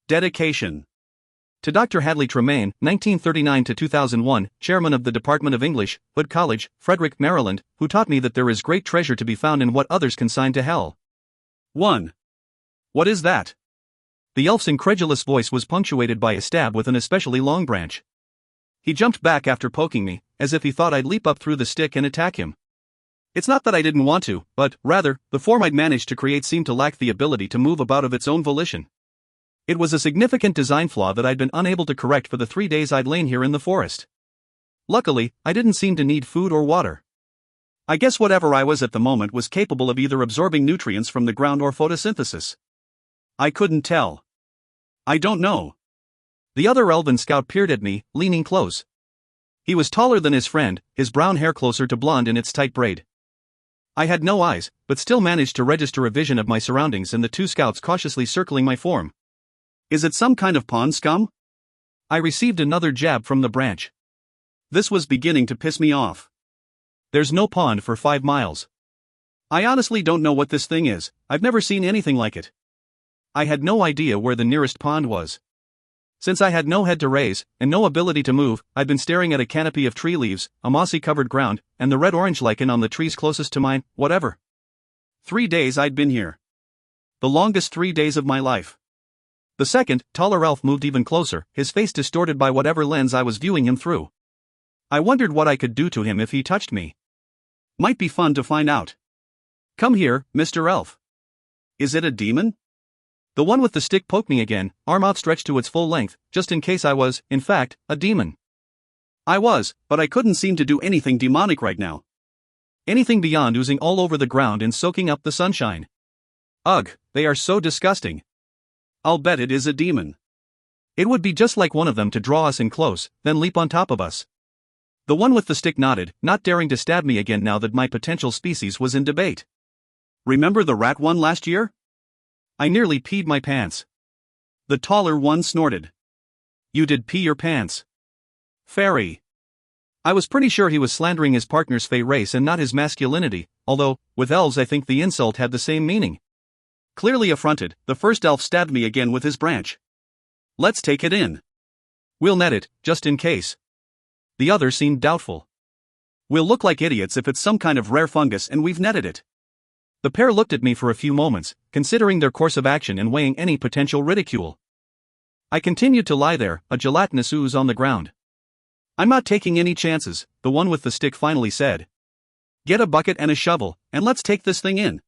Dedication. To Dr. Hadley Tremaine, 1939 to 2001, chairman of the Department of English, Hood College, Frederick, Maryland, who taught me that there is great treasure to be found in what others consign to hell. 1. What is that? The elf's incredulous voice was punctuated by a stab with an especially long branch. He jumped back after poking me, as if he thought I'd leap up through the stick and attack him. It's not that I didn't want to, but, rather, the form I'd managed to create seemed to lack the ability to move about of its own volition. It was a significant design flaw that I'd been unable to correct for the 3 days I'd lain here in the forest. Luckily, I didn't seem to need food or water. I guess whatever I was at the moment was capable of either absorbing nutrients from the ground or photosynthesis. I couldn't tell. I don't know. The other elven scout peered at me, leaning close. He was taller than his friend, his brown hair closer to blonde in its tight braid. I had no eyes, but still managed to register a vision of my surroundings and the two scouts cautiously circling my form. Is it some kind of pond scum? I received another jab from the branch. This was beginning to piss me off. There's no pond for 5 miles. I honestly don't know what this thing is, I've never seen anything like it. I had no idea where the nearest pond was. Since I had no head to raise, and no ability to move, I'd been staring at a canopy of tree leaves, a mossy-covered ground, and the red-orange lichen on the trees closest to mine, whatever. 3 days I'd been here. The longest 3 days of my life. The second, taller elf moved even closer, his face distorted by whatever lens I was viewing him through. I wondered what I could do to him if he touched me. Might be fun to find out. Come here, Mr. Elf. Is it a demon? The one with the stick poked me again, arm outstretched to its full length, just in case I was, in fact, a demon. I was, but I couldn't seem to do anything demonic right now. Anything beyond oozing all over the ground and soaking up the sunshine. Ugh, they are so disgusting. I'll bet it is a demon. It would be just like one of them to draw us in close, then leap on top of us. The one with the stick nodded, not daring to stab me again now that my potential species was in debate. Remember the rat one last year? I nearly peed my pants. The taller one snorted. You did pee your pants. Fairy. I was pretty sure he was slandering his partner's fey race and not his masculinity, although, with elves I think the insult had the same meaning. Clearly affronted, the first elf stabbed me again with his branch. Let's take it in. We'll net it, just in case. The other seemed doubtful. We'll look like idiots if it's some kind of rare fungus and we've netted it. The pair looked at me for a few moments, considering their course of action and weighing any potential ridicule. I continued to lie there, a gelatinous ooze on the ground. I'm not taking any chances, the one with the stick finally said. Get a bucket and a shovel, and let's take this thing in.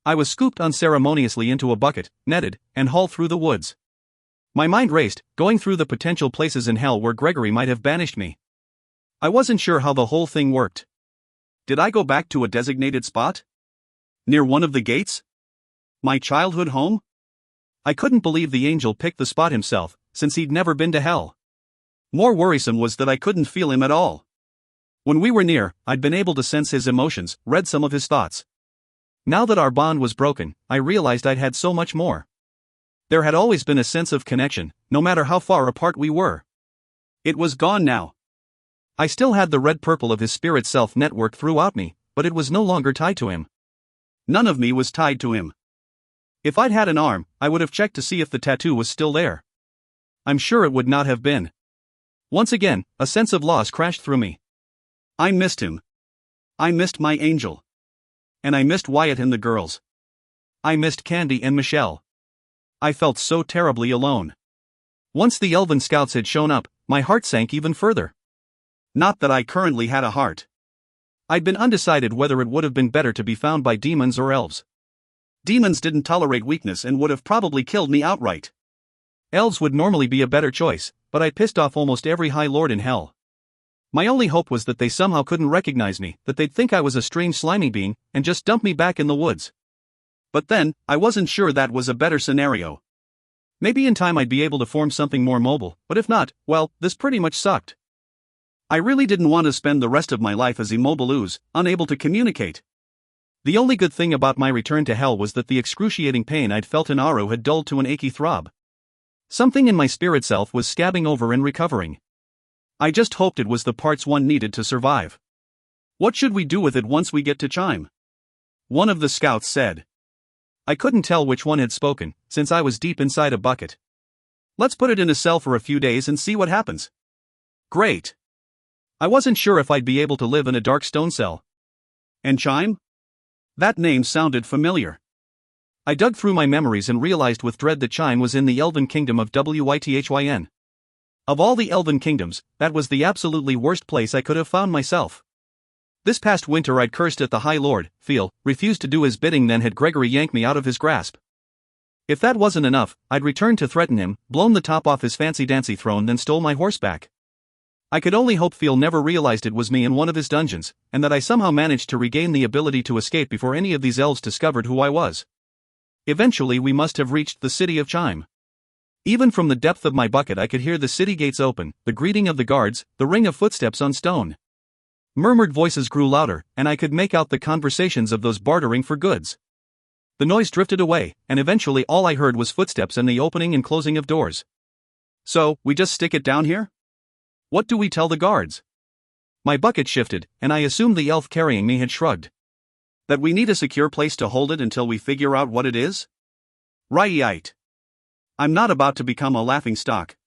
I was scooped unceremoniously into a bucket, netted, and hauled through the woods. My mind raced, going through the potential places in hell where Gregory might have banished me. I wasn't sure how the whole thing worked. Did I go back to a designated spot? Near one of the gates? My childhood home? I couldn't believe the angel picked the spot himself, since he'd never been to hell. More worrisome was that I couldn't feel him at all. When we were near, I'd been able to sense his emotions, read some of his thoughts. Now that our bond was broken, I realized I'd had so much more. There had always been a sense of connection, no matter how far apart we were. It was gone now. I still had the red-purple of his spirit self network throughout me, but it was no longer tied to him. None of me was tied to him. If I'd had an arm, I would have checked to see if the tattoo was still there. I'm sure it would not have been. Once again, a sense of loss crashed through me. I missed him. I missed my angel. And I missed Wyatt and the girls. I missed Candy and Michelle. I felt so terribly alone. Once the elven scouts had shown up, my heart sank even further. Not that I currently had a heart. I'd been undecided whether it would have been better to be found by demons or elves. Demons didn't tolerate weakness and would have probably killed me outright. Elves would normally be a better choice, but I pissed off almost every high lord in hell. My only hope was that they somehow couldn't recognize me, that they'd think I was a strange slimy being, and just dump me back in the woods. But then, I wasn't sure that was a better scenario. Maybe in time I'd be able to form something more mobile, but if not, well, this pretty much sucked. I really didn't want to spend the rest of my life as immobile ooze, unable to communicate. The only good thing about my return to hell was that the excruciating pain I'd felt in Aru had dulled to an achy throb. Something in my spirit self was scabbing over and recovering. I just hoped it was the parts one needed to survive. What should we do with it once we get to Chime? One of the scouts said. I couldn't tell which one had spoken, since I was deep inside a bucket. Let's put it in a cell for a few days and see what happens. Great. I wasn't sure if I'd be able to live in a dark stone cell. And Chime? That name sounded familiar. I dug through my memories and realized with dread that Chime was in the Elven Kingdom of Wythyn. Of all the Elven Kingdoms, that was the absolutely worst place I could have found myself. This past winter I'd cursed at the High Lord, refused to do his bidding, then had Gregory yank me out of his grasp. If that wasn't enough, I'd returned to threaten him, blown the top off his fancy-dancy throne, then stole my horseback. I could only hope Phil never realized it was me in one of his dungeons, and that I somehow managed to regain the ability to escape before any of these elves discovered who I was. Eventually we must have reached the city of Chime. Even from the depth of my bucket I could hear the city gates open, the greeting of the guards, the ring of footsteps on stone. Murmured voices grew louder, and I could make out the conversations of those bartering for goods. The noise drifted away, and eventually all I heard was footsteps and the opening and closing of doors. So, we just stick it down here? What do we tell the guards? My bucket shifted, and I assumed the elf carrying me had shrugged. That we need a secure place to hold it until we figure out what it is? Right. I'm not about to become a laughing stock.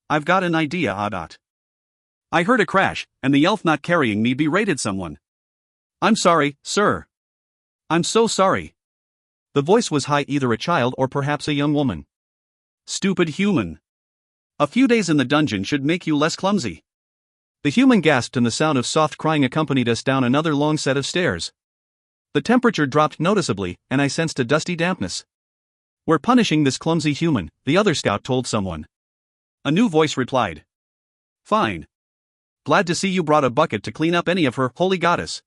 I've got an idea, Audot. I heard a crash, and the elf not carrying me berated someone. I'm sorry, sir. I'm so sorry. The voice was high, either a child or perhaps a young woman. Stupid human. A few days in the dungeon should make you less clumsy. The human gasped, and the sound of soft crying accompanied us down another long set of stairs. The temperature dropped noticeably, and I sensed a dusty dampness. We're punishing this clumsy human, the other scout told someone. A new voice replied. Fine. Glad to see you brought a bucket to clean up any of her, holy goddess.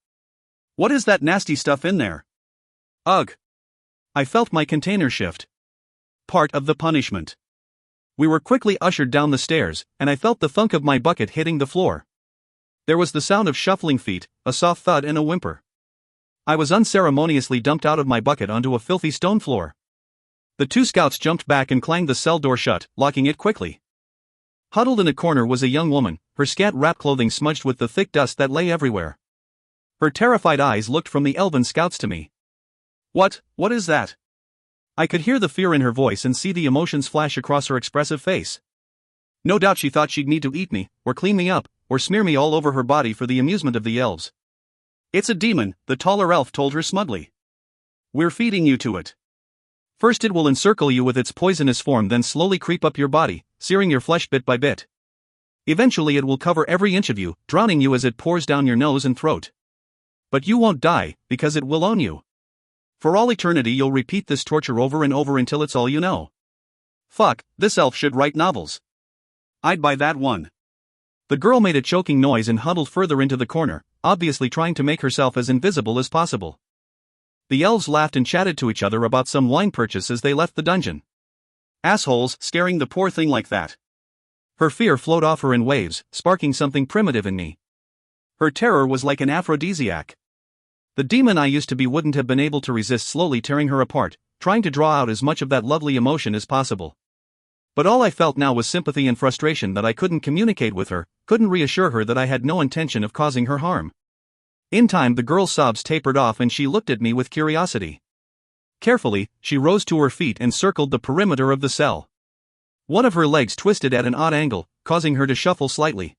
What is that nasty stuff in there? Ugh. I felt my container shift. Part of the punishment. We were quickly ushered down the stairs, and I felt the thunk of my bucket hitting the floor. There was the sound of shuffling feet, a soft thud, and a whimper. I was unceremoniously dumped out of my bucket onto a filthy stone floor. The two scouts jumped back and clanged the cell door shut, locking it quickly. Huddled in a corner was a young woman, her scant wrap clothing smudged with the thick dust that lay everywhere. Her terrified eyes looked from the elven scouts to me. What is that? I could hear the fear in her voice and see the emotions flash across her expressive face. No doubt she thought she'd need to eat me, or clean me up, or smear me all over her body for the amusement of the elves. It's a demon, the taller elf told her smugly. We're feeding you to it. First it will encircle you with its poisonous form, then slowly creep up your body, searing your flesh bit by bit. Eventually it will cover every inch of you, drowning you as it pours down your nose and throat. But you won't die, because it will own you. For all eternity you'll repeat this torture over and over until it's all you know. Fuck, this elf should write novels. I'd buy that one. The girl made a choking noise and huddled further into the corner, obviously trying to make herself as invisible as possible. The elves laughed and chatted to each other about some wine purchase as they left the dungeon. Assholes, scaring the poor thing like that. Her fear flowed off her in waves, sparking something primitive in me. Her terror was like an aphrodisiac. The demon I used to be wouldn't have been able to resist slowly tearing her apart, trying to draw out as much of that lovely emotion as possible. But all I felt now was sympathy and frustration that I couldn't communicate with her, couldn't reassure her that I had no intention of causing her harm. In time the girl's sobs tapered off and she looked at me with curiosity. Carefully, she rose to her feet and circled the perimeter of the cell. One of her legs twisted at an odd angle, causing her to shuffle slightly.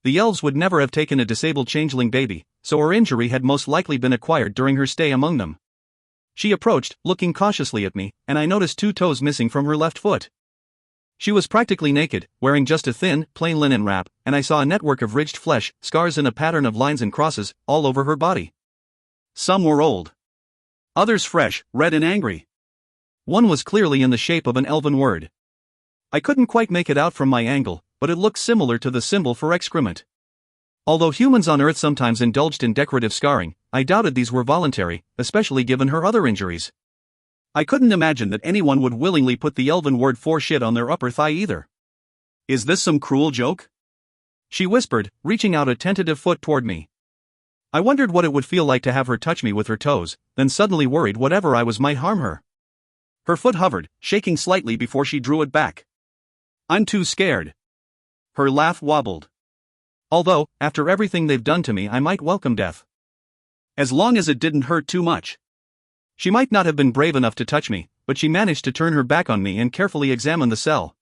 The elves would never have taken a disabled changeling baby, so her injury had most likely been acquired during her stay among them. She approached, looking cautiously at me, and I noticed 2 toes missing from her left foot. She was practically naked, wearing just a thin, plain linen wrap, and I saw a network of ridged flesh, scars and a pattern of lines and crosses, all over her body. Some were old. Others fresh, red and angry. One was clearly in the shape of an elven word. I couldn't quite make it out from my angle, but it looked similar to the symbol for excrement. Although humans on Earth sometimes indulged in decorative scarring, I doubted these were voluntary, especially given her other injuries. I couldn't imagine that anyone would willingly put the elven word for shit on their upper thigh either. Is this some cruel joke? She whispered, reaching out a tentative foot toward me. I wondered what it would feel like to have her touch me with her toes, then suddenly worried whatever I was might harm her. Her foot hovered, shaking slightly before she drew it back. I'm too scared. Her laugh wobbled. Although, after everything they've done to me, I might welcome death. As long as it didn't hurt too much. She might not have been brave enough to touch me, but she managed to turn her back on me and carefully examine the cell.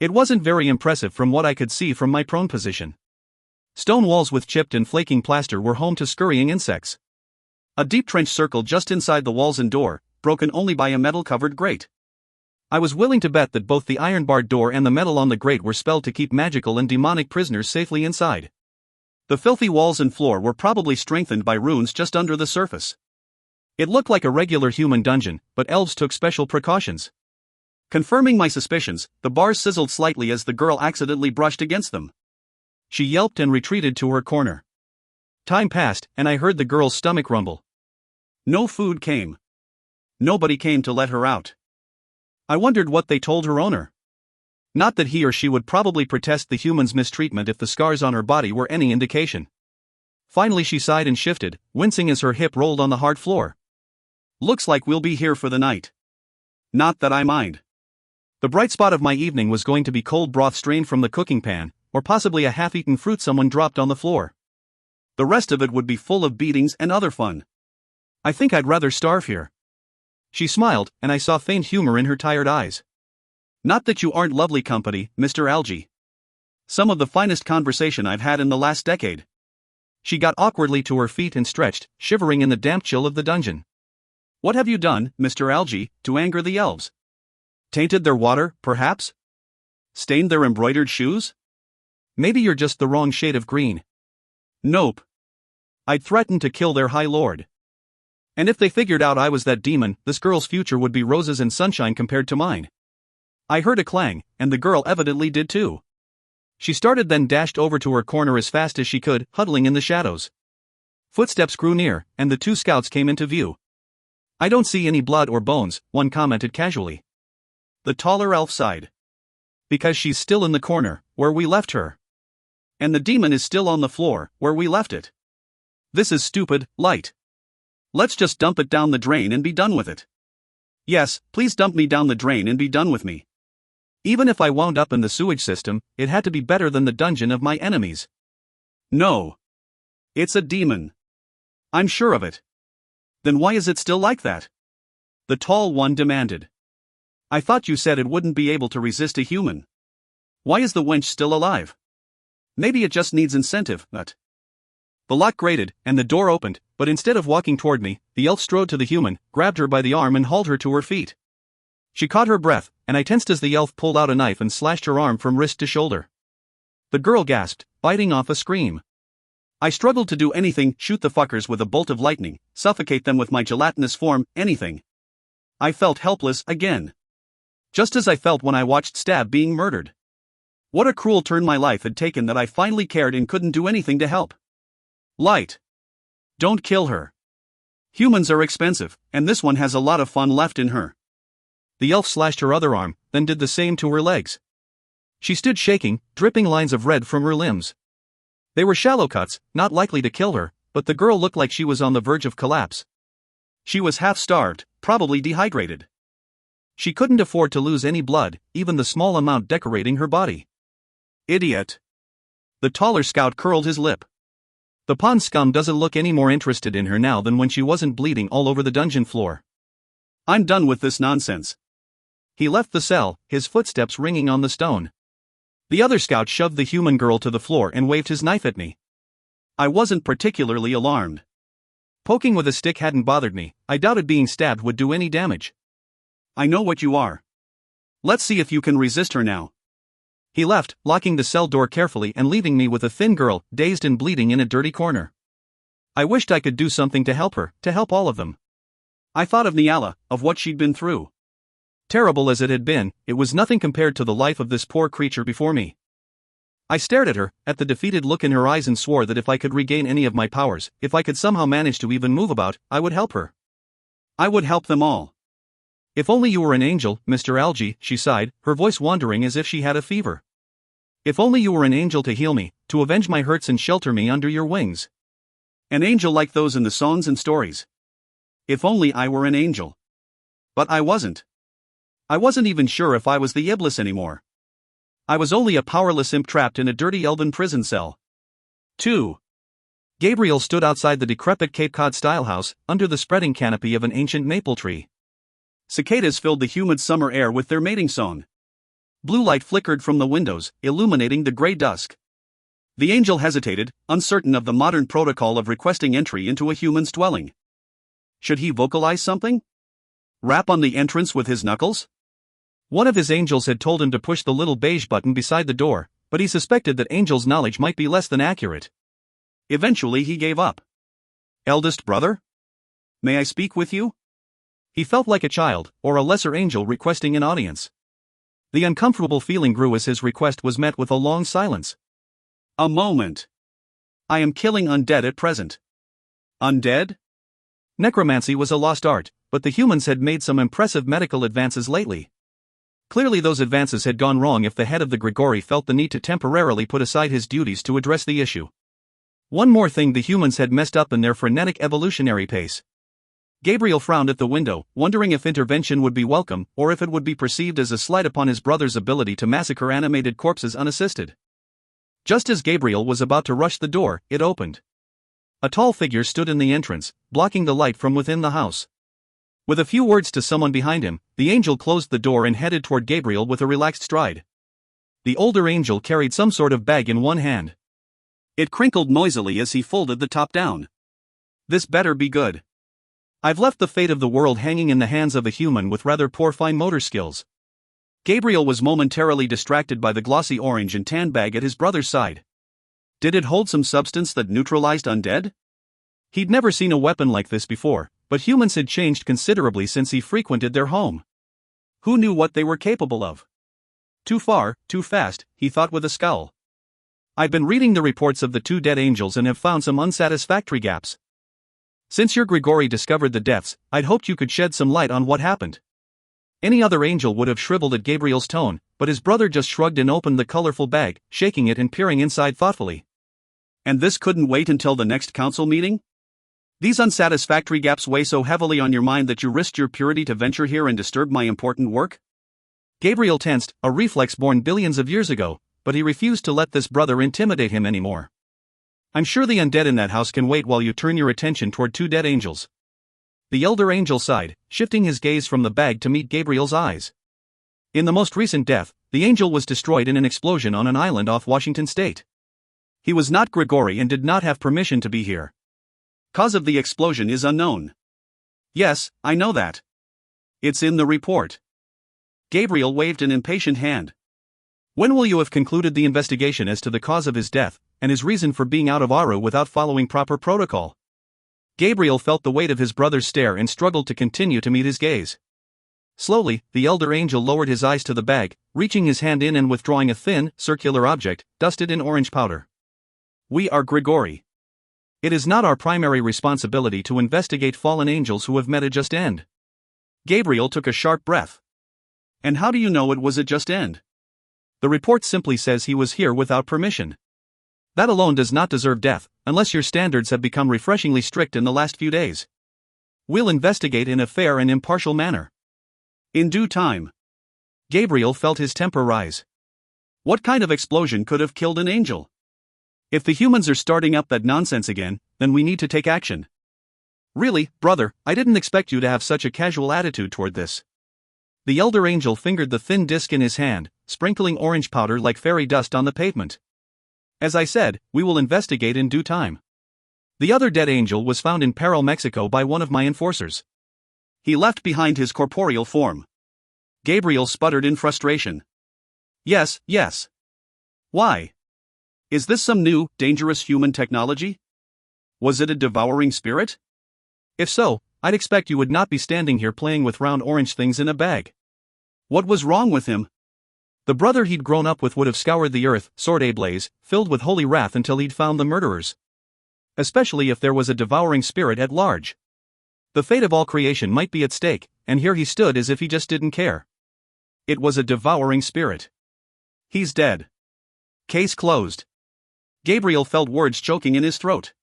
It wasn't very impressive from what I could see from my prone position. Stone walls with chipped and flaking plaster were home to scurrying insects. A deep trench circled just inside the walls and door, broken only by a metal-covered grate. I was willing to bet that both the iron-barred door and the metal on the grate were spelled to keep magical and demonic prisoners safely inside. The filthy walls and floor were probably strengthened by runes just under the surface. It looked like a regular human dungeon, but elves took special precautions. Confirming my suspicions, the bars sizzled slightly as the girl accidentally brushed against them. She yelped and retreated to her corner. Time passed, and I heard the girl's stomach rumble. No food came. Nobody came to let her out. I wondered what they told her owner. Not that he or she would probably protest the human's mistreatment if the scars on her body were any indication. Finally she sighed and shifted, wincing as her hip rolled on the hard floor. Looks like we'll be here for the night. Not that I mind. The bright spot of my evening was going to be cold broth strained from the cooking pan, or possibly a half-eaten fruit someone dropped on the floor. The rest of it would be full of beatings and other fun. I think I'd rather starve here. She smiled, and I saw faint humor in her tired eyes. Not that you aren't lovely company, Mr. Algae. Some of the finest conversation I've had in the last decade. She got awkwardly to her feet and stretched, shivering in the damp chill of the dungeon. What have you done, Mr. Algae, to anger the elves? Tainted their water, perhaps? Stained their embroidered shoes? Maybe you're just the wrong shade of green. Nope. I'd threatened to kill their high lord. And if they figured out I was that demon, this girl's future would be roses and sunshine compared to mine. I heard a clang, and the girl evidently did too. She started then dashed over to her corner as fast as she could, huddling in the shadows. Footsteps grew near, and the two scouts came into view. I don't see any blood or bones, one commented casually. The taller elf sighed. Because she's still in the corner, where we left her. And the demon is still on the floor, where we left it. This is stupid, Light. Let's just dump it down the drain and be done with it. Yes, please dump me down the drain and be done with me. Even if I wound up in the sewage system, it had to be better than the dungeon of my enemies. No. It's a demon. I'm sure of it. Then why is it still like that? The tall one demanded. I thought you said it wouldn't be able to resist a human. Why is the wench still alive? Maybe it just needs incentive, but... The lock grated, and the door opened, but instead of walking toward me, the elf strode to the human, grabbed her by the arm and hauled her to her feet. She caught her breath, and I tensed as the elf pulled out a knife and slashed her arm from wrist to shoulder. The girl gasped, biting off a scream. I struggled to do anything, shoot the fuckers with a bolt of lightning, suffocate them with my gelatinous form, anything. I felt helpless again. Just as I felt when I watched Stab being murdered. What a cruel turn my life had taken that I finally cared and couldn't do anything to help. Light. Don't kill her. Humans are expensive, and this one has a lot of fun left in her. The elf slashed her other arm, then did the same to her legs. She stood shaking, dripping lines of red from her limbs. They were shallow cuts, not likely to kill her, but the girl looked like she was on the verge of collapse. She was half-starved, probably dehydrated. She couldn't afford to lose any blood, even the small amount decorating her body. Idiot. The taller scout curled his lip. The pond scum doesn't look any more interested in her now than when she wasn't bleeding all over the dungeon floor. I'm done with this nonsense. He left the cell, his footsteps ringing on the stone. The other scout shoved the human girl to the floor and waved his knife at me. I wasn't particularly alarmed. Poking with a stick hadn't bothered me, I doubted being stabbed would do any damage. I know what you are. Let's see if you can resist her now. He left, locking the cell door carefully and leaving me with a thin girl, dazed and bleeding in a dirty corner. I wished I could do something to help her, to help all of them. I thought of Nyala, of what she'd been through. Terrible as it had been, it was nothing compared to the life of this poor creature before me. I stared at her, at the defeated look in her eyes and swore that if I could regain any of my powers, if I could somehow manage to even move about, I would help her. I would help them all. If only you were an angel, Mr. Algae, she sighed, her voice wandering as if she had a fever. If only you were an angel to heal me, to avenge my hurts and shelter me under your wings. An angel like those in the songs and stories. If only I were an angel. But I wasn't. I wasn't even sure if I was the Iblis anymore. I was only a powerless imp trapped in a dirty elven prison cell. 2. Gabriel stood outside the decrepit Cape Cod-style house, under the spreading canopy of an ancient maple tree. Cicadas filled the humid summer air with their mating song. Blue light flickered from the windows, illuminating the gray dusk. The angel hesitated, uncertain of the modern protocol of requesting entry into a human's dwelling. Should he vocalize something? Rap on the entrance with his knuckles? One of his angels had told him to push the little beige button beside the door, but he suspected that angels' knowledge might be less than accurate. Eventually he gave up. Eldest brother? May I speak with you? He felt like a child, or a lesser angel requesting an audience. The uncomfortable feeling grew as his request was met with a long silence. A moment. I am killing undead at present. Undead? Necromancy was a lost art, but the humans had made some impressive medical advances lately. Clearly those advances had gone wrong if the head of the Grigori felt the need to temporarily put aside his duties to address the issue. One more thing the humans had messed up in their frenetic evolutionary pace. Gabriel frowned at the window, wondering if intervention would be welcome, or if it would be perceived as a slight upon his brother's ability to massacre animated corpses unassisted. Just as Gabriel was about to rush the door, it opened. A tall figure stood in the entrance, blocking the light from within the house. With a few words to someone behind him, the angel closed the door and headed toward Gabriel with a relaxed stride. The older angel carried some sort of bag in one hand. It crinkled noisily as he folded the top down. This better be good. I've left the fate of the world hanging in the hands of a human with rather poor fine motor skills. Gabriel was momentarily distracted by the glossy orange and tan bag at his brother's side. Did it hold some substance that neutralized undead? He'd never seen a weapon like this before, but humans had changed considerably since he frequented their home. Who knew what they were capable of? Too far, too fast, he thought with a scowl. I've been reading the reports of the two dead angels and have found some unsatisfactory gaps. Since your Grigori discovered the deaths, I'd hoped you could shed some light on what happened. Any other angel would have shriveled at Gabriel's tone, but his brother just shrugged and opened the colorful bag, shaking it and peering inside thoughtfully. And this couldn't wait until the next council meeting? These unsatisfactory gaps weigh so heavily on your mind that you risked your purity to venture here and disturb my important work? Gabriel tensed, a reflex born billions of years ago, but he refused to let this brother intimidate him anymore. I'm sure the undead in that house can wait while you turn your attention toward two dead angels. The elder angel sighed, shifting his gaze from the bag to meet Gabriel's eyes. In the most recent death, the angel was destroyed in an explosion on an island off Washington State. He was not Grigori and did not have permission to be here. Cause of the explosion is unknown. Yes, I know that. It's in the report. Gabriel waved an impatient hand. When will you have concluded the investigation as to the cause of his death, and his reason for being out of Aru without following proper protocol? Gabriel felt the weight of his brother's stare and struggled to continue to meet his gaze. Slowly, the elder angel lowered his eyes to the bag, reaching his hand in and withdrawing a thin, circular object, dusted in orange powder. We are Grigori. It is not our primary responsibility to investigate fallen angels who have met a just end. Gabriel took a sharp breath. And how do you know it was a just end? The report simply says he was here without permission. That alone does not deserve death, unless your standards have become refreshingly strict in the last few days. We'll investigate in a fair and impartial manner. In due time. Gabriel felt his temper rise. What kind of explosion could have killed an angel? If the humans are starting up that nonsense again, then we need to take action. Really, brother, I didn't expect you to have such a casual attitude toward this. The elder angel fingered the thin disc in his hand, sprinkling orange powder like fairy dust on the pavement. As I said, we will investigate in due time. The other dead angel was found in Parral, Mexico by one of my enforcers. He left behind his corporeal form. Gabriel sputtered in frustration. Yes. Why? Is this some new, dangerous human technology? Was it a devouring spirit? If so, I'd expect you would not be standing here playing with round orange things in a bag. What was wrong with him? The brother he'd grown up with would have scoured the earth, sword ablaze, filled with holy wrath until he'd found the murderers. Especially if there was a devouring spirit at large. The fate of all creation might be at stake, and here he stood as if he just didn't care. It was a devouring spirit. He's dead. Case closed. Gabriel felt words choking in his throat.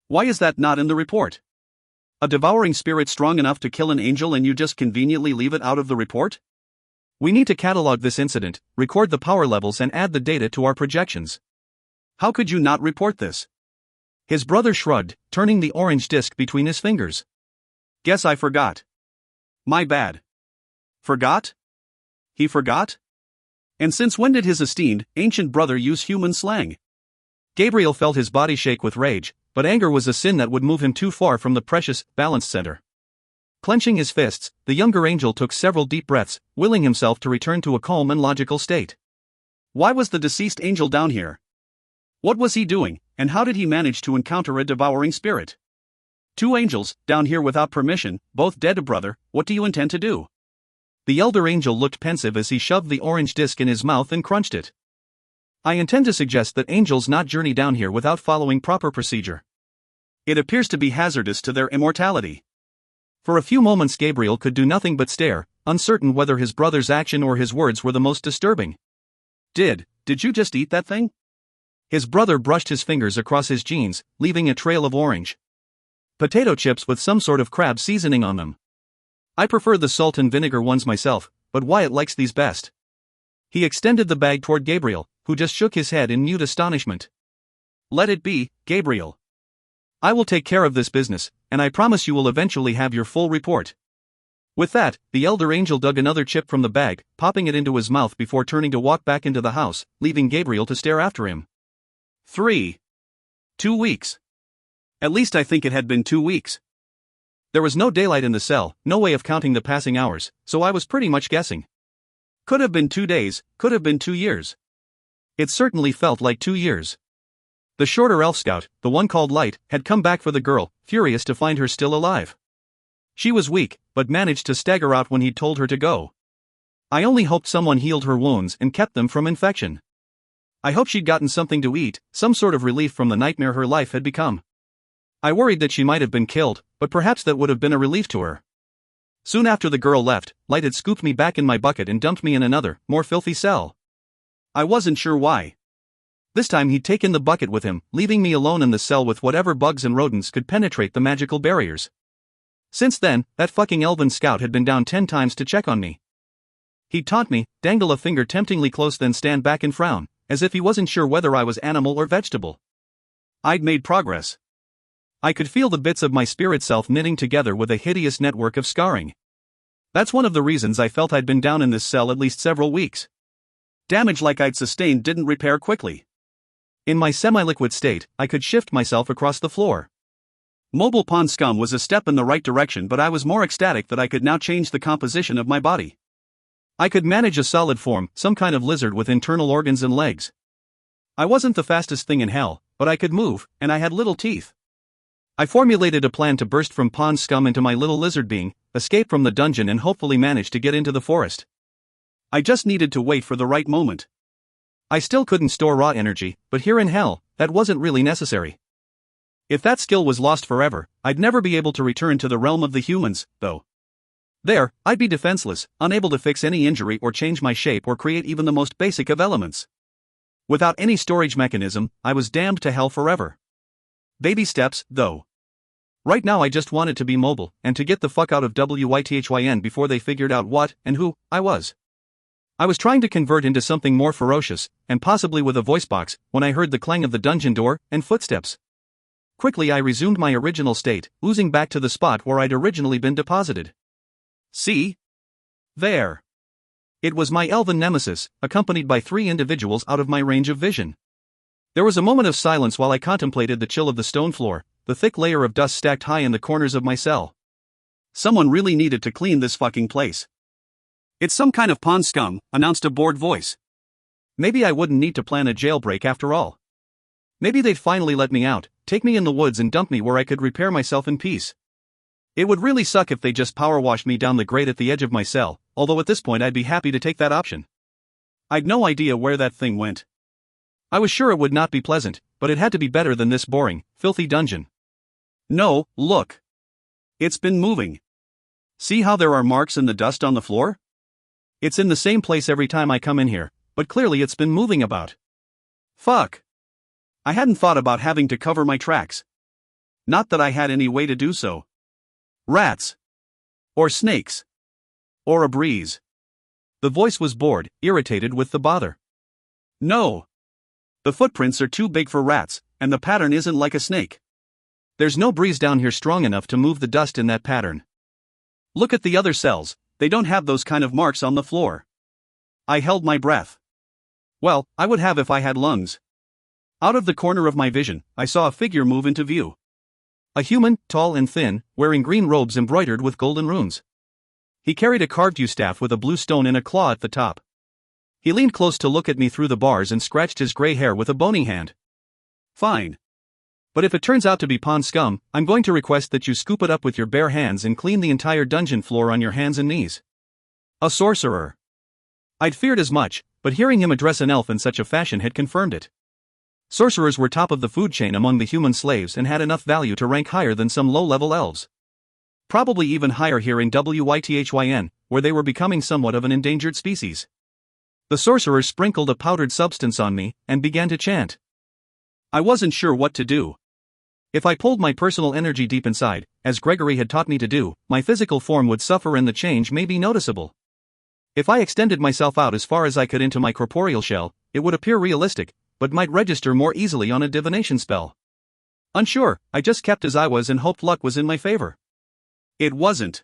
Why is that not in the report? A devouring spirit strong enough to kill an angel and you just conveniently leave it out of the report? We need to catalog this incident, record the power levels and add the data to our projections. How could you not report this? His brother shrugged, turning the orange disc between his fingers. Guess I forgot. My bad. Forgot? He forgot? And since when did his esteemed, ancient brother use human slang? Gabriel felt his body shake with rage, but anger was a sin that would move him too far from the precious, balanced center. Clenching his fists, the younger angel took several deep breaths, willing himself to return to a calm and logical state. Why was the deceased angel down here? What was he doing, and how did he manage to encounter a devouring spirit? Two angels, down here without permission, both dead, brother, what do you intend to do? The elder angel looked pensive as he shoved the orange disc in his mouth and crunched it. I intend to suggest that angels not journey down here without following proper procedure. It appears to be hazardous to their immortality. For a few moments Gabriel could do nothing but stare, uncertain whether his brother's action or his words were the most disturbing. Did you just eat that thing? His brother brushed his fingers across his jeans, leaving a trail of orange potato chips with some sort of crab seasoning on them. I prefer the salt and vinegar ones myself, but Wyatt likes these best. He extended the bag toward Gabriel, who just shook his head in mute astonishment. Let it be, Gabriel. I will take care of this business, and I promise you will eventually have your full report. With that, the elder angel dug another chip from the bag, popping it into his mouth before turning to walk back into the house, leaving Gabriel to stare after him. 2 weeks. At least I think it had been 2 weeks. There was no daylight in the cell, no way of counting the passing hours, so I was pretty much guessing. Could have been 2 days, could have been 2 years. It certainly felt like 2 years. The shorter elf scout, the one called Light, had come back for the girl, furious to find her still alive. She was weak, but managed to stagger out when he'd told her to go. I only hoped someone healed her wounds and kept them from infection. I hoped she'd gotten something to eat, some sort of relief from the nightmare her life had become. I worried that she might have been killed, but perhaps that would have been a relief to her. Soon after the girl left, Light had scooped me back in my bucket and dumped me in another, more filthy cell. I wasn't sure why. This time he'd taken the bucket with him, leaving me alone in the cell with whatever bugs and rodents could penetrate the magical barriers. Since then, that fucking elven scout had been down 10 times to check on me. He'd taunt me, dangle a finger temptingly close, then stand back and frown, as if he wasn't sure whether I was animal or vegetable. I'd made progress. I could feel the bits of my spirit self knitting together with a hideous network of scarring. That's one of the reasons I felt I'd been down in this cell at least several weeks. Damage like I'd sustained didn't repair quickly. In my semi-liquid state, I could shift myself across the floor. Mobile pond scum was a step in the right direction, but I was more ecstatic that I could now change the composition of my body. I could manage a solid form, some kind of lizard with internal organs and legs. I wasn't the fastest thing in hell, but I could move, and I had little teeth. I formulated a plan to burst from pond scum into my little lizard being, escape from the dungeon, and hopefully manage to get into the forest. I just needed to wait for the right moment. I still couldn't store raw energy, but here in hell, that wasn't really necessary. If that skill was lost forever, I'd never be able to return to the realm of the humans, though. There, I'd be defenseless, unable to fix any injury or change my shape or create even the most basic of elements. Without any storage mechanism, I was damned to hell forever. Baby steps, though. Right now I just wanted to be mobile, and to get the fuck out of Wythyn before they figured out what, and who, I was. I was trying to convert into something more ferocious, and possibly with a voice box, when I heard the clang of the dungeon door, and footsteps. Quickly I resumed my original state, oozing back to the spot where I'd originally been deposited. See? There. It was my elven nemesis, accompanied by 3 individuals out of my range of vision. There was a moment of silence while I contemplated the chill of the stone floor, the thick layer of dust stacked high in the corners of my cell. Someone really needed to clean this fucking place. It's some kind of pond scum, announced a bored voice. Maybe I wouldn't need to plan a jailbreak after all. Maybe they'd finally let me out, take me in the woods and dump me where I could repair myself in peace. It would really suck if they just power washed me down the grate at the edge of my cell, although at this point I'd be happy to take that option. I'd no idea where that thing went. I was sure it would not be pleasant, but it had to be better than this boring, filthy dungeon. No, look. It's been moving. See how there are marks in the dust on the floor? It's in the same place every time I come in here, but clearly it's been moving about. Fuck. I hadn't thought about having to cover my tracks. Not that I had any way to do so. Rats. Or snakes. Or a breeze. The voice was bored, irritated with the bother. No. The footprints are too big for rats, and the pattern isn't like a snake. There's no breeze down here strong enough to move the dust in that pattern. Look at the other cells, they don't have those kind of marks on the floor. I held my breath. Well, I would have if I had lungs. Out of the corner of my vision, I saw a figure move into view. A human, tall and thin, wearing green robes embroidered with golden runes. He carried a carved yew staff with a blue stone in a claw at the top. He leaned close to look at me through the bars and scratched his gray hair with a bony hand. Fine. But if it turns out to be pond scum, I'm going to request that you scoop it up with your bare hands and clean the entire dungeon floor on your hands and knees. A sorcerer. I'd feared as much, but hearing him address an elf in such a fashion had confirmed it. Sorcerers were top of the food chain among the human slaves and had enough value to rank higher than some low-level elves. Probably even higher here in Wythyn, where they were becoming somewhat of an endangered species. The sorcerer sprinkled a powdered substance on me and began to chant. I wasn't sure what to do. If I pulled my personal energy deep inside, as Gregory had taught me to do, my physical form would suffer and the change may be noticeable. If I extended myself out as far as I could into my corporeal shell, it would appear realistic, but might register more easily on a divination spell. Unsure, I just kept as I was and hoped luck was in my favor. It wasn't.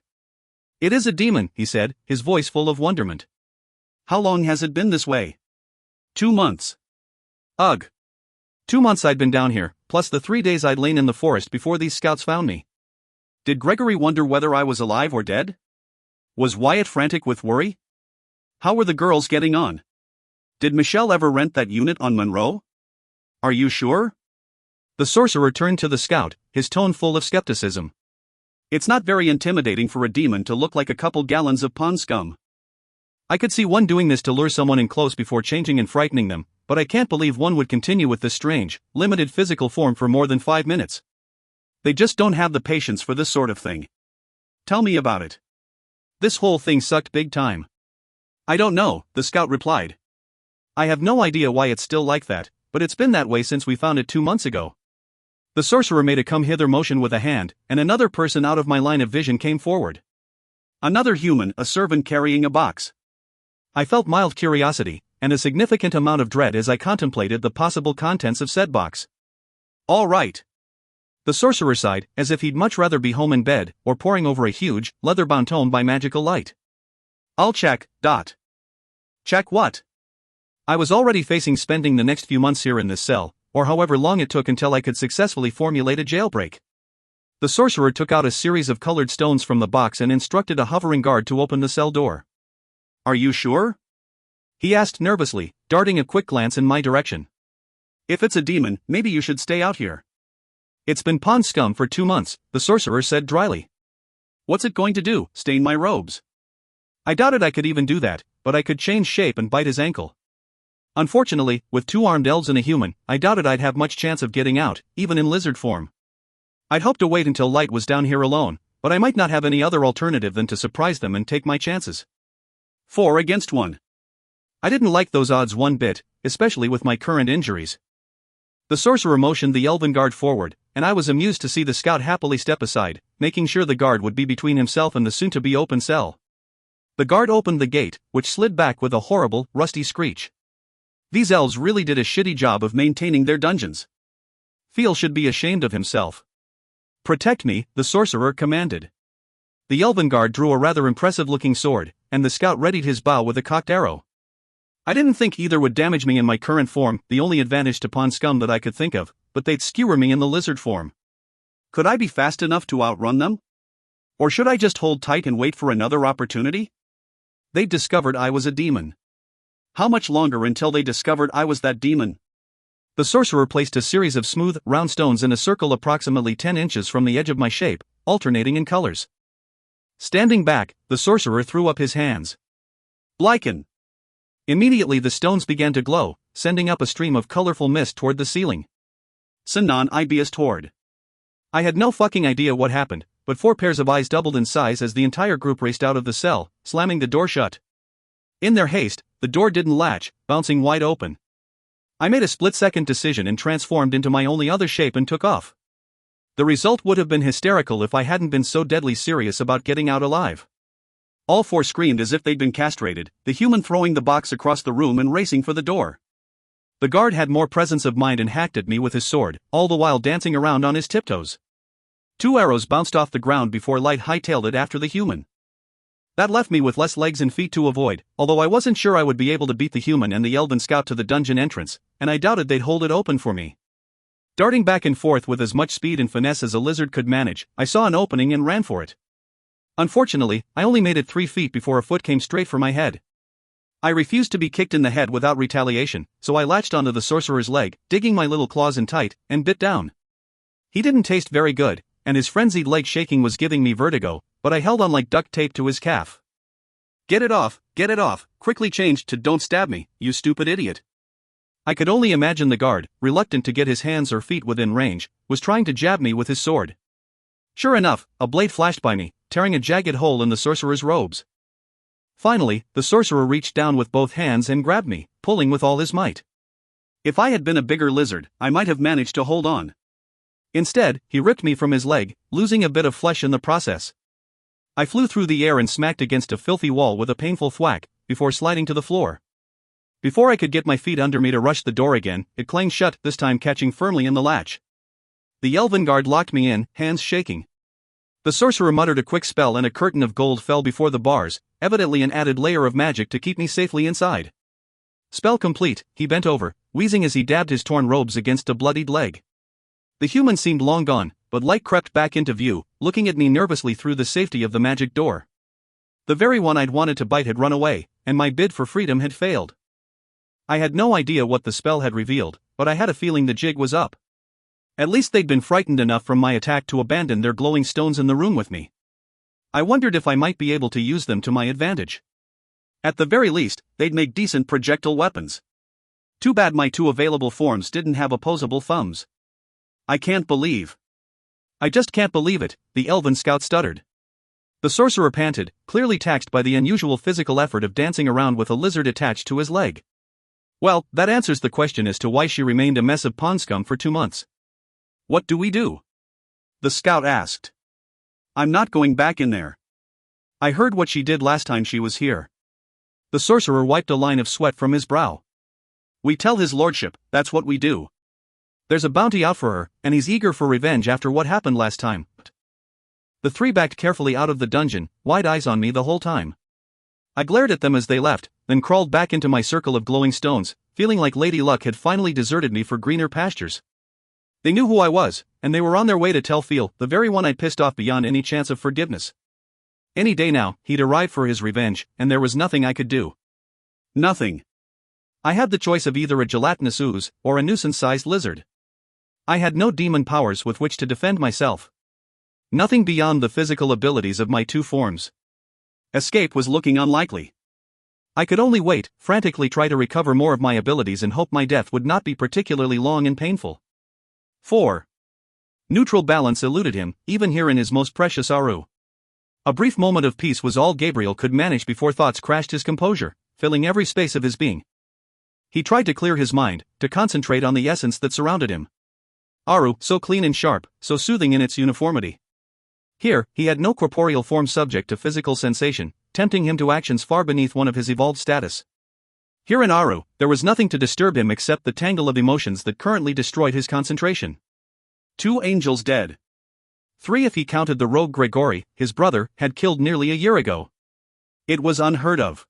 It is a demon, he said, his voice full of wonderment. How long has it been this way? 2 months. Ugh. 2 months I'd been down here, plus the 3 days I'd lain in the forest before these scouts found me. Did Gregory wonder whether I was alive or dead? Was Wyatt frantic with worry? How were the girls getting on? Did Michelle ever rent that unit on Monroe? Are you sure? The sorcerer turned to the scout, his tone full of skepticism. It's not very intimidating for a demon to look like a couple gallons of pond scum. I could see one doing this to lure someone in close before changing and frightening them, but I can't believe one would continue with this strange, limited physical form for more than 5 minutes. They just don't have the patience for this sort of thing. Tell me about it. This whole thing sucked big time. I don't know, the scout replied. I have no idea why it's still like that, but it's been that way since we found it 2 months ago. The sorcerer made a come hither motion with a hand, and another person out of my line of vision came forward. Another human, a servant carrying a box. I felt mild curiosity, and a significant amount of dread as I contemplated the possible contents of said box. All right. The sorcerer sighed, as if he'd much rather be home in bed, or poring over a huge, leather-bound tome by magical light. I'll check. Check what? I was already facing spending the next few months here in this cell, or however long it took until I could successfully formulate a jailbreak. The sorcerer took out a series of colored stones from the box and instructed a hovering guard to open the cell door. Are you sure? He asked nervously, darting a quick glance in my direction. If it's a demon, maybe you should stay out here. It's been pond scum for 2 months, the sorcerer said dryly. What's it going to do, stain my robes? I doubted I could even do that, but I could change shape and bite his ankle. Unfortunately, with 2 armed elves and a human, I doubted I'd have much chance of getting out, even in lizard form. I'd hoped to wait until Light was down here alone, but I might not have any other alternative than to surprise them and take my chances. 4 against 1. I didn't like those odds one bit, especially with my current injuries. The sorcerer motioned the elven guard forward, and I was amused to see the scout happily step aside, making sure the guard would be between himself and the soon-to-be open cell. The guard opened the gate, which slid back with a horrible, rusty screech. These elves really did a shitty job of maintaining their dungeons. Phil should be ashamed of himself. Protect me, the sorcerer commanded. The elven guard drew a rather impressive-looking sword, and the scout readied his bow with a cocked arrow. I didn't think either would damage me in my current form, the only advantage to pond scum that I could think of, but they'd skewer me in the lizard form. Could I be fast enough to outrun them? Or should I just hold tight and wait for another opportunity? They'd discovered I was a demon. How much longer until they discovered I was that demon? The sorcerer placed a series of smooth, round stones in a circle approximately 10 inches from the edge of my shape, alternating in colors. Standing back, the sorcerer threw up his hands. Lichen. Immediately the stones began to glow, sending up a stream of colorful mist toward the ceiling. Sanan Ibius Tord. I had no fucking idea what happened, but 4 pairs of eyes doubled in size as the entire group raced out of the cell, slamming the door shut. In their haste, the door didn't latch, bouncing wide open. I made a split-second decision and transformed into my only other shape and took off. The result would have been hysterical if I hadn't been so deadly serious about getting out alive. All 4 screamed as if they'd been castrated, the human throwing the box across the room and racing for the door. The guard had more presence of mind and hacked at me with his sword, all the while dancing around on his tiptoes. 2 arrows bounced off the ground before Light hightailed it after the human. That left me with less legs and feet to avoid, although I wasn't sure I would be able to beat the human and the elven scout to the dungeon entrance, and I doubted they'd hold it open for me. Darting back and forth with as much speed and finesse as a lizard could manage, I saw an opening and ran for it. Unfortunately, I only made it 3 feet before a foot came straight for my head. I refused to be kicked in the head without retaliation, so I latched onto the sorcerer's leg, digging my little claws in tight, and bit down. He didn't taste very good, and his frenzied leg shaking was giving me vertigo, but I held on like duct tape to his calf. Get it off, quickly changed to don't stab me, you stupid idiot. I could only imagine the guard, reluctant to get his hands or feet within range, was trying to jab me with his sword. Sure enough, a blade flashed by me, tearing a jagged hole in the sorcerer's robes. Finally, the sorcerer reached down with both hands and grabbed me, pulling with all his might. If I had been a bigger lizard, I might have managed to hold on. Instead, he ripped me from his leg, losing a bit of flesh in the process. I flew through the air and smacked against a filthy wall with a painful thwack, before sliding to the floor. Before I could get my feet under me to rush the door again, it clanged shut, this time catching firmly in the latch. The elven guard locked me in, hands shaking. The sorcerer muttered a quick spell and a curtain of gold fell before the bars, evidently an added layer of magic to keep me safely inside. Spell complete, he bent over, wheezing as he dabbed his torn robes against a bloodied leg. The human seemed long gone, but light crept back into view, looking at me nervously through the safety of the magic door. The very one I'd wanted to bite had run away, and my bid for freedom had failed. I had no idea what the spell had revealed, but I had a feeling the jig was up. At least they'd been frightened enough from my attack to abandon their glowing stones in the room with me. I wondered if I might be able to use them to my advantage. At the very least, they'd make decent projectile weapons. Too bad my 2 available forms didn't have opposable thumbs. I just can't believe it, the elven scout stuttered. The sorcerer panted, clearly taxed by the unusual physical effort of dancing around with a lizard attached to his leg. Well, that answers the question as to why she remained a mess of pond scum for 2 months. What do we do? The scout asked. I'm not going back in there. I heard what she did last time she was here. The sorcerer wiped a line of sweat from his brow. We tell his lordship, that's what we do. There's a bounty out for her, and he's eager for revenge after what happened last time. The 3 backed carefully out of the dungeon, wide eyes on me the whole time. I glared at them as they left, then crawled back into my circle of glowing stones, feeling like Lady Luck had finally deserted me for greener pastures. They knew who I was, and they were on their way to tell Phil, the very one I'd pissed off beyond any chance of forgiveness. Any day now, he'd arrive for his revenge, and there was nothing I could do. Nothing. I had the choice of either a gelatinous ooze, or a nuisance-sized lizard. I had no demon powers with which to defend myself. Nothing beyond the physical abilities of my 2 forms. Escape was looking unlikely. I could only wait, frantically try to recover more of my abilities and hope my death would not be particularly long and painful. 4. Neutral balance eluded him, even here in his most precious Aru. A brief moment of peace was all Gabriel could manage before thoughts crashed his composure, filling every space of his being. He tried to clear his mind, to concentrate on the essence that surrounded him. Aru, so clean and sharp, so soothing in its uniformity. Here, he had no corporeal form subject to physical sensation, tempting him to actions far beneath one of his evolved status. Here in Aru, there was nothing to disturb him except the tangle of emotions that currently destroyed his concentration. 2 angels dead. 3 if he counted the rogue Grigori, his brother, had killed nearly a year ago. It was unheard of.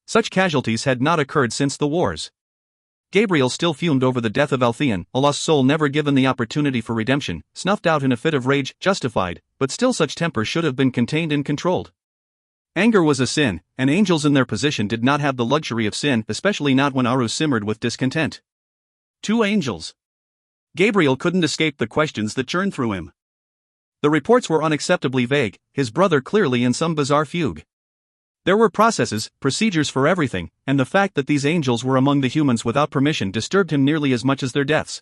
Such casualties had not occurred since the wars. Gabriel still fumed over the death of Altheon, a lost soul never given the opportunity for redemption, snuffed out in a fit of rage, justified, but still such temper should have been contained and controlled. Anger was a sin, and angels in their position did not have the luxury of sin, especially not when Aru simmered with discontent. 2 angels. Gabriel couldn't escape the questions that churned through him. The reports were unacceptably vague, his brother clearly in some bizarre fugue. There were processes, procedures for everything, and the fact that these angels were among the humans without permission disturbed him nearly as much as their deaths.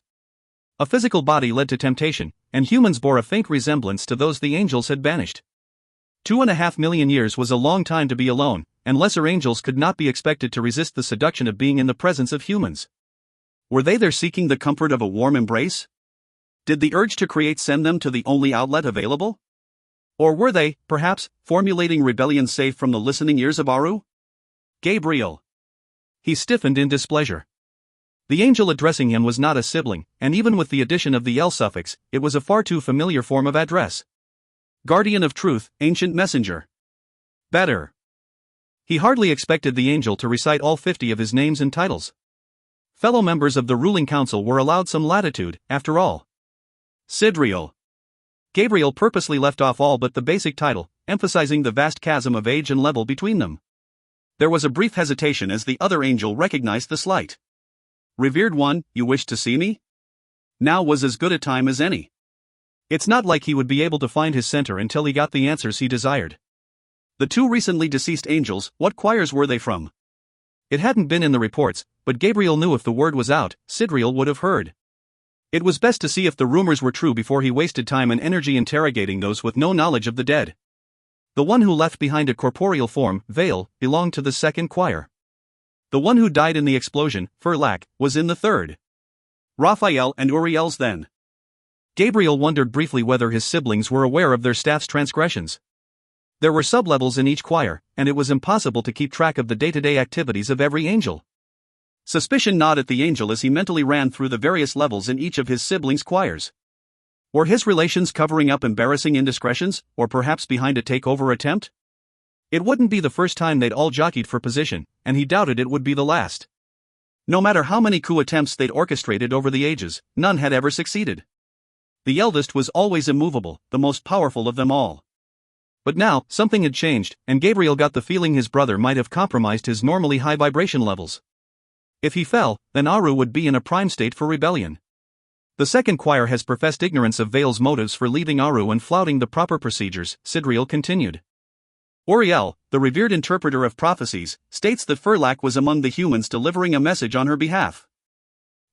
A physical body led to temptation, and humans bore a faint resemblance to those the angels had banished. 2.5 million years was a long time to be alone, and lesser angels could not be expected to resist the seduction of being in the presence of humans. Were they there seeking the comfort of a warm embrace? Did the urge to create send them to the only outlet available? Or were they, perhaps, formulating rebellion safe from the listening ears of Aru? Gabriel. He stiffened in displeasure. The angel addressing him was not a sibling, and even with the addition of the L suffix, it was a far too familiar form of address. Guardian of truth, ancient messenger. Better. He hardly expected the angel to recite all 50 of his names and titles. Fellow members of the ruling council were allowed some latitude, after all. Sidriel. Gabriel purposely left off all but the basic title, emphasizing the vast chasm of age and level between them. There was a brief hesitation as the other angel recognized the slight. Revered one, you wish to see me? Now was as good a time as any. It's not like he would be able to find his center until he got the answers he desired. The two recently deceased angels, what choirs were they from? It hadn't been in the reports, but Gabriel knew if the word was out, Sidriel would have heard. It was best to see if the rumors were true before he wasted time and energy interrogating those with no knowledge of the dead. The one who left behind a corporeal form, Vale, belonged to the second choir. The one who died in the explosion, Furlak, was in the third. Raphael and Uriel's then. Gabriel wondered briefly whether his siblings were aware of their staff's transgressions. There were sublevels in each choir, and it was impossible to keep track of the day-to-day activities of every angel. Suspicion gnawed at the angel as he mentally ran through the various levels in each of his siblings' choirs. Were his relations covering up embarrassing indiscretions, or perhaps behind a takeover attempt? It wouldn't be the first time they'd all jockeyed for position, and he doubted it would be the last. No matter how many coup attempts they'd orchestrated over the ages, none had ever succeeded. The eldest was always immovable, the most powerful of them all. But now, something had changed, and Gabriel got the feeling his brother might have compromised his normally high vibration levels. If he fell, then Aru would be in a prime state for rebellion. The second choir has professed ignorance of Vale's motives for leaving Aru and flouting the proper procedures, Sidriel continued. Uriel, the revered interpreter of prophecies, states that Furlak was among the humans delivering a message on her behalf.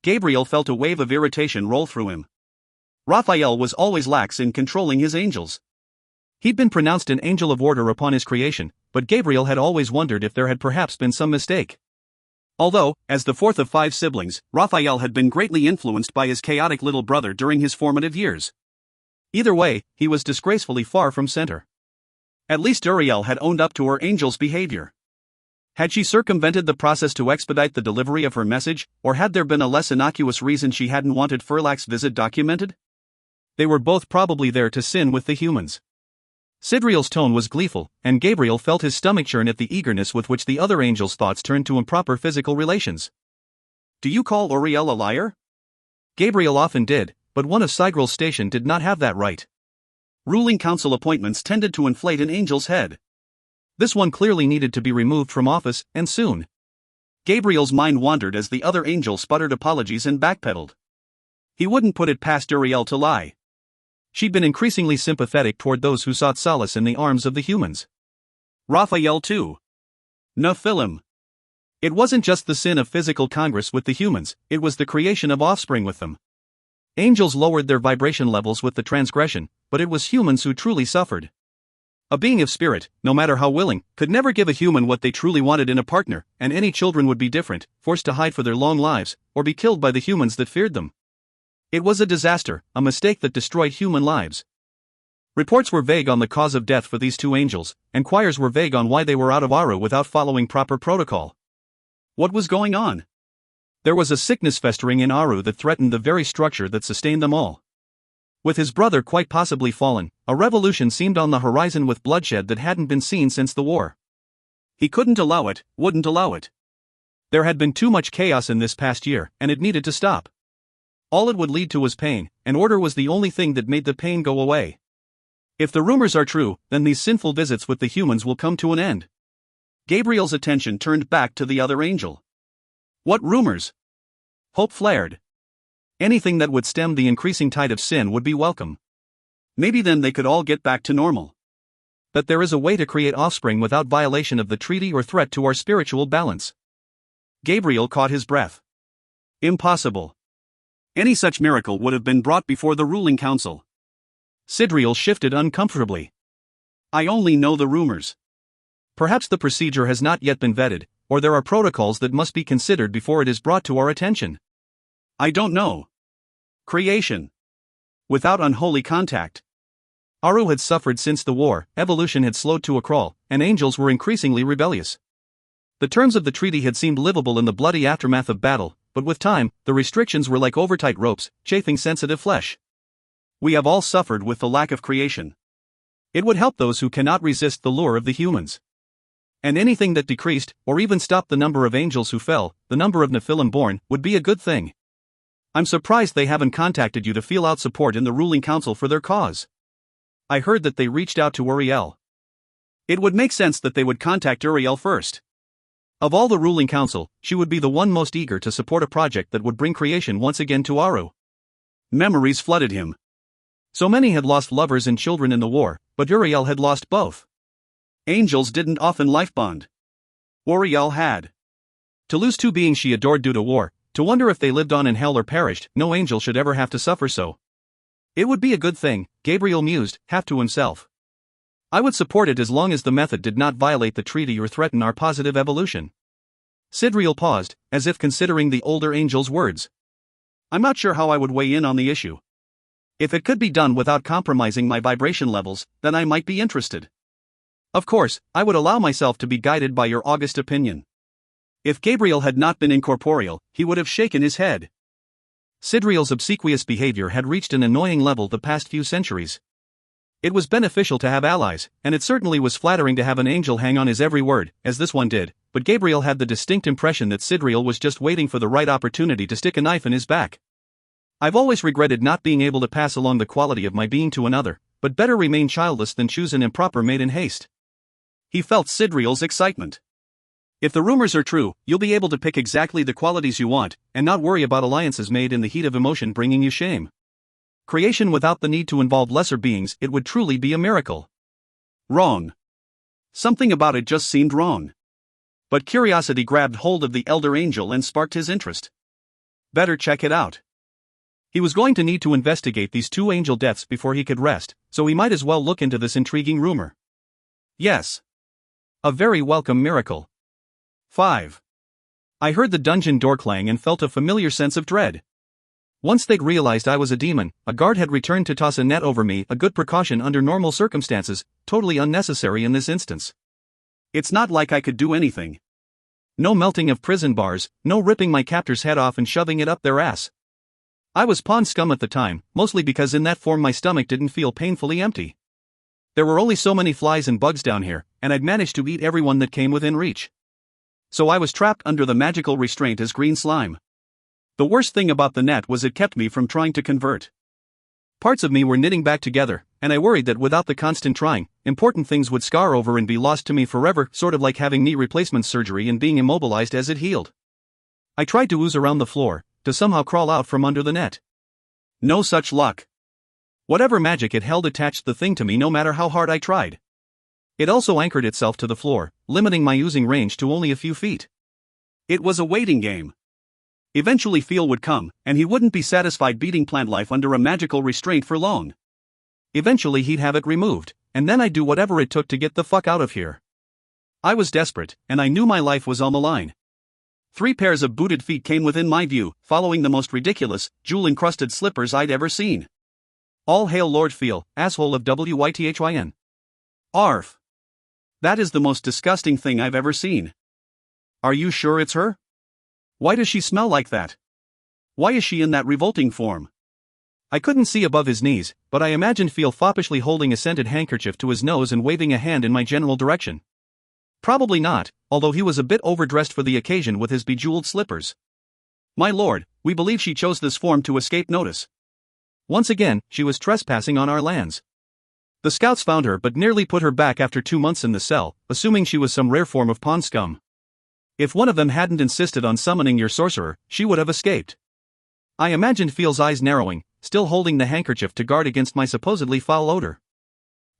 Gabriel felt a wave of irritation roll through him. Raphael was always lax in controlling his angels. He'd been pronounced an angel of order upon his creation, but Gabriel had always wondered if there had perhaps been some mistake. Although, as the fourth of 5 siblings, Raphael had been greatly influenced by his chaotic little brother during his formative years. Either way, he was disgracefully far from center. At least Uriel had owned up to her angel's behavior. Had she circumvented the process to expedite the delivery of her message, or had there been a less innocuous reason she hadn't wanted Furlak's visit documented? They were both probably there to sin with the humans. Sidriel's tone was gleeful, and Gabriel felt his stomach churn at the eagerness with which the other angel's thoughts turned to improper physical relations. Do you call Uriel a liar? Gabriel often did, but one of Sigrel's station did not have that right. Ruling council appointments tended to inflate an angel's head. This one clearly needed to be removed from office, and soon. Gabriel's mind wandered as the other angel sputtered apologies and backpedaled. He wouldn't put it past Uriel to lie. She'd been increasingly sympathetic toward those who sought solace in the arms of the humans. Raphael too. Nephilim. It wasn't just the sin of physical congress with the humans, it was the creation of offspring with them. Angels lowered their vibration levels with the transgression, but it was humans who truly suffered. A being of spirit, no matter how willing, could never give a human what they truly wanted in a partner, and any children would be different, forced to hide for their long lives, or be killed by the humans that feared them. It was a disaster, a mistake that destroyed human lives. Reports were vague on the cause of death for these two angels, and choirs were vague on why they were out of Aru without following proper protocol. What was going on? There was a sickness festering in Aru that threatened the very structure that sustained them all. With his brother quite possibly fallen, a revolution seemed on the horizon with bloodshed that hadn't been seen since the war. He couldn't allow it, wouldn't allow it. There had been too much chaos in this past year, and it needed to stop. All it would lead to was pain, and order was the only thing that made the pain go away. If the rumors are true, then these sinful visits with the humans will come to an end. Gabriel's attention turned back to the other angel. What rumors? Hope flared. Anything that would stem the increasing tide of sin would be welcome. Maybe then they could all get back to normal. But there is a way to create offspring without violation of the treaty or threat to our spiritual balance. Gabriel caught his breath. Impossible. Any such miracle would have been brought before the ruling council. Sidriel shifted uncomfortably. I only know the rumors. Perhaps the procedure has not yet been vetted, or there are protocols that must be considered before it is brought to our attention. I don't know. Creation. Without unholy contact. Aru had suffered since the war, evolution had slowed to a crawl, and angels were increasingly rebellious. The terms of the treaty had seemed livable in the bloody aftermath of battle, but with time, the restrictions were like overtight ropes, chafing sensitive flesh. We have all suffered with the lack of creation. It would help those who cannot resist the lure of the humans. And anything that decreased, or even stopped the number of angels who fell, the number of Nephilim born, would be a good thing. I'm surprised they haven't contacted you to feel out support in the ruling council for their cause. I heard that they reached out to Uriel. It would make sense that they would contact Uriel first. Of all the ruling council, she would be the one most eager to support a project that would bring creation once again to Aru. Memories flooded him. So many had lost lovers and children in the war, but Uriel had lost both. Angels didn't often life bond. Uriel had. To lose two beings she adored due to war, to wonder if they lived on in hell or perished, no angel should ever have to suffer so. It would be a good thing, Gabriel mused, half to himself. I would support it as long as the method did not violate the treaty or threaten our positive evolution. Sidriel paused, as if considering the older angel's words. I'm not sure how I would weigh in on the issue. If it could be done without compromising my vibration levels, then I might be interested. Of course, I would allow myself to be guided by your august opinion. If Gabriel had not been incorporeal, he would have shaken his head. Sidriel's obsequious behavior had reached an annoying level the past few centuries. It was beneficial to have allies, and it certainly was flattering to have an angel hang on his every word, as this one did, but Gabriel had the distinct impression that Sidriel was just waiting for the right opportunity to stick a knife in his back. I've always regretted not being able to pass along the quality of my being to another, but better remain childless than choose an improper mate in haste. He felt Sidriel's excitement. If the rumors are true, you'll be able to pick exactly the qualities you want, and not worry about alliances made in the heat of emotion bringing you shame. Creation without the need to involve lesser beings, it would truly be a miracle. Wrong. Something about it just seemed wrong. But curiosity grabbed hold of the elder angel and sparked his interest. Better check it out. He was going to need to investigate these two angel deaths before he could rest, so he might as well look into this intriguing rumor. Yes. A very welcome miracle. 5. I heard the dungeon door clang and felt a familiar sense of dread. Once they'd realized I was a demon, a guard had returned to toss a net over me, a good precaution under normal circumstances, totally unnecessary in this instance. It's not like I could do anything. No melting of prison bars, no ripping my captor's head off and shoving it up their ass. I was pawn scum at the time, mostly because in that form my stomach didn't feel painfully empty. There were only so many flies and bugs down here, and I'd managed to eat everyone that came within reach. So I was trapped under the magical restraint as green slime. The worst thing about the net was it kept me from trying to convert. Parts of me were knitting back together, and I worried that without the constant trying, important things would scar over and be lost to me forever, sort of like having knee replacement surgery and being immobilized as it healed. I tried to ooze around the floor, to somehow crawl out from under the net. No such luck. Whatever magic it held attached the thing to me no matter how hard I tried. It also anchored itself to the floor, limiting my oozing range to only a few feet. It was a waiting game. Eventually Feel would come, and he wouldn't be satisfied beating plant life under a magical restraint for long. Eventually he'd have it removed, and then I'd do whatever it took to get the fuck out of here. I was desperate, and I knew my life was on the line. 3 pairs of booted feet came within my view, following the most ridiculous, jewel-encrusted slippers I'd ever seen. All hail Lord Feel, asshole of Wythyn. Arf. That is the most disgusting thing I've ever seen. Are you sure it's her? Why does she smell like that? Why is she in that revolting form? I couldn't see above his knees, but I imagined Feel foppishly holding a scented handkerchief to his nose and waving a hand in my general direction. Probably not, although he was a bit overdressed for the occasion with his bejeweled slippers. My lord, we believe she chose this form to escape notice. Once again, she was trespassing on our lands. The scouts found her but nearly put her back after 2 months in the cell, assuming she was some rare form of pawn scum. If one of them hadn't insisted on summoning your sorcerer, she would have escaped. I imagined Feel's eyes narrowing, still holding the handkerchief to guard against my supposedly foul odor.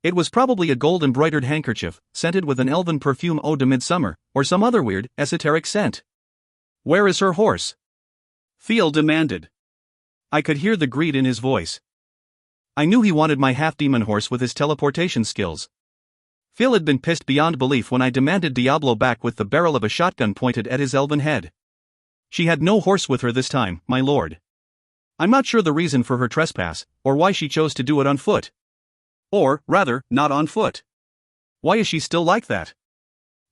It was probably a gold-embroidered handkerchief, scented with an elven perfume ode to midsummer, or some other weird, esoteric scent. Where is her horse? Feel demanded. I could hear the greed in his voice. I knew he wanted my half-demon horse with his teleportation skills. Phil had been pissed beyond belief when I demanded Diablo back with the barrel of a shotgun pointed at his elven head. She had no horse with her this time, my lord. I'm not sure the reason for her trespass, or why she chose to do it on foot. Or, rather, not on foot. Why is she still like that?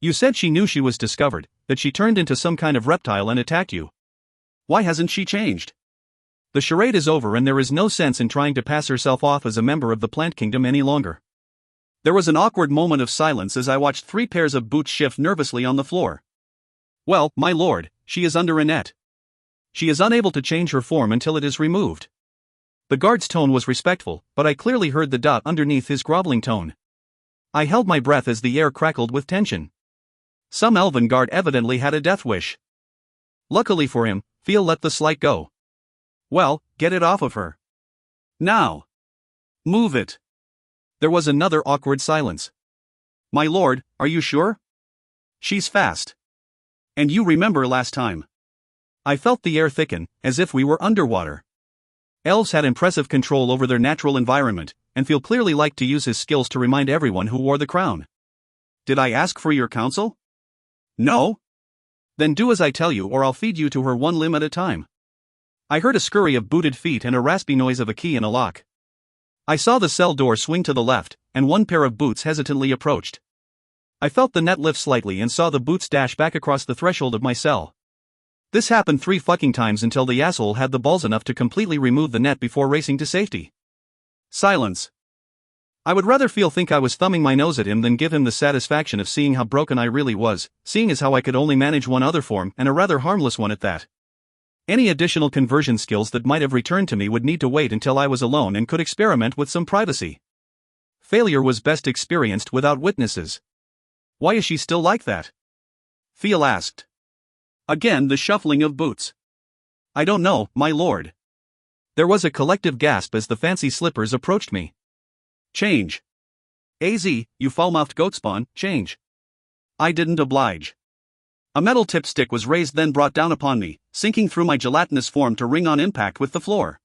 You said she knew she was discovered, that she turned into some kind of reptile and attacked you. Why hasn't she changed? The charade is over and there is no sense in trying to pass herself off as a member of the plant kingdom any longer. There was an awkward moment of silence as I watched 3 pairs of boots shift nervously on the floor. Well, my lord, she is under a net. She is unable to change her form until it is removed. The guard's tone was respectful, but I clearly heard the dot underneath his groveling tone. I held my breath as the air crackled with tension. Some elven guard evidently had a death wish. Luckily for him, Phil let the slight go. Well, get it off of her. Now. Move it. There was another awkward silence. My lord, are you sure? She's fast. And you remember last time. I felt the air thicken, as if we were underwater. Elves had impressive control over their natural environment, and Phil clearly liked to use his skills to remind everyone who wore the crown. Did I ask for your counsel? No? Then do as I tell you or I'll feed you to her one limb at a time. I heard a scurry of booted feet and a raspy noise of a key in a lock. I saw the cell door swing to the left, and one pair of boots hesitantly approached. I felt the net lift slightly and saw the boots dash back across the threshold of my cell. This happened 3 fucking times until the asshole had the balls enough to completely remove the net before racing to safety. Silence. I would rather Phil think I was thumbing my nose at him than give him the satisfaction of seeing how broken I really was, seeing as how I could only manage one other form and a rather harmless one at that. Any additional conversion skills that might have returned to me would need to wait until I was alone and could experiment with some privacy. Failure was best experienced without witnesses. Why is she still like that? Phil asked. Again the shuffling of boots. I don't know, my lord. There was a collective gasp as the fancy slippers approached me. Change. Az, you foul-mouthed goat spawn, change. I didn't oblige. A metal-tipped stick was raised then brought down upon me, sinking through my gelatinous form to ring on impact with the floor.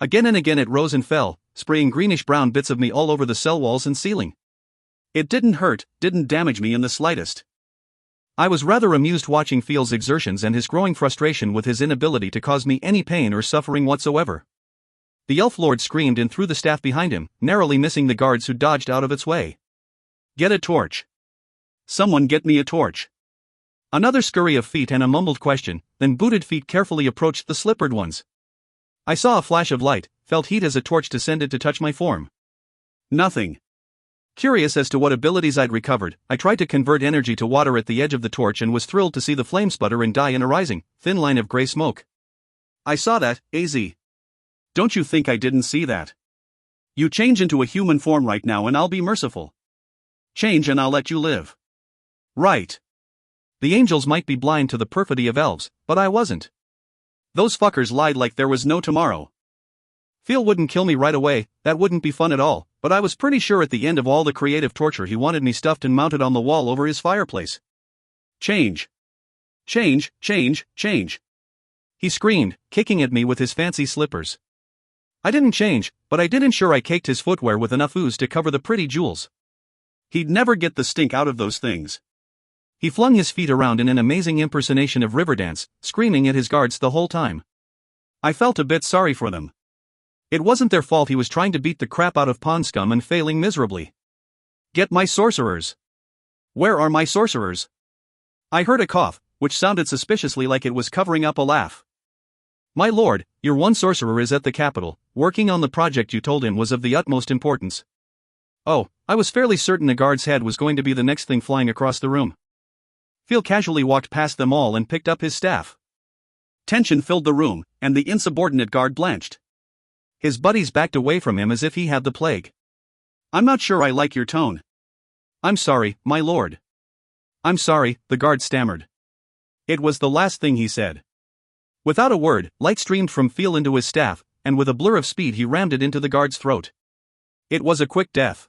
Again and again it rose and fell, spraying greenish-brown bits of me all over the cell walls and ceiling. It didn't hurt, didn't damage me in the slightest. I was rather amused watching Phil's exertions and his growing frustration with his inability to cause me any pain or suffering whatsoever. The elf lord screamed and threw the staff behind him, narrowly missing the guards who dodged out of its way. Get a torch. Someone get me a torch. Another scurry of feet and a mumbled question, then booted feet carefully approached the slippered ones. I saw a flash of light, felt heat as a torch descended to touch my form. Nothing. Curious as to what abilities I'd recovered, I tried to convert energy to water at the edge of the torch and was thrilled to see the flame sputter and die in a rising, thin line of gray smoke. I saw that, Az. Don't you think I didn't see that? You change into a human form right now and I'll be merciful. Change and I'll let you live. Right. The angels might be blind to the perfidy of elves, but I wasn't. Those fuckers lied like there was no tomorrow. Phil wouldn't kill me right away, that wouldn't be fun at all, but I was pretty sure at the end of all the creative torture he wanted me stuffed and mounted on the wall over his fireplace. Change. Change, change, change. He screamed, kicking at me with his fancy slippers. I didn't change, but I did ensure I caked his footwear with enough ooze to cover the pretty jewels. He'd never get the stink out of those things. He flung his feet around in an amazing impersonation of Riverdance, screaming at his guards the whole time. I felt a bit sorry for them. It wasn't their fault he was trying to beat the crap out of pond scum and failing miserably. Get my sorcerers. Where are my sorcerers? I heard a cough, which sounded suspiciously like it was covering up a laugh. My lord, your one sorcerer is at the capital, working on the project you told him was of the utmost importance. Oh, I was fairly certain the guard's head was going to be the next thing flying across the room. Phil casually walked past them all and picked up his staff. Tension filled the room, and the insubordinate guard blanched. His buddies backed away from him as if he had the plague. I'm not sure I like your tone. I'm sorry, my lord. I'm sorry, the guard stammered. It was the last thing he said. Without a word, light streamed from Phil into his staff, and with a blur of speed he rammed it into the guard's throat. It was a quick death.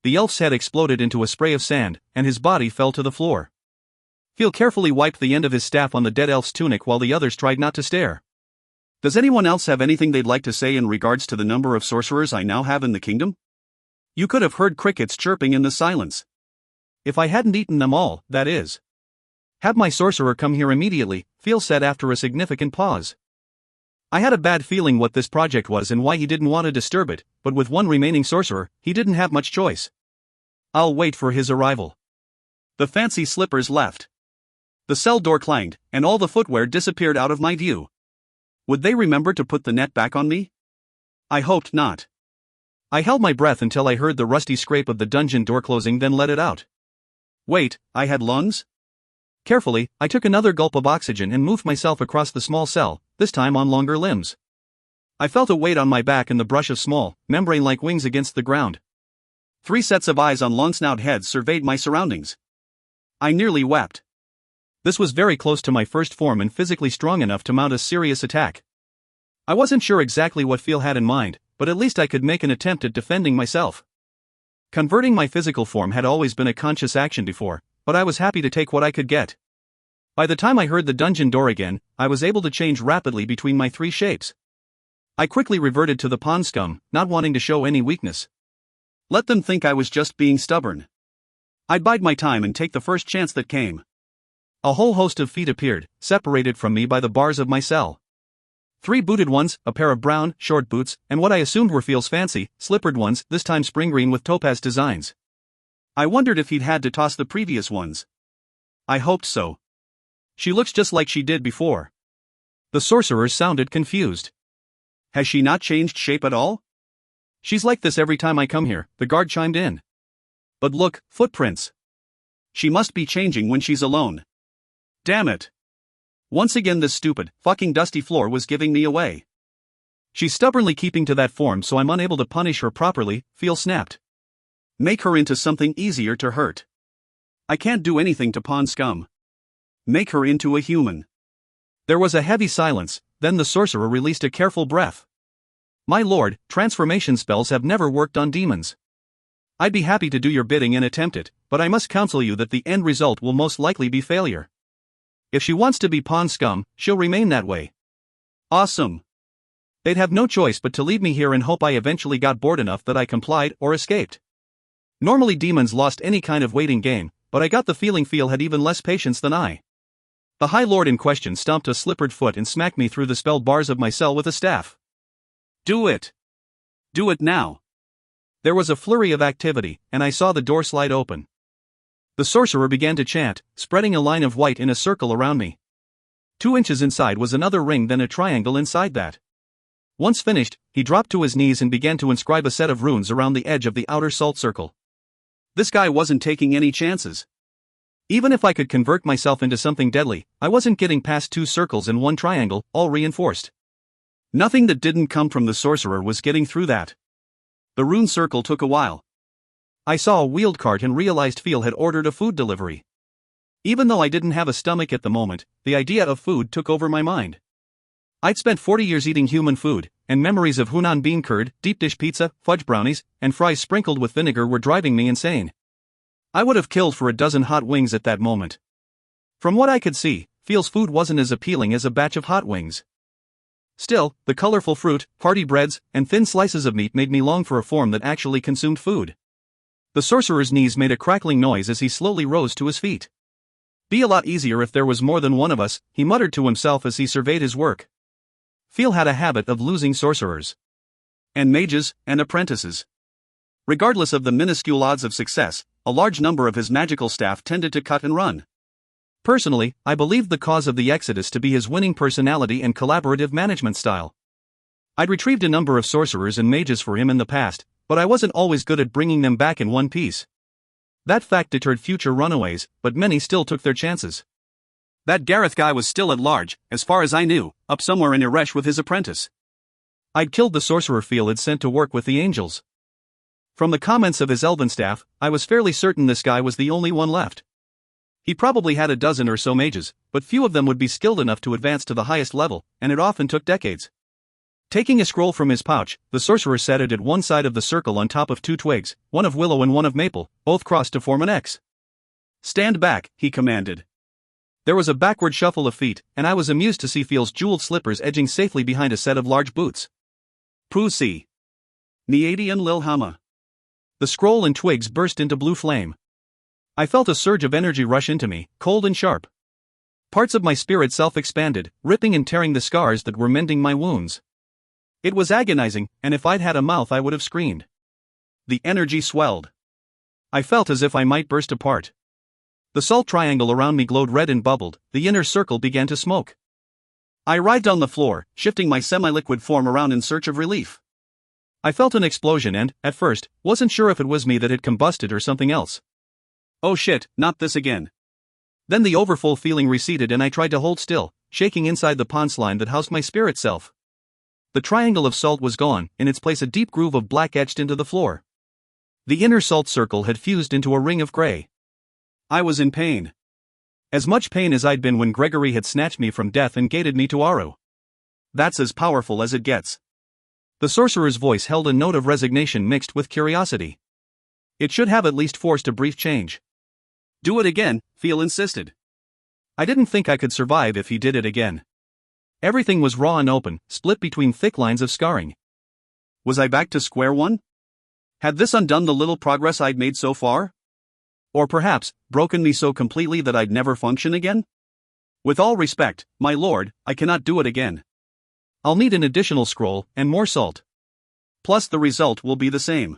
The elf's head exploded into a spray of sand, and his body fell to the floor. Phil carefully wiped the end of his staff on the dead elf's tunic while the others tried not to stare. Does anyone else have anything they'd like to say in regards to the number of sorcerers I now have in the kingdom? You could have heard crickets chirping in the silence. If I hadn't eaten them all, that is. Have my sorcerer come here immediately, Phil said after a significant pause. I had a bad feeling what this project was and why he didn't want to disturb it, but with one remaining sorcerer, he didn't have much choice. I'll wait for his arrival. The fancy slippers left. The cell door clanged, and all the footwear disappeared out of my view. Would they remember to put the net back on me? I hoped not. I held my breath until I heard the rusty scrape of the dungeon door closing, then let it out. Wait, I had lungs? Carefully, I took another gulp of oxygen and moved myself across the small cell, this time on longer limbs. I felt a weight on my back and the brush of small, membrane-like wings against the ground. 3 sets of eyes on long-snout heads surveyed my surroundings. I nearly wept. This was very close to my first form and physically strong enough to mount a serious attack. I wasn't sure exactly what Phil had in mind, but at least I could make an attempt at defending myself. Converting my physical form had always been a conscious action before, but I was happy to take what I could get. By the time I heard the dungeon door again, I was able to change rapidly between my 3 shapes. I quickly reverted to the pond scum, not wanting to show any weakness. Let them think I was just being stubborn. I'd bide my time and take the first chance that came. A whole host of feet appeared, separated from me by the bars of my cell. 3 booted ones, a pair of brown, short boots, and what I assumed were Phil's fancy, slippered ones, this time spring green with topaz designs. I wondered if he'd had to toss the previous ones. I hoped so. She looks just like she did before. The sorcerers sounded confused. Has she not changed shape at all? She's like this every time I come here, the guard chimed in. But look, footprints. She must be changing when she's alone. Damn it. Once again this stupid, fucking dusty floor was giving me away. She's stubbornly keeping to that form, so I'm unable to punish her properly, Phil snapped. Make her into something easier to hurt. I can't do anything to pond scum. Make her into a human. There was a heavy silence, then the sorcerer released a careful breath. My lord, transformation spells have never worked on demons. I'd be happy to do your bidding and attempt it, but I must counsel you that the end result will most likely be failure. If she wants to be pond scum, she'll remain that way. Awesome. They'd have no choice but to leave me here and hope I eventually got bored enough that I complied or escaped. Normally demons lost any kind of waiting game, but I got the feeling Phil had even less patience than I. The High Lord in question stomped a slippered foot and smacked me through the spelled bars of my cell with a staff. Do it. Do it now. There was a flurry of activity, and I saw the door slide open. The sorcerer began to chant, spreading a line of white in a circle around me. 2 inches inside was another ring, then a triangle inside that. Once finished, he dropped to his knees and began to inscribe a set of runes around the edge of the outer salt circle. This guy wasn't taking any chances. Even if I could convert myself into something deadly, I wasn't getting past 2 circles and 1 triangle, all reinforced. Nothing that didn't come from the sorcerer was getting through that. The rune circle took a while. I saw a wheeled cart and realized Phil had ordered a food delivery. Even though I didn't have a stomach at the moment, the idea of food took over my mind. I'd spent 40 years eating human food, and memories of Hunan bean curd, deep dish pizza, fudge brownies, and fries sprinkled with vinegar were driving me insane. I would have killed for a dozen hot wings at that moment. From what I could see, Phil's food wasn't as appealing as a batch of hot wings. Still, the colorful fruit, party breads, and thin slices of meat made me long for a form that actually consumed food. The sorcerer's knees made a crackling noise as he slowly rose to his feet. Be a lot easier if there was more than one of us, he muttered to himself as he surveyed his work. Phil had a habit of losing sorcerers. And mages, and apprentices. Regardless of the minuscule odds of success, a large number of his magical staff tended to cut and run. Personally, I believed the cause of the exodus to be his winning personality and collaborative management style. I'd retrieved a number of sorcerers and mages for him in the past, but I wasn't always good at bringing them back in one piece. That fact deterred future runaways, but many still took their chances. That Gareth guy was still at large, as far as I knew, up somewhere in Eresh with his apprentice. I'd killed the sorcerer Phil had sent to work with the angels. From the comments of his elven staff, I was fairly certain this guy was the only one left. He probably had a dozen or so mages, but few of them would be skilled enough to advance to the highest level, and it often took decades. Taking a scroll from his pouch, the sorcerer set it at one side of the circle on top of 2 twigs, one of willow and one of maple, both crossed to form an X. Stand back, he commanded. There was a backward shuffle of feet, and I was amused to see Phil's jeweled slippers edging safely behind a set of large boots. Prusi. Niadi and Lilhama. The scroll and twigs burst into blue flame. I felt a surge of energy rush into me, cold and sharp. Parts of my spirit self-expanded, ripping and tearing the scars that were mending my wounds. It was agonizing, and if I'd had a mouth I would have screamed. The energy swelled. I felt as if I might burst apart. The salt triangle around me glowed red and bubbled, the inner circle began to smoke. I writhed on the floor, shifting my semi-liquid form around in search of relief. I felt an explosion and, at first, wasn't sure if it was me that had combusted or something else. Oh shit, not this again. Then the overfull feeling receded and I tried to hold still, shaking inside the pond slime that housed my spirit self. The triangle of salt was gone, in its place a deep groove of black etched into the floor. The inner salt circle had fused into a ring of gray. I was in pain. As much pain as I'd been when Gregory had snatched me from death and gated me to Aru. That's as powerful as it gets. The sorcerer's voice held a note of resignation mixed with curiosity. It should have at least forced a brief change. Do it again, Phil insisted. I didn't think I could survive if he did it again. Everything was raw and open, split between thick lines of scarring. Was I back to square one? Had this undone the little progress I'd made so far? Or perhaps, broken me so completely that I'd never function again? With all respect, my lord, I cannot do it again. I'll need an additional scroll, and more salt. Plus the result will be the same.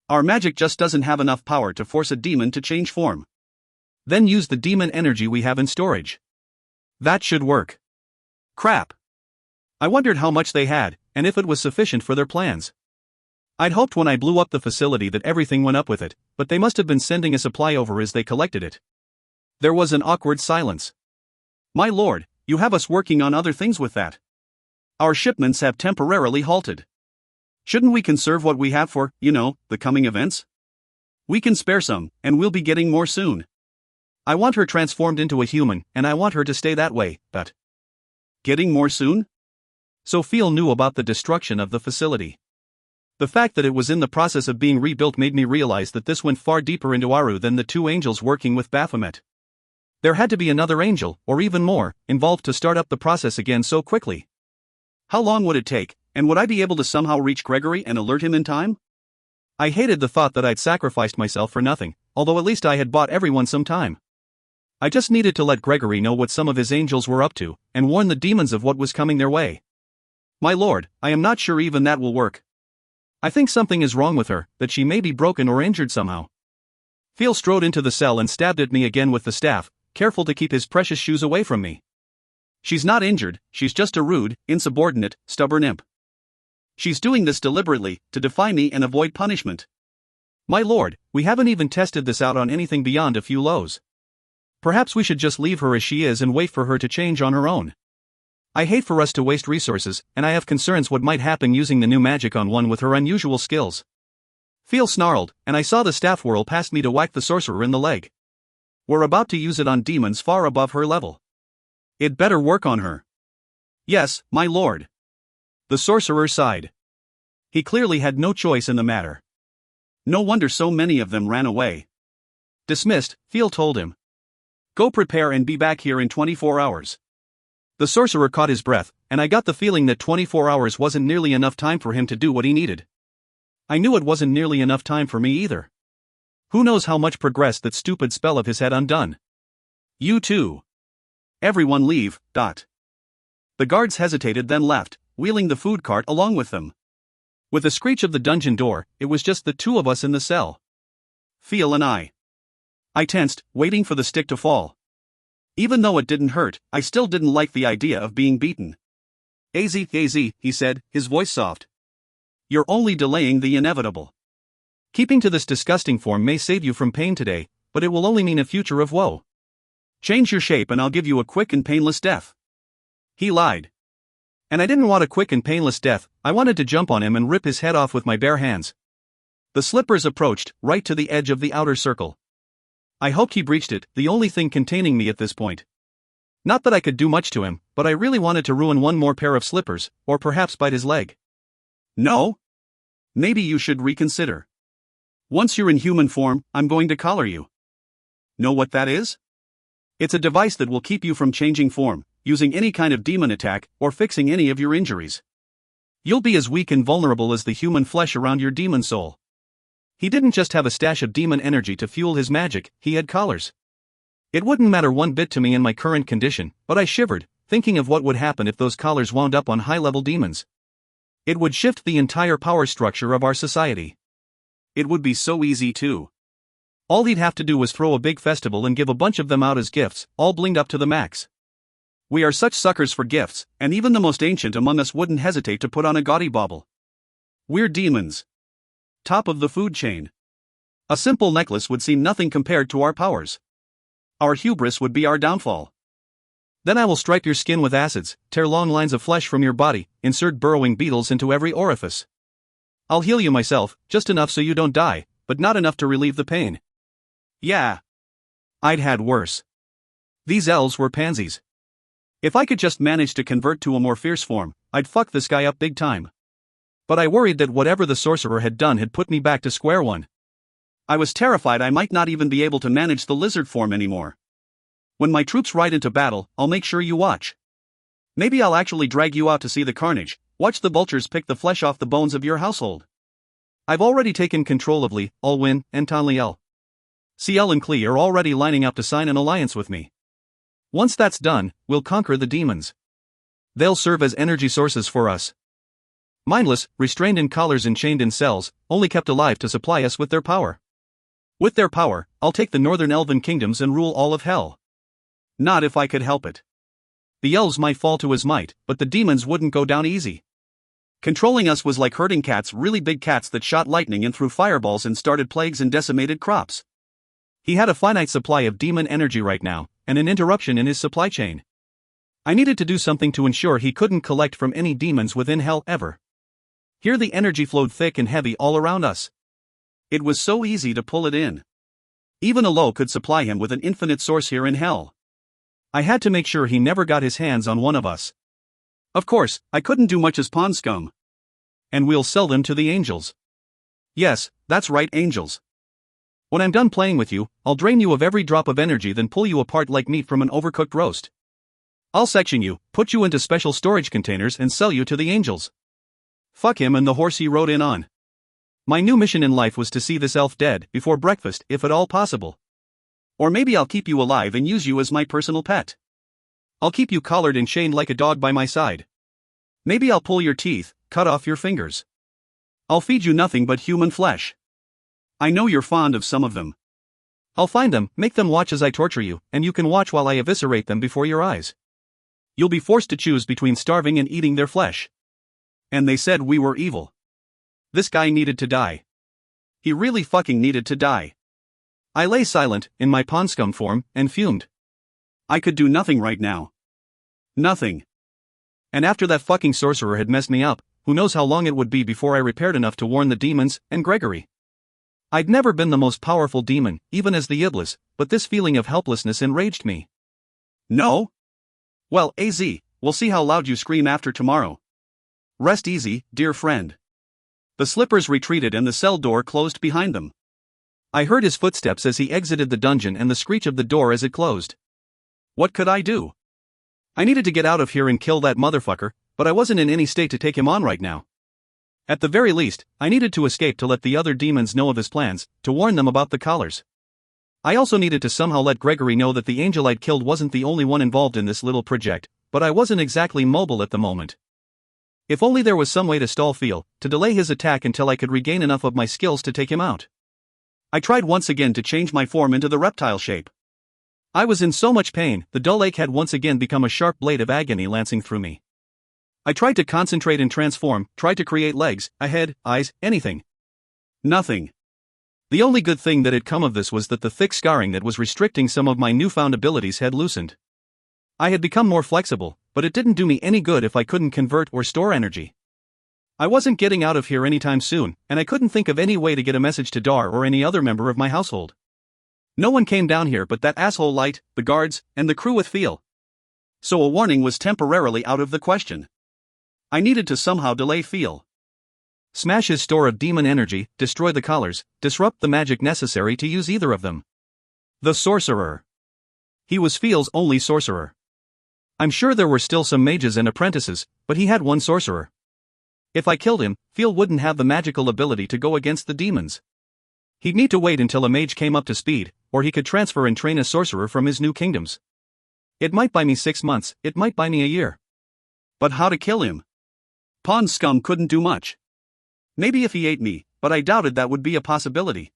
Our magic just doesn't have enough power to force a demon to change form. Then use the demon energy we have in storage. That should work. Crap. I wondered how much they had, and if it was sufficient for their plans. I'd hoped when I blew up the facility that everything went up with it, but they must have been sending a supply over as they collected it. There was an awkward silence. My lord, you have us working on other things with that. Our shipments have temporarily halted. Shouldn't we conserve what we have for, the coming events? We can spare some, and we'll be getting more soon. I want her transformed into a human, and I want her to stay that way, but... Getting more soon? So Phil knew about the destruction of the facility. The fact that it was in the process of being rebuilt made me realize that this went far deeper into Aru than the two angels working with Baphomet. There had to be another angel, or even more, involved to start up the process again so quickly. How long would it take, and would I be able to somehow reach Gregory and alert him in time? I hated the thought that I'd sacrificed myself for nothing, although at least I had bought everyone some time. I just needed to let Gregory know what some of his angels were up to, and warn the demons of what was coming their way. My lord, I am not sure even that will work. I think something is wrong with her, that she may be broken or injured somehow. Phil strode into the cell and stabbed at me again with the staff, careful to keep his precious shoes away from me. She's not injured, she's just a rude, insubordinate, stubborn imp. She's doing this deliberately, to defy me and avoid punishment. My lord, we haven't even tested this out on anything beyond a few lows. Perhaps we should just leave her as she is and wait for her to change on her own. I hate for us to waste resources, and I have concerns what might happen using the new magic on one with her unusual skills. Phil snarled, and I saw the staff whirl past me to whack the sorcerer in the leg. We're about to use it on demons far above her level. It better work on her. Yes, my lord. The sorcerer sighed. He clearly had no choice in the matter. No wonder so many of them ran away. Dismissed, Phil told him. Go prepare and be back here in 24 hours. The sorcerer caught his breath, and I got the feeling that 24 hours wasn't nearly enough time for him to do what he needed. I knew it wasn't nearly enough time for me either. Who knows how much progress that stupid spell of his had undone? You too. Everyone leave. The guards hesitated then left, wheeling the food cart along with them. With a screech of the dungeon door, it was just the two of us in the cell. Phil and I. I tensed, waiting for the stick to fall. Even though it didn't hurt, I still didn't like the idea of being beaten. AZ, he said, his voice soft. You're only delaying the inevitable. Keeping to this disgusting form may save you from pain today, but it will only mean a future of woe. Change your shape and I'll give you a quick and painless death. He lied. And I didn't want a quick and painless death, I wanted to jump on him and rip his head off with my bare hands. The slippers approached, right to the edge of the outer circle. I hoped he breached it, the only thing containing me at this point. Not that I could do much to him, but I really wanted to ruin one more pair of slippers, or perhaps bite his leg. No? Maybe you should reconsider. Once you're in human form, I'm going to collar you. Know what that is? It's a device that will keep you from changing form, using any kind of demon attack, or fixing any of your injuries. You'll be as weak and vulnerable as the human flesh around your demon soul. He didn't just have a stash of demon energy to fuel his magic, he had collars. It wouldn't matter one bit to me in my current condition, but I shivered, thinking of what would happen if those collars wound up on high-level demons. It would shift the entire power structure of our society. It would be so easy too. All he'd have to do was throw a big festival and give a bunch of them out as gifts, all blinged up to the max. We are such suckers for gifts, and even the most ancient among us wouldn't hesitate to put on a gaudy bauble. We're demons. Top of the food chain. A simple necklace would seem nothing compared to our powers. Our hubris would be our downfall. Then I will stripe your skin with acids, tear long lines of flesh from your body, insert burrowing beetles into every orifice. I'll heal you myself, just enough so you don't die, but not enough to relieve the pain. Yeah. I'd had worse. These elves were pansies. If I could just manage to convert to a more fierce form, I'd fuck this guy up big time. But I worried that whatever the sorcerer had done had put me back to square one. I was terrified I might not even be able to manage the lizard form anymore. When my troops ride into battle, I'll make sure you watch. Maybe I'll actually drag you out to see the carnage, watch the vultures pick the flesh off the bones of your household. I've already taken control of Lee, Olwyn, and Tonliel. CL and Klee are already lining up to sign an alliance with me. Once that's done, we'll conquer the demons. They'll serve as energy sources for us. Mindless, restrained in collars and chained in cells, only kept alive to supply us with their power. With their power, I'll take the northern elven kingdoms and rule all of hell. Not if I could help it. The elves might fall to his might, but the demons wouldn't go down easy. Controlling us was like herding cats, really big cats that shot lightning and threw fireballs and started plagues and decimated crops. He had a finite supply of demon energy right now, and an interruption in his supply chain. I needed to do something to ensure he couldn't collect from any demons within hell ever. Here the energy flowed thick and heavy all around us. It was so easy to pull it in. Even Alo could supply him with an infinite source here in hell. I had to make sure he never got his hands on one of us. Of course, I couldn't do much as pawn scum. And we'll sell them to the angels. Yes, that's right, angels. When I'm done playing with you, I'll drain you of every drop of energy, then pull you apart like meat from an overcooked roast. I'll section you, put you into special storage containers and sell you to the angels. Fuck him and the horse he rode in on. My new mission in life was to see this elf dead before breakfast, if at all possible. Or maybe I'll keep you alive and use you as my personal pet. I'll keep you collared and chained like a dog by my side. Maybe I'll pull your teeth, cut off your fingers. I'll feed you nothing but human flesh. I know you're fond of some of them. I'll find them, make them watch as I torture you, and you can watch while I eviscerate them before your eyes. You'll be forced to choose between starving and eating their flesh. And they said we were evil. This guy needed to die. He really fucking needed to die. I lay silent, in my pawn scum form, and fumed. I could do nothing right now. Nothing. And after that fucking sorcerer had messed me up, who knows how long it would be before I repaired enough to warn the demons, and Gregory. I'd never been the most powerful demon, even as the Iblis, but this feeling of helplessness enraged me. No? Well, AZ, we'll see how loud you scream after tomorrow. Rest easy, dear friend. The slippers retreated and the cell door closed behind them. I heard his footsteps as he exited the dungeon and the screech of the door as it closed. What could I do? I needed to get out of here and kill that motherfucker, but I wasn't in any state to take him on right now. At the very least, I needed to escape to let the other demons know of his plans, to warn them about the collars. I also needed to somehow let Gregory know that the angel I'd killed wasn't the only one involved in this little project, but I wasn't exactly mobile at the moment. If only there was some way to stall Phil, to delay his attack until I could regain enough of my skills to take him out. I tried once again to change my form into the reptile shape. I was in so much pain, the dull ache had once again become a sharp blade of agony lancing through me. I tried to concentrate and transform, tried to create legs, a head, eyes, anything. Nothing. The only good thing that had come of this was that the thick scarring that was restricting some of my newfound abilities had loosened. I had become more flexible, but it didn't do me any good if I couldn't convert or store energy. I wasn't getting out of here anytime soon, and I couldn't think of any way to get a message to Dar or any other member of my household. No one came down here but that asshole Light, the guards, and the crew with Phil. So a warning was temporarily out of the question. I needed to somehow delay Phil. Smash his store of demon energy, destroy the collars, disrupt the magic necessary to use either of them. The sorcerer. He was Phil's only sorcerer. I'm sure there were still some mages and apprentices, but he had one sorcerer. If I killed him, Phil wouldn't have the magical ability to go against the demons. He'd need to wait until a mage came up to speed, or he could transfer and train a sorcerer from his new kingdoms. It might buy me 6 months, it might buy me a year. But how to kill him? Pawn scum couldn't do much. Maybe if he ate me, but I doubted that would be a possibility.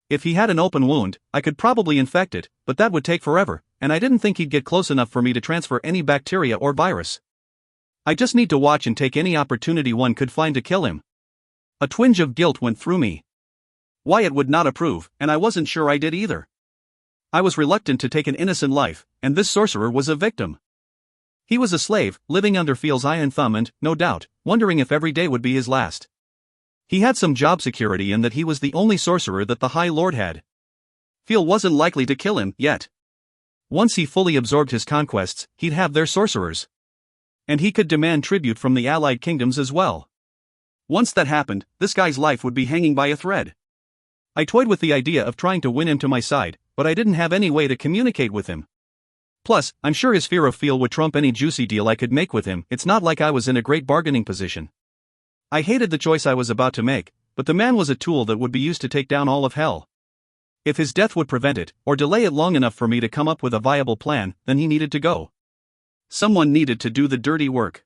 If he had an open wound, I could probably infect it, but that would take forever, and I didn't think he'd get close enough for me to transfer any bacteria or virus. I just need to watch and take any opportunity one could find to kill him. A twinge of guilt went through me. Wyatt would not approve, and I wasn't sure I did either. I was reluctant to take an innocent life, and this sorcerer was a victim. He was a slave, living under Feel's iron thumb and, no doubt, wondering if every day would be his last. He had some job security and that he was the only sorcerer that the High Lord had. Feel wasn't likely to kill him, yet. Once he fully absorbed his conquests, he'd have their sorcerers. And he could demand tribute from the allied kingdoms as well. Once that happened, this guy's life would be hanging by a thread. I toyed with the idea of trying to win him to my side, but I didn't have any way to communicate with him. Plus, I'm sure his fear of Feel would trump any juicy deal I could make with him. It's not like I was in a great bargaining position. I hated the choice I was about to make, but the man was a tool that would be used to take down all of hell. If his death would prevent it, or delay it long enough for me to come up with a viable plan, then he needed to go. Someone needed to do the dirty work.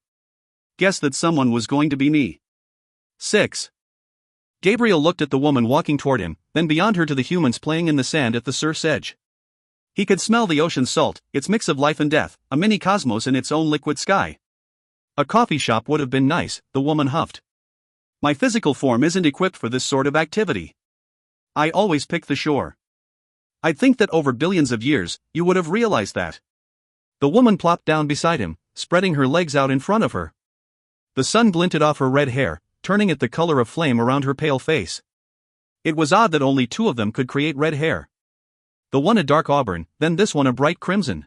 Guess that someone was going to be me. 6. Gabriel looked at the woman walking toward him, then beyond her to the humans playing in the sand at the surf's edge. He could smell the ocean's salt, its mix of life and death, a mini cosmos in its own liquid sky. A coffee shop would have been nice, the woman huffed. My physical form isn't equipped for this sort of activity. I always pick the shore. I'd think that over billions of years, you would have realized that. The woman plopped down beside him, spreading her legs out in front of her. The sun glinted off her red hair, turning it the color of flame around her pale face. It was odd that only two of them could create red hair. The one a dark auburn, then this one a bright crimson.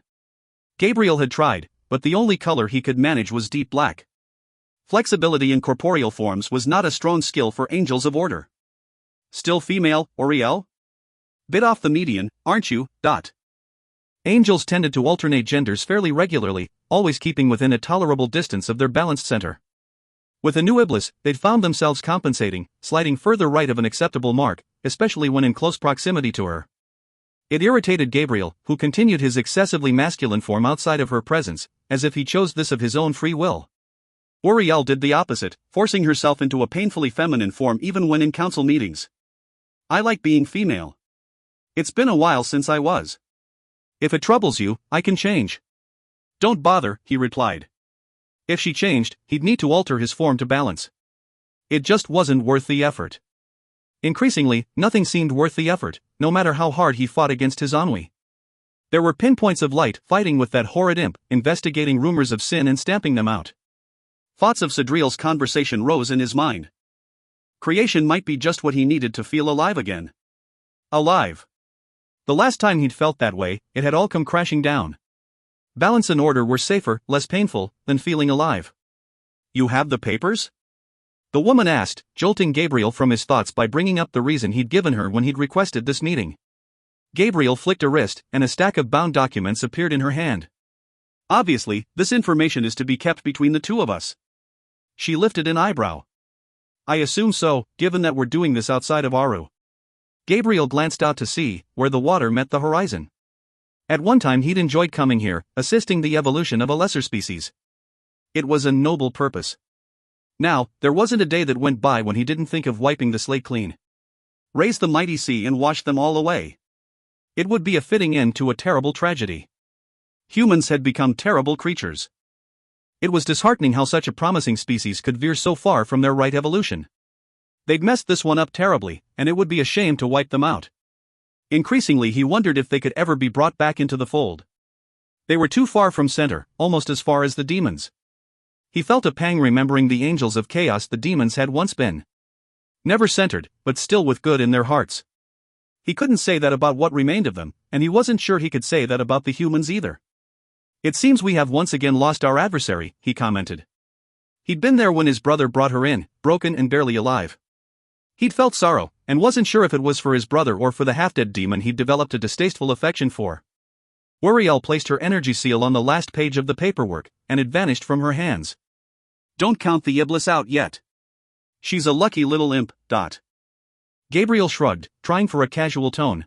Gabriel had tried, but the only color he could manage was deep black. Flexibility in corporeal forms was not a strong skill for angels of order. Still female, Auriel? Bit off the median, aren't you? Angels tended to alternate genders fairly regularly, always keeping within a tolerable distance of their balanced center. With a new Iblis, they'd found themselves compensating, sliding further right of an acceptable mark, especially when in close proximity to her. It irritated Gabriel, who continued his excessively masculine form outside of her presence, as if he chose this of his own free will. Auriel did the opposite, forcing herself into a painfully feminine form even when in council meetings. I like being female. It's been a while since I was. If it troubles you, I can change. Don't bother, he replied. If she changed, he'd need to alter his form to balance. It just wasn't worth the effort. Increasingly, nothing seemed worth the effort, no matter how hard he fought against his ennui. There were pinpoints of light fighting with that horrid imp, investigating rumors of sin and stamping them out. Thoughts of Sadriel's conversation rose in his mind. Creation might be just what he needed to feel alive again. Alive. The last time he'd felt that way, it had all come crashing down. Balance and order were safer, less painful, than feeling alive. You have the papers? The woman asked, jolting Gabriel from his thoughts by bringing up the reason he'd given her when he'd requested this meeting. Gabriel flicked a wrist, and a stack of bound documents appeared in her hand. Obviously, this information is to be kept between the two of us. She lifted an eyebrow. I assume so, given that we're doing this outside of Aru. Gabriel glanced out to sea, where the water met the horizon. At one time he'd enjoyed coming here, assisting the evolution of a lesser species. It was a noble purpose. Now, there wasn't a day that went by when he didn't think of wiping the slate clean. Raise the mighty sea and wash them all away. It would be a fitting end to a terrible tragedy. Humans had become terrible creatures. It was disheartening how such a promising species could veer so far from their right evolution. They'd messed this one up terribly, and it would be a shame to wipe them out. Increasingly he wondered if they could ever be brought back into the fold. They were too far from center, almost as far as the demons. He felt a pang remembering the angels of chaos the demons had once been. Never centered, but still with good in their hearts. He couldn't say that about what remained of them, and he wasn't sure he could say that about the humans either. It seems we have once again lost our adversary, he commented. He'd been there when his brother brought her in, broken and barely alive. He'd felt sorrow, and wasn't sure if it was for his brother or for the half-dead demon he'd developed a distasteful affection for. Auriel placed her energy seal on the last page of the paperwork, and it vanished from her hands. Don't count the Iblis out yet. She's a lucky little imp. Gabriel shrugged, trying for a casual tone.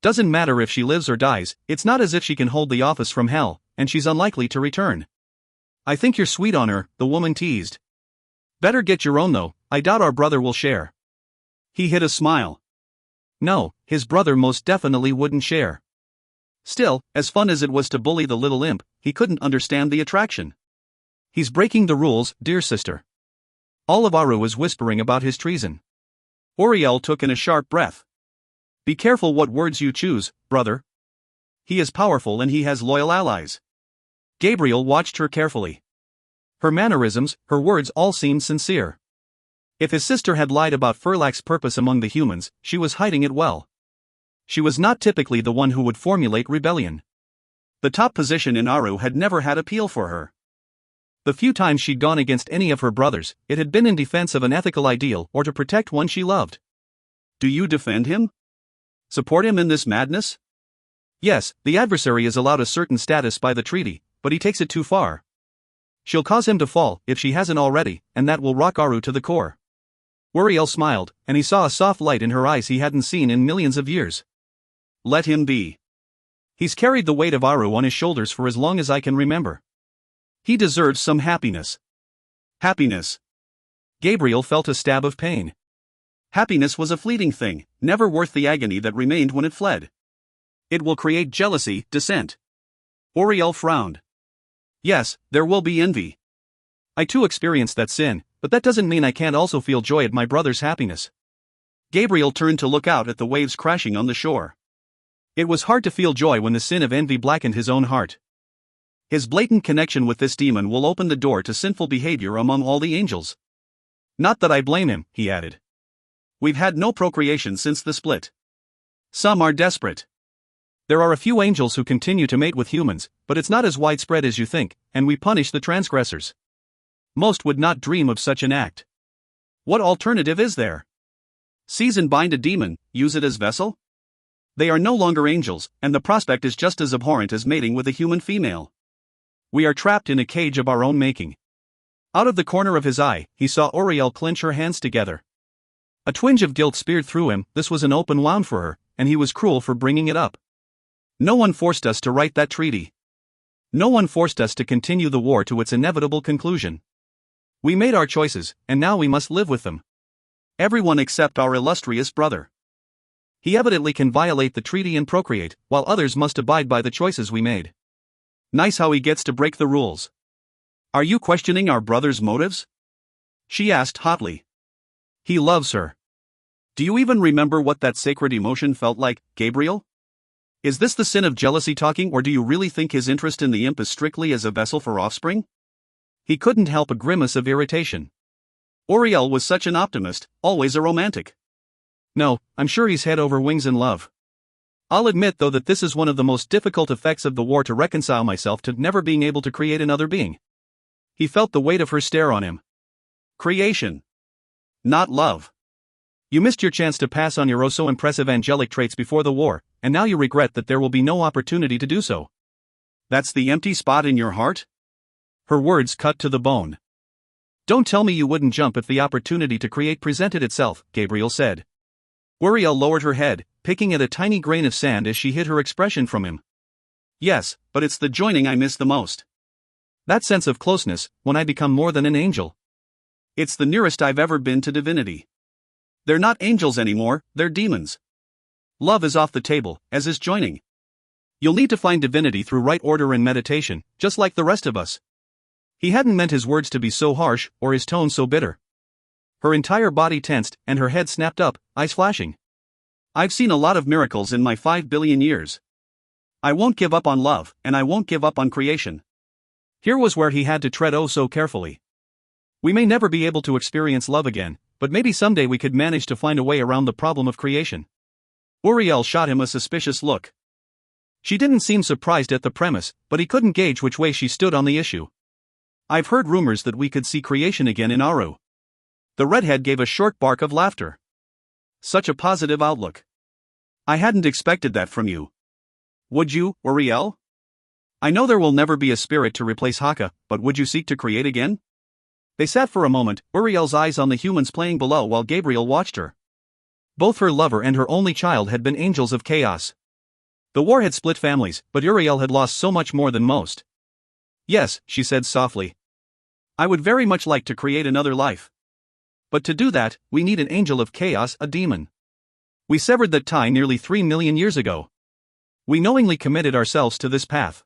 Doesn't matter if she lives or dies, it's not as if she can hold the office from hell, and she's unlikely to return. I think you're sweet on her, the woman teased. Better get your own though, I doubt our brother will share. He hid a smile. No, his brother most definitely wouldn't share. Still, as fun as it was to bully the little imp, he couldn't understand the attraction. He's breaking the rules, dear sister. All of Aru was whispering about his treason. Uriel took in a sharp breath. Be careful what words you choose, brother. He is powerful and he has loyal allies. Gabriel watched her carefully. Her mannerisms, her words all seemed sincere. If his sister had lied about Furlak's purpose among the humans, she was hiding it well. She was not typically the one who would formulate rebellion. The top position in Aru had never had appeal for her. The few times she'd gone against any of her brothers, it had been in defense of an ethical ideal or to protect one she loved. Do you defend him? Support him in this madness? Yes, the adversary is allowed a certain status by the treaty, but he takes it too far. She'll cause him to fall, if she hasn't already, and that will rock Aru to the core. Uriel smiled, and he saw a soft light in her eyes he hadn't seen in millions of years. Let him be. He's carried the weight of Aru on his shoulders for as long as I can remember. He deserves some happiness. Happiness. Gabriel felt a stab of pain. Happiness was a fleeting thing, never worth the agony that remained when it fled. It will create jealousy, dissent. Uriel frowned. Yes, there will be envy. I too experienced that sin, but that doesn't mean I can't also feel joy at my brother's happiness. Gabriel turned to look out at the waves crashing on the shore. It was hard to feel joy when the sin of envy blackened his own heart. His blatant connection with this demon will open the door to sinful behavior among all the angels. Not that I blame him, he added. We've had no procreation since the split. Some are desperate. There are a few angels who continue to mate with humans, but it's not as widespread as you think, and we punish the transgressors. Most would not dream of such an act. What alternative is there? Seize and bind a demon, use it as vessel? They are no longer angels, and the prospect is just as abhorrent as mating with a human female. We are trapped in a cage of our own making. Out of the corner of his eye, he saw Uriel clench her hands together. A twinge of guilt speared through him. This was an open wound for her, and he was cruel for bringing it up. No one forced us to write that treaty. No one forced us to continue the war to its inevitable conclusion. We made our choices, and now we must live with them. Everyone except our illustrious brother. He evidently can violate the treaty and procreate, while others must abide by the choices we made. Nice how he gets to break the rules. Are you questioning our brother's motives? She asked hotly. He loves her. Do you even remember what that sacred emotion felt like, Gabriel? Is this the sin of jealousy talking, or do you really think his interest in the imp is strictly as a vessel for offspring? He couldn't help a grimace of irritation. Uriel was such an optimist, always a romantic. No, I'm sure he's head over wings in love. I'll admit though that this is one of the most difficult effects of the war, to reconcile myself to never being able to create another being. He felt the weight of her stare on him. Creation. Not love. You missed your chance to pass on your oh so impressive angelic traits before the war, and now you regret that there will be no opportunity to do so. That's the empty spot in your heart? Her words cut to the bone. Don't tell me you wouldn't jump if the opportunity to create presented itself, Gabriel said. Uriel lowered her head, picking at a tiny grain of sand as she hid her expression from him. Yes, but it's the joining I miss the most. That sense of closeness, when I become more than an angel. It's the nearest I've ever been to divinity. They're not angels anymore, they're demons. Love is off the table, as is joining. You'll need to find divinity through right order and meditation, just like the rest of us. He hadn't meant his words to be so harsh, or his tone so bitter. Her entire body tensed, and her head snapped up, eyes flashing. I've seen a lot of miracles in my 5 billion years. I won't give up on love, and I won't give up on creation. Here was where he had to tread oh so carefully. We may never be able to experience love again, but maybe someday we could manage to find a way around the problem of creation. Uriel shot him a suspicious look. She didn't seem surprised at the premise, but he couldn't gauge which way she stood on the issue. I've heard rumors that we could see creation again in Aru. The redhead gave a short bark of laughter. Such a positive outlook. I hadn't expected that from you. Would you, Uriel? I know there will never be a spirit to replace Haka, but would you seek to create again? They sat for a moment, Uriel's eyes on the humans playing below while Gabriel watched her. Both her lover and her only child had been angels of chaos. The war had split families, but Uriel had lost so much more than most. Yes, she said softly. I would very much like to create another life. But to do that, we need an angel of chaos, a demon. We severed that tie nearly 3 million years ago. We knowingly committed ourselves to this path.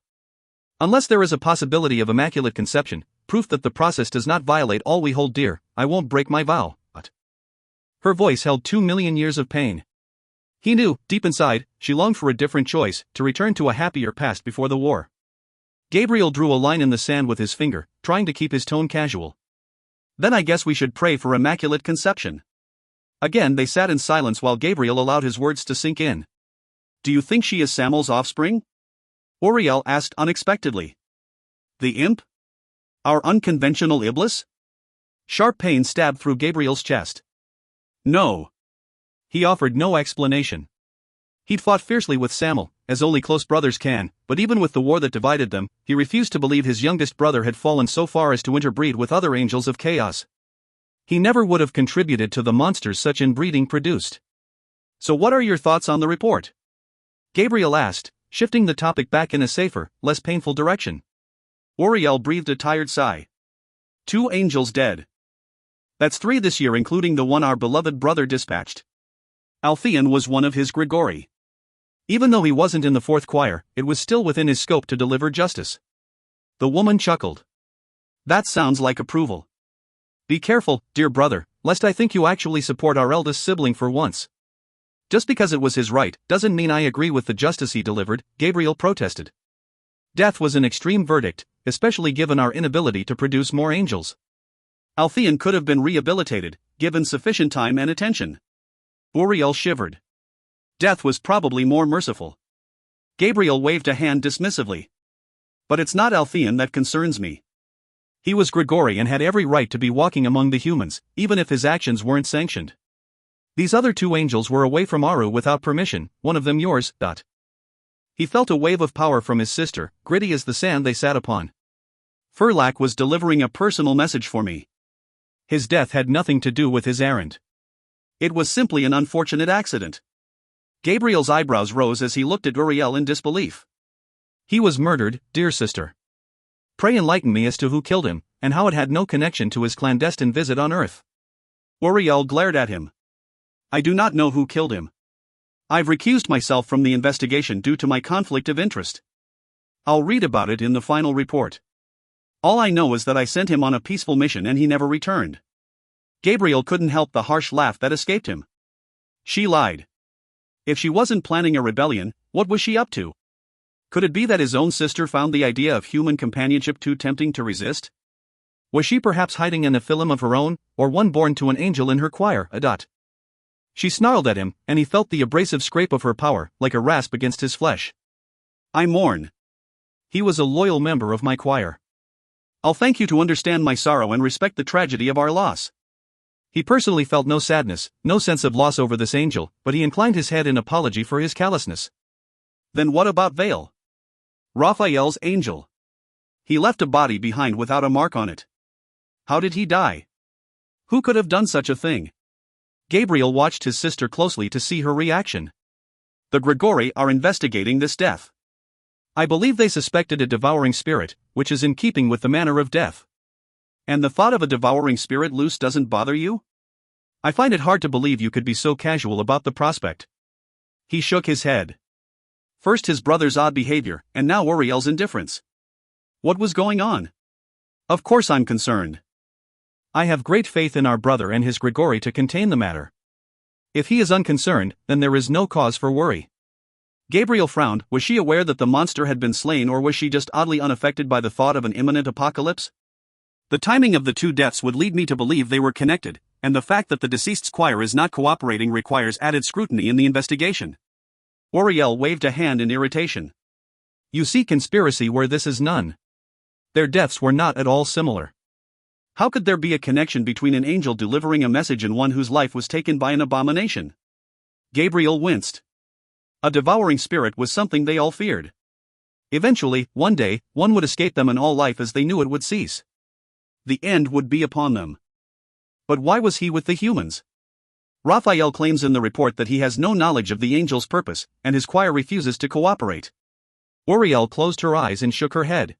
Unless there is a possibility of immaculate conception, proof that the process does not violate all we hold dear. I won't break my vow. But her voice held 2,000,000 years of pain. He knew, deep inside, she longed for a different choice, to return to a happier past before the war. Gabriel drew a line in the sand with his finger, trying to keep his tone casual. Then I guess we should pray for immaculate conception. Again they sat in silence while Gabriel allowed his words to sink in. Do you think she is Samuel's offspring? Uriel asked unexpectedly. The imp? Our unconventional Iblis? Sharp pain stabbed through Gabriel's chest. No. He offered no explanation. He'd fought fiercely with Samuel, as only close brothers can, but even with the war that divided them, he refused to believe his youngest brother had fallen so far as to interbreed with other angels of chaos. He never would have contributed to the monsters such inbreeding produced. So what are your thoughts on the report? Gabriel asked, shifting the topic back in a safer, less painful direction. Uriel breathed a tired sigh. 2 angels dead. That's 3 this year, including the one our beloved brother dispatched. Altheon was one of his Grigori. Even though he wasn't in the 4th choir, it was still within his scope to deliver justice. The woman chuckled. That sounds like approval. Be careful, dear brother, lest I think you actually support our eldest sibling for once. Just because it was his right, doesn't mean I agree with the justice he delivered, Gabriel protested. Death was an extreme verdict, especially given our inability to produce more angels. Altheon could have been rehabilitated, given sufficient time and attention. Uriel shivered. Death was probably more merciful. Gabriel waved a hand dismissively. But it's not Altheon that concerns me. He was Grigori and had every right to be walking among the humans, even if his actions weren't sanctioned. These other 2 angels were away from Aru without permission, one of them yours. He felt a wave of power from his sister, gritty as the sand they sat upon. Furlak was delivering a personal message for me. His death had nothing to do with his errand. It was simply an unfortunate accident. Gabriel's eyebrows rose as he looked at Uriel in disbelief. He was murdered, dear sister. Pray enlighten me as to who killed him, and how it had no connection to his clandestine visit on Earth. Uriel glared at him. I do not know who killed him. I've recused myself from the investigation due to my conflict of interest. I'll read about it in the final report. All I know is that I sent him on a peaceful mission and he never returned. Gabriel couldn't help the harsh laugh that escaped him. She lied. If she wasn't planning a rebellion, what was she up to? Could it be that his own sister found the idea of human companionship too tempting to resist? Was she perhaps hiding an Nephilim of her own, or one born to an angel in her choir? She snarled at him, and he felt the abrasive scrape of her power, like a rasp against his flesh. I mourn. He was a loyal member of my choir. I'll thank you to understand my sorrow and respect the tragedy of our loss. He personally felt no sadness, no sense of loss over this angel, but he inclined his head in apology for his callousness. Then what about Vale? Raphael's angel. He left a body behind without a mark on it. How did he die? Who could have done such a thing? Gabriel watched his sister closely to see her reaction. The Grigori are investigating this death. I believe they suspected a devouring spirit, which is in keeping with the manner of death. And the thought of a devouring spirit loose doesn't bother you? I find it hard to believe you could be so casual about the prospect. He shook his head. First his brother's odd behavior, and now Uriel's indifference. What was going on? Of course I'm concerned. I have great faith in our brother and his Grigori to contain the matter. If he is unconcerned, then there is no cause for worry. Gabriel frowned. Was she aware that the monster had been slain, or was she just oddly unaffected by the thought of an imminent apocalypse? The timing of the 2 deaths would lead me to believe they were connected, and the fact that the deceased's choir is not cooperating requires added scrutiny in the investigation. Uriel waved a hand in irritation. You see conspiracy where this is none. Their deaths were not at all similar. How could there be a connection between an angel delivering a message and one whose life was taken by an abomination? Gabriel winced. A devouring spirit was something they all feared. Eventually, one day, one would escape them and all life as they knew it would cease. The end would be upon them. But why was he with the humans? Raphael claims in the report that he has no knowledge of the angel's purpose, and his choir refuses to cooperate. Uriel closed her eyes and shook her head.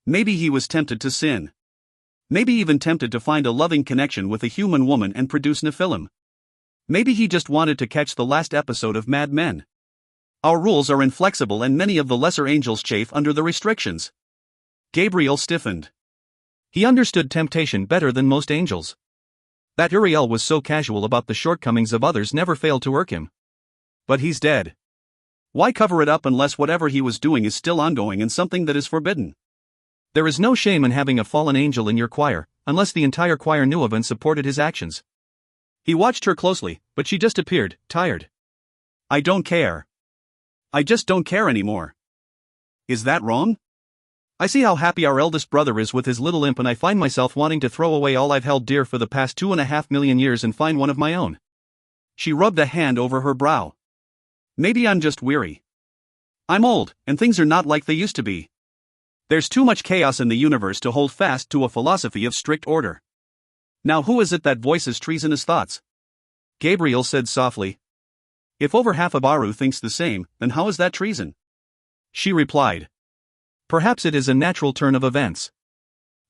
Maybe he was tempted to sin. Maybe even tempted to find a loving connection with a human woman and produce Nephilim. Maybe he just wanted to catch the last episode of Mad Men. Our rules are inflexible and many of the lesser angels chafe under the restrictions. Gabriel stiffened. He understood temptation better than most angels. That Uriel was so casual about the shortcomings of others never failed to irk him. But he's dead. Why cover it up unless whatever he was doing is still ongoing and something that is forbidden? There is no shame in having a fallen angel in your choir, unless the entire choir knew of and supported his actions. He watched her closely, but she just appeared, tired. I don't care. I just don't care anymore. Is that wrong? I see how happy our eldest brother is with his little imp, and I find myself wanting to throw away all I've held dear for the past 2.5 million years and find one of my own. She rubbed a hand over her brow. Maybe I'm just weary. I'm old, and things are not like they used to be. There's too much chaos in the universe to hold fast to a philosophy of strict order. Now who is it that voices treasonous thoughts? Gabriel said softly. If over half of Aru thinks the same, then how is that treason? She replied. Perhaps it is a natural turn of events.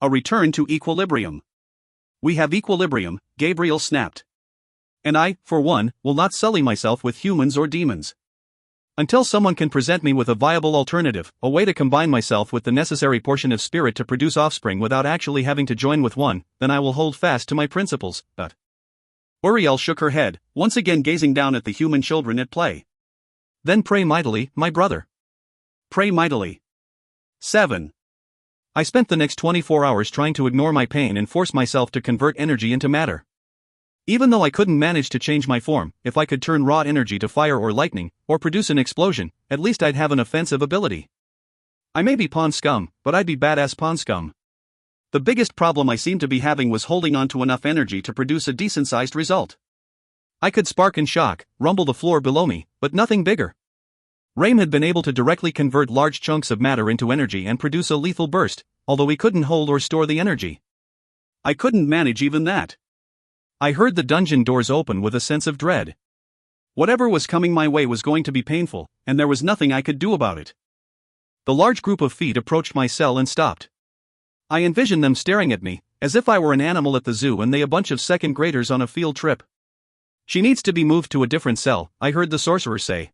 A return to equilibrium. We have equilibrium, Gabriel snapped. And I, for one, will not sully myself with humans or demons. Until someone can present me with a viable alternative, a way to combine myself with the necessary portion of spirit to produce offspring without actually having to join with one, then I will hold fast to my principles, but... Uriel shook her head, once again gazing down at the human children at play. Then pray mightily, my brother. Pray mightily. 7. I spent the next 24 hours trying to ignore my pain and force myself to convert energy into matter. Even though I couldn't manage to change my form, if I could turn raw energy to fire or lightning, or produce an explosion, at least I'd have an offensive ability. I may be pawn scum, but I'd be badass pawn scum. The biggest problem I seemed to be having was holding on to enough energy to produce a decent-sized result. I could spark and shock, rumble the floor below me, but nothing bigger. Raim had been able to directly convert large chunks of matter into energy and produce a lethal burst, although he couldn't hold or store the energy. I couldn't manage even that. I heard the dungeon doors open with a sense of dread. Whatever was coming my way was going to be painful, and there was nothing I could do about it. The large group of feet approached my cell and stopped. I envisioned them staring at me, as if I were an animal at the zoo and they a bunch of second graders on a field trip. She needs to be moved to a different cell, I heard the sorcerer say.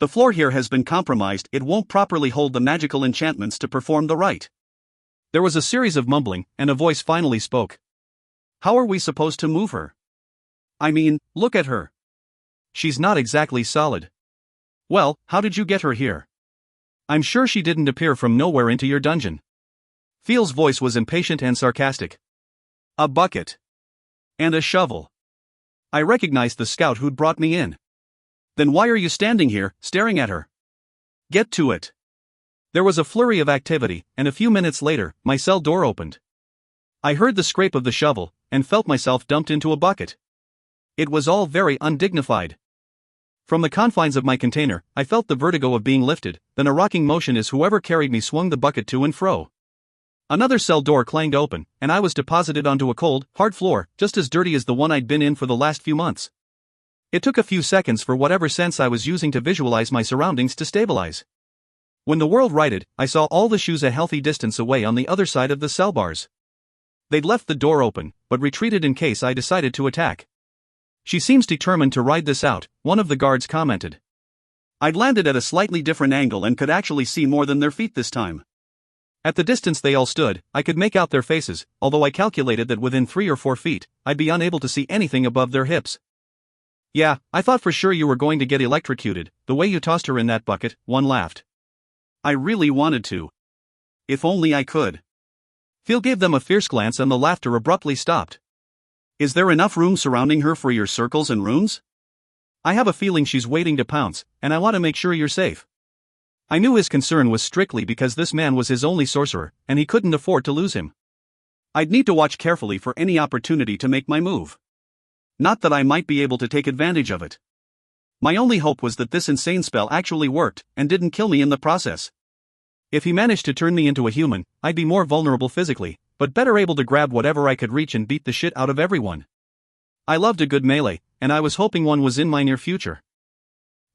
The floor here has been compromised, it won't properly hold the magical enchantments to perform the rite. There was a series of mumbling, and a voice finally spoke. How are we supposed to move her? I mean, look at her. She's not exactly solid. Well, how did you get her here? I'm sure she didn't appear from nowhere into your dungeon. Phil's voice was impatient and sarcastic. A bucket. And a shovel. I recognized the scout who'd brought me in. Then why are you standing here, staring at her? Get to it. There was a flurry of activity, and a few minutes later, my cell door opened. I heard the scrape of the shovel, and felt myself dumped into a bucket. It was all very undignified. From the confines of my container, I felt the vertigo of being lifted, then a rocking motion as whoever carried me swung the bucket to and fro. Another cell door clanged open, and I was deposited onto a cold, hard floor, just as dirty as the one I'd been in for the last few months. It took a few seconds for whatever sense I was using to visualize my surroundings to stabilize. When the world righted, I saw all the shoes a healthy distance away on the other side of the cell bars. They'd left the door open, but retreated in case I decided to attack. She seems determined to ride this out, one of the guards commented. I'd landed at a slightly different angle and could actually see more than their feet this time. At the distance they all stood, I could make out their faces, although I calculated that within 3 or 4 feet, I'd be unable to see anything above their hips. Yeah, I thought for sure you were going to get electrocuted, the way you tossed her in that bucket, one laughed. I really wanted to. If only I could. Phil gave them a fierce glance and the laughter abruptly stopped. Is there enough room surrounding her for your circles and runes? I have a feeling she's waiting to pounce, and I want to make sure you're safe. I knew his concern was strictly because this man was his only sorcerer, and he couldn't afford to lose him. I'd need to watch carefully for any opportunity to make my move. Not that I might be able to take advantage of it. My only hope was that this insane spell actually worked, and didn't kill me in the process. If he managed to turn me into a human, I'd be more vulnerable physically, but better able to grab whatever I could reach and beat the shit out of everyone. I loved a good melee, and I was hoping one was in my near future.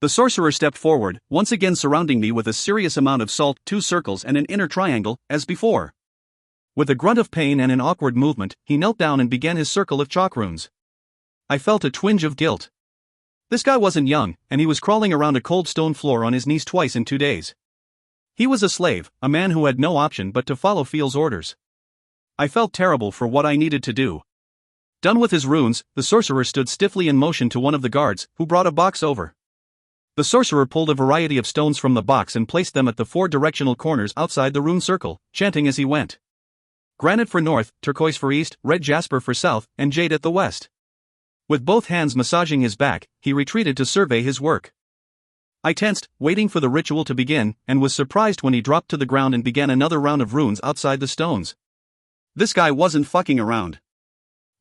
The sorcerer stepped forward, once again surrounding me with a serious amount of salt, 2 circles and an inner triangle, as before. With a grunt of pain and an awkward movement, he knelt down and began his circle of chalk runes. I felt a twinge of guilt. This guy wasn't young, and he was crawling around a cold stone floor on his knees twice in 2 days. He was a slave, a man who had no option but to follow Phil's orders. I felt terrible for what I needed to do. Done with his runes, the sorcerer stood stiffly in motion to one of the guards, who brought a box over. The sorcerer pulled a variety of stones from the box and placed them at the 4 directional corners outside the rune circle, chanting as he went. Granite for north, turquoise for east, red jasper for south, and jade at the west. With both hands massaging his back, he retreated to survey his work. I tensed, waiting for the ritual to begin, and was surprised when he dropped to the ground and began another round of runes outside the stones. This guy wasn't fucking around.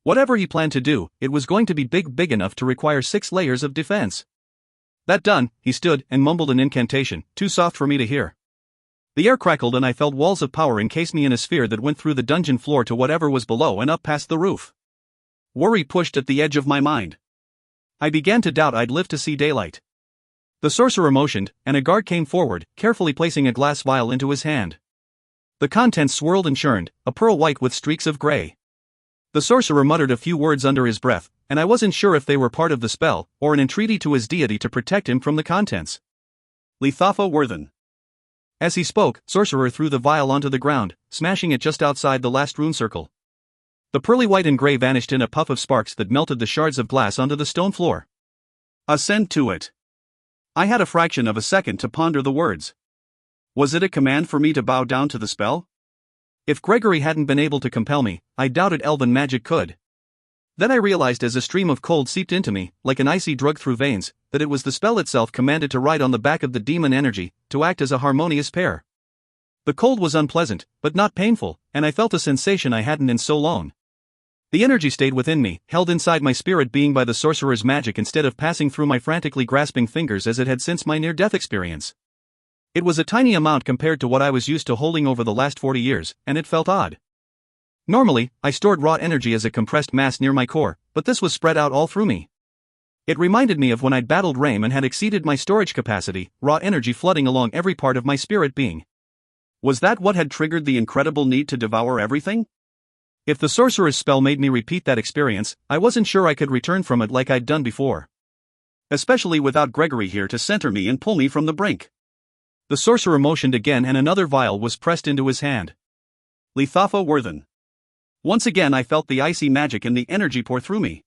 Whatever he planned to do, it was going to be big enough to require 6 layers of defense. That done, he stood and mumbled an incantation, too soft for me to hear. The air crackled and I felt walls of power encase me in a sphere that went through the dungeon floor to whatever was below and up past the roof. Worry pushed at the edge of my mind. I began to doubt I'd live to see daylight. The sorcerer motioned, and a guard came forward, carefully placing a glass vial into his hand. The contents swirled and churned, a pearl white with streaks of gray. The sorcerer muttered a few words under his breath, and I wasn't sure if they were part of the spell, or an entreaty to his deity to protect him from the contents. Lethafa Worthen. As he spoke, sorcerer threw the vial onto the ground, smashing it just outside the last rune circle. The pearly white and gray vanished in a puff of sparks that melted the shards of glass onto the stone floor. Ascend to it. I had a fraction of a second to ponder the words. Was it a command for me to bow down to the spell? If Gregory hadn't been able to compel me, I doubted elven magic could. Then I realized as a stream of cold seeped into me, like an icy drug through veins, that it was the spell itself commanded to ride on the back of the demon energy, to act as a harmonious pair. The cold was unpleasant, but not painful, and I felt a sensation I hadn't in so long. The energy stayed within me, held inside my spirit being by the sorcerer's magic instead of passing through my frantically grasping fingers as it had since my near-death experience. It was a tiny amount compared to what I was used to holding over the last 40 years, and it felt odd. Normally, I stored raw energy as a compressed mass near my core, but this was spread out all through me. It reminded me of when I'd battled Raim and had exceeded my storage capacity, raw energy flooding along every part of my spirit being. Was that what had triggered the incredible need to devour everything? If the sorcerer's spell made me repeat that experience, I wasn't sure I could return from it like I'd done before. Especially without Gregory here to center me and pull me from the brink. The sorcerer motioned again and another vial was pressed into his hand. Lethafa Worthen. Once again I felt the icy magic and the energy pour through me.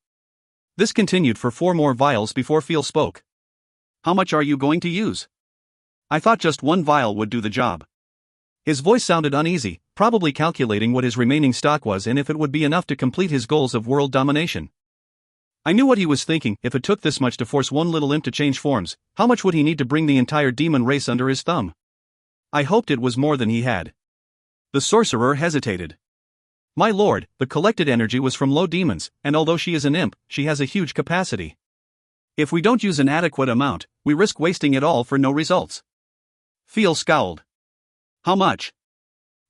This continued for 4 more vials before Phil spoke. How much are you going to use? I thought just 1 vial would do the job. His voice sounded uneasy, probably calculating what his remaining stock was and if it would be enough to complete his goals of world domination. I knew what he was thinking. If it took this much to force one little imp to change forms, how much would he need to bring the entire demon race under his thumb? I hoped it was more than he had. The sorcerer hesitated. My lord, the collected energy was from low demons, and although she is an imp, she has a huge capacity. If we don't use an adequate amount, we risk wasting it all for no results. Phil scowled. How much?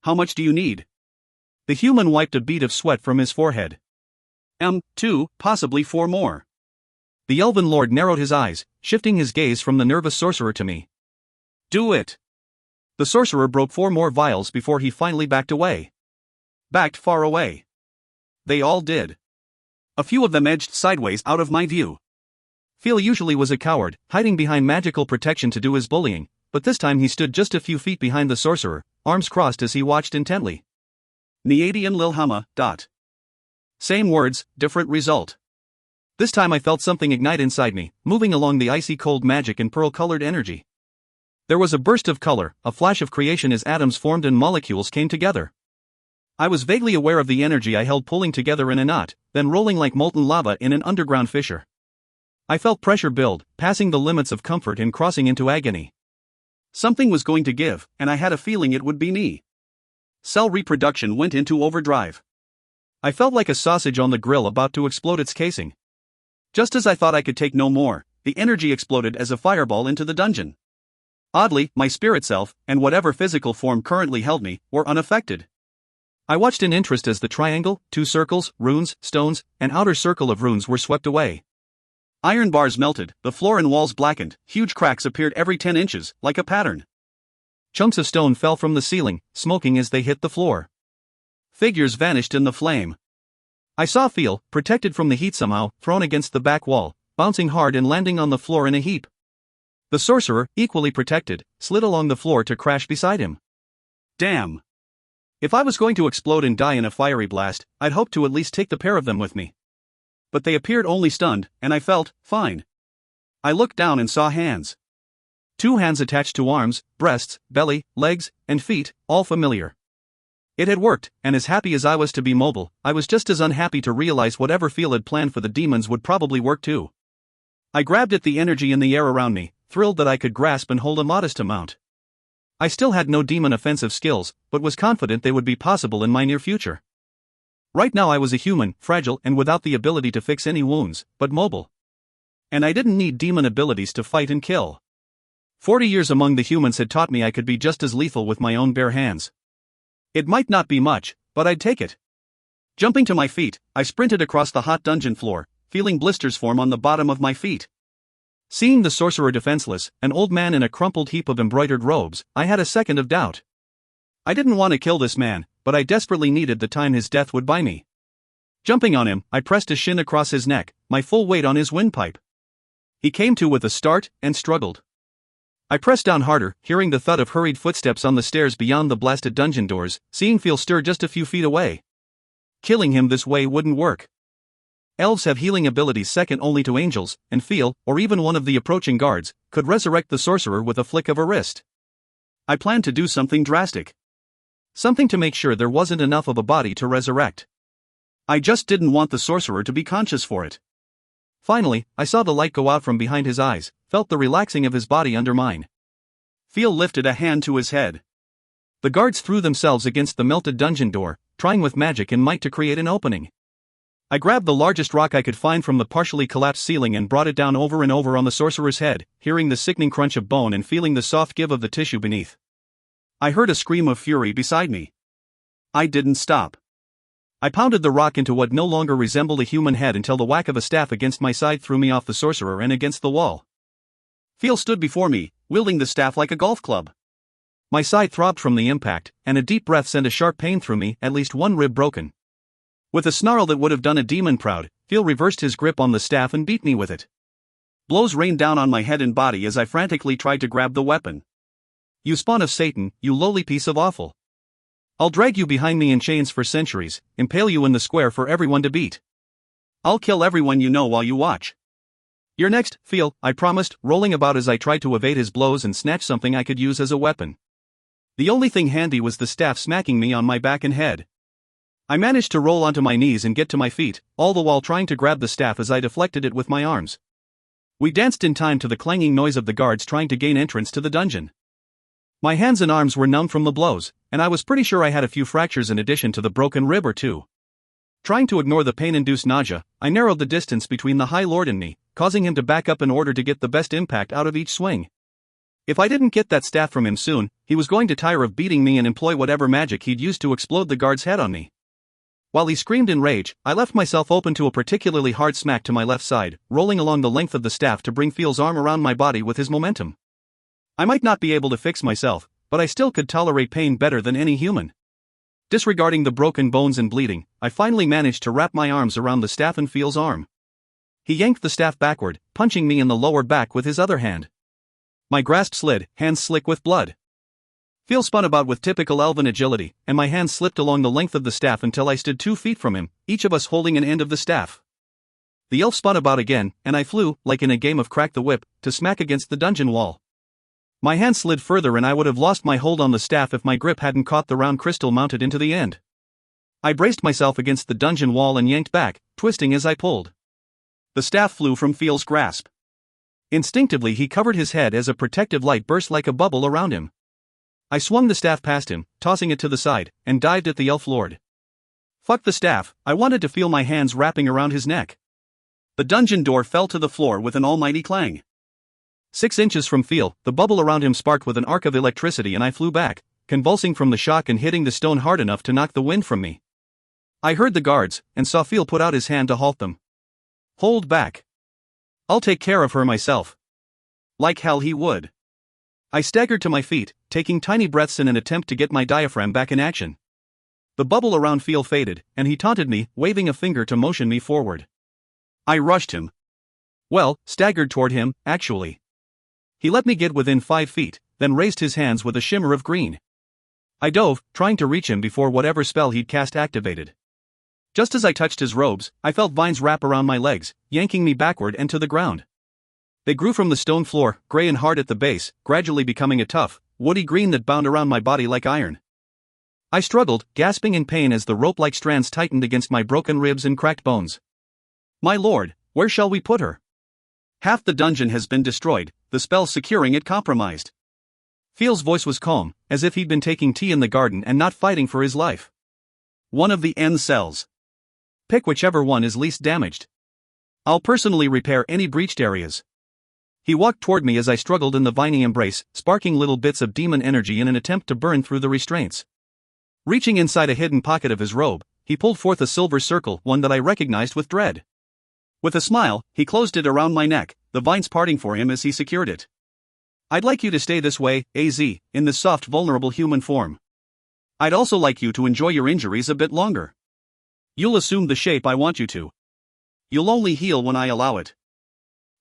How much do you need? The human wiped a bead of sweat from his forehead. 2, possibly 4 more. The elven lord narrowed his eyes, shifting his gaze from the nervous sorcerer to me. Do it. The sorcerer broke 4 more vials before he finally backed away. Backed far away. They all did. A few of them edged sideways out of my view. Phil usually was a coward, hiding behind magical protection to do his bullying, but this time he stood just a few feet behind the sorcerer, arms crossed as he watched intently. Niadian Lilhama. Same words, different result. This time I felt something ignite inside me, moving along the icy cold magic and pearl-colored energy. There was a burst of color, a flash of creation as atoms formed and molecules came together. I was vaguely aware of the energy I held pulling together in a knot, then rolling like molten lava in an underground fissure. I felt pressure build, passing the limits of comfort and crossing into agony. Something was going to give, and I had a feeling it would be me. Cell reproduction went into overdrive. I felt like a sausage on the grill about to explode its casing. Just as I thought I could take no more, the energy exploded as a fireball into the dungeon. Oddly, my spirit self, and whatever physical form currently held me, were unaffected. I watched in interest as the triangle, 2 circles, runes, stones, and outer circle of runes were swept away. Iron bars melted, the floor and walls blackened, huge cracks appeared every 10 inches, like a pattern. Chunks of stone fell from the ceiling, smoking as they hit the floor. Figures vanished in the flame. I saw Phil, protected from the heat somehow, thrown against the back wall, bouncing hard and landing on the floor in a heap. The sorcerer, equally protected, slid along the floor to crash beside him. Damn! If I was going to explode and die in a fiery blast, I'd hoped to at least take the pair of them with me. But they appeared only stunned, and I felt fine. I looked down and saw hands. 2 hands attached to arms, breasts, belly, legs, and feet, all familiar. It had worked, and as happy as I was to be mobile, I was just as unhappy to realize whatever Phil had planned for the demons would probably work too. I grabbed at the energy in the air around me, thrilled that I could grasp and hold a modest amount. I still had no demon offensive skills, but was confident they would be possible in my near future. Right now I was a human, fragile and without the ability to fix any wounds, but mobile. And I didn't need demon abilities to fight and kill. 40 years among the humans had taught me I could be just as lethal with my own bare hands. It might not be much, but I'd take it. Jumping to my feet, I sprinted across the hot dungeon floor, feeling blisters form on the bottom of my feet. Seeing the sorcerer defenseless, an old man in a crumpled heap of embroidered robes, I had a second of doubt. I didn't want to kill this man, but I desperately needed the time his death would buy me. Jumping on him, I pressed a shin across his neck, my full weight on his windpipe. He came to with a start, and struggled. I pressed down harder, hearing the thud of hurried footsteps on the stairs beyond the blasted dungeon doors, seeing Phil stir just a few feet away. Killing him this way wouldn't work. Elves have healing abilities second only to angels, and Phil, or even one of the approaching guards, could resurrect the sorcerer with a flick of a wrist. I planned to do something drastic. Something to make sure there wasn't enough of a body to resurrect. I just didn't want the sorcerer to be conscious for it. Finally, I saw the light go out from behind his eyes, felt the relaxing of his body under mine. Phil lifted a hand to his head. The guards threw themselves against the melted dungeon door, trying with magic and might to create an opening. I grabbed the largest rock I could find from the partially collapsed ceiling and brought it down over and over on the sorcerer's head, hearing the sickening crunch of bone and feeling the soft give of the tissue beneath. I heard a scream of fury beside me. I didn't stop. I pounded the rock into what no longer resembled a human head until the whack of a staff against my side threw me off the sorcerer and against the wall. Phil stood before me, wielding the staff like a golf club. My side throbbed from the impact, and a deep breath sent a sharp pain through me, at least one rib broken. With a snarl that would have done a demon proud, Phil reversed his grip on the staff and beat me with it. Blows rained down on my head and body as I frantically tried to grab the weapon. You spawn of Satan, you lowly piece of offal. I'll drag you behind me in chains for centuries, impale you in the square for everyone to beat. I'll kill everyone you know while you watch. You're next, Phil, I promised, rolling about as I tried to evade his blows and snatch something I could use as a weapon. The only thing handy was the staff smacking me on my back and head. I managed to roll onto my knees and get to my feet, all the while trying to grab the staff as I deflected it with my arms. We danced in time to the clanging noise of the guards trying to gain entrance to the dungeon. My hands and arms were numb from the blows, and I was pretty sure I had a few fractures in addition to the broken rib or two. Trying to ignore the pain-induced nausea, I narrowed the distance between the High Lord and me, causing him to back up in order to get the best impact out of each swing. If I didn't get that staff from him soon, he was going to tire of beating me and employ whatever magic he'd used to explode the guard's head on me. While he screamed in rage, I left myself open to a particularly hard smack to my left side, rolling along the length of the staff to bring Phil's arm around my body with his momentum. I might not be able to fix myself, but I still could tolerate pain better than any human. Disregarding the broken bones and bleeding, I finally managed to wrap my arms around the staff and Phil's arm. He yanked the staff backward, punching me in the lower back with his other hand. My grasp slid, hands slick with blood. Phil spun about with typical elven agility, and my hands slipped along the length of the staff until I stood 2 feet from him, each of us holding an end of the staff. The elf spun about again, and I flew, like in a game of crack the whip, to smack against the dungeon wall. My hand slid further and I would have lost my hold on the staff if my grip hadn't caught the round crystal mounted into the end. I braced myself against the dungeon wall and yanked back, twisting as I pulled. The staff flew from Phil's grasp. Instinctively he covered his head as a protective light burst like a bubble around him. I swung the staff past him, tossing it to the side, and dived at the elf lord. Fuck the staff, I wanted to feel my hands wrapping around his neck. The dungeon door fell to the floor with an almighty clang. 6 inches from Phil, the bubble around him sparked with an arc of electricity and I flew back, convulsing from the shock and hitting the stone hard enough to knock the wind from me. I heard the guards, and saw Phil put out his hand to halt them. Hold back. I'll take care of her myself. Like hell he would. I staggered to my feet, taking tiny breaths in an attempt to get my diaphragm back in action. The bubble around Phil faded, and he taunted me, waving a finger to motion me forward. I rushed him. Well, staggered toward him, actually. He let me get within 5 feet, then raised his hands with a shimmer of green. I dove, trying to reach him before whatever spell he'd cast activated. Just as I touched his robes, I felt vines wrap around my legs, yanking me backward and to the ground. They grew from the stone floor, gray and hard at the base, gradually becoming a tough, woody green that bound around my body like iron. I struggled, gasping in pain as the rope-like strands tightened against my broken ribs and cracked bones. My lord, where shall we put her? Half the dungeon has been destroyed, the spells securing it compromised. Feel's voice was calm, as if he'd been taking tea in the garden and not fighting for his life. One of the end cells. Pick whichever one is least damaged. I'll personally repair any breached areas. He walked toward me as I struggled in the viney embrace, sparking little bits of demon energy in an attempt to burn through the restraints. Reaching inside a hidden pocket of his robe, he pulled forth a silver circle, one that I recognized with dread. With a smile, he closed it around my neck, the vines parting for him as he secured it. I'd like you to stay this way, AZ, in this soft, vulnerable human form. I'd also like you to enjoy your injuries a bit longer. You'll assume the shape I want you to. You'll only heal when I allow it.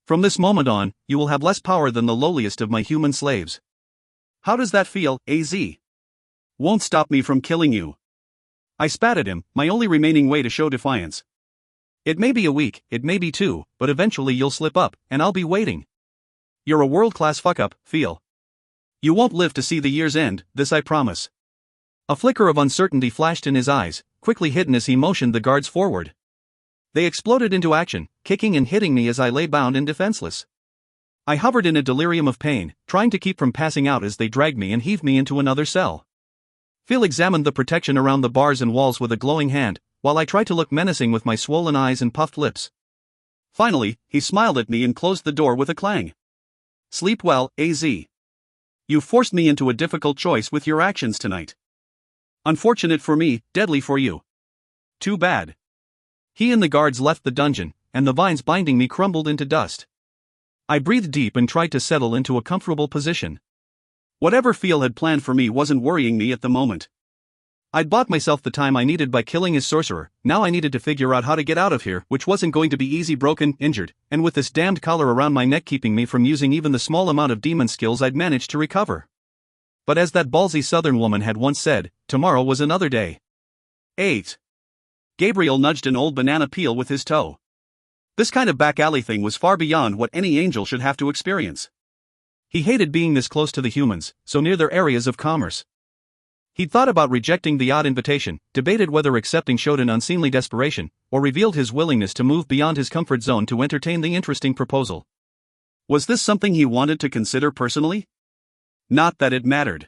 From this moment on, you will have less power than the lowliest of my human slaves. How does that feel, AZ? Won't stop me from killing you. I spat at him, my only remaining way to show defiance. It may be a week, it may be 2, but eventually you'll slip up, and I'll be waiting. You're a world-class fuck-up, Feel. You won't live to see the year's end, this I promise. A flicker of uncertainty flashed in his eyes, quickly hidden as he motioned the guards forward. They exploded into action, kicking and hitting me as I lay bound and defenseless. I hovered in a delirium of pain, trying to keep from passing out as they dragged me and heaved me into another cell. Phil examined the protection around the bars and walls with a glowing hand, while I tried to look menacing with my swollen eyes and puffed lips. Finally, he smiled at me and closed the door with a clang. Sleep well, AZ. You forced me into a difficult choice with your actions tonight. Unfortunate for me, deadly for you. Too bad. He and the guards left the dungeon, and the vines binding me crumbled into dust. I breathed deep and tried to settle into a comfortable position. Whatever Phil had planned for me wasn't worrying me at the moment. I'd bought myself the time I needed by killing his sorcerer, now I needed to figure out how to get out of here, which wasn't going to be easy, broken, injured, and with this damned collar around my neck keeping me from using even the small amount of demon skills I'd managed to recover. But as that ballsy southern woman had once said, tomorrow was another day. 8. Gabriel nudged an old banana peel with his toe. This kind of back alley thing was far beyond what any angel should have to experience. He hated being this close to the humans, so near their areas of commerce. He'd thought about rejecting the odd invitation, debated whether accepting showed an unseemly desperation, or revealed his willingness to move beyond his comfort zone to entertain the interesting proposal. Was this something he wanted to consider personally? Not that it mattered.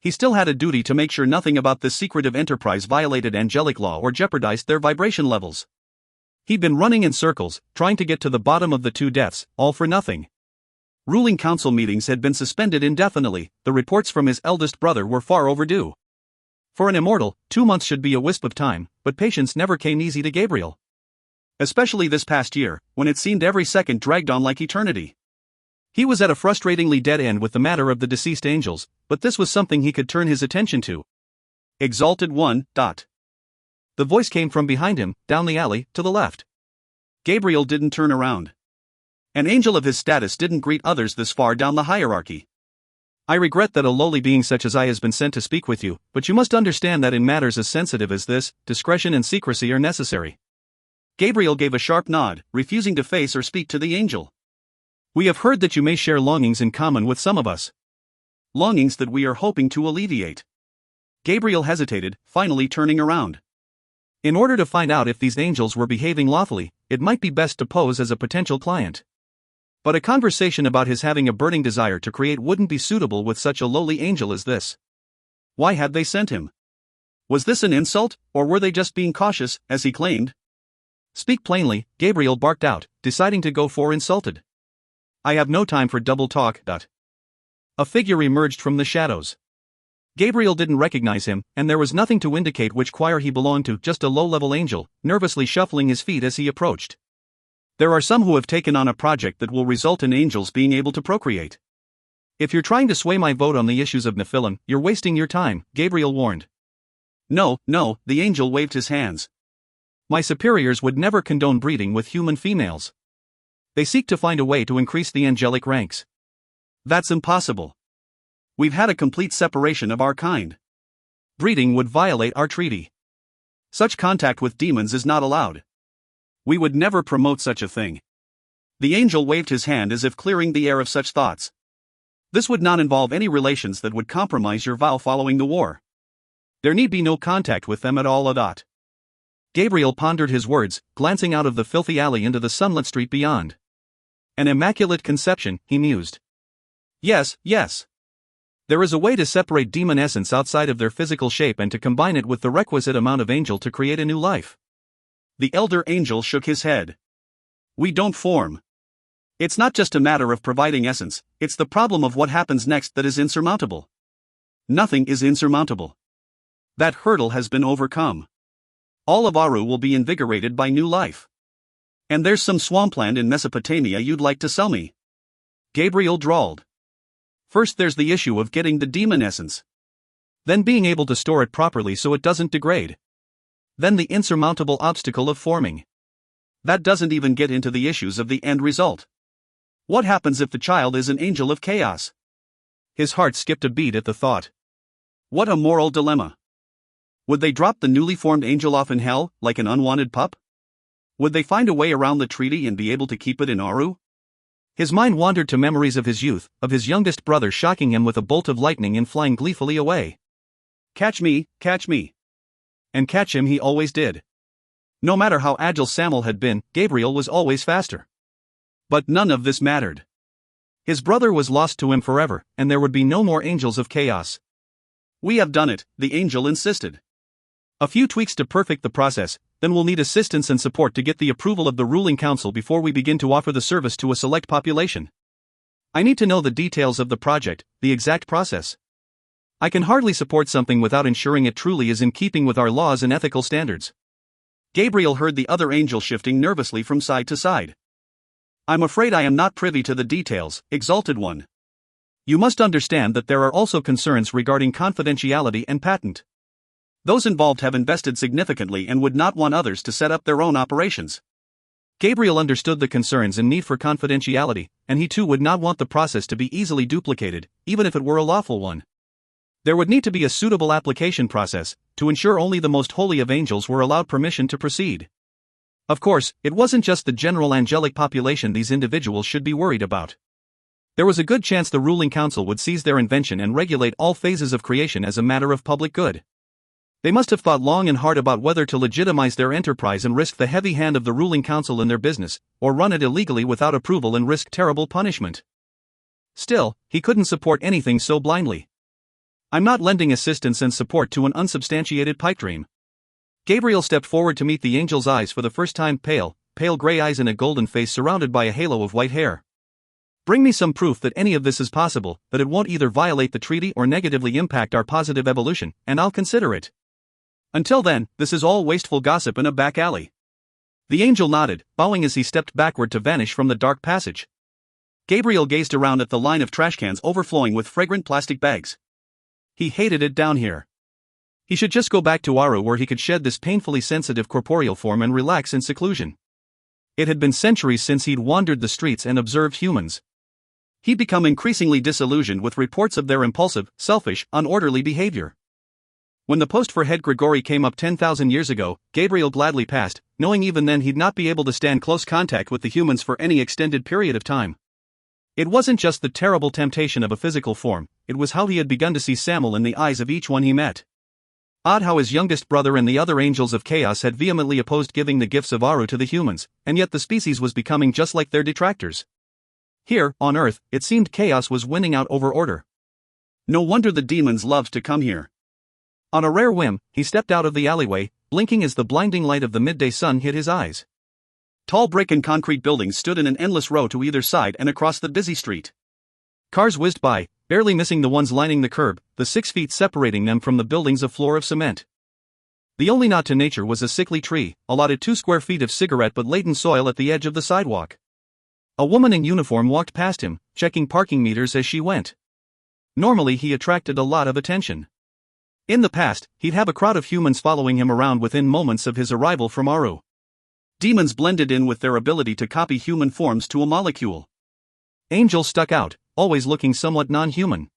He still had a duty to make sure nothing about this secretive enterprise violated angelic law or jeopardized their vibration levels. He'd been running in circles, trying to get to the bottom of the 2 deaths, all for nothing. Ruling council meetings had been suspended indefinitely, the reports from his eldest brother were far overdue. For an immortal, 2 months should be a wisp of time, but patience never came easy to Gabriel. Especially this past year, when it seemed every second dragged on like eternity. He was at a frustratingly dead end with the matter of the deceased angels, but this was something he could turn his attention to. Exalted One. The voice came from behind him, down the alley, to the left. Gabriel didn't turn around. An angel of his status didn't greet others this far down the hierarchy. I regret that a lowly being such as I has been sent to speak with you, but you must understand that in matters as sensitive as this, discretion and secrecy are necessary. Gabriel gave a sharp nod, refusing to face or speak to the angel. We have heard that you may share longings in common with some of us. Longings that we are hoping to alleviate. Gabriel hesitated, finally turning around. In order to find out if these angels were behaving lawfully, it might be best to pose as a potential client. But a conversation about his having a burning desire to create wouldn't be suitable with such a lowly angel as this. Why had they sent him? Was this an insult, or were they just being cautious, as he claimed? Speak plainly, Gabriel barked out, deciding to go for insulted. I have no time for double talk. A figure emerged from the shadows. Gabriel didn't recognize him, and there was nothing to indicate which choir he belonged to, just a low-level angel, nervously shuffling his feet as he approached. There are some who have taken on a project that will result in angels being able to procreate. If you're trying to sway my vote on the issues of Nephilim, you're wasting your time, Gabriel warned. No, the angel waved his hands. My superiors would never condone breeding with human females. They seek to find a way to increase the angelic ranks. That's impossible. We've had a complete separation of our kind. Breeding would violate our treaty. Such contact with demons is not allowed. We would never promote such a thing. The angel waved his hand as if clearing the air of such thoughts. This would not involve any relations that would compromise your vow following the war. There need be no contact with them at all. Gabriel pondered his words, glancing out of the filthy alley into the sunlit street beyond. An immaculate conception, he mused. Yes. There is a way to separate demon essence outside of their physical shape and to combine it with the requisite amount of angel to create a new life. The elder angel shook his head. We don't form. It's not just a matter of providing essence, it's the problem of what happens next that is insurmountable. Nothing is insurmountable. That hurdle has been overcome. All of Aru will be invigorated by new life. And there's some swampland in Mesopotamia you'd like to sell me. Gabriel drawled. First there's the issue of getting the demon essence. Then being able to store it properly so it doesn't degrade. Then the insurmountable obstacle of forming. That doesn't even get into the issues of the end result. What happens if the child is an angel of chaos? His heart skipped a beat at the thought. What a moral dilemma. Would they drop the newly formed angel off in hell, like an unwanted pup? Would they find a way around the treaty and be able to keep it in Aru? His mind wandered to memories of his youth, of his youngest brother shocking him with a bolt of lightning and flying gleefully away. Catch me. And catch him he always did. No matter how agile Samuel had been, Gabriel was always faster. But none of this mattered. His brother was lost to him forever, and there would be no more angels of chaos. We have done it, the angel insisted. A few tweaks to perfect the process, then we'll need assistance and support to get the approval of the ruling council before we begin to offer the service to a select population. I need to know the details of the project, the exact process. I can hardly support something without ensuring it truly is in keeping with our laws and ethical standards. Gabriel heard the other angel shifting nervously from side to side. I'm afraid I am not privy to the details, Exalted One. You must understand that there are also concerns regarding confidentiality and patent. Those involved have invested significantly and would not want others to set up their own operations. Gabriel understood the concerns and need for confidentiality, and he too would not want the process to be easily duplicated, even if it were a lawful one. There would need to be a suitable application process, to ensure only the most holy of angels were allowed permission to proceed. Of course, it wasn't just the general angelic population these individuals should be worried about. There was a good chance the ruling council would seize their invention and regulate all phases of creation as a matter of public good. They must have thought long and hard about whether to legitimize their enterprise and risk the heavy hand of the ruling council in their business, or run it illegally without approval and risk terrible punishment. Still, he couldn't support anything so blindly. I'm not lending assistance and support to an unsubstantiated pipe dream. Gabriel stepped forward to meet the angel's eyes for the first time, pale gray eyes and a golden face surrounded by a halo of white hair. Bring me some proof that any of this is possible, that it won't either violate the treaty or negatively impact our positive evolution, and I'll consider it. Until then, this is all wasteful gossip in a back alley. The angel nodded, bowing as he stepped backward to vanish from the dark passage. Gabriel gazed around at the line of trash cans overflowing with fragrant plastic bags. He hated it down here. He should just go back to Aru where he could shed this painfully sensitive corporeal form and relax in seclusion. It had been centuries since he'd wandered the streets and observed humans. He'd become increasingly disillusioned with reports of their impulsive, selfish, unorderly behavior. When the post for head Grigori came up 10,000 years ago, Gabriel gladly passed, knowing even then he'd not be able to stand close contact with the humans for any extended period of time. It wasn't just the terrible temptation of a physical form, it was how he had begun to see Samuel in the eyes of each one he met. Odd how his youngest brother and the other angels of chaos had vehemently opposed giving the gifts of Aru to the humans, and yet the species was becoming just like their detractors. Here, on Earth, it seemed chaos was winning out over order. No wonder the demons loved to come here. On a rare whim, he stepped out of the alleyway, blinking as the blinding light of the midday sun hit his eyes. Tall brick and concrete buildings stood in an endless row to either side and across the busy street. Cars whizzed by, barely missing the ones lining the curb, the 6 feet separating them from the buildings a floor of cement. The only nod to nature was a sickly tree, allotted 2 square feet of cigarette but laden soil at the edge of the sidewalk. A woman in uniform walked past him, checking parking meters as she went. Normally he attracted a lot of attention. In the past, he'd have a crowd of humans following him around within moments of his arrival from Aru. Demons blended in with their ability to copy human forms to a molecule. Angels stuck out, always looking somewhat non-human.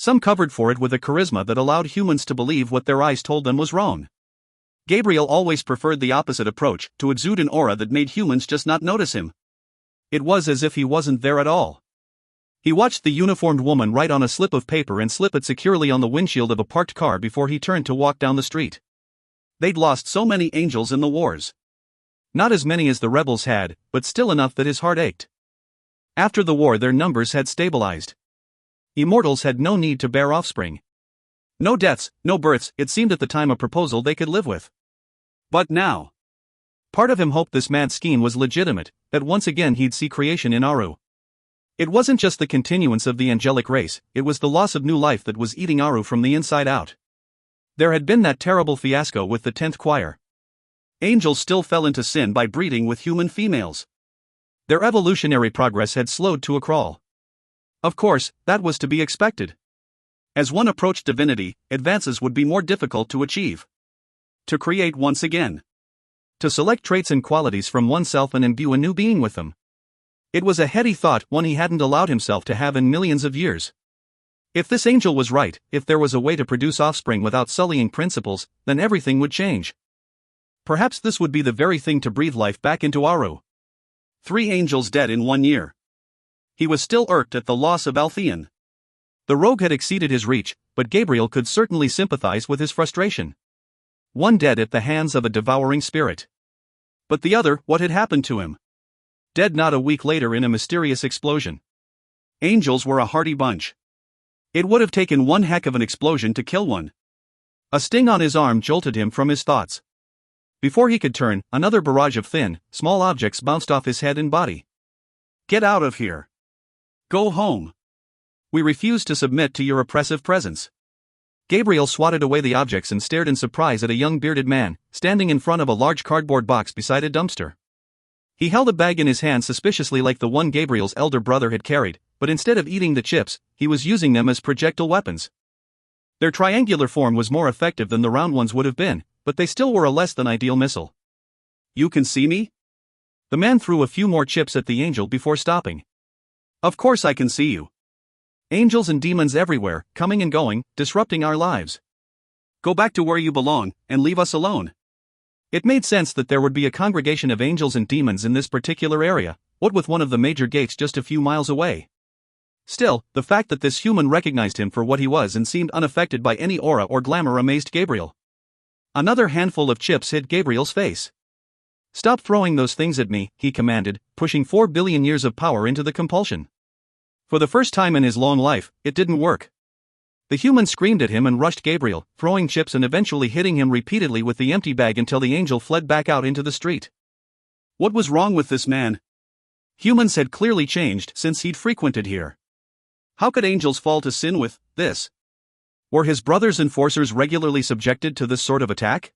Some covered for it with a charisma that allowed humans to believe what their eyes told them was wrong. Gabriel always preferred the opposite approach, to exude an aura that made humans just not notice him. It was as if he wasn't there at all. He watched the uniformed woman write on a slip of paper and slip it securely on the windshield of a parked car before he turned to walk down the street. They'd lost so many angels in the wars. Not as many as the rebels had, but still enough that his heart ached. After the war, their numbers had stabilized. Immortals had no need to bear offspring. No deaths, no births, it seemed at the time a proposal they could live with. But now. Part of him hoped this mad scheme was legitimate, that once again he'd see creation in Aru. It wasn't just the continuance of the angelic race, it was the loss of new life that was eating Aru from the inside out. There had been that terrible fiasco with the 10th choir. Angels still fell into sin by breeding with human females. Their evolutionary progress had slowed to a crawl. Of course, that was to be expected. As one approached divinity, advances would be more difficult to achieve. To create once again. To select traits and qualities from oneself and imbue a new being with them. It was a heady thought, one he hadn't allowed himself to have in millions of years. If this angel was right, if there was a way to produce offspring without sullying principles, then everything would change. Perhaps this would be the very thing to breathe life back into Aru. 3 angels dead in 1 year. He was still irked at the loss of Altheon. The rogue had exceeded his reach, but Gabriel could certainly sympathize with his frustration. 1 dead at the hands of a devouring spirit. But the other, what had happened to him? Dead not a week later in a mysterious explosion. Angels were a hardy bunch. It would have taken one heck of an explosion to kill one. A sting on his arm jolted him from his thoughts. Before he could turn, another barrage of thin, small objects bounced off his head and body. Get out of here. Go home. We refuse to submit to your oppressive presence. Gabriel swatted away the objects and stared in surprise at a young bearded man, standing in front of a large cardboard box beside a dumpster. He held a bag in his hand suspiciously like the one Gabriel's elder brother had carried, but instead of eating the chips, he was using them as projectile weapons. Their triangular form was more effective than the round ones would have been, but they still were a less than ideal missile. You can see me? The man threw a few more chips at the angel before stopping. Of course I can see you. Angels and demons everywhere, coming and going, disrupting our lives. Go back to where you belong, and leave us alone. It made sense that there would be a congregation of angels and demons in this particular area, what with one of the major gates just a few miles away. Still, the fact that this human recognized him for what he was and seemed unaffected by any aura or glamour amazed Gabriel. Another handful of chips hit Gabriel's face. Stop throwing those things at me, he commanded, pushing 4 billion years of power into the compulsion. For the first time in his long life, it didn't work. The human screamed at him and rushed Gabriel, throwing chips and eventually hitting him repeatedly with the empty bag until the angel fled back out into the street. What was wrong with this man? Humans had clearly changed since he'd frequented here. How could angels fall to sin with this? Were his brother's enforcers regularly subjected to this sort of attack?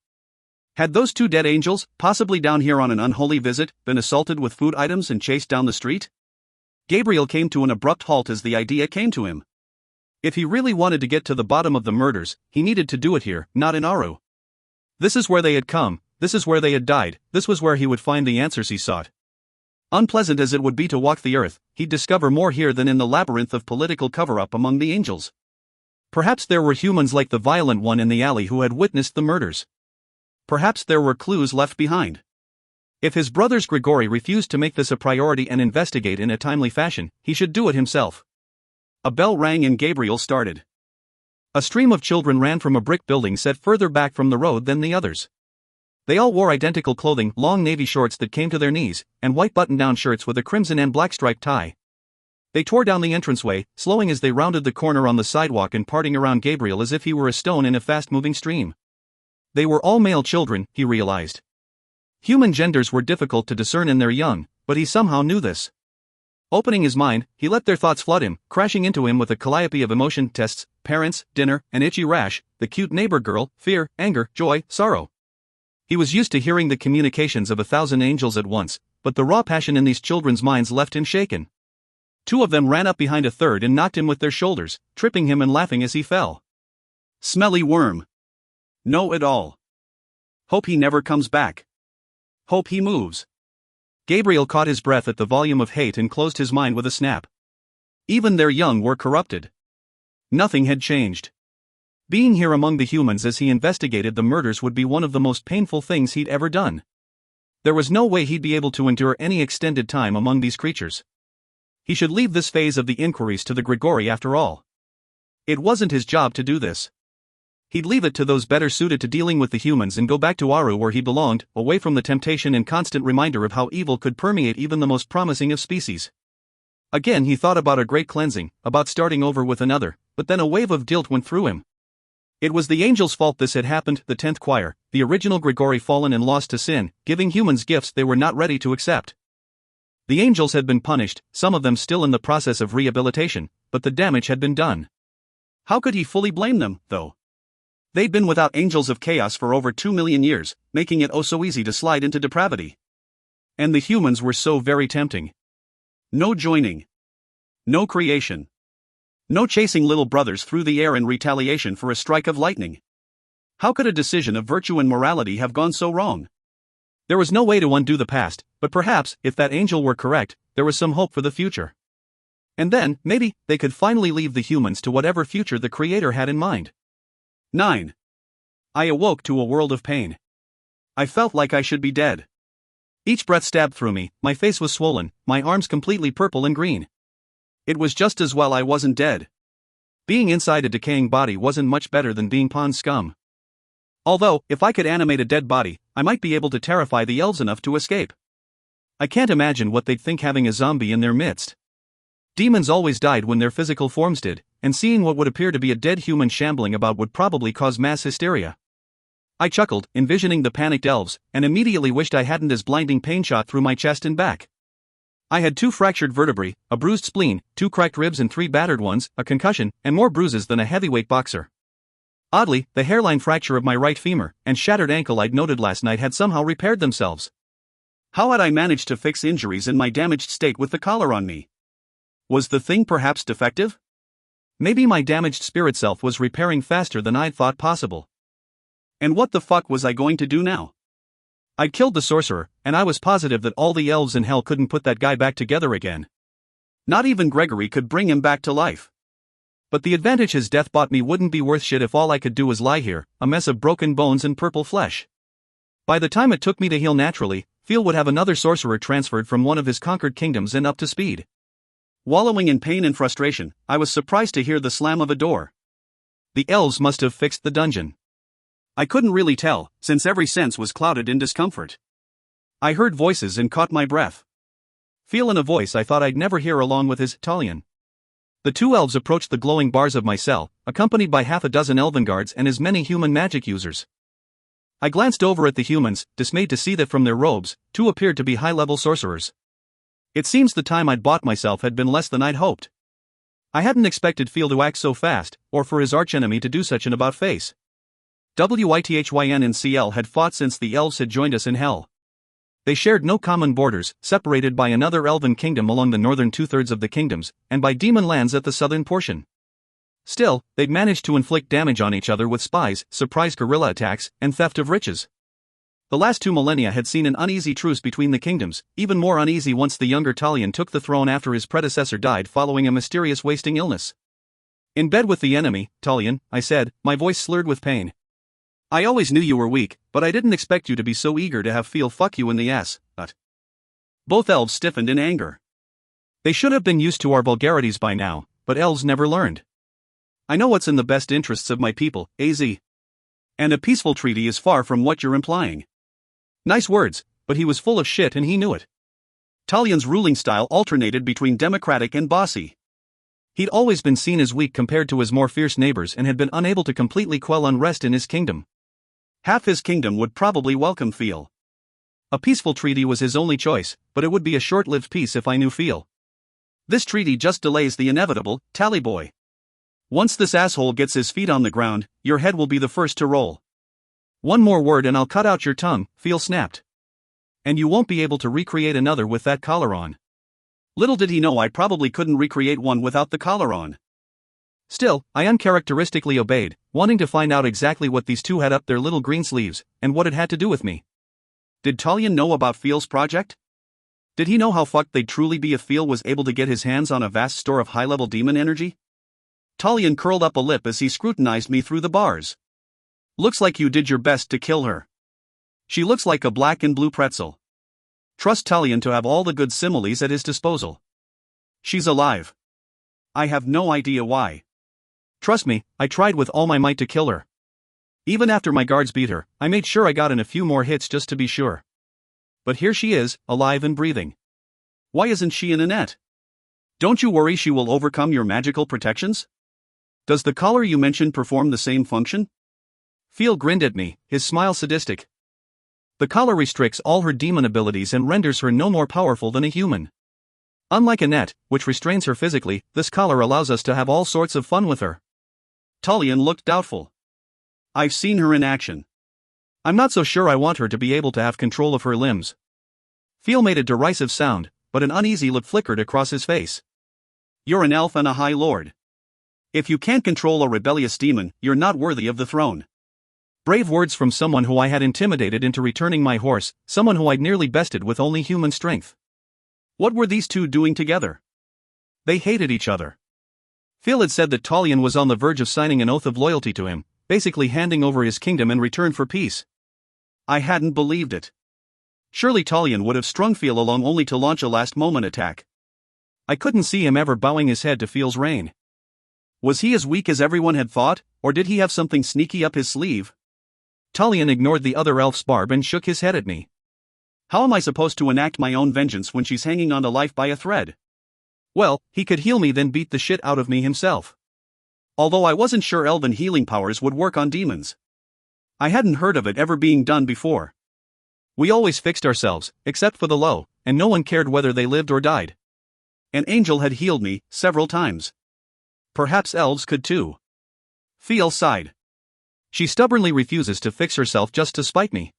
Had those 2 dead angels, possibly down here on an unholy visit, been assaulted with food items and chased down the street? Gabriel came to an abrupt halt as the idea came to him. If he really wanted to get to the bottom of the murders, he needed to do it here, not in Aru. This is where they had come, this is where they had died, this was where he would find the answers he sought. Unpleasant as it would be to walk the earth, he'd discover more here than in the labyrinth of political cover-up among the angels. Perhaps there were humans like the violent one in the alley who had witnessed the murders. Perhaps there were clues left behind. If his brothers Grigori refused to make this a priority and investigate in a timely fashion, he should do it himself. A bell rang and Gabriel started. A stream of children ran from a brick building set further back from the road than the others. They all wore identical clothing, long navy shorts that came to their knees, and white button-down shirts with a crimson and black striped tie. They tore down the entranceway, slowing as they rounded the corner on the sidewalk and parting around Gabriel as if he were a stone in a fast-moving stream. They were all male children, he realized. Human genders were difficult to discern in their young, but he somehow knew this. Opening his mind, he let their thoughts flood him, crashing into him with a calliope of emotion, tests, parents, dinner, an itchy rash, the cute neighbor girl, fear, anger, joy, sorrow. He was used to hearing the communications of 1,000 angels at once, but the raw passion in these children's minds left him shaken. 2 of them ran up behind a third and knocked him with their shoulders, tripping him and laughing as he fell. Smelly worm. Know it all. Hope he never comes back. Hope he moves. Gabriel caught his breath at the volume of hate and closed his mind with a snap. Even their young were corrupted. Nothing had changed. Being here among the humans as he investigated the murders would be one of the most painful things he'd ever done. There was no way he'd be able to endure any extended time among these creatures. He should leave this phase of the inquiries to the Grigori after all. It wasn't his job to do this. He'd leave it to those better suited to dealing with the humans and go back to Aru where he belonged, away from the temptation and constant reminder of how evil could permeate even the most promising of species. Again he thought about a great cleansing, about starting over with another, but then a wave of guilt went through him. It was the angels' fault this had happened, the 10th choir, the original Grigori fallen and lost to sin, giving humans gifts they were not ready to accept. The angels had been punished, some of them still in the process of rehabilitation, but the damage had been done. How could he fully blame them, though? They'd been without angels of chaos for over 2 million years, making it oh so easy to slide into depravity. And the humans were so very tempting. No joining. No creation. No chasing little brothers through the air in retaliation for a strike of lightning. How could a decision of virtue and morality have gone so wrong? There was no way to undo the past, but perhaps, if that angel were correct, there was some hope for the future. And then, maybe, they could finally leave the humans to whatever future the Creator had in mind. 9. I awoke to a world of pain. I felt like I should be dead. Each breath stabbed through me, my face was swollen, my arms completely purple and green. It was just as well I wasn't dead. Being inside a decaying body wasn't much better than being pond scum. Although, if I could animate a dead body, I might be able to terrify the elves enough to escape. I can't imagine what they'd think having a zombie in their midst. Demons always died when their physical forms did, and seeing what would appear to be a dead human shambling about would probably cause mass hysteria. I chuckled, envisioning the panicked elves, and immediately wished I hadn't as blinding pain shot through my chest and back. I had 2 fractured vertebrae, a bruised spleen, 2 cracked ribs and 3 battered ones, a concussion, and more bruises than a heavyweight boxer. Oddly, the hairline fracture of my right femur and shattered ankle I'd noted last night had somehow repaired themselves. How had I managed to fix injuries in my damaged state with the collar on me? Was the thing perhaps defective? Maybe my damaged spirit self was repairing faster than I'd thought possible. And what the fuck was I going to do now? I'd killed the sorcerer, and I was positive that all the elves in hell couldn't put that guy back together again. Not even Gregory could bring him back to life. But the advantage his death bought me wouldn't be worth shit if all I could do was lie here, a mess of broken bones and purple flesh. By the time it took me to heal naturally, Phil would have another sorcerer transferred from one of his conquered kingdoms and up to speed. Wallowing in pain and frustration, I was surprised to hear the slam of a door. The elves must have fixed the dungeon. I couldn't really tell, since every sense was clouded in discomfort. I heard voices and caught my breath. Feeling a voice I thought I'd never hear along with his Talion. The 2 elves approached the glowing bars of my cell, accompanied by half a dozen elven guards and as many human magic users. I glanced over at the humans, dismayed to see that from their robes, 2 appeared to be high-level sorcerers. It seems the time I'd bought myself had been less than I'd hoped. I hadn't expected Phil to act so fast, or for his archenemy to do such an about-face. Withyn and CL had fought since the elves had joined us in hell. They shared no common borders, separated by another elven kingdom along the northern 2/3 of the kingdoms, and by demon lands at the southern portion. Still, they'd managed to inflict damage on each other with spies, surprise guerrilla attacks, and theft of riches. The last 2 millennia had seen an uneasy truce between the kingdoms, even more uneasy once the younger Talion took the throne after his predecessor died following a mysterious wasting illness. In bed with the enemy, Talion, I said, my voice slurred with pain. I always knew you were weak, but I didn't expect you to be so eager to have Phil fuck you in the ass, but... Both elves stiffened in anger. They should have been used to our vulgarities by now, but elves never learned. I know what's in the best interests of my people, AZ. And a peaceful treaty is far from what you're implying. Nice words, but he was full of shit and he knew it. Talion's ruling style alternated between democratic and bossy. He'd always been seen as weak compared to his more fierce neighbors and had been unable to completely quell unrest in his kingdom. Half his kingdom would probably welcome Phil. A peaceful treaty was his only choice, but it would be a short-lived peace if I knew Phil. This treaty just delays the inevitable, Tally boy. Once this asshole gets his feet on the ground, your head will be the first to roll. One more word and I'll cut out your tongue, Phil snapped. And you won't be able to recreate another with that collar on. Little did he know I probably couldn't recreate one without the collar on. Still, I uncharacteristically obeyed, wanting to find out exactly what these 2 had up their little green sleeves, and what it had to do with me. Did Talion know about Phil's project? Did he know how fucked they'd truly be if Phil was able to get his hands on a vast store of high-level demon energy? Talion curled up a lip as he scrutinized me through the bars. Looks like you did your best to kill her. She looks like a black and blue pretzel. Trust Talion to have all the good similes at his disposal. She's alive. I have no idea why. Trust me, I tried with all my might to kill her. Even after my guards beat her, I made sure I got in a few more hits just to be sure. But here she is, alive and breathing. Why isn't she in a net? Don't you worry she will overcome your magical protections? Does the collar you mentioned perform the same function? Phil grinned at me, his smile sadistic. The collar restricts all her demon abilities and renders her no more powerful than a human. Unlike a net, which restrains her physically, this collar allows us to have all sorts of fun with her. Talion looked doubtful. I've seen her in action. I'm not so sure I want her to be able to have control of her limbs. Phil made a derisive sound, but an uneasy look flickered across his face. You're an elf and a high lord. If you can't control a rebellious demon, you're not worthy of the throne. Brave words from someone who I had intimidated into returning my horse, someone who I'd nearly bested with only human strength. What were these two doing together? They hated each other. Phil had said that Talion was on the verge of signing an oath of loyalty to him, basically handing over his kingdom in return for peace. I hadn't believed it. Surely Talion would have strung Phil along only to launch a last-moment attack. I couldn't see him ever bowing his head to Phil's reign. Was he as weak as everyone had thought, or did he have something sneaky up his sleeve? Talion ignored the other elf's barb and shook his head at me. How am I supposed to enact my own vengeance when she's hanging on to life by a thread? Well, he could heal me then beat the shit out of me himself. Although I wasn't sure elven healing powers would work on demons. I hadn't heard of it ever being done before. We always fixed ourselves, except for the low, and no one cared whether they lived or died. An angel had healed me several times. Perhaps elves could too. Phil sighed. She stubbornly refuses to fix herself just to spite me.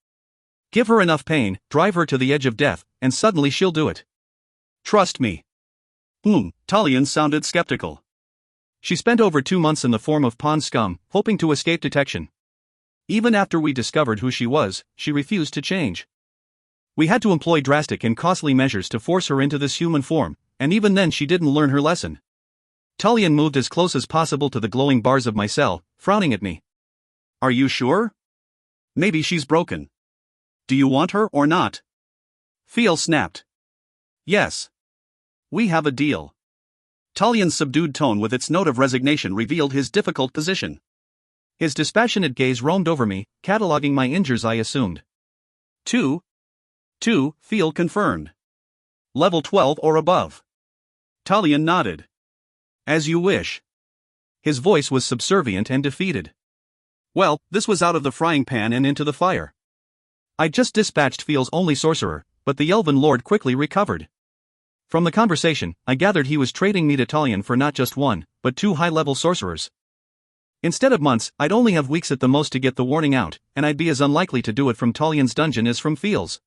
Give her enough pain, drive her to the edge of death, and suddenly she'll do it. Trust me. Talion sounded skeptical. She spent over 2 months in the form of pond scum, hoping to escape detection. Even after we discovered who she was, she refused to change. We had to employ drastic and costly measures to force her into this human form, and even then she didn't learn her lesson. Talion moved as close as possible to the glowing bars of my cell, frowning at me. Are you sure? Maybe she's broken. Do you want her or not? Phil snapped. Yes. We have a deal. Talion's subdued tone with its note of resignation revealed his difficult position. His dispassionate gaze roamed over me, cataloging my injuries. I assumed. 2. Phil confirmed. Level 12 or above. Talion nodded. As you wish. His voice was subservient and defeated. Well, this was out of the frying pan and into the fire. I just dispatched Phil's only sorcerer, but the elven lord quickly recovered. From the conversation, I gathered he was trading me to Talion for not just 1, but 2 high-level sorcerers. Instead of months, I'd only have weeks at the most to get the warning out, and I'd be as unlikely to do it from Talion's dungeon as from Phil's.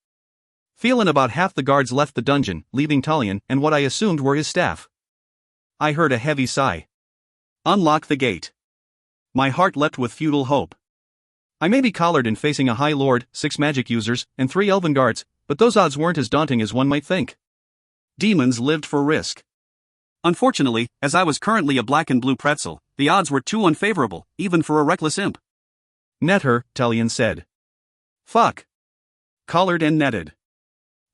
Phil and about half the guards left the dungeon, leaving Talion and what I assumed were his staff. I heard a heavy sigh. Unlock the gate. My heart leapt with futile hope. I may be collared in facing a high lord, 6 magic users, and 3 elven guards, but those odds weren't as daunting as one might think. Demons lived for risk. Unfortunately, as I was currently a black and blue pretzel, the odds were too unfavorable, even for a reckless imp. Net her, Talion said. Fuck. Collared and netted.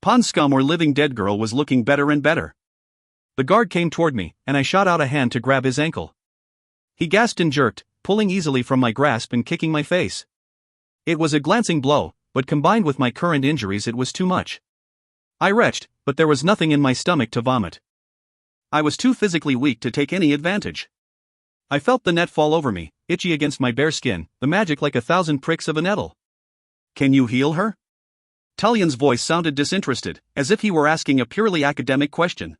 Pond scum or living dead girl was looking better and better. The guard came toward me, and I shot out a hand to grab his ankle. He gasped and jerked, pulling easily from my grasp and kicking my face. It was a glancing blow, but combined with my current injuries it was too much. I retched, but there was nothing in my stomach to vomit. I was too physically weak to take any advantage. I felt the net fall over me, itchy against my bare skin, the magic like 1,000 pricks of a nettle. Can you heal her? Talion's voice sounded disinterested, as if he were asking a purely academic question.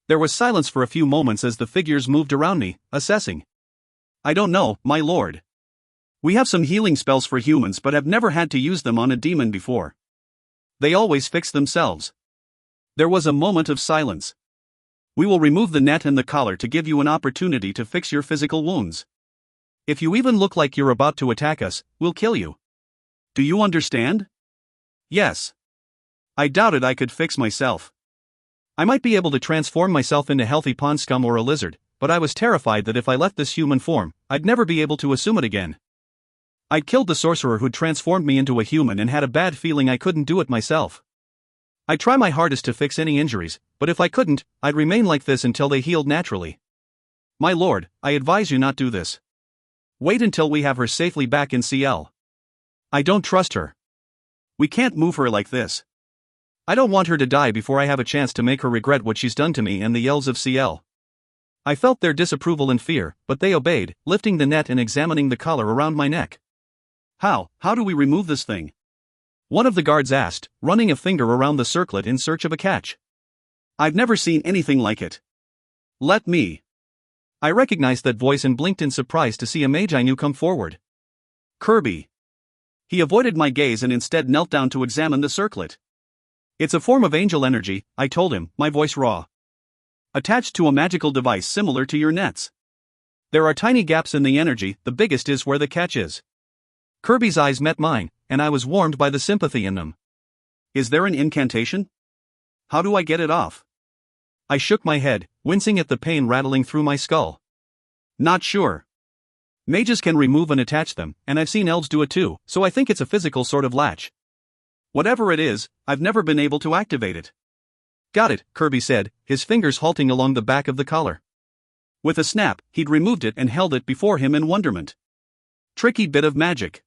There was silence for a few moments as the figures moved around me, assessing. I don't know, my lord. We have some healing spells for humans but have never had to use them on a demon before. They always fix themselves. There was a moment of silence. We will remove the net and the collar to give you an opportunity to fix your physical wounds. If you even look like you're about to attack us, we'll kill you. Do you understand? Yes. I doubted I could fix myself. I might be able to transform myself into healthy pond scum or a lizard, but I was terrified that if I left this human form, I'd never be able to assume it again. I'd killed the sorcerer who'd transformed me into a human and had a bad feeling I couldn't do it myself. I'd try my hardest to fix any injuries, but if I couldn't, I'd remain like this until they healed naturally. My lord, I advise you not do this. Wait until we have her safely back in CL. I don't trust her. We can't move her like this. I don't want her to die before I have a chance to make her regret what she's done to me and the yells of CL. I felt their disapproval and fear, but they obeyed, lifting the net and examining the collar around my neck. How do we remove this thing? One of the guards asked, running a finger around the circlet in search of a catch. I've never seen anything like it. Let me. I recognized that voice and blinked in surprise to see a mage I knew come forward. Kirby. He avoided my gaze and instead knelt down to examine the circlet. It's a form of angel energy, I told him, my voice raw. Attached to a magical device similar to your nets. There are tiny gaps in the energy, the biggest is where the catch is. Kirby's eyes met mine, and I was warmed by the sympathy in them. Is there an incantation? How do I get it off? I shook my head, wincing at the pain rattling through my skull. Not sure. Mages can remove and attach them, and I've seen elves do it too, so I think it's a physical sort of latch. Whatever it is, I've never been able to activate it. Got it, Kirby said, his fingers halting along the back of the collar. With a snap, he'd removed it and held it before him in wonderment. Tricky bit of magic.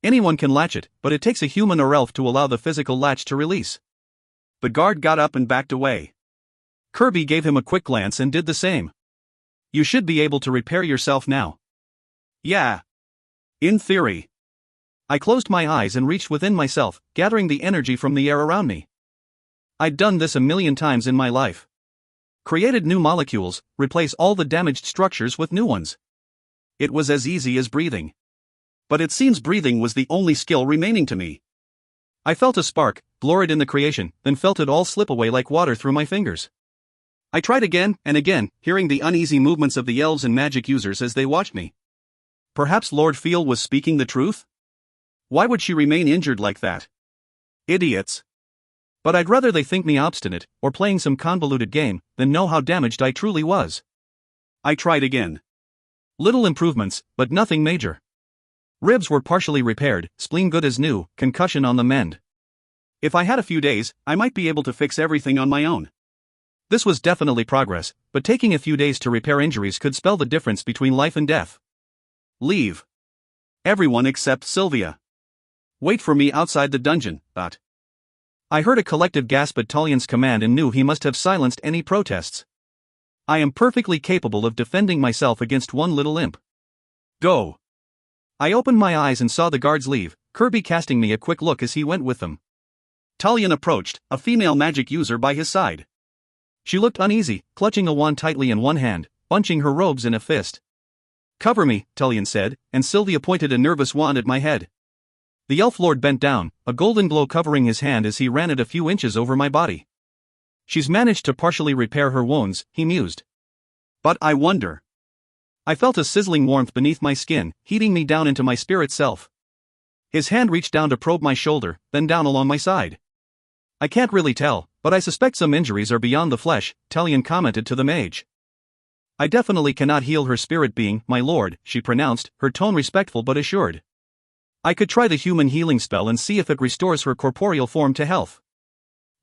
Anyone can latch it, but it takes a human or elf to allow the physical latch to release. The guard got up and backed away. Kirby gave him a quick glance and did the same. You should be able to repair yourself now. Yeah. In theory. I closed my eyes and reached within myself, gathering the energy from the air around me. I'd done this a million times in my life. Created new molecules, replace all the damaged structures with new ones. It was as easy as breathing. But it seems breathing was the only skill remaining to me. I felt a spark, gloried in the creation, then felt it all slip away like water through my fingers. I tried again and again, hearing the uneasy movements of the elves and magic users as they watched me. Perhaps Lord Feel was speaking the truth? Why would she remain injured like that? Idiots. But I'd rather they think me obstinate, or playing some convoluted game, than know how damaged I truly was. I tried again. Little improvements, but nothing major. Ribs were partially repaired, spleen good as new, concussion on the mend. If I had a few days, I might be able to fix everything on my own. This was definitely progress, but taking a few days to repair injuries could spell the difference between life and death. Leave. Everyone except Sylvia. Wait for me outside the dungeon, thought. I heard a collective gasp at Talian's command and knew he must have silenced any protests. I am perfectly capable of defending myself against one little imp. Go. I opened my eyes and saw the guards leave, Kirby casting me a quick look as he went with them. Talian approached, a female magic user by his side. She looked uneasy, clutching a wand tightly in one hand, bunching her robes in a fist. Cover me, Talian said, and Sylvia pointed a nervous wand at my head. The elf lord bent down, a golden glow covering his hand as he ran it a few inches over my body. She's managed to partially repair her wounds, he mused. But I wonder. I felt a sizzling warmth beneath my skin, heating me down into my spirit self. His hand reached down to probe my shoulder, then down along my side. I can't really tell, but I suspect some injuries are beyond the flesh, Talian commented to the mage. I definitely cannot heal her spirit being, my lord, she pronounced, her tone respectful but assured. I could try the human healing spell and see if it restores her corporeal form to health.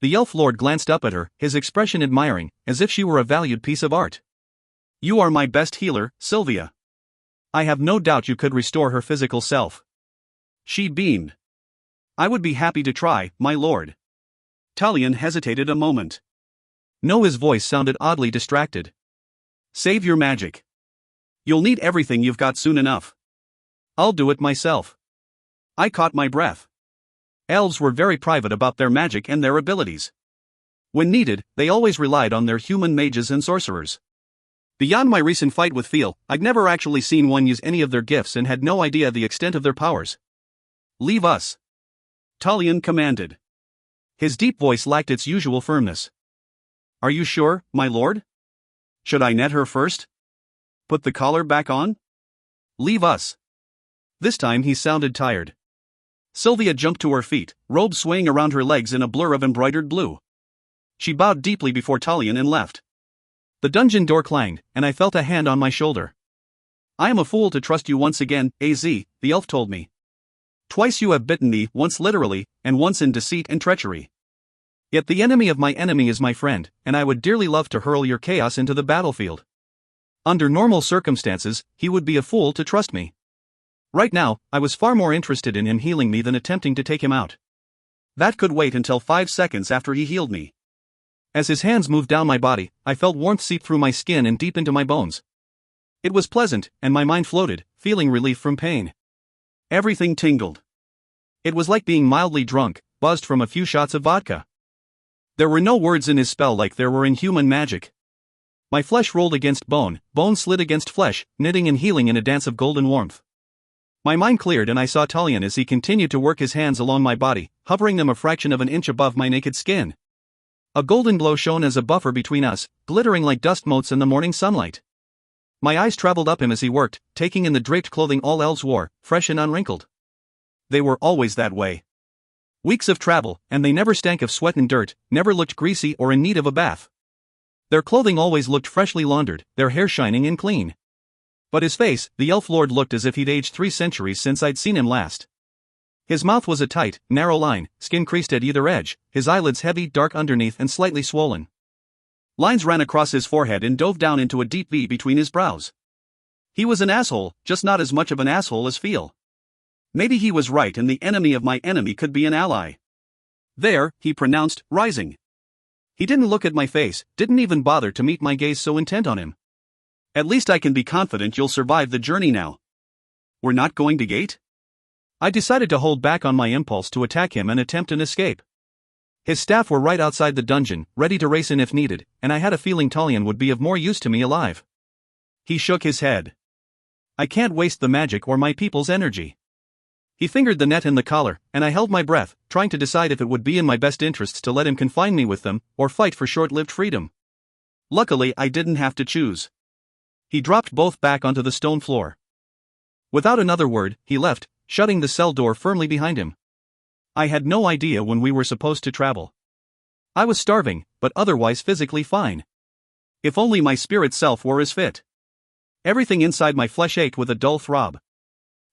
The elf lord glanced up at her, his expression admiring, as if she were a valued piece of art. You are my best healer, Sylvia. I have no doubt you could restore her physical self. She beamed. I would be happy to try, my lord. Talian hesitated a moment. No, his voice sounded oddly distracted. Save your magic. You'll need everything you've got soon enough. I'll do it myself. I caught my breath. Elves were very private about their magic and their abilities. When needed, they always relied on their human mages and sorcerers. Beyond my recent fight with Feel, I'd never actually seen one use any of their gifts and had no idea the extent of their powers. Leave us. Talian commanded. His deep voice lacked its usual firmness. Are you sure, my lord? Should I net her first? Put the collar back on? Leave us. This time he sounded tired. Sylvia jumped to her feet, robe swaying around her legs in a blur of embroidered blue. She bowed deeply before Talian and left. The dungeon door clanged, and I felt a hand on my shoulder. I am a fool to trust you once again, AZ, the elf told me. Twice you have bitten me, once literally, and once in deceit and treachery. Yet the enemy of my enemy is my friend, and I would dearly love to hurl your chaos into the battlefield. Under normal circumstances, he would be a fool to trust me. Right now, I was far more interested in him healing me than attempting to take him out. That could wait until 5 seconds after he healed me. As his hands moved down my body, I felt warmth seep through my skin and deep into my bones. It was pleasant, and my mind floated, feeling relief from pain. Everything tingled. It was like being mildly drunk, buzzed from a few shots of vodka. There were no words in his spell like there were in human magic. My flesh rolled against bone, bone slid against flesh, knitting and healing in a dance of golden warmth. My mind cleared and I saw Talion as he continued to work his hands along my body, hovering them a fraction of an inch above my naked skin. A golden glow shone as a buffer between us, glittering like dust motes in the morning sunlight. My eyes traveled up him as he worked, taking in the draped clothing all elves wore, fresh and unwrinkled. They were always that way. Weeks of travel, and they never stank of sweat and dirt, never looked greasy or in need of a bath. Their clothing always looked freshly laundered, their hair shining and clean. But his face, the elf lord looked as if he'd aged 3 centuries since I'd seen him last. His mouth was a tight, narrow line, skin creased at either edge, his eyelids heavy, dark underneath and slightly swollen. Lines ran across his forehead and dove down into a deep V between his brows. He was an asshole, just not as much of an asshole as Feel. Maybe he was right and the enemy of my enemy could be an ally. There, he pronounced, rising. He didn't look at my face, didn't even bother to meet my gaze so intent on him. At least I can be confident you'll survive the journey now. We're not going to gate? I decided to hold back on my impulse to attack him and attempt an escape. His staff were right outside the dungeon, ready to race in if needed, and I had a feeling Talion would be of more use to me alive. He shook his head. I can't waste the magic or my people's energy. He fingered the net and the collar, and I held my breath, trying to decide if it would be in my best interests to let him confine me with them, or fight for short-lived freedom. Luckily, I didn't have to choose. He dropped both back onto the stone floor. Without another word, he left, shutting the cell door firmly behind him. I had no idea when we were supposed to travel. I was starving, but otherwise physically fine. If only my spirit self were as fit. Everything inside my flesh ached with a dull throb.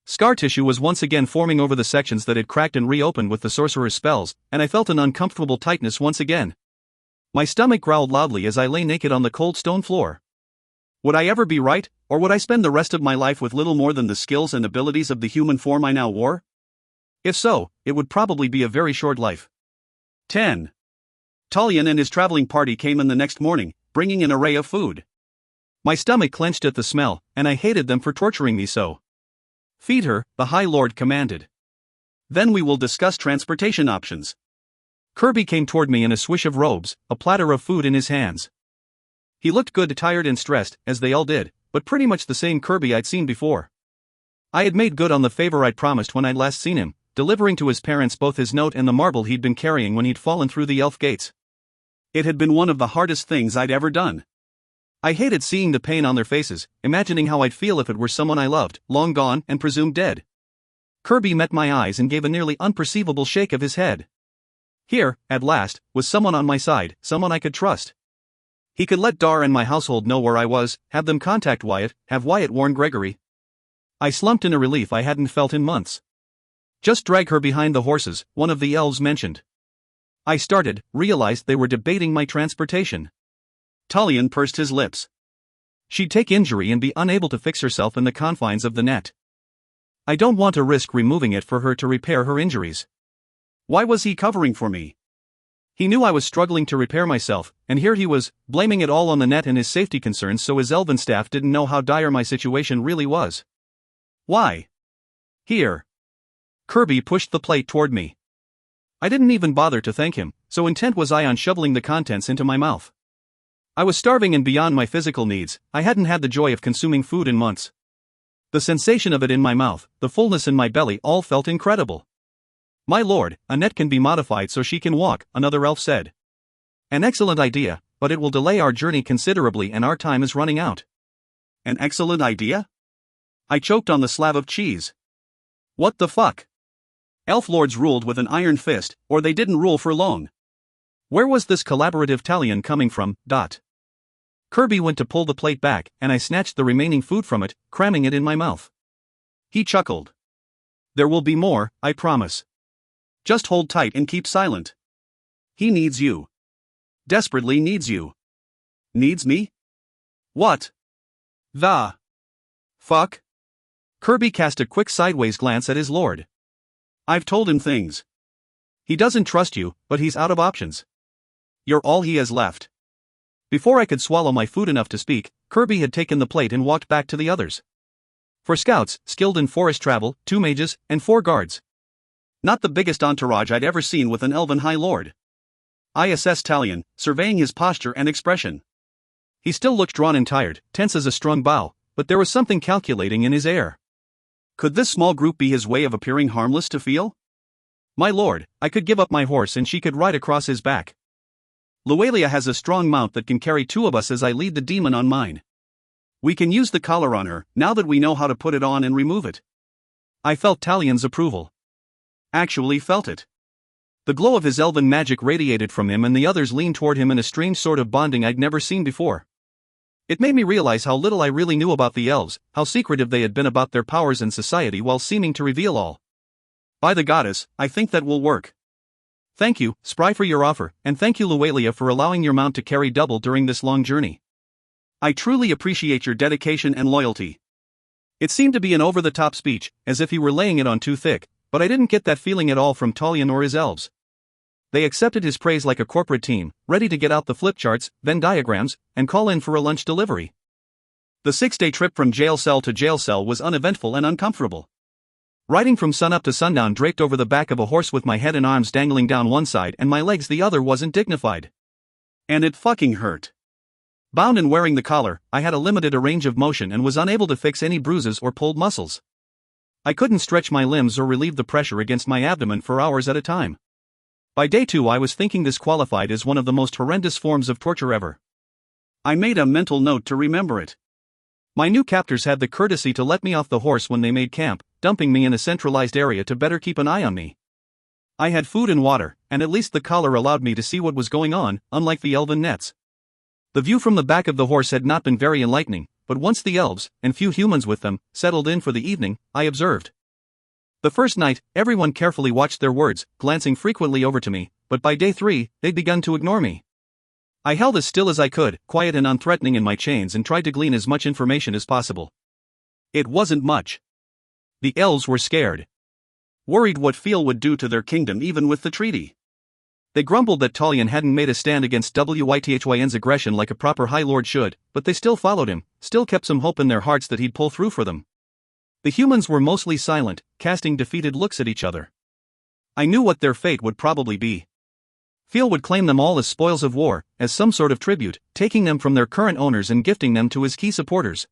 Scar tissue was once again forming over the sections that had cracked and reopened with the sorcerer's spells, and I felt an uncomfortable tightness once again. My stomach growled loudly as I lay naked on the cold stone floor. Would I ever be right, or would I spend the rest of my life with little more than the skills and abilities of the human form I now wore? If so, it would probably be a very short life. 10. Talion and his traveling party came in the next morning, bringing an array of food. My stomach clenched at the smell, and I hated them for torturing me so. Feed her, the High Lord commanded. Then we will discuss transportation options. Kirby came toward me in a swish of robes, a platter of food in his hands. He looked good, tired and stressed, as they all did, but pretty much the same Kirby I'd seen before. I had made good on the favor I'd promised when I'd last seen him, delivering to his parents both his note and the marble he'd been carrying when he'd fallen through the elf gates. It had been one of the hardest things I'd ever done. I hated seeing the pain on their faces, imagining how I'd feel if it were someone I loved, long gone and presumed dead. Kirby met my eyes and gave a nearly unperceivable shake of his head. Here, at last, was someone on my side, someone I could trust. He could let Dar and my household know where I was, have them contact Wyatt, have Wyatt warn Gregory. I slumped in a relief I hadn't felt in months. Just drag her behind the horses, one of the elves mentioned. I started, realized they were debating my transportation. Talion pursed his lips. She'd take injury and be unable to fix herself in the confines of the net. I don't want to risk removing it for her to repair her injuries. Why was he covering for me? He knew I was struggling to repair myself, and here he was, blaming it all on the net and his safety concerns, so his elven staff didn't know how dire my situation really was. Why? Here. Kirby pushed the plate toward me. I didn't even bother to thank him, so intent was I on shoveling the contents into my mouth. I was starving and beyond my physical needs. I hadn't had the joy of consuming food in months. The sensation of it in my mouth, the fullness in my belly, all felt incredible. My lord, a net can be modified so she can walk, another elf said. An excellent idea, but it will delay our journey considerably and our time is running out. An excellent idea? I choked on the slab of cheese. What the fuck? Elf lords ruled with an iron fist, or they didn't rule for long. Where was this collaborative Talion coming from? Kirby went to pull the plate back, and I snatched the remaining food from it, cramming it in my mouth. He chuckled. There will be more, I promise. Just hold tight and keep silent. He needs you. Desperately needs you. Needs me? What the fuck? Kirby cast a quick sideways glance at his lord. I've told him things. He doesn't trust you, but he's out of options. You're all he has left. Before I could swallow my food enough to speak, Kirby had taken the plate and walked back to the others. 4 scouts, skilled in forest travel, 2 mages, and 4 guards. Not the biggest entourage I'd ever seen with an elven high lord. I assessed Talion, surveying his posture and expression. He still looked drawn and tired, tense as a strung bow, but there was something calculating in his air. Could this small group be his way of appearing harmless to feel? My lord, I could give up my horse and she could ride across his back. Luelia has a strong mount that can carry 2 of us as I lead the demon on mine. We can use the collar on her, now that we know how to put it on and remove it. I felt Talion's approval. Actually felt it. The glow of his elven magic radiated from him and the others leaned toward him in a strange sort of bonding I'd never seen before. It made me realize how little I really knew about the elves, how secretive they had been about their powers and society while seeming to reveal all. By the goddess, I think that will work. Thank you, Spry, for your offer, and thank you, Luelia, for allowing your mount to carry double during this long journey. I truly appreciate your dedication and loyalty. It seemed to be an over-the-top speech, as if he were laying it on too thick, but I didn't get that feeling at all from Talion or his elves. They accepted his praise like a corporate team, ready to get out the flip charts, Venn diagrams, and call in for a lunch delivery. The 6-day trip from jail cell to jail cell was uneventful and uncomfortable. Riding from sunup to sundown draped over the back of a horse with my head and arms dangling down one side and my legs the other wasn't dignified. And it fucking hurt. Bound and wearing the collar, I had a limited range of motion and was unable to fix any bruises or pulled muscles. I couldn't stretch my limbs or relieve the pressure against my abdomen for hours at a time. By day 2 I was thinking this qualified as one of the most horrendous forms of torture ever. I made a mental note to remember it. My new captors had the courtesy to let me off the horse when they made camp, dumping me in a centralized area to better keep an eye on me. I had food and water, and at least the collar allowed me to see what was going on, unlike the elven nets. The view from the back of the horse had not been very enlightening, but once the elves, and few humans with them, settled in for the evening, I observed. The first night, everyone carefully watched their words, glancing frequently over to me, but by day 3, they'd begun to ignore me. I held as still as I could, quiet and unthreatening in my chains, and tried to glean as much information as possible. It wasn't much. The elves were scared. Worried what Feel would do to their kingdom even with the treaty. They grumbled that Talion hadn't made a stand against Wythyn's aggression like a proper High Lord should, but they still followed him, still kept some hope in their hearts that he'd pull through for them. The humans were mostly silent, casting defeated looks at each other. I knew what their fate would probably be. Feel would claim them all as spoils of war, as some sort of tribute, taking them from their current owners and gifting them to his key supporters.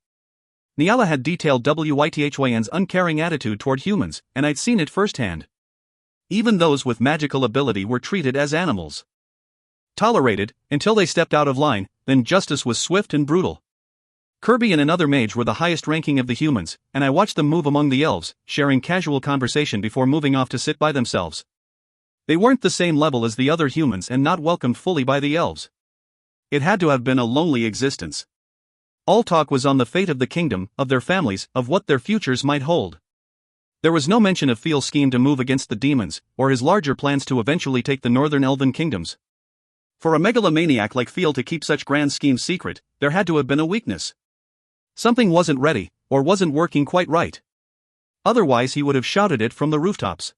Niala had detailed Wythyn's uncaring attitude toward humans, and I'd seen it firsthand. Even those with magical ability were treated as animals. Tolerated, until they stepped out of line, then justice was swift and brutal. Kirby and another mage were the highest ranking of the humans, and I watched them move among the elves, sharing casual conversation before moving off to sit by themselves. They weren't the same level as the other humans and not welcomed fully by the elves. It had to have been a lonely existence. All talk was on the fate of the kingdom, of their families, of what their futures might hold. There was no mention of Feel's scheme to move against the demons, or his larger plans to eventually take the northern elven kingdoms. For a megalomaniac like Feel to keep such grand schemes secret, there had to have been a weakness. Something wasn't ready, or wasn't working quite right. Otherwise he would have shouted it from the rooftops.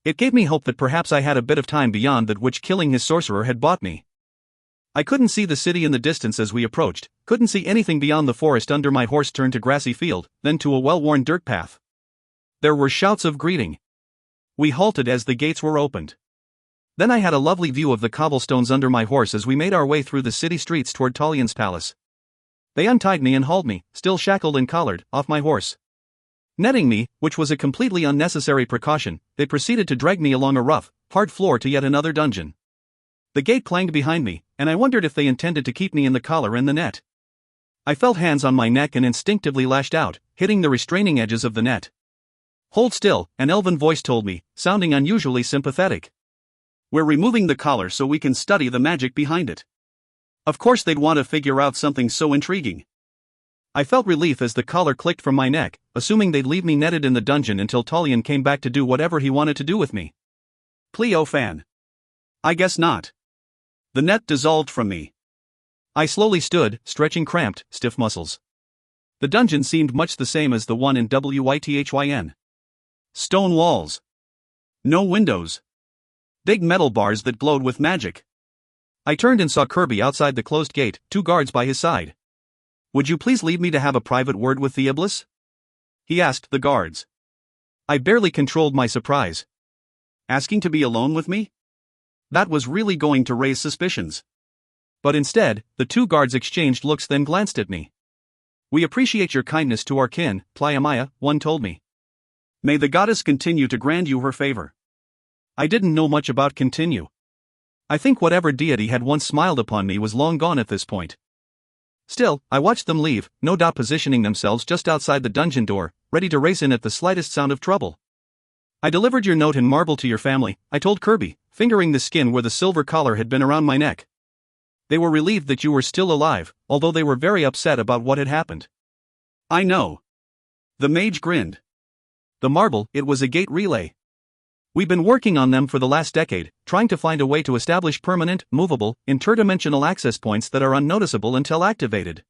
It gave me hope that perhaps I had a bit of time beyond that which killing his sorcerer had bought me. I couldn't see the city in the distance as we approached, couldn't see anything beyond the forest under my horse turned to grassy field, then to a well-worn dirt path. There were shouts of greeting. We halted as the gates were opened. Then I had a lovely view of the cobblestones under my horse as we made our way through the city streets toward Talion's palace. They untied me and hauled me, still shackled and collared, off my horse. Netting me, which was a completely unnecessary precaution, they proceeded to drag me along a rough, hard floor to yet another dungeon. The gate clanged behind me, and I wondered if they intended to keep me in the collar and the net. I felt hands on my neck and instinctively lashed out, hitting the restraining edges of the net. Hold still, an elven voice told me, sounding unusually sympathetic. We're removing the collar so we can study the magic behind it. Of course they'd want to figure out something so intriguing. I felt relief as the collar clicked from my neck, assuming they'd leave me netted in the dungeon until Talion came back to do whatever he wanted to do with me. Cleofan. I guess not. The net dissolved from me. I slowly stood, stretching cramped, stiff muscles. The dungeon seemed much the same as the one in Wythyn. Stone walls. No windows. Big metal bars that glowed with magic. I turned and saw Kirby outside the closed gate, 2 guards by his side. Would you please leave me to have a private word with the Iblis? He asked the guards. I barely controlled my surprise. Asking to be alone with me? That was really going to raise suspicions. But instead, the 2 guards exchanged looks then glanced at me. We appreciate your kindness to our kin, Pliamaya, one told me. May the goddess continue to grant you her favor. I didn't know much about continue. I think whatever deity had once smiled upon me was long gone at this point. Still, I watched them leave, no doubt positioning themselves just outside the dungeon door, ready to race in at the slightest sound of trouble. I delivered your note in marble to your family, I told Kirby, fingering the skin where the silver collar had been around my neck. They were relieved that you were still alive, although they were very upset about what had happened. I know. The mage grinned. The marble, it was a gate relay. We've been working on them for the last decade, trying to find a way to establish permanent, movable, interdimensional access points that are unnoticeable until activated.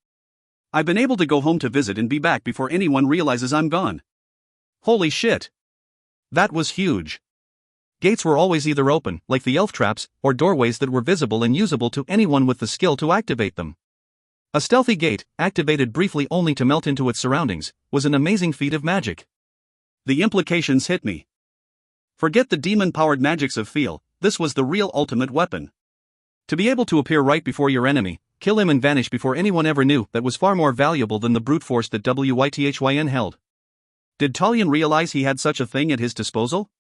I've been able to go home to visit and be back before anyone realizes I'm gone. Holy shit. That was huge. Gates were always either open, like the elf traps, or doorways that were visible and usable to anyone with the skill to activate them. A stealthy gate, activated briefly only to melt into its surroundings, was an amazing feat of magic. The implications hit me. Forget the demon-powered magics of feel, this was the real ultimate weapon. To be able to appear right before your enemy, kill him and vanish before anyone ever knew, that was far more valuable than the brute force that Wythyn held. Did Talion realize he had such a thing at his disposal?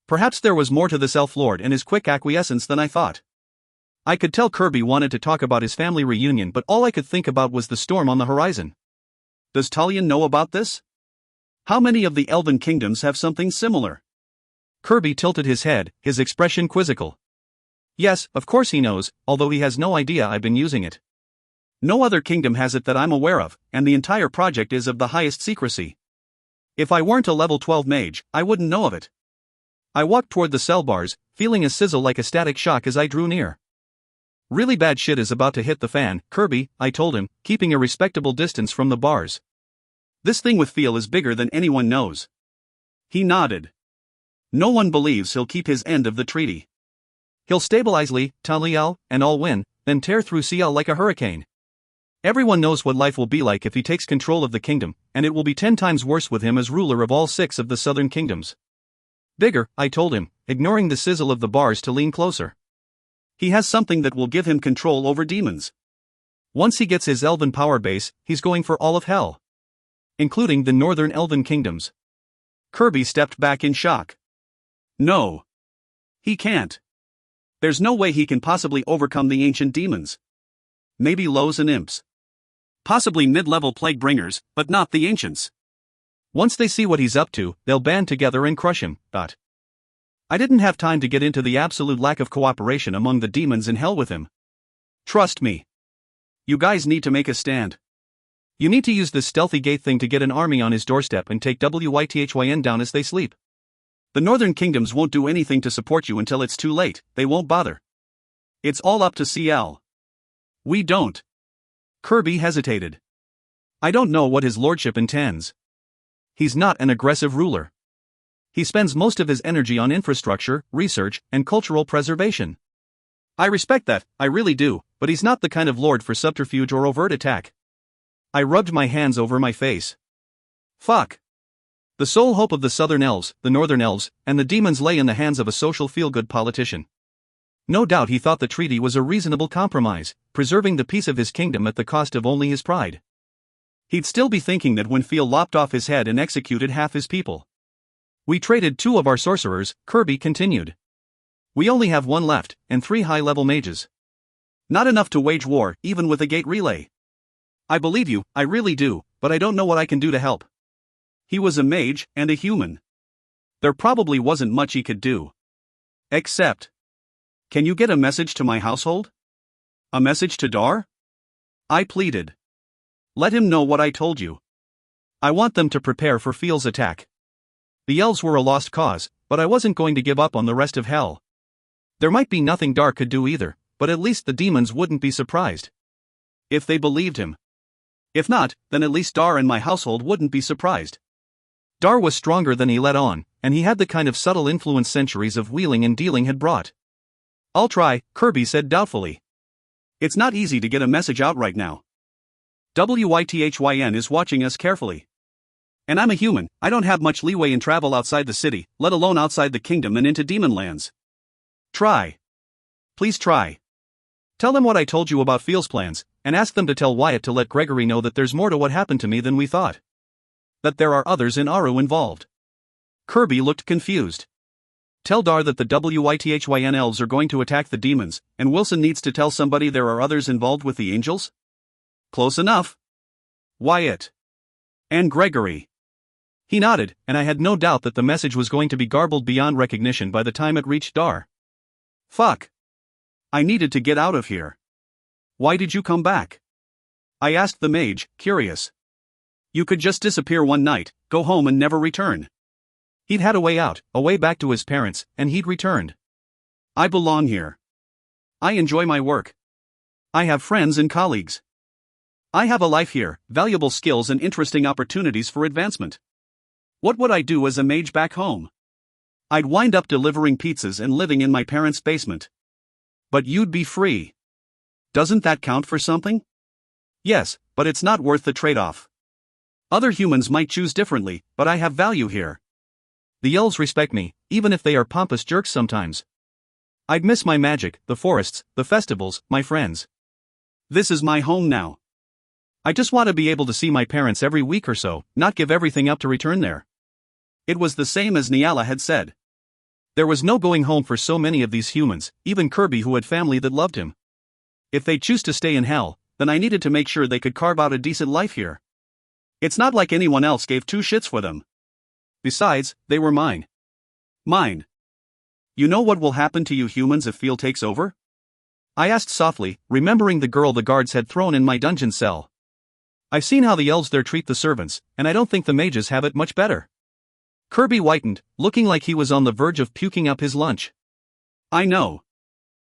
Perhaps there was more to this elf lord and his quick acquiescence than I thought. I could tell Kirby wanted to talk about his family reunion, but all I could think about was the storm on the horizon. Does Talion know about this? How many of the elven kingdoms have something similar? Kirby tilted his head, his expression quizzical. Yes, of course he knows, although he has no idea I've been using it. No other kingdom has it that I'm aware of, and the entire project is of the highest secrecy. If I weren't a level 12 mage, I wouldn't know of it. I walked toward the cell bars, feeling a sizzle like a static shock as I drew near. Really bad shit is about to hit the fan, Kirby, I told him, keeping a respectable distance from the bars. This thing with feel is bigger than anyone knows. He nodded. No one believes he'll keep his end of the treaty. He'll stabilize Li, Taliel, and all win, then tear through CL like a hurricane. Everyone knows what life will be like if he takes control of the kingdom, and it will be 10 times worse with him as ruler of all 6 of the southern kingdoms. Bigger, I told him, ignoring the sizzle of the bars to lean closer. He has something that will give him control over demons. Once he gets his elven power base, he's going for all of hell. Including the northern elven kingdoms. Kirby stepped back in shock. No. He can't. There's no way he can possibly overcome the ancient demons. Maybe Lows and Imps. Possibly mid-level plague bringers, but not the ancients. Once they see what he's up to, they'll band together and crush him, but I didn't have time to get into the absolute lack of cooperation among the demons in hell with him. Trust me. You guys need to make a stand. You need to use this stealthy gate thing to get an army on his doorstep and take Wythyn down as they sleep. The northern kingdoms won't do anything to support you until it's too late, they won't bother. It's all up to CL. We don't. Kirby hesitated. I don't know what his lordship intends. He's not an aggressive ruler. He spends most of his energy on infrastructure, research, and cultural preservation. I respect that, I really do, but he's not the kind of lord for subterfuge or overt attack. I rubbed my hands over my face. Fuck. The sole hope of the southern elves, the northern elves, and the demons lay in the hands of a social feel-good politician. No doubt he thought the treaty was a reasonable compromise, preserving the peace of his kingdom at the cost of only his pride. He'd still be thinking that when Feel lopped off his head and executed half his people. We traded 2 of our sorcerers, Kirby continued. We only have 1 left, and 3 high-level mages. Not enough to wage war, even with a gate relay. I believe you, I really do, but I don't know what I can do to help. He was a mage, and a human. There probably wasn't much he could do. Except. Can you get a message to my household? A message to Dar? I pleaded. Let him know what I told you. I want them to prepare for Fiel's attack. The elves were a lost cause, but I wasn't going to give up on the rest of hell. There might be nothing Dar could do either, but at least the demons wouldn't be surprised. If they believed him. If not, then at least Dar and my household wouldn't be surprised. Dar was stronger than he let on, and he had the kind of subtle influence centuries of wheeling and dealing had brought. I'll try, Kirby said doubtfully. It's not easy to get a message out right now. WYTHYN is watching us carefully. And I'm a human, I don't have much leeway in travel outside the city, let alone outside the kingdom and into demon lands. Try. Please try. Tell them what I told you about Fiel's plans, and ask them to tell Wyatt to let Gregory know that there's more to what happened to me than we thought. That there are others in Aru involved. Kirby looked confused. Tell Dar that the WYTHYN elves are going to attack the demons, and Wilson needs to tell somebody there are others involved with the angels? Close enough. Wyatt. And Gregory. He nodded, and I had no doubt that the message was going to be garbled beyond recognition by the time it reached Dar. Fuck. I needed to get out of here. Why did you come back? I asked the mage, curious. You could just disappear one night, go home and never return. He'd had a way out, a way back to his parents, and he'd returned. I belong here. I enjoy my work. I have friends and colleagues. I have a life here, valuable skills and interesting opportunities for advancement. What would I do as a mage back home? I'd wind up delivering pizzas and living in my parents' basement. But you'd be free. Doesn't that count for something? Yes, but it's not worth the trade-off. Other humans might choose differently, but I have value here. The elves respect me, even if they are pompous jerks sometimes. I'd miss my magic, the forests, the festivals, my friends. This is my home now. I just want to be able to see my parents every week or so, not give everything up to return there. It was the same as Nyala had said. There was no going home for so many of these humans, even Kirby who had family that loved him. If they choose to stay in hell, then I needed to make sure they could carve out a decent life here. It's not like anyone else gave two shits for them. Besides, they were mine. Mine. You know what will happen to you humans if Fiel takes over? I asked softly, remembering the girl the guards had thrown in my dungeon cell. I've seen how the elves there treat the servants, and I don't think the mages have it much better. Kirby whitened, looking like he was on the verge of puking up his lunch. I know.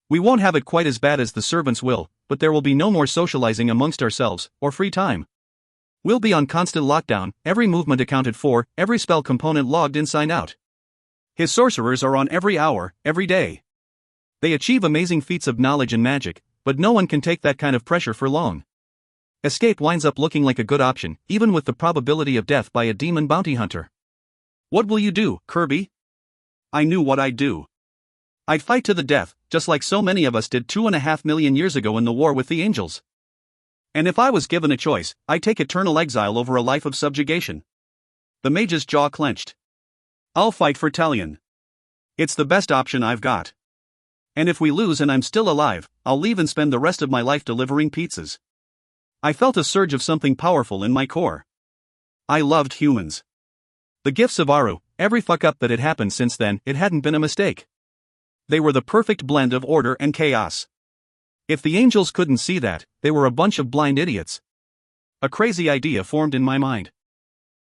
We won't have it quite as bad as the servants will, but there will be no more socializing amongst ourselves, or free time. We'll be on constant lockdown, every movement accounted for, every spell component logged inside out. His sorcerers are on every hour, every day. They achieve amazing feats of knowledge and magic, but no one can take that kind of pressure for long. Escape winds up looking like a good option, even with the probability of death by a demon bounty hunter. What will you do, Kirby? I knew what I'd do. I'd fight to the death, just like so many of us did 2.5 million years ago in the war with the angels. And if I was given a choice, I'd take eternal exile over a life of subjugation. The mage's jaw clenched. I'll fight for Talion. It's the best option I've got. And if we lose and I'm still alive, I'll leave and spend the rest of my life delivering pizzas. I felt a surge of something powerful in my core. I loved humans. The gifts of Aru, every fuck-up that had happened since then, it hadn't been a mistake. They were the perfect blend of order and chaos. If the angels couldn't see that, they were a bunch of blind idiots. A crazy idea formed in my mind.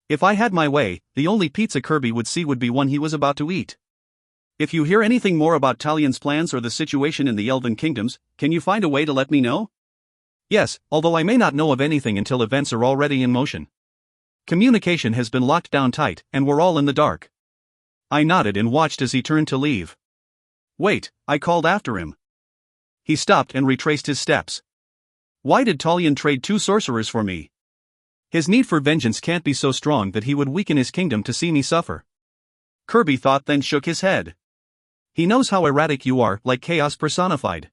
If I had my way, the only pizza Kirby would see would be one he was about to eat. If you hear anything more about Talion's plans or the situation in the Elven Kingdoms, can you find a way to let me know? Yes, although I may not know of anything until events are already in motion. Communication has been locked down tight, and we're all in the dark. I nodded and watched as he turned to leave. Wait, I called after him. He stopped and retraced his steps. Why did Talion trade 2 sorcerers for me? His need for vengeance can't be so strong that he would weaken his kingdom to see me suffer. Kirby thought, then shook his head. He knows how erratic you are, like chaos personified.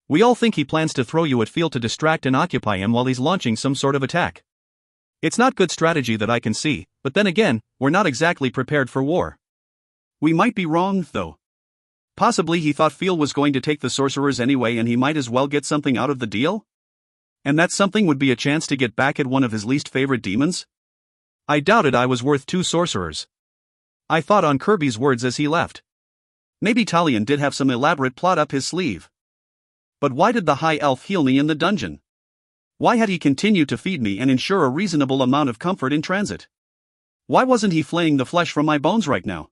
We all think he plans to throw you at Fiel to distract and occupy him while he's launching some sort of attack. It's not good strategy that I can see, but then again, we're not exactly prepared for war. We might be wrong, though. Possibly he thought Fiel was going to take the sorcerers anyway and he might as well get something out of the deal? And that something would be a chance to get back at one of his least favorite demons? I doubted I was worth 2 sorcerers. I thought on Kirby's words as he left. Maybe Talion did have some elaborate plot up his sleeve. But why did the high elf heal me in the dungeon? Why had he continued to feed me and ensure a reasonable amount of comfort in transit? Why wasn't he flaying the flesh from my bones right now?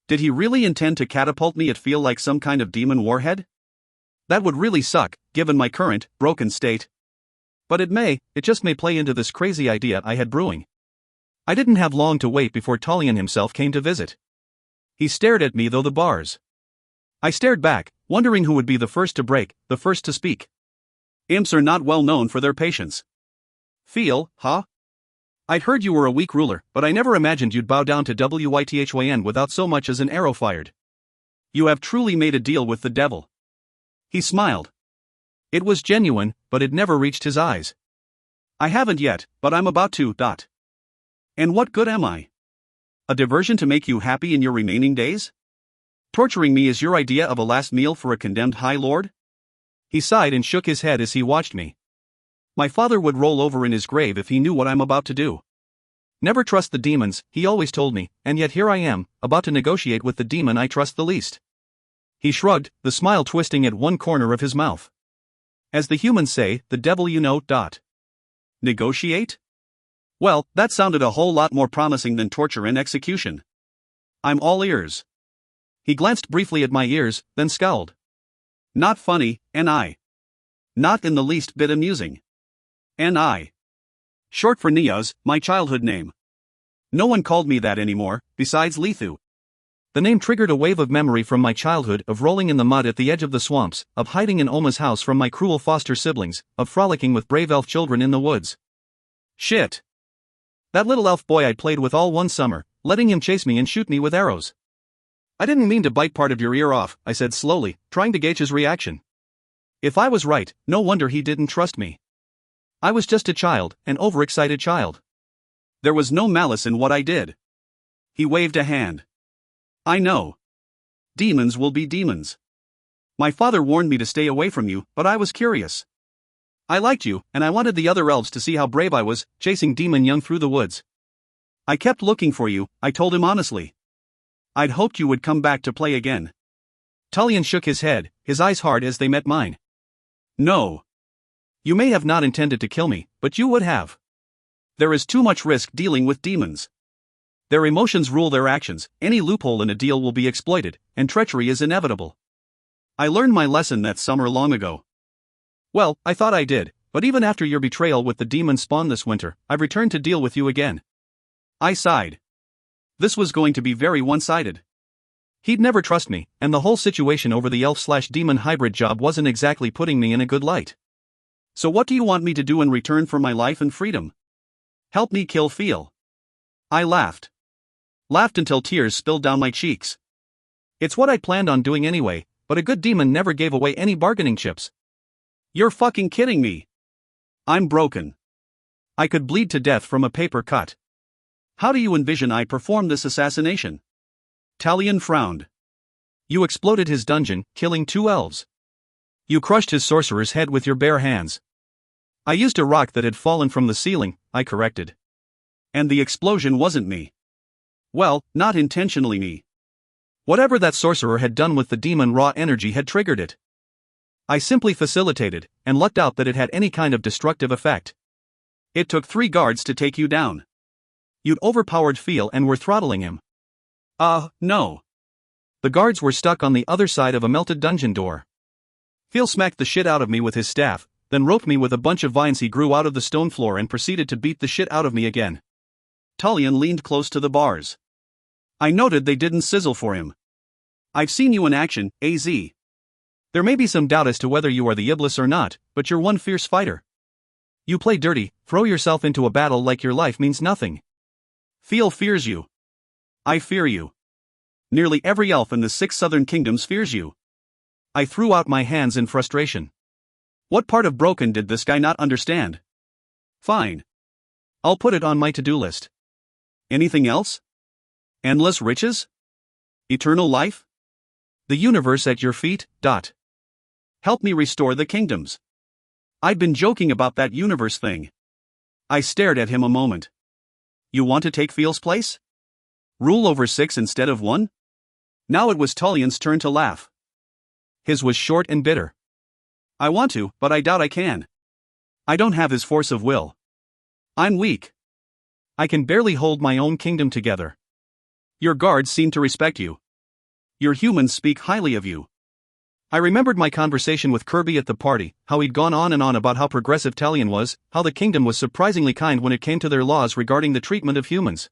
Did he really intend to catapult me at feel like some kind of demon warhead? That would really suck, given my current, broken state. But it just may play into this crazy idea I had brewing. I didn't have long to wait before Talion himself came to visit. He stared at me through the bars. I stared back, wondering who would be the first to break, the first to speak. Imps are not well known for their patience. Feel, huh? I'd heard you were a weak ruler, but I never imagined you'd bow down to Wythyn without so much as an arrow fired. You have truly made a deal with the devil. He smiled. It was genuine, but it never reached his eyes. I haven't yet, but I'm about to. And what good am I? A diversion to make you happy in your remaining days? Torturing me is your idea of a last meal for a condemned high lord? He sighed and shook his head as he watched me. My father would roll over in his grave if he knew what I'm about to do. Never trust the demons, he always told me, and yet here I am, about to negotiate with the demon I trust the least. He shrugged, the smile twisting at one corner of his mouth. As the humans say, the devil you know. Negotiate? Well, that sounded a whole lot more promising than torture and execution. I'm all ears. He glanced briefly at my ears, then scowled. Not funny, N.I. Not in the least bit amusing. N.I. Short for Niaz, my childhood name. No one called me that anymore, besides Lethu. The name triggered a wave of memory from my childhood of rolling in the mud at the edge of the swamps, of hiding in Oma's house from my cruel foster siblings, of frolicking with brave elf children in the woods. Shit. That little elf boy I'd played with all one summer, letting him chase me and shoot me with arrows. I didn't mean to bite part of your ear off, I said slowly, trying to gauge his reaction. If I was right, no wonder he didn't trust me. I was just a child, an overexcited child. There was no malice in what I did. He waved a hand. I know. Demons will be demons. My father warned me to stay away from you, but I was curious. I liked you, and I wanted the other elves to see how brave I was, chasing Demon Young through the woods. I kept looking for you, I told him honestly. I'd hoped you would come back to play again. Talion shook his head, his eyes hard as they met mine. No. You may have not intended to kill me, but you would have. There is too much risk dealing with demons. Their emotions rule their actions, any loophole in a deal will be exploited, and treachery is inevitable. I learned my lesson that summer long ago. Well, I thought I did, but even after your betrayal with the demon spawn this winter, I've returned to deal with you again. I sighed. This was going to be very one-sided. He'd never trust me, and the whole situation over the elf/demon hybrid job wasn't exactly putting me in a good light. So what do you want me to do in return for my life and freedom? Help me kill Feel. I laughed. Laughed until tears spilled down my cheeks. It's what I'd planned on doing anyway, but a good demon never gave away any bargaining chips. You're fucking kidding me. I'm broken. I could bleed to death from a paper cut. How do you envision I perform this assassination? Talion frowned. You exploded his dungeon, killing 2 elves. You crushed his sorcerer's head with your bare hands. I used a rock that had fallen from the ceiling, I corrected. And the explosion wasn't me. Well, not intentionally me. Whatever that sorcerer had done with the demon raw energy had triggered it. I simply facilitated, and lucked out that it had any kind of destructive effect. It took 3 guards to take you down. You'd overpowered Feel and were throttling him. No. The guards were stuck on the other side of a melted dungeon door. Feel smacked the shit out of me with his staff, then roped me with a bunch of vines he grew out of the stone floor and proceeded to beat the shit out of me again. Talion leaned close to the bars. I noted they didn't sizzle for him. I've seen you in action, AZ. There may be some doubt as to whether you are the Iblis or not, but you're one fierce fighter. You play dirty, throw yourself into a battle like your life means nothing. Feel fears you. I fear you. Nearly every elf in the 6 southern kingdoms fears you. I threw out my hands in frustration. What part of broken did this guy not understand? Fine. I'll put it on my to-do list. Anything else? Endless riches? Eternal life? The universe at your feet. Help me restore the kingdoms. I'd been joking about that universe thing. I stared at him a moment. You want to take Feel's place? Rule over 6 instead of 1? Now it was Talion's turn to laugh. His was short and bitter. I want to, but I doubt I can. I don't have his force of will. I'm weak. I can barely hold my own kingdom together. Your guards seem to respect you. Your humans speak highly of you. I remembered my conversation with Kirby at the party, how he'd gone on and on about how progressive Talion was, how the kingdom was surprisingly kind when it came to their laws regarding the treatment of humans.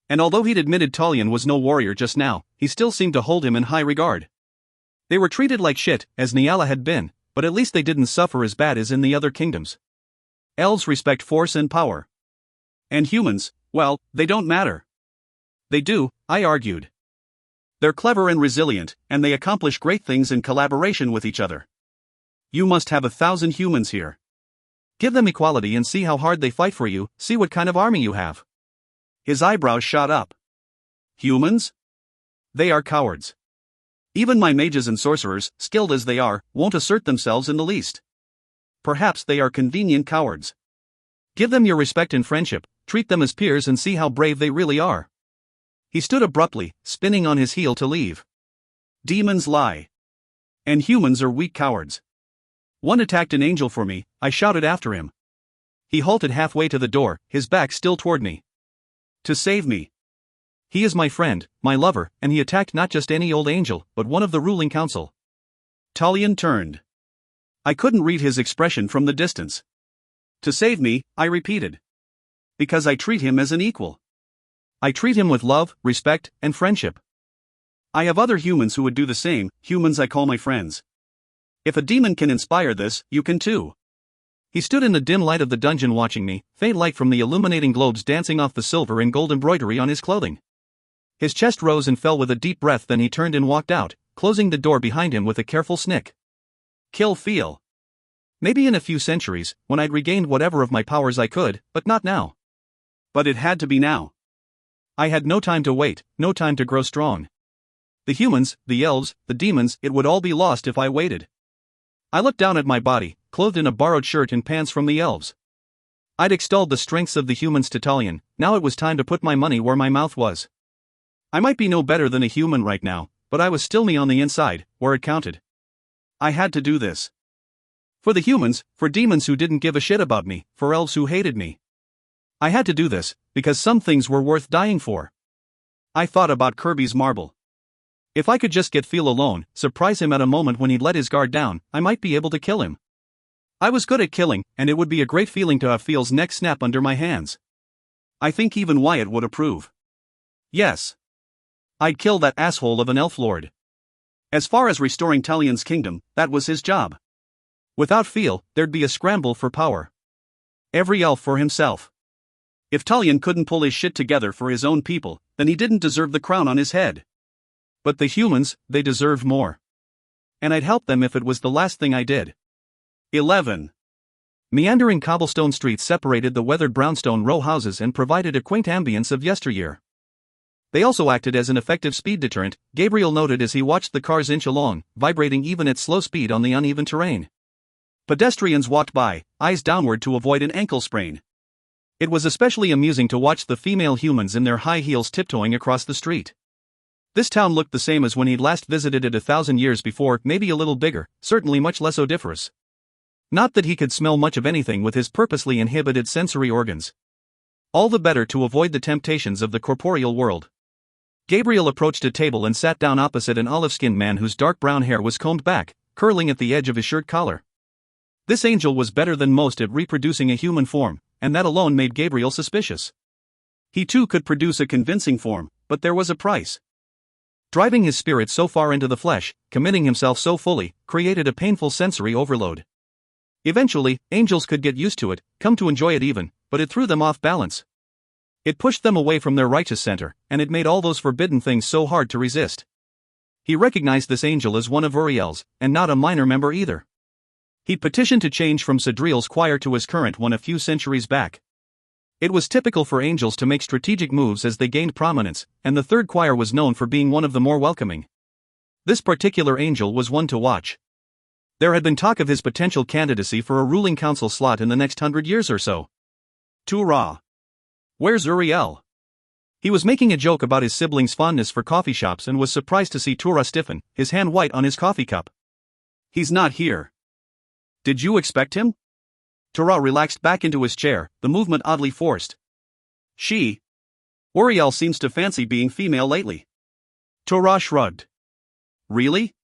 And although he'd admitted Talion was no warrior just now, he still seemed to hold him in high regard. They were treated like shit, as Nyala had been, but at least they didn't suffer as bad as in the other kingdoms. Elves respect force and power. And humans, well, they don't matter. They do, I argued. They're clever and resilient, and they accomplish great things in collaboration with each other. You must have 1,000 humans here. Give them equality and see how hard they fight for you, see what kind of army you have. His eyebrows shot up. Humans? They are cowards. Even my mages and sorcerers, skilled as they are, won't assert themselves in the least. Perhaps they are convenient cowards. Give them your respect and friendship, treat them as peers and see how brave they really are. He stood abruptly, spinning on his heel to leave. Demons lie. And humans are weak cowards. One attacked an angel for me, I shouted after him. He halted halfway to the door, his back still toward me. To save me. He is my friend, my lover, and he attacked not just any old angel, but one of the ruling council. Talion turned. I couldn't read his expression from the distance. To save me, I repeated. Because I treat him as an equal. I treat him with love, respect, and friendship. I have other humans who would do the same, humans I call my friends. If a demon can inspire this, you can too. He stood in the dim light of the dungeon watching me, faint light from the illuminating globes dancing off the silver and gold embroidery on his clothing. His chest rose and fell with a deep breath, then he turned and walked out, closing the door behind him with a careful snick. Kill feel. Maybe in a few centuries, when I'd regained whatever of my powers I could, but not now. But it had to be now. I had no time to wait, no time to grow strong. The humans, the elves, the demons, it would all be lost if I waited. I looked down at my body, clothed in a borrowed shirt and pants from the elves. I'd extolled the strengths of the humans to Talion, now it was time to put my money where my mouth was. I might be no better than a human right now, but I was still me on the inside, where it counted. I had to do this. For the humans, for demons who didn't give a shit about me, for elves who hated me. I had to do this, because some things were worth dying for. I thought about Kirby's marble. If I could just get Phil alone, surprise him at a moment when he'd let his guard down, I might be able to kill him. I was good at killing, and it would be a great feeling to have Phil's neck snap under my hands. I think even Wyatt would approve. Yes. I'd kill that asshole of an elf lord. As far as restoring Talion's kingdom, that was his job. Without Phil, there'd be a scramble for power. Every elf for himself. If Talion couldn't pull his shit together for his own people, then he didn't deserve the crown on his head. But the humans, they deserved more. And I'd help them if it was the last thing I did. 11. Meandering cobblestone streets separated the weathered brownstone row houses and provided a quaint ambience of yesteryear. They also acted as an effective speed deterrent, Gabriel noted as he watched the cars inch along, vibrating even at slow speed on the uneven terrain. Pedestrians walked by, eyes downward to avoid an ankle sprain. It was especially amusing to watch the female humans in their high heels tiptoeing across the street. This town looked the same as when he'd last visited it 1,000 years before, maybe a little bigger, certainly much less odoriferous. Not that he could smell much of anything with his purposely inhibited sensory organs. All the better to avoid the temptations of the corporeal world. Gabriel approached a table and sat down opposite an olive-skinned man whose dark brown hair was combed back, curling at the edge of his shirt collar. This angel was better than most at reproducing a human form, and that alone made Gabriel suspicious. He too could produce a convincing form, but there was a price. Driving his spirit so far into the flesh, committing himself so fully, created a painful sensory overload. Eventually, angels could get used to it, come to enjoy it even, but it threw them off balance. It pushed them away from their righteous center, and it made all those forbidden things so hard to resist. He recognized this angel as one of Uriel's, and not a minor member either. He'd petitioned to change from Sadriel's choir to his current one a few centuries back. It was typical for angels to make strategic moves as they gained prominence, and the third choir was known for being one of the more welcoming. This particular angel was one to watch. There had been talk of his potential candidacy for a ruling council slot in the next 100 years or so. Tura. Where's Uriel? He was making a joke about his siblings' fondness for coffee shops and was surprised to see Tura stiffen, his hand white on his coffee cup. He's not here. Did you expect him? Tura relaxed back into his chair, the movement oddly forced. She. Uriel seems to fancy being female lately. Tura shrugged. Really?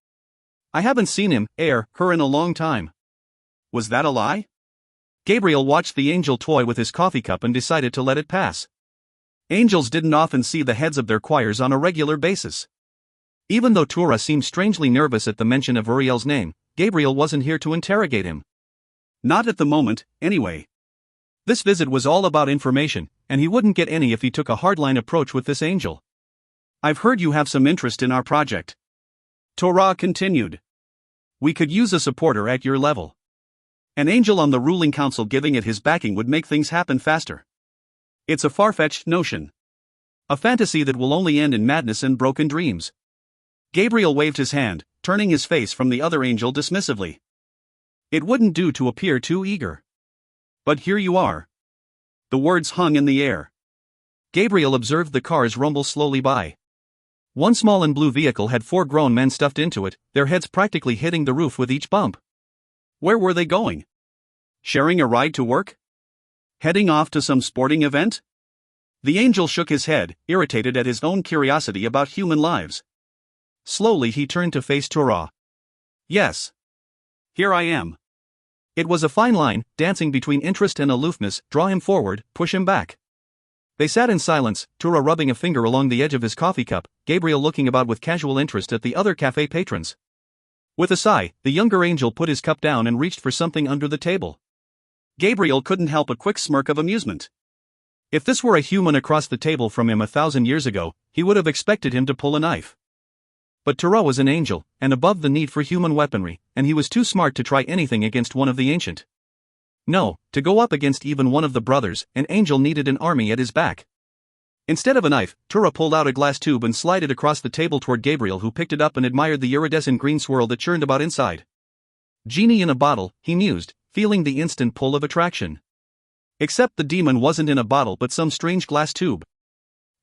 I haven't seen him, her in a long time. Was that a lie? Gabriel watched the angel toy with his coffee cup and decided to let it pass. Angels didn't often see the heads of their choirs on a regular basis. Even though Tura seemed strangely nervous at the mention of Uriel's name, Gabriel wasn't here to interrogate him. Not at the moment, anyway. This visit was all about information, and he wouldn't get any if he took a hardline approach with this angel. I've heard you have some interest in our project. Tura continued. We could use a supporter at your level. An angel on the ruling council giving it his backing would make things happen faster. It's a far-fetched notion. A fantasy that will only end in madness and broken dreams. Gabriel waved his hand, turning his face from the other angel dismissively. It wouldn't do to appear too eager. But here you are. The words hung in the air. Gabriel observed the cars rumble slowly by. One small and blue vehicle had 4 grown men stuffed into it, their heads practically hitting the roof with each bump. Where were they going? Sharing a ride to work? Heading off to some sporting event? The angel shook his head, irritated at his own curiosity about human lives. Slowly he turned to face Tura. Yes. Here I am. It was a fine line, dancing between interest and aloofness, draw him forward, push him back. They sat in silence, Tura rubbing a finger along the edge of his coffee cup, Gabriel looking about with casual interest at the other cafe patrons. With a sigh, the younger angel put his cup down and reached for something under the table. Gabriel couldn't help a quick smirk of amusement. If this were a human across the table from him 1,000 years ago, he would have expected him to pull a knife. But Tura was an angel, and above the need for human weaponry, and he was too smart to try anything against one of the ancient. No, to go up against even one of the brothers, an angel needed an army at his back. Instead of a knife, Tura pulled out a glass tube and slid it across the table toward Gabriel, who picked it up and admired the iridescent green swirl that churned about inside. Genie in a bottle, he mused, feeling the instant pull of attraction. Except the demon wasn't in a bottle but some strange glass tube.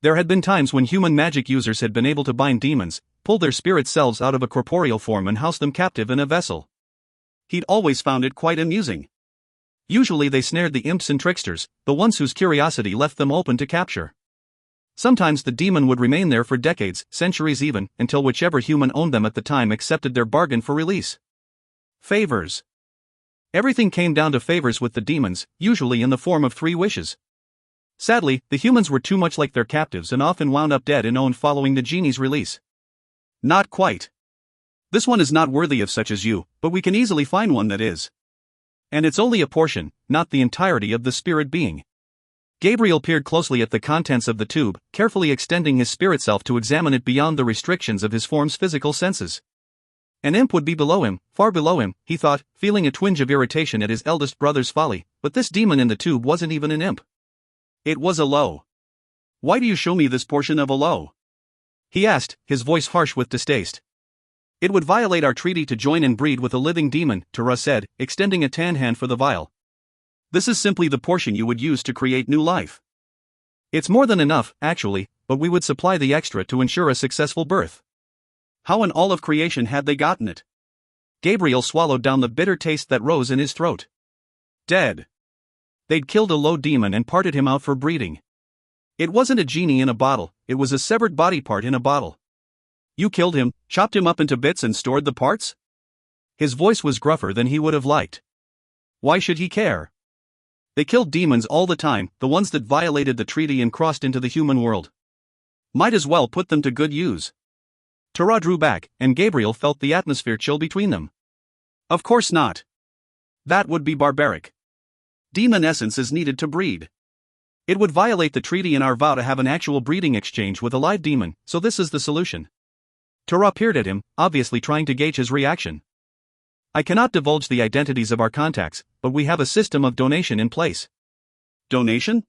There had been times when human magic users had been able to bind demons, pull their spirit selves out of a corporeal form and house them captive in a vessel. He'd always found it quite amusing. Usually they snared the imps and tricksters, the ones whose curiosity left them open to capture. Sometimes the demon would remain there for decades, centuries even, until whichever human owned them at the time accepted their bargain for release. Favors. Everything came down to favors with the demons, usually in the form of 3 wishes. Sadly, the humans were too much like their captives and often wound up dead and owned following the genie's release. Not quite. This one is not worthy of such as you, but we can easily find one that is. And it's only a portion, not the entirety of the spirit being. Gabriel peered closely at the contents of the tube, carefully extending his spirit self to examine it beyond the restrictions of his form's physical senses. An imp would be below him, far below him, he thought, feeling a twinge of irritation at his eldest brother's folly, but this demon in the tube wasn't even an imp. It was a low. Why do you show me this portion of a low? He asked, his voice harsh with distaste. It would violate our treaty to join and breed with a living demon, Tura said, extending a tan hand for the vial. This is simply the portion you would use to create new life. It's more than enough, actually, but we would supply the extra to ensure a successful birth. How in all of creation had they gotten it? Gabriel swallowed down the bitter taste that rose in his throat. Dead. They'd killed a low demon and parted him out for breeding. It wasn't a genie in a bottle, it was a severed body part in a bottle. You killed him, chopped him up into bits and stored the parts? His voice was gruffer than he would have liked. Why should he care? They killed demons all the time, the ones that violated the treaty and crossed into the human world. Might as well put them to good use. Tura drew back, and Gabriel felt the atmosphere chill between them. Of course not. That would be barbaric. Demon essence is needed to breed. It would violate the treaty and our vow to have an actual breeding exchange with a live demon, so this is the solution. Tura peered at him, obviously trying to gauge his reaction. I cannot divulge the identities of our contacts, but we have a system of donation in place. Donation?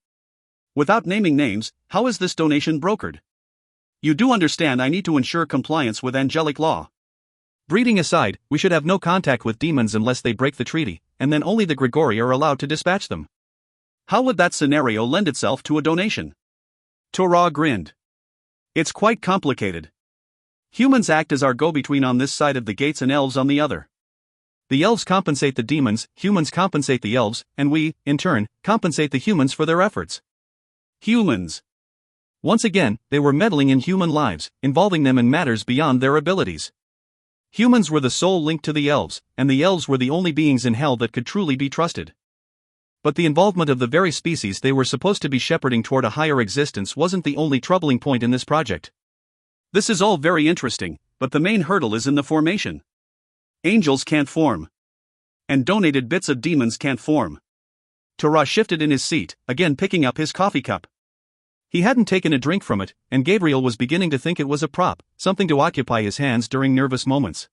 Without naming names, how is this donation brokered? You do understand I need to ensure compliance with angelic law. Breeding aside, we should have no contact with demons unless they break the treaty, and then only the Grigori are allowed to dispatch them. How would that scenario lend itself to a donation? Tura grinned. It's quite complicated. Humans act as our go-between on this side of the gates and elves on the other. The elves compensate the demons, humans compensate the elves, and we, in turn, compensate the humans for their efforts. Humans. Once again, they were meddling in human lives, involving them in matters beyond their abilities. Humans were the sole link to the elves, and the elves were the only beings in hell that could truly be trusted. But the involvement of the very species they were supposed to be shepherding toward a higher existence wasn't the only troubling point in this project. This is all very interesting, but the main hurdle is in the formation. Angels can't form. And donated bits of demons can't form. Torah shifted in his seat, again picking up his coffee cup. He hadn't taken a drink from it, and Gabriel was beginning to think it was a prop, something to occupy his hands during nervous moments.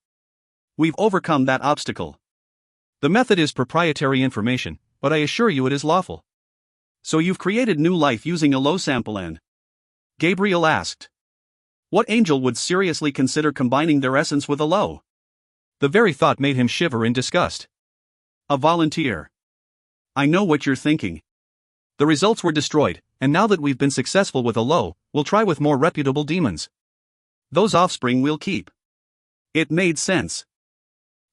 We've overcome that obstacle. The method is proprietary information, but I assure you it is lawful. So you've created new life using a low sample and? Gabriel asked. What angel would seriously consider combining their essence with a low? The very thought made him shiver in disgust. A volunteer. I know what you're thinking. The results were destroyed, and now that we've been successful with a low, we'll try with more reputable demons. Those offspring we'll keep. It made sense.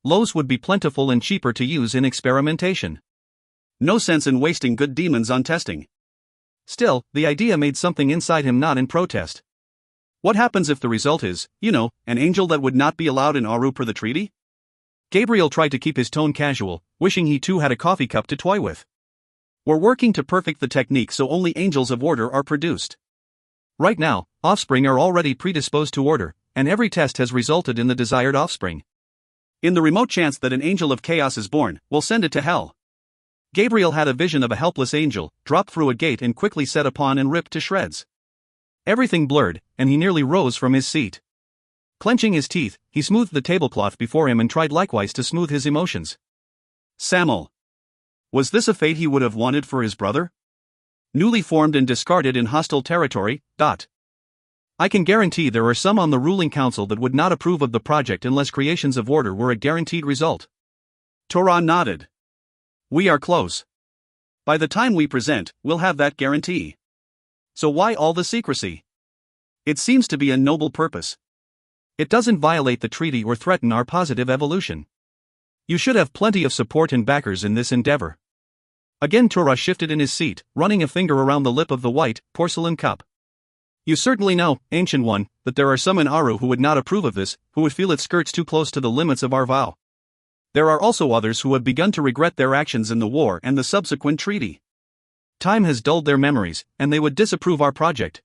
Lows would be plentiful and cheaper to use in experimentation. No sense in wasting good demons on testing. Still, the idea made something inside him nod in protest. What happens if the result is, an angel that would not be allowed in Aru per the treaty? Gabriel tried to keep his tone casual, wishing he too had a coffee cup to toy with. We're working to perfect the technique so only angels of order are produced. Right now, offspring are already predisposed to order, and every test has resulted in the desired offspring. In the remote chance that an angel of chaos is born, we'll send it to hell. Gabriel had a vision of a helpless angel, drop through a gate and quickly set upon and ripped to shreds. Everything blurred, and he nearly rose from his seat. Clenching his teeth, he smoothed the tablecloth before him and tried likewise to smooth his emotions. Samuel. Was this a fate he would have wanted for his brother? Newly formed and discarded in hostile territory. I can guarantee there are some on the ruling council that would not approve of the project unless creations of order were a guaranteed result. Torah nodded. We are close. By the time we present, we'll have that guarantee. So why all the secrecy? It seems to be a noble purpose. It doesn't violate the treaty or threaten our positive evolution. You should have plenty of support and backers in this endeavor. Again Torah shifted in his seat, running a finger around the lip of the white, porcelain cup. You certainly know, Ancient One, that there are some in Aru who would not approve of this, who would feel it skirts too close to the limits of our vow. There are also others who have begun to regret their actions in the war and the subsequent treaty. Time has dulled their memories, and they would disapprove our project.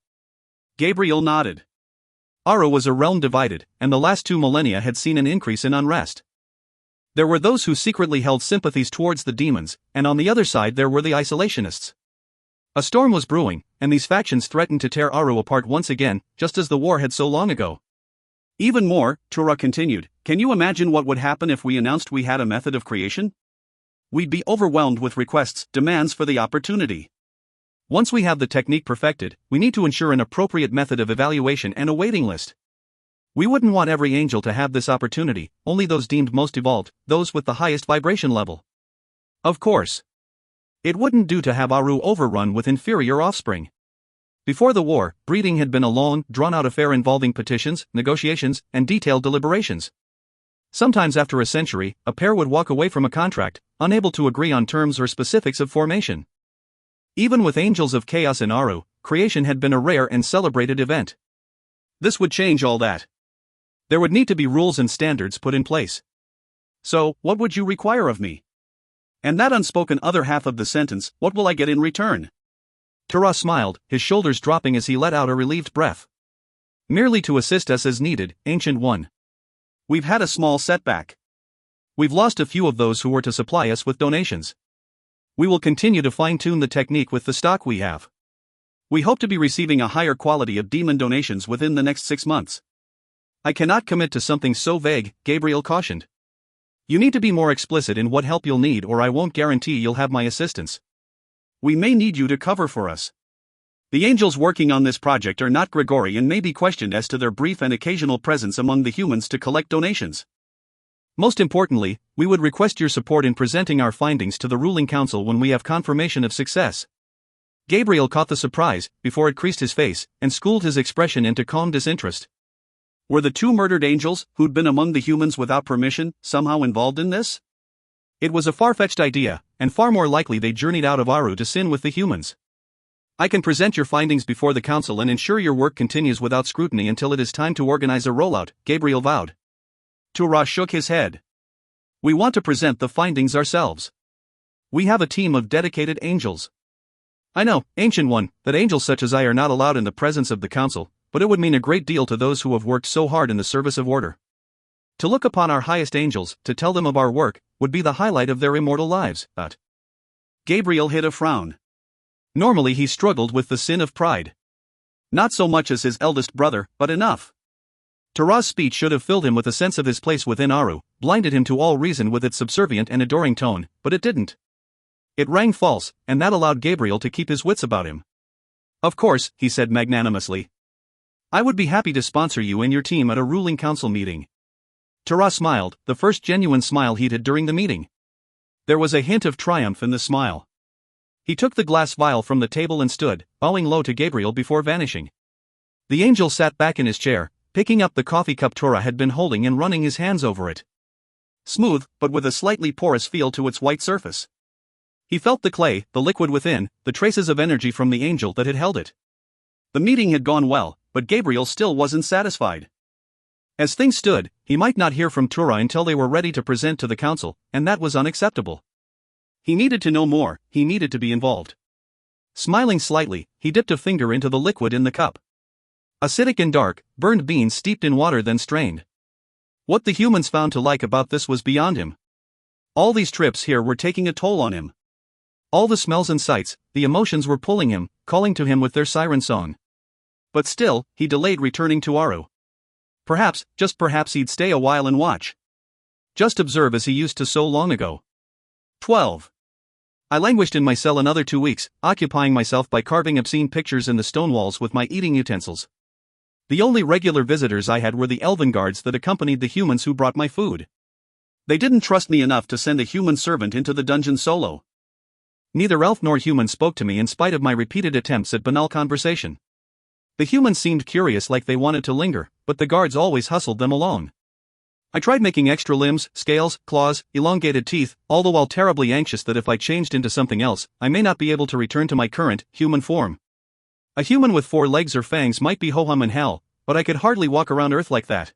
Gabriel nodded. Aru was a realm divided, and the last 2 millennia had seen an increase in unrest. There were those who secretly held sympathies towards the demons, and on the other side there were the isolationists. A storm was brewing, and these factions threatened to tear Aru apart once again, just as the war had so long ago. Even more, Torah continued, can you imagine what would happen if we announced we had a method of creation? We'd be overwhelmed with requests, demands for the opportunity. Once we have the technique perfected, we need to ensure an appropriate method of evaluation and a waiting list. We wouldn't want every angel to have this opportunity, only those deemed most evolved, those with the highest vibration level. Of course. It wouldn't do to have Aru overrun with inferior offspring. Before the war, breeding had been a long, drawn-out affair involving petitions, negotiations, and detailed deliberations. Sometimes after a century, a pair would walk away from a contract, unable to agree on terms or specifics of formation. Even with angels of chaos in Aru, creation had been a rare and celebrated event. This would change all that. There would need to be rules and standards put in place. So, what would you require of me? And that unspoken other half of the sentence, what will I get in return? Torah smiled, his shoulders dropping as he let out a relieved breath. Merely to assist us as needed, Ancient One. We've had a small setback. We've lost a few of those who were to supply us with donations. We will continue to fine-tune the technique with the stock we have. We hope to be receiving a higher quality of demon donations within the next 6 months. I cannot commit to something so vague, Gabriel cautioned. You need to be more explicit in what help you'll need or I won't guarantee you'll have my assistance. We may need you to cover for us. The angels working on this project are not Gregorian and may be questioned as to their brief and occasional presence among the humans to collect donations. Most importantly, we would request your support in presenting our findings to the ruling council when we have confirmation of success. Gabriel caught the surprise, before it creased his face, and schooled his expression into calm disinterest. Were the 2 murdered angels, who'd been among the humans without permission, somehow involved in this? It was a far-fetched idea, and far more likely they journeyed out of Aru to sin with the humans. I can present your findings before the council and ensure your work continues without scrutiny until it is time to organize a rollout, Gabriel vowed. Tura shook his head. We want to present the findings ourselves. We have a team of dedicated angels. I know, Ancient One, that angels such as I are not allowed in the presence of the council, but it would mean a great deal to those who have worked so hard in the service of order. To look upon our highest angels, to tell them of our work, would be the highlight of their immortal lives, but Gabriel hid a frown. Normally he struggled with the sin of pride. Not so much as his eldest brother, but enough. Tara's speech should have filled him with a sense of his place within Aru, blinded him to all reason with its subservient and adoring tone, but it didn't. It rang false, and that allowed Gabriel to keep his wits about him. Of course, he said magnanimously. I would be happy to sponsor you and your team at a ruling council meeting. Tara smiled, the first genuine smile he'd had during the meeting. There was a hint of triumph in the smile. He took the glass vial from the table and stood, bowing low to Gabriel before vanishing. The angel sat back in his chair, picking up the coffee cup Tura had been holding and running his hands over it. Smooth, but with a slightly porous feel to its white surface. He felt the clay, the liquid within, the traces of energy from the angel that had held it. The meeting had gone well, but Gabriel still wasn't satisfied. As things stood, he might not hear from Tura until they were ready to present to the council, and that was unacceptable. He needed to know more, he needed to be involved. Smiling slightly, he dipped a finger into the liquid in the cup. Acidic and dark, burned beans steeped in water then strained. What the humans found to like about this was beyond him. All these trips here were taking a toll on him. All the smells and sights, the emotions were pulling him, calling to him with their siren song. But still, he delayed returning to Aru. Perhaps, just perhaps he'd stay a while and watch. Just observe as he used to so long ago. 12. I languished in my cell another 2 weeks, occupying myself by carving obscene pictures in the stone walls with my eating utensils. The only regular visitors I had were the elven guards that accompanied the humans who brought my food. They didn't trust me enough to send a human servant into the dungeon solo. Neither elf nor human spoke to me in spite of my repeated attempts at banal conversation. The humans seemed curious, like they wanted to linger, but the guards always hustled them along. I tried making extra limbs, scales, claws, elongated teeth, all the while terribly anxious that if I changed into something else, I may not be able to return to my current, human form. A human with 4 legs or fangs might be ho-hum in hell, but I could hardly walk around Earth like that.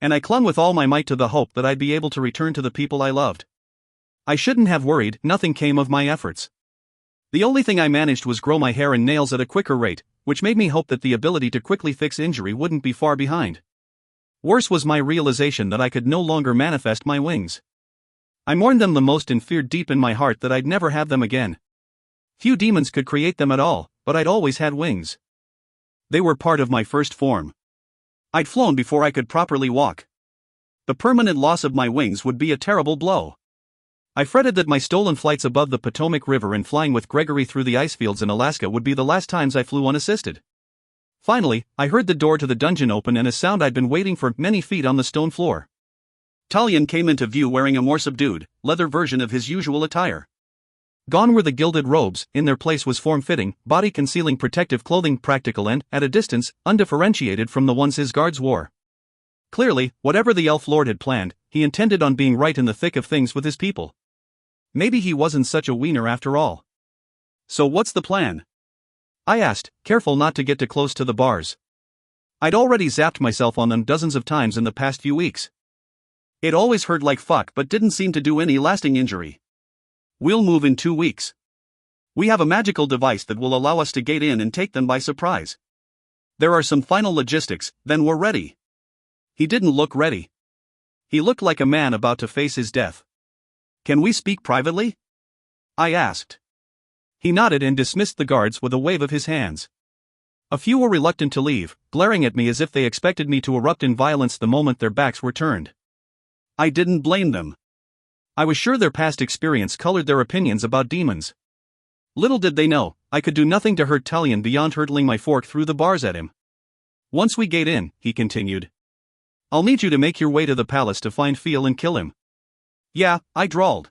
And I clung with all my might to the hope that I'd be able to return to the people I loved. I shouldn't have worried, nothing came of my efforts. The only thing I managed was grow my hair and nails at a quicker rate, which made me hope that the ability to quickly fix injury wouldn't be far behind. Worse was my realization that I could no longer manifest my wings. I mourned them the most and feared deep in my heart that I'd never have them again. Few demons could create them at all, but I'd always had wings. They were part of my first form. I'd flown before I could properly walk. The permanent loss of my wings would be a terrible blow. I fretted that my stolen flights above the Potomac River and flying with Gregory through the ice fields in Alaska would be the last times I flew unassisted. Finally, I heard the door to the dungeon open and a sound I'd been waiting for, many feet on the stone floor. Talion came into view wearing a more subdued, leather version of his usual attire. Gone were the gilded robes, in their place was form-fitting, body-concealing protective clothing, practical and, at a distance, undifferentiated from the ones his guards wore. Clearly, whatever the elf lord had planned, he intended on being right in the thick of things with his people. Maybe he wasn't such a wiener after all. So what's the plan? I asked, careful not to get too close to the bars. I'd already zapped myself on them dozens of times in the past few weeks. It always hurt like fuck but didn't seem to do any lasting injury. We'll move in 2 weeks. We have a magical device that will allow us to gate in and take them by surprise. There are some final logistics, then we're ready. He didn't look ready. He looked like a man about to face his death. Can we speak privately? I asked. He nodded and dismissed the guards with a wave of his hands. A few were reluctant to leave, glaring at me as if they expected me to erupt in violence the moment their backs were turned. I didn't blame them. I was sure their past experience colored their opinions about demons. Little did they know, I could do nothing to hurt Talion beyond hurtling my fork through the bars at him. Once we gate in, he continued, I'll need you to make your way to the palace to find Feel and kill him. Yeah, I drawled.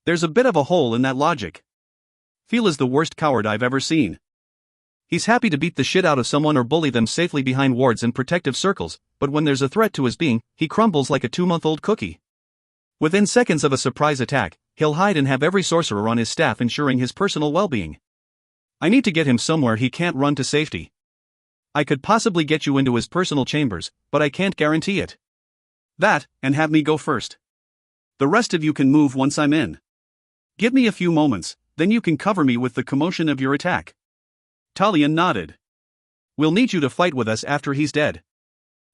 There's a bit of a hole in that logic. Feel is the worst coward I've ever seen. He's happy to beat the shit out of someone or bully them safely behind wards and protective circles, but when there's a threat to his being, he crumbles like a 2-month-old cookie. Within seconds of a surprise attack, he'll hide and have every sorcerer on his staff ensuring his personal well-being. I need to get him somewhere he can't run to safety. I could possibly get you into his personal chambers, but I can't guarantee it. That, and have me go first. The rest of you can move once I'm in. Give me a few moments, then you can cover me with the commotion of your attack. Talion nodded. We'll need you to fight with us after he's dead.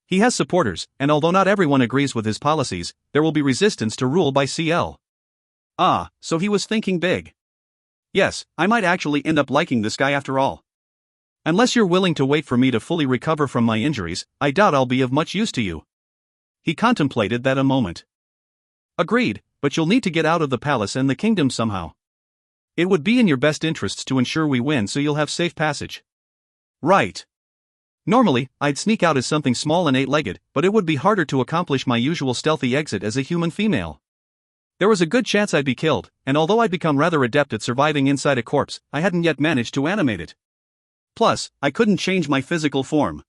He has supporters, and although not everyone agrees with his policies, there will be resistance to rule by CL. Ah, so he was thinking big. Yes, I might actually end up liking this guy after all. Unless you're willing to wait for me to fully recover from my injuries, I doubt I'll be of much use to you. He contemplated that a moment. Agreed, but you'll need to get out of the palace and the kingdom somehow. It would be in your best interests to ensure we win so you'll have safe passage. Right. Normally, I'd sneak out as something small and eight-legged, but it would be harder to accomplish my usual stealthy exit as a human female. There was a good chance I'd be killed, and although I'd become rather adept at surviving inside a corpse, I hadn't yet managed to animate it. Plus, I couldn't change my physical form.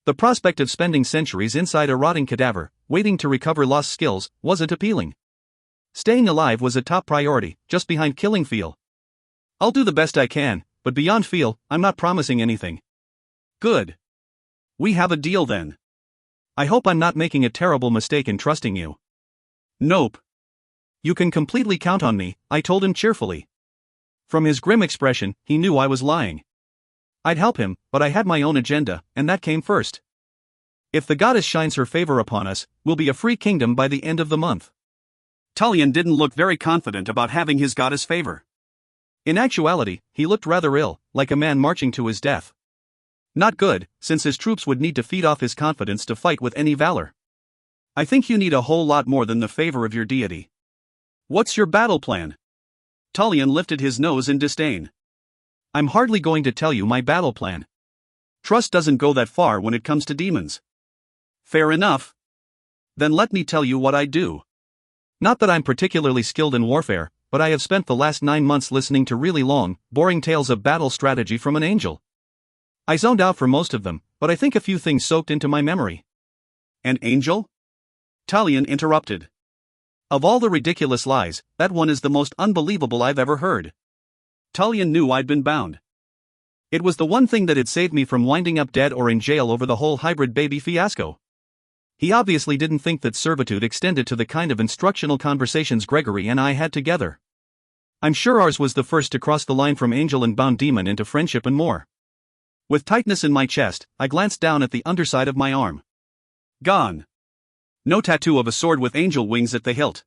The prospect of spending centuries inside a rotting cadaver, waiting to recover lost skills, wasn't appealing. Staying alive was a top priority, just behind killing Feel. I'll do the best I can, but beyond Feel, I'm not promising anything. Good. We have a deal then. I hope I'm not making a terrible mistake in trusting you. Nope. You can completely count on me, I told him cheerfully. From his grim expression, he knew I was lying. I'd help him, but I had my own agenda, and that came first. If the goddess shines her favor upon us, we'll be a free kingdom by the end of the month. Talion didn't look very confident about having his goddess favor. In actuality, he looked rather ill, like a man marching to his death. Not good, since his troops would need to feed off his confidence to fight with any valor. I think you need a whole lot more than the favor of your deity. What's your battle plan? Talion lifted his nose in disdain. I'm hardly going to tell you my battle plan. Trust doesn't go that far when it comes to demons. Fair enough. Then let me tell you what I do. Not that I'm particularly skilled in warfare, but I have spent the last 9 months listening to really long, boring tales of battle strategy from an angel. I zoned out for most of them, but I think a few things soaked into my memory. An angel? Talion interrupted. Of all the ridiculous lies, that one is the most unbelievable I've ever heard. Talion knew I'd been bound. It was the one thing that had saved me from winding up dead or in jail over the whole hybrid baby fiasco. He obviously didn't think that servitude extended to the kind of instructional conversations Gregory and I had together. I'm sure ours was the first to cross the line from angel and bound demon into friendship and more. With tightness in my chest, I glanced down at the underside of my arm. Gone. No tattoo of a sword with angel wings at the hilt.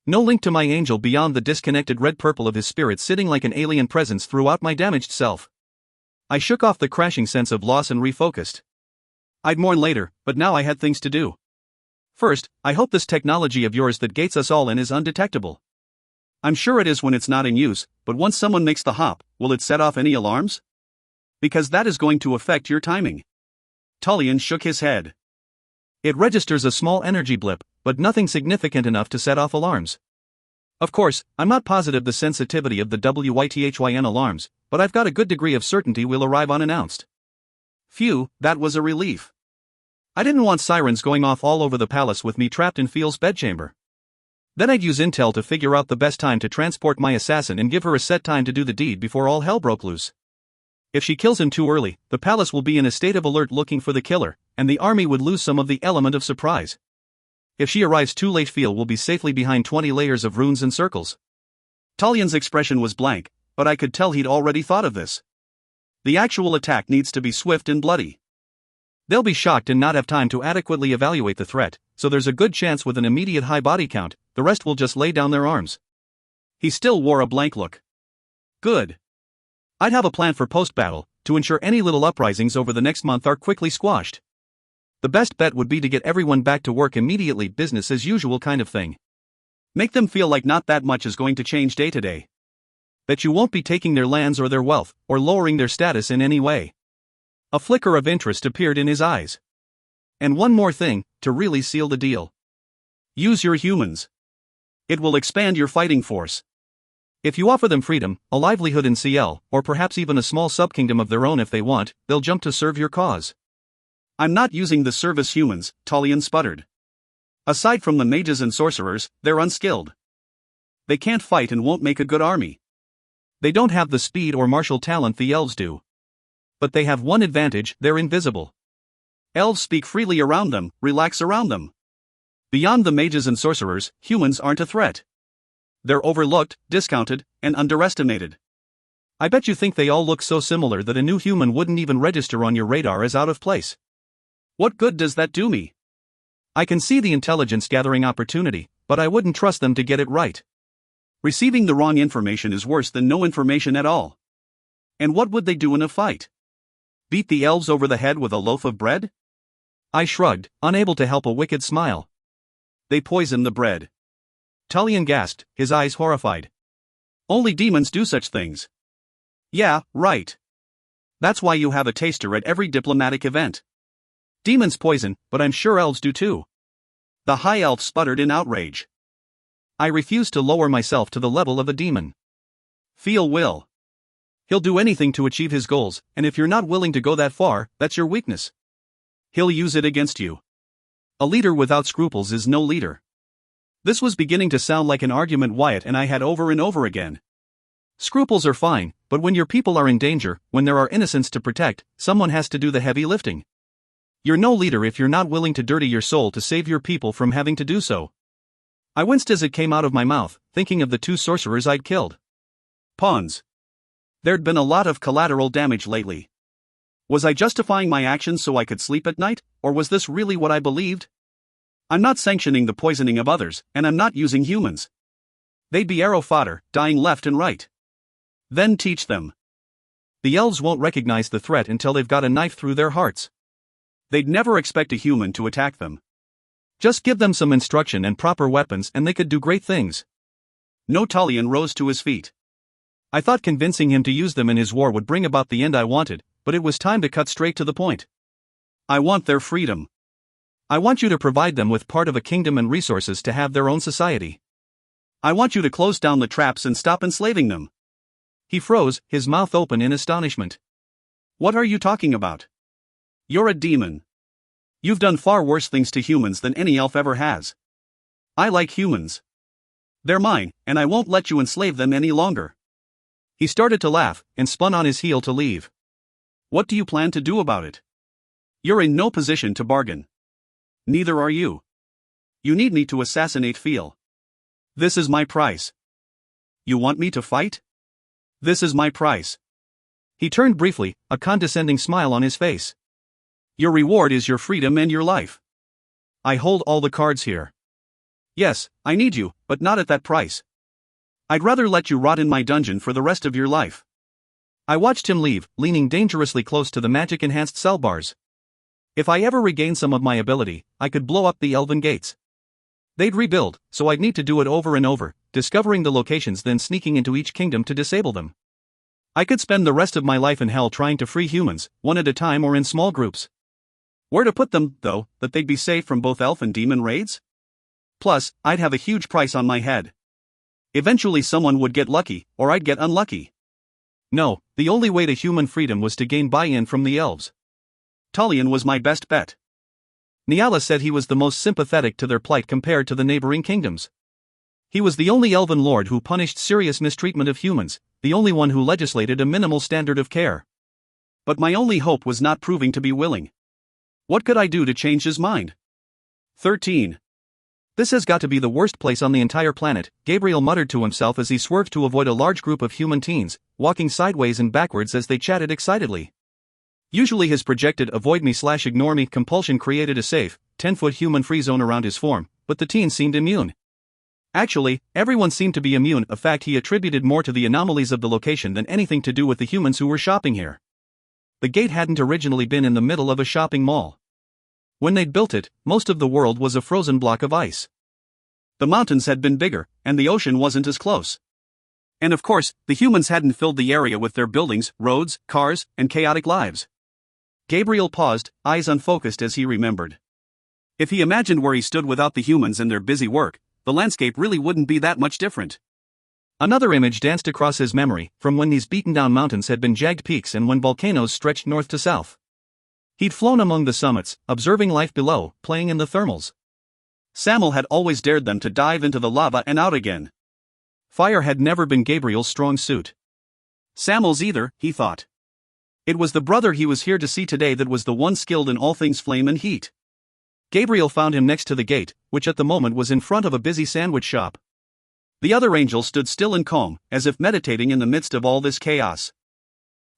No link to my angel beyond the disconnected red-purple of his spirit sitting like an alien presence throughout my damaged self. I shook off the crashing sense of loss and refocused. I'd mourn later, but now I had things to do. First, I hope this technology of yours that gates us all in is undetectable. I'm sure it is when it's not in use, but once someone makes the hop, will it set off any alarms? Because that is going to affect your timing. Talion shook his head. It registers a small energy blip, but nothing significant enough to set off alarms. Of course, I'm not positive the sensitivity of the WYTHYN alarms, but I've got a good degree of certainty we'll arrive unannounced. Phew, that was a relief. I didn't want sirens going off all over the palace with me trapped in Feel's bedchamber. Then I'd use intel to figure out the best time to transport my assassin and give her a set time to do the deed before all hell broke loose. If she kills him too early, the palace will be in a state of alert looking for the killer, and the army would lose some of the element of surprise. If she arrives too late, Feel will be safely behind 20 layers of runes and circles. Talion's expression was blank, but I could tell he'd already thought of this. The actual attack needs to be swift and bloody. They'll be shocked and not have time to adequately evaluate the threat, so there's a good chance with an immediate high body count, the rest will just lay down their arms. He still wore a blank look. Good. I'd have a plan for post-battle, to ensure any little uprisings over the next month are quickly squashed. The best bet would be to get everyone back to work immediately, business as usual kind of thing. Make them feel like not that much is going to change day to day. That you won't be taking their lands or their wealth, or lowering their status in any way. A flicker of interest appeared in his eyes. And one more thing, to really seal the deal. Use your humans. It will expand your fighting force. If you offer them freedom, a livelihood in CL, or perhaps even a small subkingdom of their own if they want, they'll jump to serve your cause. I'm not using the service humans, Talion sputtered. Aside from the mages and sorcerers, they're unskilled. They can't fight and won't make a good army. They don't have the speed or martial talent the elves do. But they have one advantage: they're invisible. Elves speak freely around them, relax around them. Beyond the mages and sorcerers, humans aren't a threat. They're overlooked, discounted, and underestimated. I bet you think they all look so similar that a new human wouldn't even register on your radar as out of place. What good does that do me? I can see the intelligence gathering opportunity, but I wouldn't trust them to get it right. Receiving the wrong information is worse than no information at all. And what would they do in a fight? Beat the elves over the head with a loaf of bread? I shrugged, unable to help a wicked smile. They poison the bread. Talion gasped, his eyes horrified. Only demons do such things. Yeah, right. That's why you have a taster at every diplomatic event. Demons poison, but I'm sure elves do too. The high elf sputtered in outrage. I refuse to lower myself to the level of a demon. Feel will. He'll do anything to achieve his goals, and if you're not willing to go that far, that's your weakness. He'll use it against you. A leader without scruples is no leader. This was beginning to sound like an argument Wyatt and I had over and over again. Scruples are fine, but when your people are in danger, when there are innocents to protect, someone has to do the heavy lifting. You're no leader if you're not willing to dirty your soul to save your people from having to do so. I winced as it came out of my mouth, thinking of the 2 sorcerers I'd killed. Pawns. There'd been a lot of collateral damage lately. Was I justifying my actions so I could sleep at night, or was this really what I believed? I'm not sanctioning the poisoning of others, and I'm not using humans. They'd be arrow fodder, dying left and right. Then teach them. The elves won't recognize the threat until they've got a knife through their hearts. They'd never expect a human to attack them. Just give them some instruction and proper weapons and they could do great things. No. Talion rose to his feet. I thought convincing him to use them in his war would bring about the end I wanted, but it was time to cut straight to the point. I want their freedom. I want you to provide them with part of a kingdom and resources to have their own society. I want you to close down the traps and stop enslaving them. He froze, his mouth open in astonishment. What are you talking about? You're a demon. You've done far worse things to humans than any elf ever has. I like humans. They're mine, and I won't let you enslave them any longer. He started to laugh, and spun on his heel to leave. What do you plan to do about it? You're in no position to bargain. Neither are you. You need me to assassinate Feel. This is my price. You want me to fight? This is my price. He turned briefly, a condescending smile on his face. Your reward is your freedom and your life. I hold all the cards here. Yes, I need you, but not at that price. I'd rather let you rot in my dungeon for the rest of your life. I watched him leave, leaning dangerously close to the magic-enhanced cell bars. If I ever regained some of my ability, I could blow up the elven gates. They'd rebuild, so I'd need to do it over and over, discovering the locations then sneaking into each kingdom to disable them. I could spend the rest of my life in hell trying to free humans, one at a time or in small groups. Where to put them, though, that they'd be safe from both elf and demon raids? Plus, I'd have a huge price on my head. Eventually someone would get lucky, or I'd get unlucky. No, the only way to human freedom was to gain buy-in from the elves. Talion was my best bet. Niala said he was the most sympathetic to their plight compared to the neighboring kingdoms. He was the only elven lord who punished serious mistreatment of humans, the only one who legislated a minimal standard of care. But my only hope was not proving to be willing. What could I do to change his mind? 13. This has got to be the worst place on the entire planet, Gabriel muttered to himself as he swerved to avoid a large group of human teens, walking sideways and backwards as they chatted excitedly. Usually his projected avoid-me/ignore me compulsion created a safe, 10-foot human free zone around his form, but the teens seemed immune. Actually, everyone seemed to be immune, a fact he attributed more to the anomalies of the location than anything to do with the humans who were shopping here. The gate hadn't originally been in the middle of a shopping mall. When they'd built it, most of the world was a frozen block of ice. The mountains had been bigger, and the ocean wasn't as close. And of course, the humans hadn't filled the area with their buildings, roads, cars, and chaotic lives. Gabriel paused, eyes unfocused as he remembered. If he imagined where he stood without the humans and their busy work, the landscape really wouldn't be that much different. Another image danced across his memory, from when these beaten-down mountains had been jagged peaks and when volcanoes stretched north to south. He'd flown among the summits, observing life below, playing in the thermals. Samuel had always dared them to dive into the lava and out again. Fire had never been Gabriel's strong suit. Samuel's either, he thought. It was the brother he was here to see today that was the one skilled in all things flame and heat. Gabriel found him next to the gate, which at the moment was in front of a busy sandwich shop. The other angel stood still and calm, as if meditating in the midst of all this chaos.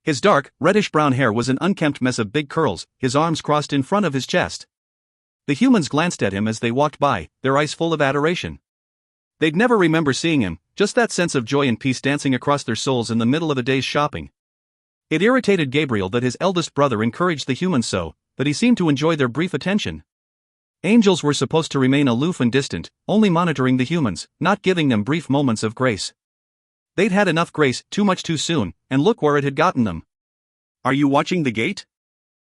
His dark, reddish-brown hair was an unkempt mess of big curls, his arms crossed in front of his chest. The humans glanced at him as they walked by, their eyes full of adoration. They'd never remember seeing him, just that sense of joy and peace dancing across their souls in the middle of a day's shopping. It irritated Gabriel that his eldest brother encouraged the humans so, that he seemed to enjoy their brief attention. Angels were supposed to remain aloof and distant, only monitoring the humans, not giving them brief moments of grace. They'd had enough grace, too much too soon, and look where it had gotten them. Are you watching the gate?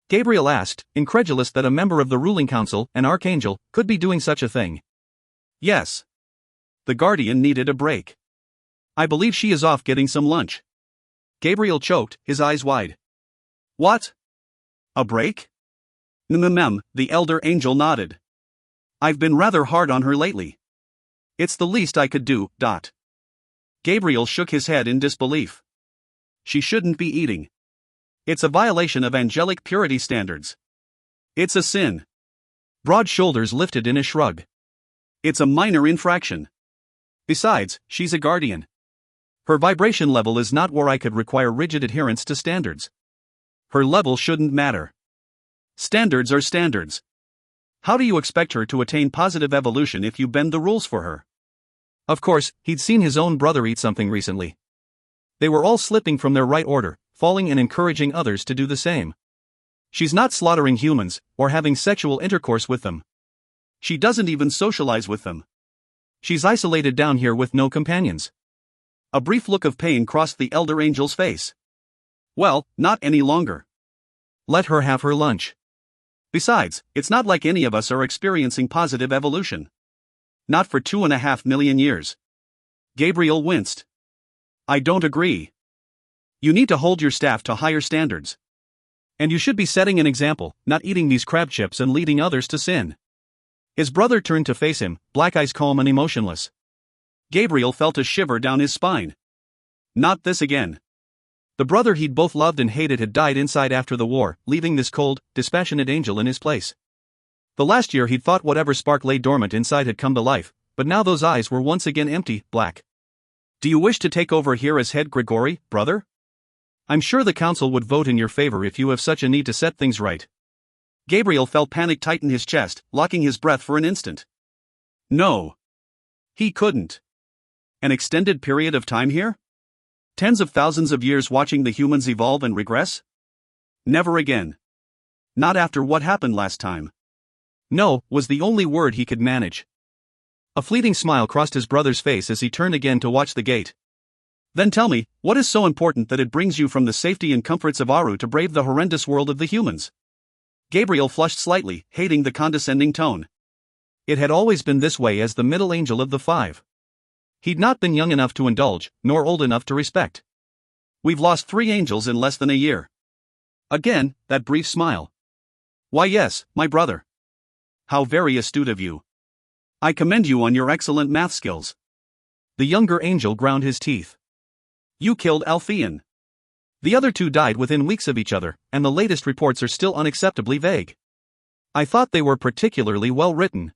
Gabriel asked, incredulous that a member of the ruling council, an archangel, could be doing such a thing. Yes. The guardian needed a break. I believe she is off getting some lunch. Gabriel choked, his eyes wide. What? A break? The elder angel nodded. I've been rather hard on her lately. It's the least I could do. Gabriel shook his head in disbelief. She shouldn't be eating. It's a violation of angelic purity standards. It's a sin. Broad shoulders lifted in a shrug. It's a minor infraction. Besides, she's a guardian. Her vibration level is not where I could require rigid adherence to standards. Her level shouldn't matter. Standards are standards. How do you expect her to attain positive evolution if you bend the rules for her? Of course, he'd seen his own brother eat something recently. They were all slipping from their right order, falling and encouraging others to do the same. She's not slaughtering humans, or having sexual intercourse with them. She doesn't even socialize with them. She's isolated down here with no companions. A brief look of pain crossed the elder angel's face. Well, not any longer. Let her have her lunch. Besides, it's not like any of us are experiencing positive evolution. Not for 2.5 million years. Gabriel winced. I don't agree. You need to hold your staff to higher standards. And you should be setting an example, not eating these crab chips and leading others to sin. His brother turned to face him, black eyes calm and emotionless. Gabriel felt a shiver down his spine. Not this again. The brother he'd both loved and hated had died inside after the war, leaving this cold, dispassionate angel in his place. The last year he'd thought whatever spark lay dormant inside had come to life, but now those eyes were once again empty, black. Do you wish to take over here as head Grigori, brother? I'm sure the council would vote in your favor if you have such a need to set things right. Gabriel felt panic tighten his chest, locking his breath for an instant. No. He couldn't. An extended period of time here? Tens of thousands of years watching the humans evolve and regress? Never again. Not after what happened last time. No, was the only word he could manage. A fleeting smile crossed his brother's face as he turned again to watch the gate. Then tell me, what is so important that it brings you from the safety and comforts of Aru to brave the horrendous world of the humans? Gabriel flushed slightly, hating the condescending tone. It had always been this way as the middle angel of the five. He'd not been young enough to indulge, nor old enough to respect. We've lost 3 angels in less than a year. Again, that brief smile. Why yes, my brother. How very astute of you. I commend you on your excellent math skills. The younger angel ground his teeth. You killed Alpheon. The other 2 died within weeks of each other, and the latest reports are still unacceptably vague. I thought they were particularly well written.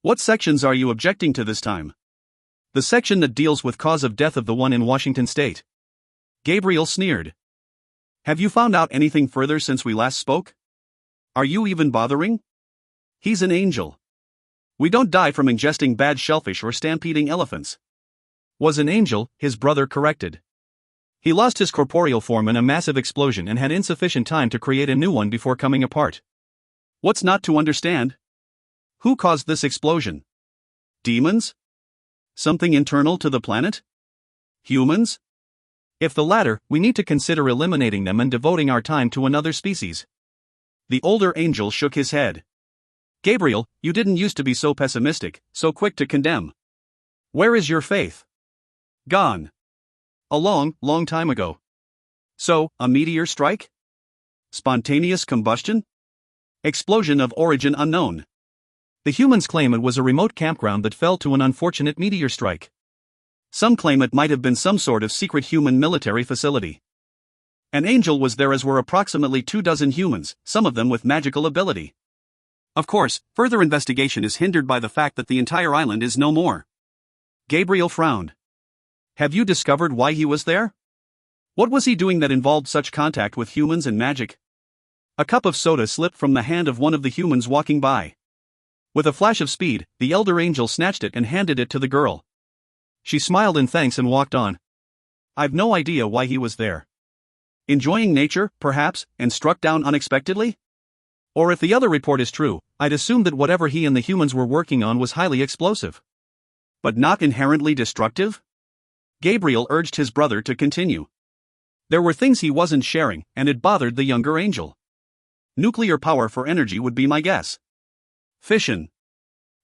What sections are you objecting to this time? The section that deals with cause of death of the one in Washington state. Gabriel sneered. Have you found out anything further since we last spoke? Are you even bothering? He's an angel. We don't die from ingesting bad shellfish or stampeding elephants. Was an angel, his brother corrected. He lost his corporeal form in a massive explosion and had insufficient time to create a new one before coming apart. What's not to understand? Who caused this explosion? Demons? Something internal to the planet? Humans? If the latter, we need to consider eliminating them and devoting our time to another species. The older angel shook his head. Gabriel, you didn't used to be so pessimistic, so quick to condemn. Where is your faith? Gone. A long, long time ago. So, a meteor strike? Spontaneous combustion? Explosion of origin unknown. The humans claim it was a remote campground that fell to an unfortunate meteor strike. Some claim it might have been some sort of secret human military facility. An angel was there, as were approximately 24 humans, some of them with magical ability. Of course, further investigation is hindered by the fact that the entire island is no more. Gabriel frowned. Have you discovered why he was there? What was he doing that involved such contact with humans and magic? A cup of soda slipped from the hand of one of the humans walking by. With a flash of speed, the elder angel snatched it and handed it to the girl. She smiled in thanks and walked on. I've no idea why he was there. Enjoying nature, perhaps, and struck down unexpectedly? Or if the other report is true, I'd assume that whatever he and the humans were working on was highly explosive. But not inherently destructive? Gabriel urged his brother to continue. There were things he wasn't sharing, and it bothered the younger angel. Nuclear power for energy would be my guess. Fission.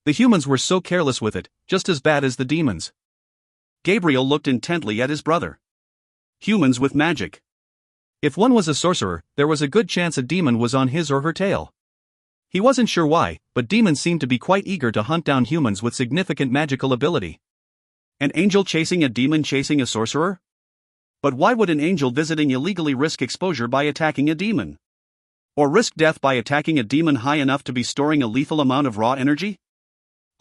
The humans were so careless with it, just as bad as the demons. Gabriel looked intently at his brother. Humans with magic. If one was a sorcerer, there was a good chance a demon was on his or her tail. He wasn't sure why, but demons seemed to be quite eager to hunt down humans with significant magical ability. An angel chasing a demon chasing a sorcerer? But why would an angel visiting illegally risk exposure by attacking a demon? Or risk death by attacking a demon high enough to be storing a lethal amount of raw energy?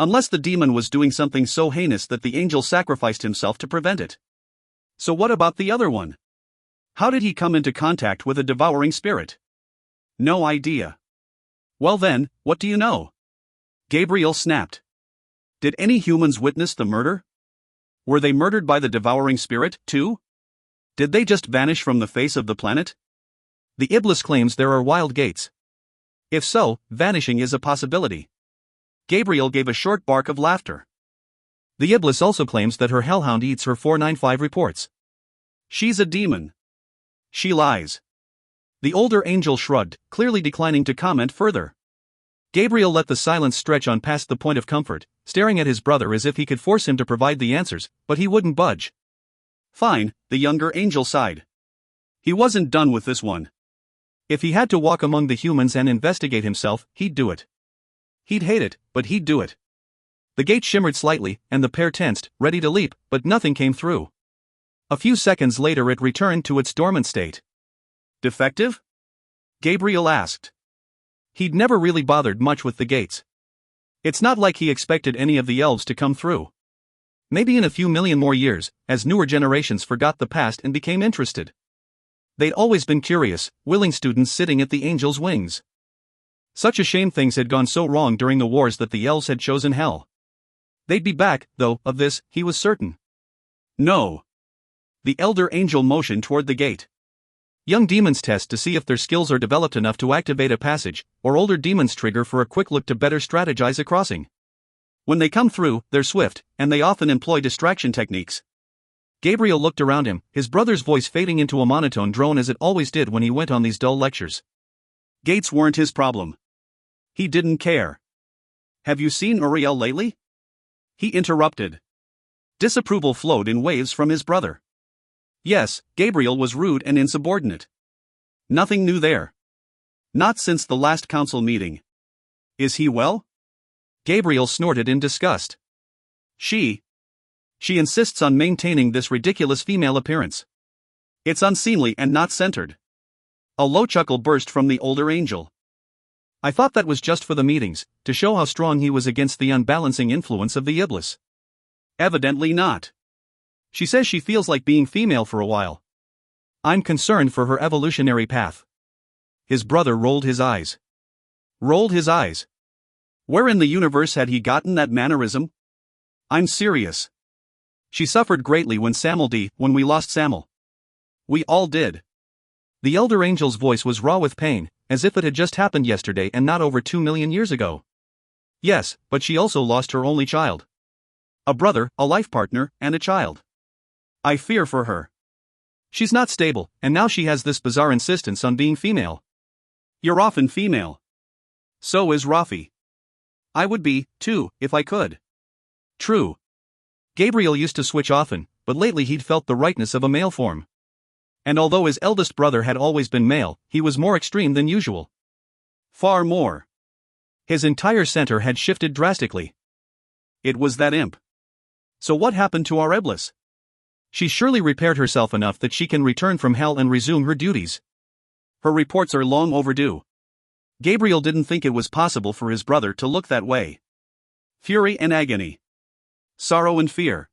Unless the demon was doing something so heinous that the angel sacrificed himself to prevent it. So what about the other one? How did he come into contact with a devouring spirit? No idea. Well then, what do you know? Gabriel snapped. Did any humans witness the murder? Were they murdered by the devouring spirit, too? Did they just vanish from the face of the planet? The Iblis claims there are wild gates. If so, vanishing is a possibility. Gabriel gave a short bark of laughter. The Iblis also claims that her hellhound eats her 495 reports. She's a demon. She lies. The older angel shrugged, clearly declining to comment further. Gabriel let the silence stretch on past the point of comfort, staring at his brother as if he could force him to provide the answers, but he wouldn't budge. Fine, the younger angel sighed. He wasn't done with this one. If he had to walk among the humans and investigate himself, he'd do it. He'd hate it, but he'd do it. The gate shimmered slightly, and the pair tensed, ready to leap, but nothing came through. A few seconds later it returned to its dormant state. Defective? Gabriel asked. He'd never really bothered much with the gates. It's not like he expected any of the elves to come through. Maybe in a few million more years, as newer generations forgot the past and became interested. They'd always been curious, willing students sitting at the angel's wings. Such a shame things had gone so wrong during the wars that the elves had chosen hell. They'd be back, though, of this, he was certain. No. The elder angel motioned toward the gate. Young demons test to see if their skills are developed enough to activate a passage, or older demons trigger for a quick look to better strategize a crossing. When they come through, they're swift, and they often employ distraction techniques. Gabriel looked around him, his brother's voice fading into a monotone drone as it always did when he went on these dull lectures. Gates weren't his problem. He didn't care. Have you seen Uriel lately? He interrupted. Disapproval flowed in waves from his brother. Yes, Gabriel was rude and insubordinate. Nothing new there. Not since the last council meeting. Is he well? Gabriel snorted in disgust. She insists on maintaining this ridiculous female appearance. It's unseemly and not centered. A low chuckle burst from the older angel. I thought that was just for the meetings, to show how strong he was against the unbalancing influence of the Iblis. Evidently not. She says she feels like being female for a while. I'm concerned for her evolutionary path. His brother rolled his eyes. Rolled his eyes. Where in the universe had he gotten that mannerism? I'm serious. She suffered greatly when we lost Samuel. We all did. The elder angel's voice was raw with pain, as if it had just happened yesterday and not over 2 million years ago. Yes, but she also lost her only child. A brother, a life partner, and a child. I fear for her. She's not stable, and now she has this bizarre insistence on being female. You're often female. So is Rafi. I would be, too, if I could. True. Gabriel used to switch often, but lately he'd felt the rightness of a male form. And although his eldest brother had always been male, he was more extreme than usual. Far more. His entire center had shifted drastically. It was that imp. So what happened to our Iblis? She surely repaired herself enough that she can return from hell and resume her duties. Her reports are long overdue. Gabriel didn't think it was possible for his brother to look that way. Fury and agony. Sorrow and fear.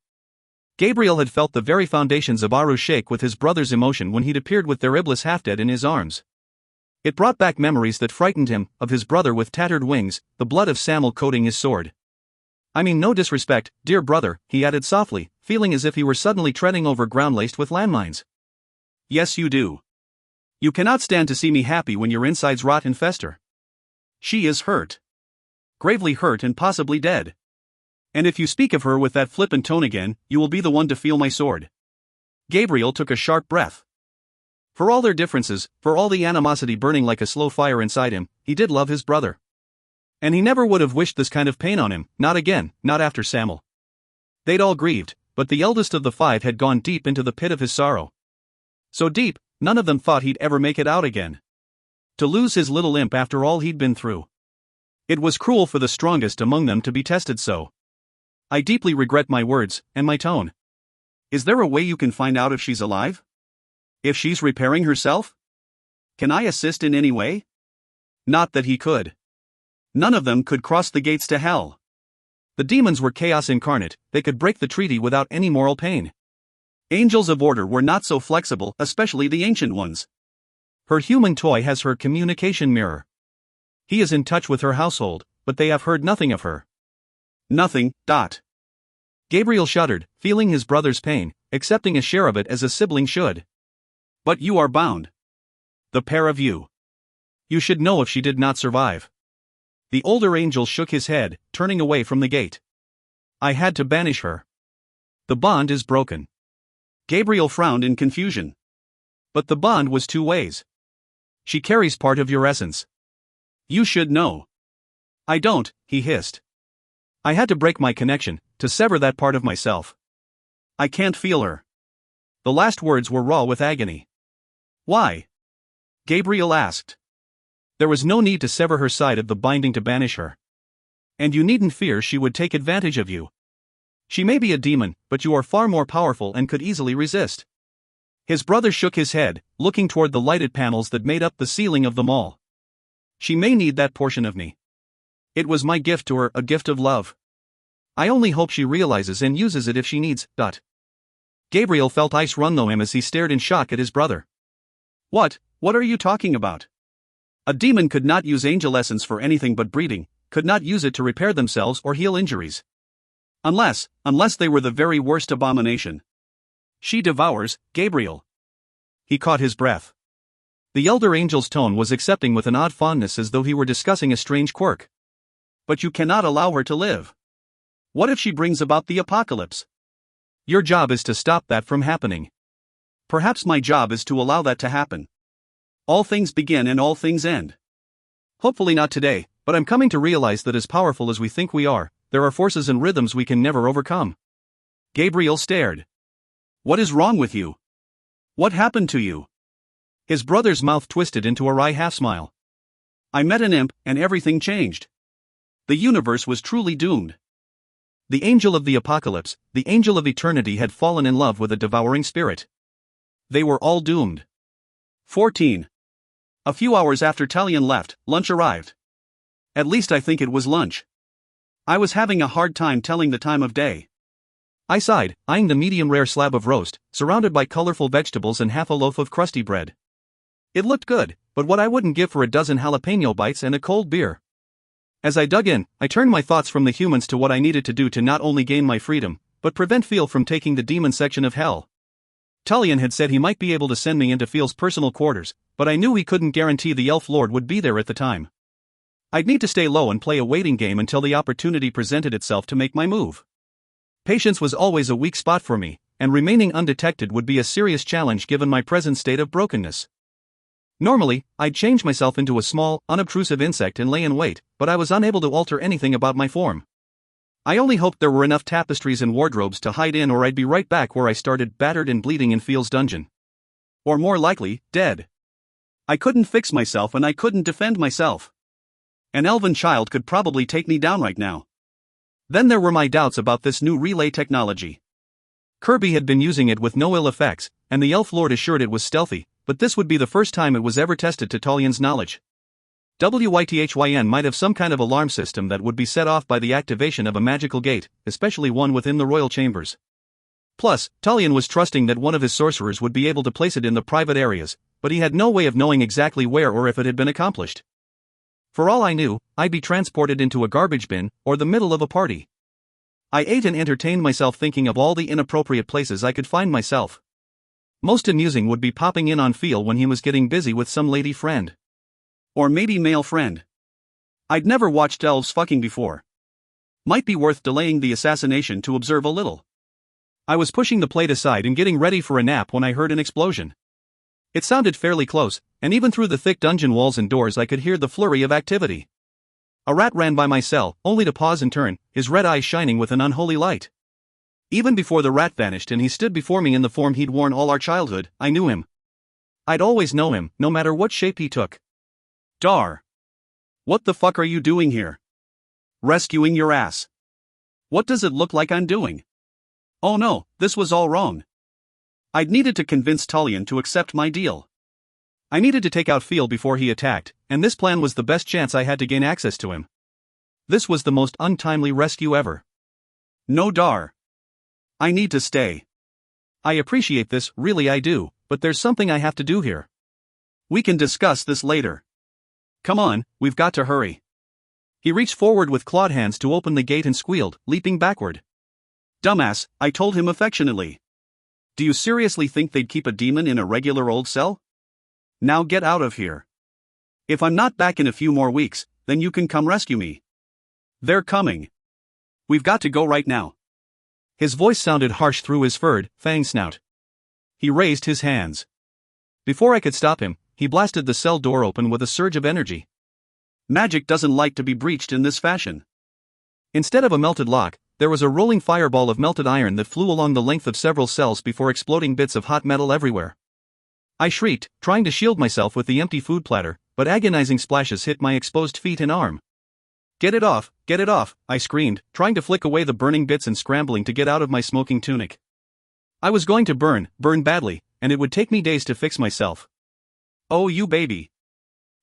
Gabriel had felt the very foundations of Aru shake with his brother's emotion when he'd appeared with their Iblis half-dead in his arms. It brought back memories that frightened him, of his brother with tattered wings, the blood of Samuel coating his sword. "I mean no disrespect, dear brother," he added softly, feeling as if he were suddenly treading over ground laced with landmines. "Yes you do. You cannot stand to see me happy when your insides rot and fester. She is hurt. Gravely hurt and possibly dead. And if you speak of her with that flippant tone again, you will be the one to feel my sword." Gabriel took a sharp breath. For all their differences, for all the animosity burning like a slow fire inside him, he did love his brother. And he never would have wished this kind of pain on him, not again, not after Samuel. They'd all grieved, but the eldest of the five had gone deep into the pit of his sorrow. So deep, none of them thought he'd ever make it out again. To lose his little imp after all he'd been through. It was cruel for the strongest among them to be tested so. "I deeply regret my words, and my tone. Is there a way you can find out if she's alive? If she's repairing herself? Can I assist in any way?" Not that he could. None of them could cross the gates to hell. The demons were chaos incarnate, they could break the treaty without any moral pain. Angels of order were not so flexible, especially the ancient ones. Her human toy has her communication mirror. He is in touch with her household, but they have heard nothing of her. Nothing. Gabriel shuddered, feeling his brother's pain, accepting a share of it as a sibling should. "But you are bound. The pair of you. You should know if she did not survive." The older angel shook his head, turning away from the gate. "I had to banish her. The bond is broken." Gabriel frowned in confusion. "But the bond was two ways. She carries part of your essence. You should know." "I don't," he hissed. "I had to break my connection, to sever that part of myself. I can't feel her." The last words were raw with agony. "Why?" Gabriel asked. "There was no need to sever her side of the binding to banish her. And you needn't fear she would take advantage of you. She may be a demon, but you are far more powerful and could easily resist." His brother shook his head, looking toward the lighted panels that made up the ceiling of the mall. "She may need that portion of me. It was my gift to her, a gift of love. I only hope she realizes and uses it if she needs." Gabriel felt ice run through him as he stared in shock at his brother. What are you talking about? A demon could not use angel essence for anything but breeding, could not use it to repair themselves or heal injuries. Unless they were the very worst abomination. She devours, Gabriel. He caught his breath. The elder angel's tone was accepting with an odd fondness as though he were discussing a strange quirk. "But you cannot allow her to live. What if she brings about the apocalypse? Your job is to stop that from happening. Perhaps my job is to allow that to happen. All things begin and all things end. Hopefully not today, but I'm coming to realize that as powerful as we think we are, there are forces and rhythms we can never overcome." Gabriel stared. "What is wrong with you? What happened to you?" His brother's mouth twisted into a wry half-smile. "I met an imp, and everything changed. The universe was truly doomed. The angel of the apocalypse, the angel of eternity had fallen in love with a devouring spirit. They were all doomed." 14. A few hours after Talion left, lunch arrived. At least I think it was lunch. I was having a hard time telling the time of day. I sighed, eyeing the medium-rare slab of roast, surrounded by colorful vegetables and half a loaf of crusty bread. It looked good, but what I wouldn't give for a dozen jalapeno bites and a cold beer. As I dug in, I turned my thoughts from the humans to what I needed to do to not only gain my freedom, but prevent Phil from taking the demon section of hell. Tullian had said he might be able to send me into Phil's personal quarters, but I knew he couldn't guarantee the Elf Lord would be there at the time. I'd need to stay low and play a waiting game until the opportunity presented itself to make my move. Patience was always a weak spot for me, and remaining undetected would be a serious challenge given my present state of brokenness. Normally, I'd change myself into a small, unobtrusive insect and lay in wait, but I was unable to alter anything about my form. I only hoped there were enough tapestries and wardrobes to hide in, or I'd be right back where I started, battered and bleeding in Phil's dungeon. Or more likely, dead. I couldn't fix myself and I couldn't defend myself. An elven child could probably take me down right now. Then there were my doubts about this new relay technology. Kirby had been using it with no ill effects, and the elf lord assured it was stealthy, but this would be the first time it was ever tested to Talian's knowledge. Wythyn might have some kind of alarm system that would be set off by the activation of a magical gate, especially one within the royal chambers. Plus, Talian was trusting that one of his sorcerers would be able to place it in the private areas, but he had no way of knowing exactly where or if it had been accomplished. For all I knew, I'd be transported into a garbage bin, or the middle of a party. I ate and entertained myself thinking of all the inappropriate places I could find myself. Most amusing would be popping in on Phil when he was getting busy with some lady friend. Or maybe male friend. I'd never watched elves fucking before. Might be worth delaying the assassination to observe a little. I was pushing the plate aside and getting ready for a nap when I heard an explosion. It sounded fairly close, and even through the thick dungeon walls and doors I could hear the flurry of activity. A rat ran by my cell, only to pause and turn, his red eyes shining with an unholy light. Even before the rat vanished and he stood before me in the form he'd worn all our childhood, I knew him. I'd always know him, no matter what shape he took. Dar. What the fuck are you doing here? Rescuing your ass. What does it look like I'm doing? Oh no, this was all wrong. I'd needed to convince Talian to accept my deal. I needed to take out Phil before he attacked, and this plan was the best chance I had to gain access to him. This was the most untimely rescue ever. No, Dar. I need to stay. I appreciate this, really I do, but there's something I have to do here. We can discuss this later. Come on, we've got to hurry. He reached forward with clawed hands to open the gate and squealed, leaping backward. Dumbass, I told him affectionately. Do you seriously think they'd keep a demon in a regular old cell? Now get out of here. If I'm not back in a few more weeks, then you can come rescue me. They're coming. We've got to go right now. His voice sounded harsh through his furred, fanged snout. He raised his hands. Before I could stop him, he blasted the cell door open with a surge of energy. Magic doesn't like to be breached in this fashion. Instead of a melted lock, there was a rolling fireball of melted iron that flew along the length of several cells before exploding bits of hot metal everywhere. I shrieked, trying to shield myself with the empty food platter, but agonizing splashes hit my exposed feet and arm. Get it off, I screamed, trying to flick away the burning bits and scrambling to get out of my smoking tunic. I was going to burn badly, and it would take me days to fix myself. Oh, you baby.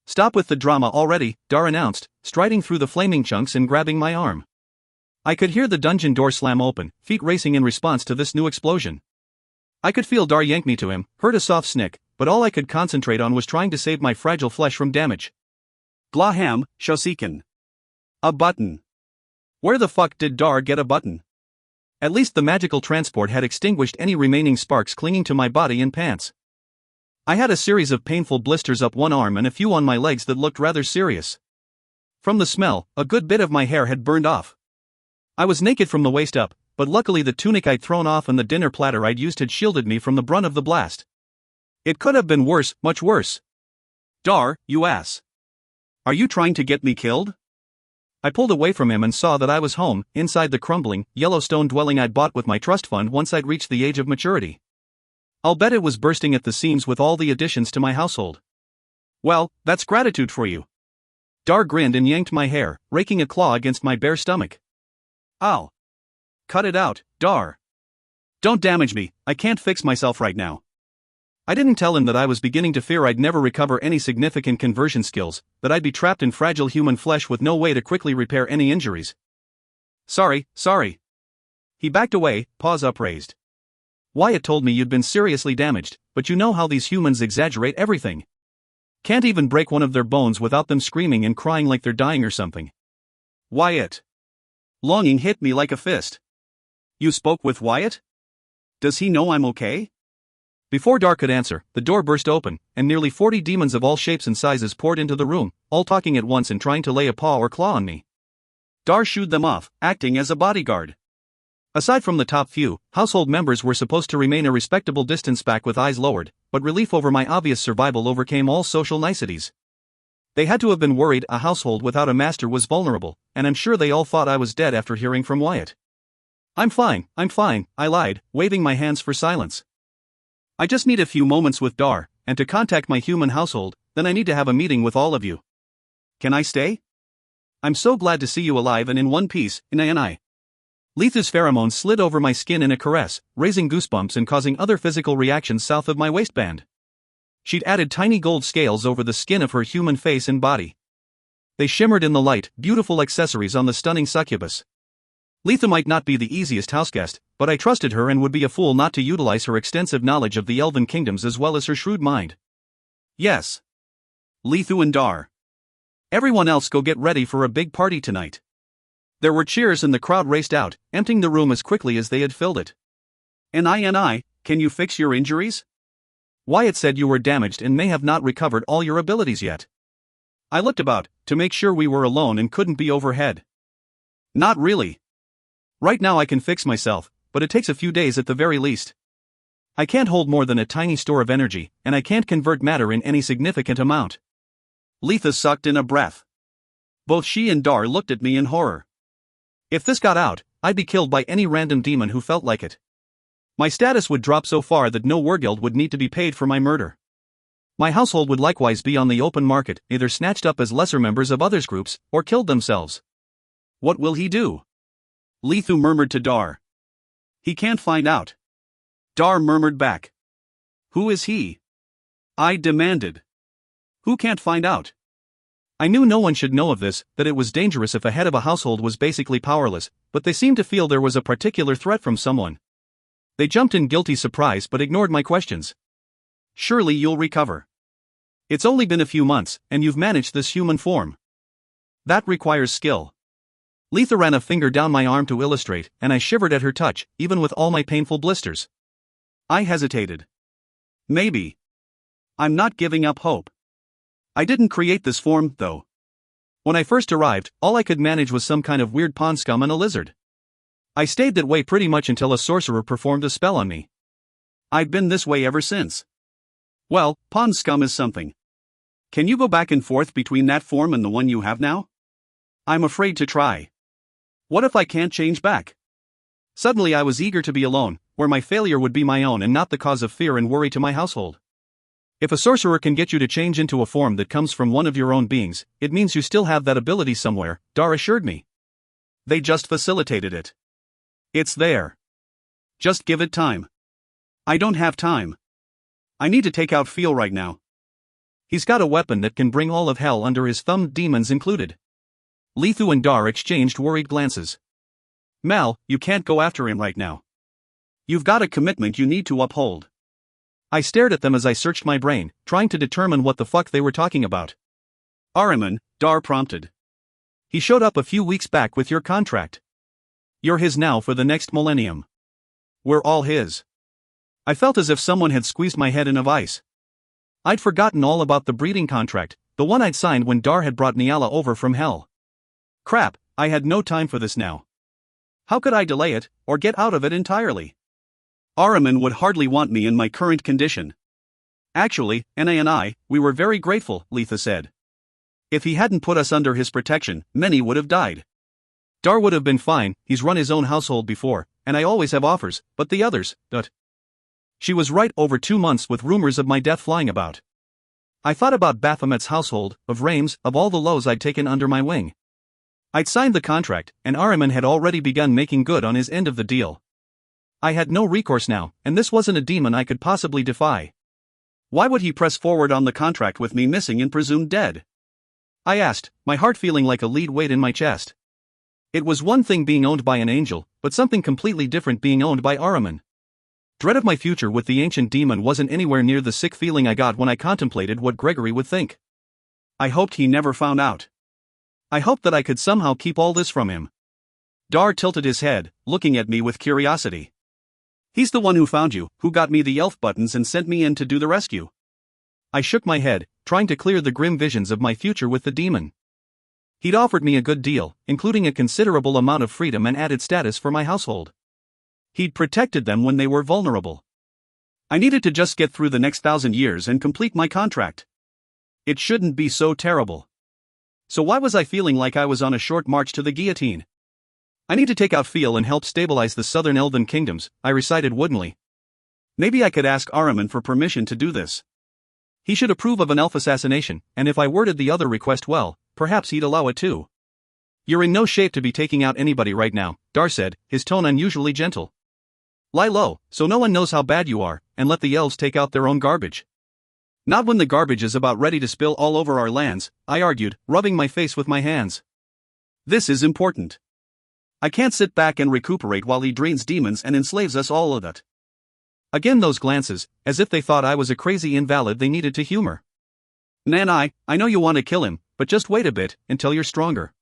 Stop with the drama already, Dar announced, striding through the flaming chunks and grabbing my arm. I could hear the dungeon door slam open, feet racing in response to this new explosion. I could feel Dar yank me to him, heard a soft snick, but all I could concentrate on was trying to save my fragile flesh from damage. Glaham, Shosikan. A button. Where the fuck did Dar get a button? At least the magical transport had extinguished any remaining sparks clinging to my body and pants. I had a series of painful blisters up one arm and a few on my legs that looked rather serious. From the smell, a good bit of my hair had burned off. I was naked from the waist up, but luckily the tunic I'd thrown off and the dinner platter I'd used had shielded me from the brunt of the blast. It could have been worse, much worse. Dar, you ass. Are you trying to get me killed? I pulled away from him and saw that I was home, inside the crumbling, yellow stone dwelling I'd bought with my trust fund once I'd reached the age of maturity. I'll bet it was bursting at the seams with all the additions to my household. Well, that's gratitude for you. Dar grinned and yanked my hair, raking a claw against my bare stomach. Ow. Cut it out, Dar. Don't damage me, I can't fix myself right now. I didn't tell him that I was beginning to fear I'd never recover any significant conversion skills, that I'd be trapped in fragile human flesh with no way to quickly repair any injuries. Sorry. He backed away, paws upraised. Wyatt told me you'd been seriously damaged, but you know how these humans exaggerate everything. Can't even break one of their bones without them screaming and crying like they're dying or something. Wyatt. Longing hit me like a fist. You spoke with Wyatt? Does he know I'm okay? Before Dar could answer, the door burst open, and nearly 40 demons of all shapes and sizes poured into the room, all talking at once and trying to lay a paw or claw on me. Dar shooed them off, acting as a bodyguard. Aside from the top few, household members were supposed to remain a respectable distance back with eyes lowered, but relief over my obvious survival overcame all social niceties. They had to have been worried a household without a master was vulnerable, and I'm sure they all thought I was dead after hearing from Wyatt. I'm fine, I lied, waving my hands for silence. I just need a few moments with Dar, and to contact my human household, then I need to have a meeting with all of you. Can I stay? I'm so glad to see you alive and in one piece, Inai. Letha's pheromones slid over my skin in a caress, raising goosebumps and causing other physical reactions south of my waistband. She'd added tiny gold scales over the skin of her human face and body. They shimmered in the light, beautiful accessories on the stunning succubus. Letha might not be the easiest houseguest, but I trusted her and would be a fool not to utilize her extensive knowledge of the elven kingdoms as well as her shrewd mind. Yes. Lethu and Dar. Everyone else go get ready for a big party tonight. There were cheers and the crowd raced out, emptying the room as quickly as they had filled it. Ni, can you fix your injuries? Wyatt said you were damaged and may have not recovered all your abilities yet. I looked about, to make sure we were alone and couldn't be overhead. Not really. Right now I can fix myself, but it takes a few days at the very least. I can't hold more than a tiny store of energy, and I can't convert matter in any significant amount. Letha sucked in a breath. Both she and Dar looked at me in horror. If this got out, I'd be killed by any random demon who felt like it. My status would drop so far that no warguild would need to be paid for my murder. My household would likewise be on the open market, either snatched up as lesser members of others' groups, or killed themselves. What will he do? Lethu murmured to Dar. He can't find out. Dar murmured back. Who is he? I demanded. Who can't find out? I knew no one should know of this, that it was dangerous if a head of a household was basically powerless, but they seemed to feel there was a particular threat from someone. They jumped in guilty surprise but ignored my questions. Surely you'll recover. It's only been a few months, and you've managed this human form. That requires skill. Letha ran a finger down my arm to illustrate, and I shivered at her touch, even with all my painful blisters. I hesitated. Maybe. I'm not giving up hope. I didn't create this form, though. When I first arrived, all I could manage was some kind of weird pond scum and a lizard. I stayed that way pretty much until a sorcerer performed a spell on me. I've been this way ever since. Well, pond scum is something. Can you go back and forth between that form and the one you have now? I'm afraid to try. What if I can't change back? Suddenly I was eager to be alone, where my failure would be my own and not the cause of fear and worry to my household. If a sorcerer can get you to change into a form that comes from one of your own beings, it means you still have that ability somewhere, Dar assured me. They just facilitated it. It's there. Just give it time. I don't have time. I need to take out Feel right now. He's got a weapon that can bring all of hell under his thumb, demons included. Lethu and Dar exchanged worried glances. Mal, you can't go after him right now. You've got a commitment you need to uphold. I stared at them as I searched my brain, trying to determine what the fuck they were talking about. Ahriman, Dar prompted. He showed up a few weeks back with your contract. You're his now for the next millennium. We're all his. I felt as if someone had squeezed my head in a vice. I'd forgotten all about the breeding contract, the one I'd signed when Dar had brought Niala over from hell. Crap, I had no time for this now. How could I delay it, or get out of it entirely? Ahriman would hardly want me in my current condition. Actually, Anna and I, we were very grateful, Letha said. If he hadn't put us under his protection, many would have died. Dar would have been fine, he's run his own household before, and I always have offers, but the others, She was right over 2 months with rumors of my death flying about. I thought about Baphomet's household, of Rames, of all the lows I'd taken under my wing. I'd signed the contract, and Ahriman had already begun making good on his end of the deal. I had no recourse now, and this wasn't a demon I could possibly defy. Why would he press forward on the contract with me missing and presumed dead? I asked, my heart feeling like a lead weight in my chest. It was one thing being owned by an angel, but something completely different being owned by Ahriman. Dread of my future with the ancient demon wasn't anywhere near the sick feeling I got when I contemplated what Gregory would think. I hoped he never found out. I hoped that I could somehow keep all this from him. Dar tilted his head, looking at me with curiosity. He's the one who found you, who got me the elf buttons and sent me in to do the rescue. I shook my head, trying to clear the grim visions of my future with the demon. He'd offered me a good deal, including a considerable amount of freedom and added status for my household. He'd protected them when they were vulnerable. I needed to just get through the next 1,000 years and complete my contract. It shouldn't be so terrible. So why was I feeling like I was on a short march to the guillotine? I need to take out Feel and help stabilize the southern elven kingdoms, I recited woodenly. Maybe I could ask Ahriman for permission to do this. He should approve of an elf assassination, and if I worded the other request well, perhaps he'd allow it too. You're in no shape to be taking out anybody right now, Dar said, his tone unusually gentle. Lie low, so no one knows how bad you are, and let the elves take out their own garbage. Not when the garbage is about ready to spill all over our lands, I argued, rubbing my face with my hands. This is important. I can't sit back and recuperate while he drains demons and enslaves us all of that. Again those glances, as if they thought I was a crazy invalid they needed to humor. Nan, I know you want to kill him, but just wait a bit, until you're stronger.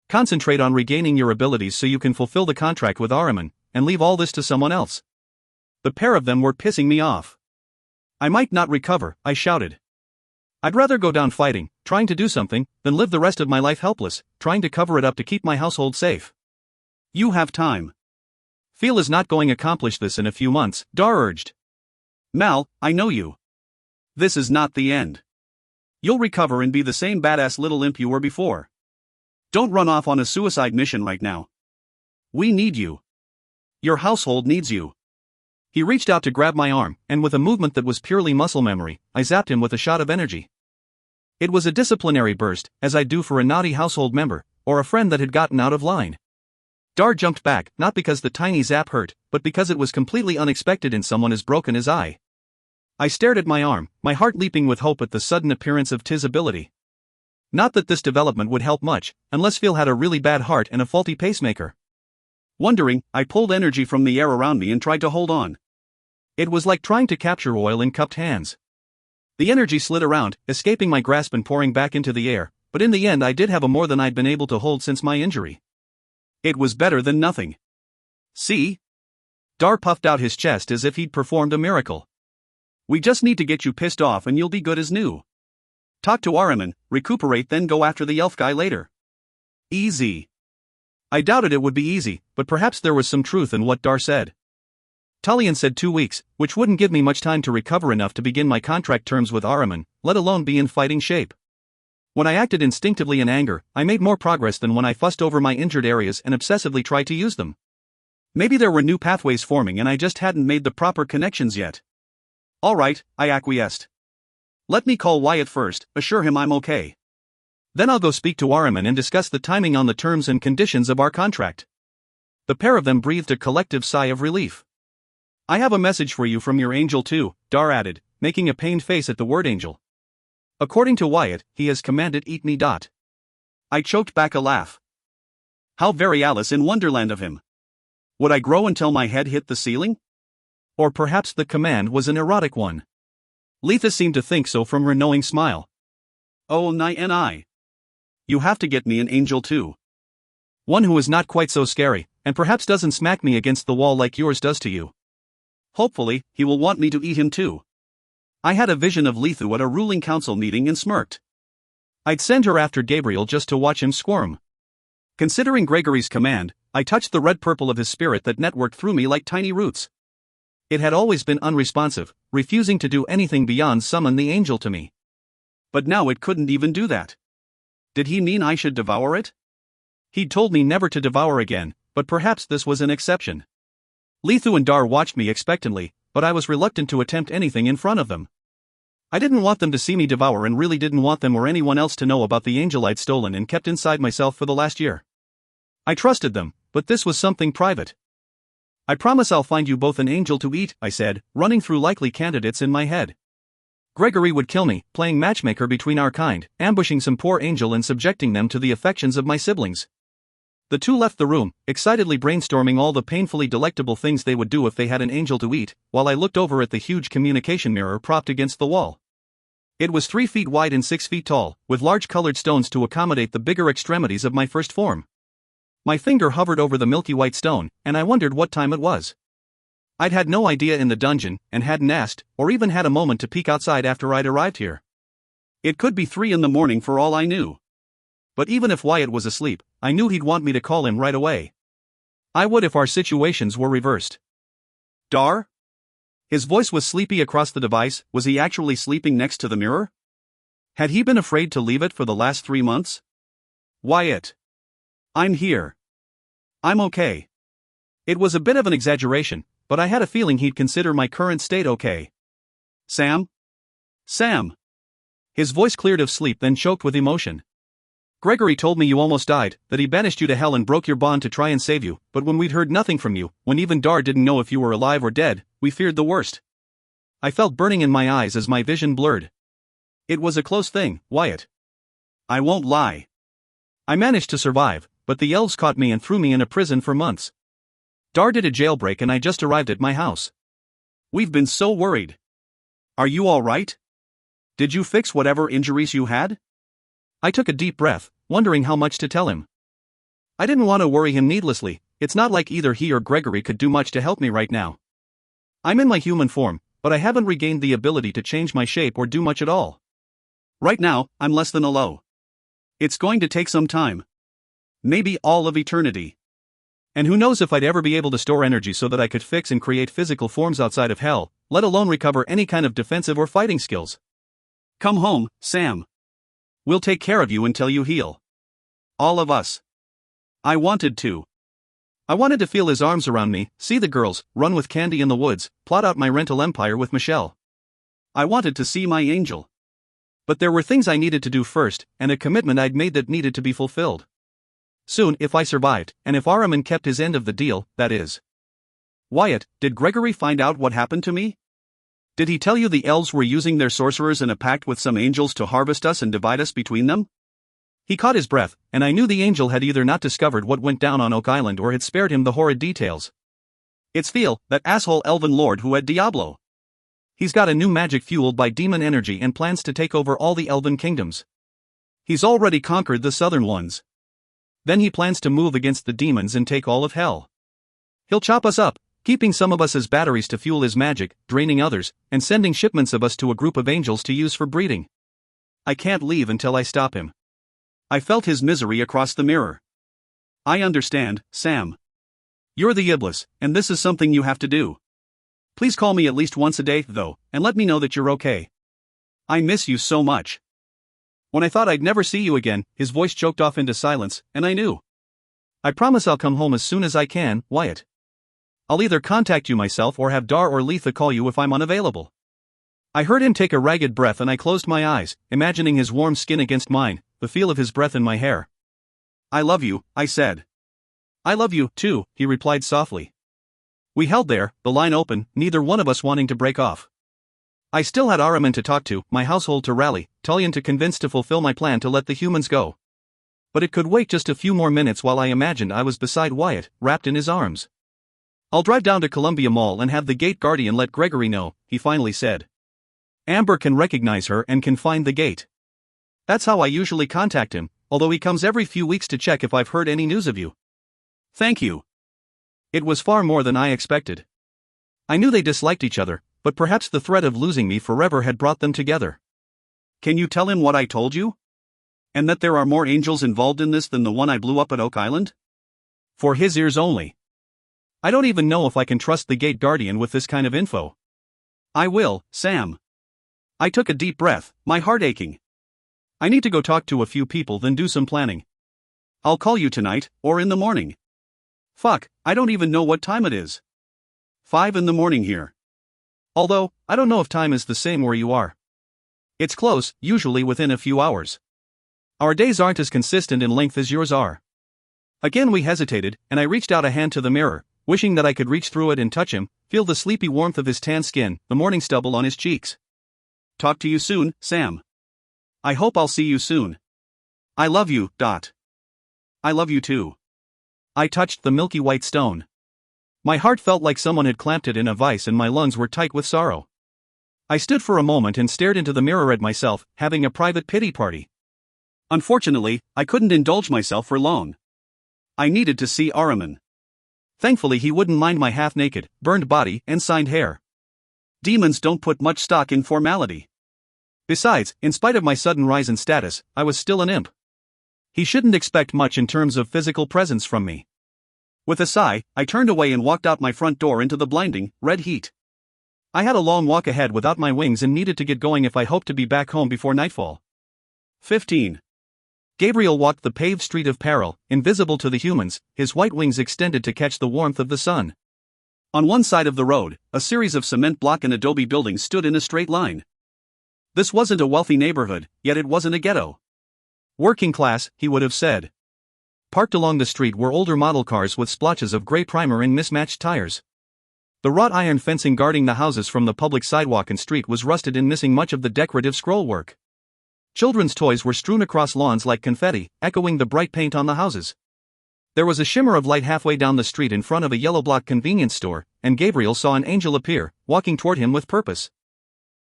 Concentrate on regaining your abilities so you can fulfill the contract with Ahriman, and leave all this to someone else. The pair of them were pissing me off. I might not recover, I shouted. I'd rather go down fighting, trying to do something, than live the rest of my life helpless, trying to cover it up to keep my household safe. You have time. Phil is not going to accomplish this in a few months, Dar urged. Mal, I know you. This is not the end. You'll recover and be the same badass little imp you were before. Don't run off on a suicide mission right now. We need you. Your household needs you. He reached out to grab my arm, and with a movement that was purely muscle memory, I zapped him with a shot of energy. It was a disciplinary burst, as I'd do for a naughty household member, or a friend that had gotten out of line. Dar jumped back, not because the tiny zap hurt, but because it was completely unexpected in someone as broken as I. I stared at my arm, my heart leaping with hope at the sudden appearance of Tiz's ability. Not that this development would help much, unless Phil had a really bad heart and a faulty pacemaker. Wondering, I pulled energy from the air around me and tried to hold on. It was like trying to capture oil in cupped hands. The energy slid around, escaping my grasp and pouring back into the air, but in the end I did have a more than I'd been able to hold since my injury. It was better than nothing. See? Dar puffed out his chest as if he'd performed a miracle. We just need to get you pissed off and you'll be good as new. Talk to Ahriman, recuperate, then go after the elf guy later. Easy. I doubted it would be easy, but perhaps there was some truth in what Dar said. Talion said 2 weeks, which wouldn't give me much time to recover enough to begin my contract terms with Ahriman, let alone be in fighting shape. When I acted instinctively in anger, I made more progress than when I fussed over my injured areas and obsessively tried to use them. Maybe there were new pathways forming and I just hadn't made the proper connections yet. All right, I acquiesced. Let me call Wyatt first, assure him I'm okay. Then I'll go speak to Ahriman and discuss the timing on the terms and conditions of our contract. The pair of them breathed a collective sigh of relief. I have a message for you from your angel too, Dar added, making a pained face at the word angel. According to Wyatt, he has commanded eat me. I choked back a laugh. How very Alice in Wonderland of him. Would I grow until my head hit the ceiling? Or perhaps the command was an erotic one. Letha seemed to think so from her knowing smile. Oh, I. You have to get me an angel too. One who is not quite so scary, and perhaps doesn't smack me against the wall like yours does to you. Hopefully, he will want me to eat him too. I had a vision of Letha at a ruling council meeting and smirked. I'd send her after Gabriel just to watch him squirm. Considering Gregory's command, I touched the red-purple of his spirit that networked through me like tiny roots. It had always been unresponsive, refusing to do anything beyond summon the angel to me. But now it couldn't even do that. Did he mean I should devour it? He'd told me never to devour again, but perhaps this was an exception. Letha and Dar watched me expectantly, but I was reluctant to attempt anything in front of them. I didn't want them to see me devour and really didn't want them or anyone else to know about the angel I'd stolen and kept inside myself for the last year. I trusted them, but this was something private. I promise I'll find you both an angel to eat, I said, running through likely candidates in my head. Gregory would kill me, playing matchmaker between our kind, ambushing some poor angel and subjecting them to the affections of my siblings. The two left the room, excitedly brainstorming all the painfully delectable things they would do if they had an angel to eat, while I looked over at the huge communication mirror propped against the wall. It was 3 feet wide and 6 feet tall, with large colored stones to accommodate the bigger extremities of my first form. My finger hovered over the milky white stone, and I wondered what time it was. I'd had no idea in the dungeon, and hadn't asked, or even had a moment to peek outside after I'd arrived here. It could be 3 in the morning for all I knew. But even if Wyatt was asleep, I knew he'd want me to call him right away. I would if our situations were reversed. Dar? His voice was sleepy across the device. Was he actually sleeping next to the mirror? Had he been afraid to leave it for the last 3 months? Wyatt. I'm here. I'm okay. It was a bit of an exaggeration, but I had a feeling he'd consider my current state okay. Sam? Sam. His voice cleared of sleep then choked with emotion. Gregory told me you almost died, that he banished you to hell and broke your bond to try and save you, but when we'd heard nothing from you, when even Dar didn't know if you were alive or dead, we feared the worst. I felt burning in my eyes as my vision blurred. It was a close thing, Wyatt. I won't lie. I managed to survive, but the elves caught me and threw me in a prison for months. Dar did a jailbreak and I just arrived at my house. We've been so worried. Are you all right? Did you fix whatever injuries you had? I took a deep breath, wondering how much to tell him. I didn't want to worry him needlessly. It's not like either he or Gregory could do much to help me right now. I'm in my human form, but I haven't regained the ability to change my shape or do much at all. Right now, I'm less than a low. It's going to take some time. Maybe all of eternity. And who knows if I'd ever be able to store energy so that I could fix and create physical forms outside of hell, let alone recover any kind of defensive or fighting skills. Come home, Sam. We'll take care of you until you heal. All of us. I wanted to feel his arms around me, see the girls, run with Candy in the woods, plot out my rental empire with Michelle. I wanted to see my angel. But there were things I needed to do first, and a commitment I'd made that needed to be fulfilled. Soon, if I survived, and if Ahriman kept his end of the deal, that is. Wyatt, did Gregory find out what happened to me? Did he tell you the elves were using their sorcerers in a pact with some angels to harvest us and divide us between them? He caught his breath, and I knew the angel had either not discovered what went down on Oak Island or had spared him the horrid details. It's Thiel, that asshole elven lord who had Diablo. He's got a new magic fueled by demon energy and plans to take over all the elven kingdoms. He's already conquered the southern ones. Then he plans to move against the demons and take all of hell. He'll chop us up, keeping some of us as batteries to fuel his magic, draining others, and sending shipments of us to a group of angels to use for breeding. I can't leave until I stop him. I felt his misery across the mirror. I understand, Sam. You're the Iblis, and this is something you have to do. Please call me at least once a day, though, and let me know that you're okay. I miss you so much. When I thought I'd never see you again, his voice choked off into silence, and I knew. I promise I'll come home as soon as I can, Wyatt. I'll either contact you myself or have Dar or Letha call you if I'm unavailable. I heard him take a ragged breath and I closed my eyes, imagining his warm skin against mine, the feel of his breath in my hair. I love you, I said. I love you, too, he replied softly. We held there, the line open, neither one of us wanting to break off. I still had Ahriman to talk to, my household to rally, Tullian to convince to fulfill my plan to let the humans go. But it could wait just a few more minutes while I imagined I was beside Wyatt, wrapped in his arms. I'll drive down to Columbia Mall and have the gate guardian let Gregory know, he finally said. Amber can recognize her and can find the gate. That's how I usually contact him, although he comes every few weeks to check if I've heard any news of you. Thank you. It was far more than I expected. I knew they disliked each other, but perhaps the threat of losing me forever had brought them together. Can you tell him what I told you? And that there are more angels involved in this than the one I blew up at Oak Island? For his ears only. I don't even know if I can trust the gate guardian with this kind of info. I will, Sam. I took a deep breath, my heart aching. I need to go talk to a few people, then do some planning. I'll call you tonight, or in the morning. Fuck, I don't even know what time it is. 5 in the morning here. Although, I don't know if time is the same where you are. It's close, usually within a few hours. Our days aren't as consistent in length as yours are. Again we hesitated, and I reached out a hand to the mirror, wishing that I could reach through it and touch him, feel the sleepy warmth of his tan skin, the morning stubble on his cheeks. Talk to you soon, Sam. I hope I'll see you soon. I love you, Dot. I love you too. I touched the milky white stone. My heart felt like someone had clamped it in a vice and my lungs were tight with sorrow. I stood for a moment and stared into the mirror at myself, having a private pity party. Unfortunately, I couldn't indulge myself for long. I needed to see Ahriman. Thankfully he wouldn't mind my half-naked, burned body and signed hair. Demons don't put much stock in formality. Besides, in spite of my sudden rise in status, I was still an imp. He shouldn't expect much in terms of physical presence from me. With a sigh, I turned away and walked out my front door into the blinding, red heat. I had a long walk ahead without my wings and needed to get going if I hoped to be back home before nightfall. 15. Gabriel walked the paved street of peril, invisible to the humans, his white wings extended to catch the warmth of the sun. On one side of the road, a series of cement block and adobe buildings stood in a straight line. This wasn't a wealthy neighborhood, yet it wasn't a ghetto. Working class, he would have said. Parked along the street were older model cars with splotches of gray primer and mismatched tires. The wrought iron fencing guarding the houses from the public sidewalk and street was rusted and missing much of the decorative scrollwork. Children's toys were strewn across lawns like confetti, echoing the bright paint on the houses. There was a shimmer of light halfway down the street in front of a yellow block convenience store, and Gabriel saw an angel appear, walking toward him with purpose.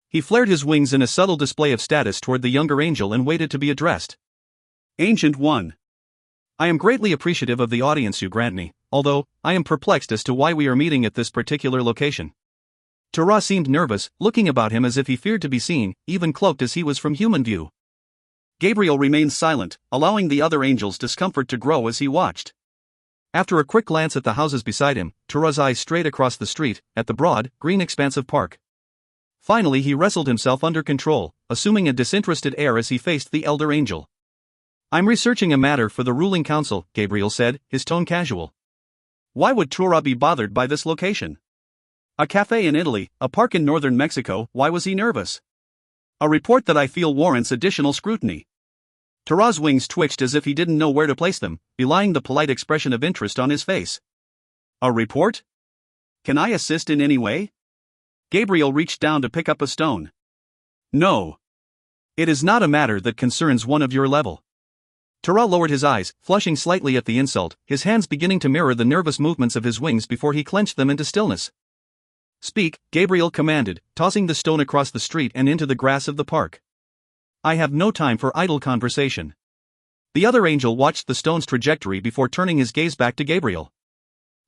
He flared his wings in a subtle display of status toward the younger angel and waited to be addressed. Ancient One. I am greatly appreciative of the audience you grant me, although I am perplexed as to why we are meeting at this particular location. Tara seemed nervous, looking about him as if he feared to be seen, even cloaked as he was from human view. Gabriel remained silent, allowing the other angel's discomfort to grow as he watched. After a quick glance at the houses beside him, Tara's eyes strayed across the street, at the broad, green expanse of park. Finally he wrestled himself under control, assuming a disinterested air as he faced the elder angel. I'm researching a matter for the ruling council, Gabriel said, his tone casual. Why would Tura be bothered by this location? A cafe in Italy, a park in northern Mexico, why was he nervous? A report that I feel warrants additional scrutiny. Tara's wings twitched as if he didn't know where to place them, belying the polite expression of interest on his face. A report? Can I assist in any way? Gabriel reached down to pick up a stone. No. It is not a matter that concerns one of your level. Tara lowered his eyes, flushing slightly at the insult, his hands beginning to mirror the nervous movements of his wings before he clenched them into stillness. Speak, Gabriel commanded, tossing the stone across the street and into the grass of the park. I have no time for idle conversation. The other angel watched the stone's trajectory before turning his gaze back to Gabriel.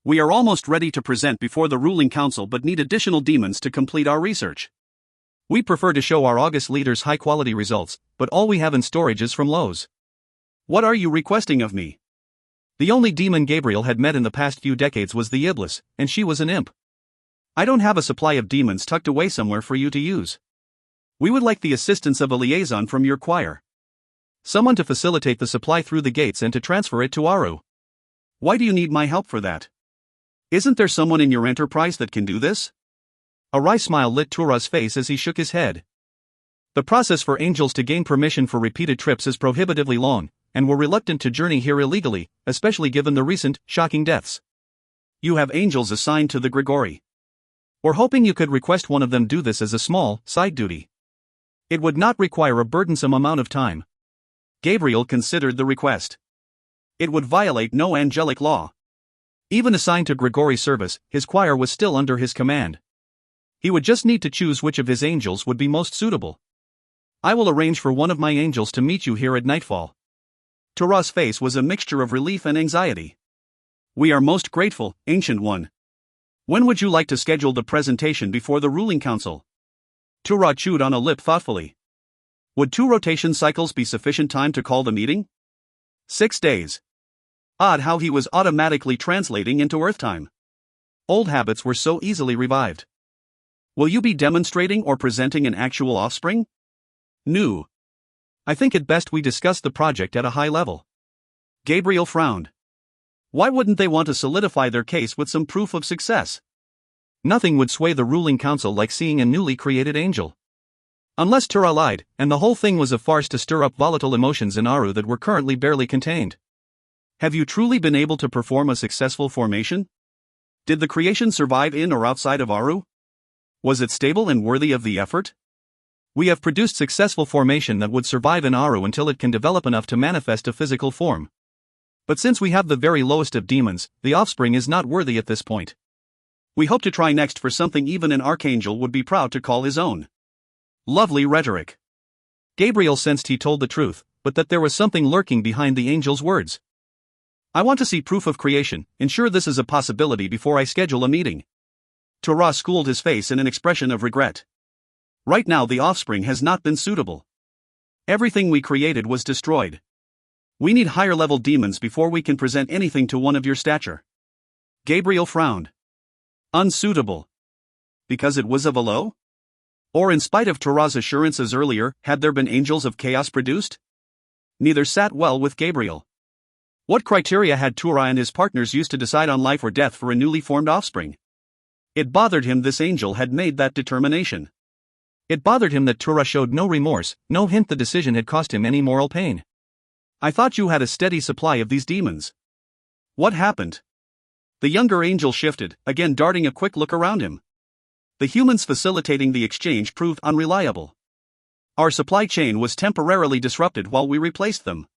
We are almost ready to present before the ruling council but need additional demons to complete our research. We prefer to show our august leaders high-quality results, but all we have in storage is from Lowe's. What are you requesting of me? The only demon Gabriel had met in the past few decades was the Iblis, and she was an imp. I don't have a supply of demons tucked away somewhere for you to use. We would like the assistance of a liaison from your choir. Someone to facilitate the supply through the gates and to transfer it to Aru. Why do you need my help for that? Isn't there someone in your enterprise that can do this? A wry smile lit Tura's face as he shook his head. The process for angels to gain permission for repeated trips is prohibitively long, and we're reluctant to journey here illegally, especially given the recent, shocking deaths. You have angels assigned to the Grigori. We're hoping you could request one of them do this as a small, side duty. It would not require a burdensome amount of time. Gabriel considered the request. It would violate no angelic law. Even assigned to Grigori service, his choir was still under his command. He would just need to choose which of his angels would be most suitable. I will arrange for one of my angels to meet you here at nightfall. Tara's face was a mixture of relief and anxiety. We are most grateful, Ancient One. When would you like to schedule the presentation before the ruling council? Tara chewed on a lip thoughtfully. Would 2 rotation cycles be sufficient time to call the meeting? 6 days. Odd how he was automatically translating into Earth time. Old habits were so easily revived. Will you be demonstrating or presenting an actual offspring? No. I think it best we discuss the project at a high level. Gabriel frowned. Why wouldn't they want to solidify their case with some proof of success? Nothing would sway the ruling council like seeing a newly created angel. Unless Tura lied, and the whole thing was a farce to stir up volatile emotions in Aru that were currently barely contained. Have you truly been able to perform a successful formation? Did the creation survive in or outside of Aru? Was it stable and worthy of the effort? We have produced successful formation that would survive in Aru until it can develop enough to manifest a physical form. But since we have the very lowest of demons, the offspring is not worthy at this point. We hope to try next for something even an archangel would be proud to call his own. Lovely rhetoric. Gabriel sensed he told the truth, but that there was something lurking behind the angel's words. I want to see proof of creation, ensure this is a possibility before I schedule a meeting. Tura schooled his face in an expression of regret. Right now the offspring has not been suitable. Everything we created was destroyed. We need higher-level demons before we can present anything to one of your stature. Gabriel frowned. Unsuitable. Because it was of a low? Or in spite of Tura's assurances earlier, had there been angels of chaos produced? Neither sat well with Gabriel. What criteria had Tura and his partners used to decide on life or death for a newly formed offspring? It bothered him this angel had made that determination. It bothered him that Tura showed no remorse, no hint the decision had cost him any moral pain. I thought you had a steady supply of these demons. What happened? The younger angel shifted, again darting a quick look around him. The humans facilitating the exchange proved unreliable. Our supply chain was temporarily disrupted while we replaced them.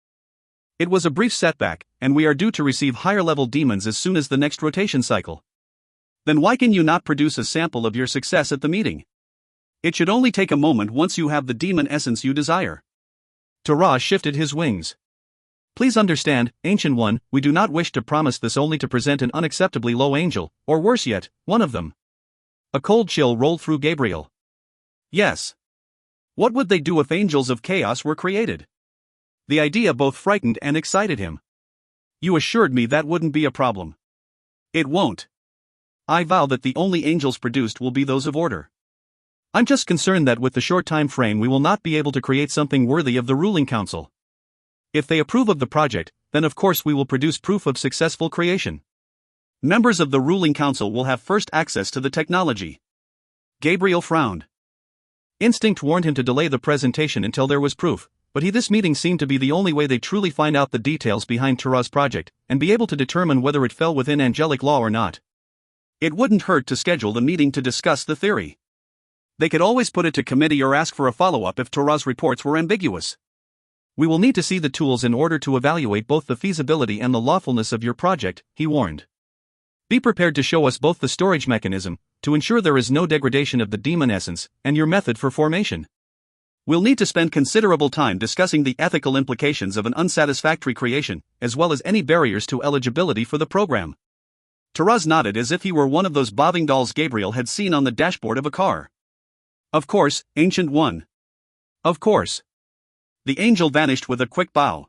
It was a brief setback, and we are due to receive higher-level demons as soon as the next rotation cycle. Then why can you not produce a sample of your success at the meeting? It should only take a moment once you have the demon essence you desire. Taraz shifted his wings. Please understand, Ancient One, we do not wish to promise this only to present an unacceptably low angel, or worse yet, one of them. A cold chill rolled through Gabriel. Yes. What would they do if angels of chaos were created? The idea both frightened and excited him. You assured me that wouldn't be a problem. It won't. I vow that the only angels produced will be those of order. I'm just concerned that with the short time frame we will not be able to create something worthy of the ruling council. If they approve of the project, then of course we will produce proof of successful creation. Members of the ruling council will have first access to the technology. Gabriel frowned. Instinct warned him to delay the presentation until there was proof, but this meeting seemed to be the only way they truly find out the details behind Taraz's project, and be able to determine whether it fell within angelic law or not. It wouldn't hurt to schedule the meeting to discuss the theory. They could always put it to committee or ask for a follow-up if Taraz's reports were ambiguous. We will need to see the tools in order to evaluate both the feasibility and the lawfulness of your project, he warned. Be prepared to show us both the storage mechanism, to ensure there is no degradation of the demon essence, and your method for formation. We'll need to spend considerable time discussing the ethical implications of an unsatisfactory creation, as well as any barriers to eligibility for the program. Taraz nodded as if he were one of those bobbing dolls Gabriel had seen on the dashboard of a car. Of course, Ancient One. Of course. The angel vanished with a quick bow.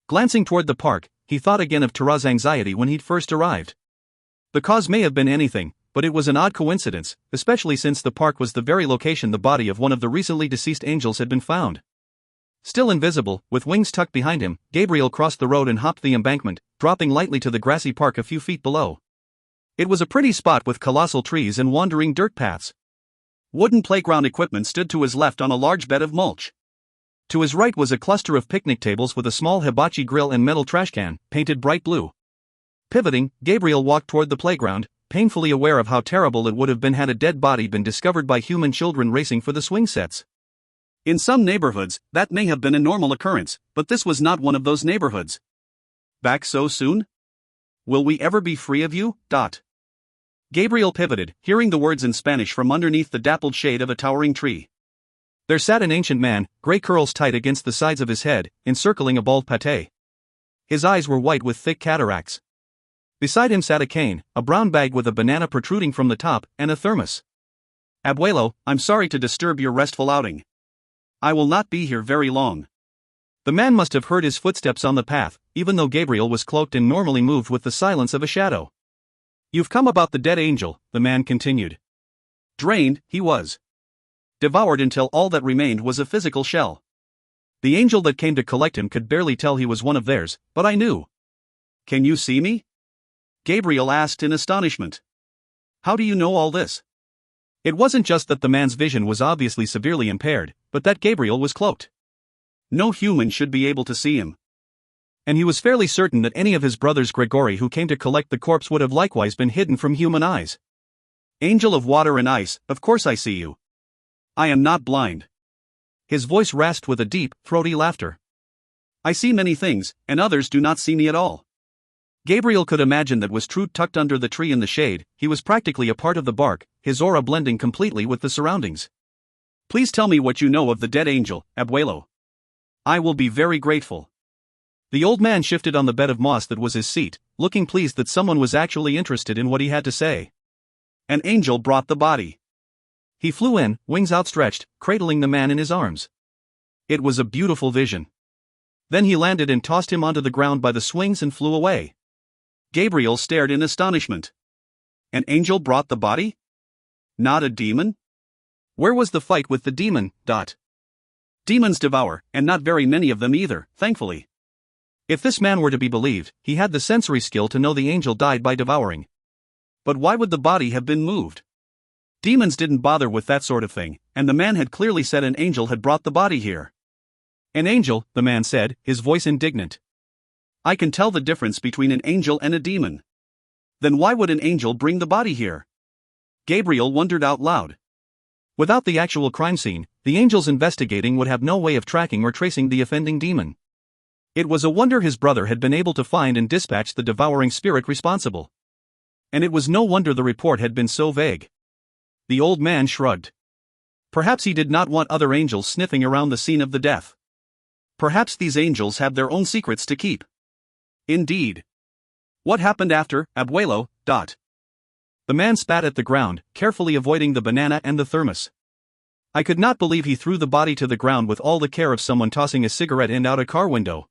Glancing toward the park, he thought again of Taraz's anxiety when he'd first arrived. The cause may have been anything, but it was an odd coincidence, especially since the park was the very location the body of one of the recently deceased angels had been found. Still invisible, with wings tucked behind him, Gabriel crossed the road and hopped the embankment, dropping lightly to the grassy park a few feet below. It was a pretty spot with colossal trees and wandering dirt paths. Wooden playground equipment stood to his left on a large bed of mulch. To his right was a cluster of picnic tables with a small hibachi grill and metal trash can, painted bright blue. Pivoting, Gabriel walked toward the playground, painfully aware of how terrible it would have been had a dead body been discovered by human children racing for the swing sets. In some neighborhoods, that may have been a normal occurrence, but this was not one of those neighborhoods. Back so soon? Will we ever be free of you? Gabriel pivoted, hearing the words in Spanish from underneath the dappled shade of a towering tree. There sat an ancient man, gray curls tight against the sides of his head, encircling a bald pate. His eyes were white with thick cataracts. Beside him sat a cane, a brown bag with a banana protruding from the top, and a thermos. Abuelo, I'm sorry to disturb your restful outing. I will not be here very long. The man must have heard his footsteps on the path, even though Gabriel was cloaked and normally moved with the silence of a shadow. You've come about the dead angel, the man continued. Drained, he was. Devoured until all that remained was a physical shell. The angel that came to collect him could barely tell he was one of theirs, but I knew. Can you see me? Gabriel asked in astonishment. How do you know all this? It wasn't just that the man's vision was obviously severely impaired, but that Gabriel was cloaked. No human should be able to see him. And he was fairly certain that any of his brothers Gregory who came to collect the corpse would have likewise been hidden from human eyes. Angel of water and ice, of course I see you. I am not blind. His voice rasped with a deep, throaty laughter. I see many things, and others do not see me at all. Gabriel could imagine that was true. Tucked under the tree in the shade, he was practically a part of the bark, his aura blending completely with the surroundings. Please tell me what you know of the dead angel, Abuelo. I will be very grateful. The old man shifted on the bed of moss that was his seat, looking pleased that someone was actually interested in what he had to say. An angel brought the body. He flew in, wings outstretched, cradling the man in his arms. It was a beautiful vision. Then he landed and tossed him onto the ground by the swings and flew away. Gabriel stared in astonishment. An angel brought the body? Not a demon? Where was the fight with the demon? Demons devour, and not very many of them either, thankfully. If this man were to be believed, he had the sensory skill to know the angel died by devouring. But why would the body have been moved? Demons didn't bother with that sort of thing, and the man had clearly said an angel had brought the body here. An angel, the man said, his voice indignant. I can tell the difference between an angel and a demon. Then why would an angel bring the body here? Gabriel wondered out loud. Without the actual crime scene, the angels investigating would have no way of tracking or tracing the offending demon. It was a wonder his brother had been able to find and dispatch the devouring spirit responsible. And it was no wonder the report had been so vague. The old man shrugged. Perhaps he did not want other angels sniffing around the scene of the death. Perhaps these angels have their own secrets to keep. Indeed. What happened after, Abuelo? The man spat at the ground, carefully avoiding the banana and the thermos. I could not believe he threw the body to the ground with all the care of someone tossing a cigarette in out a car window.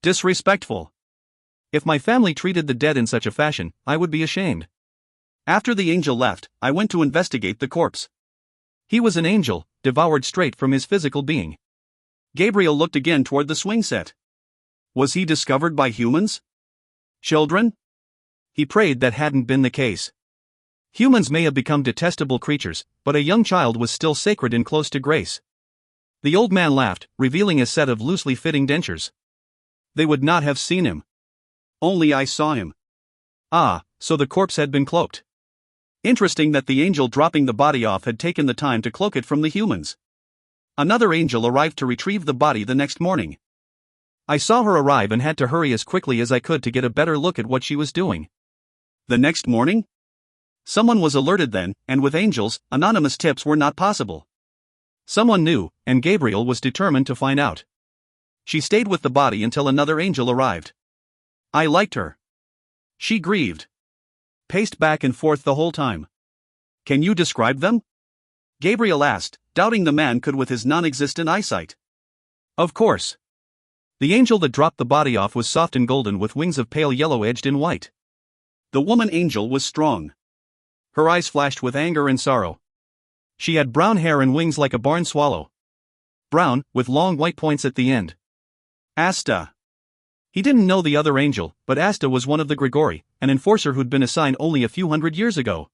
Disrespectful. If my family treated the dead in such a fashion, I would be ashamed. After the angel left, I went to investigate the corpse. He was an angel, devoured straight from his physical being. Gabriel looked again toward the swing set. Was he discovered by humans? Children? He prayed that hadn't been the case. Humans may have become detestable creatures, but a young child was still sacred and close to grace. The old man laughed, revealing a set of loosely fitting dentures. They would not have seen him. Only I saw him. Ah, so the corpse had been cloaked. Interesting that the angel dropping the body off had taken the time to cloak it from the humans. Another angel arrived to retrieve the body the next morning. I saw her arrive and had to hurry as quickly as I could to get a better look at what she was doing. The next morning? Someone was alerted then, and with angels, anonymous tips were not possible. Someone knew, and Gabriel was determined to find out. She stayed with the body until another angel arrived. I liked her. She grieved. Paced back and forth the whole time. Can you describe them? Gabriel asked, doubting the man could with his non-existent eyesight. Of course. The angel that dropped the body off was soft and golden with wings of pale yellow edged in white. The woman angel was strong. Her eyes flashed with anger and sorrow. She had brown hair and wings like a barn swallow. Brown, with long white points at the end. Asta. He didn't know the other angel, but Asta was one of the Grigori, an enforcer who'd been assigned only a few hundred years ago.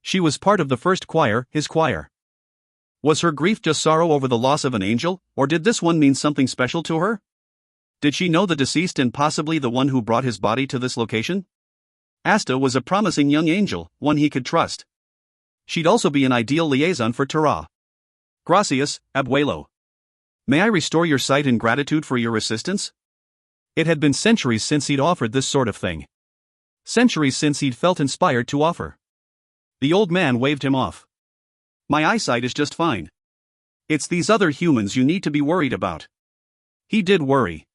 She was part of the first choir, his choir. Was her grief just sorrow over the loss of an angel, or did this one mean something special to her? Did she know the deceased and possibly the one who brought his body to this location? Asta was a promising young angel, one he could trust. She'd also be an ideal liaison for Tara. Gracias, abuelo. May I restore your sight in gratitude for your assistance? It had been centuries since he'd offered this sort of thing. Centuries since he'd felt inspired to offer. The old man waved him off. My eyesight is just fine. It's these other humans you need to be worried about. He did worry.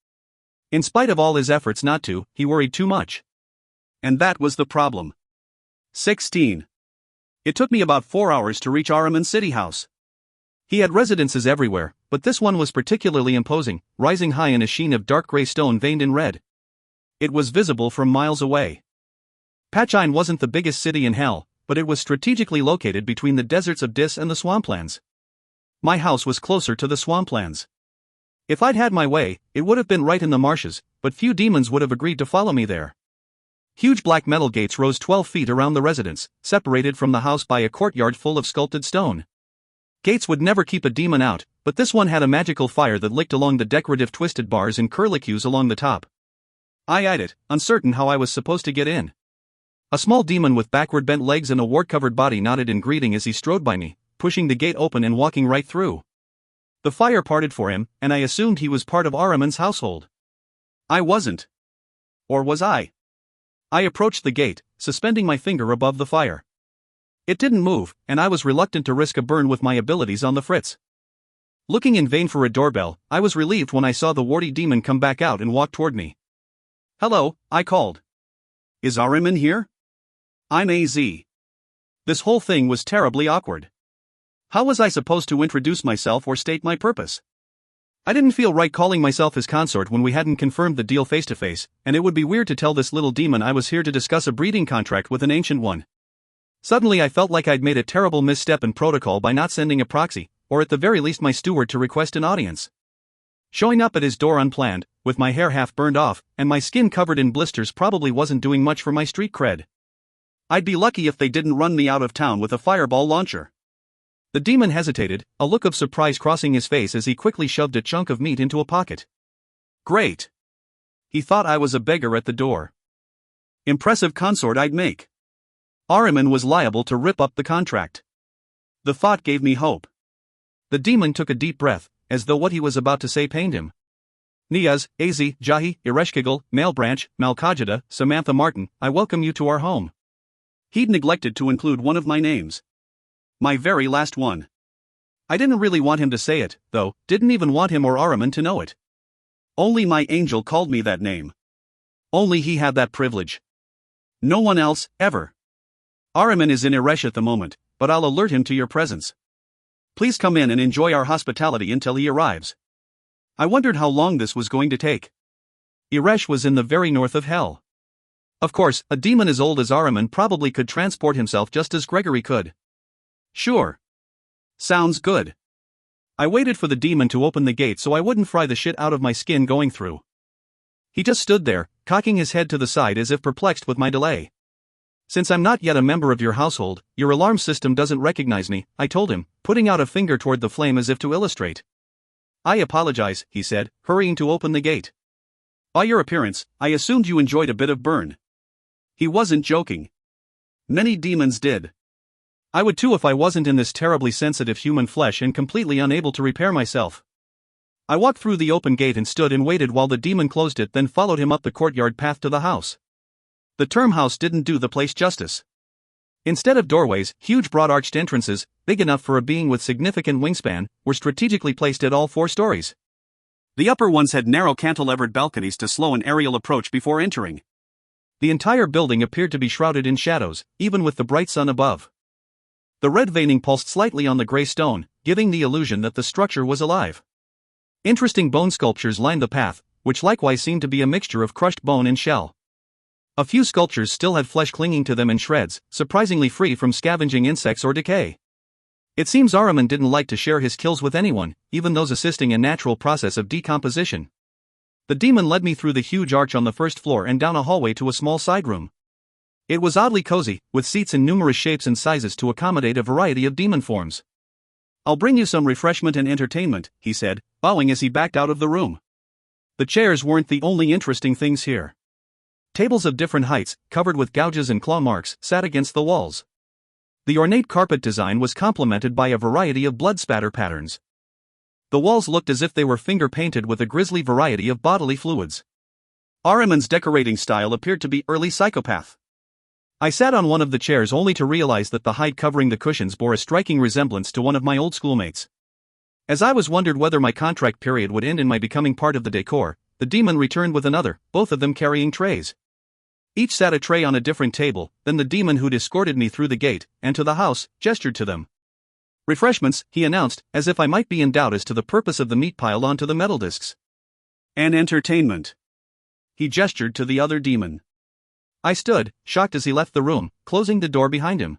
In spite of all his efforts not to, he worried too much. And that was the problem. 16. It took me about 4 hours to reach Ahriman City House. He had residences everywhere, but this one was particularly imposing, rising high in a sheen of dark gray stone veined in red. It was visible from miles away. Pachine wasn't the biggest city in hell, but it was strategically located between the deserts of Dis and the swamplands. My house was closer to the swamplands. If I'd had my way, it would have been right in the marshes, but few demons would have agreed to follow me there. Huge black metal gates rose 12 feet around the residence, separated from the house by a courtyard full of sculpted stone. Gates would never keep a demon out, but this one had a magical fire that licked along the decorative twisted bars and curlicues along the top. I eyed it, uncertain how I was supposed to get in. A small demon with backward bent legs and a wart-covered body nodded in greeting as he strode by me, pushing the gate open and walking right through. The fire parted for him, and I assumed he was part of Ahriman's household. I wasn't. Or was I? I approached the gate, suspending my finger above the fire. It didn't move, and I was reluctant to risk a burn with my abilities on the fritz. Looking in vain for a doorbell, I was relieved when I saw the warty demon come back out and walk toward me. Hello, I called. Is Ahriman here? I'm AZ. This whole thing was terribly awkward. How was I supposed to introduce myself or state my purpose? I didn't feel right calling myself his consort when we hadn't confirmed the deal face to face, and it would be weird to tell this little demon I was here to discuss a breeding contract with an ancient one. Suddenly I felt like I'd made a terrible misstep in protocol by not sending a proxy, or at the very least my steward to request an audience. Showing up at his door unplanned, with my hair half burned off, and my skin covered in blisters probably wasn't doing much for my street cred. I'd be lucky if they didn't run me out of town with a fireball launcher. The demon hesitated, a look of surprise crossing his face as he quickly shoved a chunk of meat into a pocket. Great. He thought I was a beggar at the door. Impressive consort I'd make. Ahriman was liable to rip up the contract. The thought gave me hope. The demon took a deep breath, as though what he was about to say pained him. Niaz, Az, Jahi, Ereshkigal, Malebranche, Malkajada, Samantha Martin, I welcome you to our home. He'd neglected to include one of my names. My very last one. I didn't really want him to say it, though, didn't even want him or Ahriman to know it. Only my angel called me that name. Only he had that privilege. No one else, ever. Ahriman is in Eresh at the moment, but I'll alert him to your presence. Please come in and enjoy our hospitality until he arrives. I wondered how long this was going to take. Eresh was in the very north of hell. Of course, a demon as old as Ahriman probably could transport himself just as Gregory could. Sure. Sounds good. I waited for the demon to open the gate so I wouldn't fry the shit out of my skin going through. He just stood there, cocking his head to the side as if perplexed with my delay. Since I'm not yet a member of your household, your alarm system doesn't recognize me, I told him, putting out a finger toward the flame as if to illustrate. I apologize, he said, hurrying to open the gate. By your appearance, I assumed you enjoyed a bit of burn. He wasn't joking. Many demons did. I would too if I wasn't in this terribly sensitive human flesh and completely unable to repair myself. I walked through the open gate and stood and waited while the demon closed it, then followed him up the courtyard path to the house. The term house didn't do the place justice. Instead of doorways, huge broad-arched entrances, big enough for a being with significant wingspan, were strategically placed at all 4 stories. The upper ones had narrow cantilevered balconies to slow an aerial approach before entering. The entire building appeared to be shrouded in shadows, even with the bright sun above. The red veining pulsed slightly on the gray stone, giving the illusion that the structure was alive. Interesting bone sculptures lined the path, which likewise seemed to be a mixture of crushed bone and shell. A few sculptures still had flesh clinging to them in shreds, surprisingly free from scavenging insects or decay. It seems Ahriman didn't like to share his kills with anyone, even those assisting a natural process of decomposition. The demon led me through the huge arch on the first floor and down a hallway to a small side room. It was oddly cozy, with seats in numerous shapes and sizes to accommodate a variety of demon forms. I'll bring you some refreshment and entertainment, he said, bowing as he backed out of the room. The chairs weren't the only interesting things here. Tables of different heights, covered with gouges and claw marks, sat against the walls. The ornate carpet design was complemented by a variety of blood spatter patterns. The walls looked as if they were finger-painted with a grisly variety of bodily fluids. Ahriman's decorating style appeared to be early psychopath. I sat on one of the chairs only to realize that the hide covering the cushions bore a striking resemblance to one of my old schoolmates. As I was wondered whether my contract period would end in my becoming part of the decor, the demon returned with another, both of them carrying trays. Each sat a tray on a different table, then the demon who'd escorted me through the gate, and to the house, gestured to them. Refreshments, he announced, as if I might be in doubt as to the purpose of the meat piled onto the metal discs. And entertainment. He gestured to the other demon. I stood, shocked as he left the room, closing the door behind him.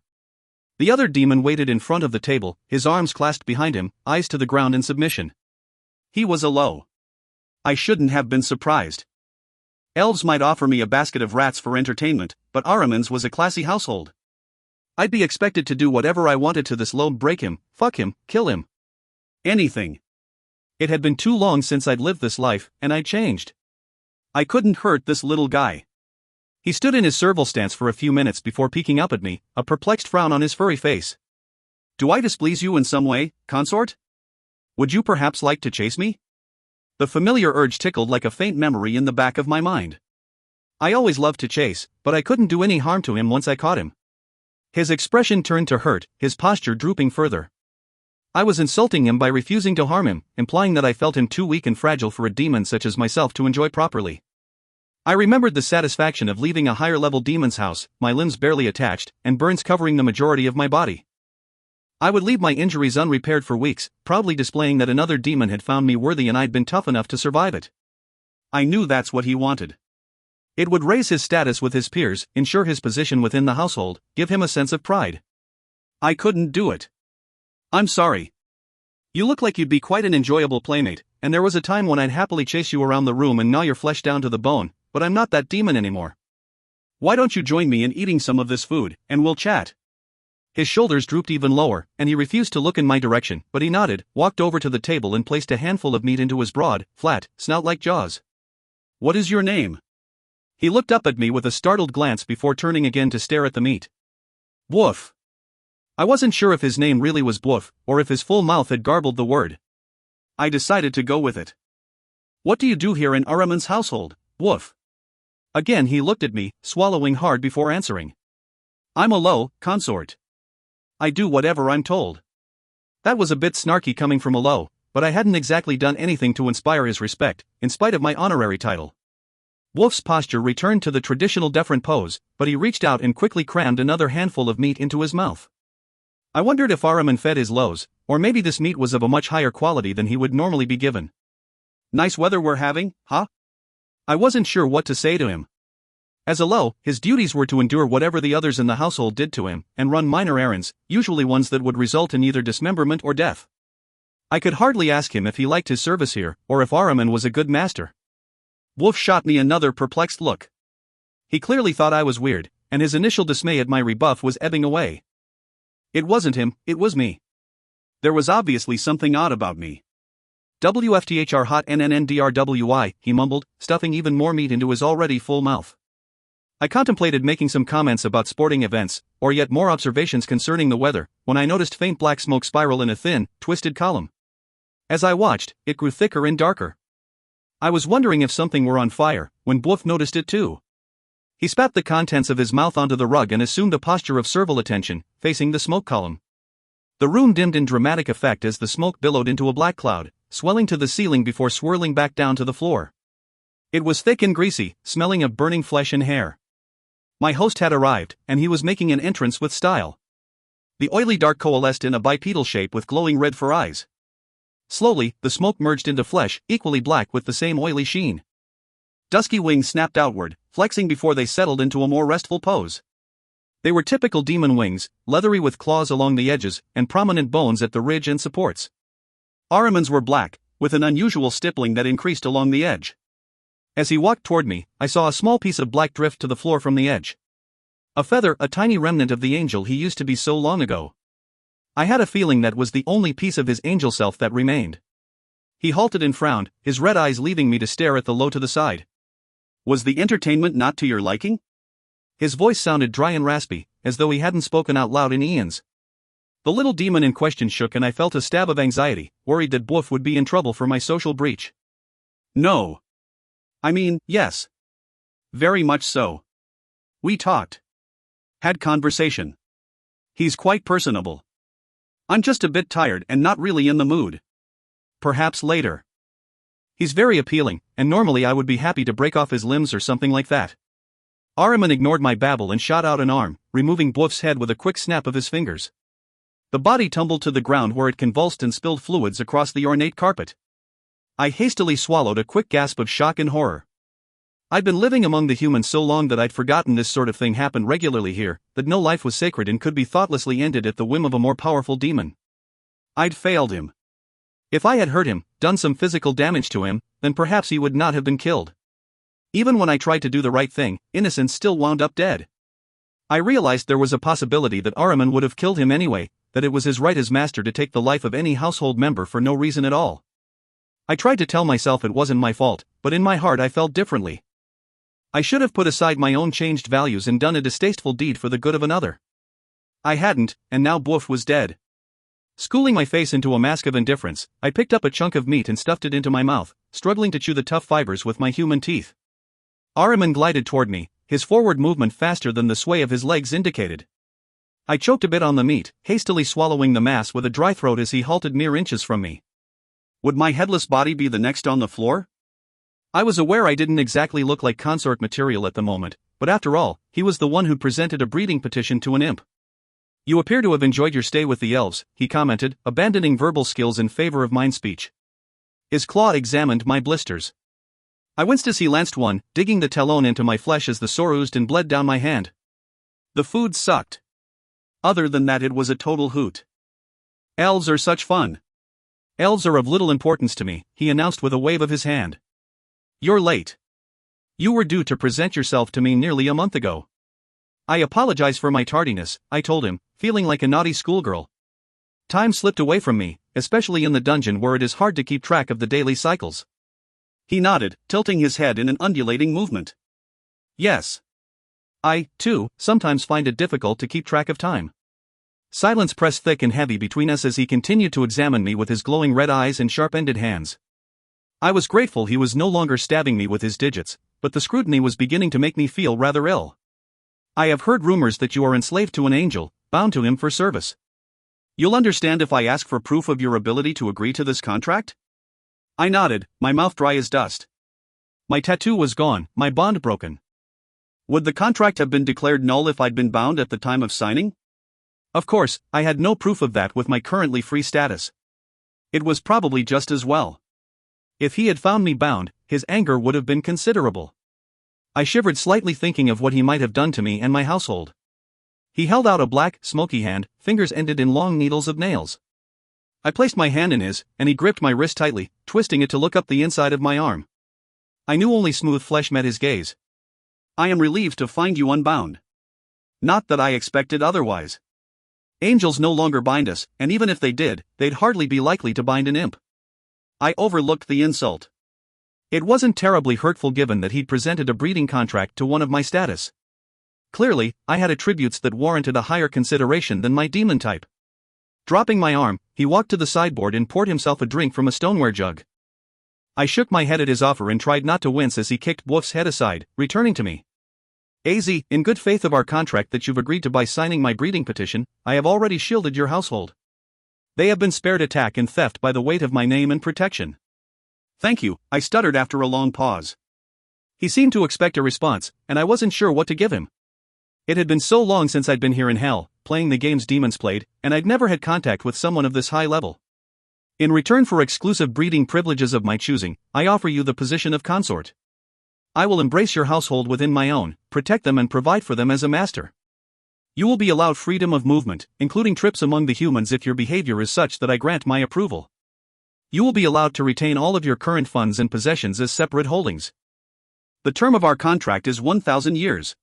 The other demon waited in front of the table, his arms clasped behind him, eyes to the ground in submission. He was alone. I shouldn't have been surprised. Elves might offer me a basket of rats for entertainment, but Ahriman's was a classy household. I'd be expected to do whatever I wanted to this lobe, break him, fuck him, kill him. Anything. It had been too long since I'd lived this life, and I'd changed. I couldn't hurt this little guy. He stood in his serval stance for a few minutes before peeking up at me, a perplexed frown on his furry face. Do I displease you in some way, consort? Would you perhaps like to chase me? The familiar urge tickled like a faint memory in the back of my mind. I always loved to chase, but I couldn't do any harm to him once I caught him. His expression turned to hurt, his posture drooping further. I was insulting him by refusing to harm him, implying that I felt him too weak and fragile for a demon such as myself to enjoy properly. I remembered the satisfaction of leaving a higher-level demon's house, my limbs barely attached, and burns covering the majority of my body. I would leave my injuries unrepaired for weeks, proudly displaying that another demon had found me worthy and I'd been tough enough to survive it. I knew that's what he wanted. It would raise his status with his peers, ensure his position within the household, give him a sense of pride. I couldn't do it. I'm sorry. You look like you'd be quite an enjoyable playmate, and there was a time when I'd happily chase you around the room and gnaw your flesh down to the bone, but I'm not that demon anymore. Why don't you join me in eating some of this food, and we'll chat? His shoulders drooped even lower, and he refused to look in my direction, but he nodded, walked over to the table and placed a handful of meat into his broad, flat, snout-like jaws. What is your name? He looked up at me with a startled glance before turning again to stare at the meat. Woof. I wasn't sure if his name really was Woof, or if his full mouth had garbled the word. I decided to go with it. What do you do here in Ahriman's household, Woof? Again he looked at me, swallowing hard before answering. I'm a low consort. I do whatever I'm told. That was a bit snarky coming from a low, but I hadn't exactly done anything to inspire his respect, in spite of my honorary title. Woof's posture returned to the traditional deferent pose, but he reached out and quickly crammed another handful of meat into his mouth. I wondered if Ahriman fed his lows, or maybe this meat was of a much higher quality than he would normally be given. Nice weather we're having, huh? I wasn't sure what to say to him. As a low, his duties were to endure whatever the others in the household did to him, and run minor errands, usually ones that would result in either dismemberment or death. I could hardly ask him if he liked his service here, or if Ahriman was a good master. Woof shot me another perplexed look. He clearly thought I was weird, and his initial dismay at my rebuff was ebbing away. It wasn't him, it was me. There was obviously something odd about me. WFTHR hot NNNDRWI, he mumbled, stuffing even more meat into his already full mouth. I contemplated making some comments about sporting events, or yet more observations concerning the weather, when I noticed faint black smoke spiral in a thin, twisted column. As I watched, it grew thicker and darker. I was wondering if something were on fire, when Woof noticed it too. He spat the contents of his mouth onto the rug and assumed a posture of servile attention, facing the smoke column. The room dimmed in dramatic effect as the smoke billowed into a black cloud, swelling to the ceiling before swirling back down to the floor. It was thick and greasy, smelling of burning flesh and hair. My host had arrived, and he was making an entrance with style. The oily dark coalesced in a bipedal shape with glowing red fur eyes. Slowly, the smoke merged into flesh, equally black with the same oily sheen. Dusky wings snapped outward, flexing before they settled into a more restful pose. They were typical demon wings, leathery with claws along the edges, and prominent bones at the ridge and supports. Ahriman's were black, with an unusual stippling that increased along the edge. As he walked toward me, I saw a small piece of black drift to the floor from the edge. A feather, a tiny remnant of the angel he used to be so long ago. I had a feeling that was the only piece of his angel self that remained. He halted and frowned, his red eyes leaving me to stare at the low to the side. Was the entertainment not to your liking? His voice sounded dry and raspy, as though he hadn't spoken out loud in eons. The little demon in question shook and I felt a stab of anxiety, worried that Woof would be in trouble for my social breach. No. I mean, yes. Very much so. We talked. Had conversation. He's quite personable. I'm just a bit tired and not really in the mood. Perhaps later. He's very appealing, and normally I would be happy to break off his limbs or something like that. Ahriman ignored my babble and shot out an arm, removing Woof's head with a quick snap of his fingers. The body tumbled to the ground where it convulsed and spilled fluids across the ornate carpet. I hastily swallowed a quick gasp of shock and horror. I'd been living among the humans so long that I'd forgotten this sort of thing happened regularly here, that no life was sacred and could be thoughtlessly ended at the whim of a more powerful demon. I'd failed him. If I had hurt him, done some physical damage to him, then perhaps he would not have been killed. Even when I tried to do the right thing, innocents still wound up dead. I realized there was a possibility that Ahriman would have killed him anyway, that it was his right as master to take the life of any household member for no reason at all. I tried to tell myself it wasn't my fault, but in my heart I felt differently. I should have put aside my own changed values and done a distasteful deed for the good of another. I hadn't, and now Woof was dead. Schooling my face into a mask of indifference, I picked up a chunk of meat and stuffed it into my mouth, struggling to chew the tough fibers with my human teeth. Ahriman glided toward me, his forward movement faster than the sway of his legs indicated. I choked a bit on the meat, hastily swallowing the mass with a dry throat as he halted mere inches from me. Would my headless body be the next on the floor? I was aware I didn't exactly look like consort material at the moment, but after all, he was the one who presented a breeding petition to an imp. You appear to have enjoyed your stay with the elves, he commented, abandoning verbal skills in favor of mind speech. His claw examined my blisters. I winced as he lanced one, digging the talon into my flesh as the sore oozed and bled down my hand. The food sucked. Other than that, it was a total hoot. Elves are such fun. Elves are of little importance to me, he announced with a wave of his hand. You're late. You were due to present yourself to me nearly a month ago. I apologize for my tardiness, I told him, feeling like a naughty schoolgirl. Time slipped away from me, especially in the dungeon where it is hard to keep track of the daily cycles. He nodded, tilting his head in an undulating movement. Yes. I, too, sometimes find it difficult to keep track of time. Silence pressed thick and heavy between us as he continued to examine me with his glowing red eyes and sharp-ended hands. I was grateful he was no longer stabbing me with his digits, but the scrutiny was beginning to make me feel rather ill. I have heard rumors that you are enslaved to an angel, bound to him for service. You'll understand if I ask for proof of your ability to agree to this contract? I nodded, my mouth dry as dust. My tattoo was gone, my bond broken. Would the contract have been declared null if I'd been bound at the time of signing? Of course, I had no proof of that with my currently free status. It was probably just as well. If he had found me bound, his anger would have been considerable. I shivered slightly thinking of what he might have done to me and my household. He held out a black, smoky hand, fingers ended in long needles of nails. I placed my hand in his, and he gripped my wrist tightly, twisting it to look up the inside of my arm. I knew only smooth flesh met his gaze. I am relieved to find you unbound. Not that I expected otherwise. Angels no longer bind us, and even if they did, they'd hardly be likely to bind an imp. I overlooked the insult. It wasn't terribly hurtful given that he'd presented a breeding contract to one of my status. Clearly, I had attributes that warranted a higher consideration than my demon type. Dropping my arm, he walked to the sideboard and poured himself a drink from a stoneware jug. I shook my head at his offer and tried not to wince as he kicked Wolf's head aside, returning to me. AZ, in good faith of our contract that you've agreed to by signing my breeding petition, I have already shielded your household. They have been spared attack and theft by the weight of my name and protection. Thank you, I stuttered after a long pause. He seemed to expect a response, and I wasn't sure what to give him. It had been so long since I'd been here in hell, playing the games demons played, and I'd never had contact with someone of this high level. In return for exclusive breeding privileges of my choosing, I offer you the position of consort. I will embrace your household within my own, protect them and provide for them as a master. You will be allowed freedom of movement, including trips among the humans if your behavior is such that I grant my approval. You will be allowed to retain all of your current funds and possessions as separate holdings. The term of our contract is 1,000 years.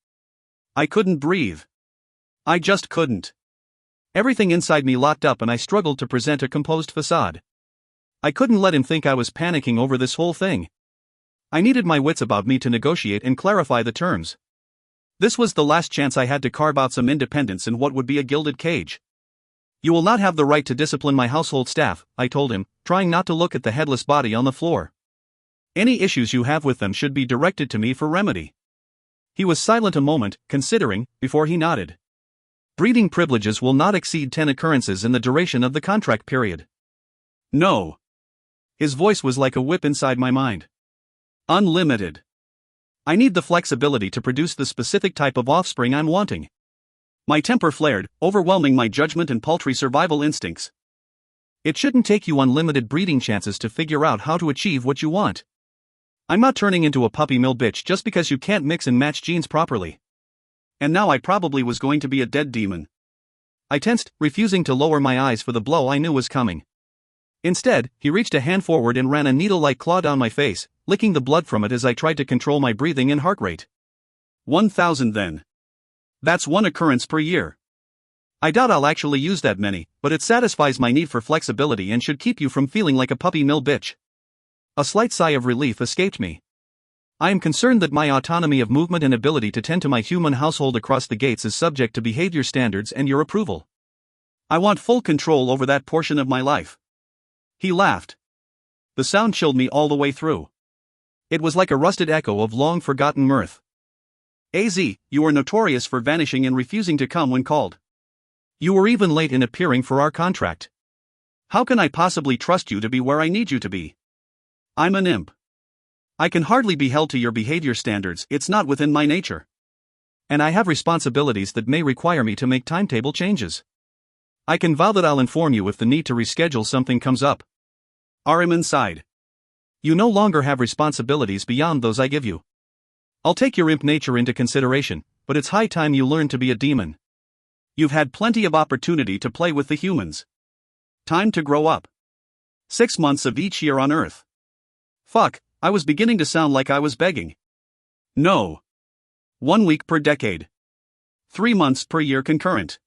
I couldn't breathe. I just couldn't. Everything inside me locked up and I struggled to present a composed facade. I couldn't let him think I was panicking over this whole thing. I needed my wits about me to negotiate and clarify the terms. This was the last chance I had to carve out some independence in what would be a gilded cage. You will not have the right to discipline my household staff, I told him, trying not to look at the headless body on the floor. Any issues you have with them should be directed to me for remedy. He was silent a moment, considering, before he nodded. Breeding privileges will not exceed 10 occurrences in the duration of the contract period. No. His voice was like a whip inside my mind. Unlimited. I need the flexibility to produce the specific type of offspring I'm wanting. My temper flared, overwhelming my judgment and paltry survival instincts. It shouldn't take you unlimited breeding chances to figure out how to achieve what you want. I'm not turning into a puppy mill bitch just because you can't mix and match genes properly. And now I probably was going to be a dead demon. I tensed, refusing to lower my eyes for the blow I knew was coming. Instead, he reached a hand forward and ran a needle-like claw down my face, licking the blood from it as I tried to control my breathing and heart rate. 1,000 then. That's 1 occurrence per year. I doubt I'll actually use that many, but it satisfies my need for flexibility and should keep you from feeling like a puppy mill bitch. A slight sigh of relief escaped me. I am concerned that my autonomy of movement and ability to tend to my human household across the gates is subject to behavior standards and your approval. I want full control over that portion of my life. He laughed. The sound chilled me all the way through. It was like a rusted echo of long-forgotten mirth. AZ, you are notorious for vanishing and refusing to come when called. You were even late in appearing for our contract. How can I possibly trust you to be where I need you to be? I'm an imp. I can hardly be held to your behavior standards, it's not within my nature. And I have responsibilities that may require me to make timetable changes. I can vow that I'll inform you if the need to reschedule something comes up. RM sighed. You no longer have responsibilities beyond those I give you. I'll take your imp nature into consideration, but it's high time you learn to be a demon. You've had plenty of opportunity to play with the humans. Time to grow up. 6 months of each year on Earth. Fuck, I was beginning to sound like I was begging. No. 1 week per decade. 3 months per year concurrent.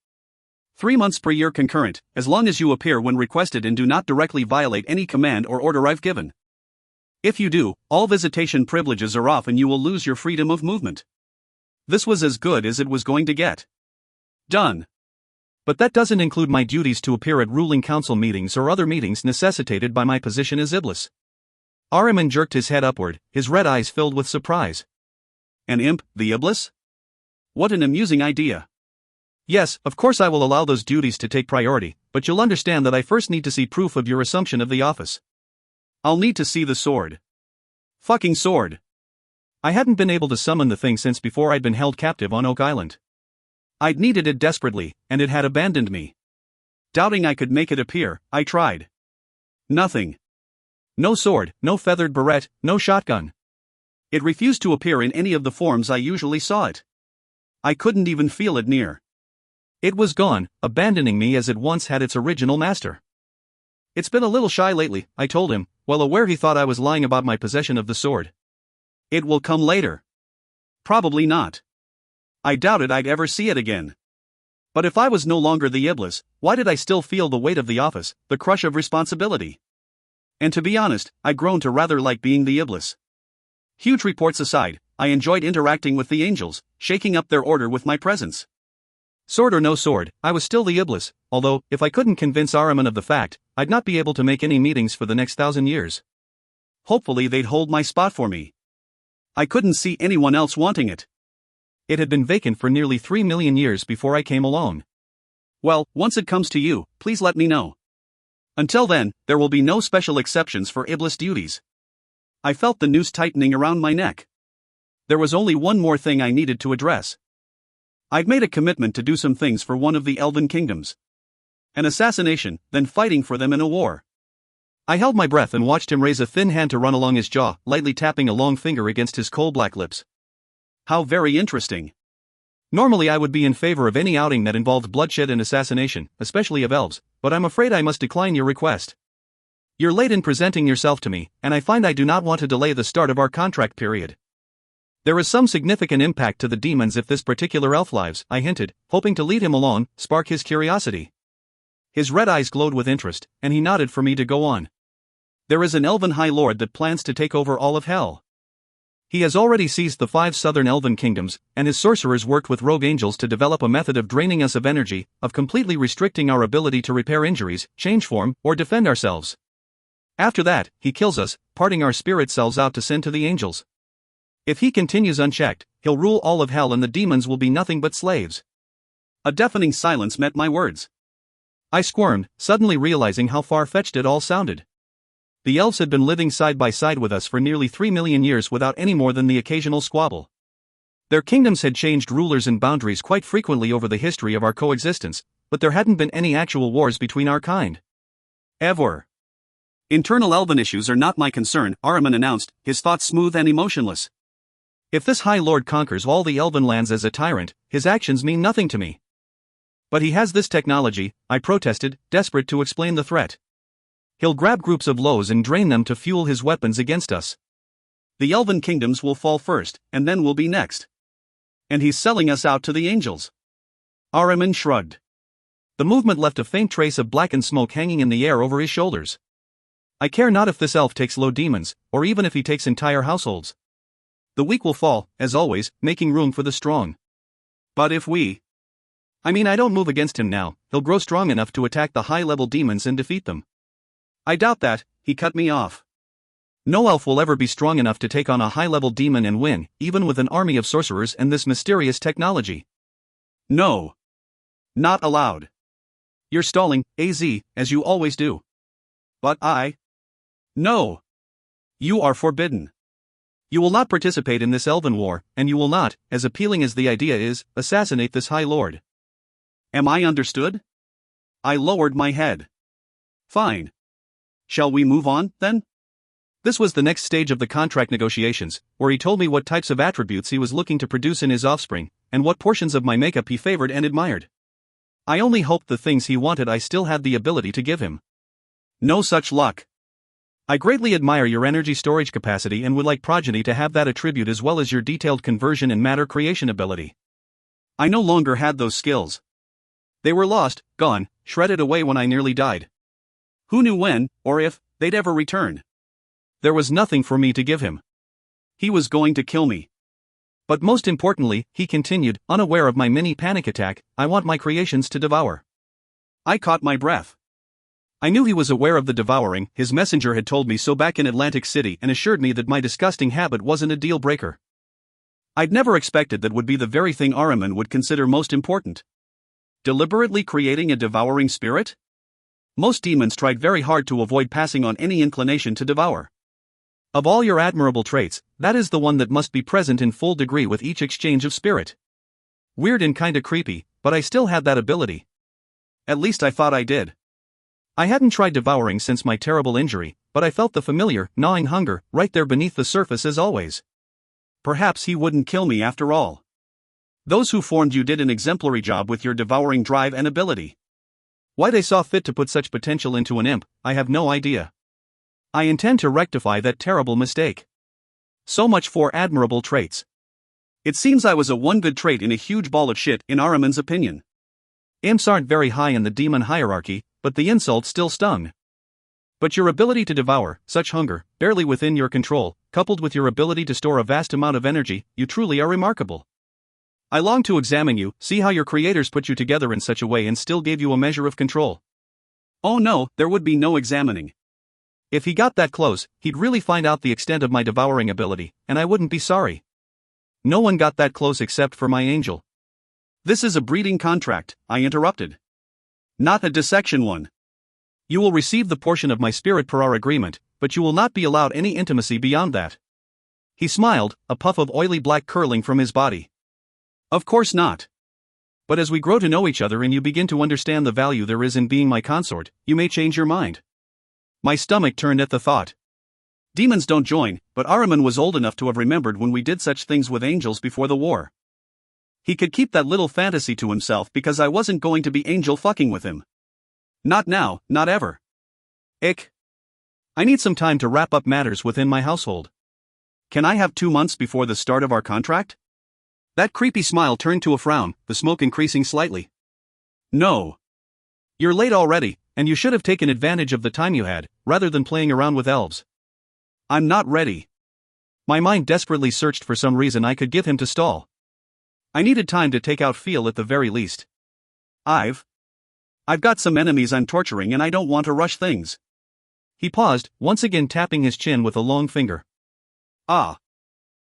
3 months per year concurrent, as long as you appear when requested and do not directly violate any command or order I've given. If you do, all visitation privileges are off and you will lose your freedom of movement. This was as good as it was going to get. Done. But that doesn't include my duties to appear at ruling council meetings or other meetings necessitated by my position as Iblis. Ahriman jerked his head upward, his red eyes filled with surprise. An imp, the Iblis? What an amusing idea. Yes, of course I will allow those duties to take priority, but you'll understand that I first need to see proof of your assumption of the office. I'll need to see the sword. Fucking sword. I hadn't been able to summon the thing since before I'd been held captive on Oak Island. I'd needed it desperately, and it had abandoned me. Doubting I could make it appear, I tried. Nothing. No sword, no feathered beret, no shotgun. It refused to appear in any of the forms I usually saw it. I couldn't even feel it near. It was gone, abandoning me as it once had its original master. It's been a little shy lately, I told him, well aware he thought I was lying about my possession of the sword. It will come later. Probably not. I doubted I'd ever see it again. But if I was no longer the Iblis, why did I still feel the weight of the office, the crush of responsibility? And to be honest, I'd grown to rather like being the Iblis. Huge reports aside, I enjoyed interacting with the angels, shaking up their order with my presence. Sword or no sword, I was still the Iblis, although, if I couldn't convince Ahriman of the fact, I'd not be able to make any meetings for the next 1,000 years. Hopefully they'd hold my spot for me. I couldn't see anyone else wanting it. It had been vacant for nearly 3 million years before I came along. Well, once it comes to you, please let me know. Until then, there will be no special exceptions for Iblis duties. I felt the noose tightening around my neck. There was only one more thing I needed to address. I'd made a commitment to do some things for one of the Elven kingdoms. An assassination, then fighting for them in a war. I held my breath and watched him raise a thin hand to run along his jaw, lightly tapping a long finger against his coal-black lips. How very interesting. Normally I would be in favor of any outing that involved bloodshed and assassination, especially of elves, but I'm afraid I must decline your request. You're late in presenting yourself to me, and I find I do not want to delay the start of our contract period. There is some significant impact to the demons if this particular elf lives, I hinted, hoping to lead him along, spark his curiosity. His red eyes glowed with interest, and he nodded for me to go on. There is an elven high lord that plans to take over all of hell. He has already seized the 5 southern elven kingdoms, and his sorcerers worked with rogue angels to develop a method of draining us of energy, of completely restricting our ability to repair injuries, change form, or defend ourselves. After that, he kills us, parting our spirit selves out to send to the angels. If he continues unchecked, he'll rule all of hell and the demons will be nothing but slaves. A deafening silence met my words. I squirmed, suddenly realizing how far-fetched it all sounded. The elves had been living side by side with us for nearly 3 million years without any more than the occasional squabble. Their kingdoms had changed rulers and boundaries quite frequently over the history of our coexistence, but there hadn't been any actual wars between our kind. Ever. Internal elven issues are not my concern, Ahriman announced, his thoughts smooth and emotionless. If this High Lord conquers all the elven lands as a tyrant, his actions mean nothing to me. But he has this technology, I protested, desperate to explain the threat. He'll grab groups of lows and drain them to fuel his weapons against us. The elven kingdoms will fall first, and then we'll be next. And he's selling us out to the angels. Ahriman shrugged. The movement left a faint trace of blackened smoke hanging in the air over his shoulders. I care not if this elf takes low demons, or even if he takes entire households. The weak will fall, as always, making room for the strong. But if we... I don't move against him now, he'll grow strong enough to attack the high-level demons and defeat them. I doubt that, he cut me off. No elf will ever be strong enough to take on a high-level demon and win, even with an army of sorcerers and this mysterious technology. No. Not allowed. You're stalling, AZ, as you always do. But I... No. You are forbidden. You will not participate in this elven war, and you will not, as appealing as the idea is, assassinate this High Lord. Am I understood? I lowered my head. Fine. Shall we move on, then? This was the next stage of the contract negotiations, where he told me what types of attributes he was looking to produce in his offspring, and what portions of my makeup he favored and admired. I only hoped the things he wanted I still had the ability to give him. No such luck. I greatly admire your energy storage capacity and would like progeny to have that attribute as well as your detailed conversion and matter creation ability. I no longer had those skills. They were lost, gone, shredded away when I nearly died. Who knew when, or if, they'd ever return? There was nothing for me to give him. He was going to kill me. But most importantly, he continued, unaware of my mini panic attack, I want my creations to devour. I caught my breath. I knew he was aware of the devouring, his messenger had told me so back in Atlantic City and assured me that my disgusting habit wasn't a deal breaker. I'd never expected that would be the very thing Ahriman would consider most important. Deliberately creating a devouring spirit? Most demons tried very hard to avoid passing on any inclination to devour. Of all your admirable traits, that is the one that must be present in full degree with each exchange of spirit. Weird and kinda creepy, but I still had that ability. At least I thought I did. I hadn't tried devouring since my terrible injury, but I felt the familiar, gnawing hunger, right there beneath the surface as always. Perhaps he wouldn't kill me after all. Those who formed you did an exemplary job with your devouring drive and ability. Why they saw fit to put such potential into an imp, I have no idea. I intend to rectify that terrible mistake. So much for admirable traits. It seems I was a one good trait in a huge ball of shit in Ahriman's opinion. Imps aren't very high in the demon hierarchy, but the insult still stung. But your ability to devour, such hunger, barely within your control, coupled with your ability to store a vast amount of energy, you truly are remarkable. I long to examine you, see how your creators put you together in such a way and still gave you a measure of control. Oh no, there would be no examining. If he got that close, he'd really find out the extent of my devouring ability, and I wouldn't be sorry. No one got that close except for my angel. This is a breeding contract, I interrupted. Not a dissection one. You will receive the portion of my spirit per our agreement, but you will not be allowed any intimacy beyond that. He smiled, a puff of oily black curling from his body. Of course not. But as we grow to know each other and you begin to understand the value there is in being my consort, you may change your mind. My stomach turned at the thought. Demons don't join, but Ahriman was old enough to have remembered when we did such things with angels before the war. He could keep that little fantasy to himself because I wasn't going to be angel fucking with him. Not now, not ever. Ick. I need some time to wrap up matters within my household. Can I have 2 months before the start of our contract? That creepy smile turned to a frown, the smoke increasing slightly. No. You're late already, and you should have taken advantage of the time you had, rather than playing around with elves. I'm not ready. My mind desperately searched for some reason I could give him to stall. I needed time to take out feel at the very least. I've got some enemies I'm torturing and I don't want to rush things. He paused, once again tapping his chin with a long finger. Ah.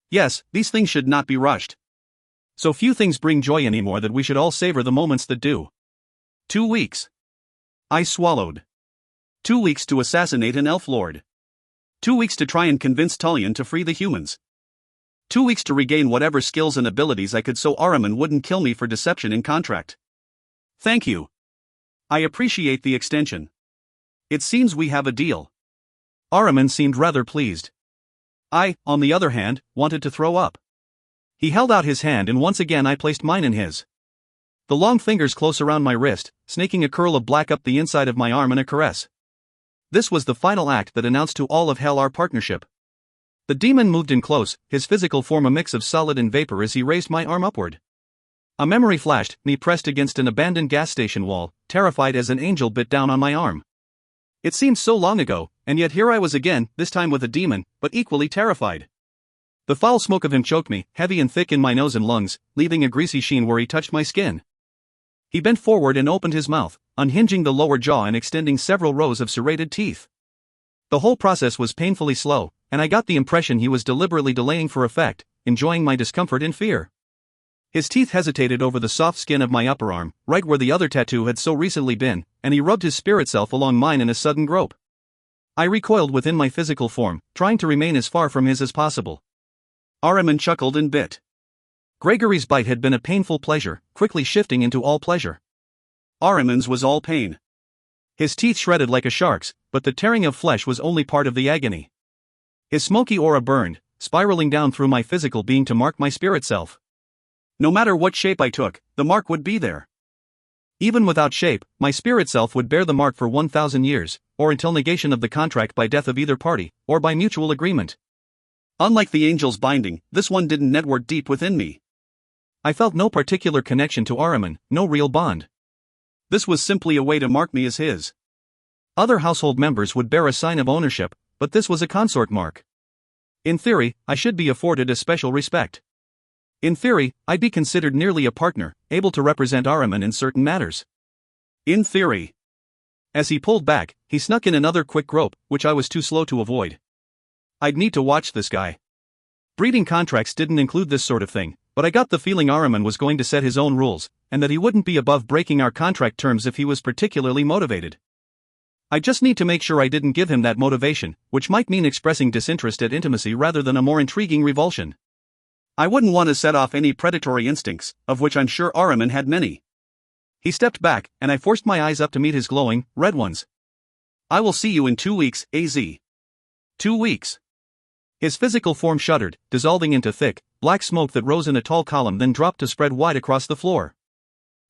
Yes, these things should not be rushed. So few things bring joy anymore that we should all savor the moments that do. 2 weeks. I swallowed. 2 weeks to assassinate an elf lord. 2 weeks to try and convince Tullian to free the humans. 2 weeks to regain whatever skills and abilities I could so Ahriman wouldn't kill me for deception in contract. Thank you. I appreciate the extension. It seems we have a deal. Ahriman seemed rather pleased. I, on the other hand, wanted to throw up. He held out his hand and once again I placed mine in his. The long fingers close around my wrist, snaking a curl of black up the inside of my arm in a caress. This was the final act that announced to all of hell our partnership. The demon moved in close, his physical form a mix of solid and vapor as he raised my arm upward. A memory flashed, me pressed against an abandoned gas station wall, terrified as an angel bit down on my arm. It seemed so long ago, and yet here I was again, this time with a demon, but equally terrified. The foul smoke of him choked me, heavy and thick in my nose and lungs, leaving a greasy sheen where he touched my skin. He bent forward and opened his mouth, unhinging the lower jaw and extending several rows of serrated teeth. The whole process was painfully slow, and I got the impression he was deliberately delaying for effect, enjoying my discomfort and fear. His teeth hesitated over the soft skin of my upper arm, right where the other tattoo had so recently been, and he rubbed his spirit self along mine in a sudden grope. I recoiled within my physical form, trying to remain as far from his as possible. Ahriman chuckled and bit. Gregory's bite had been a painful pleasure, quickly shifting into all pleasure. Ahriman's was all pain. His teeth shredded like a shark's, but the tearing of flesh was only part of the agony. His smoky aura burned, spiraling down through my physical being to mark my spirit self. No matter what shape I took, the mark would be there. Even without shape, my spirit self would bear the mark for 1,000 years, or until negation of the contract by death of either party, or by mutual agreement. Unlike the angel's binding, this one didn't network deep within me. I felt no particular connection to Ahriman, no real bond. This was simply a way to mark me as his. Other household members would bear a sign of ownership, but this was a consort mark. In theory, I should be afforded a special respect. In theory, I'd be considered nearly a partner, able to represent Ahriman in certain matters. In theory. As he pulled back, he snuck in another quick grope, which I was too slow to avoid. I'd need to watch this guy. Breeding contracts didn't include this sort of thing, but I got the feeling Ahriman was going to set his own rules, and that he wouldn't be above breaking our contract terms if he was particularly motivated. I just need to make sure I didn't give him that motivation, which might mean expressing disinterest at intimacy rather than a more intriguing revulsion. I wouldn't want to set off any predatory instincts, of which I'm sure Ahriman had many. He stepped back, and I forced my eyes up to meet his glowing, red ones. I will see you in 2 weeks, AZ. 2 weeks. His physical form shuddered, dissolving into thick, black smoke that rose in a tall column then dropped to spread wide across the floor.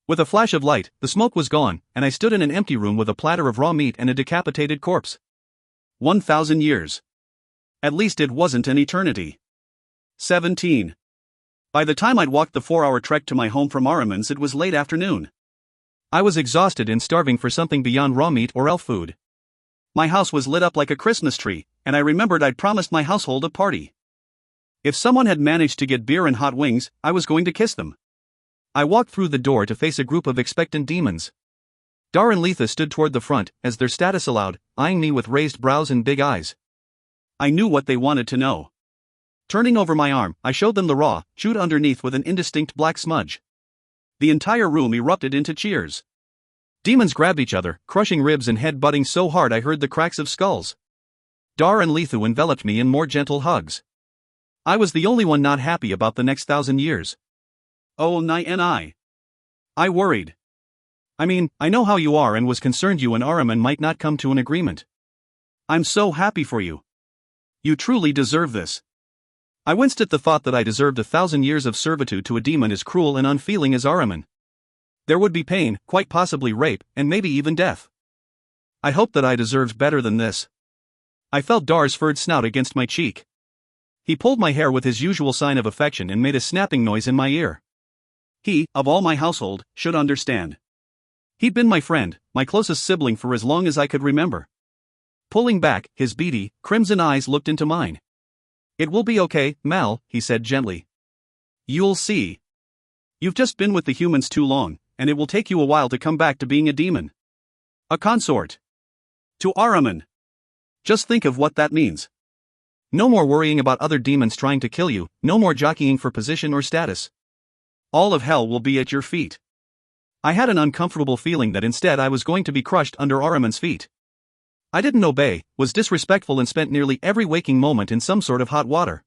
With a flash of light, the smoke was gone, and I stood in an empty room with a platter of raw meat and a decapitated corpse. 1,000 years. At least it wasn't an eternity. 17. By the time I'd walked the 4-hour trek to my home from Ahriman's, it was late afternoon. I was exhausted and starving for something beyond raw meat or elf food. My house was lit up like a Christmas tree, and I remembered I'd promised my household a party. If someone had managed to get beer and hot wings, I was going to kiss them. I walked through the door to face a group of expectant demons. Dar and Letha stood toward the front, as their status allowed, eyeing me with raised brows and big eyes. I knew what they wanted to know. Turning over my arm, I showed them the raw, chewed underneath with an indistinct black smudge. The entire room erupted into cheers. Demons grabbed each other, crushing ribs and head-butting so hard I heard the cracks of skulls. Dar and Letha enveloped me in more gentle hugs. I was the only one not happy about the next 1,000 years. Oh, I worried. I mean, I know how you are and was concerned you and Ahriman might not come to an agreement. I'm so happy for you. You truly deserve this. I winced at the thought that I deserved 1,000 years of servitude to a demon as cruel and unfeeling as Ahriman. There would be pain, quite possibly rape, and maybe even death. I hoped that I deserved better than this. I felt Dar's furred snout against my cheek. He pulled my hair with his usual sign of affection and made a snapping noise in my ear. He, of all my household, should understand. He'd been my friend, my closest sibling for as long as I could remember. Pulling back, his beady, crimson eyes looked into mine. "It will be okay, Mal," he said gently. "You'll see. You've just been with the humans too long, and it will take you a while to come back to being a demon. A consort. To Ahriman. Just think of what that means. No more worrying about other demons trying to kill you, no more jockeying for position or status. All of hell will be at your feet." I had an uncomfortable feeling that instead I was going to be crushed under Ahriman's feet. I didn't obey, was disrespectful and spent nearly every waking moment in some sort of hot water.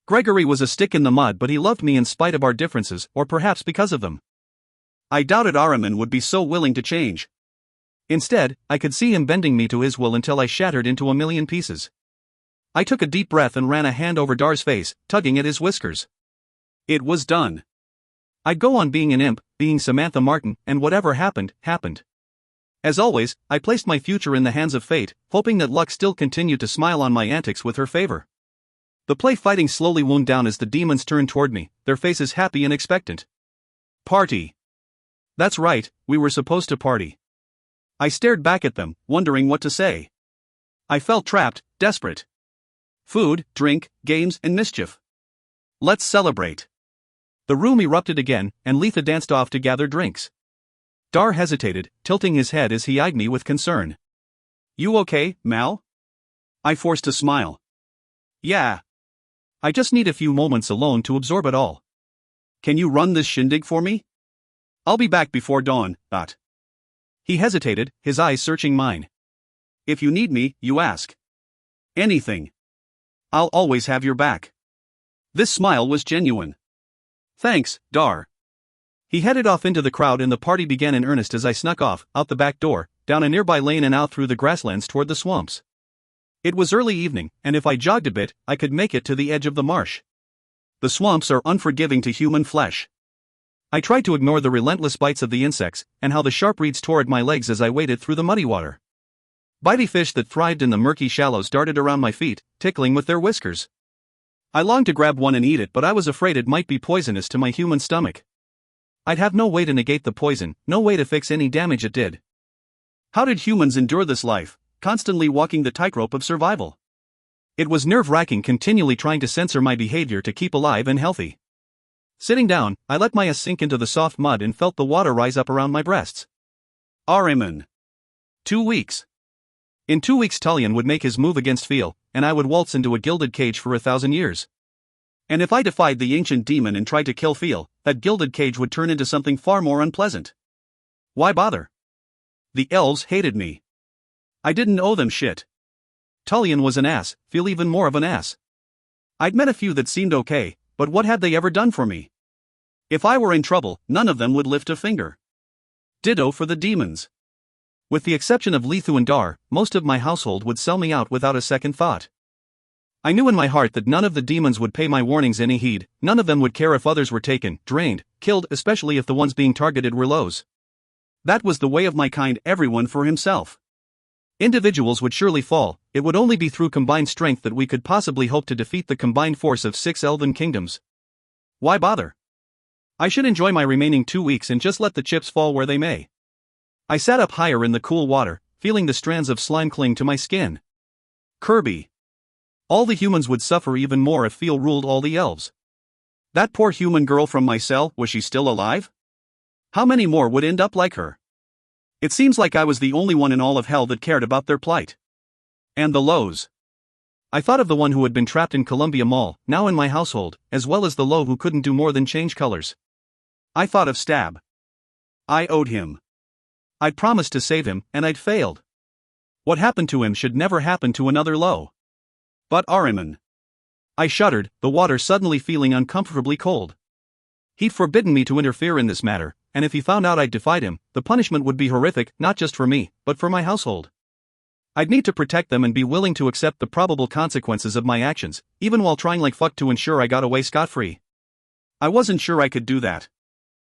Gregory was a stick in the mud, but he loved me in spite of our differences, or perhaps because of them. I doubted Ahriman would be so willing to change. Instead, I could see him bending me to his will until I shattered into a million pieces. I took a deep breath and ran a hand over Dar's face, tugging at his whiskers. It was done. I'd go on being an imp, being Samantha Martin, and whatever happened, happened. As always, I placed my future in the hands of fate, hoping that luck still continued to smile on my antics with her favor. The play fighting slowly wound down as the demons turned toward me, their faces happy and expectant. Party. That's right, we were supposed to party. I stared back at them, wondering what to say. I felt trapped, desperate. Food, drink, games, and mischief. Let's celebrate. The room erupted again, and Letha danced off to gather drinks. Dar hesitated, tilting his head as he eyed me with concern. "You okay, Mal?" I forced a smile. "Yeah. I just need a few moments alone to absorb it all." "Can you run this shindig for me?" "I'll be back before dawn, but..." He hesitated, his eyes searching mine. "If you need me, you ask. Anything. I'll always have your back." This smile was genuine. "Thanks, Dar." He headed off into the crowd and the party began in earnest as I snuck off, out the back door, down a nearby lane and out through the grasslands toward the swamps. It was early evening, and if I jogged a bit, I could make it to the edge of the marsh. The swamps are unforgiving to human flesh. I tried to ignore the relentless bites of the insects, and how the sharp reeds tore at my legs as I waded through the muddy water. Bitey fish that thrived in the murky shallows darted around my feet, tickling with their whiskers. I longed to grab one and eat it, but I was afraid it might be poisonous to my human stomach. I'd have no way to negate the poison, no way to fix any damage it did. How did humans endure this life, constantly walking the tightrope of survival? It was nerve-wracking, continually trying to censor my behavior to keep alive and healthy. Sitting down, I let my ass sink into the soft mud and felt the water rise up around my breasts. Ahriman. 2 weeks. In 2 weeks Tullian would make his move against Feel, and I would waltz into a gilded cage for 1,000 years. And if I defied the ancient demon and tried to kill Feel, that gilded cage would turn into something far more unpleasant. Why bother? The elves hated me. I didn't owe them shit. Tullian was an ass, Feel even more of an ass. I'd met a few that seemed okay, but what had they ever done for me? If I were in trouble, none of them would lift a finger. Ditto for the demons. With the exception of Lethu and Dar, most of my household would sell me out without a second thought. I knew in my heart that none of the demons would pay my warnings any heed, none of them would care if others were taken, drained, killed, especially if the ones being targeted were lows. That was the way of my kind, everyone for himself. Individuals would surely fall, it would only be through combined strength that we could possibly hope to defeat the combined force of 6 elven kingdoms. Why bother? I should enjoy my remaining 2 weeks and just let the chips fall where they may. I sat up higher in the cool water, feeling the strands of slime cling to my skin. Kirby. All the humans would suffer even more if Feel ruled all the elves. That poor human girl from my cell, was she still alive? How many more would end up like her? It seems like I was the only one in all of hell that cared about their plight. And the lows. I thought of the one who had been trapped in Columbia Mall, now in my household, as well as the low who couldn't do more than change colors. I thought of Stab. I owed him. I'd promised to save him, and I'd failed. What happened to him should never happen to another low. But Ahriman. I shuddered, the water suddenly feeling uncomfortably cold. He'd forbidden me to interfere in this matter, and if he found out I'd defied him, the punishment would be horrific, not just for me, but for my household. I'd need to protect them and be willing to accept the probable consequences of my actions, even while trying like fuck to ensure I got away scot-free. I wasn't sure I could do that.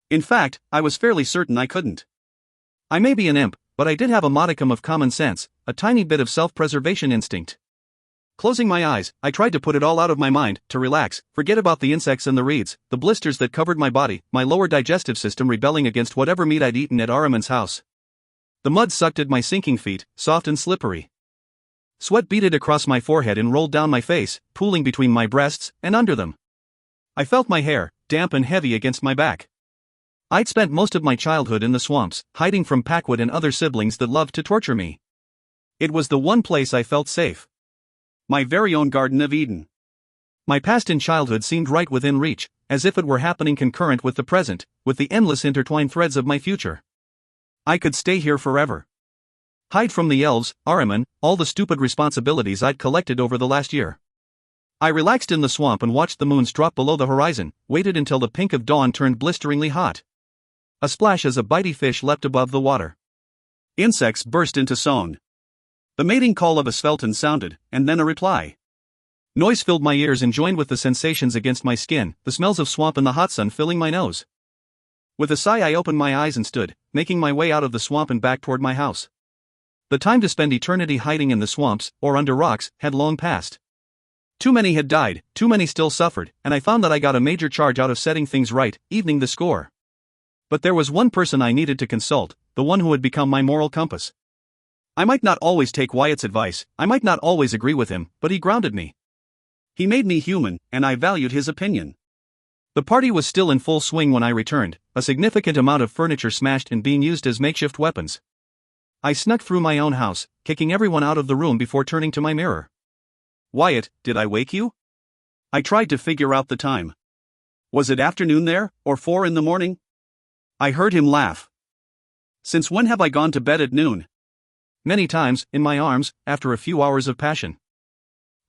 In fact, I was fairly certain I couldn't. I may be an imp, but I did have a modicum of common sense, a tiny bit of self-preservation instinct. Closing my eyes, I tried to put it all out of my mind, to relax, forget about the insects and the reeds, the blisters that covered my body, my lower digestive system rebelling against whatever meat I'd eaten at Ahriman's house. The mud sucked at my sinking feet, soft and slippery. Sweat beaded across my forehead and rolled down my face, pooling between my breasts and under them. I felt my hair, damp and heavy against my back. I'd spent most of my childhood in the swamps, hiding from Packwood and other siblings that loved to torture me. It was the one place I felt safe. My very own Garden of Eden. My past in childhood seemed right within reach, as if it were happening concurrent with the present, with the endless intertwined threads of my future. I could stay here forever. Hide from the elves, Ahriman, all the stupid responsibilities I'd collected over the last year. I relaxed in the swamp and watched the moons drop below the horizon, waited until the pink of dawn turned blisteringly hot. A splash as a bitey fish leapt above the water. Insects burst into song. The mating call of a Svelton sounded, and then a reply. Noise filled my ears and joined with the sensations against my skin, the smells of swamp and the hot sun filling my nose. With a sigh I opened my eyes and stood, making my way out of the swamp and back toward my house. The time to spend eternity hiding in the swamps, or under rocks, had long passed. Too many had died, too many still suffered, and I found that I got a major charge out of setting things right, evening the score. But there was one person I needed to consult, the one who had become my moral compass. I might not always take Wyatt's advice, I might not always agree with him, but he grounded me. He made me human, and I valued his opinion. The party was still in full swing when I returned, a significant amount of furniture smashed and being used as makeshift weapons. I snuck through my own house, kicking everyone out of the room before turning to my mirror. Wyatt, did I wake you? I tried to figure out the time. Was it afternoon there, or 4 in the morning? I heard him laugh. Since when have I gone to bed at noon? Many times, in my arms, after a few hours of passion.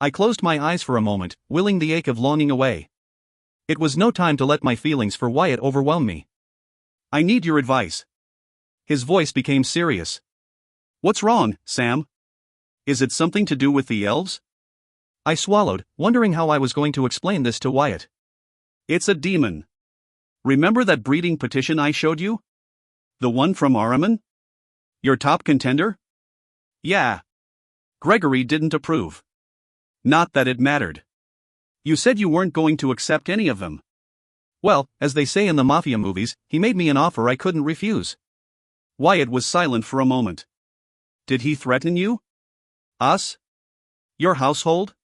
I closed my eyes for a moment, willing the ache of longing away. It was no time to let my feelings for Wyatt overwhelm me. I need your advice. His voice became serious. What's wrong, Sam? Is it something to do with the elves? I swallowed, wondering how I was going to explain this to Wyatt. It's a demon. Remember that breeding petition I showed you? The one from Ahriman? Your top contender? Yeah. Gregory didn't approve. Not that it mattered. You said you weren't going to accept any of them. Well, as they say in the mafia movies, he made me an offer I couldn't refuse. Wyatt was silent for a moment. Did he threaten you? Us? Your household?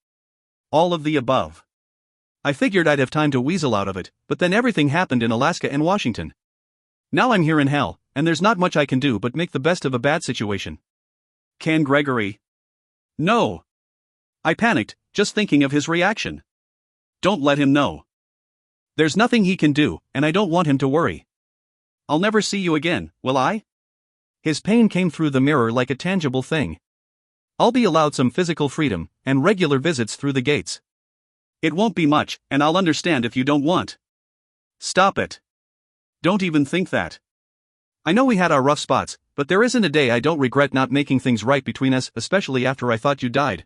All of the above. I figured I'd have time to weasel out of it, but then everything happened in Alaska and Washington. Now I'm here in hell, and there's not much I can do but make the best of a bad situation. Can Gregory? No. I panicked, just thinking of his reaction. Don't let him know. There's nothing he can do, and I don't want him to worry. I'll never see you again, will I? His pain came through the mirror like a tangible thing. I'll be allowed some physical freedom, and regular visits through the gates. It won't be much, and I'll understand if you don't want. Stop it. Don't even think that. I know we had our rough spots, but there isn't a day I don't regret not making things right between us, especially after I thought you died.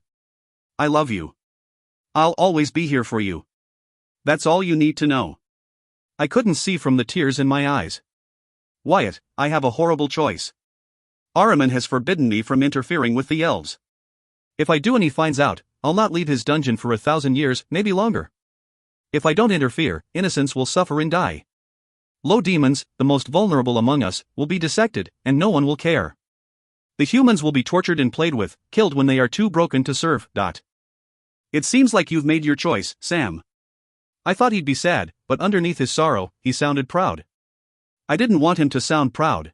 I love you. I'll always be here for you. That's all you need to know. I couldn't see from the tears in my eyes. Wyatt, I have a horrible choice. Ahriman has forbidden me from interfering with the elves. If I do and he finds out, I'll not leave his dungeon for 1,000 years, maybe longer. If I don't interfere, innocents will suffer and die. Low demons, the most vulnerable among us, will be dissected, and no one will care. The humans will be tortured and played with, killed when they are too broken to serve. It seems like you've made your choice, Sam. I thought he'd be sad, but underneath his sorrow, he sounded proud. I didn't want him to sound proud.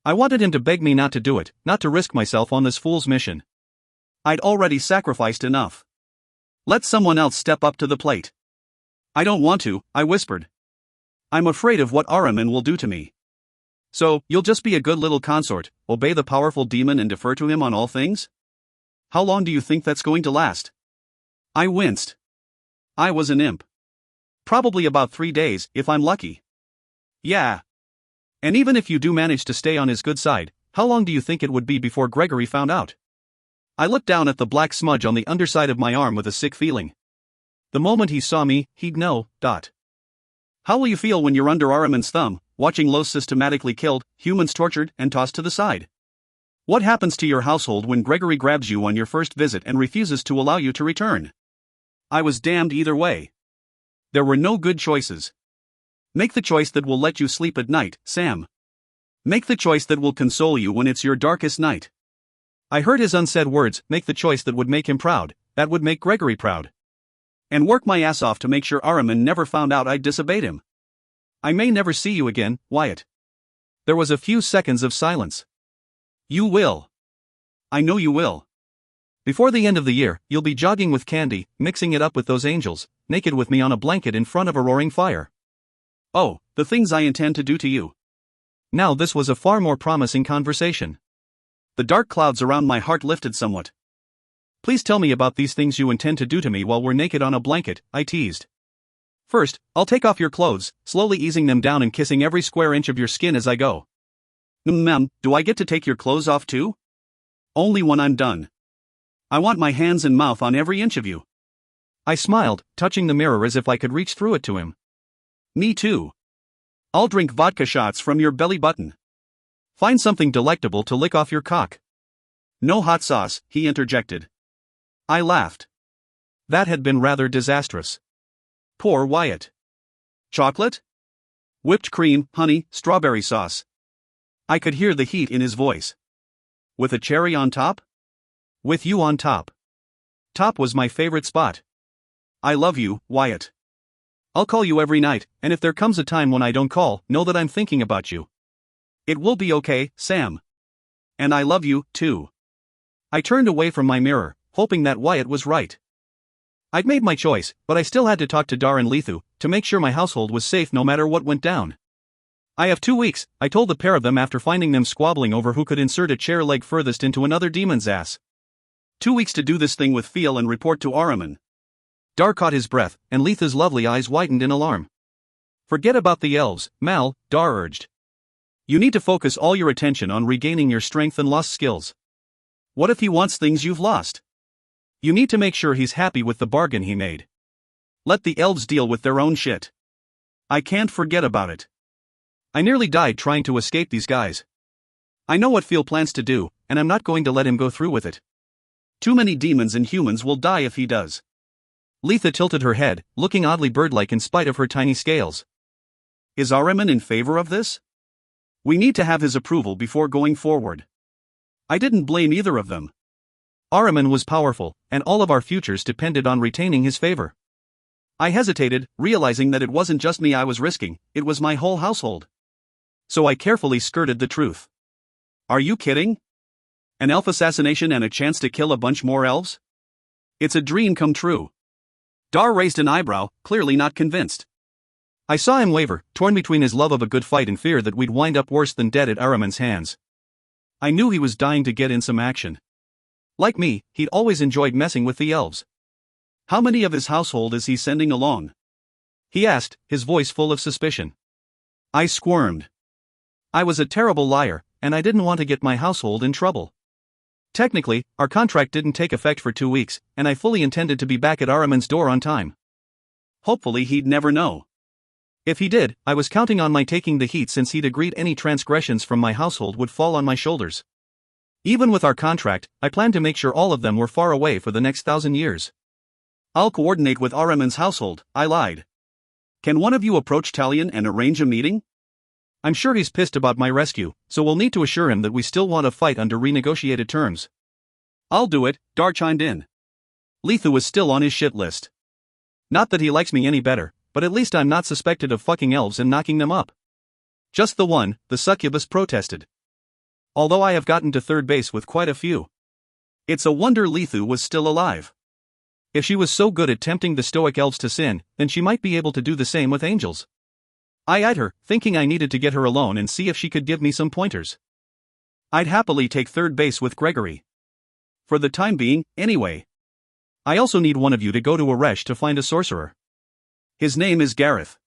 I wanted him to beg me not to do it, not to risk myself on this fool's mission. I'd already sacrificed enough. Let someone else step up to the plate. I don't want to, I whispered. I'm afraid of what Ahriman will do to me. So, you'll just be a good little consort, obey the powerful demon and defer to him on all things? How long do you think that's going to last? I winced. I was an imp. Probably about 3 days, if I'm lucky. Yeah. And even if you do manage to stay on his good side, how long do you think it would be before Gregory found out? I looked down at the black smudge on the underside of my arm with a sick feeling. The moment he saw me, he'd know. How will you feel when you're under Ahriman's thumb, watching Los systematically killed, humans tortured, and tossed to the side? What happens to your household when Gregory grabs you on your first visit and refuses to allow you to return? I was damned either way. There were no good choices. Make the choice that will let you sleep at night, Sam. Make the choice that will console you when it's your darkest night. I heard his unsaid words, make the choice that would make him proud, that would make Gregory proud. And work my ass off to make sure Ahriman never found out I'd disobeyed him. I may never see you again, Wyatt. There was a few seconds of silence. You will. I know you will. Before the end of the year, you'll be jogging with Candy, mixing it up with those angels, naked with me on a blanket in front of a roaring fire. Oh, the things I intend to do to you. Now this was a far more promising conversation. The dark clouds around my heart lifted somewhat. Please tell me about these things you intend to do to me while we're naked on a blanket, I teased. First, I'll take off your clothes, slowly easing them down and kissing every square inch of your skin as I go. Do I get to take your clothes off too? Only when I'm done. I want my hands and mouth on every inch of you. I smiled, touching the mirror as if I could reach through it to him. Me too. I'll drink vodka shots from your belly button. Find something delectable to lick off your cock. No hot sauce, he interjected. I laughed. That had been rather disastrous. Poor Wyatt. Chocolate? Whipped cream, honey, strawberry sauce. I could hear the heat in his voice. With a cherry on top? With you on top. Top was my favorite spot. I love you, Wyatt. I'll call you every night, and if there comes a time when I don't call, know that I'm thinking about you. It will be okay, Sam. And I love you, too. I turned away from my mirror, hoping that Wyatt was right. I'd made my choice, but I still had to talk to Dar and Lethu, to make sure my household was safe no matter what went down. I have 2 weeks, I told the pair of them after finding them squabbling over who could insert a chair leg furthest into another demon's ass. 2 weeks to do this thing with feel and report to Ahriman. Dar caught his breath, and Letha's lovely eyes widened in alarm. Forget about the elves, Mal, Dar urged. You need to focus all your attention on regaining your strength and lost skills. What if he wants things you've lost? You need to make sure he's happy with the bargain he made. Let the elves deal with their own shit. I can't forget about it. I nearly died trying to escape these guys. I know what Phil plans to do, and I'm not going to let him go through with it. Too many demons and humans will die if he does. Letha tilted her head, looking oddly bird-like in spite of her tiny scales. Is Ahriman in favor of this? We need to have his approval before going forward. I didn't blame either of them. Ahriman was powerful, and all of our futures depended on retaining his favor. I hesitated, realizing that it wasn't just me I was risking, it was my whole household. So I carefully skirted the truth. Are you kidding? An elf assassination and a chance to kill a bunch more elves? It's a dream come true. Dar raised an eyebrow, clearly not convinced. I saw him waver, torn between his love of a good fight and fear that we'd wind up worse than dead at Ahriman's hands. I knew he was dying to get in some action. Like me, he'd always enjoyed messing with the elves. How many of his household is he sending along? He asked, his voice full of suspicion. I squirmed. I was a terrible liar, and I didn't want to get my household in trouble. Technically, our contract didn't take effect for 2 weeks, and I fully intended to be back at Ahriman's door on time. Hopefully he'd never know. If he did, I was counting on my taking the heat since he'd agreed any transgressions from my household would fall on my shoulders. Even with our contract, I planned to make sure all of them were far away for the next 1,000 years. I'll coordinate with Ahriman's household, I lied. Can one of you approach Talion and arrange a meeting? I'm sure he's pissed about my rescue, so we'll need to assure him that we still want to fight under renegotiated terms. I'll do it, Dar chimed in. Letha was still on his shit list. Not that he likes me any better, but at least I'm not suspected of fucking elves and knocking them up. Just the one, the succubus protested. Although I have gotten to third base with quite a few. It's a wonder Letha was still alive. If she was so good at tempting the stoic elves to sin, then she might be able to do the same with angels. I eyed her, thinking I needed to get her alone and see if she could give me some pointers. I'd happily take third base with Gregory. For the time being, anyway. I also need one of you to go to Aresh to find a sorcerer. His name is Gareth.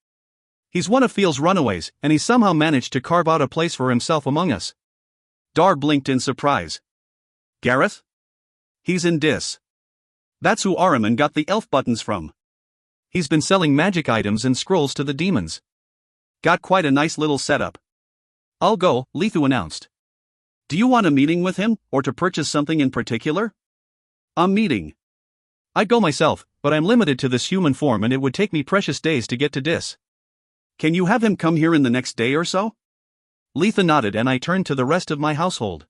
He's one of Fiel's runaways, and he's somehow managed to carve out a place for himself among us. Dar blinked in surprise. Gareth? He's in Dis. That's who Ahriman got the elf buttons from. He's been selling magic items and scrolls to the demons. Got quite a nice little setup. I'll go, Letha announced. Do you want a meeting with him, or to purchase something in particular? A meeting. I'd go myself, but I'm limited to this human form and it would take me precious days to get to Dis. Can you have him come here in the next day or so? Letha nodded and I turned to the rest of my household.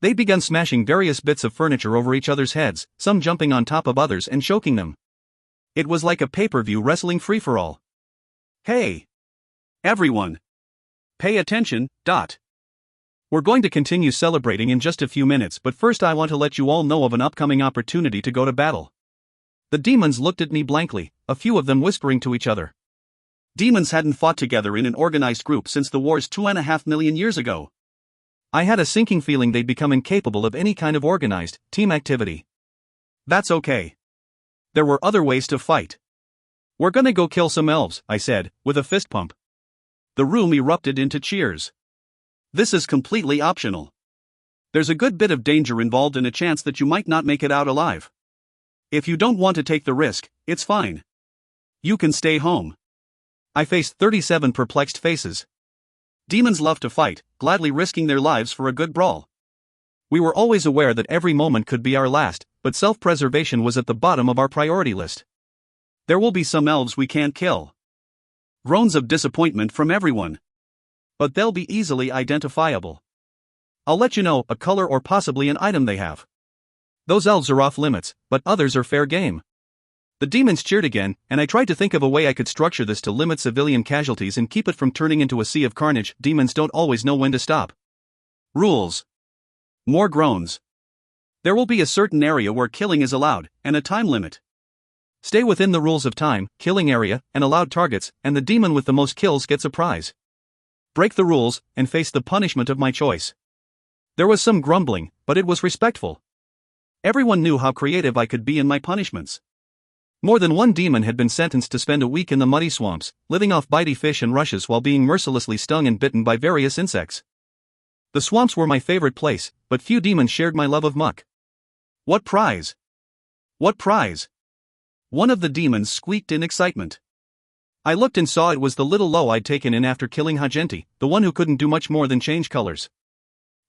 They began smashing various bits of furniture over each other's heads, some jumping on top of others and choking them. It was like a pay-per-view wrestling free-for-all. Hey! Everyone! Pay attention, We're going to continue celebrating in just a few minutes, but first I want to let you all know of an upcoming opportunity to go to battle. The demons looked at me blankly, a few of them whispering to each other. Demons hadn't fought together in an organized group since the wars 2.5 million years ago. I had a sinking feeling they'd become incapable of any kind of organized, team activity. That's okay. There were other ways to fight. We're gonna go kill some elves, I said, with a fist pump. The room erupted into cheers. This is completely optional. There's a good bit of danger involved and a chance that you might not make it out alive. If you don't want to take the risk, it's fine. You can stay home. I faced 37 perplexed faces. Demons love to fight, gladly risking their lives for a good brawl. We were always aware that every moment could be our last, but self-preservation was at the bottom of our priority list. There will be some elves we can't kill. Groans of disappointment from everyone. But they'll be easily identifiable. I'll let you know a color or possibly an item they have. Those elves are off limits, but others are fair game. The demons cheered again, and I tried to think of a way I could structure this to limit civilian casualties and keep it from turning into a sea of carnage. Demons don't always know when to stop. Rules. More groans. There will be a certain area where killing is allowed, and a time limit. Stay within the rules of time, killing area, and allowed targets, and the demon with the most kills gets a prize. Break the rules, and face the punishment of my choice. There was some grumbling, but it was respectful. Everyone knew how creative I could be in my punishments. More than one demon had been sentenced to spend a week in the muddy swamps, living off bitey fish and rushes while being mercilessly stung and bitten by various insects. The swamps were my favorite place, but few demons shared my love of muck. What prize? What prize? One of the demons squeaked in excitement. I looked and saw it was the little low I'd taken in after killing Hagenti, the one who couldn't do much more than change colors.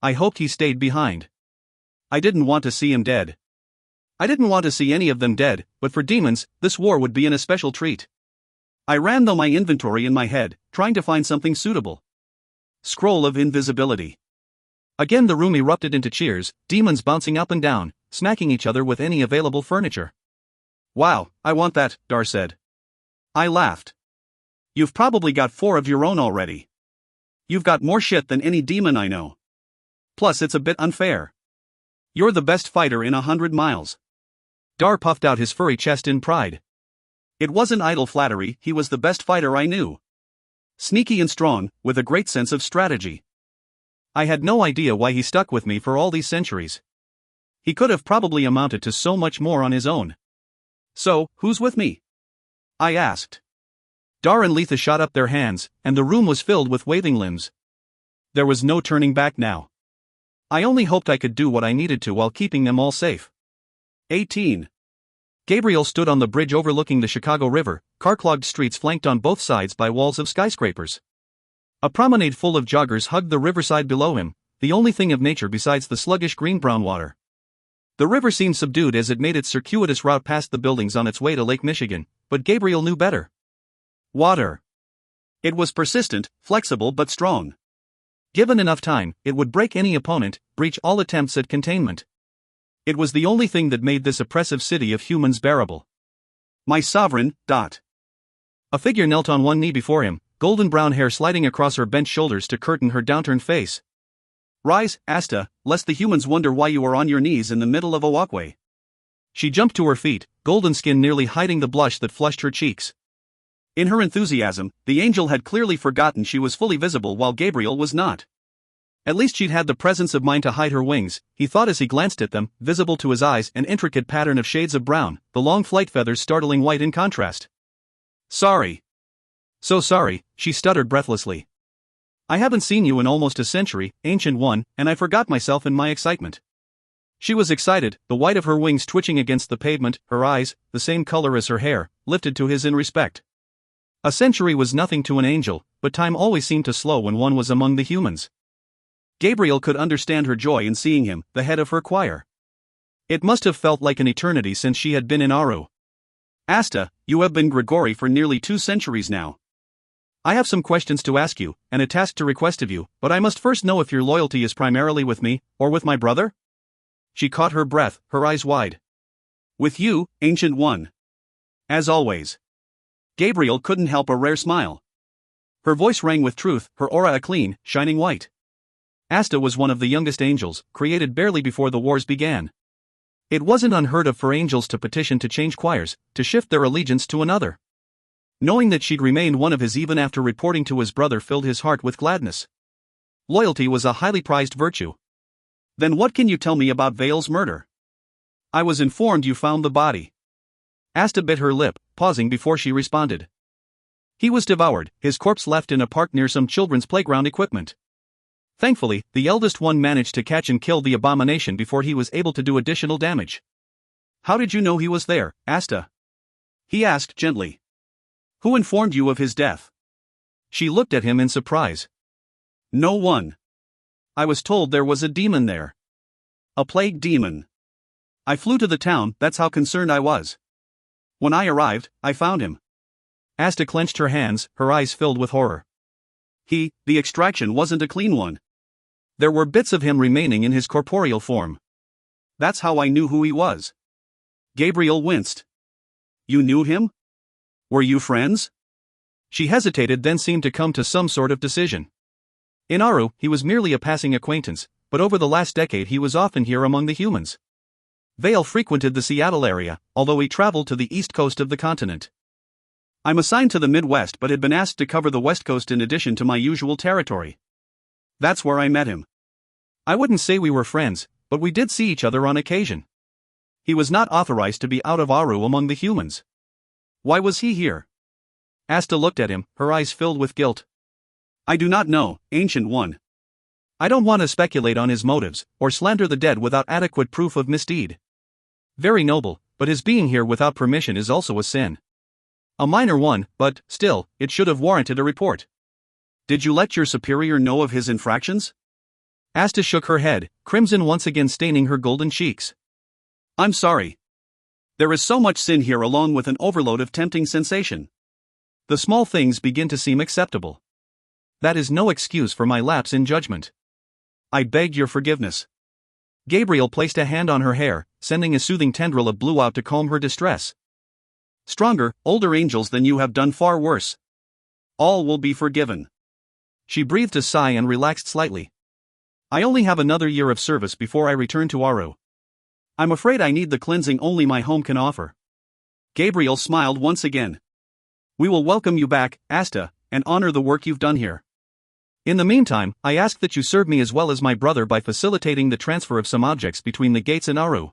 I hoped he stayed behind. I didn't want to see him dead. I didn't want to see any of them dead, but for demons, this war would be an especial treat. I ran through my inventory in my head, trying to find something suitable. Scroll of Invisibility. Again the room erupted into cheers, demons bouncing up and down, smacking each other with any available furniture. Wow, I want that, Dar said. I laughed. You've probably got 4 of your own already. You've got more shit than any demon I know. Plus it's a bit unfair. You're the best fighter in 100 miles. Dar puffed out his furry chest in pride. It wasn't idle flattery, he was the best fighter I knew. Sneaky and strong, with a great sense of strategy. I had no idea why he stuck with me for all these centuries. He could have probably amounted to so much more on his own. So, who's with me? I asked. Dar and Letha shot up their hands, and the room was filled with waving limbs. There was no turning back now. I only hoped I could do what I needed to while keeping them all safe. 18. Gabriel stood on the bridge overlooking the Chicago River, car-clogged streets flanked on both sides by walls of skyscrapers. A promenade full of joggers hugged the riverside below him, the only thing of nature besides the sluggish green-brown water. The river seemed subdued as it made its circuitous route past the buildings on its way to Lake Michigan, but Gabriel knew better. Water. It was persistent, flexible but strong. Given enough time, it would break any opponent, breach all attempts at containment. It was the only thing that made this oppressive city of humans bearable. My sovereign. A figure knelt on one knee before him, golden brown hair sliding across her bent shoulders to curtain her downturned face. Rise, Asta, lest the humans wonder why you are on your knees in the middle of a walkway. She jumped to her feet, golden skin nearly hiding the blush that flushed her cheeks. In her enthusiasm, the angel had clearly forgotten she was fully visible while Gabriel was not. At least she'd had the presence of mind to hide her wings, he thought as he glanced at them, visible to his eyes an intricate pattern of shades of brown, the long flight feathers startling white in contrast. Sorry. So sorry, she stuttered breathlessly. I haven't seen you in almost a century, Ancient One, and I forgot myself in my excitement. She was excited, the white of her wings twitching against the pavement, her eyes, the same color as her hair, lifted to his in respect. A century was nothing to an angel, but time always seemed to slow when one was among the humans. Gabriel could understand her joy in seeing him, the head of her choir. It must have felt like an eternity since she had been in Aru. Asta, you have been Grigori for nearly 2 centuries now. I have some questions to ask you, and a task to request of you, but I must first know if your loyalty is primarily with me, or with my brother? She caught her breath, her eyes wide. With you, Ancient One. As always. Gabriel couldn't help a rare smile. Her voice rang with truth, her aura a clean, shining white. Asta was one of the youngest angels, created barely before the wars began. It wasn't unheard of for angels to petition to change choirs, to shift their allegiance to another. Knowing that she'd remained one of his even after reporting to his brother filled his heart with gladness. Loyalty was a highly prized virtue. Then what can you tell me about Vale's murder? I was informed you found the body. Asta bit her lip, pausing before she responded. He was devoured, his corpse left in a park near some children's playground equipment. Thankfully, the eldest one managed to catch and kill the abomination before he was able to do additional damage. How did you know he was there, Asta? He asked gently. Who informed you of his death? She looked at him in surprise. No one. I was told there was a demon there. A plague demon. I flew to the town, that's how concerned I was. When I arrived, I found him. Asta clenched her hands, her eyes filled with horror. The extraction wasn't a clean one. There were bits of him remaining in his corporeal form. That's how I knew who he was. Gabriel winced. You knew him? Were you friends? She hesitated, then seemed to come to some sort of decision. In Aru, he was merely a passing acquaintance, but over the last decade he was often here among the humans. Vale frequented the Seattle area, although he traveled to the east coast of the continent. I'm assigned to the Midwest but had been asked to cover the West Coast in addition to my usual territory. That's where I met him. I wouldn't say we were friends, but we did see each other on occasion. He was not authorized to be out of Aru among the humans. Why was he here? Asta looked at him, her eyes filled with guilt. I do not know, Ancient One. I don't want to speculate on his motives, or slander the dead without adequate proof of misdeed. Very noble, but his being here without permission is also a sin. A minor one, but, still, it should have warranted a report. Did you let your superior know of his infractions? Asta shook her head, crimson once again staining her golden cheeks. I'm sorry. There is so much sin here along with an overload of tempting sensation. The small things begin to seem acceptable. That is no excuse for my lapse in judgment. I beg your forgiveness. Gabriel placed a hand on her hair, sending a soothing tendril of blue out to calm her distress. Stronger, older angels than you have done far worse. All will be forgiven. She breathed a sigh and relaxed slightly. I only have another year of service before I return to Aru. I'm afraid I need the cleansing only my home can offer. Gabriel smiled once again. We will welcome you back, Asta, and honor the work you've done here. In the meantime, I ask that you serve me as well as my brother by facilitating the transfer of some objects between the gates and Aru.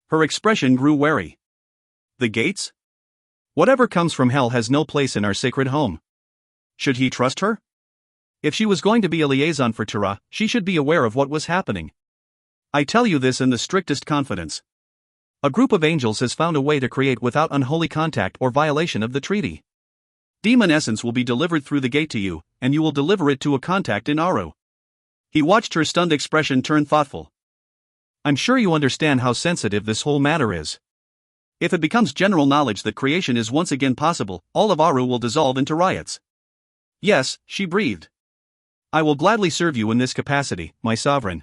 Her expression grew wary. The gates? Whatever comes from hell has no place in our sacred home. Should he trust her? If she was going to be a liaison for Tara, she should be aware of what was happening. I tell you this in the strictest confidence. A group of angels has found a way to create without unholy contact or violation of the treaty. Demon essence will be delivered through the gate to you, and you will deliver it to a contact in Aru. He watched her stunned expression turn thoughtful. I'm sure you understand how sensitive this whole matter is. If it becomes general knowledge that creation is once again possible, all of Aru will dissolve into riots. Yes, she breathed. I will gladly serve you in this capacity, my sovereign.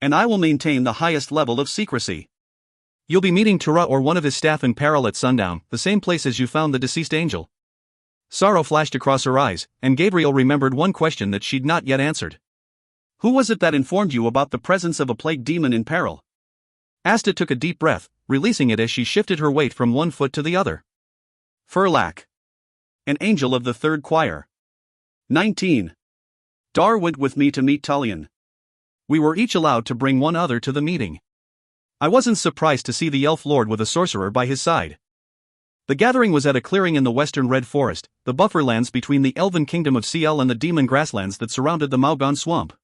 And I will maintain the highest level of secrecy. You'll be meeting Tura or one of his staff in peril at sundown, the same place as you found the deceased angel. Sorrow flashed across her eyes, and Gabriel remembered one question that she'd not yet answered. Who was it that informed you about the presence of a plague demon in peril? Asta took a deep breath, releasing it as she shifted her weight from one foot to the other. Furlak. An angel of the third choir. 19. Dar went with me to meet Tullian. We were each allowed to bring one other to the meeting. I wasn't surprised to see the elf lord with a sorcerer by his side. The gathering was at a clearing in the western Red Forest, the buffer lands between the elven kingdom of Ciel and the demon grasslands that surrounded the Maugon swamp.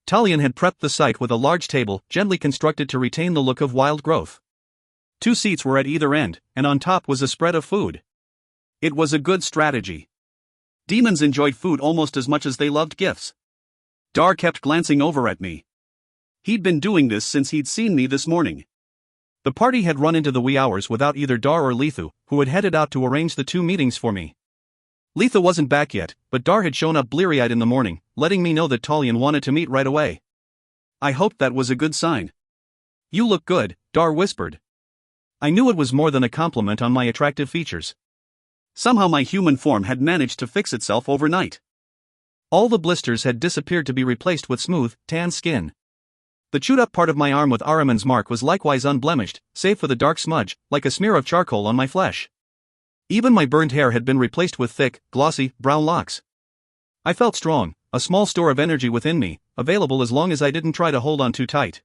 Tullian had prepped the site with a large table, gently constructed to retain the look of wild growth. 2 seats were at either end, and on top was a spread of food. It was a good strategy. Demons enjoyed food almost as much as they loved gifts. Dar kept glancing over at me. He'd been doing this since he'd seen me this morning. The party had run into the wee hours without either Dar or Lethu, who had headed out to arrange the 2 meetings for me. Lethu wasn't back yet, but Dar had shown up bleary-eyed in the morning, letting me know that Tullian wanted to meet right away. I hoped that was a good sign. You look good, Dar whispered. I knew it was more than a compliment on my attractive features. Somehow my human form had managed to fix itself overnight. All the blisters had disappeared to be replaced with smooth, tan skin. The chewed-up part of my arm with Ahriman's mark was likewise unblemished, save for the dark smudge, like a smear of charcoal on my flesh. Even my burned hair had been replaced with thick, glossy, brown locks. I felt strong, a small store of energy within me, available as long as I didn't try to hold on too tight.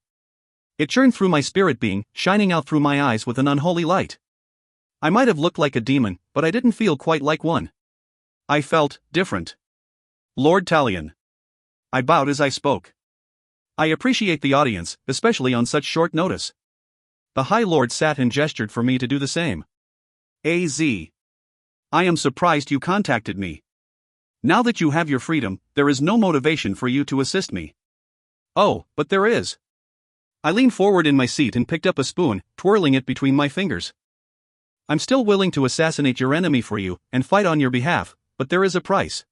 It churned through my spirit being, shining out through my eyes with an unholy light. I might have looked like a demon, but I didn't feel quite like one. I felt different. Lord Tullian. I bowed as I spoke. I appreciate the audience, especially on such short notice. The High Lord sat and gestured for me to do the same. Az. I am surprised you contacted me. Now that you have your freedom, there is no motivation for you to assist me. Oh, but there is. I leaned forward in my seat and picked up a spoon, twirling it between my fingers. I'm still willing to assassinate your enemy for you, and fight on your behalf, but there is a price.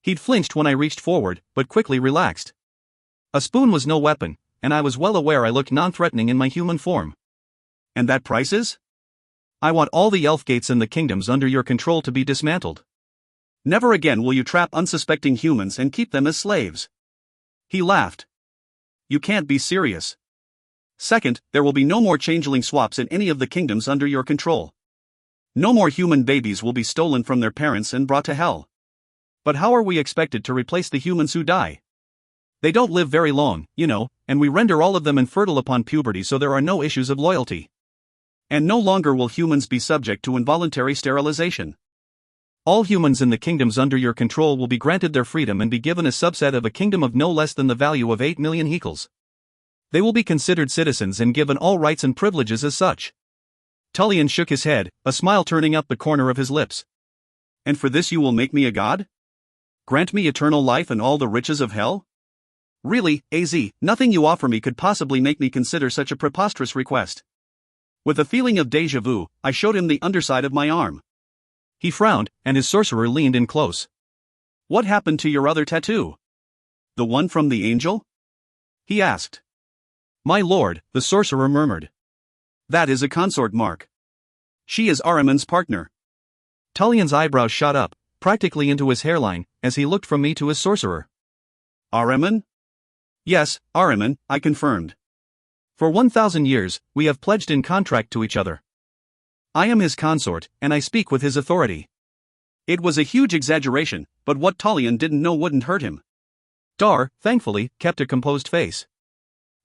He'd flinched when I reached forward, but quickly relaxed. A spoon was no weapon, and I was well aware I looked non-threatening in my human form. And that price is? I want all the elf gates in the kingdoms under your control to be dismantled. Never again will you trap unsuspecting humans and keep them as slaves. He laughed. You can't be serious. Second, there will be no more changeling swaps in any of the kingdoms under your control. No more human babies will be stolen from their parents and brought to hell. But how are we expected to replace the humans who die? They don't live very long, you know, and we render all of them infertile upon puberty, so there are no issues of loyalty. And no longer will humans be subject to involuntary sterilization. All humans in the kingdoms under your control will be granted their freedom and be given a subset of a kingdom of no less than the value of 8 million hekels. They will be considered citizens and given all rights and privileges as such. Tullian shook his head, a smile turning up the corner of his lips. And for this you will make me a god? Grant me eternal life and all the riches of hell? Really, Az, nothing you offer me could possibly make me consider such a preposterous request. With a feeling of déjà vu, I showed him the underside of my arm. He frowned, and his sorcerer leaned in close. What happened to your other tattoo? The one from the angel? He asked. My lord, the sorcerer murmured. That is a consort mark. She is Ahriman's partner. Tullian's eyebrows shot up, practically into his hairline, as he looked from me to his sorcerer. Ahriman? Yes, Ahriman, I confirmed. For 1,000 years, we have pledged in contract to each other. I am his consort, and I speak with his authority. It was a huge exaggeration, but what Tullian didn't know wouldn't hurt him. Dar, thankfully, kept a composed face.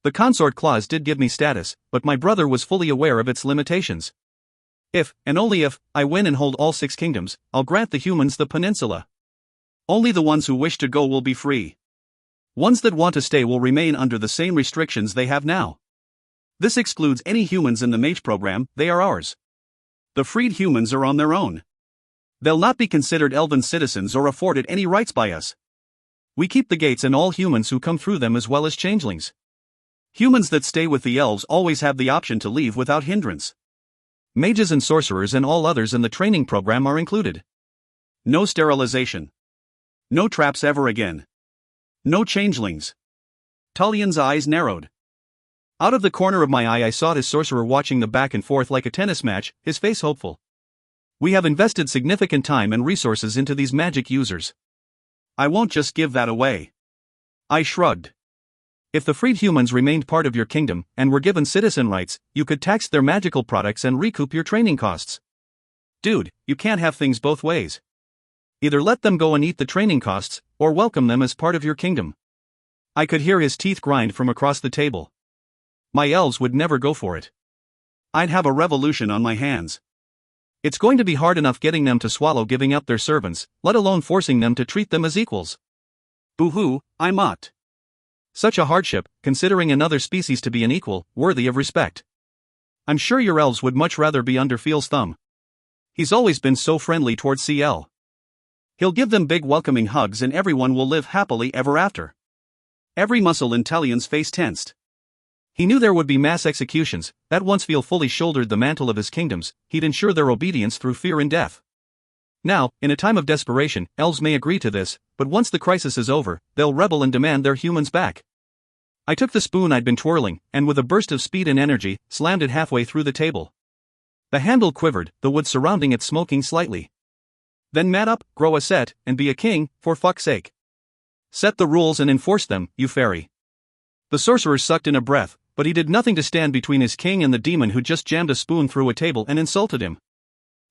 The consort clause did give me status, but my brother was fully aware of its limitations. If, and only if, I win and hold all 6 kingdoms, I'll grant the humans the peninsula. Only the ones who wish to go will be free. Ones that want to stay will remain under the same restrictions they have now. This excludes any humans in the mage program, they are ours. The freed humans are on their own. They'll not be considered elven citizens or afforded any rights by us. We keep the gates and all humans who come through them as well as changelings. Humans that stay with the elves always have the option to leave without hindrance. Mages and sorcerers and all others in the training program are included. No sterilization. No traps ever again. No changelings. Tullian's eyes narrowed. Out of the corner of my eye I saw his sorcerer watching the back and forth like a tennis match, his face hopeful. We have invested significant time and resources into these magic users. I won't just give that away. I shrugged. If the freed humans remained part of your kingdom, and were given citizen rights, you could tax their magical products and recoup your training costs. Dude, you can't have things both ways. Either let them go and eat the training costs, or welcome them as part of your kingdom. I could hear his teeth grind from across the table. My elves would never go for it. I'd have a revolution on my hands. It's going to be hard enough getting them to swallow giving up their servants, let alone forcing them to treat them as equals. Boo-hoo, I mocked. Such a hardship, considering another species to be an equal, worthy of respect. I'm sure your elves would much rather be under Feel's thumb. He's always been so friendly towards CL. He'll give them big welcoming hugs and everyone will live happily ever after. Every muscle in Tullian's face tensed. He knew there would be mass executions, that once Feel fully shouldered the mantle of his kingdoms, he'd ensure their obedience through fear and death. Now, in a time of desperation, elves may agree to this, but once the crisis is over, they'll rebel and demand their humans back. I took the spoon I'd been twirling, and with a burst of speed and energy, slammed it halfway through the table. The handle quivered, the wood surrounding it smoking slightly. Then mat up, grow a set, and be a king, for fuck's sake. Set the rules and enforce them, you fairy. The sorcerer sucked in a breath, but he did nothing to stand between his king and the demon who just jammed a spoon through a table and insulted him.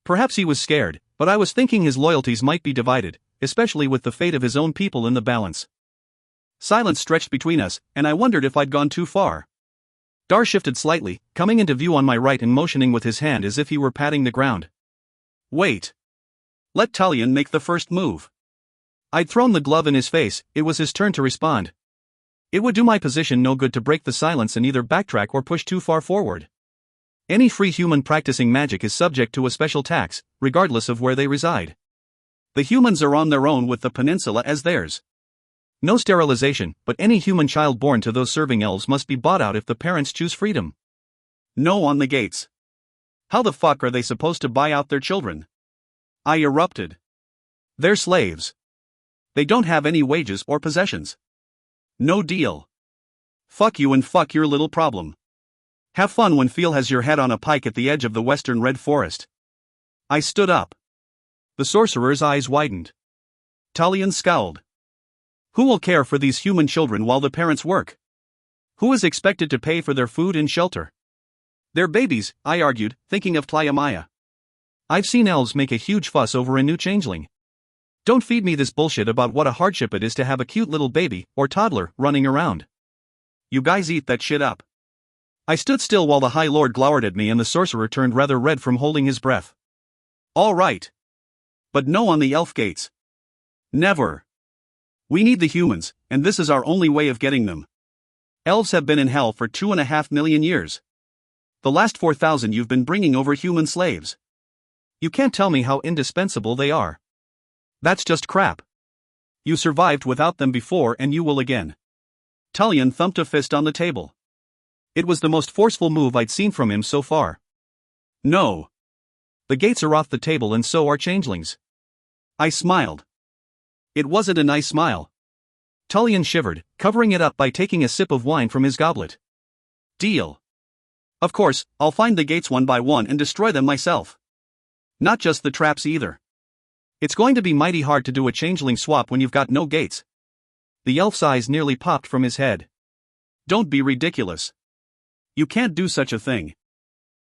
Perhaps he was scared, but I was thinking his loyalties might be divided, especially with the fate of his own people in the balance. Silence stretched between us, and I wondered if I'd gone too far. Dar shifted slightly, coming into view on my right and motioning with his hand as if he were patting the ground. Wait. Let Tullian make the first move. I'd thrown the glove in his face, it was his turn to respond. It would do my position no good to break the silence and either backtrack or push too far forward. Any free human practicing magic is subject to a special tax, regardless of where they reside. The humans are on their own with the peninsula as theirs. No sterilization, but any human child born to those serving elves must be bought out if the parents choose freedom. No on the gates. How the fuck are they supposed to buy out their children? I erupted. They're slaves. They don't have any wages or possessions. No deal. Fuck you and fuck your little problem. Have fun when Feel has your head on a pike at the edge of the western red forest. I stood up. The sorcerer's eyes widened. Tullian scowled. Who will care for these human children while the parents work? Who is expected to pay for their food and shelter? They're babies, I argued, thinking of Tliamaya. I've seen elves make a huge fuss over a new changeling. Don't feed me this bullshit about what a hardship it is to have a cute little baby, or toddler, running around. You guys eat that shit up. I stood still while the High Lord glowered at me and the sorcerer turned rather red from holding his breath. All right. But no on the elf gates. Never. We need the humans, and this is our only way of getting them. Elves have been in hell for 2.5 million years. The last 4,000 you've been bringing over human slaves. You can't tell me how indispensable they are. That's just crap. You survived without them before and you will again. Tullian thumped a fist on the table. It was the most forceful move I'd seen from him so far. No. The gates are off the table and so are changelings. I smiled. It wasn't a nice smile. Tullian shivered, covering it up by taking a sip of wine from his goblet. Deal. Of course, I'll find the gates one by one and destroy them myself. Not just the traps either. It's going to be mighty hard to do a changeling swap when you've got no gates. The elf's eyes nearly popped from his head. Don't be ridiculous. You can't do such a thing.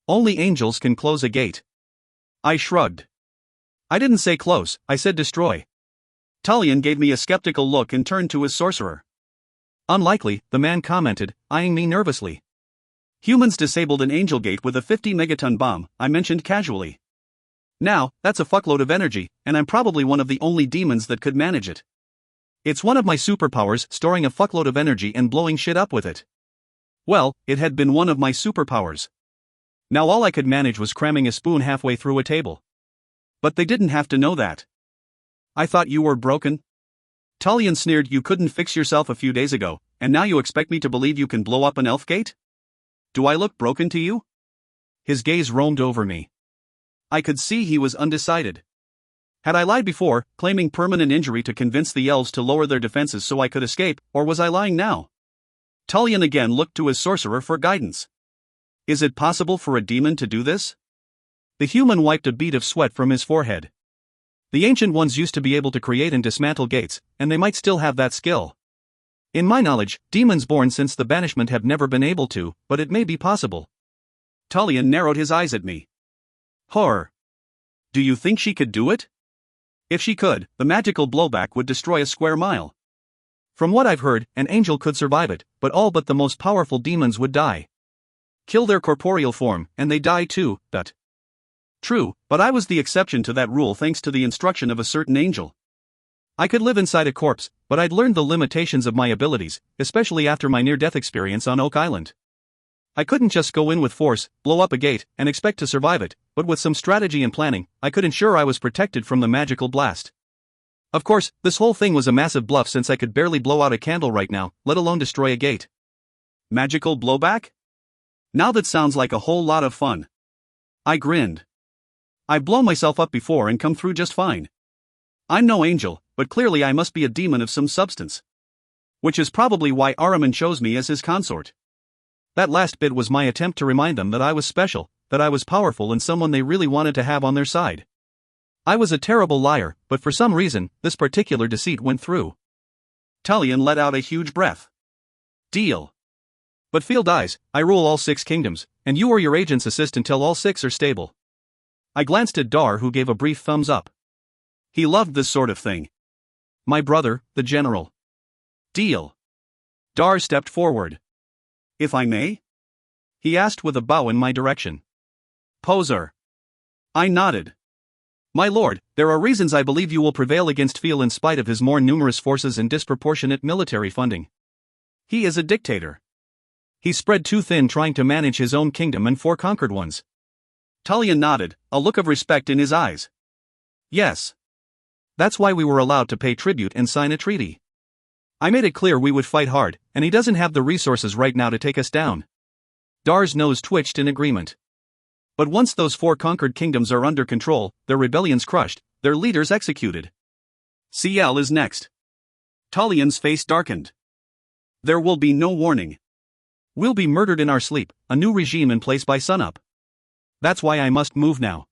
Only angels can close a gate. I shrugged. I didn't say close, I said destroy. Tullian gave me a skeptical look and turned to his sorcerer. Unlikely, the man commented, eyeing me nervously. Humans disabled an angel gate with a 50 megaton bomb, I mentioned casually. Now, that's a fuckload of energy, and I'm probably one of the only demons that could manage it. It's one of my superpowers, storing a fuckload of energy and blowing shit up with it. Well, it had been one of my superpowers. Now all I could manage was cramming a spoon halfway through a table. But they didn't have to know that. I thought you were broken? Tullian sneered. You couldn't fix yourself a few days ago, and now you expect me to believe you can blow up an elf gate? Do I look broken to you? His gaze roamed over me. I could see he was undecided. Had I lied before, claiming permanent injury to convince the elves to lower their defenses so I could escape, or was I lying now? Tullian again looked to his sorcerer for guidance. Is it possible for a demon to do this? The human wiped a bead of sweat from his forehead. The ancient ones used to be able to create and dismantle gates, and they might still have that skill. In my knowledge, demons born since the banishment have never been able to, but it may be possible. Tullian narrowed his eyes at me. Horror. Do you think she could do it? If she could, the magical blowback would destroy a square mile. From what I've heard, an angel could survive it, but all but the most powerful demons would die. Kill their corporeal form, and they die too, but. True, but I was the exception to that rule thanks to the instruction of a certain angel. I could live inside a corpse, but I'd learned the limitations of my abilities, especially after my near-death experience on Oak Island. I couldn't just go in with force, blow up a gate, and expect to survive it, but with some strategy and planning, I could ensure I was protected from the magical blast. Of course, this whole thing was a massive bluff since I could barely blow out a candle right now, let alone destroy a gate. Magical blowback? Now that sounds like a whole lot of fun. I grinned. I've blown myself up before and come through just fine. I'm no angel, but clearly I must be a demon of some substance. Which is probably why Ahriman chose me as his consort. That last bit was my attempt to remind them that I was special, that I was powerful and someone they really wanted to have on their side. I was a terrible liar, but for some reason, this particular deceit went through. Tullian let out a huge breath. Deal. But Field Eyes, I rule all 6 kingdoms, and you or your agents assist until all 6 are stable. I glanced at Dar, who gave a brief thumbs up. He loved this sort of thing. My brother, the general. Deal. Dar stepped forward. If I may? He asked with a bow in my direction. Poser. I nodded. My lord, there are reasons I believe you will prevail against Fiel in spite of his more numerous forces and disproportionate military funding. He is a dictator. He's spread too thin trying to manage his own kingdom and 4 conquered ones. Tullian nodded, a look of respect in his eyes. Yes. That's why we were allowed to pay tribute and sign a treaty. I made it clear we would fight hard, and he doesn't have the resources right now to take us down. Dar's nose twitched in agreement. But once those 4 conquered kingdoms are under control, their rebellions crushed, their leaders executed. CL is next. Tullian's face darkened. There will be no warning. We'll be murdered in our sleep, a new regime in place by sunup. That's why I must move now.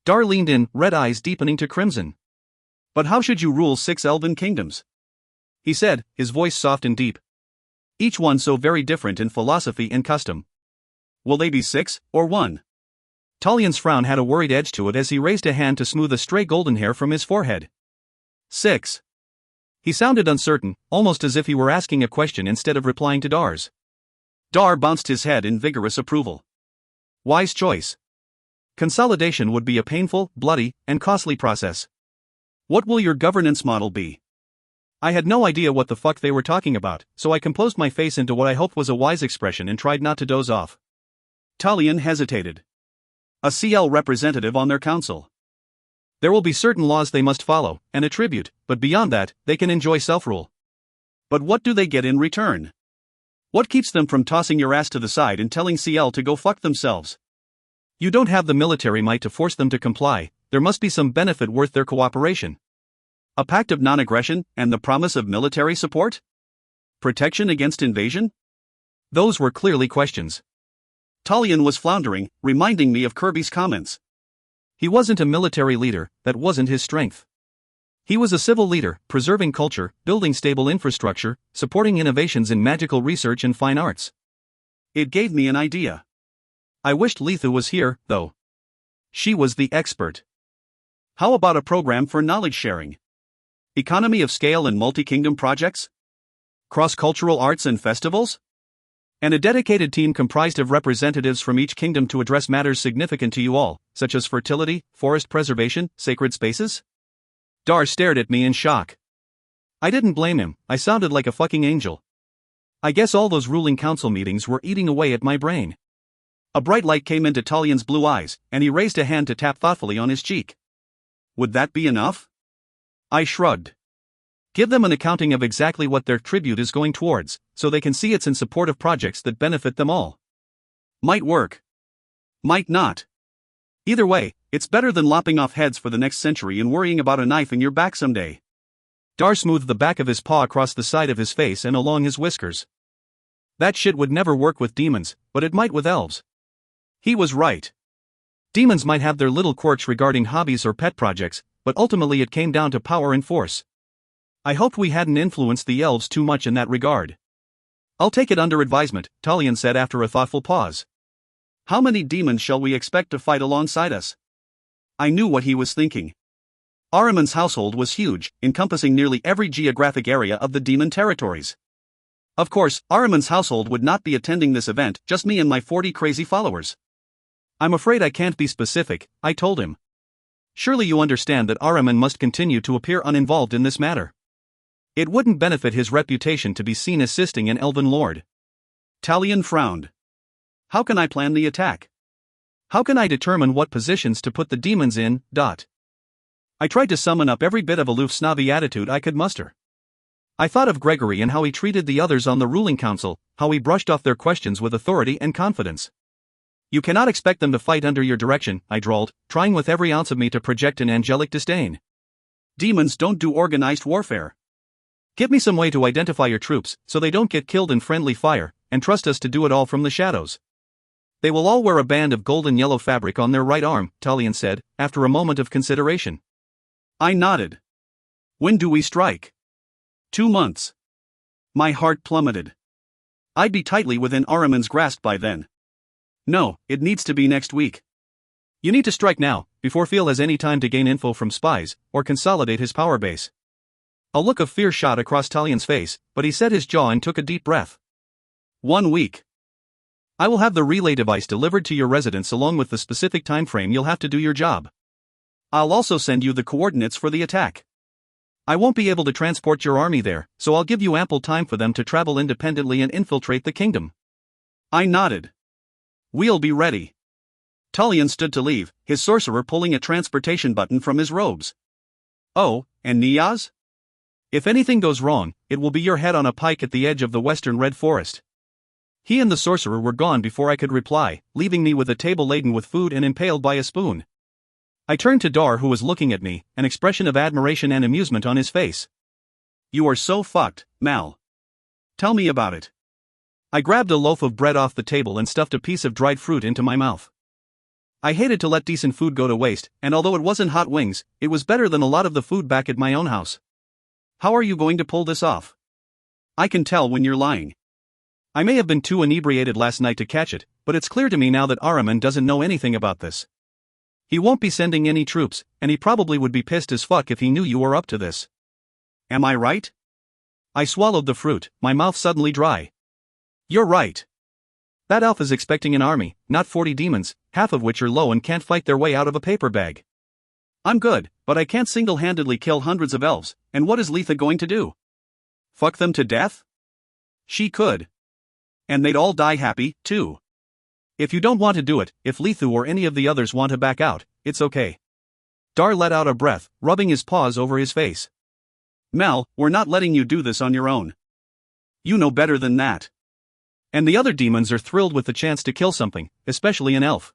Dar leaned in, red eyes deepening to crimson. But how should you rule 6 elven kingdoms? He said, his voice soft and deep. Each one so very different in philosophy and custom. Will they be 6, or 1? Tullian's frown had a worried edge to it as he raised a hand to smooth a stray golden hair from his forehead. 6. He sounded uncertain, almost as if he were asking a question instead of replying to Dar's. Dar bounced his head in vigorous approval. Wise choice. Consolidation would be a painful, bloody, and costly process. What will your governance model be? I had no idea what the fuck they were talking about, so I composed my face into what I hoped was a wise expression and tried not to doze off. Tullian hesitated. A CL representative on their council. There will be certain laws they must follow, and a tribute, but beyond that, they can enjoy self-rule. But what do they get in return? What keeps them from tossing your ass to the side and telling CL to go fuck themselves? You don't have the military might to force them to comply, there must be some benefit worth their cooperation. A pact of non-aggression, and the promise of military support? Protection against invasion? Those were clearly questions. Talion was floundering, reminding me of Kirby's comments. He wasn't a military leader, that wasn't his strength. He was a civil leader, preserving culture, building stable infrastructure, supporting innovations in magical research and fine arts. It gave me an idea. I wished Letha was here, though. She was the expert. How about a program for knowledge sharing? Economy of scale and multi-kingdom projects? Cross-cultural arts and festivals? And a dedicated team comprised of representatives from each kingdom to address matters significant to you all, such as fertility, forest preservation, sacred spaces? Dar stared at me in shock. I didn't blame him, I sounded like a fucking angel. I guess all those ruling council meetings were eating away at my brain. A bright light came into Talion's blue eyes, and he raised a hand to tap thoughtfully on his cheek. Would that be enough? I shrugged. Give them an accounting of exactly what their tribute is going towards, so they can see it's in support of projects that benefit them all. Might work. Might not. Either way, it's better than lopping off heads for the next century and worrying about a knife in your back someday. Dar smoothed the back of his paw across the side of his face and along his whiskers. That shit would never work with demons, but it might with elves. He was right. Demons might have their little quirks regarding hobbies or pet projects, but ultimately it came down to power and force. I hoped we hadn't influenced the elves too much in that regard. I'll take it under advisement, Talion said after a thoughtful pause. How many demons shall we expect to fight alongside us? I knew what he was thinking. Ahriman's household was huge, encompassing nearly every geographic area of the demon territories. Of course, Ahriman's household would not be attending this event, just me and my 40 crazy followers. I'm afraid I can't be specific, I told him. Surely you understand that Ahriman must continue to appear uninvolved in this matter. It wouldn't benefit his reputation to be seen assisting an elven lord. Talion frowned. How can I plan the attack? How can I determine what positions to put the demons in? I tried to summon up every bit of aloof snobby attitude I could muster. I thought of Gregory and how he treated the others on the ruling council, how he brushed off their questions with authority and confidence. You cannot expect them to fight under your direction, I drawled, trying with every ounce of me to project an angelic disdain. Demons don't do organized warfare. Give me some way to identify your troops, so they don't get killed in friendly fire, and trust us to do it all from the shadows. They will all wear a band of golden yellow fabric on their right arm, Talion said, after a moment of consideration. I nodded. When do we strike? 2 months. My heart plummeted. I'd be tightly within Ahriman's grasp by then. No, it needs to be next week. You need to strike now, before Phil has any time to gain info from spies, or consolidate his power base. A look of fear shot across Talion's face, but he set his jaw and took a deep breath. 1 week. I will have the relay device delivered to your residence along with the specific time frame you'll have to do your job. I'll also send you the coordinates for the attack. I won't be able to transport your army there, so I'll give you ample time for them to travel independently and infiltrate the kingdom. I nodded. We'll be ready. Talion stood to leave, his sorcerer pulling a transportation button from his robes. Oh, and Niaz? If anything goes wrong, it will be your head on a pike at the edge of the western red forest. He and the sorcerer were gone before I could reply, leaving me with a table laden with food and impaled by a spoon. I turned to Dar, who was looking at me, an expression of admiration and amusement on his face. You are so fucked, Mal. Tell me about it. I grabbed a loaf of bread off the table and stuffed a piece of dried fruit into my mouth. I hated to let decent food go to waste, and although it wasn't hot wings, it was better than a lot of the food back at my own house. How are you going to pull this off? I can tell when you're lying. I may have been too inebriated last night to catch it, but it's clear to me now that Ahriman doesn't know anything about this. He won't be sending any troops, and he probably would be pissed as fuck if he knew you were up to this. Am I right? I swallowed the fruit, my mouth suddenly dry. You're right. That elf is expecting an army, not 40 demons, half of which are low and can't fight their way out of a paper bag. I'm good, but I can't single-handedly kill hundreds of elves, and what is Letha going to do? Fuck them to death? She could. And they'd all die happy, too. If you don't want to do it, if Letha or any of the others want to back out, it's okay. Dar let out a breath, rubbing his paws over his face. Mel, we're not letting you do this on your own. You know better than that. And the other demons are thrilled with the chance to kill something, especially an elf.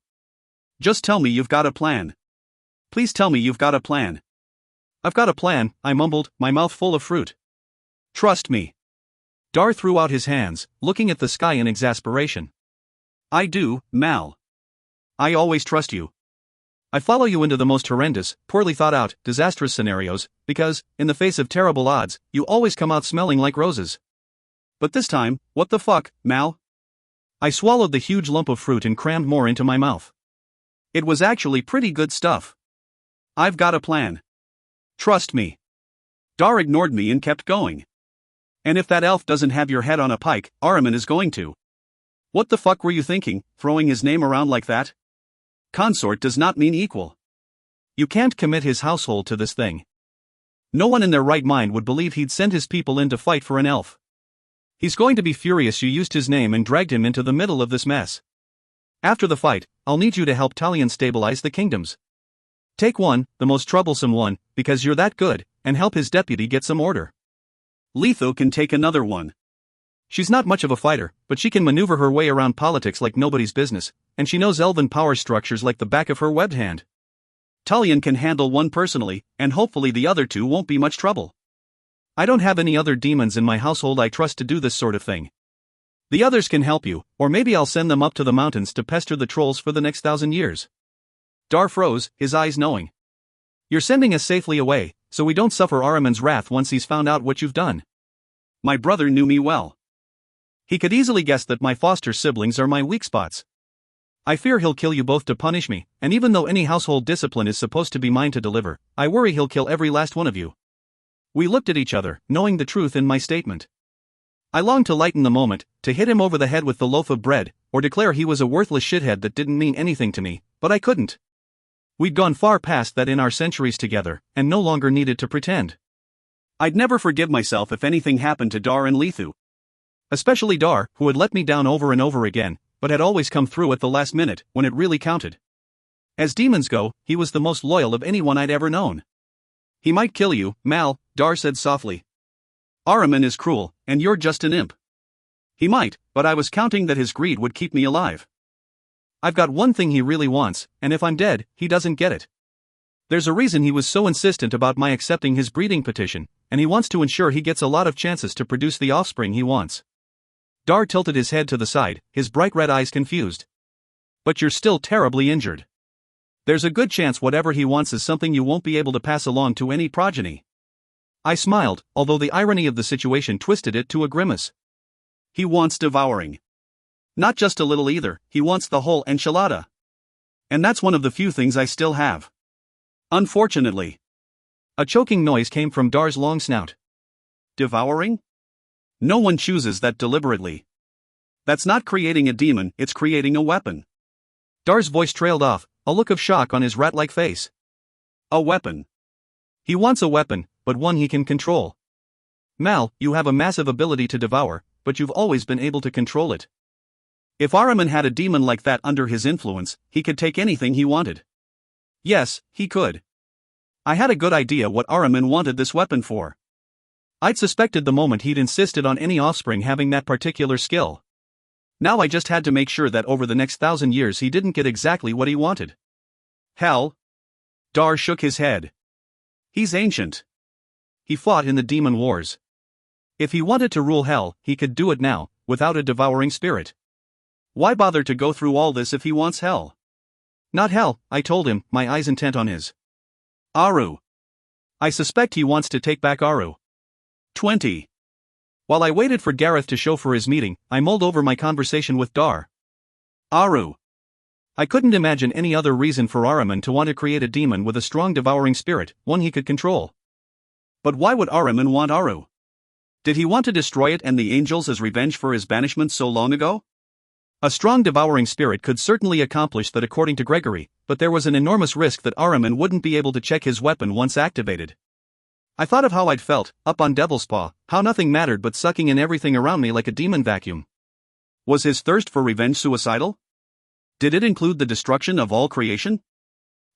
Just tell me you've got a plan. Please tell me you've got a plan. I've got a plan, I mumbled, my mouth full of fruit. Trust me. Dar threw out his hands, looking at the sky in exasperation. I do, Mal. I always trust you. I follow you into the most horrendous, poorly thought out, disastrous scenarios, because, in the face of terrible odds, you always come out smelling like roses. But this time, what the fuck, Mal? I swallowed the huge lump of fruit and crammed more into my mouth. It was actually pretty good stuff. I've got a plan. Trust me. Dar ignored me and kept going. And if that elf doesn't have your head on a pike, Ahriman is going to. What the fuck were you thinking, throwing his name around like that? Consort does not mean equal. You can't commit his household to this thing. No one in their right mind would believe he'd send his people in to fight for an elf. He's going to be furious you used his name and dragged him into the middle of this mess. After the fight, I'll need you to help Talion stabilize the kingdoms. Take one, the most troublesome one, because you're that good, and help his deputy get some order. Letho can take another one. She's not much of a fighter, but she can maneuver her way around politics like nobody's business, and she knows elven power structures like the back of her webbed hand. Talion can handle one personally, and hopefully the other two won't be much trouble. I don't have any other demons in my household I trust to do this sort of thing. The others can help you, or maybe I'll send them up to the mountains to pester the trolls for the next 1,000 years. Dar froze, his eyes knowing. You're sending us safely away, so we don't suffer Ahriman's wrath once he's found out what you've done. My brother knew me well. He could easily guess that my foster siblings are my weak spots. I fear he'll kill you both to punish me, and even though any household discipline is supposed to be mine to deliver, I worry he'll kill every last one of you. We looked at each other, knowing the truth in my statement. I longed to lighten the moment, to hit him over the head with the loaf of bread, or declare he was a worthless shithead that didn't mean anything to me, but I couldn't. We'd gone far past that in our centuries together, and no longer needed to pretend. I'd never forgive myself if anything happened to Dar and Lethu. Especially Dar, who had let me down over and over again, but had always come through at the last minute, when it really counted. As demons go, he was the most loyal of anyone I'd ever known. He might kill you, Mal, Dar said softly. Ahriman is cruel, and you're just an imp. He might, but I was counting that his greed would keep me alive. I've got one thing he really wants, and if I'm dead, he doesn't get it. There's a reason he was so insistent about my accepting his breeding petition, and he wants to ensure he gets a lot of chances to produce the offspring he wants. Dar tilted his head to the side, his bright red eyes confused. But you're still terribly injured. There's a good chance whatever he wants is something you won't be able to pass along to any progeny. I smiled, although the irony of the situation twisted it to a grimace. He wants devouring. Not just a little either, he wants the whole enchilada. And that's one of the few things I still have. Unfortunately. A choking noise came from Dar's long snout. Devouring? No one chooses that deliberately. That's not creating a demon, it's creating a weapon. Dar's voice trailed off, a look of shock on his rat-like face. A weapon. He wants a weapon, but one he can control. Mal, you have a massive ability to devour, but you've always been able to control it. If Ahriman had a demon like that under his influence, he could take anything he wanted. Yes, he could. I had a good idea what Ahriman wanted this weapon for. I'd suspected the moment he'd insisted on any offspring having that particular skill. Now I just had to make sure that over the next 1,000 years he didn't get exactly what he wanted. Hell? Dar shook his head. He's ancient. He fought in the demon wars. If he wanted to rule hell, he could do it now, without a devouring spirit. Why bother to go through all this if he wants hell? Not hell, I told him, my eyes intent on his. Aru. I suspect he wants to take back Aru. 20. While I waited for Gareth to show for his meeting, I mulled over my conversation with Dar. Aru. I couldn't imagine any other reason for Ahriman to want to create a demon with a strong devouring spirit, one he could control. But why would Ahriman want Aru? Did he want to destroy it and the angels as revenge for his banishment so long ago? A strong devouring spirit could certainly accomplish that according to Gregory, but there was an enormous risk that Ahriman wouldn't be able to check his weapon once activated. I thought of how I'd felt, up on Devil's Paw, how nothing mattered but sucking in everything around me like a demon vacuum. Was his thirst for revenge suicidal? Did it include the destruction of all creation?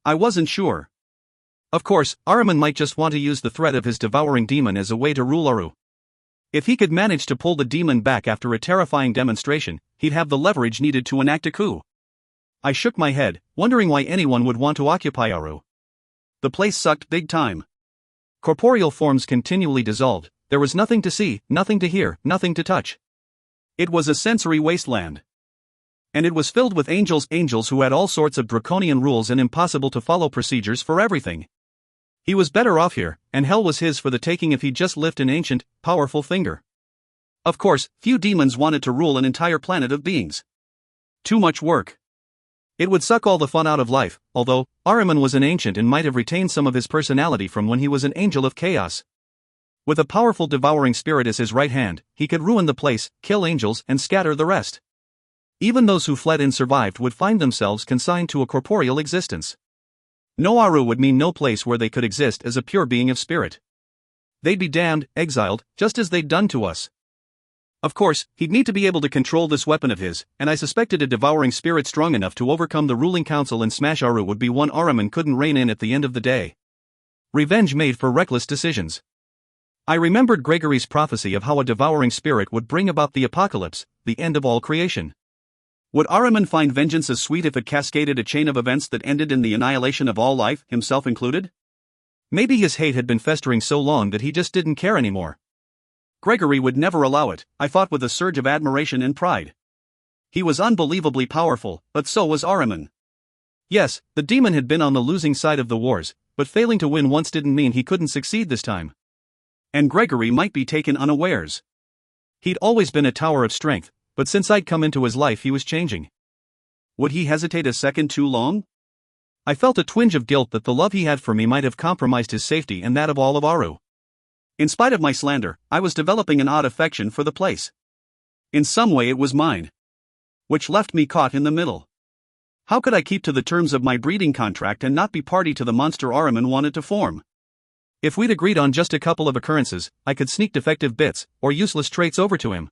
I wasn't sure. Of course, Ahriman might just want to use the threat of his devouring demon as a way to rule Aru. If he could manage to pull the demon back after a terrifying demonstration, he'd have the leverage needed to enact a coup. I shook my head, wondering why anyone would want to occupy Aru. The place sucked big time. Corporeal forms continually dissolved, there was nothing to see, nothing to hear, nothing to touch. It was a sensory wasteland. And it was filled with angels who had all sorts of draconian rules and impossible to follow procedures for everything. He was better off here, and hell was his for the taking if he'd just lift an ancient, powerful finger. Of course, few demons wanted to rule an entire planet of beings. Too much work. It would suck all the fun out of life, although Ahriman was an ancient and might have retained some of his personality from when he was an angel of chaos. With a powerful devouring spirit as his right hand, he could ruin the place, kill angels, and scatter the rest. Even those who fled and survived would find themselves consigned to a corporeal existence. No Aru would mean no place where they could exist as a pure being of spirit. They'd be damned, exiled, just as they'd done to us. Of course, he'd need to be able to control this weapon of his, and I suspected a devouring spirit strong enough to overcome the ruling council and smash Aru would be one Ahriman couldn't rein in at the end of the day. Revenge made for reckless decisions. I remembered Gregory's prophecy of how a devouring spirit would bring about the apocalypse, the end of all creation. Would Ahriman find vengeance as sweet if it cascaded a chain of events that ended in the annihilation of all life, himself included? Maybe his hate had been festering so long that he just didn't care anymore. Gregory would never allow it, I thought with a surge of admiration and pride. He was unbelievably powerful, but so was Ahriman. Yes, the demon had been on the losing side of the wars, but failing to win once didn't mean he couldn't succeed this time. And Gregory might be taken unawares. He'd always been a tower of strength, but since I'd come into his life he was changing. Would he hesitate a second too long? I felt a twinge of guilt that the love he had for me might have compromised his safety and that of all of Aru. In spite of my slander, I was developing an odd affection for the place. In some way it was mine. Which left me caught in the middle. How could I keep to the terms of my breeding contract and not be party to the monster Ahriman wanted to form? If we'd agreed on just a couple of occurrences, I could sneak defective bits, or useless traits over to him.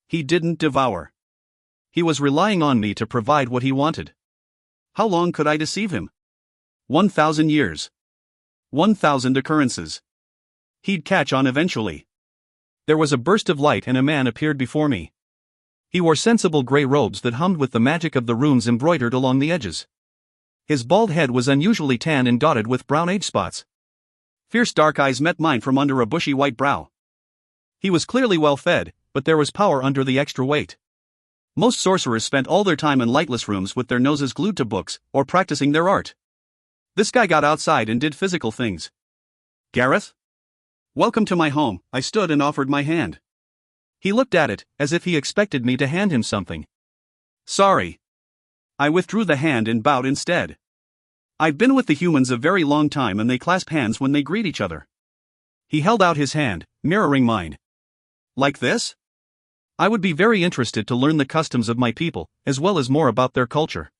He didn't devour. He was relying on me to provide what he wanted. How long could I deceive him? 1,000 years. 1,000 occurrences. He'd catch on eventually. There was a burst of light and a man appeared before me. He wore sensible gray robes that hummed with the magic of the runes embroidered along the edges. His bald head was unusually tan and dotted with brown age spots. Fierce dark eyes met mine from under a bushy white brow. He was clearly well fed, but there was power under the extra weight. Most sorcerers spent all their time in lightless rooms with their noses glued to books, or practicing their art. This guy got outside and did physical things. Gareth? Welcome to my home, I stood and offered my hand. He looked at it, as if he expected me to hand him something. Sorry. I withdrew the hand and bowed instead. I've been with the humans a very long time and they clasp hands when they greet each other. He held out his hand, mirroring mine. Like this? I would be very interested to learn the customs of my people, as well as more about their culture.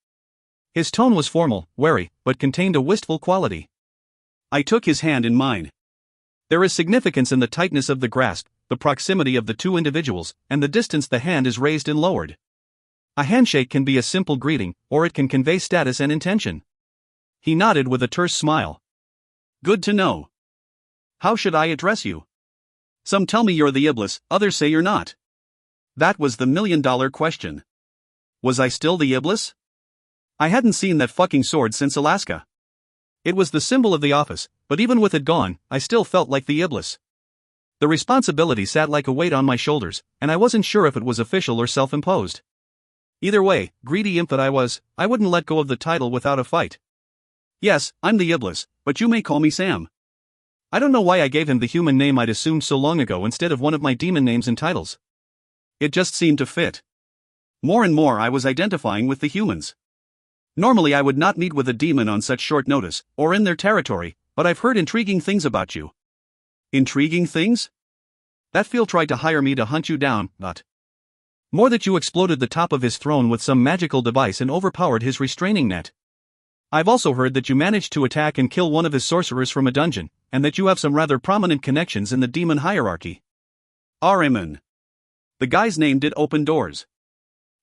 His tone was formal, wary, but contained a wistful quality. I took his hand in mine. There is significance in the tightness of the grasp, the proximity of the two individuals, and the distance the hand is raised and lowered. A handshake can be a simple greeting, or it can convey status and intention. He nodded with a terse smile. Good to know. How should I address you? Some tell me you're the Iblis, others say you're not. That was the million-dollar question. Was I still the Iblis? I hadn't seen that fucking sword since Alaska. It was the symbol of the office, but even with it gone, I still felt like the Iblis. The responsibility sat like a weight on my shoulders, and I wasn't sure if it was official or self-imposed. Either way, greedy imp that I was, I wouldn't let go of the title without a fight. Yes, I'm the Iblis, but you may call me Sam. I don't know why I gave him the human name I'd assumed so long ago instead of one of my demon names and titles. It just seemed to fit. More and more I was identifying with the humans. Normally I would not meet with a demon on such short notice, or in their territory, but I've heard intriguing things about you. Intriguing things? That Phil tried to hire me to hunt you down, but more that you exploded the top of his throne with some magical device and overpowered his restraining net. I've also heard that you managed to attack and kill one of his sorcerers from a dungeon, and that you have some rather prominent connections in the demon hierarchy. Ahriman. The guy's name did open doors.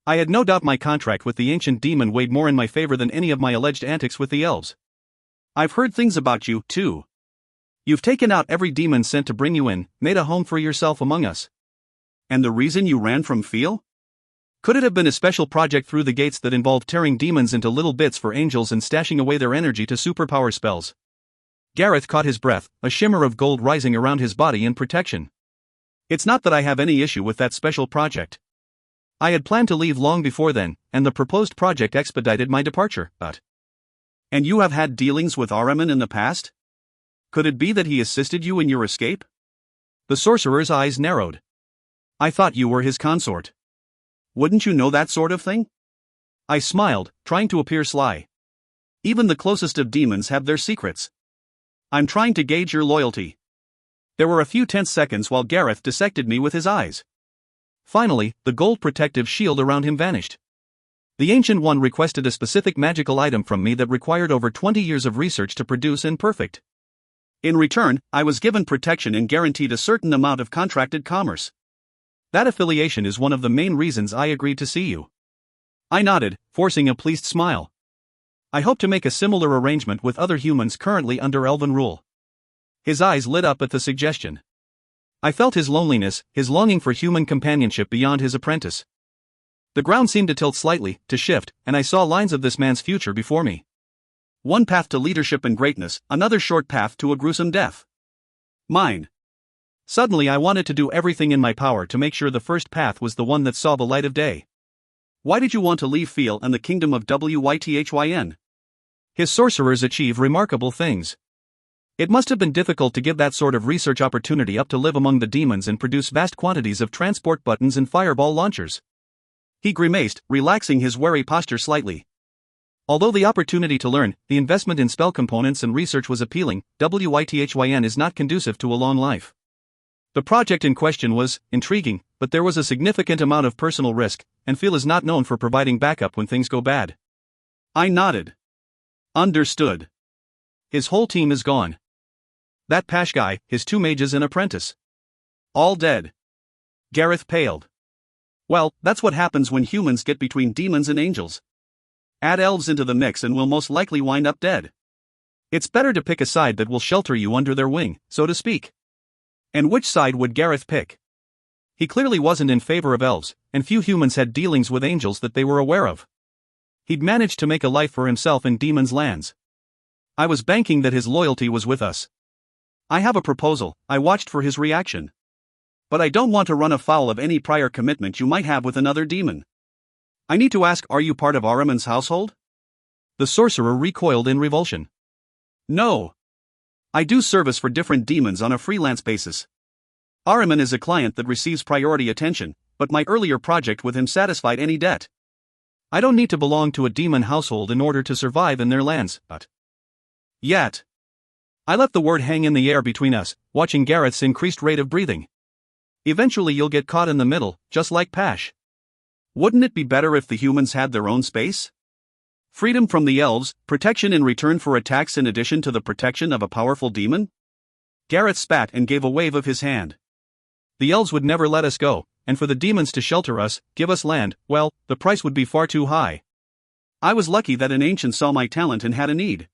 I had no doubt my contract with the ancient demon weighed more in my favor than any of my alleged antics with the elves. I've heard things about you, too. You've taken out every demon sent to bring you in, made a home for yourself among us. And the reason you ran from Phil? Could it have been a special project through the gates that involved tearing demons into little bits for angels and stashing away their energy to superpower spells? Gareth caught his breath, a shimmer of gold rising around his body in protection. It's not that I have any issue with that special project. I had planned to leave long before then, and the proposed project expedited my departure, but... And you have had dealings with Ahriman in the past? Could it be that he assisted you in your escape? The sorcerer's eyes narrowed. I thought you were his consort. Wouldn't you know that sort of thing? I smiled, trying to appear sly. Even the closest of demons have their secrets. I'm trying to gauge your loyalty. There were a few tense seconds while Gareth dissected me with his eyes. Finally, the gold protective shield around him vanished. The Ancient One requested a specific magical item from me that required over 20 years of research to produce and perfect. In return, I was given protection and guaranteed a certain amount of contracted commerce. That affiliation is one of the main reasons I agreed to see you. I nodded, forcing a pleased smile. I hope to make a similar arrangement with other humans currently under Elven rule. His eyes lit up at the suggestion. I felt his loneliness, his longing for human companionship beyond his apprentice. The ground seemed to tilt slightly, to shift, and I saw lines of this man's future before me. One path to leadership and greatness, another short path to a gruesome death. Mine. Suddenly I wanted to do everything in my power to make sure the first path was the one that saw the light of day. Why did you want to leave Phil and the kingdom of Wythyn? His sorcerers achieve remarkable things. It must have been difficult to give that sort of research opportunity up to live among the demons and produce vast quantities of transport buttons and fireball launchers. He grimaced, relaxing his wary posture slightly. Although the opportunity to learn, the investment in spell components and research was appealing, Wythyn is not conducive to a long life. The project in question was intriguing, but there was a significant amount of personal risk, and Phil is not known for providing backup when things go bad. I nodded. Understood. His whole team is gone. That Pash guy, his 2 mages and apprentice. All dead. Gareth paled. Well, that's what happens when humans get between demons and angels. Add elves into the mix and we'll most likely wind up dead. It's better to pick a side that will shelter you under their wing, so to speak. And which side would Gareth pick? He clearly wasn't in favor of elves, and few humans had dealings with angels that they were aware of. He'd managed to make a life for himself in demons' lands. I was banking that his loyalty was with us. I have a proposal. I watched for his reaction. But I don't want to run afoul of any prior commitment you might have with another demon. I need to ask, are you part of Ahriman's household? The sorcerer recoiled in revulsion. No. I do service for different demons on a freelance basis. Ahriman is a client that receives priority attention, but my earlier project with him satisfied any debt. I don't need to belong to a demon household in order to survive in their lands, but... Yet. I let the word hang in the air between us, watching Gareth's increased rate of breathing. Eventually you'll get caught in the middle, just like Pash. Wouldn't it be better if the humans had their own space? Freedom from the elves, protection in return for attacks in addition to the protection of a powerful demon? Gareth spat and gave a wave of his hand. The elves would never let us go, and for the demons to shelter us, give us land, well, the price would be far too high. I was lucky that an ancient saw my talent and had a need.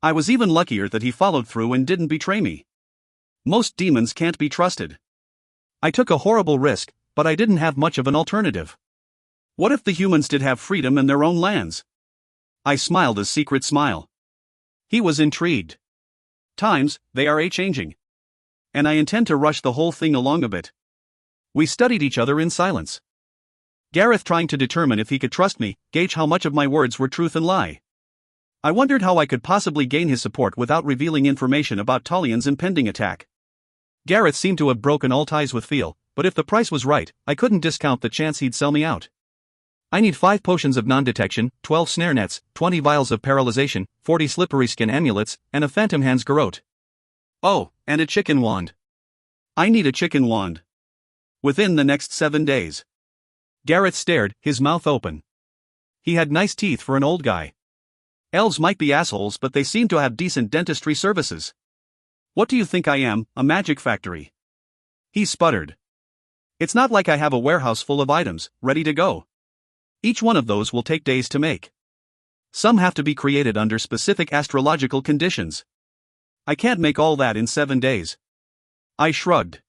I was even luckier that he followed through and didn't betray me. Most demons can't be trusted. I took a horrible risk, but I didn't have much of an alternative. What if the humans did have freedom in their own lands? I smiled a secret smile. He was intrigued. Times, they are changing. And I intend to rush the whole thing along a bit. We studied each other in silence. Gareth trying to determine if he could trust me, gauge how much of my words were truth and lie. I wondered how I could possibly gain his support without revealing information about Talian's impending attack. Gareth seemed to have broken all ties with Phil, but if the price was right, I couldn't discount the chance he'd sell me out. I need 5 potions of non-detection, 12 snare nets, 20 vials of paralyzation, 40 slippery skin amulets, and a phantom hand's garrote. Oh, and a chicken wand. I need a chicken wand. Within the next 7 days. Gareth stared, his mouth open. He had nice teeth for an old guy. Elves might be assholes, but they seem to have decent dentistry services. What do you think I am, a magic factory? He sputtered. It's not like I have a warehouse full of items, ready to go. Each one of those will take days to make. Some have to be created under specific astrological conditions. I can't make all that in 7 days. I shrugged.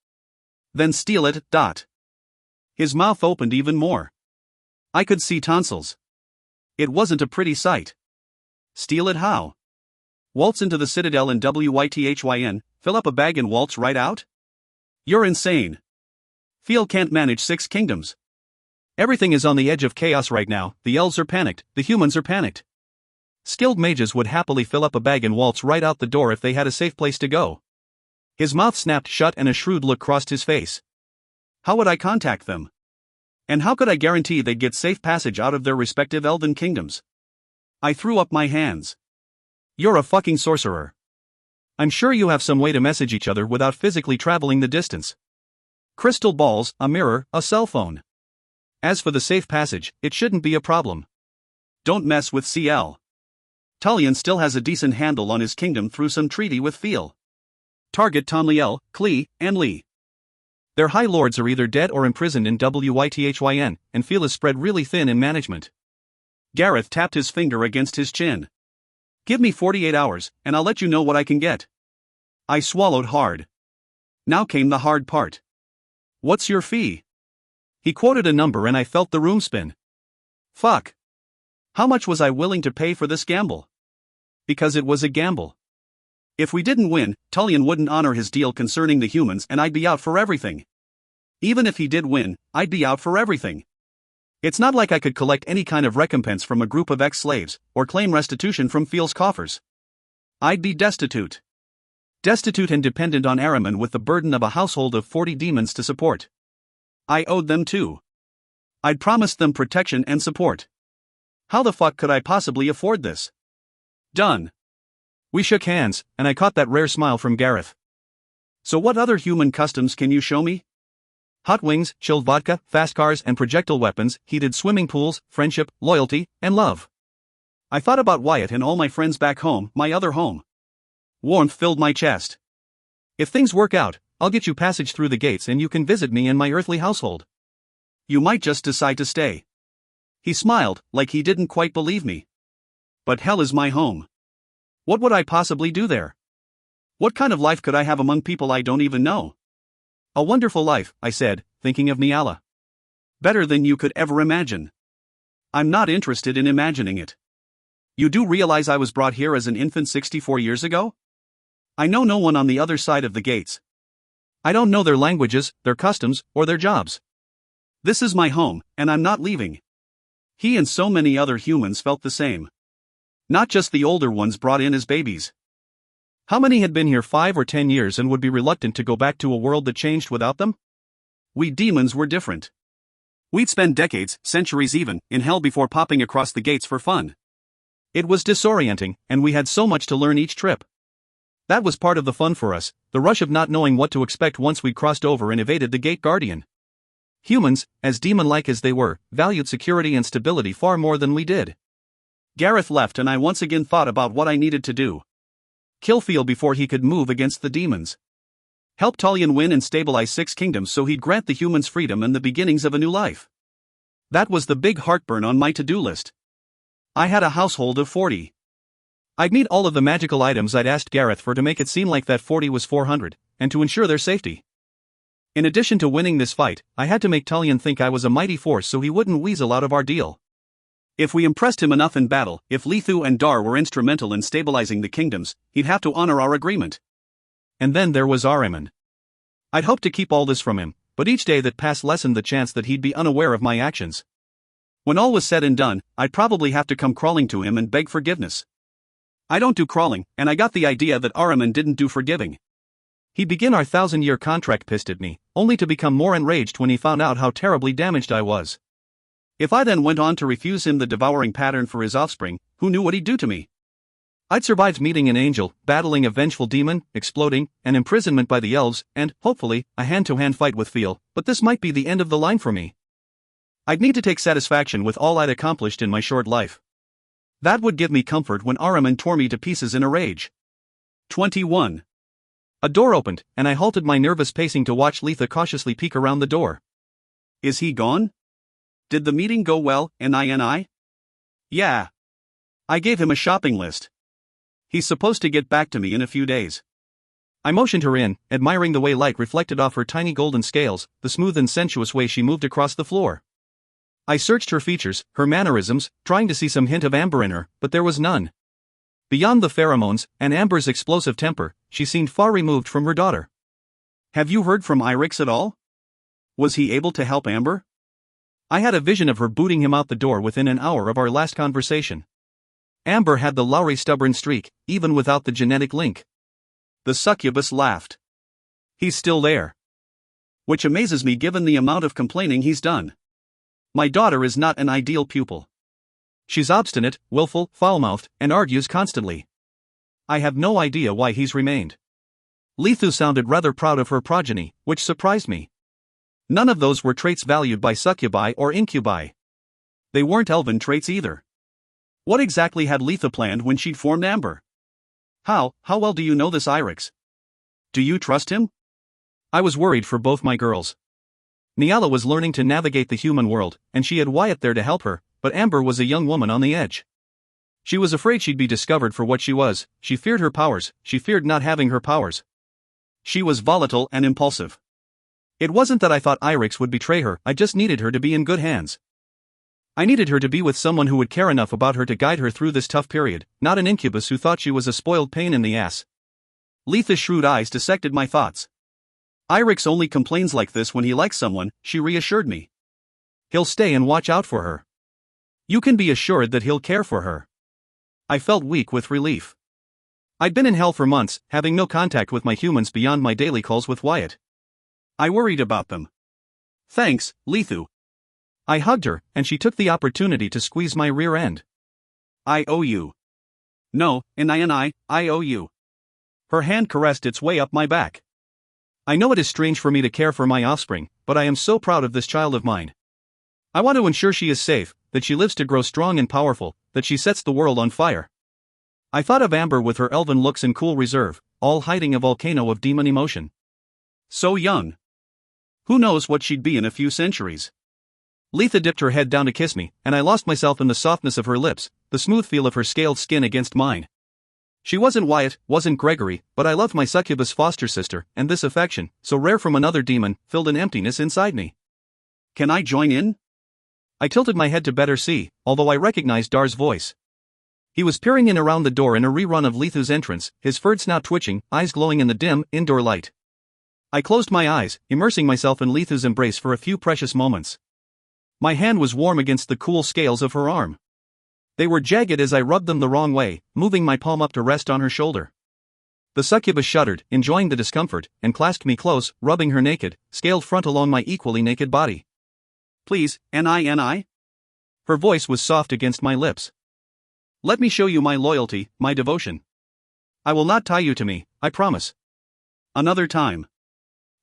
Then steal it. His mouth opened even more. I could see tonsils. It wasn't a pretty sight. Steal it how? Waltz into the Citadel in WYTHYN, fill up a bag and waltz right out? You're insane. Phil can't manage 6 kingdoms. Everything is on the edge of chaos right now, the elves are panicked, the humans are panicked. Skilled mages would happily fill up a bag and waltz right out the door if they had a safe place to go. His mouth snapped shut and a shrewd look crossed his face. How would I contact them? And how could I guarantee they'd get safe passage out of their respective elven kingdoms? I threw up my hands. You're a fucking sorcerer. I'm sure you have some way to message each other without physically traveling the distance. Crystal balls, a mirror, a cell phone. As for the safe passage, it shouldn't be a problem. Don't mess with CL. Tullian still has a decent handle on his kingdom through some treaty with Phil. Target Tomliel, Klee, and Lee. Their high lords are either dead or imprisoned in WYTHYN, and Phil is spread really thin in management. Gareth tapped his finger against his chin. Give me 48 hours, and I'll let you know what I can get. I swallowed hard. Now came the hard part. What's your fee? He quoted a number and I felt the room spin. Fuck. How much was I willing to pay for this gamble? Because it was a gamble. If we didn't win, Tullian wouldn't honor his deal concerning the humans and I'd be out for everything. Even if he did win, I'd be out for everything. It's not like I could collect any kind of recompense from a group of ex-slaves, or claim restitution from Phil's coffers. I'd be destitute. Destitute and dependent on Ahriman with the burden of a household of 40 demons to support. I owed them too. I'd promised them protection and support. How the fuck could I possibly afford this? Done. We shook hands, and I caught that rare smile from Gareth. So what other human customs can you show me? Hot wings, chilled vodka, fast cars and projectile weapons, heated swimming pools, friendship, loyalty, and love. I thought about Wyatt and all my friends back home, my other home. Warmth filled my chest. If things work out, I'll get you passage through the gates and you can visit me in my earthly household. You might just decide to stay. He smiled, like he didn't quite believe me. But hell is my home. What would I possibly do there? What kind of life could I have among people I don't even know? A wonderful life, I said, thinking of Niala. Better than you could ever imagine. I'm not interested in imagining it. You do realize I was brought here as an infant 64 years ago? I know no one on the other side of the gates. I don't know their languages, their customs, or their jobs. This is my home, and I'm not leaving. He and so many other humans felt the same. Not just the older ones brought in as babies. How many had been here 5 or 10 years and would be reluctant to go back to a world that changed without them? We demons were different. We'd spend decades, centuries even, in hell before popping across the gates for fun. It was disorienting, and we had so much to learn each trip. That was part of the fun for us, the rush of not knowing what to expect once we'd crossed over and evaded the gate guardian. Humans, as demon-like as they were, valued security and stability far more than we did. Gareth left and I once again thought about what I needed to do. Kill Phil before he could move against the demons. Help Tullian win and stabilize 6 kingdoms so he'd grant the humans freedom and the beginnings of a new life. That was the big heartburn on my to-do list. I had a household of 40. I'd need all of the magical items I'd asked Gareth for to make it seem like that 40 was 400, and to ensure their safety. In addition to winning this fight, I had to make Tullian think I was a mighty force so he wouldn't weasel out of our deal. If we impressed him enough in battle, if Lethu and Dar were instrumental in stabilizing the kingdoms, he'd have to honor our agreement. And then there was Ahriman. I'd hoped to keep all this from him, but each day that passed lessened the chance that he'd be unaware of my actions. When all was said and done, I'd probably have to come crawling to him and beg forgiveness. I don't do crawling, and I got the idea that Ahriman didn't do forgiving. He'd begin our 1,000-year contract pissed at me, only to become more enraged when he found out how terribly damaged I was. If I then went on to refuse him the devouring pattern for his offspring, who knew what he'd do to me? I'd survived meeting an angel, battling a vengeful demon, exploding, an imprisonment by the elves, and, hopefully, a hand-to-hand fight with Phil, but this might be the end of the line for me. I'd need to take satisfaction with all I'd accomplished in my short life. That would give me comfort when Ahriman tore me to pieces in a rage. 21. A door opened, and I halted my nervous pacing to watch Letha cautiously peek around the door. Is he gone? Did the meeting go well, NINI? Yeah. I gave him a shopping list. He's supposed to get back to me in a few days. I motioned her in, admiring the way light reflected off her tiny golden scales, the smooth and sensuous way she moved across the floor. I searched her features, her mannerisms, trying to see some hint of Amber in her, but there was none. Beyond the pheromones, and Amber's explosive temper, she seemed far removed from her daughter. Have you heard from Irix at all? Was he able to help Amber? I had a vision of her booting him out the door within an hour of our last conversation. Amber had the Lowry stubborn streak, even without the genetic link. The succubus laughed. He's still there. Which amazes me given the amount of complaining he's done. My daughter is not an ideal pupil. She's obstinate, willful, foul-mouthed, and argues constantly. I have no idea why he's remained. Lethu sounded rather proud of her progeny, which surprised me. None of those were traits valued by succubi or incubi. They weren't elven traits either. What exactly had Letha planned when she'd formed Amber? How well do you know this Irix? Do you trust him? I was worried for both my girls. Niala was learning to navigate the human world, and she had Wyatt there to help her, but Amber was a young woman on the edge. She was afraid she'd be discovered for what she was, she feared her powers, she feared not having her powers. She was volatile and impulsive. It wasn't that I thought Irix would betray her, I just needed her to be in good hands. I needed her to be with someone who would care enough about her to guide her through this tough period, not an incubus who thought she was a spoiled pain in the ass. Letha's shrewd eyes dissected my thoughts. Irix only complains like this when he likes someone, she reassured me. He'll stay and watch out for her. You can be assured that he'll care for her. I felt weak with relief. I'd been in hell for months, having no contact with my humans beyond my daily calls with Wyatt. I worried about them. Thanks, Lethu. I hugged her, and she took the opportunity to squeeze my rear end. I owe you. No, I owe you. Her hand caressed its way up my back. I know it is strange for me to care for my offspring, but I am so proud of this child of mine. I want to ensure she is safe, that she lives to grow strong and powerful, that she sets the world on fire. I thought of Amber with her elven looks and cool reserve, all hiding a volcano of demon emotion. So young. Who knows what she'd be in a few centuries? Letha dipped her head down to kiss me, and I lost myself in the softness of her lips, the smooth feel of her scaled skin against mine. She wasn't Wyatt, wasn't Gregory, but I loved my succubus foster sister, and this affection, so rare from another demon, filled an emptiness inside me. Can I join in? I tilted my head to better see, although I recognized Dar's voice. He was peering in around the door in a rerun of Lethu's entrance, his furred snout twitching, eyes glowing in the dim, indoor light. I closed my eyes, immersing myself in Lethu's embrace for a few precious moments. My hand was warm against the cool scales of her arm. They were jagged as I rubbed them the wrong way, moving my palm up to rest on her shoulder. The succubus shuddered, enjoying the discomfort, and clasped me close, rubbing her naked, scaled front along my equally naked body. Please, N.I. Her voice was soft against my lips. Let me show you my loyalty, my devotion. I will not tie you to me, I promise. Another time.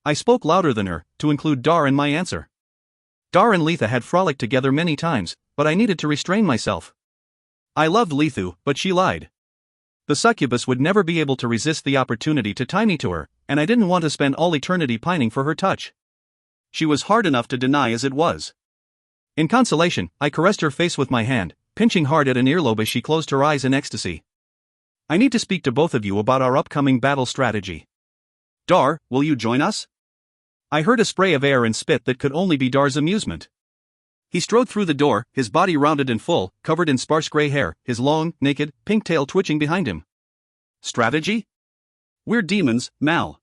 I spoke louder than her, to include Dar in my answer. Dar and Letha had frolicked together many times, but I needed to restrain myself. I loved Lethu, but she lied. The succubus would never be able to resist the opportunity to tie me to her, and I didn't want to spend all eternity pining for her touch. She was hard enough to deny as it was. In consolation, I caressed her face with my hand, pinching hard at an earlobe as she closed her eyes in ecstasy. I need to speak to both of you about our upcoming battle strategy. Dar, will you join us? I heard a spray of air and spit that could only be Dar's amusement. He strode through the door, his body rounded and full, covered in sparse gray hair, his long, naked, pink tail twitching behind him. Strategy? We're demons, Mal.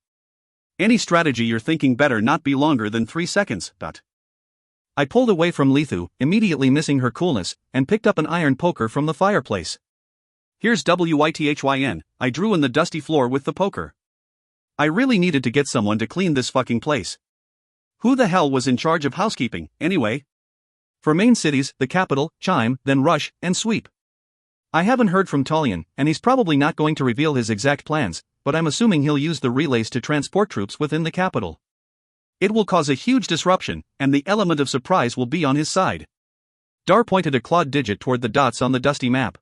Any strategy you're thinking better not be longer than 3 seconds. I pulled away from Lethu, immediately missing her coolness, and picked up an iron poker from the fireplace. Here's WITHYN, I drew in the dusty floor with the poker. I really needed to get someone to clean this fucking place. Who the hell was in charge of housekeeping, anyway? For main cities, the capital, chime, then rush, and sweep. I haven't heard from Talion, and he's probably not going to reveal his exact plans, but I'm assuming he'll use the relays to transport troops within the capital. It will cause a huge disruption, and the element of surprise will be on his side. Dar pointed a clawed digit toward the dots on the dusty map.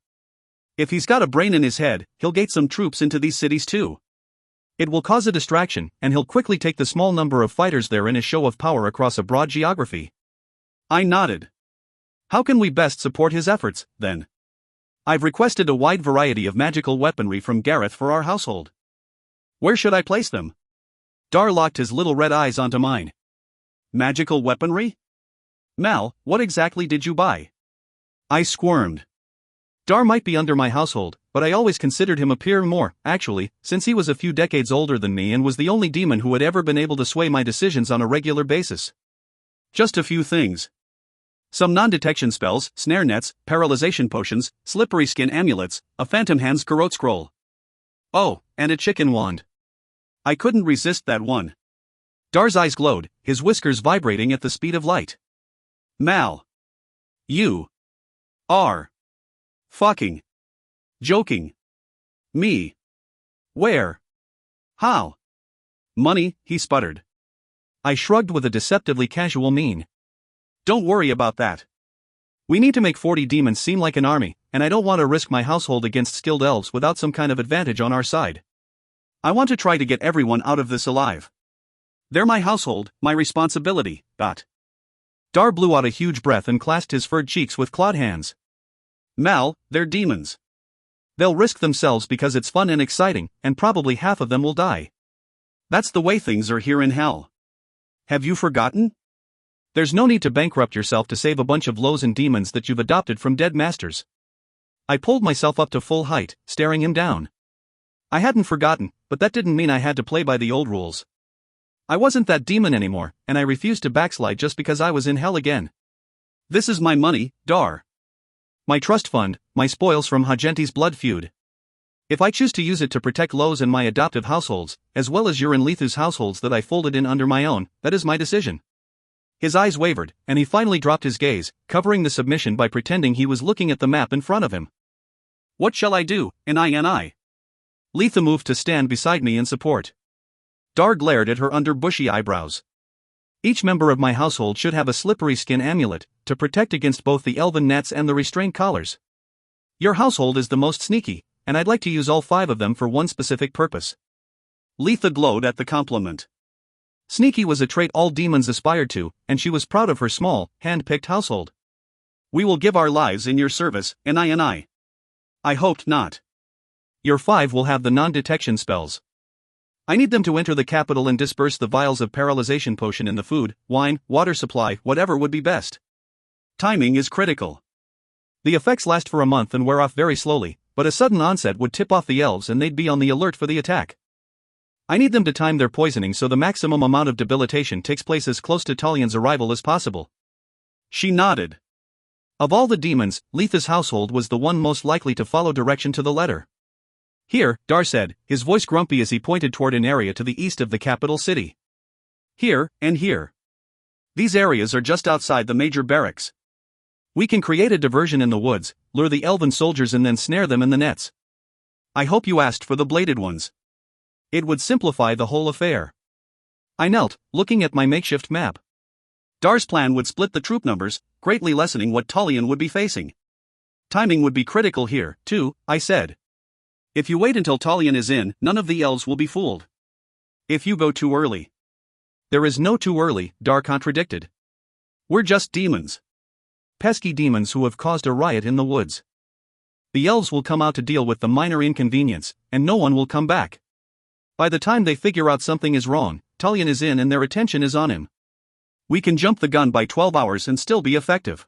If he's got a brain in his head, he'll gate some troops into these cities too. It will cause a distraction, and he'll quickly take the small number of fighters there in a show of power across a broad geography. I nodded. How can we best support his efforts, then? I've requested a wide variety of magical weaponry from Gareth for our household. Where should I place them? Dar locked his little red eyes onto mine. Magical weaponry? Mal, what exactly did you buy? I squirmed. Dar might be under my household, but I always considered him a peer more, actually, since he was a few decades older than me and was the only demon who had ever been able to sway my decisions on a regular basis. Just a few things. Some non-detection spells, snare nets, paralyzation potions, slippery skin amulets, a phantom hand's garrote scroll. Oh, and a chicken wand. I couldn't resist that one. Dar's eyes glowed, his whiskers vibrating at the speed of light. Mal. You. Are. Fucking. Joking. Me. Where? How? Money, he sputtered. I shrugged with a deceptively casual mien. Don't worry about that. We need to make 40 demons seem like an army, and I don't want to risk my household against skilled elves without some kind of advantage on our side. I want to try to get everyone out of this alive. They're my household, my responsibility, Dar blew out a huge breath and clasped his furred cheeks with clawed hands. Mal, they're demons. They'll risk themselves because it's fun and exciting, and probably half of them will die. That's the way things are here in hell. Have you forgotten? There's no need to bankrupt yourself to save a bunch of lows and demons that you've adopted from dead masters. I pulled myself up to full height, staring him down. I hadn't forgotten, but that didn't mean I had to play by the old rules. I wasn't that demon anymore, and I refused to backslide just because I was in hell again. This is my money, Dar. My trust fund, my spoils from Hagenti's blood feud. If I choose to use it to protect Lowe's and my adoptive households, as well as your and Lethu's households that I folded in under my own, that is my decision. His eyes wavered, and he finally dropped his gaze, covering the submission by pretending he was looking at the map in front of him. What shall I do, Ni? Letha moved to stand beside me in support. Dar glared at her under bushy eyebrows. Each member of my household should have a slippery skin amulet, to protect against both the elven nets and the restraint collars. Your household is the most sneaky, and I'd like to use all 5 of them for one specific purpose. Letha glowed at the compliment. Sneaky was a trait all demons aspired to, and she was proud of her small, hand-picked household. We will give our lives in your service, Ni. I hoped not. Your 5 will have the non-detection spells. I need them to enter the capital and disperse the vials of paralyzation potion in the food, wine, water supply, whatever would be best. Timing is critical. The effects last for a month and wear off very slowly, but a sudden onset would tip off the elves and they'd be on the alert for the attack. I need them to time their poisoning so the maximum amount of debilitation takes place as close to Talian's arrival as possible. She nodded. Of all the demons, Letha's household was the one most likely to follow direction to the letter. Here, Dar said, his voice grumpy as he pointed toward an area to the east of the capital city. Here, and here. These areas are just outside the major barracks. We can create a diversion in the woods, lure the elven soldiers and then snare them in the nets. I hope you asked for the bladed ones. It would simplify the whole affair. I knelt, looking at my makeshift map. Dar's plan would split the troop numbers, greatly lessening what Talion would be facing. Timing would be critical here, too, I said. If you wait until Talion is in, none of the elves will be fooled. If you go too early. There is no too early, Dar contradicted. We're just demons. Pesky demons who have caused a riot in the woods. The elves will come out to deal with the minor inconvenience, and no one will come back. By the time they figure out something is wrong, Talion is in and their attention is on him. We can jump the gun by 12 hours and still be effective.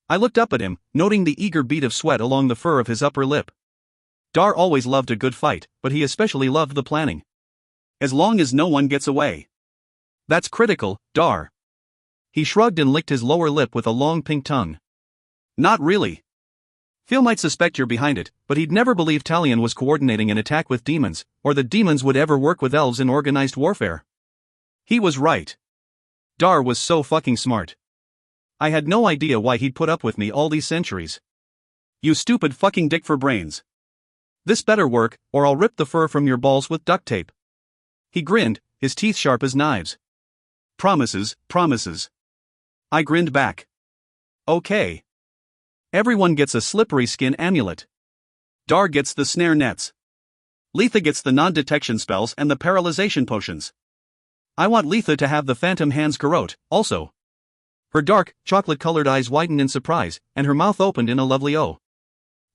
I looked up at him, noting the eager bead of sweat along the fur of his upper lip. Dar always loved a good fight, but he especially loved the planning. As long as no one gets away. That's critical, Dar. He shrugged and licked his lower lip with a long pink tongue. Not really. Phil might suspect you're behind it, but he'd never believe Talion was coordinating an attack with demons, or that demons would ever work with elves in organized warfare. He was right. Dar was so fucking smart. I had no idea why he'd put up with me all these centuries. You stupid fucking dick for brains. This better work, or I'll rip the fur from your balls with duct tape. He grinned, his teeth sharp as knives. Promises, promises. I grinned back. Okay. Everyone gets a slippery skin amulet. Dar gets the snare nets. Letha gets the non-detection spells and the paralyzation potions. I want Letha to have the phantom hand's garrote, also. Her dark, chocolate-colored eyes widened in surprise, and her mouth opened in a lovely O.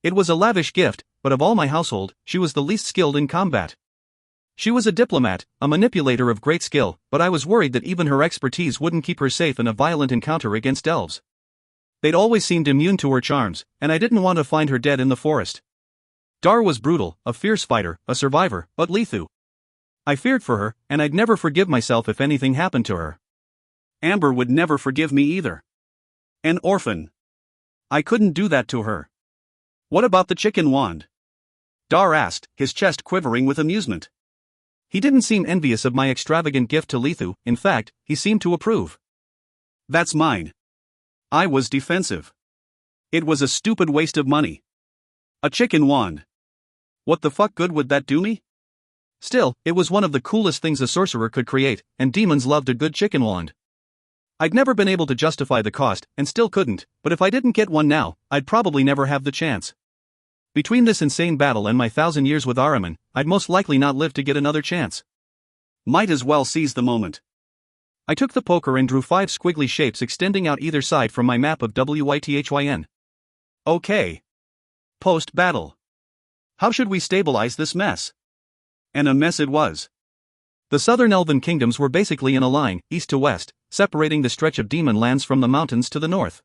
It was a lavish gift, but of all my household, she was the least skilled in combat. She was a diplomat, a manipulator of great skill, but I was worried that even her expertise wouldn't keep her safe in a violent encounter against elves. They'd always seemed immune to her charms, and I didn't want to find her dead in the forest. Dar was brutal, a fierce fighter, a survivor, but Lithu. I feared for her, and I'd never forgive myself if anything happened to her. Amber would never forgive me either. An orphan. I couldn't do that to her. What about the chicken wand? Dar asked, his chest quivering with amusement. He didn't seem envious of my extravagant gift to Lithu, in fact, he seemed to approve. That's mine. I was defensive. It was a stupid waste of money. A chicken wand. What the fuck good would that do me? Still, it was one of the coolest things a sorcerer could create, and demons loved a good chicken wand. I'd never been able to justify the cost, and still couldn't, but if I didn't get one now, I'd probably never have the chance. Between this insane battle and my 1,000 years with Ahriman, I'd most likely not live to get another chance. Might as well seize the moment. I took the poker and drew 5 squiggly shapes extending out either side from my map of Wythyn. Okay. Post-battle. How should we stabilize this mess? And a mess it was. The southern elven kingdoms were basically in a line, east to west, separating the stretch of demon lands from the mountains to the north.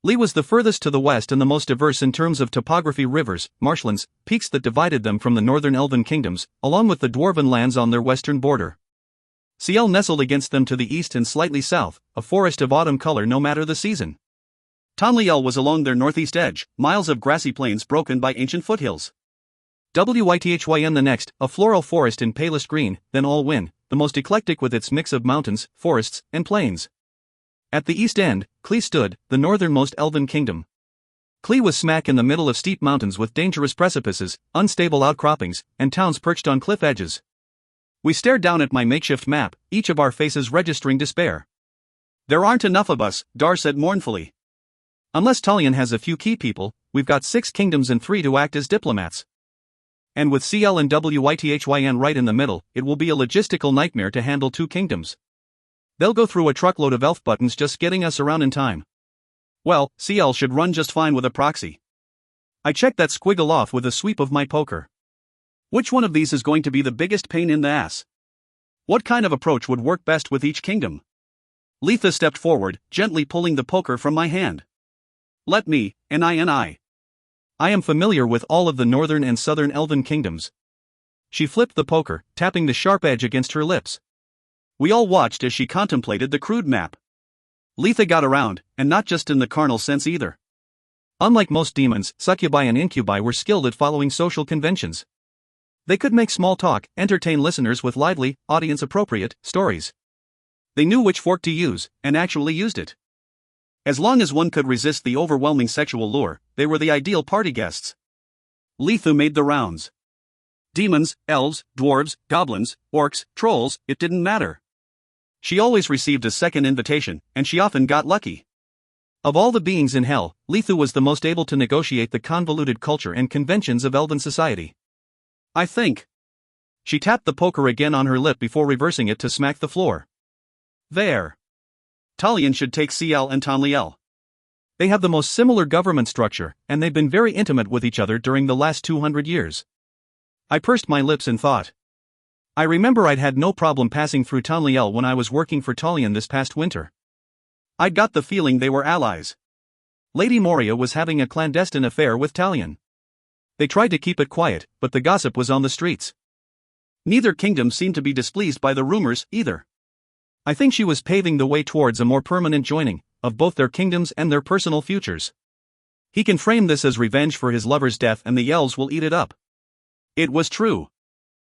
Lee was the furthest to the west and the most diverse in terms of topography: rivers, marshlands, peaks that divided them from the northern elven kingdoms, along with the dwarven lands on their western border. Ciel nestled against them to the east and slightly south, a forest of autumn color no matter the season. Tonliel was along their northeast edge, miles of grassy plains broken by ancient foothills. Wythyn the next, a floral forest in palest green, then Allwyn, the most eclectic with its mix of mountains, forests, and plains. At the east end, Clee stood, the northernmost elven kingdom. Clee was smack in the middle of steep mountains with dangerous precipices, unstable outcroppings, and towns perched on cliff edges. We stared down at my makeshift map, each of our faces registering despair. There aren't enough of us, Dar said mournfully. Unless Talion has a few key people, we've got 6 kingdoms and 3 to act as diplomats. And with CL and Wythyn right in the middle, it will be a logistical nightmare to handle 2 kingdoms. They'll go through a truckload of elf buttons just getting us around in time. Well, CL should run just fine with a proxy. I checked that squiggle off with a sweep of my poker. Which one of these is going to be the biggest pain in the ass? What kind of approach would work best with each kingdom? Letha stepped forward, gently pulling the poker from my hand. Let me, I am familiar with all of the northern and southern elven kingdoms. She flipped the poker, tapping the sharp edge against her lips. We all watched as she contemplated the crude map. Letha got around, and not just in the carnal sense either. Unlike most demons, succubi and incubi were skilled at following social conventions. They could make small talk, entertain listeners with lively, audience-appropriate stories. They knew which fork to use, and actually used it. As long as one could resist the overwhelming sexual lure, they were the ideal party guests. Letha made the rounds. Demons, elves, dwarves, goblins, orcs, trolls, it didn't matter. She always received a second invitation, and she often got lucky. Of all the beings in hell, Letha was the most able to negotiate the convoluted culture and conventions of elven society. I think. She tapped the poker again on her lip before reversing it to smack the floor. There. Talion should take CL and Tonliel. They have the most similar government structure, and they've been very intimate with each other during the last 200 years. I pursed my lips in thought. I remember I'd had no problem passing through Tonliel when I was working for Talion this past winter. I'd got the feeling they were allies. Lady Moria was having a clandestine affair with Talion. They tried to keep it quiet, but the gossip was on the streets. Neither kingdom seemed to be displeased by the rumors, either. I think she was paving the way towards a more permanent joining of both their kingdoms and their personal futures. He can frame this as revenge for his lover's death, and the elves will eat it up. It was true.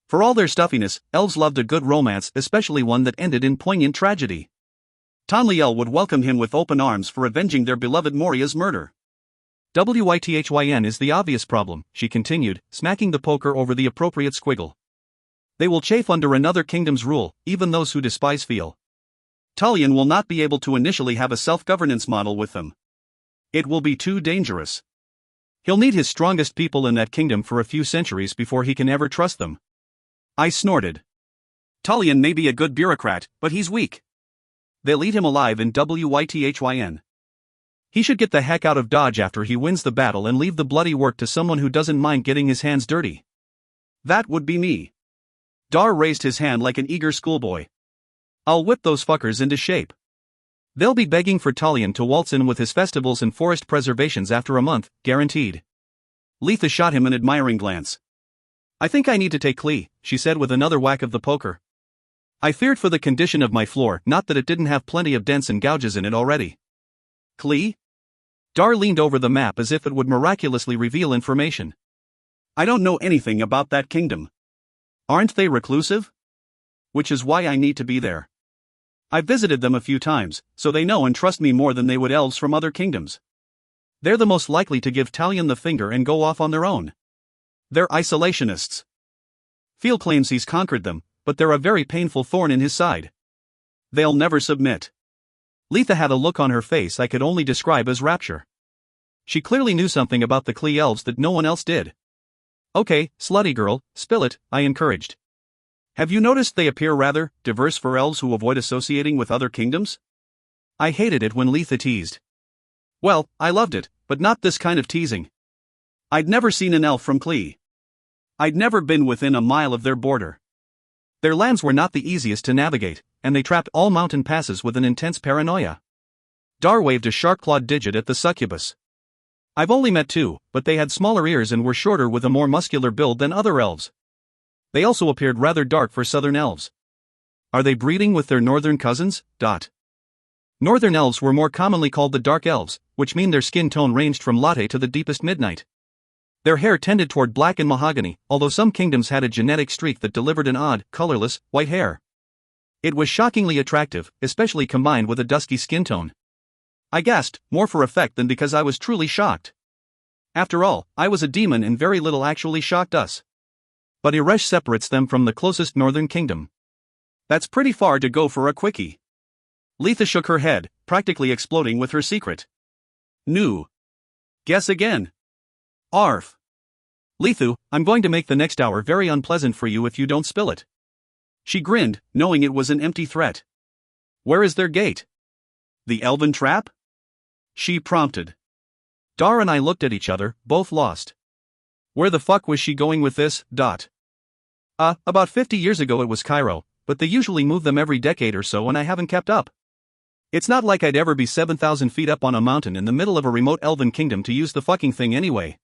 For all their stuffiness, elves loved a good romance, especially one that ended in poignant tragedy. Tonliel would welcome him with open arms for avenging their beloved Moria's murder. Wythyn is the obvious problem, she continued, smacking the poker over the appropriate squiggle. They will chafe under another kingdom's rule, even those who despise feel. Talion will not be able to initially have a self-governance model with them. It will be too dangerous. He'll need his strongest people in that kingdom for a few centuries before he can ever trust them. I snorted. Talion may be a good bureaucrat, but he's weak. They'll eat him alive in Wythyn. He should get the heck out of Dodge after he wins the battle and leave the bloody work to someone who doesn't mind getting his hands dirty. That would be me. Dar raised his hand like an eager schoolboy. I'll whip those fuckers into shape. They'll be begging for Talion to waltz in with his festivals and forest preservations after a month, guaranteed. Letha shot him an admiring glance. I think I need to take Klee, she said with another whack of the poker. I feared for the condition of my floor, not that it didn't have plenty of dents and gouges in it already. Klee? Dar leaned over the map as if it would miraculously reveal information. I don't know anything about that kingdom. Aren't they reclusive? Which is why I need to be there. I've visited them a few times, so they know and trust me more than they would elves from other kingdoms. They're the most likely to give Talion the finger and go off on their own. They're isolationists. Phil claims he's conquered them, but they're a very painful thorn in his side. They'll never submit. Letha had a look on her face I could only describe as rapture. She clearly knew something about the Klee elves that no one else did. Okay, slutty girl, spill it, I encouraged. Have you noticed they appear rather diverse for elves who avoid associating with other kingdoms? I hated it when Letha teased. Well, I loved it, but not this kind of teasing. I'd never seen an elf from Klee. I'd never been within a mile of their border. Their lands were not the easiest to navigate, and they trapped all mountain passes with an intense paranoia. Dar waved a sharp-clawed digit at the succubus. I've only met two, but they had smaller ears and were shorter with a more muscular build than other elves. They also appeared rather dark for southern elves. Are they breeding with their northern cousins? Northern elves were more commonly called the dark elves, which mean their skin tone ranged from latte to the deepest midnight. Their hair tended toward black and mahogany, although some kingdoms had a genetic streak that delivered an odd, colorless, white hair. It was shockingly attractive, especially combined with a dusky skin tone. I gasped, more for effect than because I was truly shocked. After all, I was a demon and very little actually shocked us. But Eresh separates them from the closest northern kingdom. That's pretty far to go for a quickie. Letha shook her head, practically exploding with her secret. New. Guess again. Arf. Lethu, I'm going to make the next hour very unpleasant for you if you don't spill it. She grinned, knowing it was an empty threat. Where is their gate? The elven trap? She prompted. Dar and I looked at each other, both lost. Where the fuck was she going with this? About 50 years ago it was Cairo, but they usually move them every decade or so and I haven't kept up. It's not like I'd ever be 7,000 feet up on a mountain in the middle of a remote elven kingdom to use the fucking thing anyway.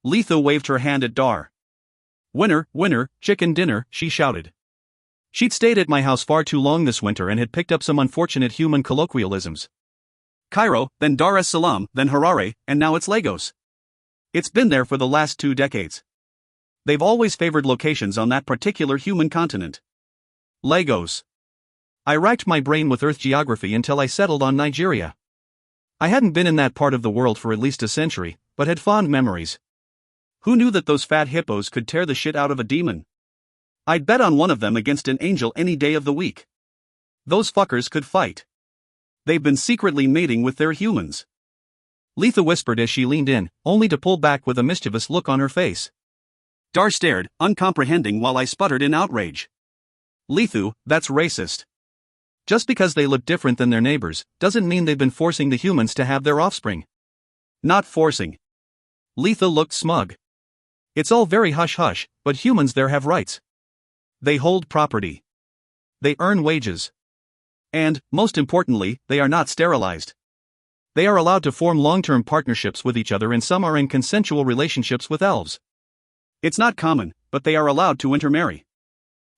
Letha waved her hand at Dar. Winner, winner, chicken dinner, she shouted. She'd stayed at my house far too long this winter and had picked up some unfortunate human colloquialisms. Cairo, then Dar es Salaam, then Harare, and now it's Lagos. It's been there for the last 2 decades. They've always favored locations on that particular human continent. Lagos. I racked my brain with Earth geography until I settled on Nigeria. I hadn't been in that part of the world for at least a century, but had fond memories. Who knew that those fat hippos could tear the shit out of a demon? I'd bet on one of them against an angel any day of the week. Those fuckers could fight. They've been secretly mating with their humans. Letha whispered as she leaned in, only to pull back with a mischievous look on her face. Dar stared, uncomprehending while I sputtered in outrage. Lethu, that's racist. Just because they look different than their neighbors, doesn't mean they've been forcing the humans to have their offspring. Not forcing. Letha looked smug. It's all very hush-hush, but humans there have rights. They hold property. They earn wages. And, most importantly, they are not sterilized. They are allowed to form long-term partnerships with each other and some are in consensual relationships with elves. It's not common, but they are allowed to intermarry.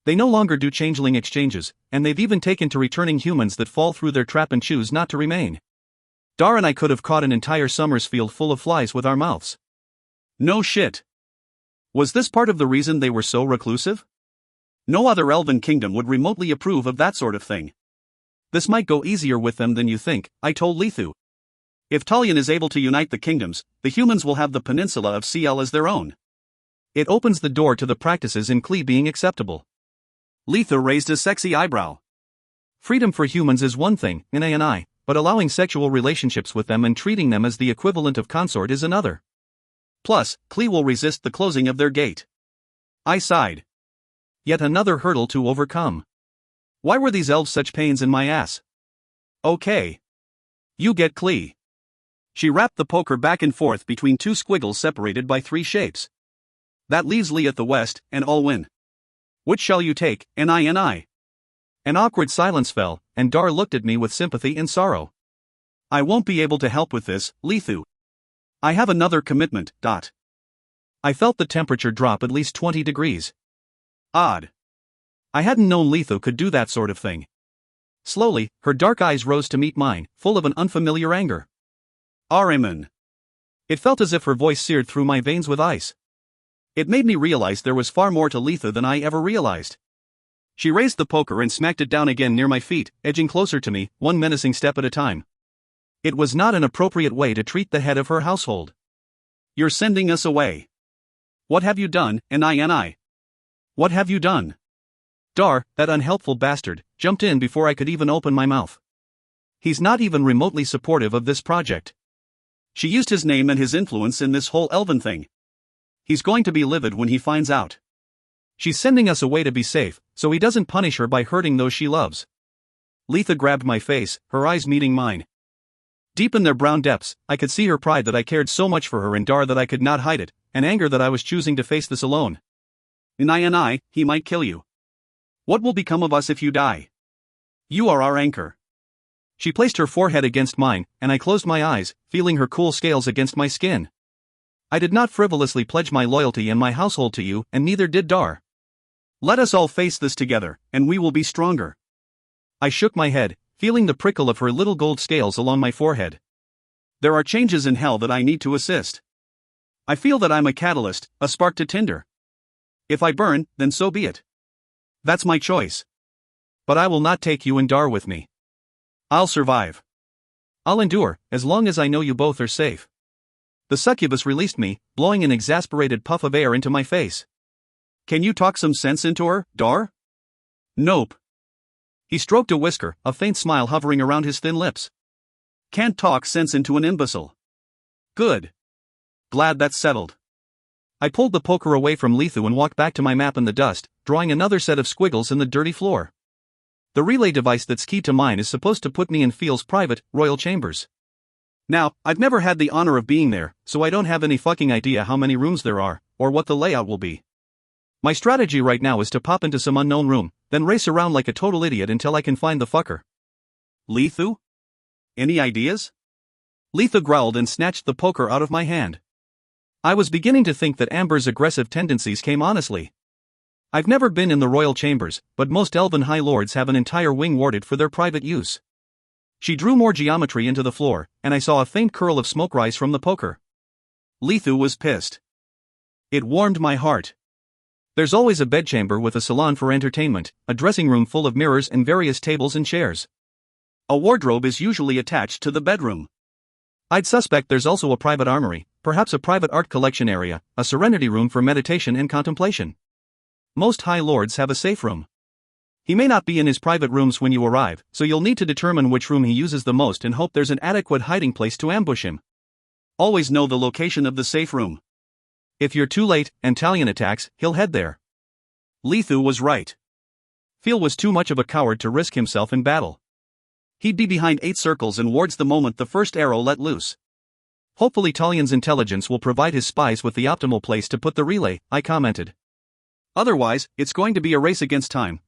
They no longer do changeling exchanges, and they've even taken to returning humans that fall through their trap and choose not to remain. Dar and I could have caught an entire summer's field full of flies with our mouths. No shit. Was this part of the reason they were so reclusive? No other elven kingdom would remotely approve of that sort of thing. This might go easier with them than you think, I told Lethu. If Talion is able to unite the kingdoms, the humans will have the peninsula of CL as their own. It opens the door to the practices in Klee being acceptable. Letha raised a sexy eyebrow. Freedom for humans is one thing, but allowing sexual relationships with them and treating them as the equivalent of consort is another. Plus, Klee will resist the closing of their gate. I sighed. Yet another hurdle to overcome. Why were these elves such pains in my ass? Okay. You get Klee. She wrapped the poker back and forth between 2 squiggles separated by 3 shapes. That leaves Lee at the west, and I'll win. Which shall you take, Ni? An awkward silence fell, and Dar looked at me with sympathy and sorrow. I won't be able to help with this, Lethu. I have another commitment. I felt the temperature drop at least 20 degrees. Odd. I hadn't known Lethu could do that sort of thing. Slowly, her dark eyes rose to meet mine, full of an unfamiliar anger. Ahriman. It felt as if her voice seared through my veins with ice. It made me realize there was far more to Lethu than I ever realized. She raised the poker and smacked it down again near my feet, edging closer to me, one menacing step at a time. It was not an appropriate way to treat the head of her household. You're sending us away. What have you done, Ni? What have you done? Dar, that unhelpful bastard, jumped in before I could even open my mouth. He's not even remotely supportive of this project. She used his name and his influence in this whole elven thing. He's going to be livid when he finds out. She's sending us away to be safe, so he doesn't punish her by hurting those she loves. Letha grabbed my face, her eyes meeting mine. Deep in their brown depths, I could see her pride that I cared so much for her and Dar that I could not hide it, and anger that I was choosing to face this alone. Ni, he might kill you. What will become of us if you die? You are our anchor. She placed her forehead against mine, and I closed my eyes, feeling her cool scales against my skin. I did not frivolously pledge my loyalty and my household to you, and neither did Dar. Let us all face this together, and we will be stronger. I shook my head, feeling the prickle of her little gold scales along my forehead. There are changes in hell that I need to assist. I feel that I'm a catalyst, a spark to tinder. If I burn, then so be it. That's my choice. But I will not take you and Dar with me. I'll survive. I'll endure, as long as I know you both are safe. The succubus released me, blowing an exasperated puff of air into my face. Can you talk some sense into her, Dar? Nope. He stroked a whisker, a faint smile hovering around his thin lips. Can't talk sense into an imbecile. Good. Glad that's settled. I pulled the poker away from Lethu and walked back to my map in the dust, drawing another set of squiggles in the dirty floor. The relay device that's keyed to mine is supposed to put me in Fiel's private, royal chambers. Now, I've never had the honor of being there, so I don't have any fucking idea how many rooms there are, or what the layout will be. My strategy right now is to pop into some unknown room, then race around like a total idiot until I can find the fucker. Lethu? Any ideas? Lethu growled and snatched the poker out of my hand. I was beginning to think that Amber's aggressive tendencies came honestly. I've never been in the royal chambers, but most elven high lords have an entire wing warded for their private use. She drew more geometry into the floor, and I saw a faint curl of smoke rise from the poker. Lethu was pissed. It warmed my heart. There's always a bedchamber with a salon for entertainment, a dressing room full of mirrors and various tables and chairs. A wardrobe is usually attached to the bedroom. I'd suspect there's also a private armory, perhaps a private art collection area, a serenity room for meditation and contemplation. Most high lords have a safe room. He may not be in his private rooms when you arrive, so you'll need to determine which room he uses the most and hope there's an adequate hiding place to ambush him. Always know the location of the safe room. If you're too late, and Talion attacks, he'll head there. Lethu was right. Phil was too much of a coward to risk himself in battle. He'd be behind 8 circles and wards the moment the first arrow let loose. Hopefully Talion's intelligence will provide his spies with the optimal place to put the relay, I commented. Otherwise, it's going to be a race against time,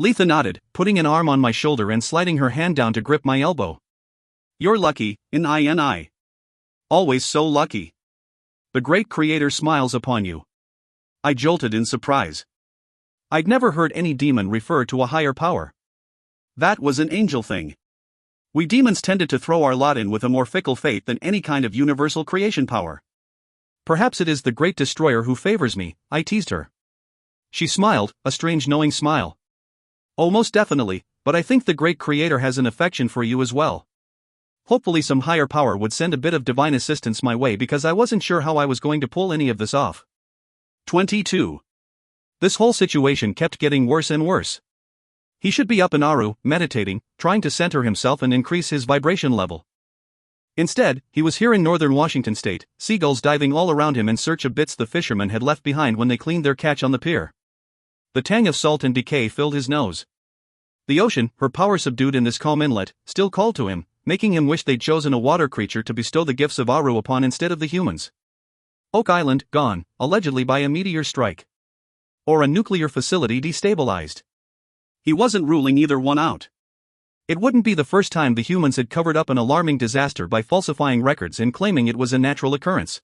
Letha nodded, putting an arm on my shoulder and sliding her hand down to grip my elbow. You're lucky, Ni. Always so lucky. The great creator smiles upon you. I jolted in surprise. I'd never heard any demon refer to a higher power. That was an angel thing. We demons tended to throw our lot in with a more fickle fate than any kind of universal creation power. Perhaps it is the great destroyer who favors me, I teased her. She smiled, a strange knowing smile. Oh, most definitely, but I think the great creator has an affection for you as well. Hopefully some higher power would send a bit of divine assistance my way because I wasn't sure how I was going to pull any of this off. 22. This whole situation kept getting worse and worse. He should be up in Aru, meditating, trying to center himself and increase his vibration level. Instead, he was here in northern Washington state, seagulls diving all around him in search of bits the fishermen had left behind when they cleaned their catch on the pier. The tang of salt and decay filled his nose. The ocean, her power subdued in this calm inlet, still called to him, making him wish they'd chosen a water creature to bestow the gifts of Aru upon instead of the humans. Oak Island, gone, allegedly by a meteor strike. or a nuclear facility destabilized. He wasn't ruling either one out. It wouldn't be the first time the humans had covered up an alarming disaster by falsifying records and claiming it was a natural occurrence.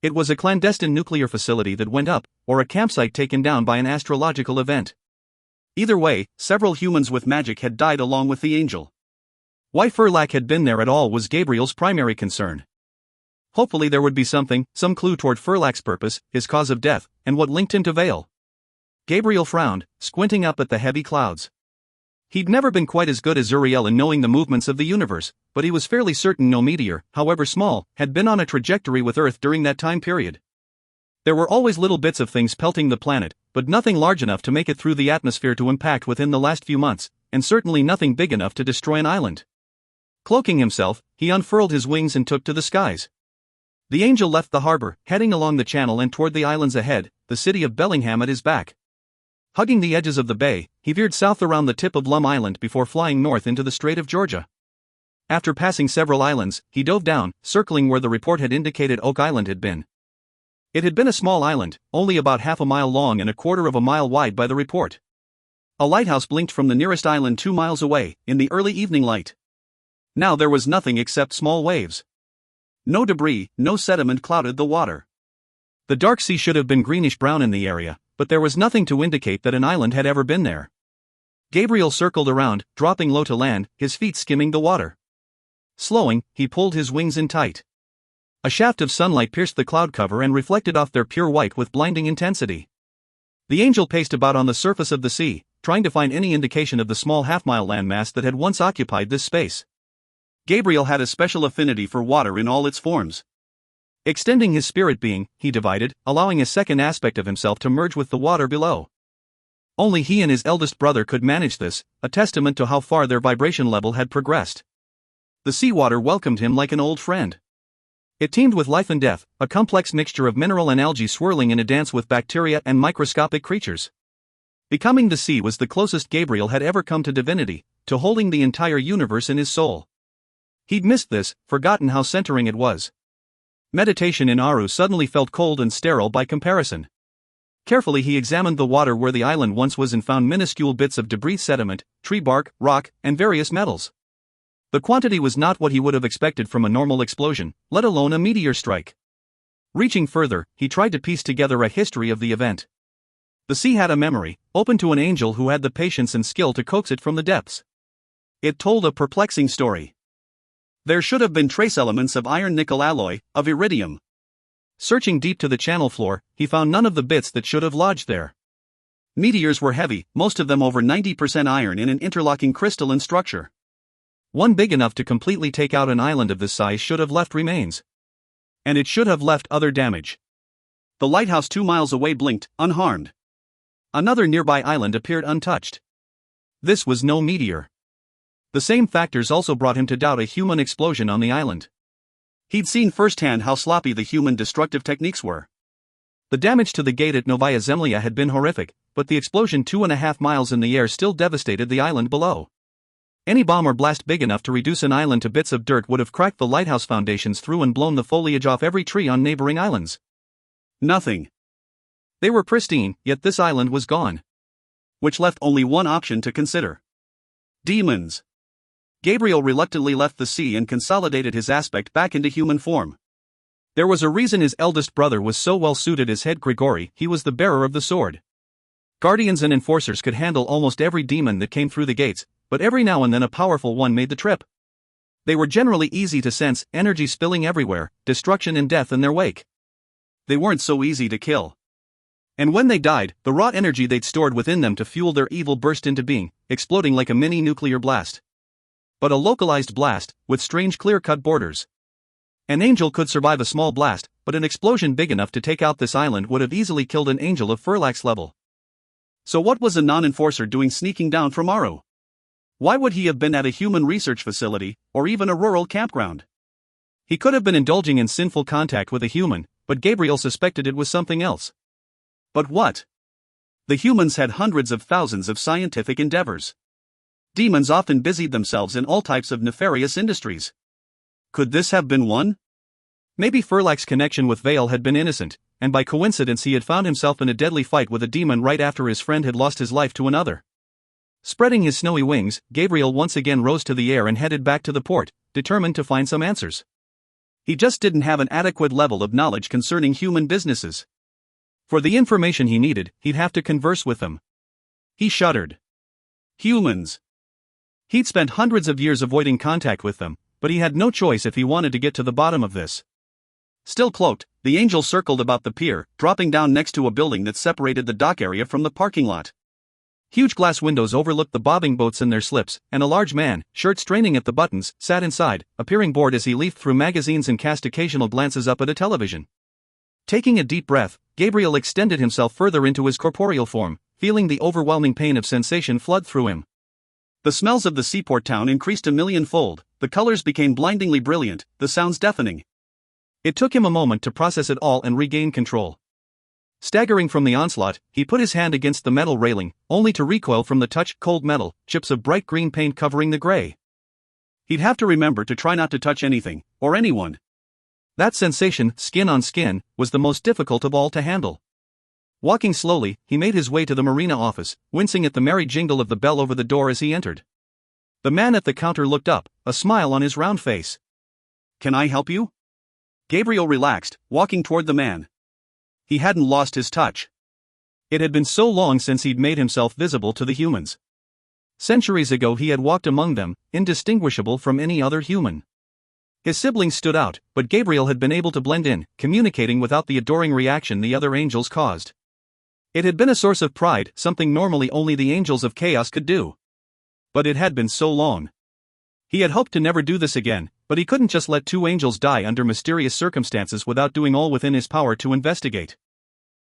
It was a clandestine nuclear facility that went up, or a campsite taken down by an astrological event. Either way, several humans with magic had died along with the angel. Why Furlak had been there at all was Gabriel's primary concern. Hopefully there would be some clue toward Furlak's purpose, his cause of death, and what linked him to Vale. Gabriel frowned, squinting up at the heavy clouds. He'd never been quite as good as Uriel in knowing the movements of the universe, but he was fairly certain no meteor, however small, had been on a trajectory with Earth during that time period. There were always little bits of things pelting the planet, but nothing large enough to make it through the atmosphere to impact within the last few months, and certainly nothing big enough to destroy an island. Cloaking himself, he unfurled his wings and took to the skies. The angel left the harbor, heading along the channel and toward the islands ahead, the city of Bellingham at his back. Hugging the edges of the bay, he veered south around the tip of Lum Island before flying north into the Strait of Georgia. After passing several islands, he dove down, circling where the report had indicated Oak Island had been. It had been a small island, only about half a mile long and a quarter of a mile wide by the report. A lighthouse blinked from the nearest island 2 miles away, in the early evening light. Now there was nothing except small waves. No debris, no sediment clouded the water. The dark sea should have been greenish-brown in the area, but there was nothing to indicate that an island had ever been there. Gabriel circled around, dropping low to land, his feet skimming the water. Slowing, he pulled his wings in tight. A shaft of sunlight pierced the cloud cover and reflected off their pure white with blinding intensity. The angel paced about on the surface of the sea, trying to find any indication of the small half-mile landmass that had once occupied this space. Gabriel had a special affinity for water in all its forms. Extending his spirit being, he divided, allowing a second aspect of himself to merge with the water below. Only he and his eldest brother could manage this, a testament to how far their vibration level had progressed. The seawater welcomed him like an old friend. It teemed with life and death, a complex mixture of mineral and algae swirling in a dance with bacteria and microscopic creatures. Becoming the sea was the closest Gabriel had ever come to divinity, to holding the entire universe in his soul. He'd missed this, forgotten how centering it was. Meditation in Aru suddenly felt cold and sterile by comparison. Carefully he examined the water where the island once was and found minuscule bits of debris, sediment, tree bark, rock, and various metals. The quantity was not what he would have expected from a normal explosion, let alone a meteor strike. Reaching further, he tried to piece together a history of the event. The sea had a memory, open to an angel who had the patience and skill to coax it from the depths. It told a perplexing story. There should have been trace elements of iron-nickel alloy, of iridium. Searching deep to the channel floor, he found none of the bits that should have lodged there. Meteors were heavy, most of them over 90% iron in an interlocking crystalline structure. One big enough to completely take out an island of this size should have left remains. And it should have left other damage. The lighthouse 2 miles away blinked, unharmed. Another nearby island appeared untouched. This was no meteor. The same factors also brought him to doubt a human explosion on the island. He'd seen firsthand how sloppy the human destructive techniques were. The damage to the gate at Novaya Zemlya had been horrific, but the explosion 2.5 miles in the air still devastated the island below. Any bomb or blast big enough to reduce an island to bits of dirt would have cracked the lighthouse foundations through and blown the foliage off every tree on neighboring islands. Nothing. They were pristine, yet this island was gone. Which left only one option to consider. Demons. Gabriel reluctantly left the sea and consolidated his aspect back into human form. There was a reason his eldest brother was so well suited as head Grigori. He was the bearer of the sword. Guardians and enforcers could handle almost every demon that came through the gates, but every now and then a powerful one made the trip. They were generally easy to sense, energy spilling everywhere, destruction and death in their wake. They weren't so easy to kill. And when they died, the raw energy they'd stored within them to fuel their evil burst into being, exploding like a mini nuclear blast. But a localized blast, with strange clear-cut borders. An angel could survive a small blast, but an explosion big enough to take out this island would have easily killed an angel of Furlak's level. So what was a non-enforcer doing sneaking down from Aru? Why would he have been at a human research facility, or even a rural campground? He could have been indulging in sinful contact with a human, but Gabriel suspected it was something else. But what? The humans had hundreds of thousands of scientific endeavors. Demons often busied themselves in all types of nefarious industries. Could this have been one? Maybe Furlak's connection with Vale had been innocent, and by coincidence he had found himself in a deadly fight with a demon right after his friend had lost his life to another. Spreading his snowy wings, Gabriel once again rose to the air and headed back to the port, determined to find some answers. He just didn't have an adequate level of knowledge concerning human businesses. For the information he needed, he'd have to converse with them. He shuddered. Humans. He'd spent hundreds of years avoiding contact with them, but he had no choice if he wanted to get to the bottom of this. Still cloaked, the angel circled about the pier, dropping down next to a building that separated the dock area from the parking lot. Huge glass windows overlooked the bobbing boats in their slips, and a large man, shirt straining at the buttons, sat inside, appearing bored as he leafed through magazines and cast occasional glances up at a television. Taking a deep breath, Gabriel extended himself further into his corporeal form, feeling the overwhelming pain of sensation flood through him. The smells of the seaport town increased a millionfold, the colors became blindingly brilliant, the sounds deafening. It took him a moment to process it all and regain control. Staggering from the onslaught, he put his hand against the metal railing, only to recoil from the cold metal, chips of bright green paint covering the gray. He'd have to remember to try not to touch anything, or anyone. That sensation, skin on skin, was the most difficult of all to handle. Walking slowly, he made his way to the marina office, wincing at the merry jingle of the bell over the door as he entered. The man at the counter looked up, a smile on his round face. "Can I help you?" Gabriel relaxed, walking toward the man. He hadn't lost his touch. It had been so long since he'd made himself visible to the humans. Centuries ago he had walked among them, indistinguishable from any other human. His siblings stood out, but Gabriel had been able to blend in, communicating without the adoring reaction the other angels caused. It had been a source of pride, something normally only the angels of chaos could do. But it had been so long. He had hoped to never do this again, but he couldn't just let two angels die under mysterious circumstances without doing all within his power to investigate.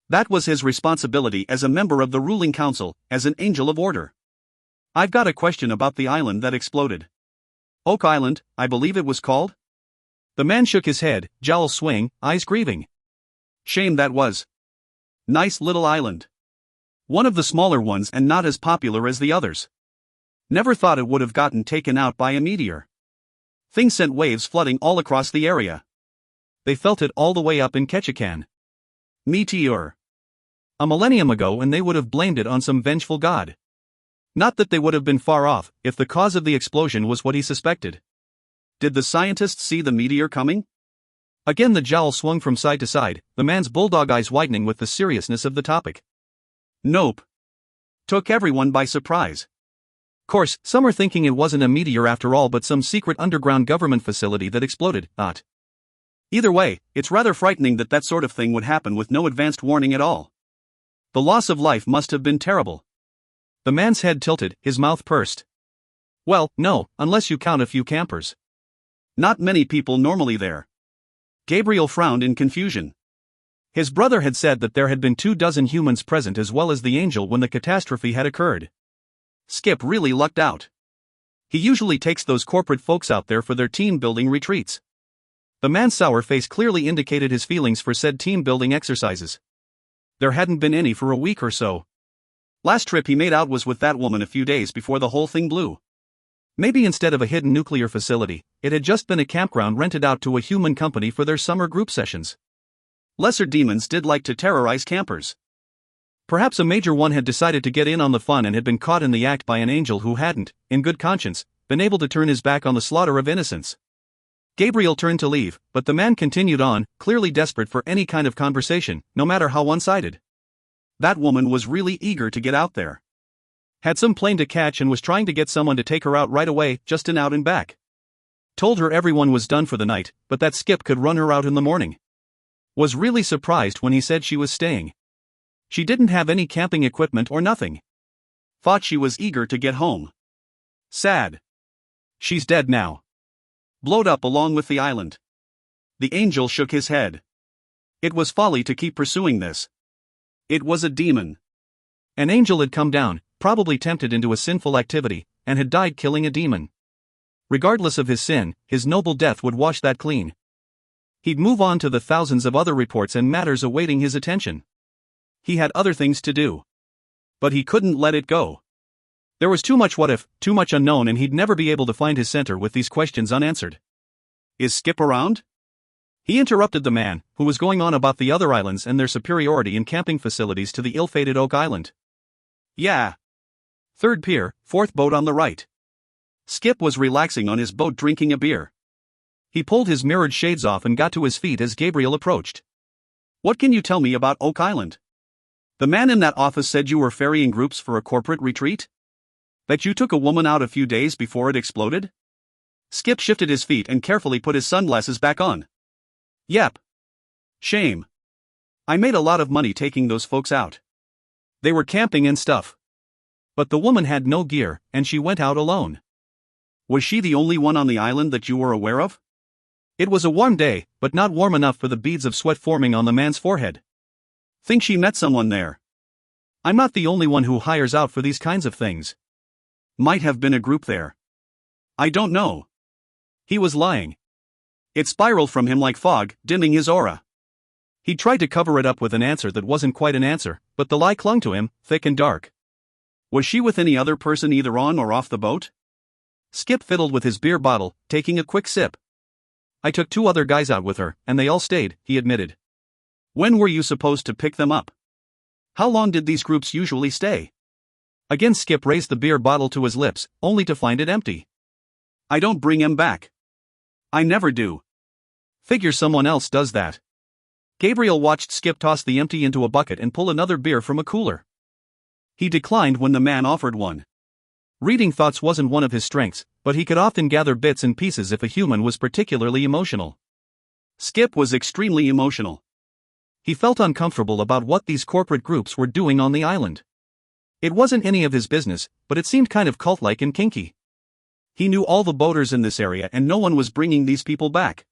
That was his responsibility as a member of the ruling council, as an angel of order. "I've got a question about the island that exploded." "Oak Island, I believe it was called?" The man shook his head, jowls swaying, eyes grieving. "Shame that was. Nice little island. One of the smaller ones and not as popular as the others. Never thought it would have gotten taken out by a meteor. Things sent waves flooding all across the area. They felt it all the way up in Ketchikan. Meteor. A millennium ago, and they would have blamed it on some vengeful god. Not that they would have been far off, if the cause of the explosion was what he suspected. Did the scientists see the meteor coming?" Again the jowl swung from side to side, the man's bulldog eyes widening with the seriousness of the topic. "Nope. Took everyone by surprise. Course, some are thinking it wasn't a meteor after all but some secret underground government facility that exploded, not. Either way, it's rather frightening that that sort of thing would happen with no advanced warning at all. The loss of life must have been terrible." The man's head tilted, his mouth pursed. "Well, no, unless you count a few campers. Not many people normally there." Gabriel frowned in confusion. His brother had said that there had been 24 humans present as well as the angel when the catastrophe had occurred. Skip really lucked out. He usually takes those corporate folks out there for their team-building retreats. The man's sour face clearly indicated his feelings for said team-building exercises. There hadn't been any for a week or so. Last trip he made out was with that woman a few days before the whole thing blew. Maybe instead of a hidden nuclear facility, it had just been a campground rented out to a human company for their summer group sessions. Lesser demons did like to terrorize campers. Perhaps a major one had decided to get in on the fun and had been caught in the act by an angel who hadn't, in good conscience, been able to turn his back on the slaughter of innocents. Gabriel turned to leave, but the man continued on, clearly desperate for any kind of conversation, no matter how one-sided. That woman was really eager to get out there. Had some plane to catch and was trying to get someone to take her out right away, just an out and back. Told her everyone was done for the night, but that Skip could run her out in the morning. Was really surprised when he said she was staying. She didn't have any camping equipment or nothing. Thought she was eager to get home. Sad. She's dead now. Blowed up along with the island. The angel shook his head. It was folly to keep pursuing this. It was a demon. An angel had come down, probably tempted into a sinful activity, and had died killing a demon. Regardless of his sin, his noble death would wash that clean. He'd move on to the thousands of other reports and matters awaiting his attention. He had other things to do. But he couldn't let it go. There was too much what if, too much unknown, and he'd never be able to find his center with these questions unanswered. Is Skip around? He interrupted the man, who was going on about the other islands and their superiority in camping facilities to the ill-fated Oak Island. Yeah. Third pier, fourth boat on the right. Skip was relaxing on his boat drinking a beer. He pulled his mirrored shades off and got to his feet as Gabriel approached. What can you tell me about Oak Island? The man in that office said you were ferrying groups for a corporate retreat? That you took a woman out a few days before it exploded? Skip shifted his feet and carefully put his sunglasses back on. Yep. Shame. I made a lot of money taking those folks out. They were camping and stuff. But the woman had no gear, and she went out alone. Was she the only one on the island that you were aware of? It was a warm day, but not warm enough for the beads of sweat forming on the man's forehead. Think she met someone there? I'm not the only one who hires out for these kinds of things. Might have been a group there. I don't know. He was lying. It spiraled from him like fog, dimming his aura. He tried to cover it up with an answer that wasn't quite an answer, but the lie clung to him, thick and dark. Was she with any other person either on or off the boat? Skip fiddled with his beer bottle, taking a quick sip. I took 2 other guys out with her, and they all stayed, he admitted. When were you supposed to pick them up? How long did these groups usually stay? Again Skip raised the beer bottle to his lips, only to find it empty. I don't bring him back. I never do. Figure someone else does that. Gabriel watched Skip toss the empty into a bucket and pull another beer from a cooler. He declined when the man offered one. Reading thoughts wasn't one of his strengths, but he could often gather bits and pieces if a human was particularly emotional. Skip was extremely emotional. He felt uncomfortable about what these corporate groups were doing on the island. It wasn't any of his business, but it seemed kind of cult-like and kinky. He knew all the boaters in this area and no one was bringing these people back.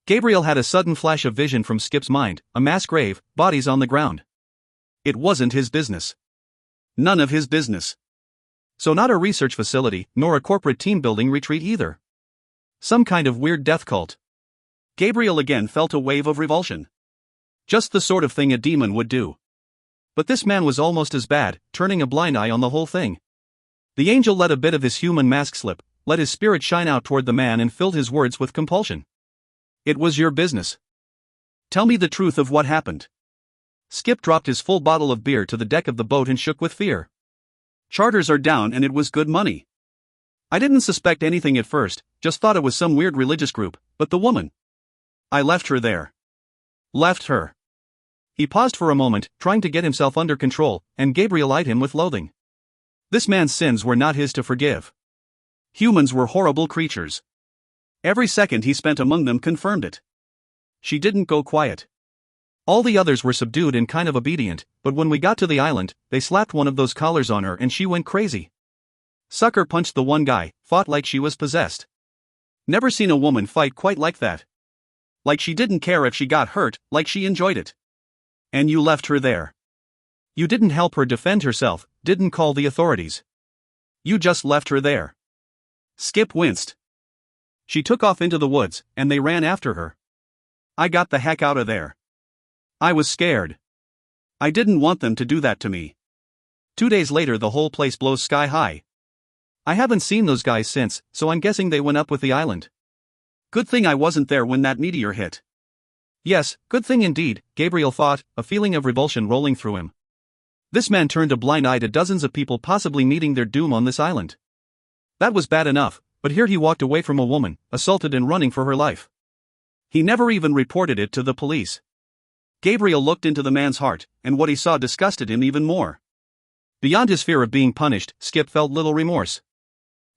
Gabriel had a sudden flash of vision from Skip's mind, a mass grave, bodies on the ground. It wasn't his business. None of his business. So not a research facility, nor a corporate team-building retreat either. Some kind of weird death cult. Gabriel again felt a wave of revulsion. Just the sort of thing a demon would do. But this man was almost as bad, turning a blind eye on the whole thing. The angel let a bit of his human mask slip, let his spirit shine out toward the man and filled his words with compulsion. It was your business. Tell me the truth of what happened. Skip dropped his full bottle of beer to the deck of the boat and shook with fear. Charters are down and it was good money. I didn't suspect anything at first, just thought it was some weird religious group, but the woman. I left her there. Left her. He paused for a moment, trying to get himself under control, and Gabriel eyed him with loathing. This man's sins were not his to forgive. Humans were horrible creatures. Every second he spent among them confirmed it. She didn't go quiet. All the others were subdued and kind of obedient, but when we got to the island, they slapped one of those collars on her and she went crazy. Sucker punched the one guy, fought like she was possessed. Never seen a woman fight quite like that. Like she didn't care if she got hurt, like she enjoyed it. And you left her there. You didn't help her defend herself, didn't call the authorities. You just left her there. Skip winced. She took off into the woods, and they ran after her. I got the heck out of there. I was scared. I didn't want them to do that to me. 2 days later the whole place blows sky high. I haven't seen those guys since, so I'm guessing they went up with the island. Good thing I wasn't there when that meteor hit. Yes, good thing indeed, Gabriel thought, a feeling of revulsion rolling through him. This man turned a blind eye to dozens of people possibly meeting their doom on this island. That was bad enough, but here he walked away from a woman, assaulted and running for her life. He never even reported it to the police. Gabriel looked into the man's heart, and what he saw disgusted him even more. Beyond his fear of being punished, Skip felt little remorse.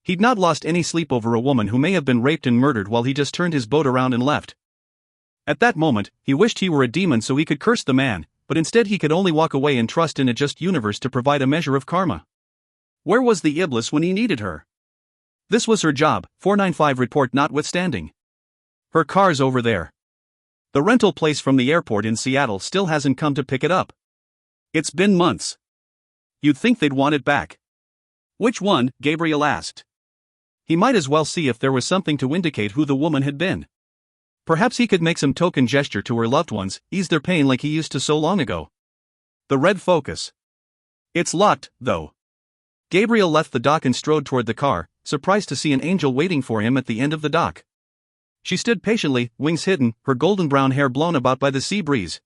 He'd not lost any sleep over a woman who may have been raped and murdered while he just turned his boat around and left. At that moment, he wished he were a demon so he could curse the man, but instead he could only walk away and trust in a just universe to provide a measure of karma. Where was the Iblis when he needed her? This was her job, 495 report notwithstanding. Her car's over there. The rental place from the airport in Seattle still hasn't come to pick it up. It's been months. You'd think they'd want it back. Which one? Gabriel asked. He might as well see if there was something to indicate who the woman had been. Perhaps he could make some token gesture to her loved ones, ease their pain like he used to so long ago. The red Focus. It's locked, though. Gabriel left the dock and strode toward the car, surprised to see an angel waiting for him at the end of the dock. She stood patiently, wings hidden, her golden brown hair blown about by the sea breeze.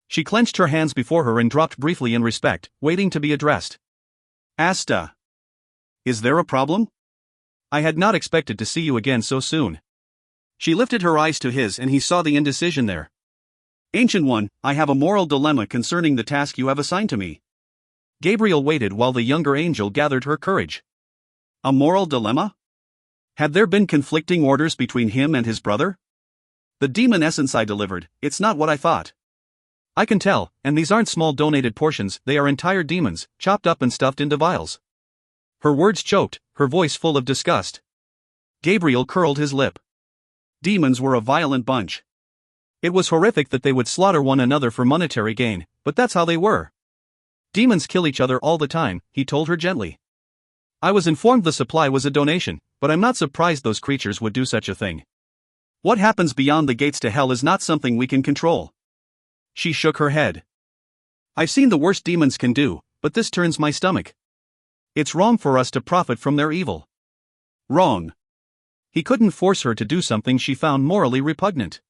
She clenched her hands before her and dropped briefly in respect, waiting to be addressed. Asta. Is there a problem? I had not expected to see you again so soon. She lifted her eyes to his and he saw the indecision there. Ancient One, I have a moral dilemma concerning the task you have assigned to me. Gabriel waited while the younger angel gathered her courage. A moral dilemma? Had there been conflicting orders between him and his brother? The demon essence I delivered, it's not what I thought. I can tell, and these aren't small donated portions, they are entire demons, chopped up and stuffed into vials. Her words choked, her voice full of disgust. Gabriel curled his lip. Demons were a violent bunch. It was horrific that they would slaughter one another for monetary gain, but that's how they were. Demons kill each other all the time, he told her gently. I was informed the supply was a donation, but I'm not surprised those creatures would do such a thing. What happens beyond the gates to hell is not something we can control. She shook her head. I've seen the worst demons can do, but this turns my stomach. It's wrong for us to profit from their evil. Wrong. He couldn't force her to do something she found morally repugnant.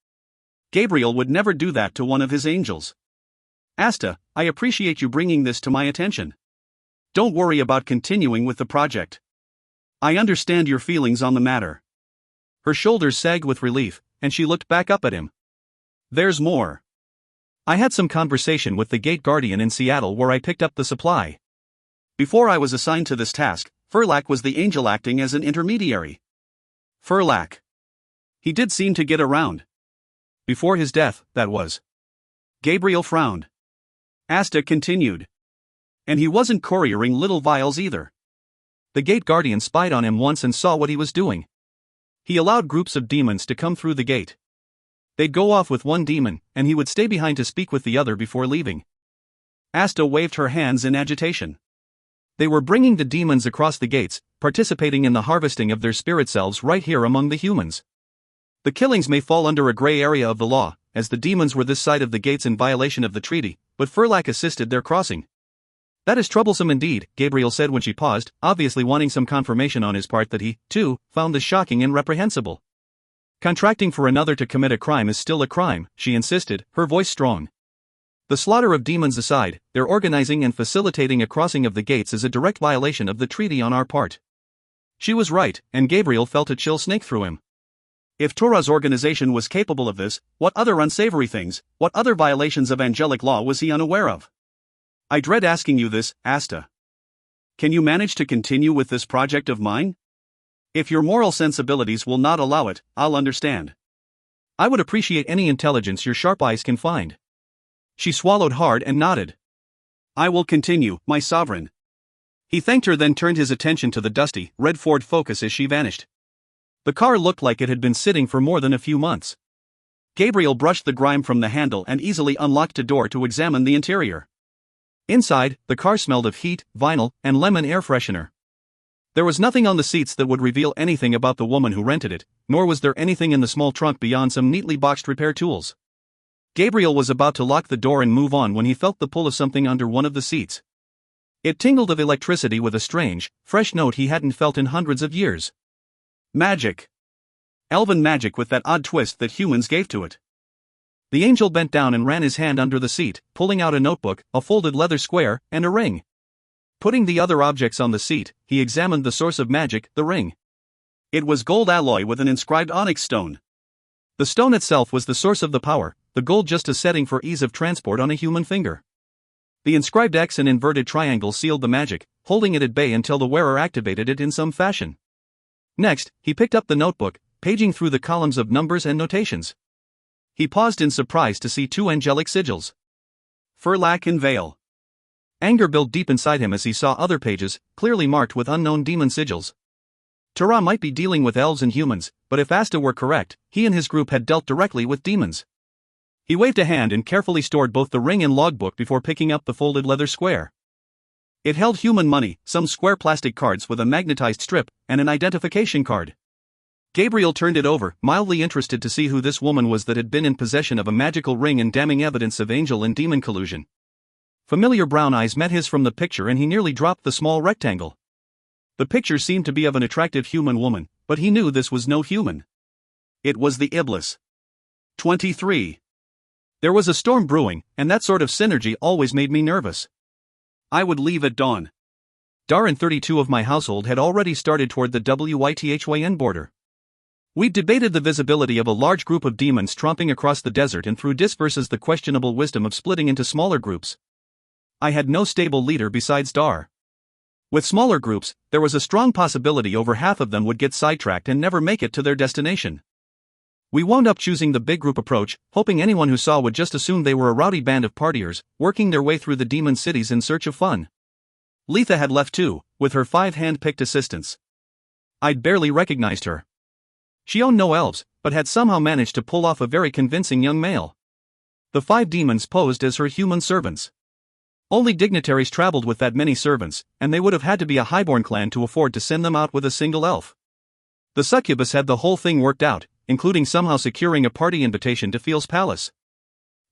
Gabriel would never do that to one of his angels. Asta, I appreciate you bringing this to my attention. Don't worry about continuing with the project. I understand your feelings on the matter. Her shoulders sagged with relief, and she looked back up at him. There's more. I had some conversation with the gate guardian in Seattle where I picked up the supply. Before I was assigned to this task, Furlak was the angel acting as an intermediary. Furlak. He did seem to get around. Before his death, that was. Gabriel frowned. Asta continued. And he wasn't couriering little vials either. The gate guardian spied on him once and saw what he was doing. He allowed groups of demons to come through the gate. They'd go off with one demon, and he would stay behind to speak with the other before leaving. Asta waved her hands in agitation. They were bringing the demons across the gates, participating in the harvesting of their spirit selves right here among the humans. The killings may fall under a gray area of the law, as the demons were this side of the gates in violation of the treaty, but Furlak assisted their crossing. That is troublesome indeed, Gabriel said when she paused, obviously wanting some confirmation on his part that he, too, found this shocking and reprehensible. Contracting for another to commit a crime is still a crime, she insisted, her voice strong. The slaughter of demons aside, their organizing and facilitating a crossing of the gates is a direct violation of the treaty on our part. She was right, and Gabriel felt a chill snake through him. If Torah's organization was capable of this, what other unsavory things, what other violations of angelic law was he unaware of? I dread asking you this, Asta. Can you manage to continue with this project of mine? If your moral sensibilities will not allow it, I'll understand. I would appreciate any intelligence your sharp eyes can find. She swallowed hard and nodded. I will continue, my sovereign. He thanked her, then turned his attention to the dusty, red Ford Focus as she vanished. The car looked like it had been sitting for more than a few months. Gabriel brushed the grime from the handle and easily unlocked a door to examine the interior. Inside, the car smelled of heat, vinyl, and lemon air freshener. There was nothing on the seats that would reveal anything about the woman who rented it, nor was there anything in the small trunk beyond some neatly boxed repair tools. Gabriel was about to lock the door and move on when he felt the pull of something under one of the seats. It tingled of electricity with a strange, fresh note he hadn't felt in hundreds of years. Magic. Elven magic with that odd twist that humans gave to it. The angel bent down and ran his hand under the seat, pulling out a notebook, a folded leather square, and a ring. Putting the other objects on the seat, he examined the source of magic, the ring. It was gold alloy with an inscribed onyx stone. The stone itself was the source of the power, the gold just a setting for ease of transport on a human finger. The inscribed X and inverted triangle sealed the magic, holding it at bay until the wearer activated it in some fashion. Next, he picked up the notebook, paging through the columns of numbers and notations. He paused in surprise to see two angelic sigils. Furlak and Veil. Anger built deep inside him as he saw other pages, clearly marked with unknown demon sigils. Torah might be dealing with elves and humans, but if Asta were correct, he and his group had dealt directly with demons. He waved a hand and carefully stored both the ring and logbook before picking up the folded leather square. It held human money, some square plastic cards with a magnetized strip, and an identification card. Gabriel turned it over, mildly interested to see who this woman was that had been in possession of a magical ring and damning evidence of angel and demon collusion. Familiar brown eyes met his from the picture and he nearly dropped the small rectangle. The picture seemed to be of an attractive human woman, but he knew this was no human. It was the Iblis. 23. There was a storm brewing, and that sort of synergy always made me nervous. I would leave at dawn. Dar and 32 of my household had already started toward the Wythyn border. We'd debated the visibility of a large group of demons tromping across the desert and through Dis versus the questionable wisdom of splitting into smaller groups. I had no stable leader besides Dar. With smaller groups, there was a strong possibility over half of them would get sidetracked and never make it to their destination. We wound up choosing the big group approach, hoping anyone who saw would just assume they were a rowdy band of partiers, working their way through the demon cities in search of fun. Letha had left too, with her 5 hand-picked assistants. I'd barely recognized her. She owned no elves, but had somehow managed to pull off a very convincing young male. The 5 demons posed as her human servants. Only dignitaries traveled with that many servants, and they would have had to be a highborn clan to afford to send them out with a single elf. The succubus had the whole thing worked out, including somehow securing a party invitation to Feel's palace.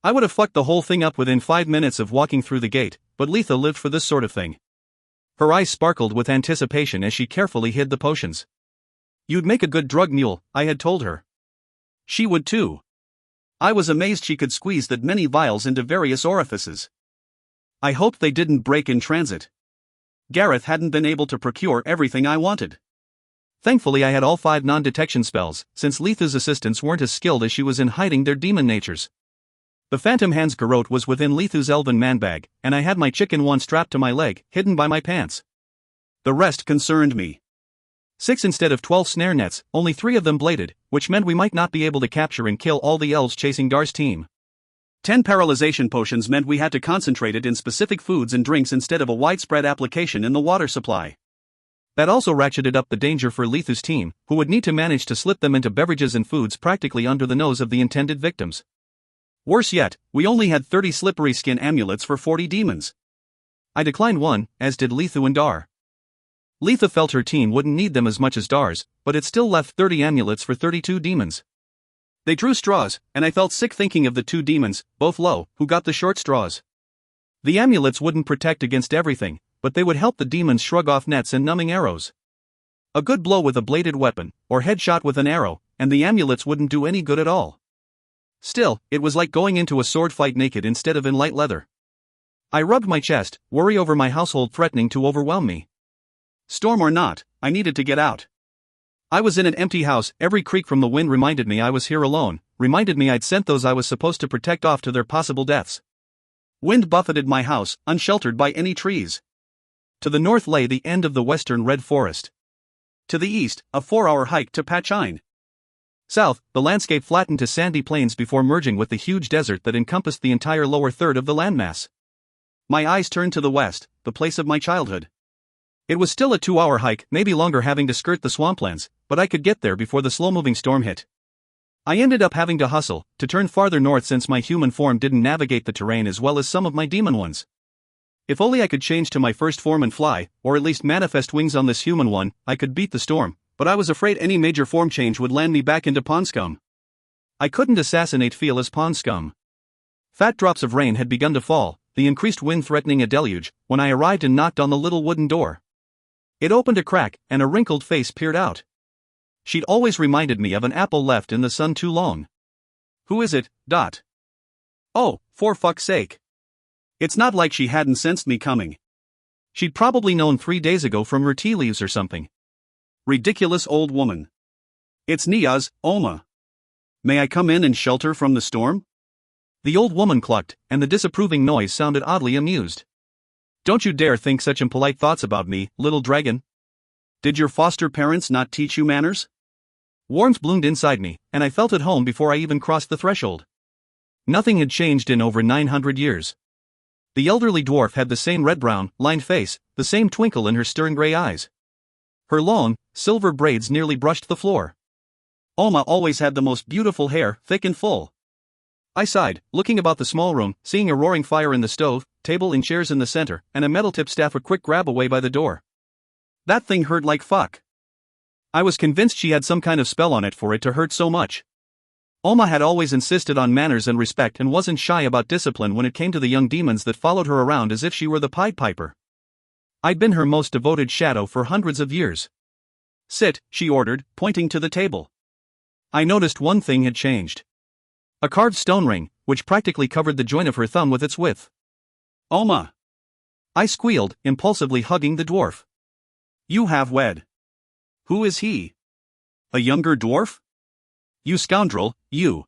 I would have fucked the whole thing up within 5 minutes of walking through the gate, but Letha lived for this sort of thing. Her eyes sparkled with anticipation as she carefully hid the potions. You'd make a good drug mule, I had told her. She would too. I was amazed she could squeeze that many vials into various orifices. I hoped they didn't break in transit. Gareth hadn't been able to procure everything I wanted. Thankfully I had all 5 non-detection spells, since Letha's assistants weren't as skilled as she was in hiding their demon natures. The Phantom Hand's garrote was within Letha's elven man-bag, and I had my chicken one strapped to my leg, hidden by my pants. The rest concerned me. 6 instead of 12 snare nets, only 3 of them bladed, which meant we might not be able to capture and kill all the elves chasing Dar's team. 10 paralyzation potions meant we had to concentrate it in specific foods and drinks instead of a widespread application in the water supply. That also ratcheted up the danger for Letha's team, who would need to manage to slip them into beverages and foods practically under the nose of the intended victims. Worse yet, we only had 30 slippery skin amulets for 40 demons. I declined one, as did Letha and Dar. Letha felt her team wouldn't need them as much as Dar's, but it still left 30 amulets for 32 demons. They drew straws, and I felt sick thinking of the 2 demons, both low, who got the short straws. The amulets wouldn't protect against everything, but they would help the demons shrug off nets and numbing arrows. A good blow with a bladed weapon, or headshot with an arrow, and the amulets wouldn't do any good at all. Still, it was like going into a sword fight naked instead of in light leather. I rubbed my chest, worry over my household threatening to overwhelm me. Storm or not, I needed to get out. I was in an empty house, every creak from the wind reminded me I was here alone, reminded me I'd sent those I was supposed to protect off to their possible deaths. Wind buffeted my house, unsheltered by any trees. To the north lay the end of the western red forest. To the east, a 4-hour hike to Pachine. South, the landscape flattened to sandy plains before merging with the huge desert that encompassed the entire lower third of the landmass. My eyes turned to the west, the place of my childhood. It was still a 2-hour hike, maybe longer having to skirt the swamplands, but I could get there before the slow-moving storm hit. I ended up having to hustle, to turn farther north since my human form didn't navigate the terrain as well as some of my demon ones. If only I could change to my first form and fly, or at least manifest wings on this human one, I could beat the storm, but I was afraid any major form change would land me back into pond scum. I couldn't assassinate Feel as pond scum. Fat drops of rain had begun to fall, the increased wind threatening a deluge, when I arrived and knocked on the little wooden door. It opened a crack, and a wrinkled face peered out. She'd always reminded me of an apple left in the sun too long. Who is it, Dot? Oh, for fuck's sake. It's not like she hadn't sensed me coming. She'd probably known 3 days ago from her tea leaves or something. Ridiculous old woman. It's Niaz, Oma. May I come in and shelter from the storm? The old woman clucked, and the disapproving noise sounded oddly amused. Don't you dare think such impolite thoughts about me, little dragon. Did your foster parents not teach you manners? Warmth bloomed inside me, and I felt at home before I even crossed the threshold. Nothing had changed in over 900 years. The elderly dwarf had the same red-brown, lined face, the same twinkle in her stern gray eyes. Her long, silver braids nearly brushed the floor. Oma always had the most beautiful hair, thick and full. I sighed, looking about the small room, seeing a roaring fire in the stove, table and chairs in the center, and a metal-tipped staff a quick grab away by the door. That thing hurt like fuck. I was convinced she had some kind of spell on it for it to hurt so much. Oma had always insisted on manners and respect and wasn't shy about discipline when it came to the young demons that followed her around as if she were the Pied Piper. I'd been her most devoted shadow for hundreds of years. Sit, she ordered, pointing to the table. I noticed one thing had changed. A carved stone ring, which practically covered the joint of her thumb with its width. Oma! I squealed, impulsively hugging the dwarf. You have wed. Who is he? A younger dwarf? You scoundrel, you.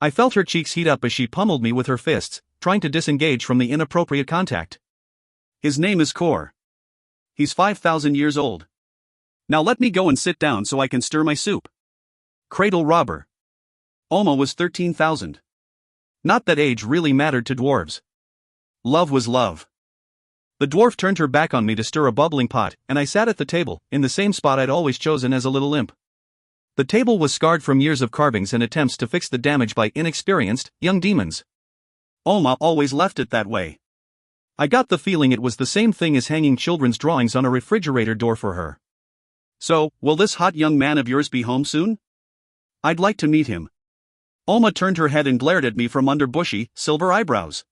I felt her cheeks heat up as she pummeled me with her fists, trying to disengage from the inappropriate contact. His name is Kor. He's 5,000 years old. Now let me go and sit down so I can stir my soup. Cradle robber. Oma was 13,000. Not that age really mattered to dwarves. Love was love. The dwarf turned her back on me to stir a bubbling pot, and I sat at the table, in the same spot I'd always chosen as a little imp. The table was scarred from years of carvings and attempts to fix the damage by inexperienced, young demons. Oma always left it that way. I got the feeling it was the same thing as hanging children's drawings on a refrigerator door for her. So, will this hot young man of yours be home soon? I'd like to meet him. Oma turned her head and glared at me from under bushy, silver eyebrows.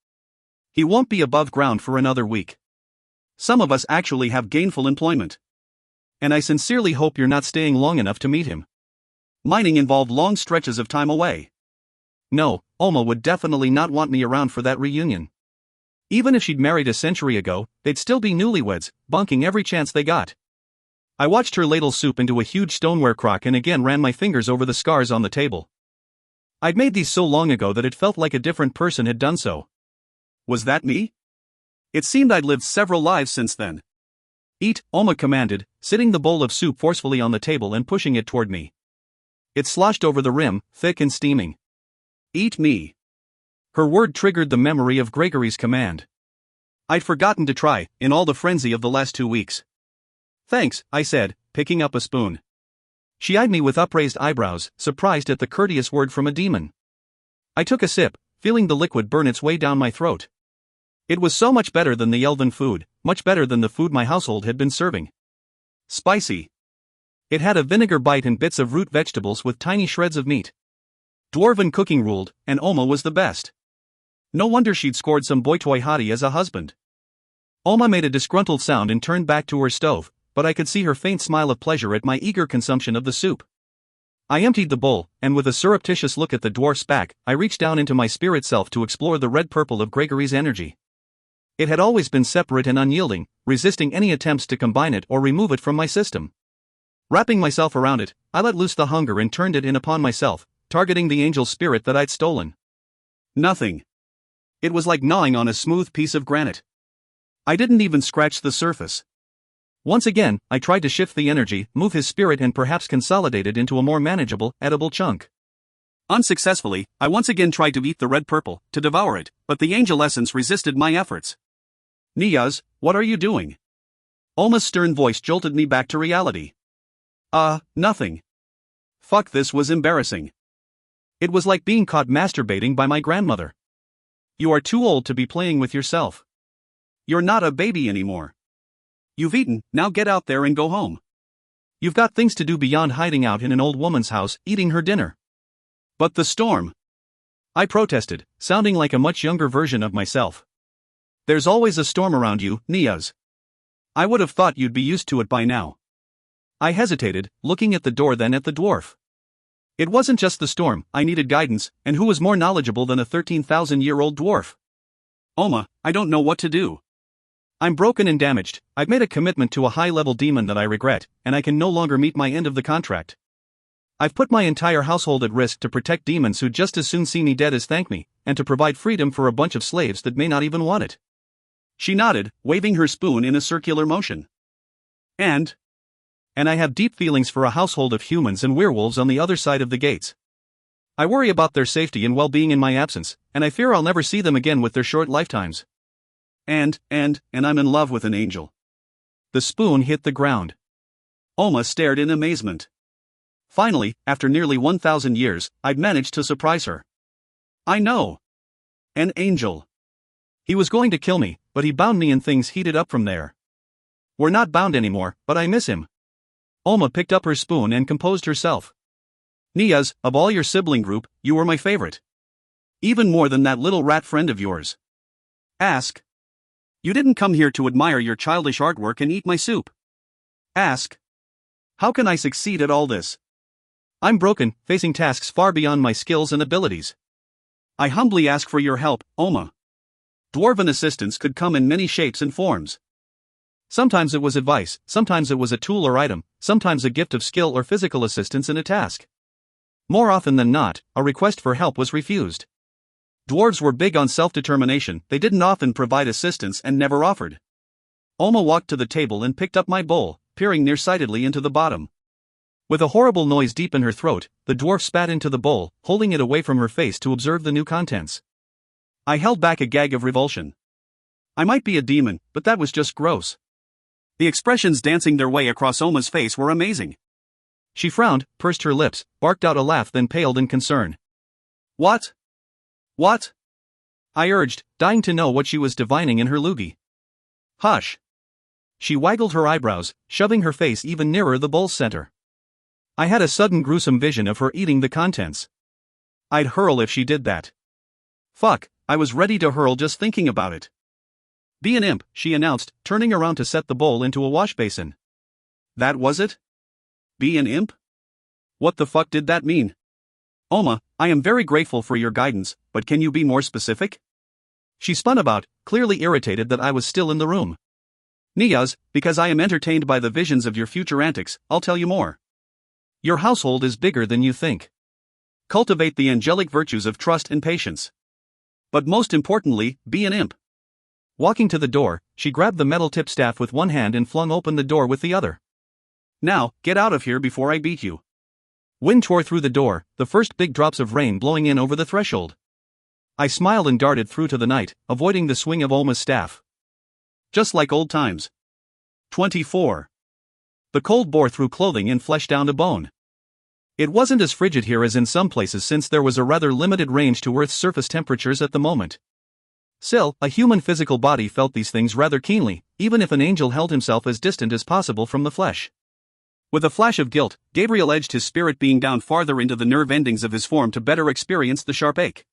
He won't be above ground for another week. Some of us actually have gainful employment. And I sincerely hope you're not staying long enough to meet him. Mining involved long stretches of time away. No, Oma would definitely not want me around for that reunion. Even if she'd married a century ago, they'd still be newlyweds, bunking every chance they got. I watched her ladle soup into a huge stoneware crock and again ran my fingers over the scars on the table. I'd made these so long ago that it felt like a different person had done so. Was that me? It seemed I'd lived several lives since then. Eat, Oma commanded, sitting the bowl of soup forcefully on the table and pushing it toward me. It sloshed over the rim, thick and steaming. Eat me. Her word triggered the memory of Gregory's command. I'd forgotten to try, in all the frenzy of the last 2 weeks. Thanks, I said, picking up a spoon. She eyed me with upraised eyebrows, surprised at the courteous word from a demon. I took a sip, feeling the liquid burn its way down my throat. It was so much better than the elven food, much better than the food my household had been serving. Spicy. It had a vinegar bite and bits of root vegetables with tiny shreds of meat. Dwarven cooking ruled, and Oma was the best. No wonder she'd scored some boy-toy hottie as a husband. Oma made a disgruntled sound and turned back to her stove, but I could see her faint smile of pleasure at my eager consumption of the soup. I emptied the bowl, and with a surreptitious look at the dwarf's back, I reached down into my spirit self to explore the red-purple of Gregory's energy. It had always been separate and unyielding, resisting any attempts to combine it or remove it from my system. Wrapping myself around it, I let loose the hunger and turned it in upon myself, targeting the angel's spirit that I'd stolen. Nothing. It was like gnawing on a smooth piece of granite. I didn't even scratch the surface. Once again, I tried to shift the energy, move his spirit and perhaps consolidate it into a more manageable, edible chunk. Unsuccessfully, I once again tried to eat the red purple, to devour it, but the angel essence resisted my efforts. Niyaz, what are you doing? Oma's stern voice jolted me back to reality. Nothing. Fuck, this was embarrassing. It was like being caught masturbating by my grandmother. You are too old to be playing with yourself. You're not a baby anymore. You've eaten, now get out there and go home. You've got things to do beyond hiding out in an old woman's house, eating her dinner. But the storm. I protested, sounding like a much younger version of myself. There's always a storm around you, Niyaz. I would have thought you'd be used to it by now. I hesitated, looking at the door then at the dwarf. It wasn't just the storm, I needed guidance, and who was more knowledgeable than a 13,000-year-old dwarf? Oma, I don't know what to do. I'm broken and damaged, I've made a commitment to a high-level demon that I regret, and I can no longer meet my end of the contract. I've put my entire household at risk to protect demons who'd just as soon see me dead as thank me, and to provide freedom for a bunch of slaves that may not even want it. She nodded, waving her spoon in a circular motion. And I have deep feelings for a household of humans and werewolves on the other side of the gates. I worry about their safety and well-being in my absence, and I fear I'll never see them again with their short lifetimes. And I'm in love with an angel. The spoon hit the ground. Oma stared in amazement. Finally, after nearly 1,000 years, I'd managed to surprise her. I know. An angel. He was going to kill me, but he bound me and things heated up from there. We're not bound anymore, but I miss him. Oma picked up her spoon and composed herself. Niyaz, of all your sibling group, you were my favorite. Even more than that little rat friend of yours. Ask. You didn't come here to admire your childish artwork and eat my soup. Ask. How can I succeed at all this? I'm broken, facing tasks far beyond my skills and abilities. I humbly ask for your help, Oma. Dwarven assistance could come in many shapes and forms. Sometimes it was advice, sometimes it was a tool or item, sometimes a gift of skill or physical assistance in a task. More often than not, a request for help was refused. Dwarves were big on self-determination, they didn't often provide assistance and never offered. Oma walked to the table and picked up my bowl, peering nearsightedly into the bottom. With a horrible noise deep in her throat, the dwarf spat into the bowl, holding it away from her face to observe the new contents. I held back a gag of revulsion. I might be a demon, but that was just gross. The expressions dancing their way across Oma's face were amazing. She frowned, pursed her lips, barked out a laugh, then paled in concern. What? What? I urged, dying to know what she was divining in her loogie. Hush. She waggled her eyebrows, shoving her face even nearer the bowl's center. I had a sudden gruesome vision of her eating the contents. I'd hurl if she did that. Fuck, I was ready to hurl just thinking about it. Be an imp, she announced, turning around to set the bowl into a wash basin. That was it? Be an imp? What the fuck did that mean? Oma, I am very grateful for your guidance, but can you be more specific? She spun about, clearly irritated that I was still in the room. Niaz, because I am entertained by the visions of your future antics, I'll tell you more. Your household is bigger than you think. Cultivate the angelic virtues of trust and patience. But most importantly, be an imp. Walking to the door, she grabbed the metal-tipped staff with one hand and flung open the door with the other. Now, get out of here before I beat you. Wind tore through the door, the first big drops of rain blowing in over the threshold. I smiled and darted through to the night, avoiding the swing of Oma's staff. Just like old times. 24. The cold bore through clothing and flesh down to bone. It wasn't as frigid here as in some places since there was a rather limited range to Earth's surface temperatures at the moment. Still, a human physical body felt these things rather keenly, even if an angel held himself as distant as possible from the flesh. With a flash of guilt, Gabriel edged his spirit being down farther into the nerve endings of his form to better experience the sharp ache.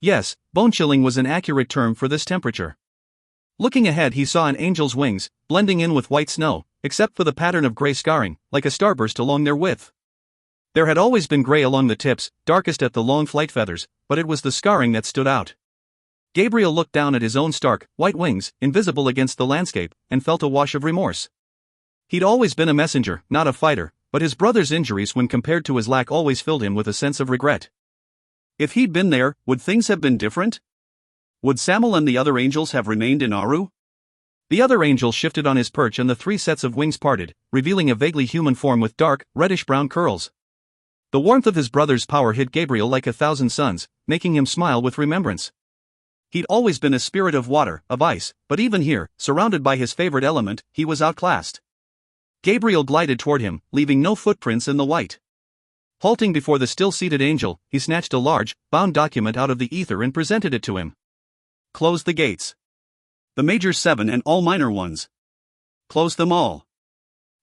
Yes, bone-chilling was an accurate term for this temperature. Looking ahead, he saw an angel's wings, blending in with white snow, except for the pattern of gray scarring, like a starburst along their width. There had always been gray along the tips, darkest at the long flight feathers, but it was the scarring that stood out. Gabriel looked down at his own stark, white wings, invisible against the landscape, and felt a wash of remorse. He'd always been a messenger, not a fighter, but his brother's injuries when compared to his lack always filled him with a sense of regret. If he'd been there, would things have been different? Would Samuel and the other angels have remained in Aru? The other angel shifted on his perch and the three sets of wings parted, revealing a vaguely human form with dark, reddish-brown curls. The warmth of his brother's power hit Gabriel like 1,000 suns, making him smile with remembrance. He'd always been a spirit of water, of ice, but even here, surrounded by his favorite element, he was outclassed. Gabriel glided toward him, leaving no footprints in the white. Halting before the still-seated angel, he snatched a large, bound document out of the ether and presented it to him. Close the gates. The major 7 and all minor ones. Close them all.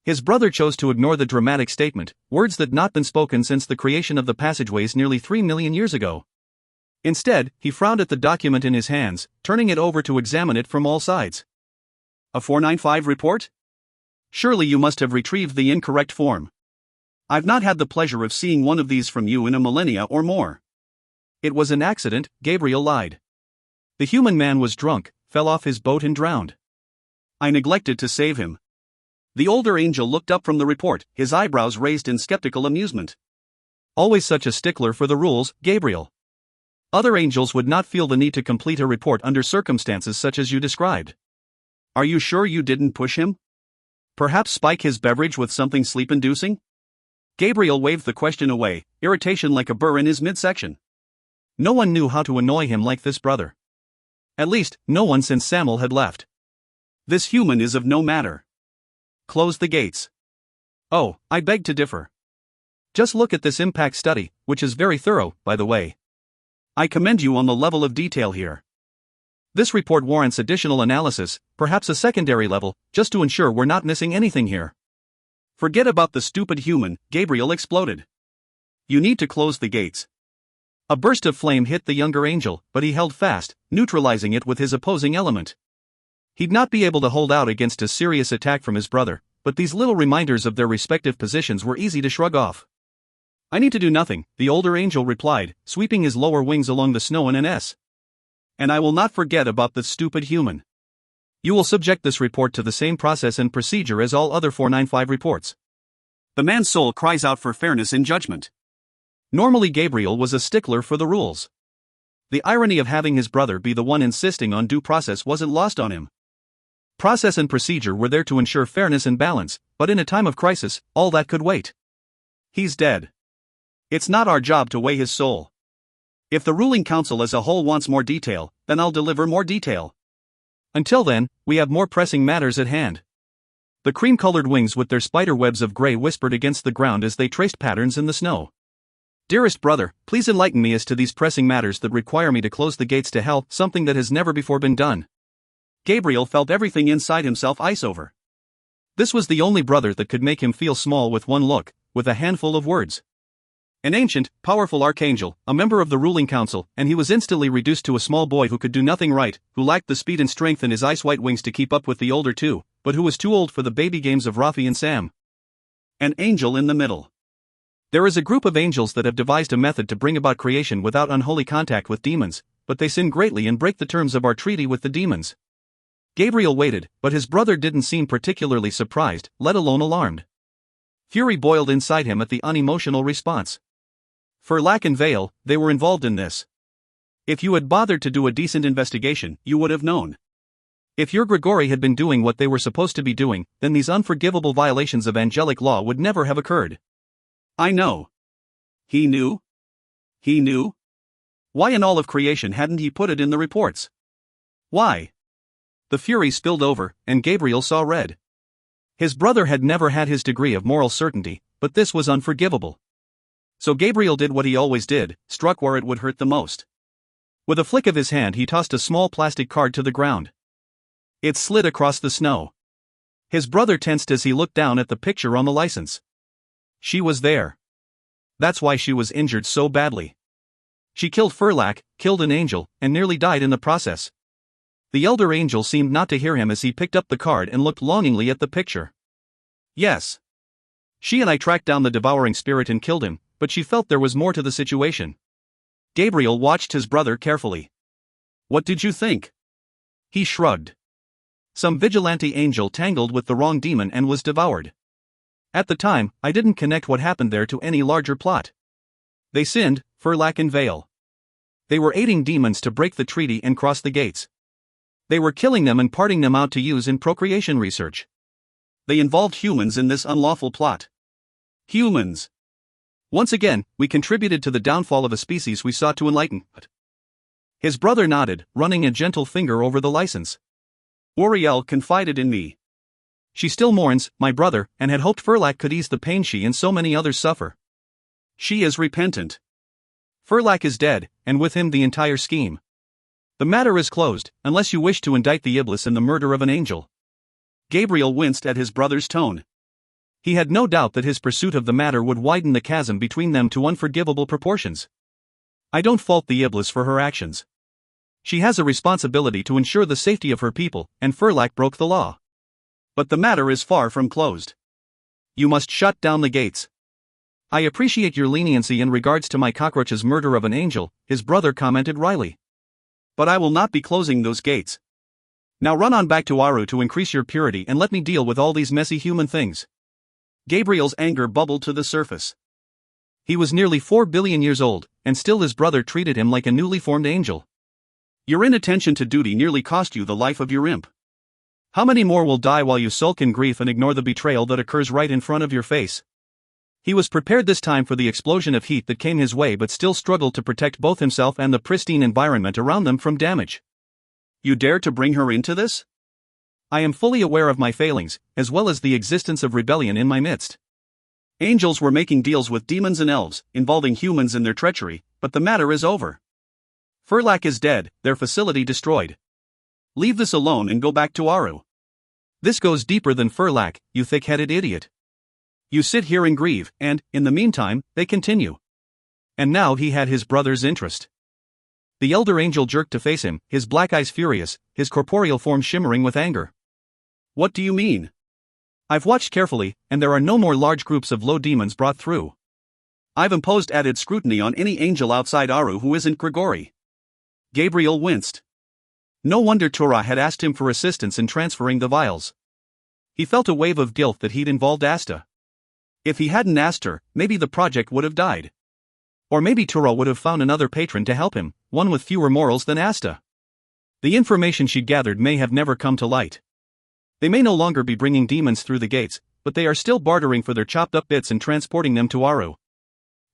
His brother chose to ignore the dramatic statement, words that not been spoken since the creation of the passageways nearly 3 million years ago. Instead, he frowned at the document in his hands, turning it over to examine it from all sides. A 495 report? Surely you must have retrieved the incorrect form. I've not had the pleasure of seeing one of these from you in a millennia or more. It was an accident, Gabriel lied. The human man was drunk, fell off his boat and drowned. I neglected to save him. The older angel looked up from the report, his eyebrows raised in skeptical amusement. Always such a stickler for the rules, Gabriel. Other angels would not feel the need to complete a report under circumstances such as you described. Are you sure you didn't push him? Perhaps spike his beverage with something sleep-inducing? Gabriel waved the question away, irritation like a burr in his midsection. No one knew how to annoy him like this brother. At least, no one since Samuel had left. This human is of no matter. Close the gates. Oh, I beg to differ. Just look at this impact study, which is very thorough, by the way. I commend you on the level of detail here. This report warrants additional analysis, perhaps a secondary level, just to ensure we're not missing anything here. Forget about the stupid human, Gabriel exploded. You need to close the gates. A burst of flame hit the younger angel, but he held fast, neutralizing it with his opposing element. He'd not be able to hold out against a serious attack from his brother, but these little reminders of their respective positions were easy to shrug off. I need to do nothing, the older angel replied, sweeping his lower wings along the snow in an S. And I will not forget about the stupid human. You will subject this report to the same process and procedure as all other 495 reports. The man's soul cries out for fairness in judgment. Normally Gabriel was a stickler for the rules. The irony of having his brother be the one insisting on due process wasn't lost on him. Process and procedure were there to ensure fairness and balance, but in a time of crisis, all that could wait. He's dead. It's not our job to weigh his soul. If the ruling council as a whole wants more detail, then I'll deliver more detail. Until then, we have more pressing matters at hand. The cream-colored wings with their spider webs of gray whispered against the ground as they traced patterns in the snow. Dearest brother, please enlighten me as to these pressing matters that require me to close the gates to hell, something that has never before been done. Gabriel felt everything inside himself ice over. This was the only brother that could make him feel small with one look, with a handful of words. An ancient, powerful archangel, a member of the ruling council, and he was instantly reduced to a small boy who could do nothing right, who lacked the speed and strength in his ice-white wings to keep up with the older two, but who was too old for the baby games of Rafi and Sam. An angel in the middle. There is a group of angels that have devised a method to bring about creation without unholy contact with demons, but they sin greatly and break the terms of our treaty with the demons. Gabriel waited, but his brother didn't seem particularly surprised, let alone alarmed. Fury boiled inside him at the unemotional response. For lack and veil, they were involved in this. If you had bothered to do a decent investigation, you would have known. If your Grigori had been doing what they were supposed to be doing, then these unforgivable violations of angelic law would never have occurred. I know. He knew? He knew? Why in all of creation hadn't he put it in the reports? Why? The fury spilled over, and Gabriel saw red. His brother had never had his degree of moral certainty, but this was unforgivable. So Gabriel did what he always did, struck where it would hurt the most. With a flick of his hand he tossed a small plastic card to the ground. It slid across the snow. His brother tensed as he looked down at the picture on the license. She was there. That's why she was injured so badly. She killed Furlak, killed an angel, and nearly died in the process. The elder angel seemed not to hear him as he picked up the card and looked longingly at the picture. Yes. She and I tracked down the devouring spirit and killed him, but she felt there was more to the situation. Gabriel watched his brother carefully. What did you think? He shrugged. Some vigilante angel tangled with the wrong demon and was devoured. At the time, I didn't connect what happened there to any larger plot. They sinned, Furlak and Vale. They were aiding demons to break the treaty and cross the gates. They were killing them and parting them out to use in procreation research. They involved humans in this unlawful plot. Humans. Once again, we contributed to the downfall of a species we sought to enlighten. His brother nodded, running a gentle finger over the license. Uriel confided in me. She still mourns, my brother, and had hoped Furlak could ease the pain she and so many others suffer. She is repentant. Furlak is dead, and with him the entire scheme. The matter is closed, unless you wish to indict the Iblis in the murder of an angel. Gabriel winced at his brother's tone. He had no doubt that his pursuit of the matter would widen the chasm between them to unforgivable proportions. I don't fault the Iblis for her actions. She has a responsibility to ensure the safety of her people, and Furlak broke the law. But the matter is far from closed. You must shut down the gates. I appreciate your leniency in regards to my cockroach's murder of an angel, his brother commented wryly. But I will not be closing those gates. Now run on back to Aru to increase your purity and let me deal with all these messy human things. Gabriel's anger bubbled to the surface. He was nearly 4 billion years old, and still his brother treated him like a newly formed angel. Your inattention to duty nearly cost you the life of your imp. How many more will die while you sulk in grief and ignore the betrayal that occurs right in front of your face? He was prepared this time for the explosion of heat that came his way but still struggled to protect both himself and the pristine environment around them from damage. You dare to bring her into this? I am fully aware of my failings, as well as the existence of rebellion in my midst. Angels were making deals with demons and elves, involving humans in their treachery, but the matter is over. Furlak is dead, their facility destroyed. Leave this alone and go back to Aru. This goes deeper than Furlak, you thick-headed idiot. You sit here and grieve, and, in the meantime, they continue. And now he had his brother's interest. The elder angel jerked to face him, his black eyes furious, his corporeal form shimmering with anger. What do you mean? I've watched carefully, and there are no more large groups of low demons brought through. I've imposed added scrutiny on any angel outside Aru who isn't Grigori. Gabriel winced. No wonder Tura had asked him for assistance in transferring the vials. He felt a wave of guilt that he'd involved Asta. If he hadn't asked her, maybe the project would have died. Or maybe Tura would have found another patron to help him, one with fewer morals than Asta. The information she'd gathered may have never come to light. They may no longer be bringing demons through the gates, but they are still bartering for their chopped up bits and transporting them to Aru.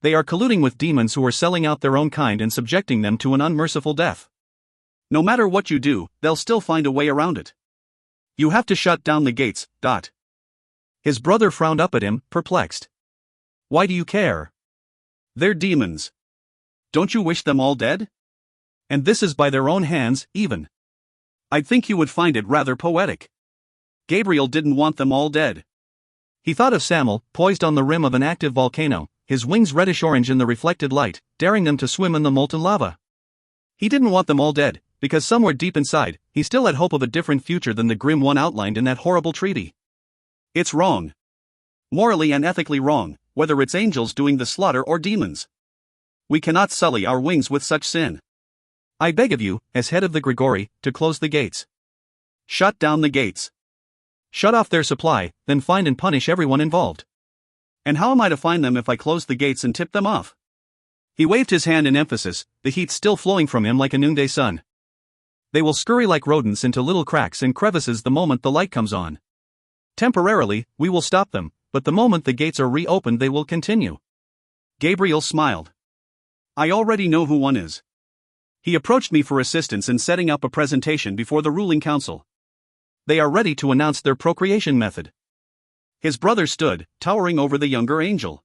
They are colluding with demons who are selling out their own kind and subjecting them to an unmerciful death. No matter what you do, they'll still find a way around it. You have to shut down the gates. His brother frowned up at him, perplexed. Why do you care? They're demons. Don't you wish them all dead? And this is by their own hands, even. I'd think you would find it rather poetic. Gabriel didn't want them all dead. He thought of Samuel, poised on the rim of an active volcano, his wings reddish-orange in the reflected light, daring them to swim in the molten lava. He didn't want them all dead, because somewhere deep inside, he still had hope of a different future than the grim one outlined in that horrible treaty. It's wrong. Morally and ethically wrong, whether it's angels doing the slaughter or demons. We cannot sully our wings with such sin. I beg of you, as head of the Grigori, to close the gates. Shut down the gates. Shut off their supply, then find and punish everyone involved. And how am I to find them if I close the gates and tip them off? He waved his hand in emphasis, the heat still flowing from him like a noonday sun. They will scurry like rodents into little cracks and crevices the moment the light comes on. Temporarily, we will stop them, but the moment the gates are reopened they will continue. Gabriel smiled. I already know who one is. He approached me for assistance in setting up a presentation before the ruling council. They are ready to announce their procreation method. His brother stood, towering over the younger angel.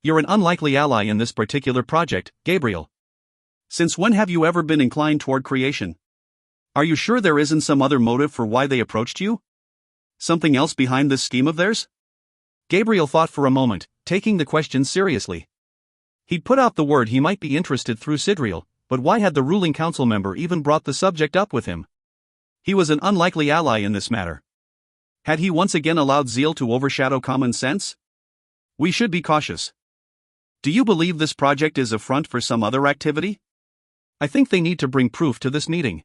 You're an unlikely ally in this particular project, Gabriel. Since when have you ever been inclined toward creation? Are you sure there isn't some other motive for why they approached you? Something else behind this scheme of theirs? Gabriel thought for a moment, taking the question seriously. He'd put out the word he might be interested through Sidriel, but why had the ruling council member even brought the subject up with him? He was an unlikely ally in this matter. Had he once again allowed zeal to overshadow common sense? We should be cautious. Do you believe this project is a front for some other activity? I think they need to bring proof to this meeting.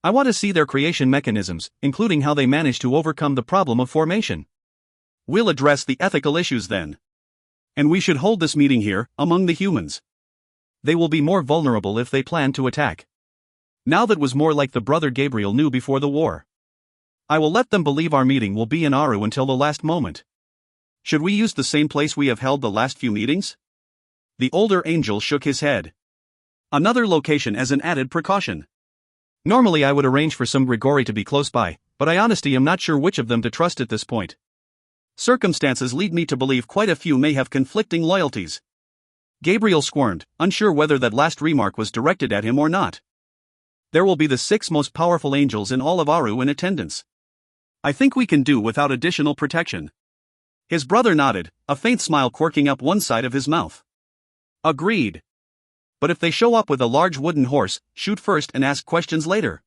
I want to see their creation mechanisms, including how they manage to overcome the problem of formation. We'll address the ethical issues then. And we should hold this meeting here, among the humans. They will be more vulnerable if they plan to attack. Now that was more like the brother Gabriel knew before the war. I will let them believe our meeting will be in Aru until the last moment. Should we use the same place we have held the last few meetings? The older angel shook his head. Another location as an added precaution. Normally I would arrange for some Grigori to be close by, but I honestly am not sure which of them to trust at this point. Circumstances lead me to believe quite a few may have conflicting loyalties. Gabriel squirmed, unsure whether that last remark was directed at him or not. There will be the 6 most powerful angels in all of Aru in attendance. I think we can do without additional protection. His brother nodded, a faint smile quirking up one side of his mouth. Agreed. But if they show up with a large wooden horse, shoot first and ask questions later.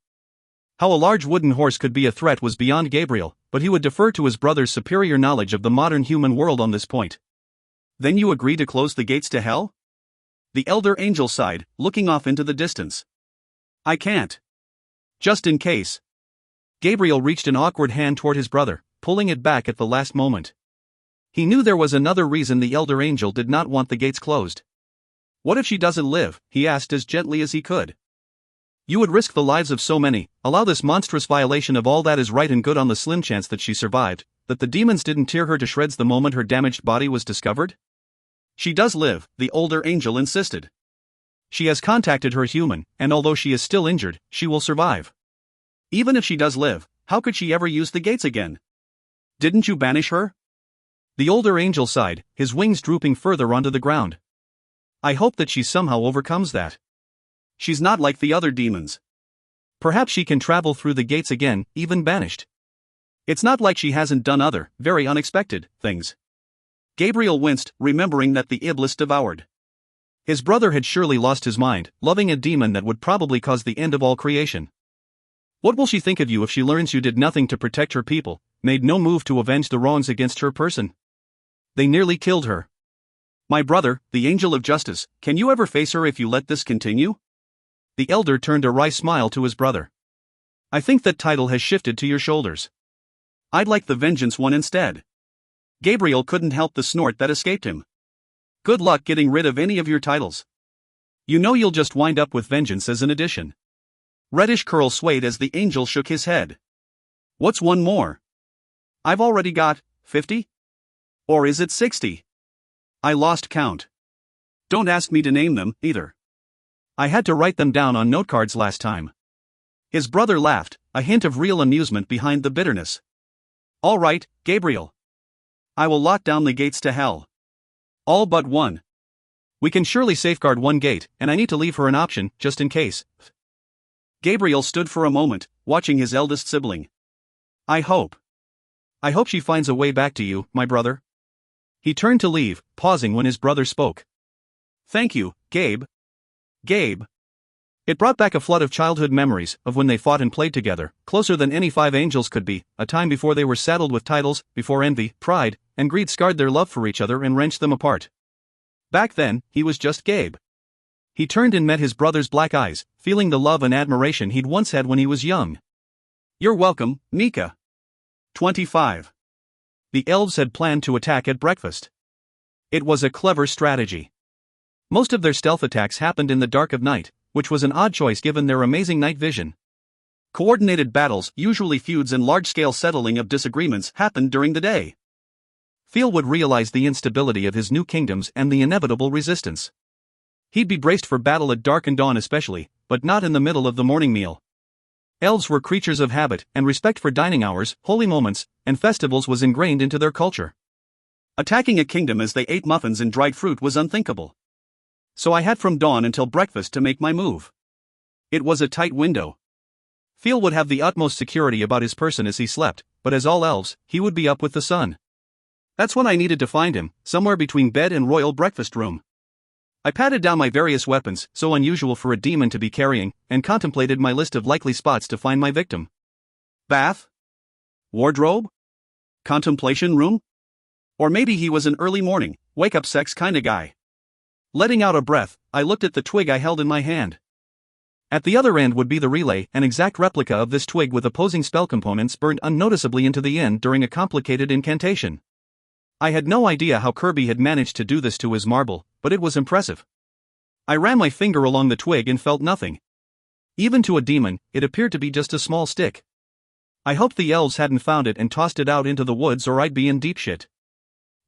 How a large wooden horse could be a threat was beyond Gabriel, but he would defer to his brother's superior knowledge of the modern human world on this point. Then you agree to close the gates to hell? The elder angel sighed, looking off into the distance. I can't. Just in case. Gabriel reached an awkward hand toward his brother, pulling it back at the last moment. He knew there was another reason the elder angel did not want the gates closed. What if she doesn't live? He asked as gently as he could. You would risk the lives of so many, allow this monstrous violation of all that is right and good on the slim chance that she survived, that the demons didn't tear her to shreds the moment her damaged body was discovered? She does live, the older angel insisted. She has contacted her human, and although she is still injured, she will survive. Even if she does live, how could she ever use the gates again? Didn't you banish her? The older angel sighed, his wings drooping further onto the ground. I hope that she somehow overcomes that. She's not like the other demons. Perhaps she can travel through the gates again, even banished. It's not like she hasn't done other, very unexpected, things. Gabriel winced, remembering that the Iblis devoured. His brother had surely lost his mind, loving a demon that would probably cause the end of all creation. What will she think of you if she learns you did nothing to protect her people, made no move to avenge the wrongs against her person? They nearly killed her. My brother, the angel of justice, can you ever face her if you let this continue? The elder turned a wry smile to his brother. I think that title has shifted to your shoulders. I'd like the vengeance one instead. Gabriel couldn't help the snort that escaped him. Good luck getting rid of any of your titles. You know you'll just wind up with vengeance as an addition. Reddish curl swayed as the angel shook his head. What's one more? I've already got 50? Or is it 60? I lost count. Don't ask me to name them, either. I had to write them down on note cards last time. His brother laughed, a hint of real amusement behind the bitterness. All right, Gabriel. I will lock down the gates to hell. All but one. We can surely safeguard one gate, and I need to leave her an option, just in case. Gabriel stood for a moment, watching his eldest sibling. I hope she finds a way back to you, my brother. He turned to leave, pausing when his brother spoke. Thank you, Gabe. Gabe. It brought back a flood of childhood memories of when they fought and played together, closer than any 5 angels could be, a time before they were saddled with titles, before envy, pride, and greed scarred their love for each other and wrenched them apart. Back then, he was just Gabe. He turned and met his brother's black eyes, feeling the love and admiration he'd once had when he was young. You're welcome, Mika. 25. The elves had planned to attack at breakfast. It was a clever strategy. Most of their stealth attacks happened in the dark of night, which was an odd choice given their amazing night vision. Coordinated battles, usually feuds and large-scale settling of disagreements, happened during the day. Thiel would realize the instability of his new kingdoms and the inevitable resistance. He'd be braced for battle at dark and dawn especially, but not in the middle of the morning meal. Elves were creatures of habit, and respect for dining hours, holy moments, and festivals was ingrained into their culture. Attacking a kingdom as they ate muffins and dried fruit was unthinkable. So I had from dawn until breakfast to make my move. It was a tight window. Thiel would have the utmost security about his person as he slept, but as all elves, he would be up with the sun. That's when I needed to find him, somewhere between bed and royal breakfast room. I patted down my various weapons, so unusual for a demon to be carrying, and contemplated my list of likely spots to find my victim. Bath? Wardrobe? Contemplation room? Or maybe he was an early morning, wake-up sex kinda guy. Letting out a breath, I looked at the twig I held in my hand. At the other end would be the relay, an exact replica of this twig with opposing spell components burned unnoticeably into the end during a complicated incantation. I had no idea how Kirby had managed to do this to his marble, but it was impressive. I ran my finger along the twig and felt nothing. Even to a demon, it appeared to be just a small stick. I hoped the elves hadn't found it and tossed it out into the woods or I'd be in deep shit.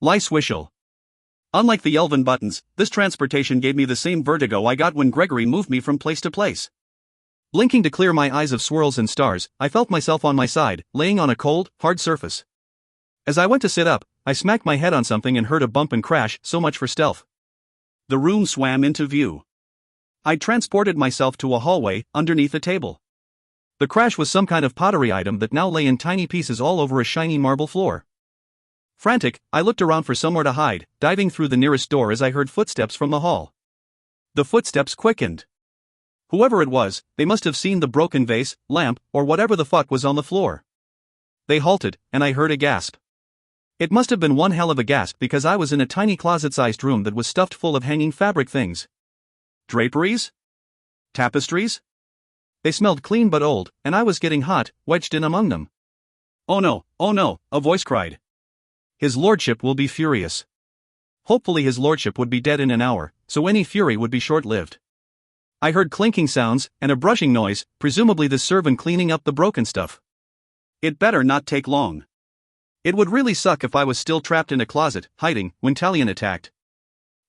Lice whistle. Unlike the elven buttons, this transportation gave me the same vertigo I got when Gregory moved me from place to place. Blinking to clear my eyes of swirls and stars, I felt myself on my side, laying on a cold, hard surface. As I went to sit up, I smacked my head on something and heard a bump and crash, so much for stealth. The room swam into view. I transported myself to a hallway, underneath a table. The crash was some kind of pottery item that now lay in tiny pieces all over a shiny marble floor. Frantic, I looked around for somewhere to hide, diving through the nearest door as I heard footsteps from the hall. The footsteps quickened. Whoever it was, they must have seen the broken vase, lamp, or whatever the fuck was on the floor. They halted, and I heard a gasp. It must have been one hell of a gasp because I was in a tiny closet-sized room that was stuffed full of hanging fabric things. Draperies? Tapestries? They smelled clean but old, and I was getting hot, wedged in among them. Oh no, a voice cried. His lordship will be furious. Hopefully his lordship would be dead in an hour, so any fury would be short-lived. I heard clinking sounds, and a brushing noise, presumably the servant cleaning up the broken stuff. It better not take long. It would really suck if I was still trapped in a closet, hiding, when Talion attacked.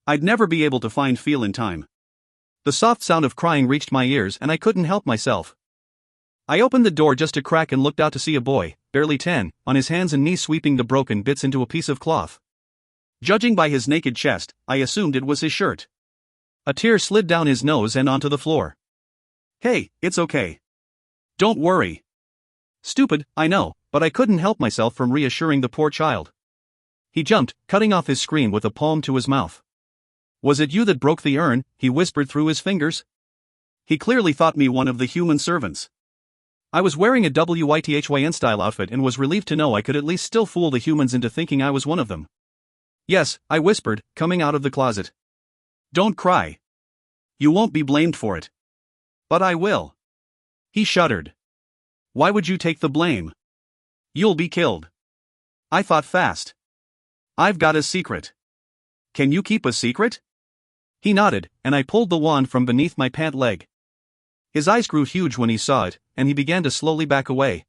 I'd never be able to find Feel in time. The soft sound of crying reached my ears and I couldn't help myself. I opened the door just a crack and looked out to see a boy, barely 10, on his hands and knees sweeping the broken bits into a piece of cloth. Judging by his naked chest, I assumed it was his shirt. A tear slid down his nose and onto the floor. Hey, it's okay. Don't worry. Stupid, I know, but I couldn't help myself from reassuring the poor child. He jumped, cutting off his scream with a palm to his mouth. Was it you that broke the urn? He whispered through his fingers. He clearly thought me one of the human servants. I was wearing a WITHYN style outfit and was relieved to know I could at least still fool the humans into thinking I was one of them. Yes, I whispered, coming out of the closet. Don't cry. You won't be blamed for it. But I will. He shuddered. Why would you take the blame? You'll be killed. I thought fast. I've got a secret. Can you keep a secret? He nodded, and I pulled the wand from beneath my pant leg. His eyes grew huge when he saw it, and he began to slowly back away.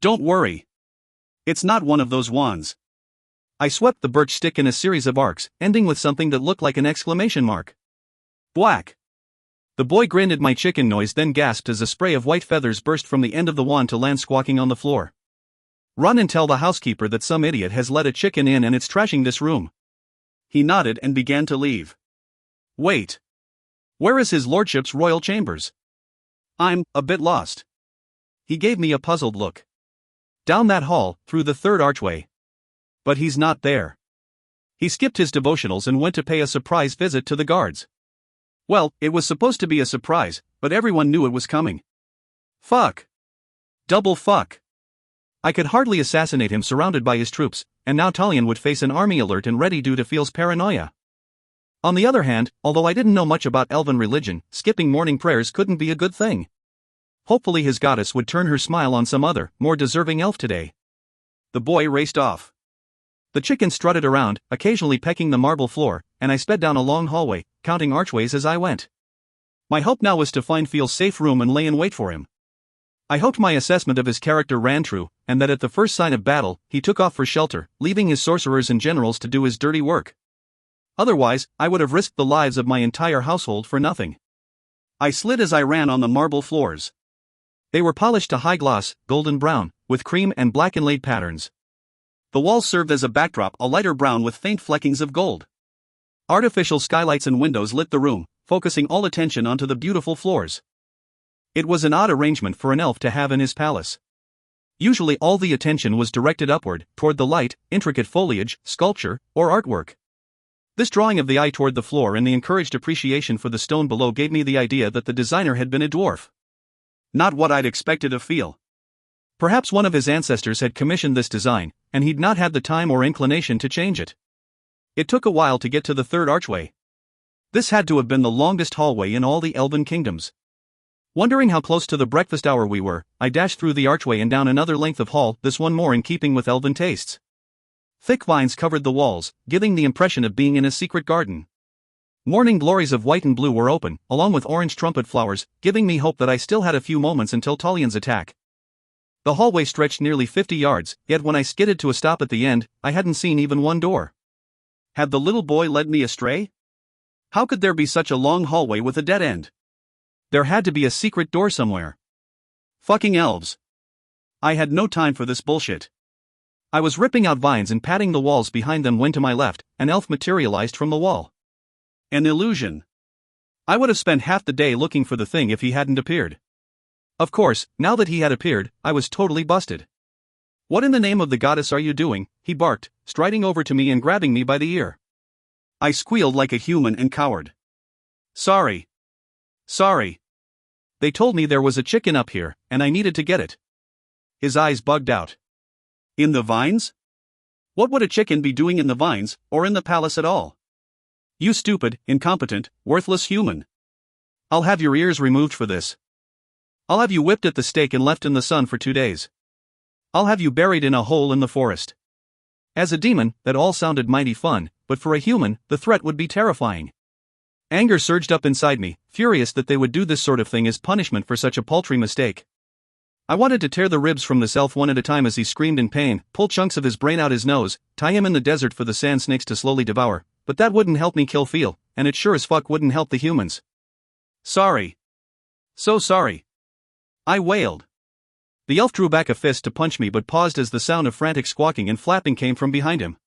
Don't worry. It's not one of those wands. I swept the birch stick in a series of arcs, ending with something that looked like an exclamation mark. Black. The boy grinned at my chicken noise, then gasped as a spray of white feathers burst from the end of the wand to land squawking on the floor. Run and tell the housekeeper that some idiot has let a chicken in and it's trashing this room. He nodded and began to leave. Wait. Where is his lordship's royal chambers? I'm a bit lost. He gave me a puzzled look. Down that hall, through the third archway. But he's not there. He skipped his devotionals and went to pay a surprise visit to the guards. Well, it was supposed to be a surprise, but everyone knew it was coming. Fuck. Double fuck. I could hardly assassinate him surrounded by his troops, and now Talion would face an army alert and ready due to Feel's paranoia. On the other hand, although I didn't know much about elven religion, skipping morning prayers couldn't be a good thing. Hopefully his goddess would turn her smile on some other, more deserving elf today. The boy raced off. The chicken strutted around, occasionally pecking the marble floor, and I sped down a long hallway, counting archways as I went. My hope now was to find Feel's safe room and lay in wait for him. I hoped my assessment of his character ran true, and that at the first sign of battle, he took off for shelter, leaving his sorcerers and generals to do his dirty work. Otherwise, I would have risked the lives of my entire household for nothing. I slid as I ran on the marble floors. They were polished to high gloss, golden brown, with cream and black inlaid patterns. The walls served as a backdrop, a lighter brown with faint fleckings of gold. Artificial skylights and windows lit the room, focusing all attention onto the beautiful floors. It was an odd arrangement for an elf to have in his palace. Usually all the attention was directed upward, toward the light, intricate foliage, sculpture, or artwork. This drawing of the eye toward the floor and the encouraged appreciation for the stone below gave me the idea that the designer had been a dwarf. Not what I'd expected of Feel. Perhaps one of his ancestors had commissioned this design, and he'd not had the time or inclination to change it. It took a while to get to the third archway. This had to have been the longest hallway in all the elven kingdoms. Wondering how close to the breakfast hour we were, I dashed through the archway and down another length of hall, this one more in keeping with elven tastes. Thick vines covered the walls, giving the impression of being in a secret garden. Morning glories of white and blue were open, along with orange trumpet flowers, giving me hope that I still had a few moments until Talion's attack. The hallway stretched nearly 50 yards, yet when I skidded to a stop at the end, I hadn't seen even one door. Had the little boy led me astray? How could there be such a long hallway with a dead end? There had to be a secret door somewhere. Fucking elves. I had no time for this bullshit. I was ripping out vines and patting the walls behind them when to my left, an elf materialized from the wall. An illusion. I would have spent half the day looking for the thing if he hadn't appeared. Of course, now that he had appeared, I was totally busted. What in the name of the goddess are you doing? He barked, striding over to me and grabbing me by the ear. I squealed like a human and cowered. Sorry. They told me there was a chicken up here, and I needed to get it. His eyes bugged out. In the vines? What would a chicken be doing in the vines, or in the palace at all? You stupid, incompetent, worthless human. I'll have your ears removed for this. I'll have you whipped at the stake and left in the sun for 2 days. I'll have you buried in a hole in the forest. As a demon, that all sounded mighty fun, but for a human, the threat would be terrifying. Anger surged up inside me, furious that they would do this sort of thing as punishment for such a paltry mistake. I wanted to tear the ribs from this elf one at a time as he screamed in pain, pull chunks of his brain out his nose, tie him in the desert for the sand snakes to slowly devour, but that wouldn't help me kill Feel, and it sure as fuck wouldn't help the humans. Sorry. So sorry. I wailed. The elf drew back a fist to punch me but paused as the sound of frantic squawking and flapping came from behind him.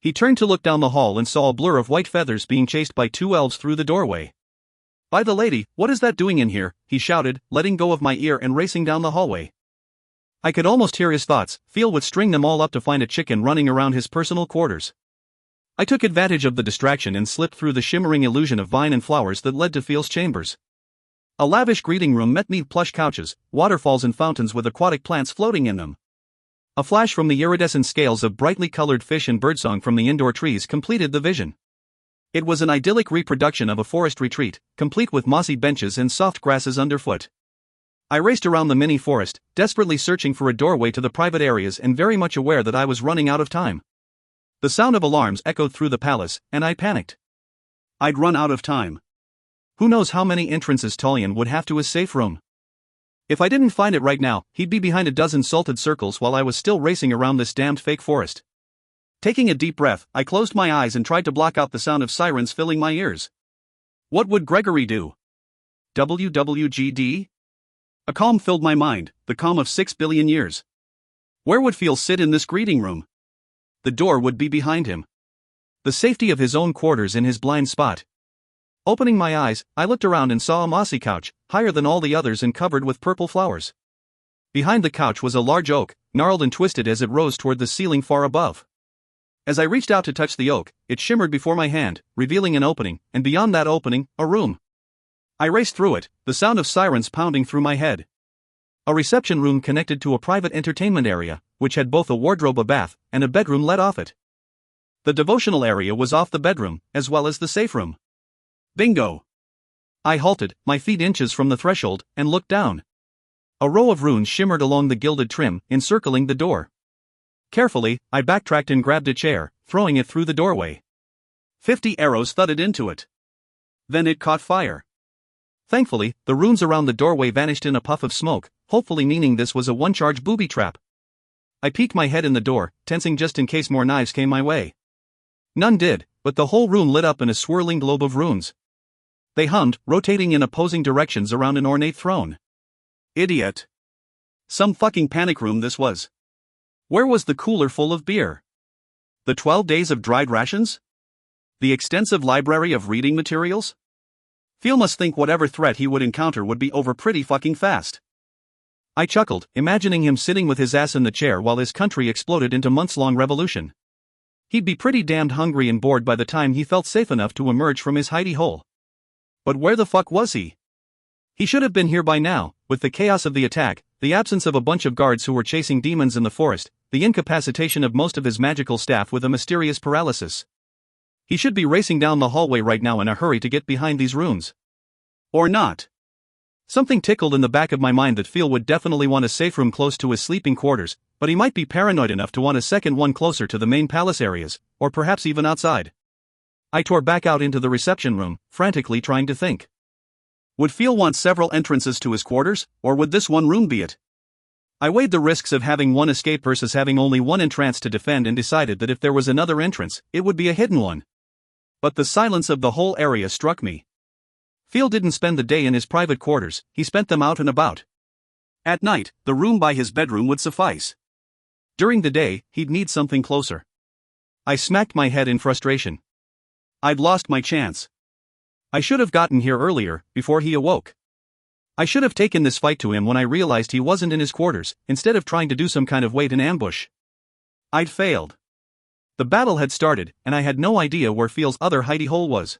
He turned to look down the hall and saw a blur of white feathers being chased by 2 elves through the doorway. By the lady, what is that doing in here? He shouted, letting go of my ear and racing down the hallway. I could almost hear his thoughts. Feel would string them all up to find a chicken running around his personal quarters. I took advantage of the distraction and slipped through the shimmering illusion of vine and flowers that led to Feel's chambers. A lavish greeting room met me, plush couches, waterfalls and fountains with aquatic plants floating in them. A flash from the iridescent scales of brightly colored fish and birdsong from the indoor trees completed the vision. It was an idyllic reproduction of a forest retreat, complete with mossy benches and soft grasses underfoot. I raced around the mini forest, desperately searching for a doorway to the private areas and very much aware that I was running out of time. The sound of alarms echoed through the palace, and I panicked. I'd run out of time. Who knows how many entrances Talion would have to his safe room? If I didn't find it right now, he'd be behind a dozen salted circles while I was still racing around this damned fake forest. Taking a deep breath, I closed my eyes and tried to block out the sound of sirens filling my ears. What would Gregory do? WWGD? A calm filled my mind, the calm of 6 billion years. Where would Phil sit in this greeting room? The door would be behind him. The safety of his own quarters in his blind spot. Opening my eyes, I looked around and saw a mossy couch, higher than all the others and covered with purple flowers. Behind the couch was a large oak, gnarled and twisted as it rose toward the ceiling far above. As I reached out to touch the oak, it shimmered before my hand, revealing an opening, and beyond that opening, a room. I raced through it, the sound of sirens pounding through my head. A reception room connected to a private entertainment area, which had both a wardrobe, a bath, and a bedroom led off it. The devotional area was off the bedroom, as well as the safe room. Bingo! I halted, my feet inches from the threshold, and looked down. A row of runes shimmered along the gilded trim, encircling the door. Carefully, I backtracked and grabbed a chair, throwing it through the doorway. 50 arrows thudded into it. Then it caught fire. Thankfully, the runes around the doorway vanished in a puff of smoke, hopefully meaning this was a one-charge booby trap. I peeked my head in the door, tensing just in case more knives came my way. None did, but the whole room lit up in a swirling globe of runes. They hummed, rotating in opposing directions around an ornate throne. Idiot. Some fucking panic room this was. Where was the cooler full of beer? The 12 days of dried rations? The extensive library of reading materials? Phil must think whatever threat he would encounter would be over pretty fucking fast. I chuckled, imagining him sitting with his ass in the chair while his country exploded into months-long revolution. He'd be pretty damned hungry and bored by the time he felt safe enough to emerge from his hidey hole. But where the fuck was he? He should have been here by now, with the chaos of the attack, the absence of a bunch of guards who were chasing demons in the forest, the incapacitation of most of his magical staff with a mysterious paralysis. He should be racing down the hallway right now in a hurry to get behind these runes. Or not. Something tickled in the back of my mind that Phil would definitely want a safe room close to his sleeping quarters, but he might be paranoid enough to want a second one closer to the main palace areas, or perhaps even outside. I tore back out into the reception room, frantically trying to think. Would Phil want several entrances to his quarters, or would this one room be it? I weighed the risks of having one escape versus having only one entrance to defend and decided that if there was another entrance, it would be a hidden one. But the silence of the whole area struck me. Phil didn't spend the day in his private quarters, he spent them out and about. At night, the room by his bedroom would suffice. During the day, he'd need something closer. I smacked my head in frustration. I'd lost my chance. I should have gotten here earlier, before he awoke. I should have taken this fight to him when I realized he wasn't in his quarters, instead of trying to do some kind of wait and ambush. I'd failed. The battle had started, and I had no idea where Phil's other hidey hole was.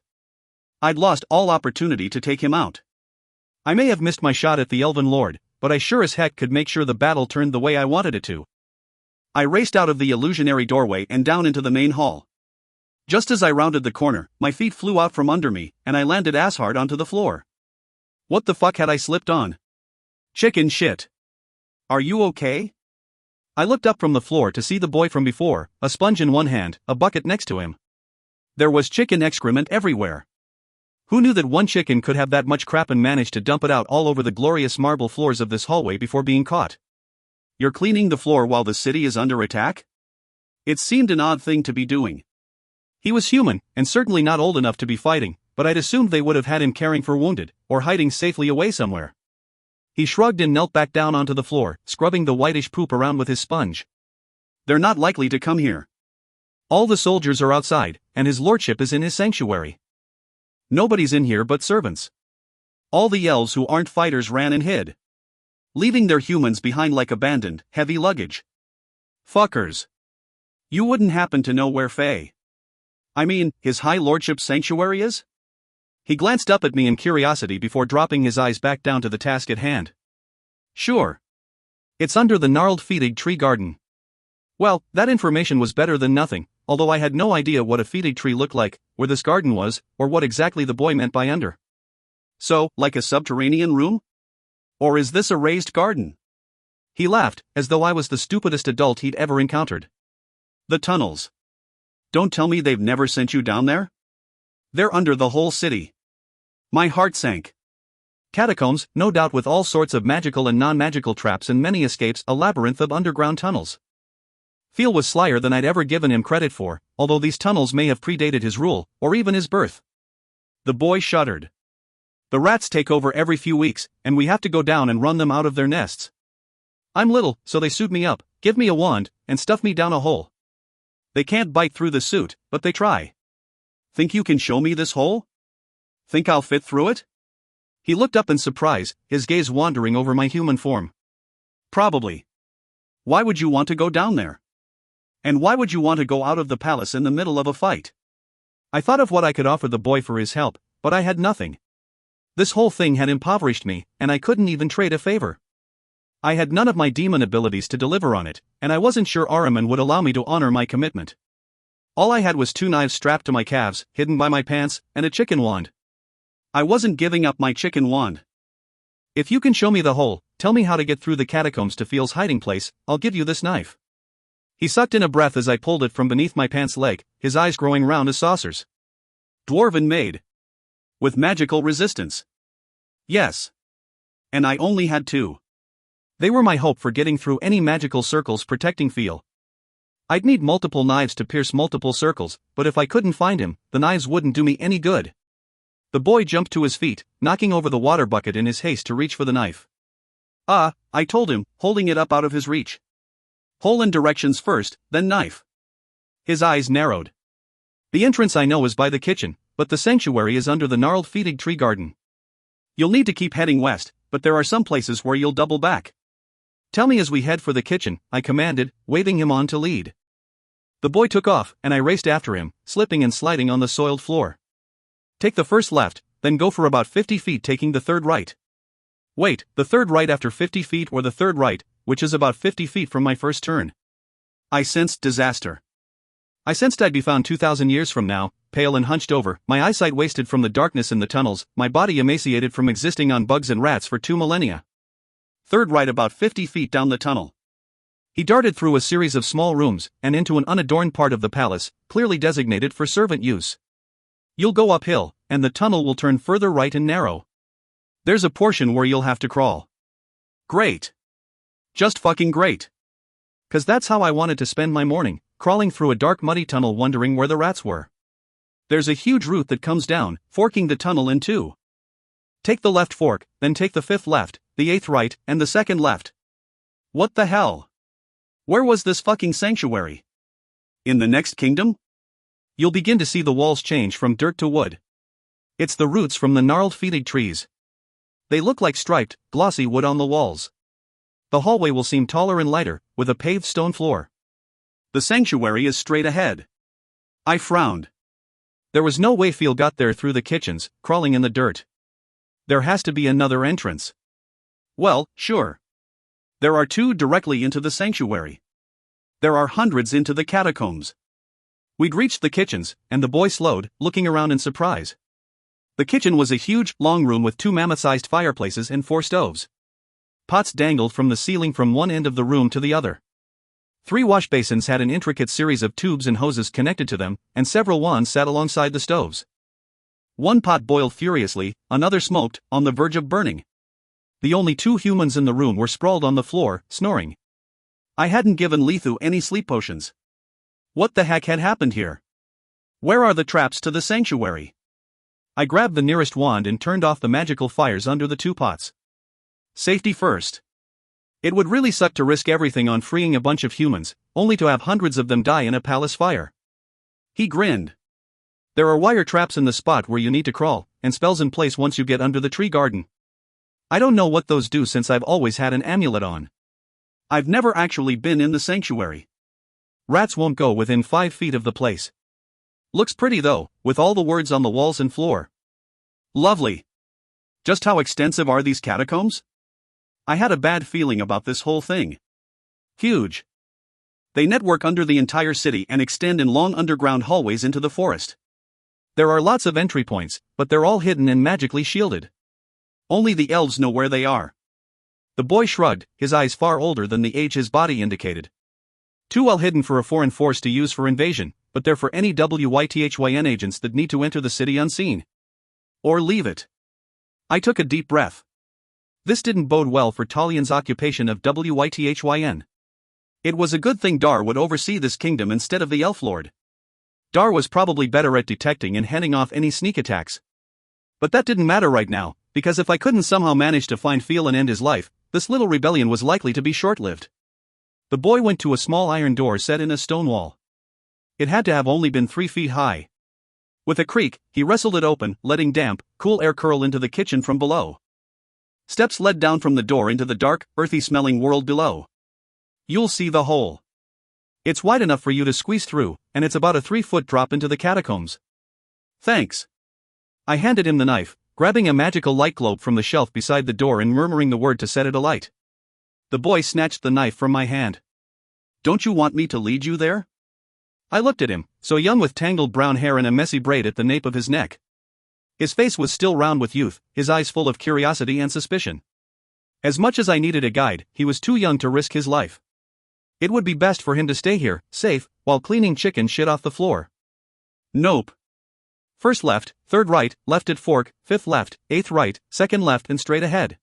I'd lost all opportunity to take him out. I may have missed my shot at the Elven Lord, but I sure as heck could make sure the battle turned the way I wanted it to. I raced out of the illusionary doorway and down into the main hall. Just as I rounded the corner, my feet flew out from under me, and I landed ass-hard onto the floor. What the fuck had I slipped on? Chicken shit. Are you okay? I looked up from the floor to see the boy from before, a sponge in one hand, a bucket next to him. There was chicken excrement everywhere. Who knew that one chicken could have that much crap and manage to dump it out all over the glorious marble floors of this hallway before being caught? You're cleaning the floor while the city is under attack? It seemed an odd thing to be doing. He was human, and certainly not old enough to be fighting, but I'd assumed they would have had him caring for wounded, or hiding safely away somewhere. He shrugged and knelt back down onto the floor, scrubbing the whitish poop around with his sponge. They're not likely to come here. All the soldiers are outside, and his lordship is in his sanctuary. Nobody's in here but servants. All the elves who aren't fighters ran and hid, leaving their humans behind like abandoned, heavy luggage. Fuckers. You wouldn't happen to know where his high lordship's sanctuary is? He glanced up at me in curiosity before dropping his eyes back down to the task at hand. Sure. It's under the gnarled fig tree garden. Well, that information was better than nothing, although I had no idea what a fig tree looked like, where this garden was, or what exactly the boy meant by under. So, like a subterranean room? Or is this a raised garden? He laughed, as though I was the stupidest adult he'd ever encountered. The tunnels. Don't tell me they've never sent you down there? They're under the whole city. My heart sank. Catacombs, no doubt, with all sorts of magical and non-magical traps and many escapes, a labyrinth of underground tunnels. Phil was slyer than I'd ever given him credit for, although these tunnels may have predated his rule, or even his birth. The boy shuddered. The rats take over every few weeks, and we have to go down and run them out of their nests. I'm little, so they suit me up, give me a wand, and stuff me down a hole. They can't bite through the suit, but they try. Think you can show me this hole? Think I'll fit through it? He looked up in surprise, his gaze wandering over my human form. Probably. Why would you want to go down there? And why would you want to go out of the palace in the middle of a fight? I thought of what I could offer the boy for his help, but I had nothing. This whole thing had impoverished me, and I couldn't even trade a favor. I had none of my demon abilities to deliver on it, and I wasn't sure Ahriman would allow me to honor my commitment. All I had was 2 knives strapped to my calves, hidden by my pants, and a chicken wand. I wasn't giving up my chicken wand. If you can show me the hole, tell me how to get through the catacombs to Phil's hiding place, I'll give you this knife. He sucked in a breath as I pulled it from beneath my pants leg, his eyes growing round as saucers. Dwarven made. With magical resistance. Yes. And I only had 2. They were my hope for getting through any magical circles protecting Phil. I'd need multiple knives to pierce multiple circles, but if I couldn't find him, the knives wouldn't do me any good. The boy jumped to his feet, knocking over the water bucket in his haste to reach for the knife. Ah, I told him, holding it up out of his reach. Hole and directions first, then knife. His eyes narrowed. The entrance I know is by the kitchen, but the sanctuary is under the gnarled fig tree garden. You'll need to keep heading west, but there are some places where you'll double back. Tell me as we head for the kitchen, I commanded, waving him on to lead. The boy took off, and I raced after him, slipping and sliding on the soiled floor. Take the first left, then go for about 50 feet, taking the third right. Wait, the third right after 50 feet or the third right, which is about 50 feet from my first turn. I sensed disaster. I sensed I'd be found 2,000 years from now, pale and hunched over, my eyesight wasted from the darkness in the tunnels, my body emaciated from existing on bugs and rats for 2 millennia. Third right about 50 feet down the tunnel. He darted through a series of small rooms, and into an unadorned part of the palace, clearly designated for servant use. You'll go uphill, and the tunnel will turn further right and narrow. There's a portion where you'll have to crawl. Great. Just fucking great. 'Cause that's how I wanted to spend my morning, crawling through a dark muddy tunnel wondering where the rats were. There's a huge route that comes down, forking the tunnel in 2. Take the left fork, then take the 5th left, the 8th right, and the 2nd left. What the hell? Where was this fucking sanctuary? In the next kingdom? You'll begin to see the walls change from dirt to wood. It's the roots from the gnarled fig trees. They look like striped, glossy wood on the walls. The hallway will seem taller and lighter, with a paved stone floor. The sanctuary is straight ahead. I frowned. There was no way Phil got there through the kitchens, crawling in the dirt. There has to be another entrance. Well, sure. There are 2 directly into the sanctuary. There are hundreds into the catacombs. We'd reached the kitchens, and the boy slowed, looking around in surprise. The kitchen was a huge, long room with 2 mammoth-sized fireplaces and 4 stoves. Pots dangled from the ceiling from one end of the room to the other. 3 wash basins had an intricate series of tubes and hoses connected to them, and several wands sat alongside the stoves. One pot boiled furiously, another smoked, on the verge of burning. The only 2 humans in the room were sprawled on the floor, snoring. I hadn't given Lethu any sleep potions. What the heck had happened here? Where are the traps to the sanctuary? I grabbed the nearest wand and turned off the magical fires under the 2 pots. Safety first. It would really suck to risk everything on freeing a bunch of humans, only to have hundreds of them die in a palace fire. He grinned. There are wire traps in the spot where you need to crawl, and spells in place once you get under the tree garden. I don't know what those do since I've always had an amulet on. I've never actually been in the sanctuary. Rats won't go within 5 feet of the place. Looks pretty though, with all the words on the walls and floor. Lovely. Just how extensive are these catacombs? I had a bad feeling about this whole thing. Huge. They network under the entire city and extend in long underground hallways into the forest. There are lots of entry points, but they're all hidden and magically shielded. Only the elves know where they are. The boy shrugged, his eyes far older than the age his body indicated. Too well hidden for a foreign force to use for invasion, but they're for any WYTHYN agents that need to enter the city unseen. Or leave it. I took a deep breath. This didn't bode well for Talian's occupation of WYTHYN. It was a good thing Dar would oversee this kingdom instead of the Elf Lord. Dar was probably better at detecting and heading off any sneak attacks. But that didn't matter right now, because if I couldn't somehow manage to find Phil and end his life, this little rebellion was likely to be short-lived. The boy went to a small iron door set in a stone wall. It had to have only been 3 feet high. With a creak, he wrestled it open, letting damp, cool air curl into the kitchen from below. Steps led down from the door into the dark, earthy-smelling world below. You'll see the hole. It's wide enough for you to squeeze through, and it's about a 3-foot drop into the catacombs. Thanks. I handed him the knife, grabbing a magical light globe from the shelf beside the door and murmuring the word to set it alight. The boy snatched the knife from my hand. Don't you want me to lead you there? I looked at him, so young with tangled brown hair and a messy braid at the nape of his neck. His face was still round with youth, his eyes full of curiosity and suspicion. As much as I needed a guide, he was too young to risk his life. It would be best for him to stay here, safe, while cleaning chicken shit off the floor. Nope. First left, third right, left at fork, fifth left, eighth right, second left and straight ahead.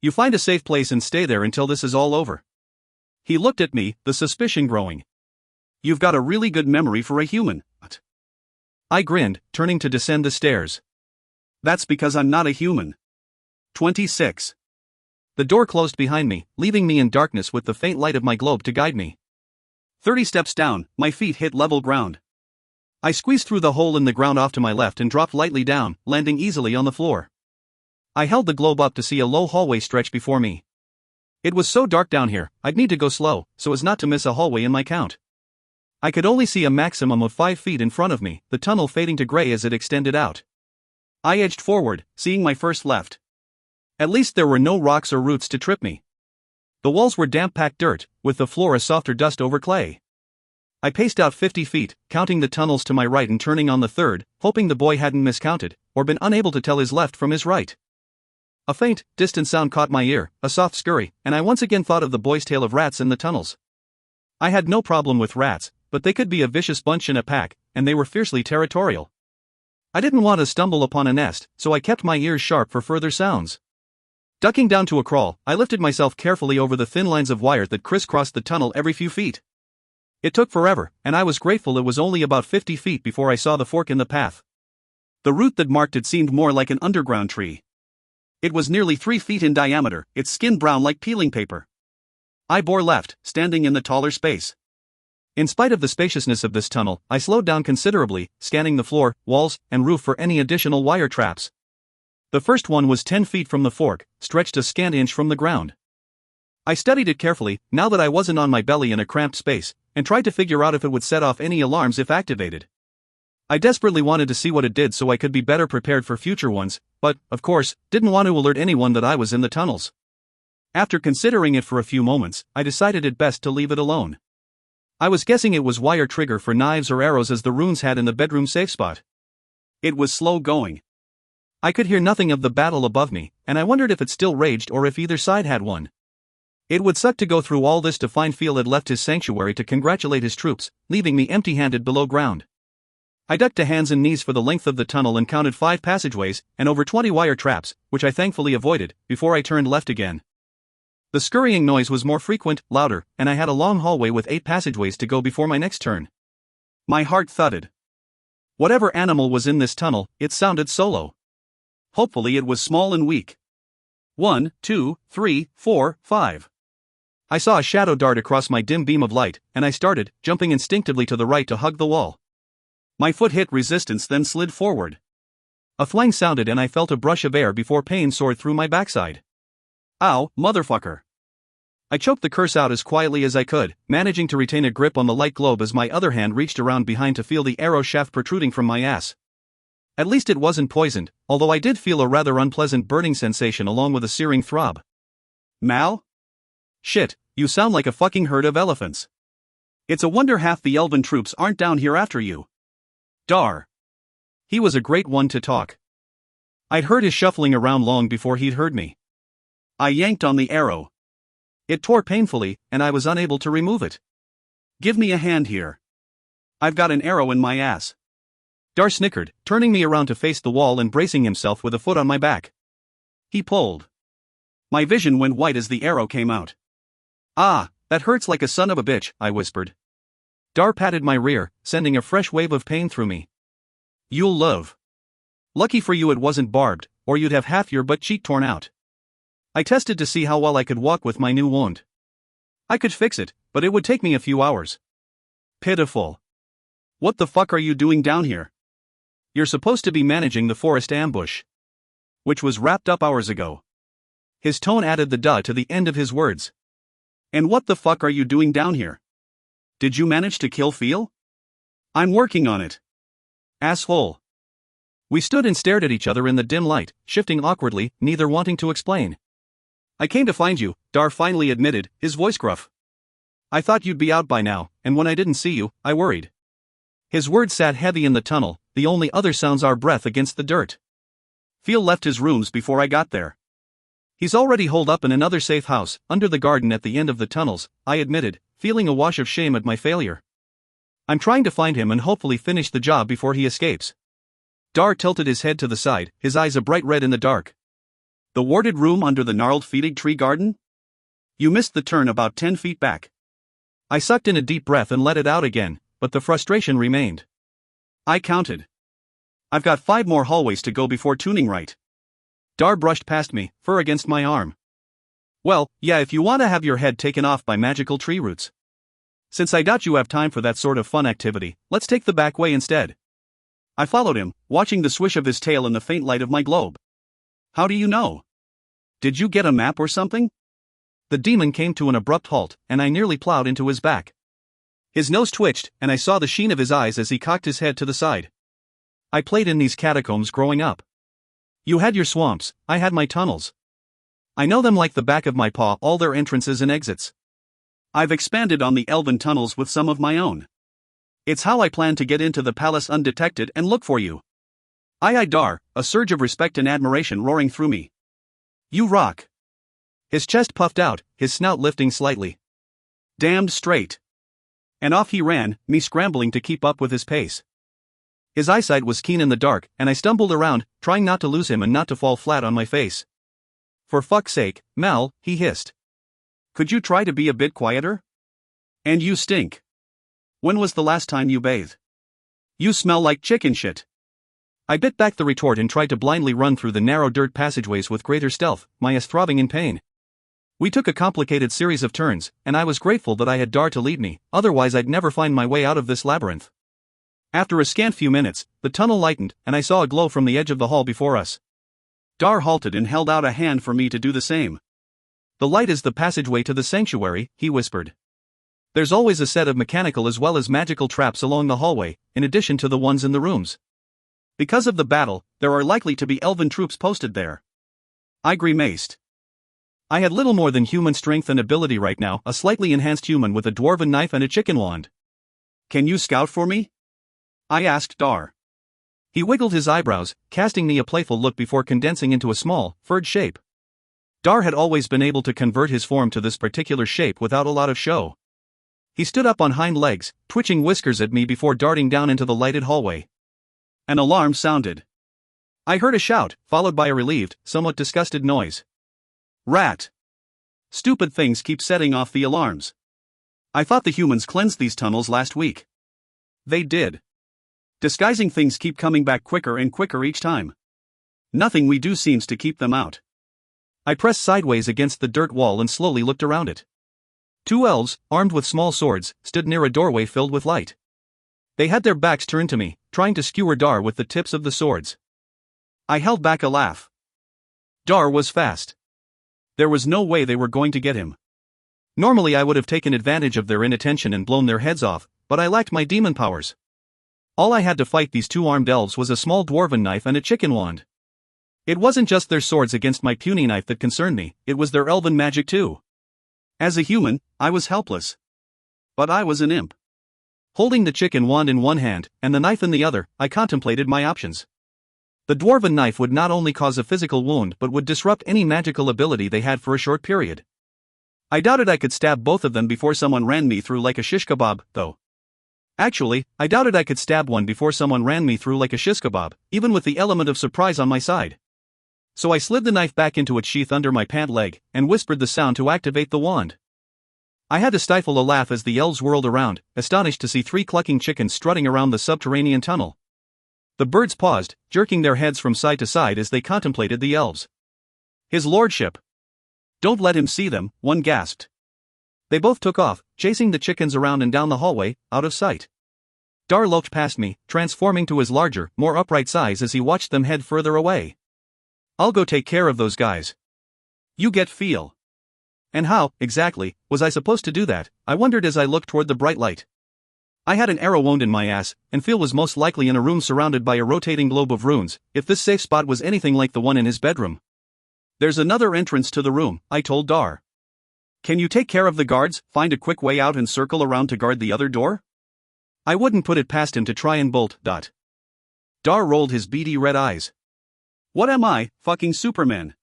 You find a safe place and stay there until this is all over. He looked at me, the suspicion growing. You've got a really good memory for a human. I grinned, turning to descend the stairs. That's because I'm not a human. 26. The door closed behind me, leaving me in darkness with the faint light of my globe to guide me. 30 steps down, my feet hit level ground. I squeezed through the hole in the ground off to my left and dropped lightly down, landing easily on the floor. I held the globe up to see a low hallway stretch before me. It was so dark down here, I'd need to go slow, so as not to miss a hallway in my count. I could only see a maximum of 5 feet in front of me, the tunnel fading to gray as it extended out. I edged forward, seeing my first left. At least there were no rocks or roots to trip me. The walls were damp-packed dirt, with the floor a softer dust over clay. I paced out 50 feet, counting the tunnels to my right and turning on the third, hoping the boy hadn't miscounted, or been unable to tell his left from his right. A faint, distant sound caught my ear, a soft scurry, and I once again thought of the boy's tale of rats in the tunnels. I had no problem with rats, but they could be a vicious bunch in a pack, and they were fiercely territorial. I didn't want to stumble upon a nest, so I kept my ears sharp for further sounds. Ducking down to a crawl, I lifted myself carefully over the thin lines of wire that crisscrossed the tunnel every few feet. It took forever, and I was grateful it was only about 50 feet before I saw the fork in the path. The root that marked it seemed more like an underground tree. It was nearly 3 feet in diameter, its skin brown like peeling paper. I bore left, standing in the taller space. In spite of the spaciousness of this tunnel, I slowed down considerably, scanning the floor, walls, and roof for any additional wire traps. The first one was 10 feet from the fork, stretched a scant inch from the ground. I studied it carefully, now that I wasn't on my belly in a cramped space, and tried to figure out if it would set off any alarms if activated. I desperately wanted to see what it did so I could be better prepared for future ones, but, of course, didn't want to alert anyone that I was in the tunnels. After considering it for a few moments, I decided it best to leave it alone. I was guessing it was wire trigger for knives or arrows as the runes had in the bedroom safe spot. It was slow going. I could hear nothing of the battle above me, and I wondered if it still raged or if either side had won. It would suck to go through all this to find Phil had left his sanctuary to congratulate his troops, leaving me empty-handed below ground. I ducked to hands and knees for the length of the tunnel and counted 5 passageways, and over 20 wire traps, which I thankfully avoided, before I turned left again. The scurrying noise was more frequent, louder, and I had a long hallway with 8 passageways to go before my next turn. My heart thudded. Whatever animal was in this tunnel, it sounded solo. Hopefully it was small and weak. 1, 2, 3, 4, 5. I saw a shadow dart across my dim beam of light, and I started, jumping instinctively to the right to hug the wall. My foot hit resistance then slid forward. A thwang sounded and I felt a brush of air before pain soared through my backside. Ow, motherfucker. I choked the curse out as quietly as I could, managing to retain a grip on the light globe as my other hand reached around behind to feel the arrow shaft protruding from my ass. At least it wasn't poisoned, although I did feel a rather unpleasant burning sensation along with a searing throb. Mal? Shit, you sound like a fucking herd of elephants. It's a wonder half the elven troops aren't down here after you. Dar. He was a great one to talk. I'd heard his shuffling around long before he'd heard me. I yanked on the arrow. It tore painfully, and I was unable to remove it. Give me a hand here. I've got an arrow in my ass. Dar snickered, turning me around to face the wall and bracing himself with a foot on my back. He pulled. My vision went white as the arrow came out. Ah, that hurts like a son of a bitch, I whispered. Dar patted my rear, sending a fresh wave of pain through me. You'll live. Lucky for you it wasn't barbed, or you'd have half your butt cheek torn out. I tested to see how well I could walk with my new wound. I could fix it, but it would take me a few hours. Pitiful. What the fuck are you doing down here? You're supposed to be managing the forest ambush, which was wrapped up hours ago. His tone added the duh to the end of his words. And what the fuck are you doing down here? Did you manage to kill Phil? I'm working on it. Asshole. We stood and stared at each other in the dim light, shifting awkwardly, neither wanting to explain. I came to find you, Dar finally admitted, his voice gruff. I thought you'd be out by now, and when I didn't see you, I worried. His words sat heavy in the tunnel, the only other sounds our breath against the dirt. Phil left his rooms before I got there. He's already holed up in another safe house, under the garden at the end of the tunnels, I admitted, feeling a wash of shame at my failure. I'm trying to find him and hopefully finish the job before he escapes. Dar tilted his head to the side, his eyes a bright red in the dark. The warded room under the gnarled fig tree garden? You missed the turn about 10 feet back. I sucked in a deep breath and let it out again, but the frustration remained. I counted. I've got 5 more hallways to go before tuning right. Dar brushed past me, fur against my arm. Well, yeah, if you want to have your head taken off by magical tree roots. Since I doubt you have time for that sort of fun activity, let's take the back way instead. I followed him, watching the swish of his tail in the faint light of my globe. How do you know? Did you get a map or something? The demon came to an abrupt halt, and I nearly plowed into his back. His nose twitched, and I saw the sheen of his eyes as he cocked his head to the side. I played in these catacombs growing up. You had your swamps, I had my tunnels. I know them like the back of my paw, all their entrances and exits. I've expanded on the elven tunnels with some of my own. It's how I plan to get into the palace undetected and look for you. I eyed Dar, a surge of respect and admiration roaring through me. You rock. His chest puffed out, his snout lifting slightly. Damned straight. And off he ran, me scrambling to keep up with his pace. His eyesight was keen in the dark, and I stumbled around, trying not to lose him and not to fall flat on my face. For fuck's sake, Mal, he hissed. Could you try to be a bit quieter? And you stink. When was the last time you bathed? You smell like chicken shit. I bit back the retort and tried to blindly run through the narrow dirt passageways with greater stealth, my ass throbbing in pain. We took a complicated series of turns, and I was grateful that I had Dar to lead me, otherwise I'd never find my way out of this labyrinth. After a scant few minutes, the tunnel lightened, and I saw a glow from the edge of the hall before us. Dar halted and held out a hand for me to do the same. The light is the passageway to the sanctuary, he whispered. There's always a set of mechanical as well as magical traps along the hallway, in addition to the ones in the rooms. Because of the battle, there are likely to be elven troops posted there. I grimaced. I had little more than human strength and ability right now, a slightly enhanced human with a dwarven knife and a chicken wand. Can you scout for me? I asked Dar. He wiggled his eyebrows, casting me a playful look before condensing into a small, furred shape. Dar had always been able to convert his form to this particular shape without a lot of show. He stood up on hind legs, twitching whiskers at me before darting down into the lighted hallway. An alarm sounded. I heard a shout, followed by a relieved, somewhat disgusted noise. Rat. Stupid things keep setting off the alarms. I thought the humans cleansed these tunnels last week. They did. Disguising things keep coming back quicker and quicker each time. Nothing we do seems to keep them out. I pressed sideways against the dirt wall and slowly looked around it. 2 elves, armed with small swords, stood near a doorway filled with light. They had their backs turned to me, trying to skewer Dar with the tips of the swords. I held back a laugh. Dar was fast. There was no way they were going to get him. Normally I would have taken advantage of their inattention and blown their heads off, but I lacked my demon powers. All I had to fight these 2 armed elves was a small dwarven knife and a chicken wand. It wasn't just their swords against my puny knife that concerned me, it was their elven magic too. As a human, I was helpless. But I was an imp. Holding the chicken wand in one hand and the knife in the other, I contemplated my options. The dwarven knife would not only cause a physical wound but would disrupt any magical ability they had for a short period. I doubted I could stab both of them before someone ran me through like a shish kebab, though. Actually, I doubted I could stab one before someone ran me through like a shish kebab, even with the element of surprise on my side. So I slid the knife back into its sheath under my pant leg and whispered the sound to activate the wand. I had to stifle a laugh as the elves whirled around, astonished to see 3 clucking chickens strutting around the subterranean tunnel. The birds paused, jerking their heads from side to side as they contemplated the elves. "His lordship." "Don't let him see them," one gasped. They both took off, chasing the chickens around and down the hallway, out of sight. Dar loped past me, transforming to his larger, more upright size as he watched them head further away. "I'll go take care of those guys. You get feel." And how, exactly, was I supposed to do that? I wondered as I looked toward the bright light. I had an arrow wound in my ass, and Phil was most likely in a room surrounded by a rotating globe of runes, if this safe spot was anything like the one in his bedroom. "There's another entrance to the room," I told Dar. "Can you take care of the guards, find a quick way out and circle around to guard the other door?" I wouldn't put it past him to try and bolt. Dar rolled his beady red eyes. "What am I, fucking Superman?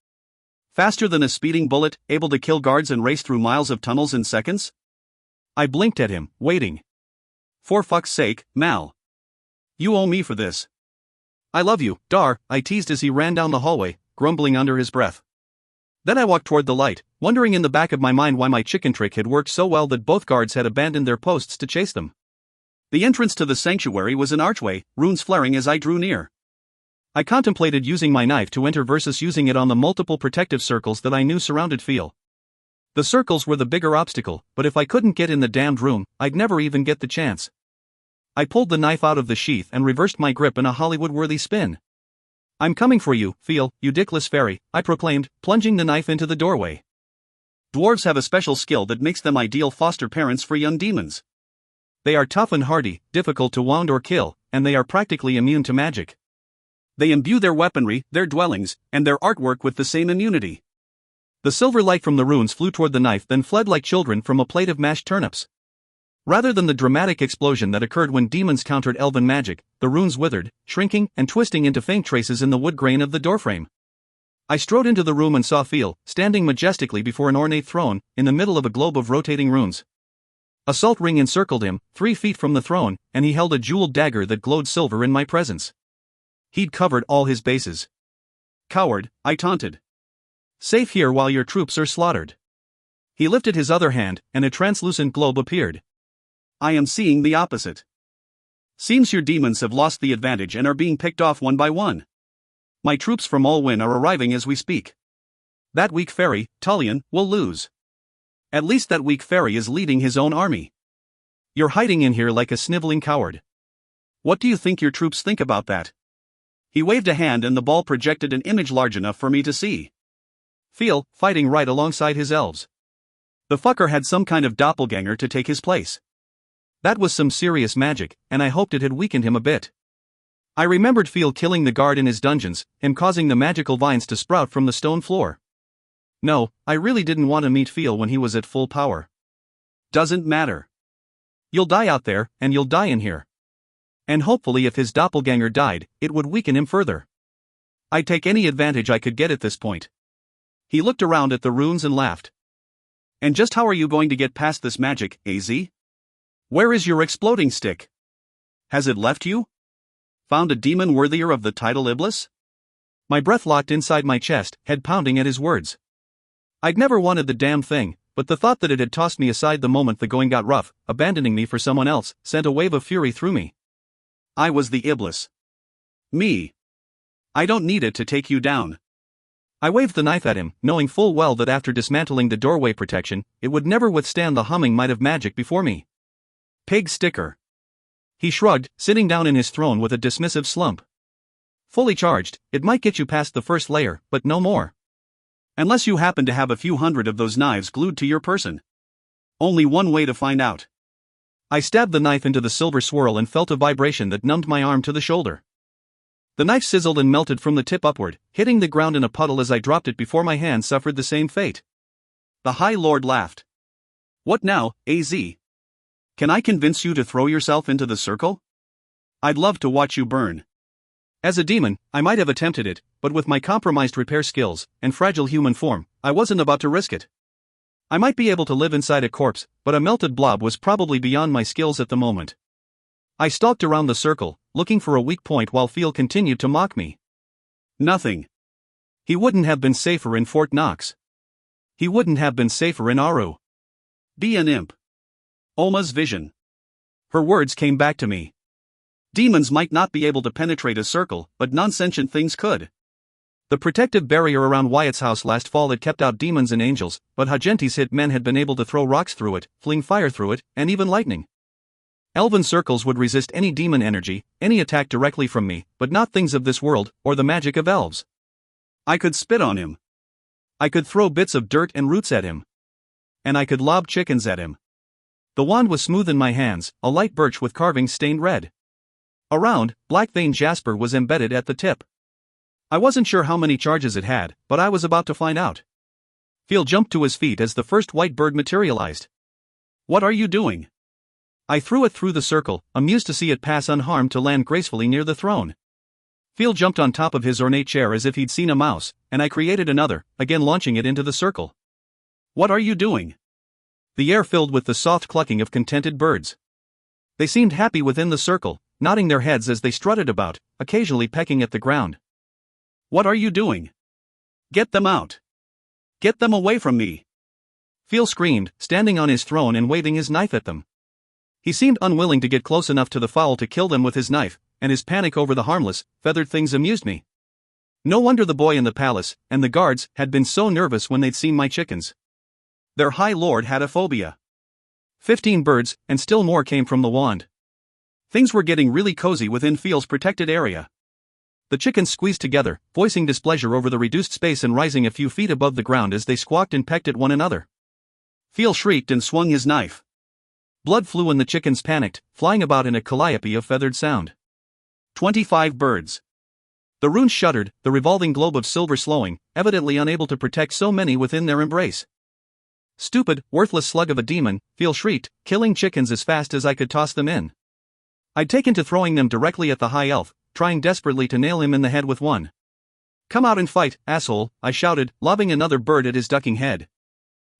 Faster than a speeding bullet, able to kill guards and race through miles of tunnels in seconds?" I blinked at him, waiting. "For fuck's sake, Mal. You owe me for this." "I love you, Dar," I teased as he ran down the hallway, grumbling under his breath. Then I walked toward the light, wondering in the back of my mind why my chicken trick had worked so well that both guards had abandoned their posts to chase them. The entrance to the sanctuary was an archway, runes flaring as I drew near. I contemplated using my knife to enter versus using it on the multiple protective circles that I knew surrounded Phil. The circles were the bigger obstacle, but if I couldn't get in the damned room, I'd never even get the chance. I pulled the knife out of the sheath and reversed my grip in a Hollywood-worthy spin. "I'm coming for you, Phil, you dickless fairy," I proclaimed, plunging the knife into the doorway. Dwarves have a special skill that makes them ideal foster parents for young demons. They are tough and hardy, difficult to wound or kill, and they are practically immune to magic. They imbue their weaponry, their dwellings, and their artwork with the same immunity. The silver light from the runes flew toward the knife, then fled like children from a plate of mashed turnips. Rather than the dramatic explosion that occurred when demons countered elven magic, the runes withered, shrinking and twisting into faint traces in the wood grain of the doorframe. I strode into the room and saw Phil, standing majestically before an ornate throne, in the middle of a globe of rotating runes. A salt ring encircled him, 3 feet from the throne, and he held a jeweled dagger that glowed silver in my presence. He'd covered all his bases. "Coward," I taunted. "Safe here while your troops are slaughtered." He lifted his other hand, and a translucent globe appeared. "I am seeing the opposite. Seems your demons have lost the advantage and are being picked off one by one. My troops from Olwyn are arriving as we speak. That weak fairy, Tullian, will lose. At least that weak fairy is leading his own army. You're hiding in here like a sniveling coward. What do you think your troops think about that?" He waved a hand and the ball projected an image large enough for me to see. Phil, fighting right alongside his elves. The fucker had some kind of doppelganger to take his place. That was some serious magic, and I hoped it had weakened him a bit. I remembered Phil killing the guard in his dungeons, and causing the magical vines to sprout from the stone floor. No, I really didn't want to meet Phil when he was at full power. Doesn't matter. You'll die out there, and you'll die in here. And hopefully if his doppelganger died, it would weaken him further. I'd take any advantage I could get at this point. He looked around at the runes and laughed. "And just how are you going to get past this magic, AZ? Where is your exploding stick? Has it left you? Found a demon worthier of the title Iblis?" My breath locked inside my chest, head pounding at his words. I'd never wanted the damn thing, but the thought that it had tossed me aside the moment the going got rough, abandoning me for someone else, sent a wave of fury through me. I was the Iblis. Me. I don't need it to take you down. I waved the knife at him, knowing full well that after dismantling the doorway protection, it would never withstand the humming might of magic before me. Pig sticker. He shrugged, sitting down in his throne with a dismissive slump. Fully charged, it might get you past the first layer, but no more. Unless you happen to have a few hundred of those knives glued to your person. Only one way to find out. I stabbed the knife into the silver swirl and felt a vibration that numbed my arm to the shoulder. The knife sizzled and melted from the tip upward, hitting the ground in a puddle as I dropped it before my hand suffered the same fate. The High Lord laughed. "What now, AZ? Can I convince you to throw yourself into the circle? I'd love to watch you burn. As a demon, I might have attempted it, but with my compromised repair skills and fragile human form, I wasn't about to risk it. I might be able to live inside a corpse, but a melted blob was probably beyond my skills at the moment. I stalked around the circle, looking for a weak point while Phil continued to mock me. Nothing. He wouldn't have been safer in Fort Knox. He wouldn't have been safer in Aru. Be an imp. Oma's vision. Her words came back to me. Demons might not be able to penetrate a circle, but non-sentient things could. The protective barrier around Wyatt's house last fall had kept out demons and angels, but Hagenti's hit men had been able to throw rocks through it, fling fire through it, and even lightning. Elven circles would resist any demon energy, any attack directly from me, but not things of this world, or the magic of elves. I could spit on him. I could throw bits of dirt and roots at him. And I could lob chickens at him. The wand was smooth in my hands, a light birch with carvings stained red. A round, black-veined jasper was embedded at the tip. I wasn't sure how many charges it had, but I was about to find out. Phil jumped to his feet as the first white bird materialized. What are you doing? I threw it through the circle, amused to see it pass unharmed to land gracefully near the throne. Phil jumped on top of his ornate chair as if he'd seen a mouse, and I created another, again launching it into the circle. What are you doing? The air filled with the soft clucking of contented birds. They seemed happy within the circle, nodding their heads as they strutted about, occasionally pecking at the ground. What are you doing? Get them out. Get them away from me. Phil screamed, standing on his throne and waving his knife at them. He seemed unwilling to get close enough to the fowl to kill them with his knife, and his panic over the harmless, feathered things amused me. No wonder the boy in the palace, and the guards, had been so nervous when they'd seen my chickens. Their high lord had a phobia. 15 birds, and still more came from the wand. Things were getting really cozy within Phil's protected area. The chickens squeezed together, voicing displeasure over the reduced space and rising a few feet above the ground as they squawked and pecked at one another. Phil shrieked and swung his knife. Blood flew and the chickens panicked, flying about in a calliope of feathered sound. 25 birds. The runes shuddered, the revolving globe of silver slowing, evidently unable to protect so many within their embrace. Stupid, worthless slug of a demon, Phil shrieked, killing chickens as fast as I could toss them in. I'd taken to throwing them directly at the high elf, trying desperately to nail him in the head with one. Come out and fight, asshole, I shouted, lobbing another bird at his ducking head.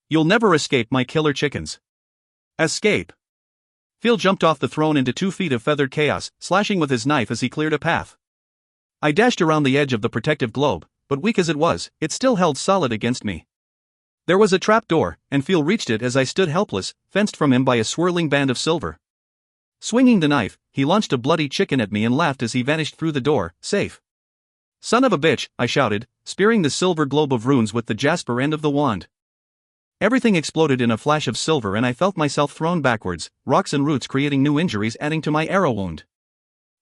You'll never escape my killer chickens. Escape. Phil jumped off the throne into 2 feet of feathered chaos, slashing with his knife as he cleared a path. I dashed around the edge of the protective globe, but weak as it was, it still held solid against me. There was a trap door, and Phil reached it as I stood helpless, fenced from him by a swirling band of silver. Swinging the knife, he launched a bloody chicken at me and laughed as he vanished through the door, safe. Son of a bitch, I shouted, spearing the silver globe of runes with the jasper end of the wand. Everything exploded in a flash of silver and I felt myself thrown backwards, rocks and roots creating new injuries adding to my arrow wound.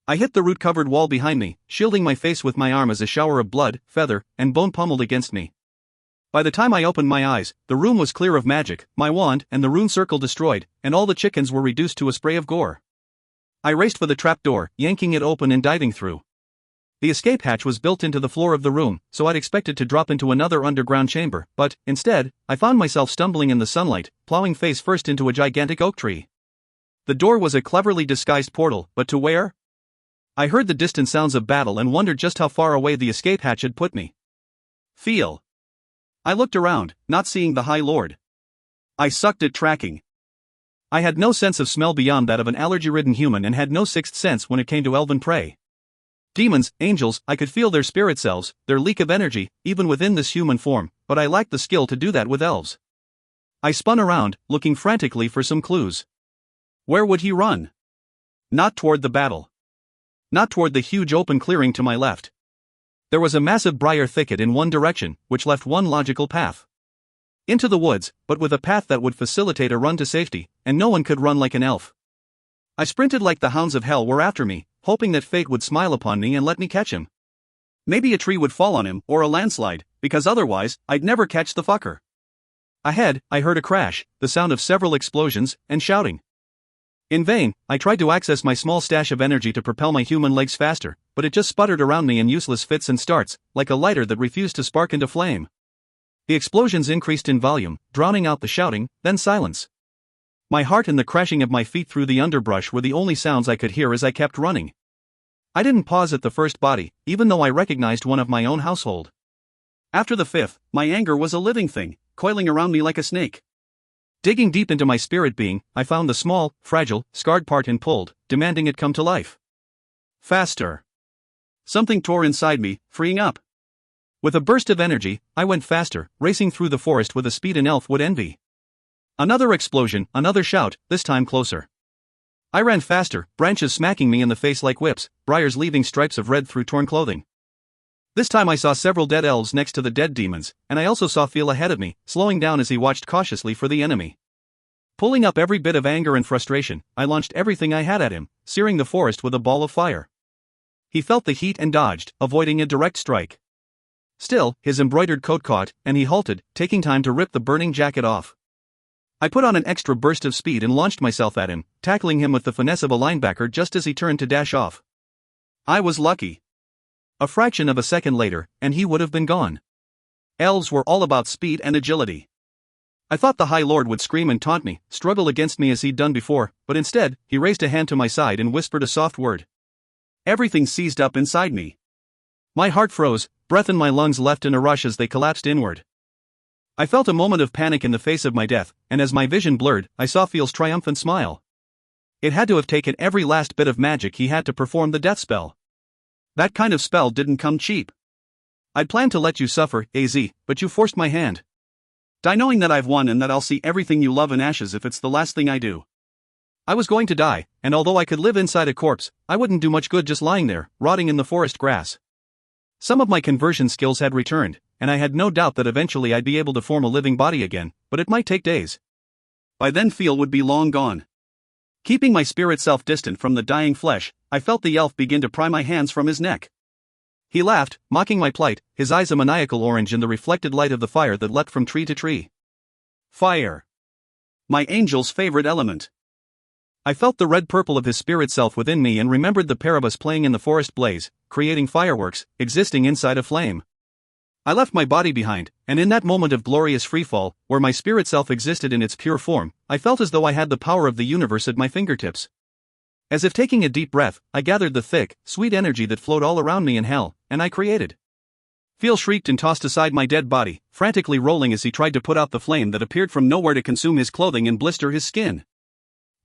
I hit the root-covered wall behind me, shielding my face with my arm as a shower of blood, feather, and bone pummeled against me. By the time I opened my eyes, the room was clear of magic, my wand and the rune circle destroyed, and all the chickens were reduced to a spray of gore. I raced for the trapdoor, yanking it open and diving through. The escape hatch was built into the floor of the room, so I'd expected to drop into another underground chamber, but, instead, I found myself stumbling in the sunlight, plowing face first into a gigantic oak tree. The door was a cleverly disguised portal, but to where? I heard the distant sounds of battle and wondered just how far away the escape hatch had put me. Feel. I looked around, not seeing the High Lord. I sucked at tracking. I had no sense of smell beyond that of an allergy-ridden human and had no sixth sense when it came to elven prey. Demons, angels, I could feel their spirit selves, their leak of energy, even within this human form, but I lacked the skill to do that with elves. I spun around, looking frantically for some clues. Where would he run? Not toward the battle. Not toward the huge open clearing to my left. There was a massive briar thicket in one direction, which left one logical path. Into the woods, but with a path that would facilitate a run to safety, and no one could run like an elf. I sprinted like the hounds of hell were after me, hoping that fate would smile upon me and let me catch him. Maybe a tree would fall on him, or a landslide, because otherwise, I'd never catch the fucker. Ahead, I heard a crash, the sound of several explosions, and shouting. In vain, I tried to access my small stash of energy to propel my human legs faster, but it just sputtered around me in useless fits and starts, like a lighter that refused to spark into flame. The explosions increased in volume, drowning out the shouting, then silence. My heart and the crashing of my feet through the underbrush were the only sounds I could hear as I kept running. I didn't pause at the first body, even though I recognized one of my own household. After the fifth, my anger was a living thing, coiling around me like a snake. Digging deep into my spirit being, I found the small, fragile, scarred part and pulled, demanding it come to life. Faster. Something tore inside me, freeing up. With a burst of energy, I went faster, racing through the forest with a speed an elf would envy. Another explosion, another shout, this time closer. I ran faster, branches smacking me in the face like whips, briars leaving stripes of red through torn clothing. This time I saw several dead elves next to the dead demons, and I also saw Phil ahead of me, slowing down as he watched cautiously for the enemy. Pulling up every bit of anger and frustration, I launched everything I had at him, searing the forest with a ball of fire. He felt the heat and dodged, avoiding a direct strike. Still, his embroidered coat caught, and he halted, taking time to rip the burning jacket off. I put on an extra burst of speed and launched myself at him, tackling him with the finesse of a linebacker just as he turned to dash off. I was lucky. A fraction of a second later, and he would have been gone. Elves were all about speed and agility. I thought the High Lord would scream and taunt me, struggle against me as he'd done before, but instead, he raised a hand to my side and whispered a soft word. Everything seized up inside me. My heart froze, breath in my lungs left in a rush as they collapsed inward. I felt a moment of panic in the face of my death, and as my vision blurred, I saw Phil's triumphant smile. It had to have taken every last bit of magic he had to perform the death spell. That kind of spell didn't come cheap. I'd planned to let you suffer, AZ, but you forced my hand. Die knowing that I've won and that I'll see everything you love in ashes if it's the last thing I do. I was going to die, and although I could live inside a corpse, I wouldn't do much good just lying there, rotting in the forest grass. Some of my conversion skills had returned, and I had no doubt that eventually I'd be able to form a living body again, but it might take days. By then Phil would be long gone. Keeping my spirit self distant from the dying flesh, I felt the elf begin to pry my hands from his neck. He laughed, mocking my plight, his eyes a maniacal orange in the reflected light of the fire that leapt from tree to tree. Fire. My angel's favorite element. I felt the red-purple of his spirit self within me and remembered the pair of us playing in the forest blaze, creating fireworks, existing inside a flame. I left my body behind, and in that moment of glorious freefall, where my spirit self existed in its pure form, I felt as though I had the power of the universe at my fingertips. As if taking a deep breath, I gathered the thick, sweet energy that flowed all around me in hell, and I created. Phil shrieked and tossed aside my dead body, frantically rolling as he tried to put out the flame that appeared from nowhere to consume his clothing and blister his skin.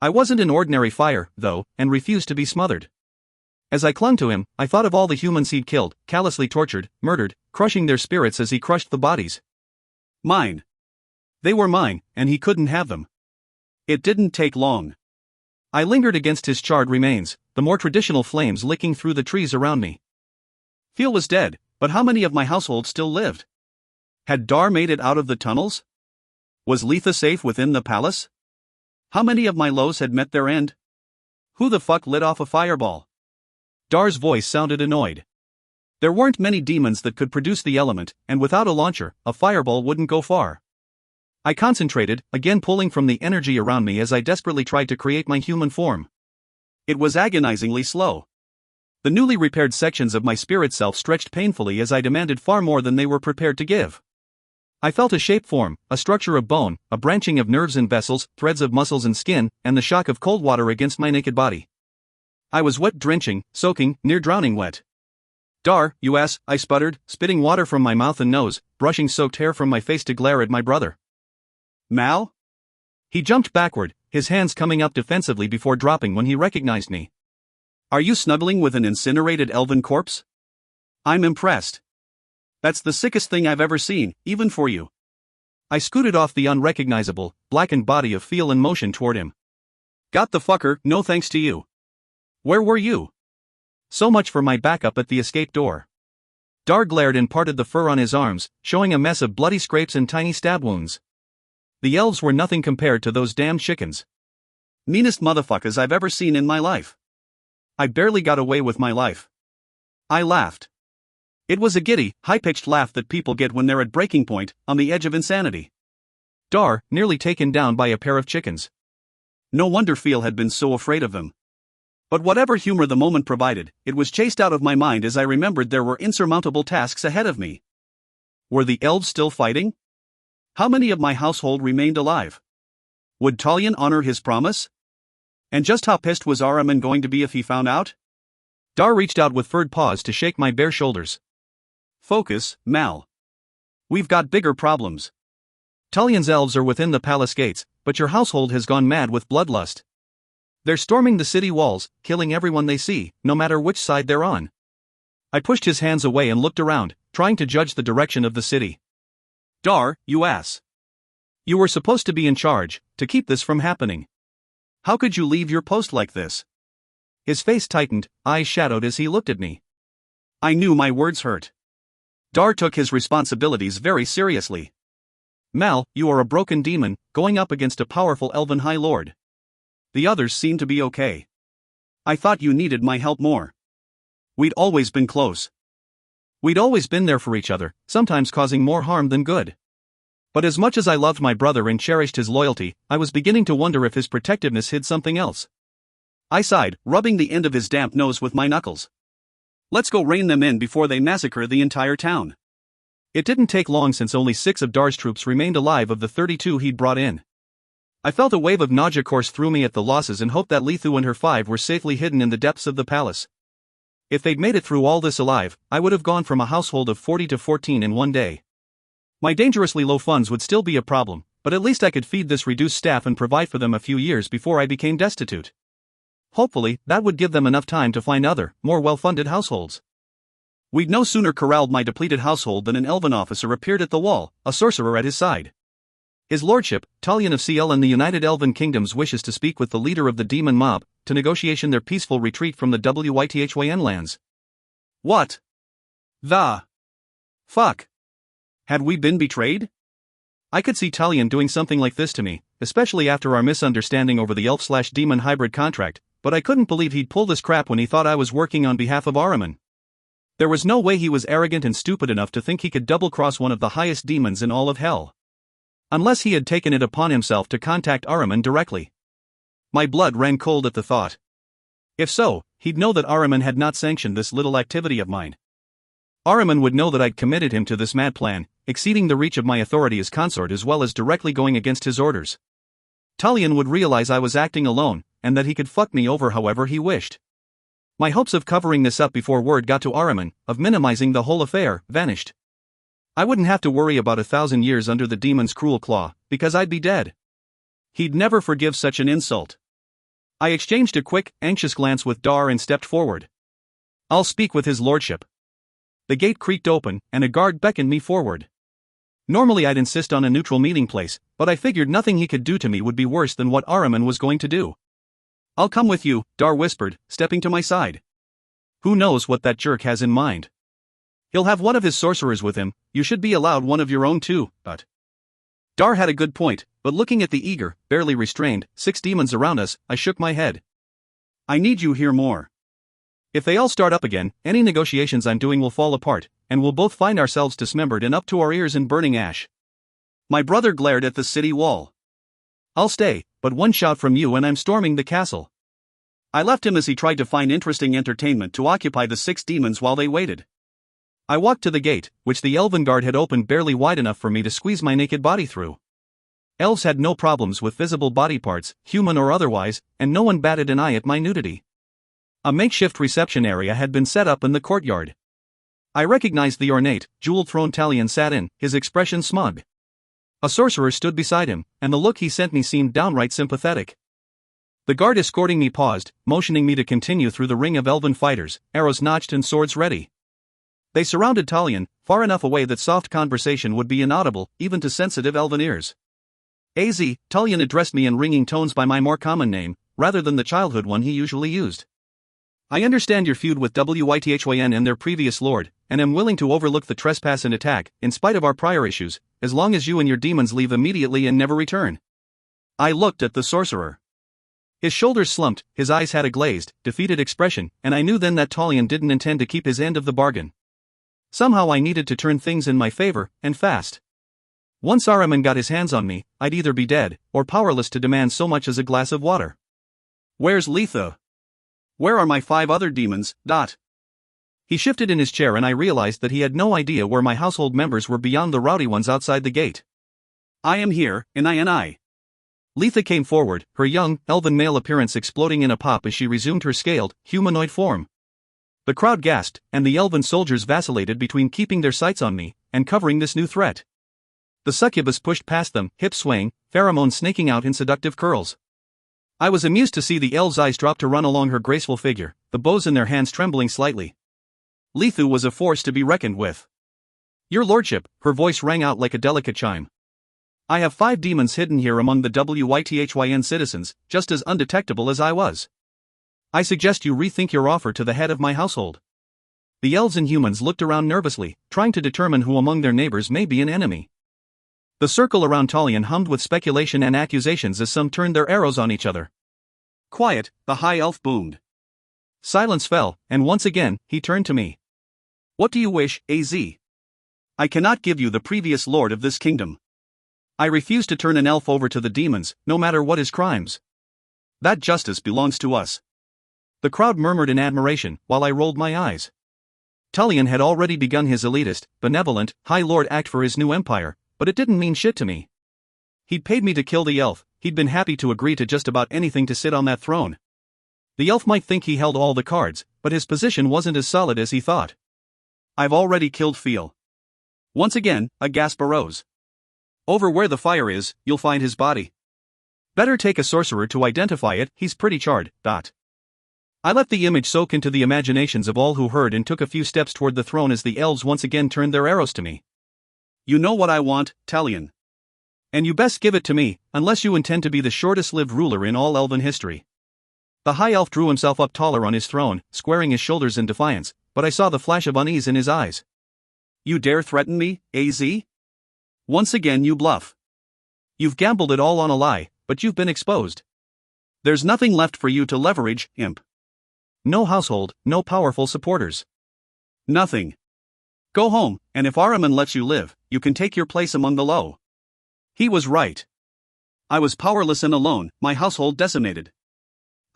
I wasn't an ordinary fire, though, and refused to be smothered. As I clung to him, I thought of all the humans he'd killed, callously tortured, murdered, crushing their spirits as he crushed the bodies. Mine. They were mine, and he couldn't have them. It didn't take long. I lingered against his charred remains, the more traditional flames licking through the trees around me. Phil was dead, but how many of my household still lived? Had Dar made it out of the tunnels? Was Letha safe within the palace? How many of my lows had met their end? Who the fuck lit off a fireball? Dar's voice sounded annoyed. There weren't many demons that could produce the element, and without a launcher, a fireball wouldn't go far. I concentrated, again pulling from the energy around me as I desperately tried to create my human form. It was agonizingly slow. The newly repaired sections of my spirit self stretched painfully as I demanded far more than they were prepared to give. I felt a shape form, a structure of bone, a branching of nerves and vessels, threads of muscles and skin, and the shock of cold water against my naked body. I was wet, drenching, soaking, near drowning wet. Dar, you ass, I sputtered, spitting water from my mouth and nose, brushing soaked hair from my face to glare at my brother. Mal? He jumped backward, his hands coming up defensively before dropping when he recognized me. Are you snuggling with an incinerated elven corpse? I'm impressed. That's the sickest thing I've ever seen, even for you. I scooted off the unrecognizable, blackened body of Phil and motion toward him. Got the fucker, no thanks to you. Where were you? So much for my backup at the escape door. Dar glared and parted the fur on his arms, showing a mess of bloody scrapes and tiny stab wounds. The elves were nothing compared to those damn chickens. Meanest motherfuckers I've ever seen in my life. I barely got away with my life. I laughed. It was a giddy, high-pitched laugh that people get when they're at breaking point, on the edge of insanity. Dar, nearly taken down by a pair of chickens. No wonder Phil had been so afraid of them. But whatever humor the moment provided, it was chased out of my mind as I remembered there were insurmountable tasks ahead of me. Were the elves still fighting? How many of my household remained alive? Would Talion honor his promise? And just how pissed was Ahriman going to be if he found out? Dar reached out with furred paws to shake my bare shoulders. Focus, Mal. We've got bigger problems. Talion's elves are within the palace gates, but your household has gone mad with bloodlust. They're storming the city walls, killing everyone they see, no matter which side they're on. I pushed his hands away and looked around, trying to judge the direction of the city. Dar, you ass. You were supposed to be in charge, to keep this from happening. How could you leave your post like this? His face tightened, eyes shadowed as he looked at me. I knew my words hurt. Dar took his responsibilities very seriously. Mal, you are a broken demon, going up against a powerful elven high lord. The others seem to be okay. I thought you needed my help more. We'd always been close. We'd always been there for each other, sometimes causing more harm than good. But as much as I loved my brother and cherished his loyalty, I was beginning to wonder if his protectiveness hid something else. I sighed, rubbing the end of his damp nose with my knuckles. Let's go rein them in before they massacre the entire town. It didn't take long since only 6 of Dar's troops remained alive of the 32 he'd brought in. I felt a wave of nausea course through me at the losses and hoped that Lethu and her 5 were safely hidden in the depths of the palace. If they'd made it through all this alive, I would have gone from a household of 40 to 14 in one day. My dangerously low funds would still be a problem, but at least I could feed this reduced staff and provide for them a few years before I became destitute. Hopefully, that would give them enough time to find other, more well-funded households. We'd no sooner corralled my depleted household than an elven officer appeared at the wall, a sorcerer at his side. His lordship, Talion of Ciel and the United Elven Kingdoms wishes to speak with the leader of the demon mob, to negotiation their peaceful retreat from the Wythyn lands. What the fuck? Had we been betrayed? I could see Talion doing something like this to me, especially after our misunderstanding over the elf-slash-demon hybrid contract, but I couldn't believe he'd pull this crap when he thought I was working on behalf of Ahriman. There was no way he was arrogant and stupid enough to think he could double-cross one of the highest demons in all of hell. Unless he had taken it upon himself to contact Ahriman directly. My blood ran cold at the thought. If so, he'd know that Ahriman had not sanctioned this little activity of mine. Ahriman would know that I'd committed him to this mad plan, exceeding the reach of my authority as consort as well as directly going against his orders. Talion would realize I was acting alone, and that he could fuck me over however he wished. My hopes of covering this up before word got to Ahriman, of minimizing the whole affair, vanished. I wouldn't have to worry about 1,000 years under the demon's cruel claw, because I'd be dead. He'd never forgive such an insult. I exchanged a quick, anxious glance with Dar and stepped forward. I'll speak with his lordship. The gate creaked open, and a guard beckoned me forward. Normally I'd insist on a neutral meeting place, but I figured nothing he could do to me would be worse than what Ahriman was going to do. I'll come with you, Dar whispered, stepping to my side. Who knows what that jerk has in mind? He'll have one of his sorcerers with him, you should be allowed one of your own too, but... Dar had a good point, but looking at the eager, barely restrained, 6 demons around us, I shook my head. I need you here more. If they all start up again, any negotiations I'm doing will fall apart, and we'll both find ourselves dismembered and up to our ears in burning ash. My brother glared at the city wall. I'll stay, but one shout from you and I'm storming the castle. I left him as he tried to find interesting entertainment to occupy the 6 demons while they waited. I walked to the gate, which the elven guard had opened barely wide enough for me to squeeze my naked body through. Elves had no problems with visible body parts, human or otherwise, and no one batted an eye at my nudity. A makeshift reception area had been set up in the courtyard. I recognized the ornate, jewel-throned Talion sat in, his expression smug. A sorcerer stood beside him, and the look he sent me seemed downright sympathetic. The guard escorting me paused, motioning me to continue through the ring of elven fighters, arrows notched and swords ready. They surrounded Talion, far enough away that soft conversation would be inaudible, even to sensitive elven ears. Talion addressed me in ringing tones by my more common name, rather than the childhood one he usually used. I understand your feud with Wythyn and their previous lord, and am willing to overlook the trespass and attack, in spite of our prior issues, as long as you and your demons leave immediately and never return. I looked at the sorcerer. His shoulders slumped, his eyes had a glazed, defeated expression, and I knew then that Talion didn't intend to keep his end of the bargain. Somehow I needed to turn things in my favor, and fast. Once Ahriman got his hands on me, I'd either be dead, or powerless to demand so much as a glass of water. Where's Letha? Where are my 5 other demons? He shifted in his chair and I realized that he had no idea where my household members were beyond the rowdy ones outside the gate. I am here, and I. Letha came forward, her young, elven male appearance exploding in a pop as she resumed her scaled, humanoid form. The crowd gasped, and the elven soldiers vacillated between keeping their sights on me and covering this new threat. The succubus pushed past them, hips swaying, pheromones snaking out in seductive curls. I was amused to see the elves' eyes drop to run along her graceful figure, the bows in their hands trembling slightly. Letha was a force to be reckoned with. Your lordship, her voice rang out like a delicate chime. I have 5 demons hidden here among the Wythyn citizens, just as undetectable as I was. I suggest you rethink your offer to the head of my household. The elves and humans looked around nervously, trying to determine who among their neighbors may be an enemy. The circle around Talion hummed with speculation and accusations as some turned their arrows on each other. Quiet, the high elf boomed. Silence fell, and once again, he turned to me. What do you wish, AZ? I cannot give you the previous lord of this kingdom. I refuse to turn an elf over to the demons, no matter what his crimes. That justice belongs to us. The crowd murmured in admiration, while I rolled my eyes. Talion had already begun his elitist, benevolent, high lord act for his new empire, but it didn't mean shit to me. He'd paid me to kill the elf, he'd been happy to agree to just about anything to sit on that throne. The elf might think he held all the cards, but his position wasn't as solid as he thought. I've already killed Feel. Once again, a gasp arose. Over where the fire is, you'll find his body. Better take a sorcerer to identify it, he's pretty charred. I let the image soak into the imaginations of all who heard and took a few steps toward the throne as the elves once again turned their arrows to me. You know what I want, Talion. And you best give it to me, unless you intend to be the shortest-lived ruler in all elven history. The high elf drew himself up taller on his throne, squaring his shoulders in defiance, but I saw the flash of unease in his eyes. You dare threaten me, AZ? Once again you bluff. You've gambled it all on a lie, but you've been exposed. There's nothing left for you to leverage, imp. No household, no powerful supporters. Nothing. Go home, and if Ahriman lets you live, you can take your place among the low. He was right. I was powerless and alone, my household decimated.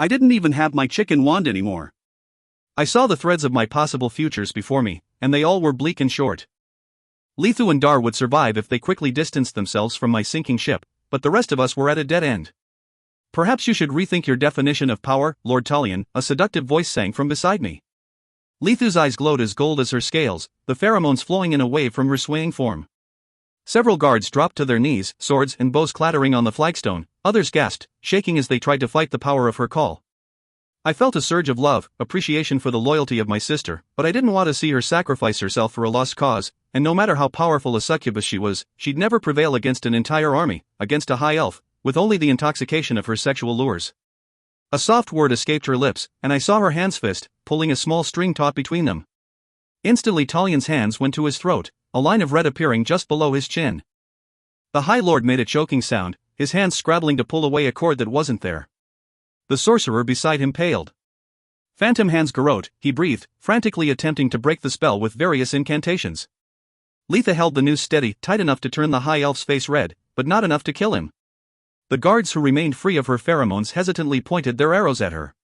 I didn't even have my chicken wand anymore. I saw the threads of my possible futures before me, and they all were bleak and short. Lethu and Dar would survive if they quickly distanced themselves from my sinking ship, but the rest of us were at a dead end. Perhaps you should rethink your definition of power, Lord Talion, a seductive voice sang from beside me. Lethu's eyes glowed as gold as her scales, the pheromones flowing in a wave from her swaying form. Several guards dropped to their knees, swords and bows clattering on the flagstone, others gasped, shaking as they tried to fight the power of her call. I felt a surge of love, appreciation for the loyalty of my sister, but I didn't want to see her sacrifice herself for a lost cause, and no matter how powerful a succubus she was, she'd never prevail against an entire army, against a high elf, with only the intoxication of her sexual lures. A soft word escaped her lips, and I saw her hands fist, pulling a small string taut between them. Instantly Talion's hands went to his throat, a line of red appearing just below his chin. The High Lord made a choking sound, his hands scrabbling to pull away a cord that wasn't there. The sorcerer beside him paled. Phantom hands garrote, he breathed, frantically attempting to break the spell with various incantations. Letha held the noose steady, tight enough to turn the high elf's face red, but not enough to kill him. The guards who remained free of her pheromones hesitantly pointed their arrows at her.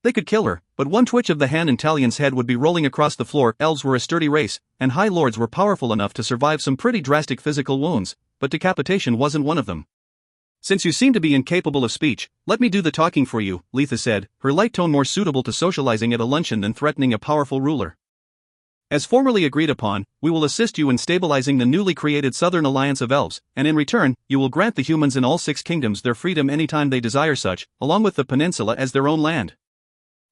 They could kill her, but one twitch of the hand and Talion's head would be rolling across the floor. Elves were a sturdy race, and high lords were powerful enough to survive some pretty drastic physical wounds, but decapitation wasn't one of them. Since you seem to be incapable of speech, let me do the talking for you, Letha said, her light tone more suitable to socializing at a luncheon than threatening a powerful ruler. As formerly agreed upon, we will assist you in stabilizing the newly created Southern Alliance of Elves, and in return, you will grant the humans in all 6 kingdoms their freedom anytime they desire such, along with the peninsula as their own land.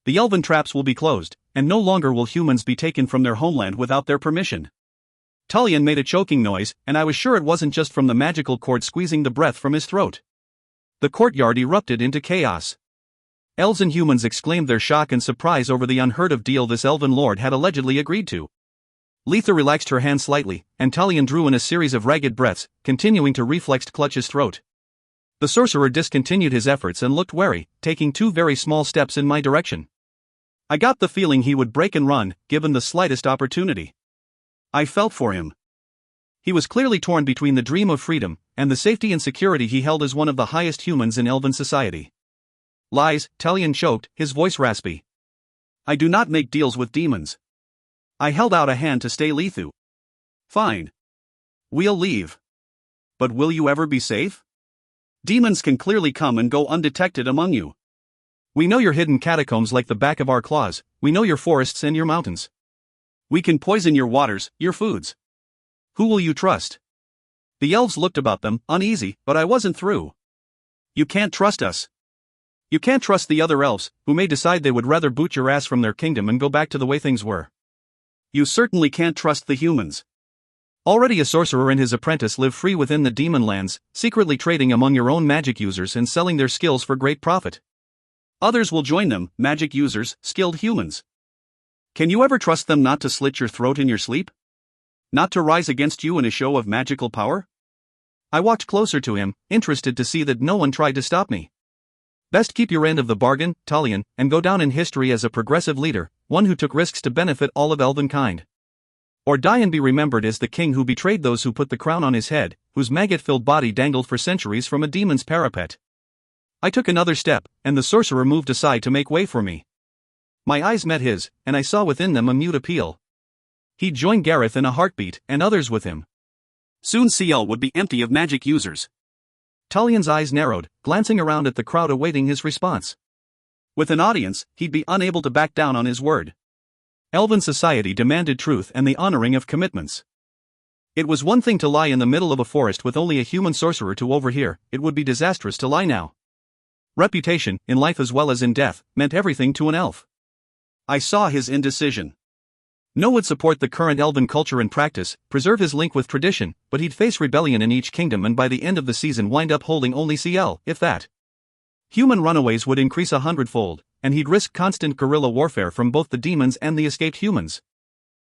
The elven traps will be closed, and no longer will humans be taken from their homeland without their permission. Talion made a choking noise, and I was sure it wasn't just from the magical cord squeezing the breath from his throat. The courtyard erupted into chaos. Elves and humans exclaimed their shock and surprise over the unheard-of deal this elven lord had allegedly agreed to. Letha relaxed her hand slightly, and Talion drew in a series of ragged breaths, continuing to reflexed clutch his throat. The sorcerer discontinued his efforts and looked wary, taking 2 very small steps in my direction. I got the feeling he would break and run, given the slightest opportunity. I felt for him. He was clearly torn between the dream of freedom and the safety and security he held as one of the highest humans in elven society. Lies, Talion choked, his voice raspy. I do not make deals with demons. I held out a hand to stay Lethu. Fine. We'll leave. But will you ever be safe? Demons can clearly come and go undetected among you. We know your hidden catacombs like the back of our claws, we know your forests and your mountains. We can poison your waters, your foods. Who will you trust? The elves looked about them, uneasy, but I wasn't through. You can't trust us. You can't trust the other elves, who may decide they would rather boot your ass from their kingdom and go back to the way things were. You certainly can't trust the humans. Already a sorcerer and his apprentice live free within the demon lands, secretly trading among your own magic users and selling their skills for great profit. Others will join them, magic users, skilled humans. Can you ever trust them not to slit your throat in your sleep? Not to rise against you in a show of magical power? I walked closer to him, interested to see that no one tried to stop me. Best keep your end of the bargain, Talion, and go down in history as a progressive leader, one who took risks to benefit all of elvenkind. Or die and be remembered as the king who betrayed those who put the crown on his head, whose maggot-filled body dangled for centuries from a demon's parapet. I took another step, and the sorcerer moved aside to make way for me. My eyes met his, and I saw within them a mute appeal. He'd join Gareth in a heartbeat, and others with him. Soon CL would be empty of magic users. Talion's eyes narrowed, glancing around at the crowd awaiting his response. With an audience, he'd be unable to back down on his word. Elven society demanded truth and the honoring of commitments. It was one thing to lie in the middle of a forest with only a human sorcerer to overhear, it would be disastrous to lie now. Reputation, in life as well as in death, meant everything to an elf. I saw his indecision. No would support the current elven culture and practice, preserve his link with tradition, but he'd face rebellion in each kingdom and by the end of the season wind up holding only CL, if that. Human runaways would increase 100-fold, and he'd risk constant guerrilla warfare from both the demons and the escaped humans.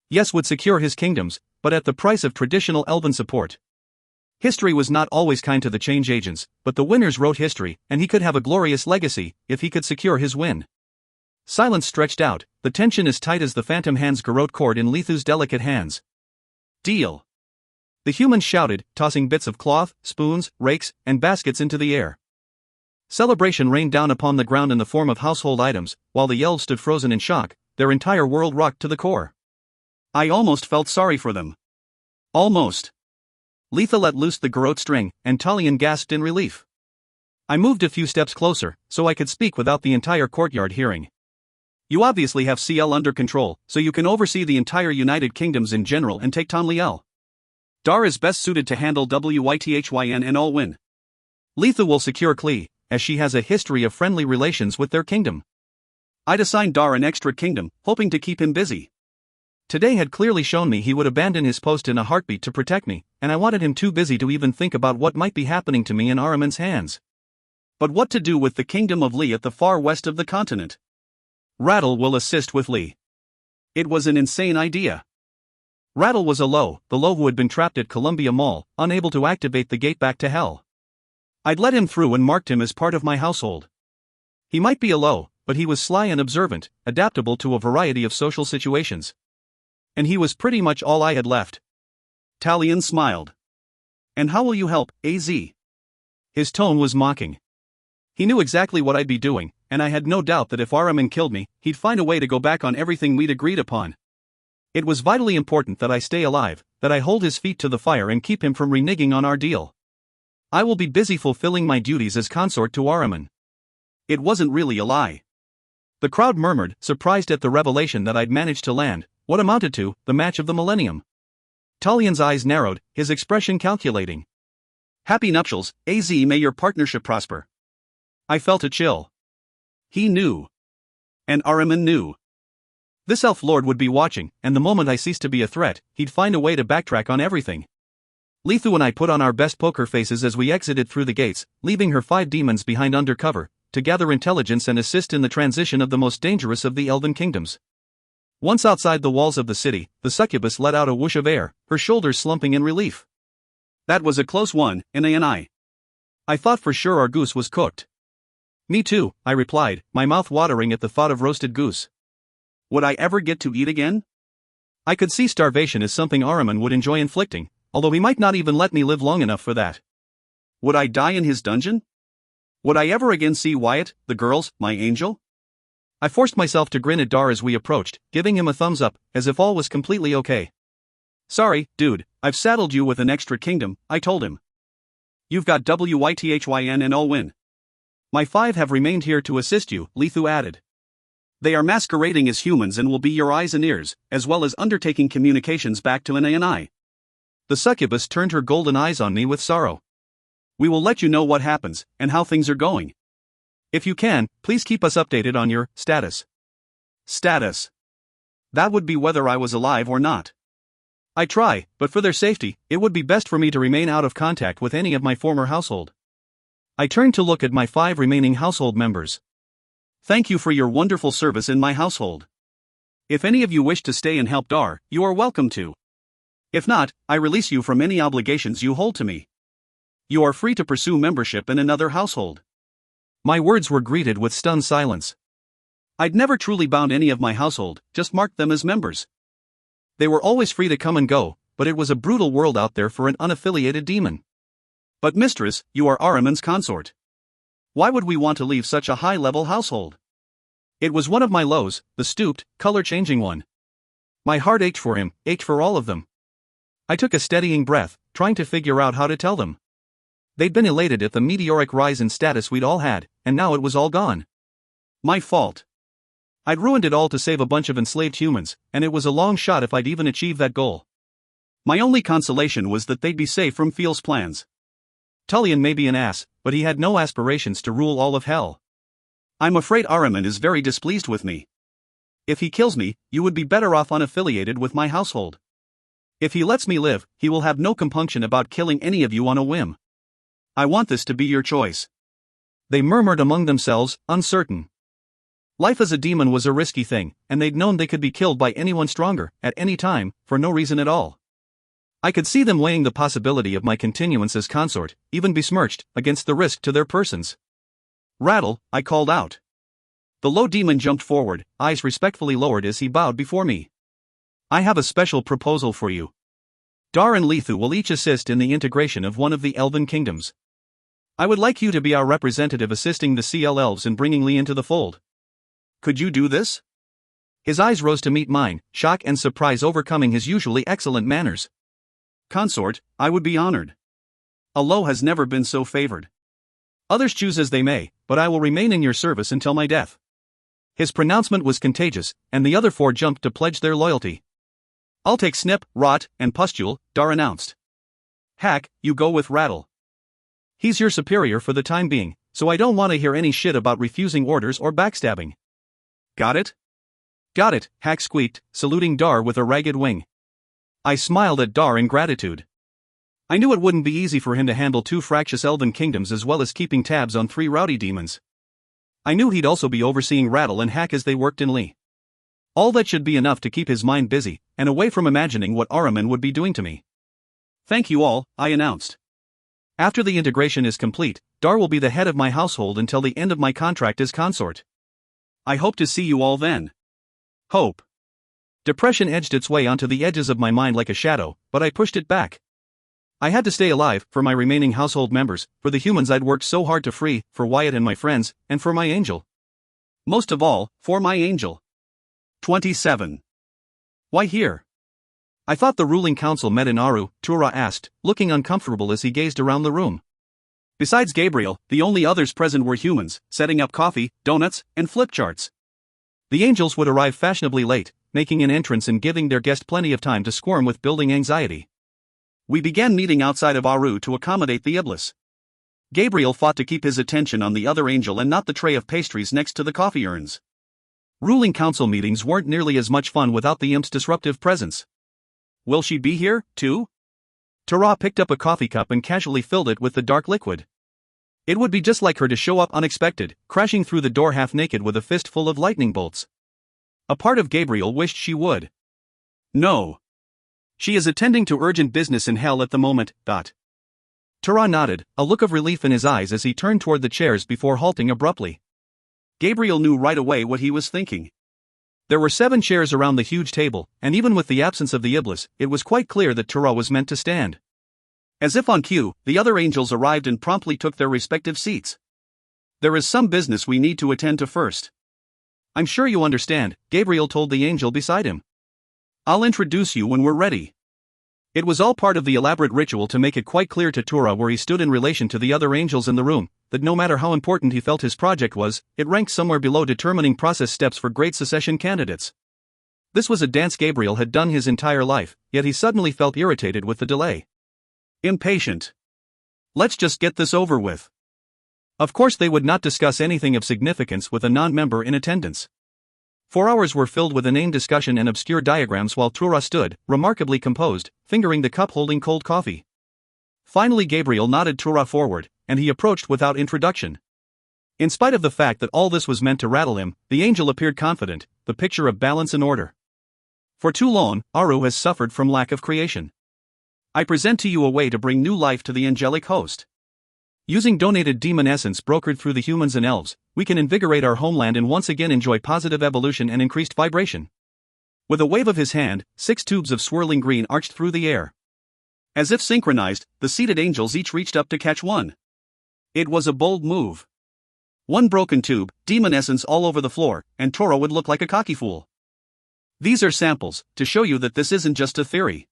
Yes, would secure his kingdoms, but at the price of traditional elven support. History was not always kind to the change agents, but the winners wrote history, and he could have a glorious legacy, if he could secure his win. Silence stretched out, the tension as tight as the phantom hand's garrote cord in Lethu's delicate hands. Deal. The humans shouted, tossing bits of cloth, spoons, rakes, and baskets into the air. Celebration rained down upon the ground in the form of household items, while the elves stood frozen in shock, their entire world rocked to the core. I almost felt sorry for them. Almost. Letha let loose the garrote string, and Talion gasped in relief. I moved a few steps closer, so I could speak without the entire courtyard hearing. You obviously have CL under control, so you can oversee the entire United Kingdoms in general and take Tamliel. Dar is best suited to handle Wythyn and Alwyn. Letha will secure Klee, as she has a history of friendly relations with their kingdom. I'd assign Dar an extra kingdom, hoping to keep him busy. Today had clearly shown me he would abandon his post in a heartbeat to protect me, and I wanted him too busy to even think about what might be happening to me in Ahriman's hands. But what to do with the kingdom of Lee at the far west of the continent? Rattle will assist with Lee. It was an insane idea. Rattle was the Low who had been trapped at Columbia Mall, unable to activate the gate back to hell. I'd let him through and marked him as part of my household. He might be a Low, but he was sly and observant, adaptable to a variety of social situations. And he was pretty much all I had left. Talion smiled. And how will you help, AZ? His tone was mocking. He knew exactly what I'd be doing, and I had no doubt that if Ahriman killed me, he'd find a way to go back on everything we'd agreed upon. It was vitally important that I stay alive, that I hold his feet to the fire and keep him from reneging on our deal. I will be busy fulfilling my duties as consort to Ahriman. It wasn't really a lie. The crowd murmured, surprised at the revelation that I'd managed to land what amounted to the match of the millennium. Talion's eyes narrowed, his expression calculating. Happy nuptials, AZ, may your partnership prosper. I felt a chill. He knew. And Ahriman knew. This elf lord would be watching, and the moment I ceased to be a threat, he'd find a way to backtrack on everything. Lethu and I put on our best poker faces as we exited through the gates, leaving her 5 demons behind under cover, to gather intelligence and assist in the transition of the most dangerous of the elven kingdoms. Once outside the walls of the city, the succubus let out a whoosh of air, her shoulders slumping in relief. That was a close one, Anai. I thought for sure our goose was cooked. Me too, I replied, my mouth watering at the thought of roasted goose. Would I ever get to eat again? I could see starvation as something Ahriman would enjoy inflicting, although he might not even let me live long enough for that. Would I die in his dungeon? Would I ever again see Wyatt, the girls, my angel? I forced myself to grin at Dar as we approached, giving him a thumbs up, as if all was completely okay. Sorry, dude, I've saddled you with an extra kingdom, I told him. You've got Wythyn and Olwyn. My 5 have remained here to assist you, Lethu added. They are masquerading as humans and will be your eyes and ears, as well as undertaking communications back to Anai. The succubus turned her golden eyes on me with sorrow. We will let you know what happens, and how things are going. If you can, please keep us updated on your status. Status. That would be whether I was alive or not. I try, but for their safety, it would be best for me to remain out of contact with any of my former household. I turned to look at my 5 remaining household members. Thank you for your wonderful service in my household. If any of you wish to stay and help Dar, you are welcome to. If not, I release you from any obligations you hold to me. You are free to pursue membership in another household. My words were greeted with stunned silence. I'd never truly bound any of my household, just marked them as members. They were always free to come and go, but it was a brutal world out there for an unaffiliated demon. But mistress, you are Ahriman's consort. Why would we want to leave such a high-level household? It was one of my lows, the stooped, color-changing one. My heart ached for him, ached for all of them. I took a steadying breath, trying to figure out how to tell them. They'd been elated at the meteoric rise in status we'd all had, and now it was all gone. My fault. I'd ruined it all to save a bunch of enslaved humans, and it was a long shot if I'd even achieve that goal. My only consolation was that they'd be safe from Fiel's plans. Tullian may be an ass, but he had no aspirations to rule all of hell. I'm afraid Ahriman is very displeased with me. If he kills me, you would be better off unaffiliated with my household. If he lets me live, he will have no compunction about killing any of you on a whim. I want this to be your choice. They murmured among themselves, uncertain. Life as a demon was a risky thing, and they'd known they could be killed by anyone stronger, at any time, for no reason at all. I could see them weighing the possibility of my continuance as consort, even besmirched, against the risk to their persons. Rattle, I called out. The low demon jumped forward, eyes respectfully lowered as he bowed before me. I have a special proposal for you. Dar and Lethu will each assist in the integration of one of the elven kingdoms. I would like you to be our representative assisting the CL elves in bringing Lee into the fold. Could you do this? His eyes rose to meet mine, shock and surprise overcoming his usually excellent manners. Consort, I would be honored. Alo has never been so favored. Others choose as they may, but I will remain in your service until my death. His pronouncement was contagious, and the other 4 jumped to pledge their loyalty. I'll take Snip, Rot, and Pustule, Dar announced. Hack, you go with Rattle. He's your superior for the time being, so I don't want to hear any shit about refusing orders or backstabbing. Got it? Got it, Hack squeaked, saluting Dar with a ragged wing. I smiled at Dar in gratitude. I knew it wouldn't be easy for him to handle 2 fractious elven kingdoms as well as keeping tabs on 3 rowdy demons. I knew he'd also be overseeing Rattle and Hack as they worked in Lee. All that should be enough to keep his mind busy, and away from imagining what Ahriman would be doing to me. Thank you all, I announced. After the integration is complete, Dar will be the head of my household until the end of my contract as consort. I hope to see you all then. Hope. Depression edged its way onto the edges of my mind like a shadow, but I pushed it back. I had to stay alive, for my remaining household members, for the humans I'd worked so hard to free, for Wyatt and my friends, and for my angel. Most of all, for my angel. 27. Why here? I thought the ruling council met in Aru, Tura asked, looking uncomfortable as he gazed around the room. Besides Gabriel, the only others present were humans, setting up coffee, donuts, and flip charts. The angels would arrive fashionably late, making an entrance and giving their guest plenty of time to squirm with building anxiety. We began meeting outside of Aru to accommodate the Iblis. Gabriel fought to keep his attention on the other angel and not the tray of pastries next to the coffee urns. Ruling council meetings weren't nearly as much fun without the imp's disruptive presence. Will she be here, too? Tara picked up a coffee cup and casually filled it with the dark liquid. It would be just like her to show up unexpected, crashing through the door half naked with a fistful of lightning bolts. A part of Gabriel wished she would. No. She is attending to urgent business in hell at the moment. Tara nodded, a look of relief in his eyes as he turned toward the chairs before halting abruptly. Gabriel knew right away what he was thinking. There were 7 chairs around the huge table, and even with the absence of the Iblis, it was quite clear that Tara was meant to stand. As if on cue, the other angels arrived and promptly took their respective seats. There is some business we need to attend to first. I'm sure you understand, Gabriel told the angel beside him. I'll introduce you when we're ready. It was all part of the elaborate ritual to make it quite clear to Tura where he stood in relation to the other angels in the room, that no matter how important he felt his project was, it ranked somewhere below determining process steps for great secession candidates. This was a dance Gabriel had done his entire life, yet he suddenly felt irritated with the delay. Impatient. Let's just get this over with. Of course they would not discuss anything of significance with a non-member in attendance. 4 hours were filled with inane discussion and obscure diagrams while Tura stood, remarkably composed, fingering the cup holding cold coffee. Finally Gabriel nodded Tura forward, and he approached without introduction. In spite of the fact that all this was meant to rattle him, the angel appeared confident, the picture of balance and order. For too long, Aru has suffered from lack of creation. I present to you a way to bring new life to the angelic host. Using donated demon essence brokered through the humans and elves, we can invigorate our homeland and once again enjoy positive evolution and increased vibration. With a wave of his hand, 6 tubes of swirling green arched through the air. As if synchronized, the seated angels each reached up to catch one. It was a bold move. One broken tube, demon essence all over the floor, and Tura would look like a cocky fool. These are samples, to show you that this isn't just a theory.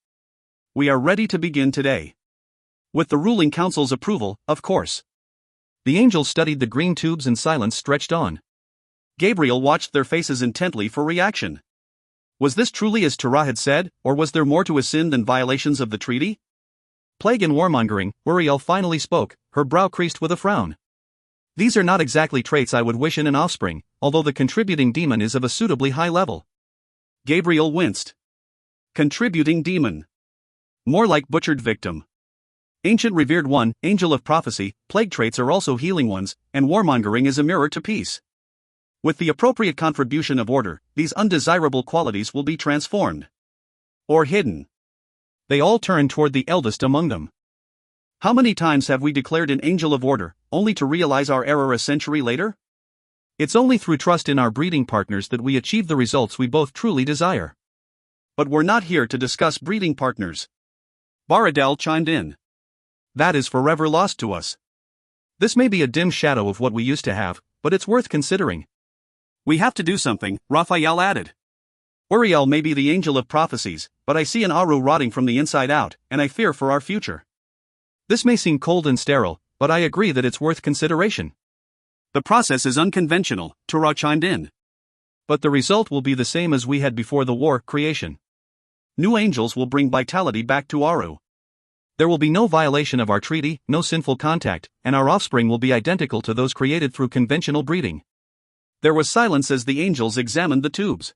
We are ready to begin today. With the ruling council's approval, of course. The angels studied the green tubes and silence stretched on. Gabriel watched their faces intently for reaction. Was this truly as Tura had said, or was there more to his sin than violations of the treaty? Plague and warmongering, Uriel finally spoke, her brow creased with a frown. These are not exactly traits I would wish in an offspring, although the contributing demon is of a suitably high level. Gabriel winced. Contributing demon. More like butchered victim. Ancient revered one, angel of prophecy, plague traits are also healing ones, and warmongering is a mirror to peace. With the appropriate contribution of order, these undesirable qualities will be transformed. Or hidden. They all turned toward the eldest among them. How many times have we declared an angel of order, only to realize our error a century later? It's only through trust in our breeding partners that we achieve the results we both truly desire. But we're not here to discuss breeding partners. Baradel chimed in. That is forever lost to us. This may be a dim shadow of what we used to have, but it's worth considering. We have to do something, Raphael added. Uriel may be the angel of prophecies, but I see an Aru rotting from the inside out, and I fear for our future. This may seem cold and sterile, but I agree that it's worth consideration. The process is unconventional, Tura chimed in. But the result will be the same as we had before the war, creation. New angels will bring vitality back to Aru. There will be no violation of our treaty, no sinful contact, and our offspring will be identical to those created through conventional breeding. There was silence as the angels examined the tubes.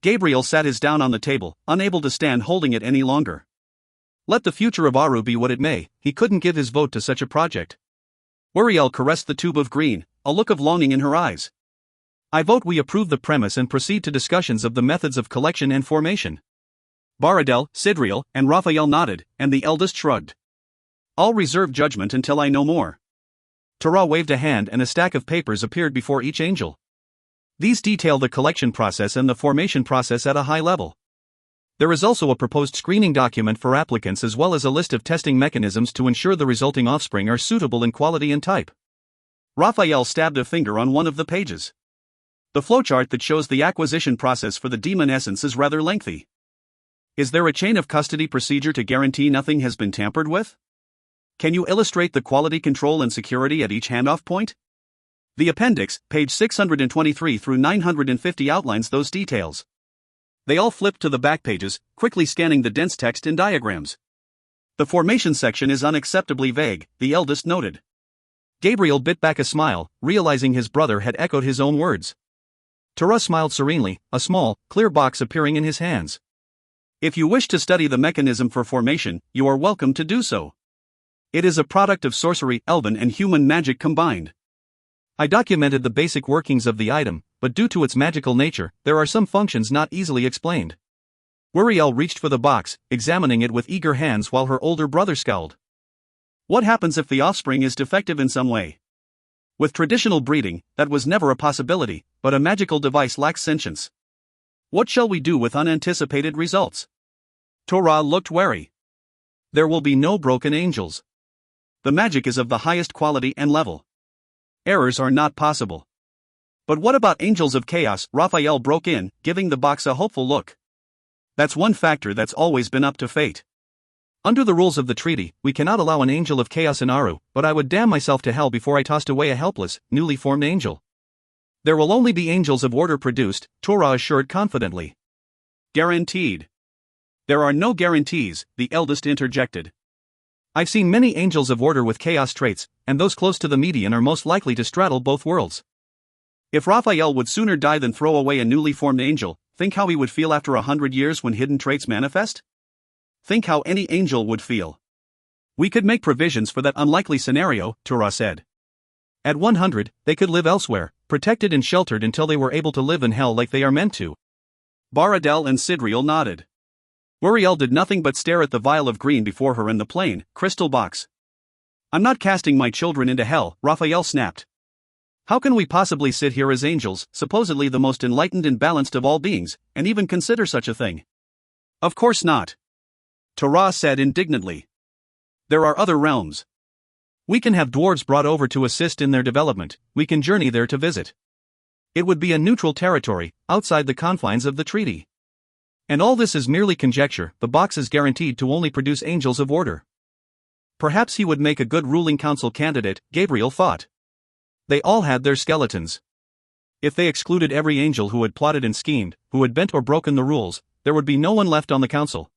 Gabriel sat his down on the table, unable to stand holding it any longer. Let the future of Aru be what it may, he couldn't give his vote to such a project. Uriel caressed the tube of green, a look of longing in her eyes. I vote we approve the premise and proceed to discussions of the methods of collection and formation. Baradel, Sidriel, and Raphael nodded, and the eldest shrugged. I'll reserve judgment until I know more. Tura waved a hand and a stack of papers appeared before each angel. These detail the collection process and the formation process at a high level. There is also a proposed screening document for applicants as well as a list of testing mechanisms to ensure the resulting offspring are suitable in quality and type. Raphael stabbed a finger on one of the pages. The flowchart that shows the acquisition process for the demon essence is rather lengthy. Is there a chain of custody procedure to guarantee nothing has been tampered with? Can you illustrate the quality control and security at each handoff point? The appendix, page 623 through 950 outlines those details. They all flipped to the back pages, quickly scanning the dense text and diagrams. The formation section is unacceptably vague, the eldest noted. Gabriel bit back a smile, realizing his brother had echoed his own words. Tura smiled serenely, a small, clear box appearing in his hands. If you wish to study the mechanism for formation, you are welcome to do so. It is a product of sorcery, elven and human magic combined. I documented the basic workings of the item, but due to its magical nature, there are some functions not easily explained. Uriel reached for the box, examining it with eager hands while her older brother scowled. What happens if the offspring is defective in some way? With traditional breeding, that was never a possibility, but a magical device lacks sentience. What shall we do with unanticipated results? Tura looked wary. There will be no broken angels. The magic is of the highest quality and level. Errors are not possible. But what about angels of chaos? Raphael broke in, giving the box a hopeful look. That's one factor that's always been up to fate. Under the rules of the treaty, we cannot allow an angel of chaos in Aru, but I would damn myself to hell before I tossed away a helpless, newly formed angel. There will only be angels of order produced, Torah assured confidently. Guaranteed. There are no guarantees, the eldest interjected. I've seen many angels of order with chaos traits, and those close to the median are most likely to straddle both worlds. If Raphael would sooner die than throw away a newly formed angel, think how he would feel after 100 years when hidden traits manifest? Think how any angel would feel. We could make provisions for that unlikely scenario, Torah said. At 100, they could live elsewhere, protected and sheltered until they were able to live in hell like they are meant to. Baradel and Sidriel nodded. Uriel did nothing but stare at the vial of green before her in the plain, crystal box. I'm not casting my children into hell, Raphael snapped. How can we possibly sit here as angels, supposedly the most enlightened and balanced of all beings, and even consider such a thing? Of course not. Torah said indignantly. There are other realms. We can have dwarves brought over to assist in their development, we can journey there to visit. It would be a neutral territory, outside the confines of the treaty. And all this is merely conjecture, the box is guaranteed to only produce angels of order. Perhaps he would make a good ruling council candidate, Gabriel thought. They all had their skeletons. If they excluded every angel who had plotted and schemed, who had bent or broken the rules, there would be no one left on the council.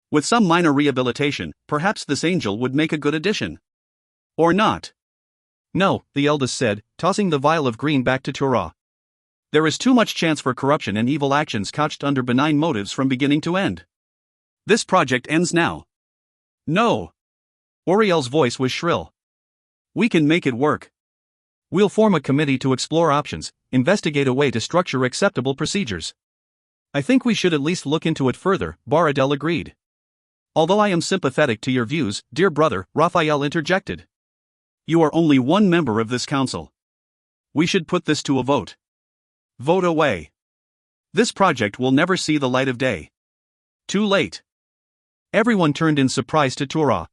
With some minor rehabilitation, perhaps this angel would make a good addition. Or not. No, the eldest said, tossing the vial of green back to Torah. There is too much chance for corruption and evil actions couched under benign motives from beginning to end. This project ends now. No. Uriel's voice was shrill. We can make it work. We'll form a committee to explore options, investigate a way to structure acceptable procedures. I think we should at least look into it further, Baradel agreed. Although I am sympathetic to your views, dear brother, Raphael interjected. You are only one member of this council. We should put this to a vote. Vote away. This project will never see the light of day. Too late. Everyone turned in surprise to Torah.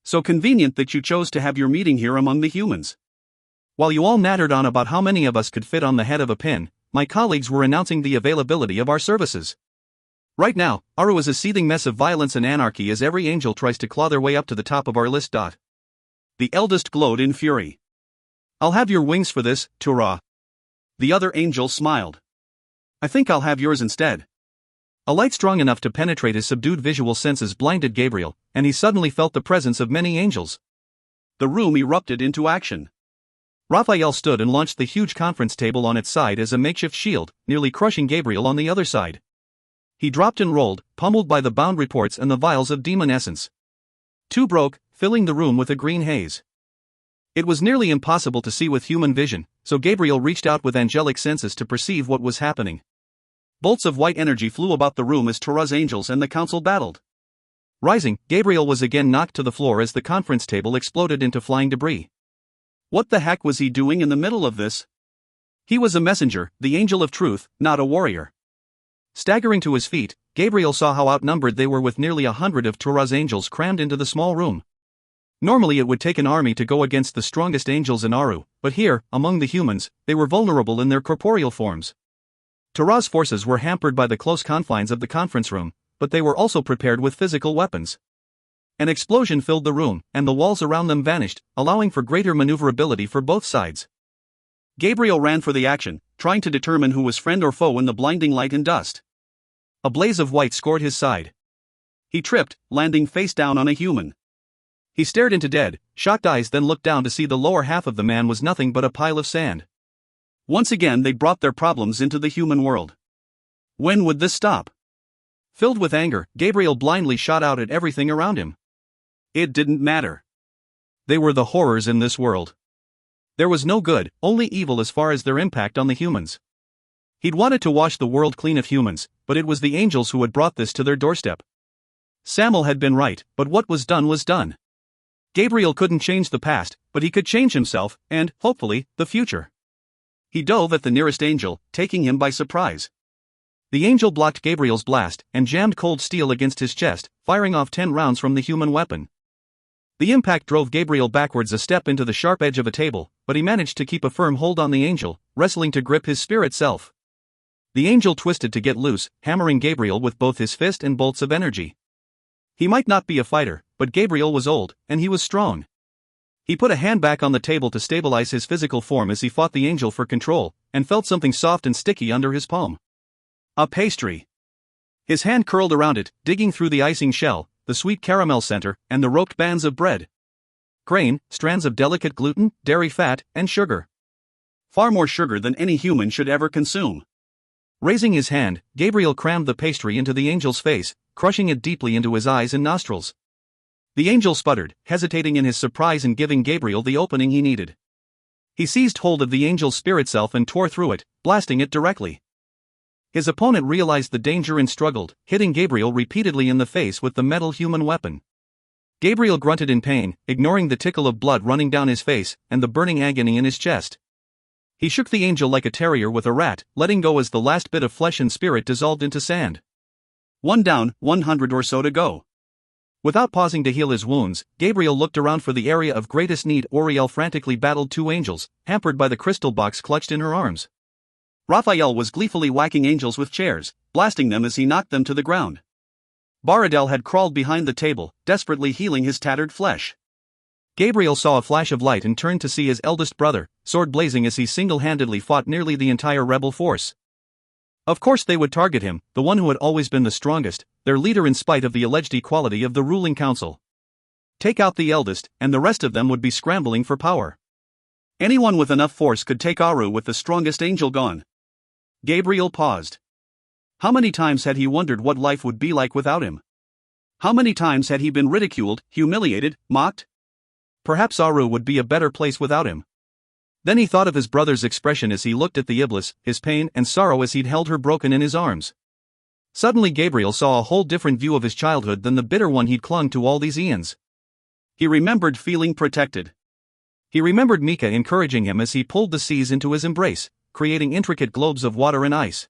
So convenient that you chose to have your meeting here among the humans. While you all nattered on about how many of us could fit on the head of a pin, my colleagues were announcing the availability of our services. Right now, Aru is a seething mess of violence and anarchy as every angel tries to claw their way up to the top of our list. The eldest glowed in fury. I'll have your wings for this, Torah. The other angel smiled. I think I'll have yours instead. A light strong enough to penetrate his subdued visual senses blinded Gabriel, and he suddenly felt the presence of many angels. The room erupted into action. Raphael stood and launched the huge conference table on its side as a makeshift shield, nearly crushing Gabriel on the other side. He dropped and rolled, pummeled by the bound reports and the vials of demon essence. Two broke, filling the room with a green haze. It was nearly impossible to see with human vision, so Gabriel reached out with angelic senses to perceive what was happening. Bolts of white energy flew about the room as Torah's angels and the council battled. Rising, Gabriel was again knocked to the floor as the conference table exploded into flying debris. What the heck was he doing in the middle of this? He was a messenger, the angel of truth, not a warrior. Staggering to his feet, Gabriel saw how outnumbered they were with nearly 100 of Torah's angels crammed into the small room. Normally it would take an army to go against the strongest angels in Aru, but here, among the humans, they were vulnerable in their corporeal forms. Torah's forces were hampered by the close confines of the conference room, but they were also prepared with physical weapons. An explosion filled the room, and the walls around them vanished, allowing for greater maneuverability for both sides. Gabriel ran for the action, trying to determine who was friend or foe in the blinding light and dust. A blaze of white scored his side. He tripped, landing face down on a human. He stared into dead, shocked eyes, then looked down to see the lower half of the man was nothing but a pile of sand. Once again they brought their problems into the human world. When would this stop? Filled with anger, Gabriel blindly shot out at everything around him. It didn't matter. They were the horrors in this world. There was no good, only evil as far as their impact on the humans. He'd wanted to wash the world clean of humans, but it was the angels who had brought this to their doorstep. Samuel had been right, but what was done was done. Gabriel couldn't change the past, but he could change himself, and, hopefully, the future. He dove at the nearest angel, taking him by surprise. The angel blocked Gabriel's blast, and jammed cold steel against his chest, firing off 10 rounds from the human weapon. The impact drove Gabriel backwards a step into the sharp edge of a table, but he managed to keep a firm hold on the angel, wrestling to grip his spirit self. The angel twisted to get loose, hammering Gabriel with both his fist and bolts of energy. He might not be a fighter, but Gabriel was old, and he was strong. He put a hand back on the table to stabilize his physical form as he fought the angel for control, and felt something soft and sticky under his palm. A pastry. His hand curled around it, digging through the icing shell, the sweet caramel center, and the roped bands of bread. Grain, strands of delicate gluten, dairy fat, and sugar. Far more sugar than any human should ever consume. Raising his hand, Gabriel crammed the pastry into the angel's face, crushing it deeply into his eyes and nostrils. The angel sputtered, hesitating in his surprise and giving Gabriel the opening he needed. He seized hold of the angel's spirit self and tore through it, blasting it directly. His opponent realized the danger and struggled, hitting Gabriel repeatedly in the face with the metal human weapon. Gabriel grunted in pain, ignoring the tickle of blood running down his face and the burning agony in his chest. He shook the angel like a terrier with a rat, letting go as the last bit of flesh and spirit dissolved into sand. 1 down, 100 or so to go. Without pausing to heal his wounds, Gabriel looked around for the area of greatest need. Auriel frantically battled two angels, hampered by the crystal box clutched in her arms. Raphael was gleefully whacking angels with chairs, blasting them as he knocked them to the ground. Baradel had crawled behind the table, desperately healing his tattered flesh. Gabriel saw a flash of light and turned to see his eldest brother, sword blazing as he single-handedly fought nearly the entire rebel force. Of course they would target him, the one who had always been the strongest, their leader in spite of the alleged equality of the ruling council. Take out the eldest, and the rest of them would be scrambling for power. Anyone with enough force could take Aru with the strongest angel gone. Gabriel paused. How many times had he wondered what life would be like without him? How many times had he been ridiculed, humiliated, mocked? Perhaps Aru would be a better place without him. Then he thought of his brother's expression as he looked at the Iblis, his pain and sorrow as he'd held her broken in his arms. Suddenly Gabriel saw a whole different view of his childhood than the bitter one he'd clung to all these eons. He remembered feeling protected. He remembered Mika encouraging him as he pulled the seas into his embrace, creating intricate globes of water and ice.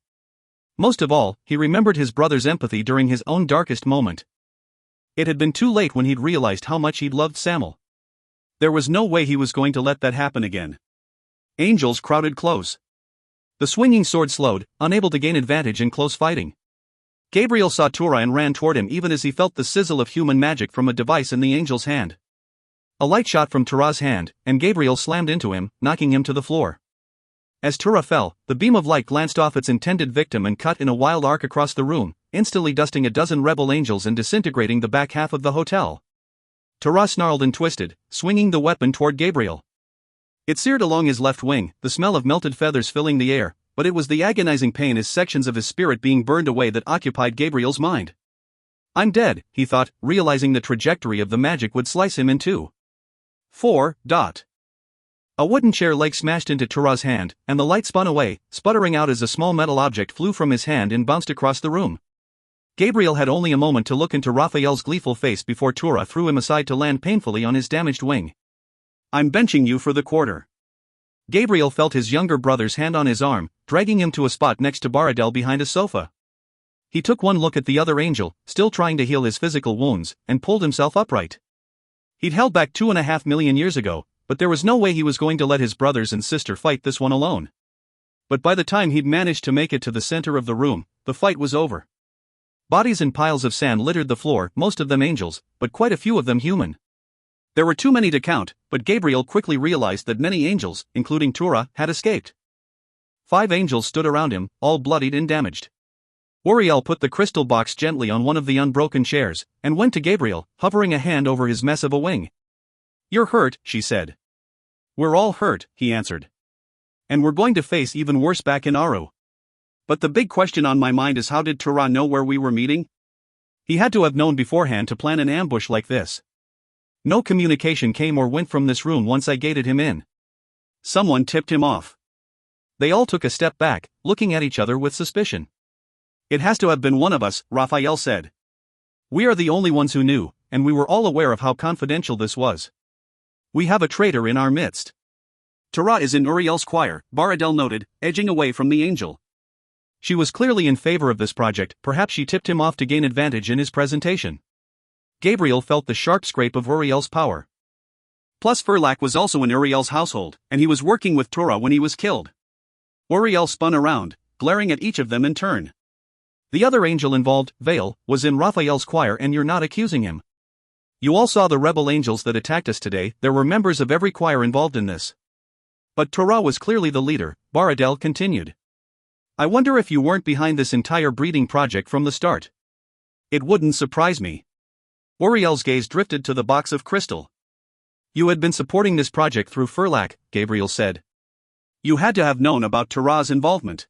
Most of all, he remembered his brother's empathy during his own darkest moment. It had been too late when he'd realized how much he'd loved Samuel. There was no way he was going to let that happen again. Angels crowded close. The swinging sword slowed, unable to gain advantage in close fighting. Gabriel saw Tura and ran toward him even as he felt the sizzle of human magic from a device in the angel's hand. A light shot from Tura's hand, and Gabriel slammed into him, knocking him to the floor. As Tura fell, the beam of light glanced off its intended victim and cut in a wild arc across the room, instantly dusting a dozen rebel angels and disintegrating the back half of the hotel. Tura snarled and twisted, swinging the weapon toward Gabriel. It seared along his left wing, the smell of melted feathers filling the air, but it was the agonizing pain as sections of his spirit being burned away that occupied Gabriel's mind. I'm dead, he thought, realizing the trajectory of the magic would slice him in two. 4. A wooden chair leg smashed into Tura's hand, and the light spun away, sputtering out as a small metal object flew from his hand and bounced across the room. Gabriel had only a moment to look into Raphael's gleeful face before Tura threw him aside to land painfully on his damaged wing. I'm benching you for the quarter. Gabriel felt his younger brother's hand on his arm, dragging him to a spot next to Baradel behind a sofa. He took one look at the other angel, still trying to heal his physical wounds, and pulled himself upright. He'd held back 2.5 million years ago, but there was no way he was going to let his brothers and sister fight this one alone. But by the time he'd managed to make it to the center of the room, the fight was over. Bodies and piles of sand littered the floor, most of them angels, but quite a few of them human. There were too many to count, but Gabriel quickly realized that many angels, including Tura, had escaped. 5 angels stood around him, all bloodied and damaged. Auriel put the crystal box gently on one of the unbroken chairs, and went to Gabriel, hovering a hand over his mess of a wing. You're hurt, she said. We're all hurt, he answered. And we're going to face even worse back in Aru. But the big question on my mind is, how did Tura know where we were meeting? He had to have known beforehand to plan an ambush like this. No communication came or went from this room once I gated him in. Someone tipped him off. They all took a step back, looking at each other with suspicion. It has to have been one of us, Raphael said. We are the only ones who knew, and we were all aware of how confidential this was. We have a traitor in our midst. Tura is in Uriel's choir, Baradel noted, edging away from the angel. She was clearly in favor of this project, perhaps she tipped him off to gain advantage in his presentation. Gabriel felt the sharp scrape of Uriel's power. Plus Furlak was also in Uriel's household, and he was working with Tura when he was killed. Uriel spun around, glaring at each of them in turn. The other angel involved, Vale, was in Raphael's choir and you're not accusing him. You all saw the rebel angels that attacked us today, there were members of every choir involved in this. But Torah was clearly the leader, Baradel continued. I wonder if you weren't behind this entire breeding project from the start. It wouldn't surprise me. Uriel's gaze drifted to the box of crystal. You had been supporting this project through Furlak, Gabriel said. You had to have known about Torah's involvement.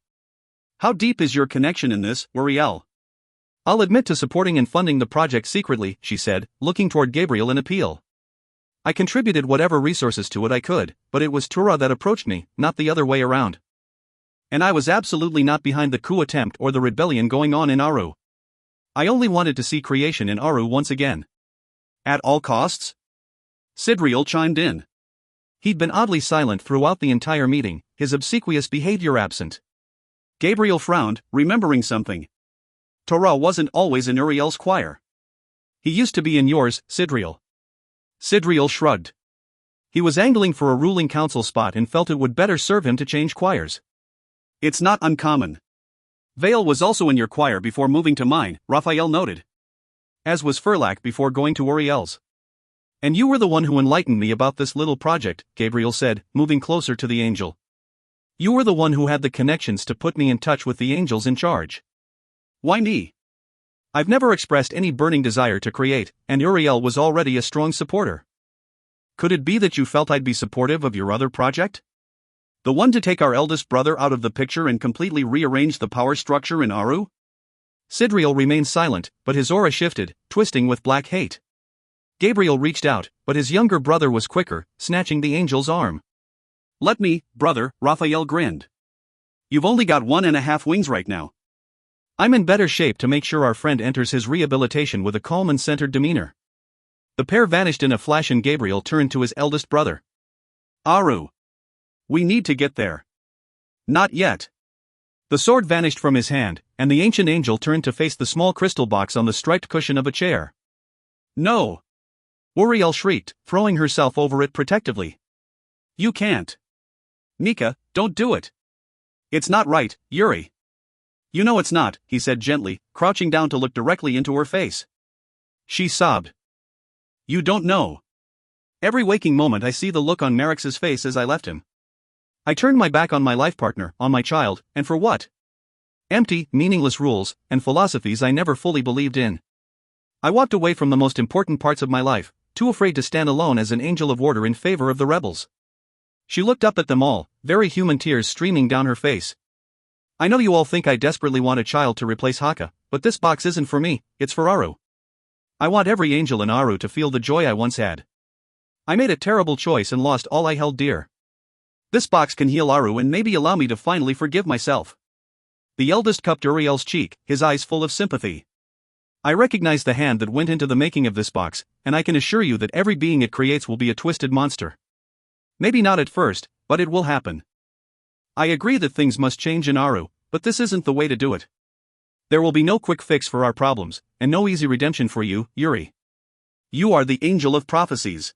How deep is your connection in this, Uriel? I'll admit to supporting and funding the project secretly, she said, looking toward Gabriel in appeal. I contributed whatever resources to it I could, but it was Torah that approached me, not the other way around. And I was absolutely not behind the coup attempt or the rebellion going on in Aru. I only wanted to see creation in Aru once again. At all costs? Sidriel chimed in. He'd been oddly silent throughout the entire meeting, his obsequious behavior absent. Gabriel frowned, remembering something. Torah wasn't always in Uriel's choir. He used to be in yours, Sidriel. Sidriel shrugged. He was angling for a ruling council spot and felt it would better serve him to change choirs. It's not uncommon. Vale was also in your choir before moving to mine, Raphael noted. As was Furlak before going to Uriel's. And you were the one who enlightened me about this little project, Gabriel said, moving closer to the angel. You were the one who had the connections to put me in touch with the angels in charge. Why me? I've never expressed any burning desire to create, and Uriel was already a strong supporter. Could it be that you felt I'd be supportive of your other project? The one to take our eldest brother out of the picture and completely rearrange the power structure in Aru? Sidriel remained silent, but his aura shifted, twisting with black hate. Gabriel reached out, but his younger brother was quicker, snatching the angel's arm. Let me, brother, Raphael grinned. You've only got 1.5 wings right now. I'm in better shape to make sure our friend enters his rehabilitation with a calm and centered demeanor. The pair vanished in a flash and Gabriel turned to his eldest brother. Aru. We need to get there. Not yet. The sword vanished from his hand, and the ancient angel turned to face the small crystal box on the striped cushion of a chair. No. Uriel shrieked, throwing herself over it protectively. You can't. Mika, don't do it. It's not right, Yuri. You know it's not, he said gently, crouching down to look directly into her face. She sobbed. You don't know. Every waking moment I see the look on Marix's face as I left him. I turned my back on my life partner, on my child, and for what? Empty, meaningless rules, and philosophies I never fully believed in. I walked away from the most important parts of my life, too afraid to stand alone as an angel of order in favor of the rebels. She looked up at them all, very human tears streaming down her face. I know you all think I desperately want a child to replace Haka, but this box isn't for me, it's for Aru. I want every angel in Aru to feel the joy I once had. I made a terrible choice and lost all I held dear. This box can heal Aru and maybe allow me to finally forgive myself. The eldest cupped Uriel's cheek, his eyes full of sympathy. I recognize the hand that went into the making of this box, and I can assure you that every being it creates will be a twisted monster. Maybe not at first, but it will happen. I agree that things must change in Aru, but this isn't the way to do it. There will be no quick fix for our problems, and no easy redemption for you, Yuri. You are the angel of prophecies.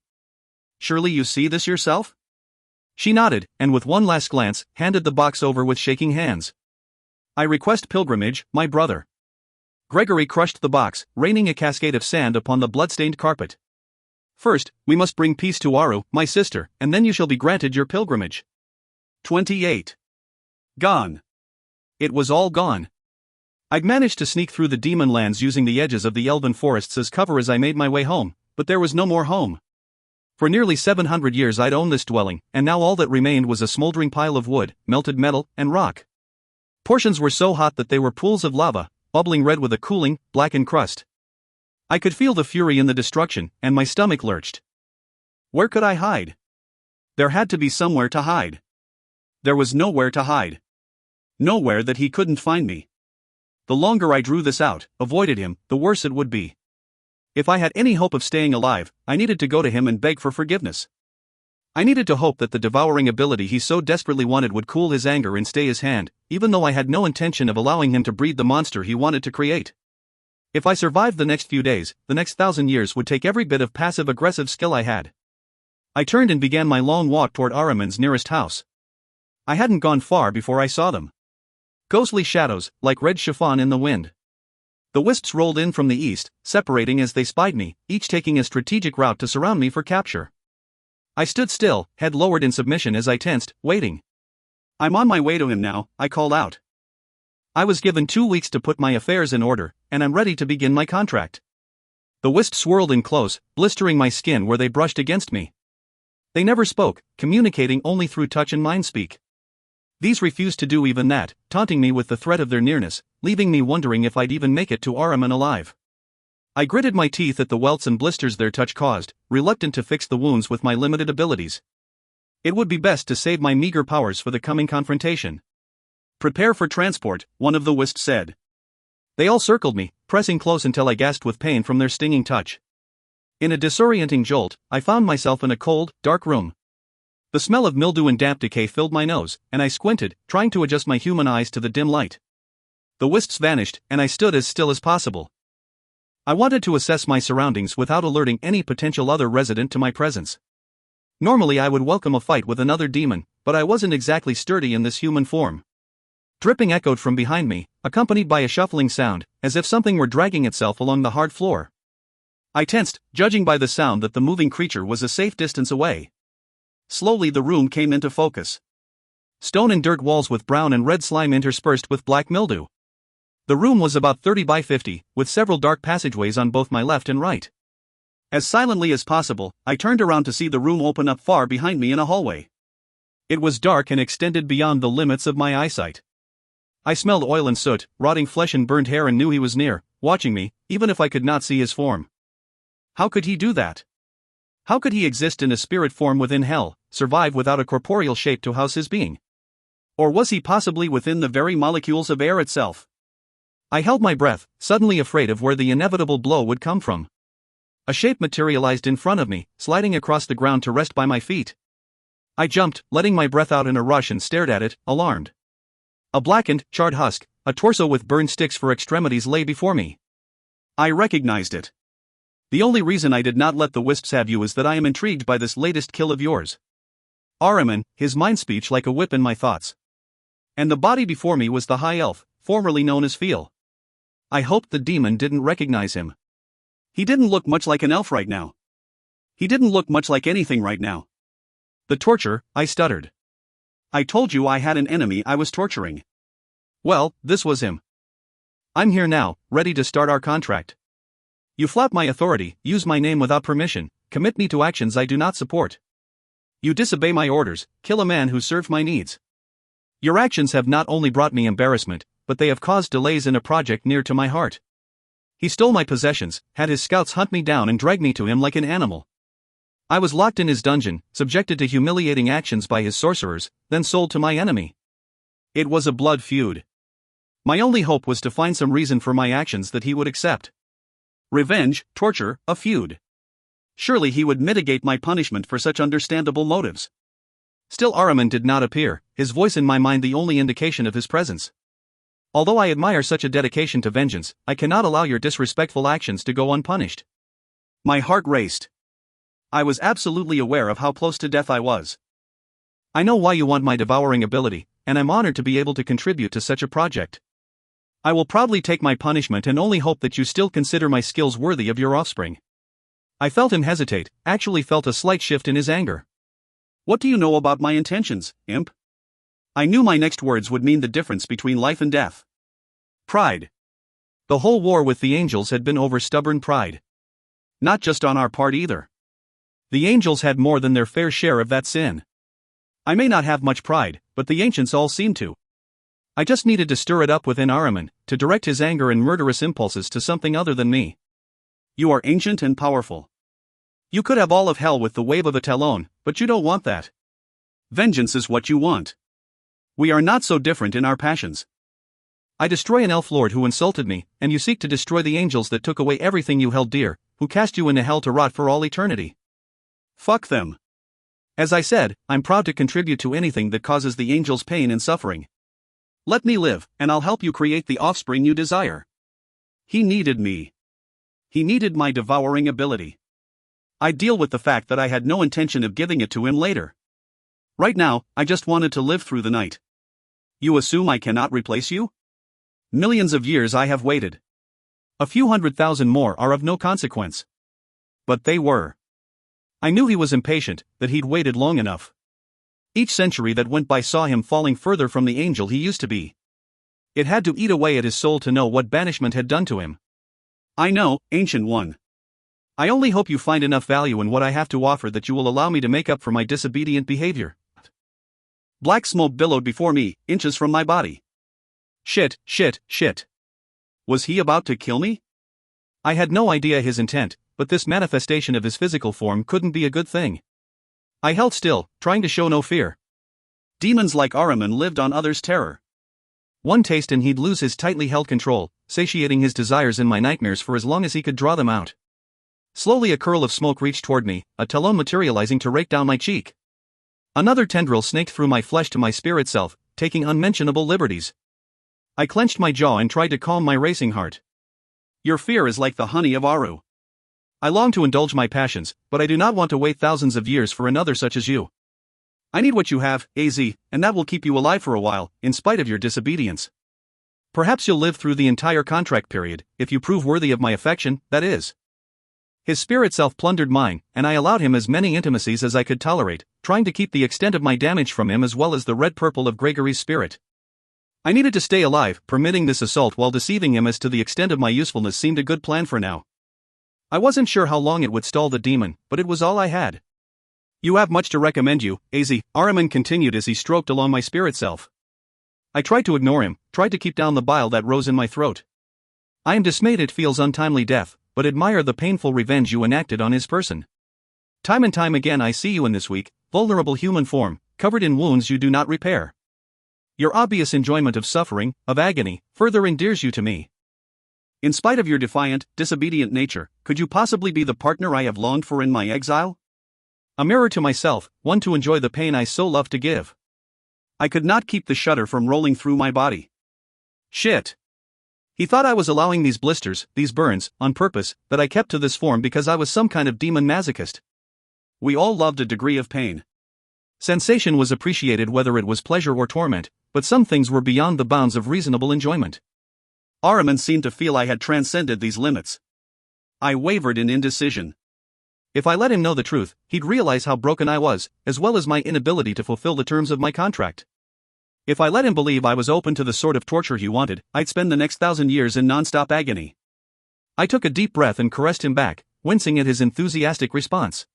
Surely you see this yourself? She nodded, and with one last glance, handed the box over with shaking hands. I request pilgrimage, my brother. Gregory crushed the box, raining a cascade of sand upon the blood-stained carpet. First, we must bring peace to Aru, my sister, and then you shall be granted your pilgrimage. 28. Gone. It was all gone. I'd managed to sneak through the demon lands using the edges of the elven forests as cover as I made my way home, but there was no more home. For nearly 700 years I'd owned this dwelling, and now all that remained was a smoldering pile of wood, melted metal, and rock. Portions were so hot that they were pools of lava, bubbling red with a cooling, blackened crust. I could feel the fury in the destruction, and my stomach lurched. Where could I hide? There had to be somewhere to hide. There was nowhere to hide. Nowhere that he couldn't find me. The longer I drew this out, avoided him, the worse it would be. If I had any hope of staying alive, I needed to go to him and beg for forgiveness. I needed to hope that the devouring ability he so desperately wanted would cool his anger and stay his hand, even though I had no intention of allowing him to breed the monster he wanted to create. If I survived the next few days, the next 1,000 years would take every bit of passive-aggressive skill I had. I turned and began my long walk toward Ahriman's nearest house. I hadn't gone far before I saw them. Ghostly shadows, like red chiffon in the wind. The wisps rolled in from the east, separating as they spied me, each taking a strategic route to surround me for capture. I stood still, head lowered in submission as I tensed, waiting. "I'm on my way to him now," I called out. I was given 2 weeks to put my affairs in order, and I'm ready to begin my contract. The wisps swirled in close, blistering my skin where they brushed against me. They never spoke, communicating only through touch and mind speak. These refused to do even that, taunting me with the threat of their nearness, leaving me wondering if I'd even make it to Ahriman alive. I gritted my teeth at the welts and blisters their touch caused, reluctant to fix the wounds with my limited abilities. It would be best to save my meager powers for the coming confrontation. "Prepare for transport," one of the wisps said. They all circled me, pressing close until I gasped with pain from their stinging touch. In a disorienting jolt, I found myself in a cold, dark room. The smell of mildew and damp decay filled my nose, and I squinted, trying to adjust my human eyes to the dim light. The wisps vanished, and I stood as still as possible. I wanted to assess my surroundings without alerting any potential other resident to my presence. Normally I would welcome a fight with another demon, but I wasn't exactly sturdy in this human form. Dripping echoed from behind me, accompanied by a shuffling sound, as if something were dragging itself along the hard floor. I tensed, judging by the sound that the moving creature was a safe distance away. Slowly the room came into focus. Stone and dirt walls with brown and red slime interspersed with black mildew. The room was about 30 by 50, with several dark passageways on both my left and right. As silently as possible, I turned around to see the room open up far behind me in a hallway. It was dark and extended beyond the limits of my eyesight. I smelled oil and soot, rotting flesh and burned hair and knew he was near, watching me, even if I could not see his form. How could he do that? How could he exist in a spirit form within hell, survive without a corporeal shape to house his being? Or was he possibly within the very molecules of air itself? I held my breath, suddenly afraid of where the inevitable blow would come from. A shape materialized in front of me, sliding across the ground to rest by my feet. I jumped, letting my breath out in a rush and stared at it, alarmed. A blackened, charred husk, a torso with burned sticks for extremities lay before me. I recognized it. The only reason I did not let the wisps have you is that I am intrigued by this latest kill of yours. Ahriman, his mind speech like a whip in my thoughts. And the body before me was the high elf, formerly known as Feel. I hoped the demon didn't recognize him. He didn't look much like an elf right now. He didn't look much like anything right now. The torture, I stuttered. I told you I had an enemy I was torturing. Well, this was him. I'm here now, ready to start our contract. You flout my authority, use my name without permission, commit me to actions I do not support. You disobey my orders, kill a man who served my needs. Your actions have not only brought me embarrassment, but they have caused delays in a project near to my heart. He stole my possessions, had his scouts hunt me down and drag me to him like an animal. I was locked in his dungeon, subjected to humiliating actions by his sorcerers, then sold to my enemy. It was a blood feud. My only hope was to find some reason for my actions that he would accept. Revenge, torture, a feud. Surely he would mitigate my punishment for such understandable motives. Still Ahriman did not appear, his voice in my mind the only indication of his presence. Although I admire such a dedication to vengeance, I cannot allow your disrespectful actions to go unpunished. My heart raced. I was absolutely aware of how close to death I was. I know why you want my devouring ability, and I'm honored to be able to contribute to such a project. I will proudly take my punishment and only hope that you still consider my skills worthy of your offspring. I felt him hesitate, actually felt a slight shift in his anger. What do you know about my intentions, imp? I knew my next words would mean the difference between life and death. Pride. The whole war with the angels had been over stubborn pride. Not just on our part either. The angels had more than their fair share of that sin. I may not have much pride, but the ancients all seem to. I just needed to stir it up within Ahriman, to direct his anger and murderous impulses to something other than me. You are ancient and powerful. You could have all of hell with the wave of a talon, but you don't want that. Vengeance is what you want. We are not so different in our passions. I destroy an elf lord who insulted me, and you seek to destroy the angels that took away everything you held dear, who cast you into hell to rot for all eternity. Fuck them. As I said, I'm proud to contribute to anything that causes the angels pain and suffering. Let me live, and I'll help you create the offspring you desire. He needed me. He needed my devouring ability. I'd deal with the fact that I had no intention of giving it to him later. Right now, I just wanted to live through the night. You assume I cannot replace you? Millions of years I have waited. A few 100,000 more are of no consequence. But they were. I knew he was impatient, that he'd waited long enough. Each century that went by saw him falling further from the angel he used to be. It had to eat away at his soul to know what banishment had done to him. I know, Ancient One. I only hope you find enough value in what I have to offer that you will allow me to make up for my disobedient behavior. Black smoke billowed before me, inches from my body. Shit. Was he about to kill me? I had no idea his intent, but this manifestation of his physical form couldn't be a good thing. I held still, trying to show no fear. Demons like Ahriman lived on others' terror. One taste and he'd lose his tightly held control, satiating his desires in my nightmares for as long as he could draw them out. Slowly a curl of smoke reached toward me, a talon materializing to rake down my cheek. Another tendril snaked through my flesh to my spirit self, taking unmentionable liberties. I clenched my jaw and tried to calm my racing heart. Your fear is like the honey of Aru. I long to indulge my passions, but I do not want to wait thousands of years for another such as you. I need what you have, AZ, and that will keep you alive for a while, in spite of your disobedience. Perhaps you'll live through the entire contract period, if you prove worthy of my affection, that is. His spirit self plundered mine, and I allowed him as many intimacies as I could tolerate, trying to keep the extent of my damage from him as well as the red-purple of Gregory's spirit. I needed to stay alive, permitting this assault while deceiving him as to the extent of my usefulness seemed a good plan for now. I wasn't sure how long it would stall the demon, but it was all I had. You have much to recommend you, AZ, Ahriman continued as he stroked along my spirit self. I tried to ignore him, tried to keep down the bile that rose in my throat. I am dismayed it feels untimely death, but admire the painful revenge you enacted on his person. Time and time again I see you in this weak, vulnerable human form, covered in wounds you do not repair. Your obvious enjoyment of suffering, of agony, further endears you to me. In spite of your defiant, disobedient nature, could you possibly be the partner I have longed for in my exile? A mirror to myself, one to enjoy the pain I so love to give. I could not keep the shudder from rolling through my body. Shit. He thought I was allowing these blisters, these burns, on purpose, that I kept to this form because I was some kind of demon masochist. We all loved a degree of pain. Sensation was appreciated whether it was pleasure or torment, but some things were beyond the bounds of reasonable enjoyment. Ahriman seemed to feel I had transcended these limits. I wavered in indecision. If I let him know the truth, he'd realize how broken I was, as well as my inability to fulfill the terms of my contract. If I let him believe I was open to the sort of torture he wanted, I'd spend the next 1,000 years in non-stop agony. I took a deep breath and caressed him back, wincing at his enthusiastic response.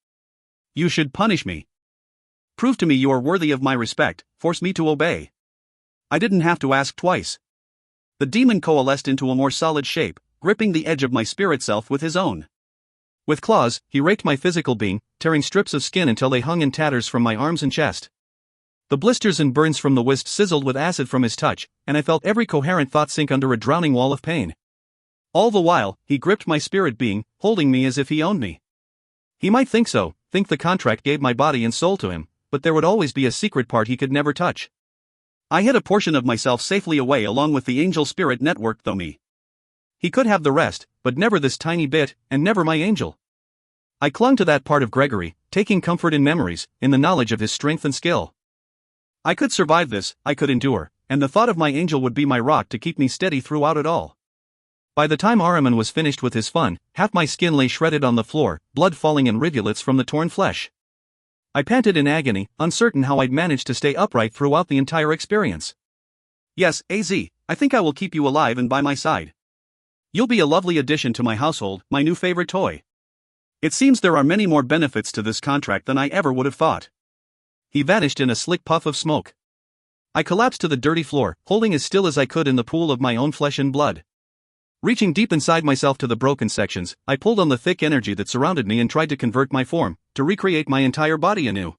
You should punish me. Prove to me you are worthy of my respect, force me to obey. I didn't have to ask twice. The demon coalesced into a more solid shape, gripping the edge of my spirit self with his own. With claws, he raked my physical being, tearing strips of skin until they hung in tatters from my arms and chest. The blisters and burns from the whist sizzled with acid from his touch, and I felt every coherent thought sink under a drowning wall of pain. All the while, he gripped my spirit being, holding me as if he owned me. He might think so, think the contract gave my body and soul to him, but there would always be a secret part he could never touch. I hid a portion of myself safely away along with the angel spirit networked through me. He could have the rest, but never this tiny bit, and never my angel. I clung to that part of Gregory, taking comfort in memories, in the knowledge of his strength and skill. I could survive this, I could endure, and the thought of my angel would be my rock to keep me steady throughout it all. By the time Ahriman was finished with his fun, half my skin lay shredded on the floor, blood falling in rivulets from the torn flesh. I panted in agony, uncertain how I'd managed to stay upright throughout the entire experience. Yes, AZ, I think I will keep you alive and by my side. You'll be a lovely addition to my household, my new favorite toy. It seems there are many more benefits to this contract than I ever would have thought. He vanished in a slick puff of smoke. I collapsed to the dirty floor, holding as still as I could in the pool of my own flesh and blood. Reaching deep inside myself to the broken sections, I pulled on the thick energy that surrounded me and tried to convert my form, to recreate my entire body anew.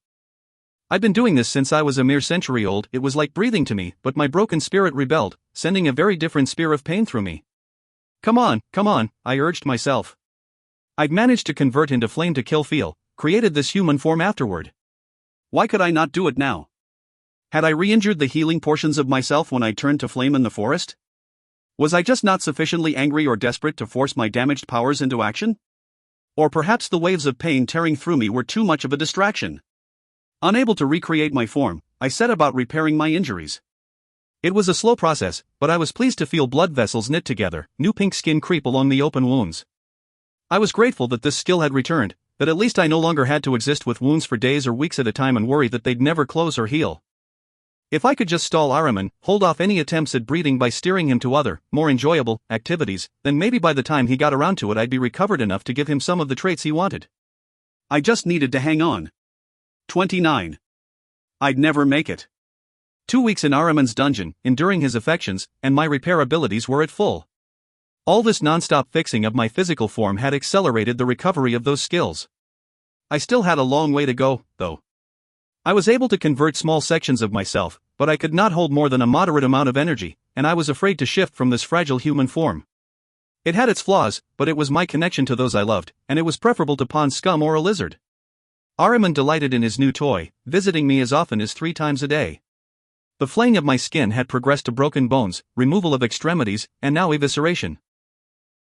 I'd been doing this since I was a mere century old. It was like breathing to me, but my broken spirit rebelled, sending a very different spear of pain through me. Come on, I urged myself. I'd managed to convert into flame to kill feel, created this human form afterward. Why could I not do it now? Had I re-injured the healing portions of myself when I turned to flame in the forest? Was I just not sufficiently angry or desperate to force my damaged powers into action? Or perhaps the waves of pain tearing through me were too much of a distraction. Unable to recreate my form, I set about repairing my injuries. It was a slow process, but I was pleased to feel blood vessels knit together, new pink skin creep along the open wounds. I was grateful that this skill had returned, that at least I no longer had to exist with wounds for days or weeks at a time and worry that they'd never close or heal. If I could just stall Ahriman, hold off any attempts at breeding by steering him to other, more enjoyable, activities, then maybe by the time he got around to it I'd be recovered enough to give him some of the traits he wanted. I just needed to hang on. 29. I'd never make it. 2 weeks in Ahriman's dungeon, enduring his affections, and my repair abilities were at full. All this non-stop fixing of my physical form had accelerated the recovery of those skills. I still had a long way to go, though. I was able to convert small sections of myself, but I could not hold more than a moderate amount of energy, and I was afraid to shift from this fragile human form. It had its flaws, but it was my connection to those I loved, and it was preferable to pond scum or a lizard. Ahriman delighted in his new toy, visiting me as often as 3 times a day. The flaying of my skin had progressed to broken bones, removal of extremities, and now evisceration.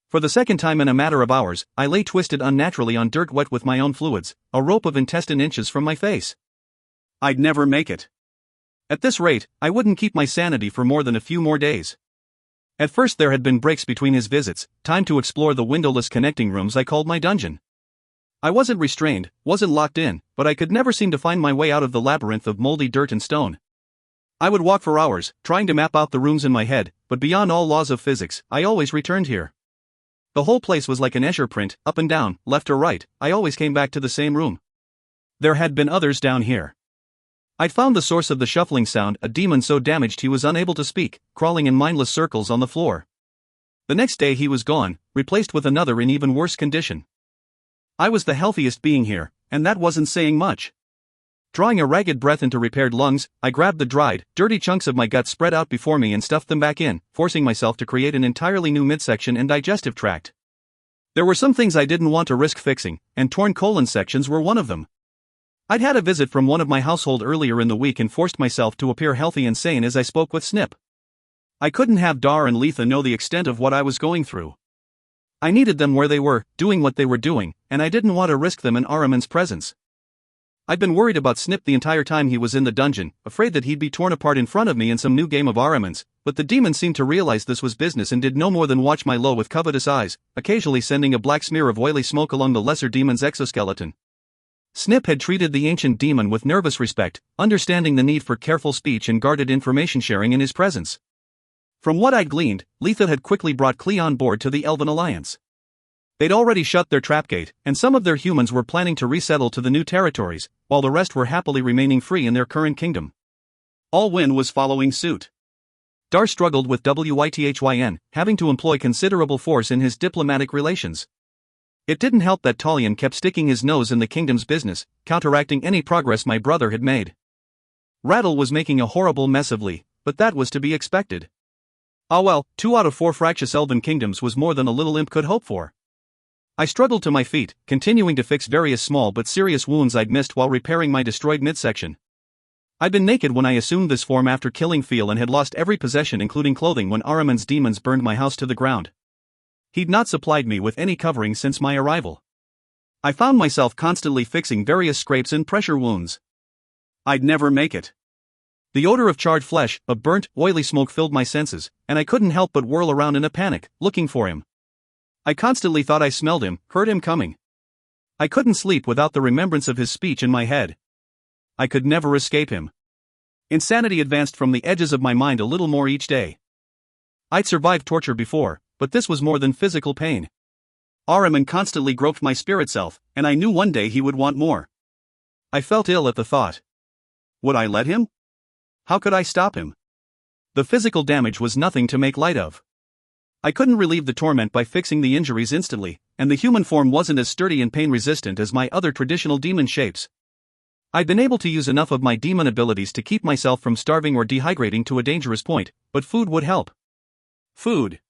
For the second time in a matter of hours, I lay twisted unnaturally on dirt wet with my own fluids, a rope of intestine inches from my face. I'd never make it. At this rate, I wouldn't keep my sanity for more than a few more days. At first there had been breaks between his visits, time to explore the windowless connecting rooms I called my dungeon. I wasn't restrained, wasn't locked in, but I could never seem to find my way out of the labyrinth of moldy dirt and stone. I would walk for hours, trying to map out the rooms in my head, but beyond all laws of physics, I always returned here. The whole place was like an Escher print, up and down, left or right, I always came back to the same room. There had been others down here. I'd found the source of the shuffling sound, a demon so damaged he was unable to speak, crawling in mindless circles on the floor. The next day he was gone, replaced with another in even worse condition. I was the healthiest being here, and that wasn't saying much. Drawing a ragged breath into repaired lungs, I grabbed the dried, dirty chunks of my gut spread out before me and stuffed them back in, forcing myself to create an entirely new midsection and digestive tract. There were some things I didn't want to risk fixing, and torn colon sections were one of them. I'd had a visit from one of my household earlier in the week and forced myself to appear healthy and sane as I spoke with Snip. I couldn't have Dar and Letha know the extent of what I was going through. I needed them where they were, doing what they were doing, and I didn't want to risk them in Ahriman's presence. I'd been worried about Snip the entire time he was in the dungeon, afraid that he'd be torn apart in front of me in some new game of Ahriman's, but the demon seemed to realize this was business and did no more than watch my low with covetous eyes, occasionally sending a black smear of oily smoke along the lesser demon's exoskeleton. Snip had treated the ancient demon with nervous respect, understanding the need for careful speech and guarded information sharing in his presence. From what I'd gleaned, Letha had quickly brought Klee on board to the Elven Alliance. They'd already shut their trapgate, and some of their humans were planning to resettle to the new territories, while the rest were happily remaining free in their current kingdom. Alwyn was following suit. Dar struggled with Wythyn, having to employ considerable force in his diplomatic relations. It didn't help that Talion kept sticking his nose in the kingdom's business, counteracting any progress my brother had made. Rattle was making a horrible mess of Lee, but that was to be expected. Ah well, 2 out of 4 fractious elven kingdoms was more than a little imp could hope for. I struggled to my feet, continuing to fix various small but serious wounds I'd missed while repairing my destroyed midsection. I'd been naked when I assumed this form after killing Feel and had lost every possession including clothing when Ahriman's demons burned my house to the ground. He'd not supplied me with any covering since my arrival. I found myself constantly fixing various scrapes and pressure wounds. I'd never make it. The odor of charred flesh, of burnt, oily smoke filled my senses, and I couldn't help but whirl around in a panic, looking for him. I constantly thought I smelled him, heard him coming. I couldn't sleep without the remembrance of his speech in my head. I could never escape him. Insanity advanced from the edges of my mind a little more each day. I'd survived torture before, but this was more than physical pain. Ahriman constantly groped my spirit self, and I knew one day he would want more. I felt ill at the thought. Would I let him? How could I stop him? The physical damage was nothing to make light of. I couldn't relieve the torment by fixing the injuries instantly, and the human form wasn't as sturdy and pain-resistant as my other traditional demon shapes. I'd been able to use enough of my demon abilities to keep myself from starving or dehydrating to a dangerous point, but food would help. Food.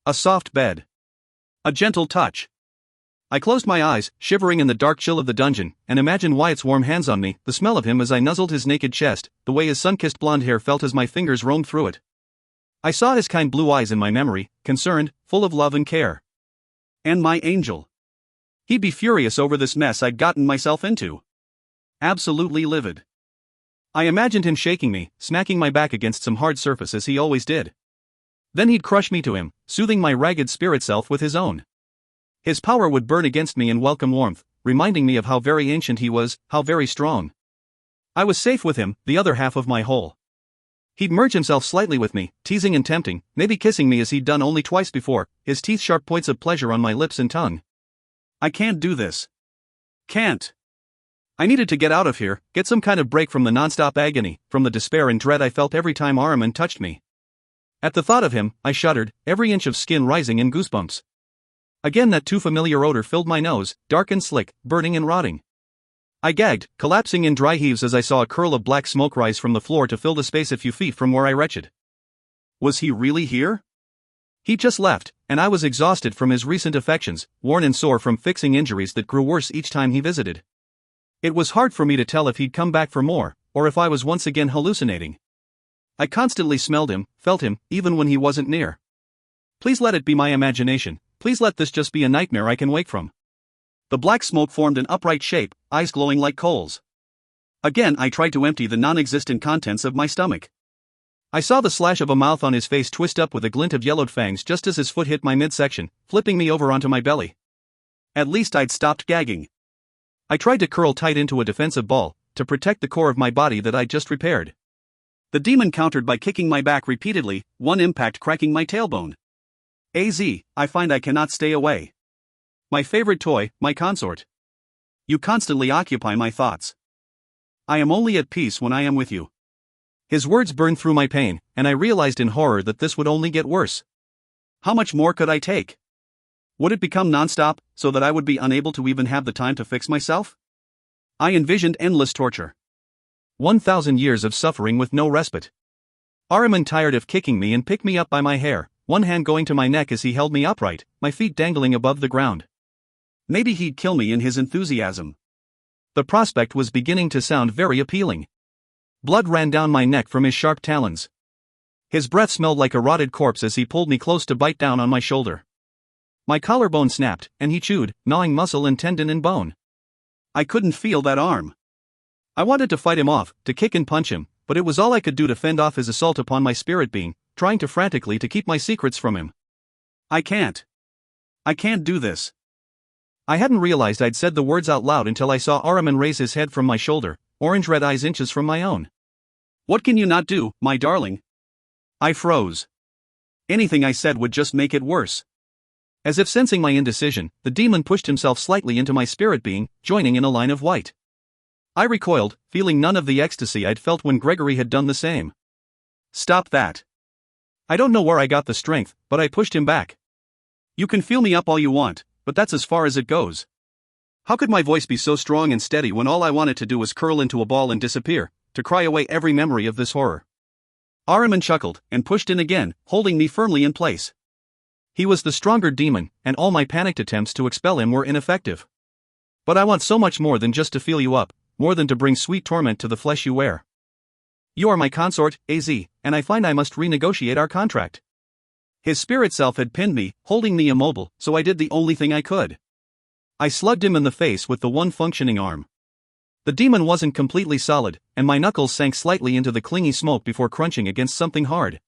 A soft bed. A gentle touch. I closed my eyes, shivering in the dark chill of the dungeon, and imagined Wyatt's warm hands on me, the smell of him as I nuzzled his naked chest, the way his sun-kissed blonde hair felt as my fingers roamed through it. I saw his kind blue eyes in my memory, concerned, full of love and care. And my angel. He'd be furious over this mess I'd gotten myself into. Absolutely livid. I imagined him shaking me, smacking my back against some hard surface as he always did. Then he'd crush me to him, soothing my ragged spirit self with his own. His power would burn against me in welcome warmth, reminding me of how very ancient he was, how very strong. I was safe with him, the other half of my whole. He'd merge himself slightly with me, teasing and tempting, maybe kissing me as he'd done only twice before, his teeth-sharp points of pleasure on my lips and tongue. I can't do this. Can't. I needed to get out of here, get some kind of break from the nonstop agony, from the despair and dread I felt every time Ahriman touched me. At the thought of him, I shuddered, every inch of skin rising in goosebumps. Again that too familiar odor filled my nose, dark and slick, burning and rotting. I gagged, collapsing in dry heaves as I saw a curl of black smoke rise from the floor to fill the space a few feet from where I retched. Was he really here? He'd just left, and I was exhausted from his recent affections, worn and sore from fixing injuries that grew worse each time he visited. It was hard for me to tell if he'd come back for more, or if I was once again hallucinating. I constantly smelled him, felt him, even when he wasn't near. Please let it be my imagination, please let this just be a nightmare I can wake from. The black smoke formed an upright shape, eyes glowing like coals. Again I tried to empty the non-existent contents of my stomach. I saw the slash of a mouth on his face twist up with a glint of yellowed fangs just as his foot hit my midsection, flipping me over onto my belly. At least I'd stopped gagging. I tried to curl tight into a defensive ball, to protect the core of my body that I'd just repaired. The demon countered by kicking my back repeatedly, one impact cracking my tailbone. I find I cannot stay away. My favorite toy, my consort. You constantly occupy my thoughts. I am only at peace when I am with you. His words burned through my pain, and I realized in horror that this would only get worse. How much more could I take? Would it become nonstop, so that I would be unable to even have the time to fix myself? I envisioned endless torture. 1,000 years of suffering with no respite. Ahriman tired of kicking me and picked me up by my hair, one hand going to my neck as he held me upright, my feet dangling above the ground. Maybe he'd kill me in his enthusiasm. The prospect was beginning to sound very appealing. Blood ran down my neck from his sharp talons. His breath smelled like a rotted corpse as he pulled me close to bite down on my shoulder. My collarbone snapped, and he chewed, gnawing muscle and tendon and bone. I couldn't feel that arm. I wanted to fight him off, to kick and punch him, but it was all I could do to fend off his assault upon my spirit being, trying to frantically to keep my secrets from him. I can't do this. I hadn't realized I'd said the words out loud until I saw Ahriman raise his head from my shoulder, orange-red eyes inches from my own. What can you not do, my darling? I froze. Anything I said would just make it worse. As if sensing my indecision, the demon pushed himself slightly into my spirit being, joining in a line of white. I recoiled, feeling none of the ecstasy I'd felt when Gregory had done the same. Stop that. I don't know where I got the strength, but I pushed him back. You can feel me up all you want, but that's as far as it goes. How could my voice be so strong and steady when all I wanted to do was curl into a ball and disappear, to cry away every memory of this horror? Ahriman chuckled, and pushed in again, holding me firmly in place. He was the stronger demon, and all my panicked attempts to expel him were ineffective. But I want so much more than just to feel you up, more than to bring sweet torment to the flesh you wear. You are my consort, AZ, and I find I must renegotiate our contract. His spirit self had pinned me, holding me immobile, so I did the only thing I could. I slugged him in the face with the one functioning arm. The demon wasn't completely solid, and my knuckles sank slightly into the clingy smoke before crunching against something hard.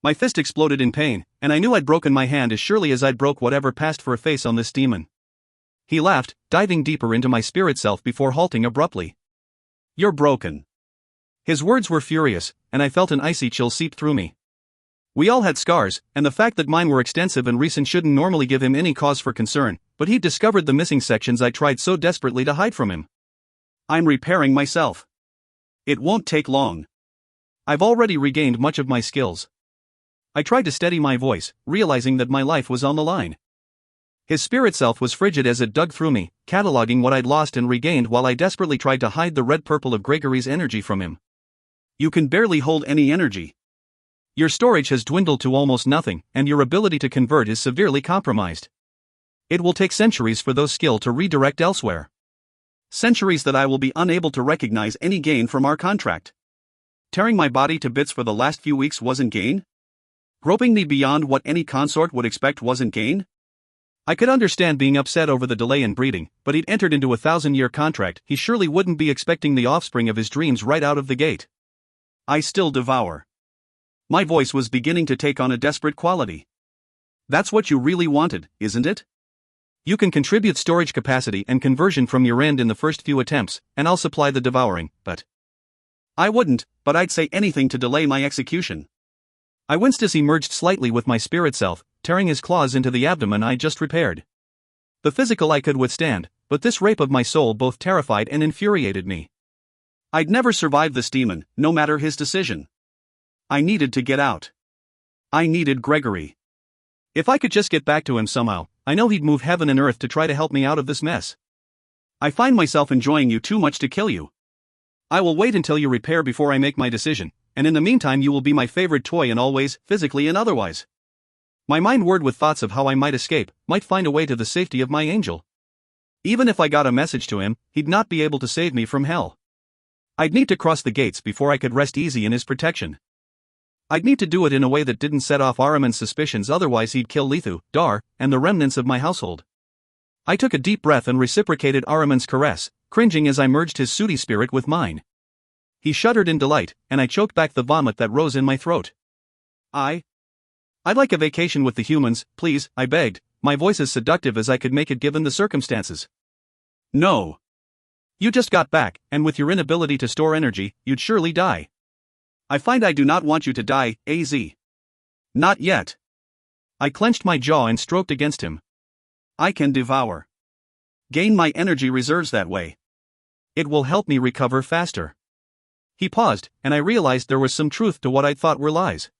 My fist exploded in pain, and I knew I'd broken my hand as surely as I'd broke whatever passed for a face on this demon. He laughed, diving deeper into my spirit self before halting abruptly. You're broken. His words were furious, and I felt an icy chill seep through me. We all had scars, and the fact that mine were extensive and recent shouldn't normally give him any cause for concern, but he'd discovered the missing sections I tried so desperately to hide from him. I'm repairing myself. It won't take long. I've already regained much of my skills. I tried to steady my voice, realizing that my life was on the line. His spirit self was frigid as it dug through me, cataloging what I'd lost and regained while I desperately tried to hide the red-purple of Gregory's energy from him. You can barely hold any energy. Your storage has dwindled to almost nothing, and your ability to convert is severely compromised. It will take centuries for those skills to redirect elsewhere. Centuries that I will be unable to recognize any gain from our contract. Tearing my body to bits for the last few weeks wasn't gain? Groping me beyond what any consort would expect wasn't gain? I could understand being upset over the delay in breeding, but he'd entered into a 1,000-year contract, he surely wouldn't be expecting the offspring of his dreams right out of the gate. I still devour. My voice was beginning to take on a desperate quality. That's what you really wanted, isn't it? You can contribute storage capacity and conversion from your end in the first few attempts, and I'll supply the devouring, but... I wouldn't, but I'd say anything to delay my execution. I winced as he merged slightly with my spirit self, tearing his claws into the abdomen I just repaired. The physical I could withstand, but this rape of my soul both terrified and infuriated me. I'd never survive this demon, no matter his decision. I needed to get out. I needed Gregory. If I could just get back to him somehow, I know he'd move heaven and earth to try to help me out of this mess. I find myself enjoying you too much to kill you. I will wait until you repair before I make my decision, and in the meantime you will be my favorite toy in all ways, physically and otherwise. My mind whirred with thoughts of how I might escape, might find a way to the safety of my angel. Even if I got a message to him, he'd not be able to save me from hell. I'd need to cross the gates before I could rest easy in his protection. I'd need to do it in a way that didn't set off Ahriman's suspicions, otherwise he'd kill Lethu, Dar, and the remnants of my household. I took a deep breath and reciprocated Ahriman's caress, cringing as I merged his sooty spirit with mine. He shuddered in delight, and I choked back the vomit that rose in my throat. I'd like a vacation with the humans, please, I begged, my voice as seductive as I could make it given the circumstances. No. You just got back, and with your inability to store energy, you'd surely die. I find I do not want you to die, AZ. Not yet. I clenched my jaw and stroked against him. I can devour. Gain my energy reserves that way. It will help me recover faster. He paused, and I realized there was some truth to what I thought were lies.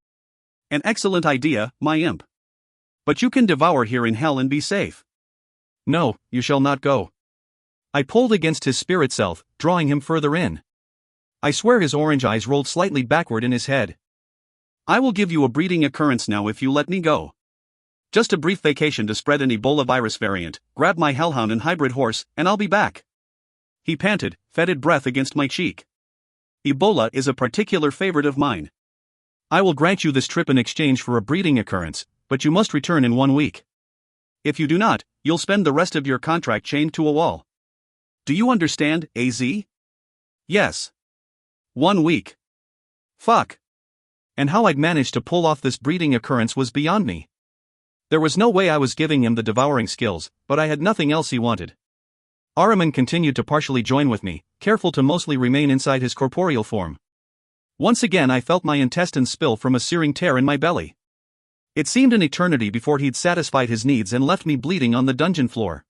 An excellent idea, my imp. But you can devour here in hell and be safe. No, you shall not go. I pulled against his spirit self, drawing him further in. I swear his orange eyes rolled slightly backward in his head. I will give you a breeding occurrence now if you let me go. Just a brief vacation to spread an Ebola virus variant, grab my hellhound and hybrid horse, and I'll be back. He panted, fetid breath against my cheek. Ebola is a particular favorite of mine. I will grant you this trip in exchange for a breeding occurrence, but you must return in 1 week. If you do not, you'll spend the rest of your contract chained to a wall. Do you understand, AZ? Yes. 1 week. Fuck. And how I'd managed to pull off this breeding occurrence was beyond me. There was no way I was giving him the devouring skills, but I had nothing else he wanted. Ahriman continued to partially join with me, careful to mostly remain inside his corporeal form. Once again I felt my intestines spill from a searing tear in my belly. It seemed an eternity before he'd satisfied his needs and left me bleeding on the dungeon floor.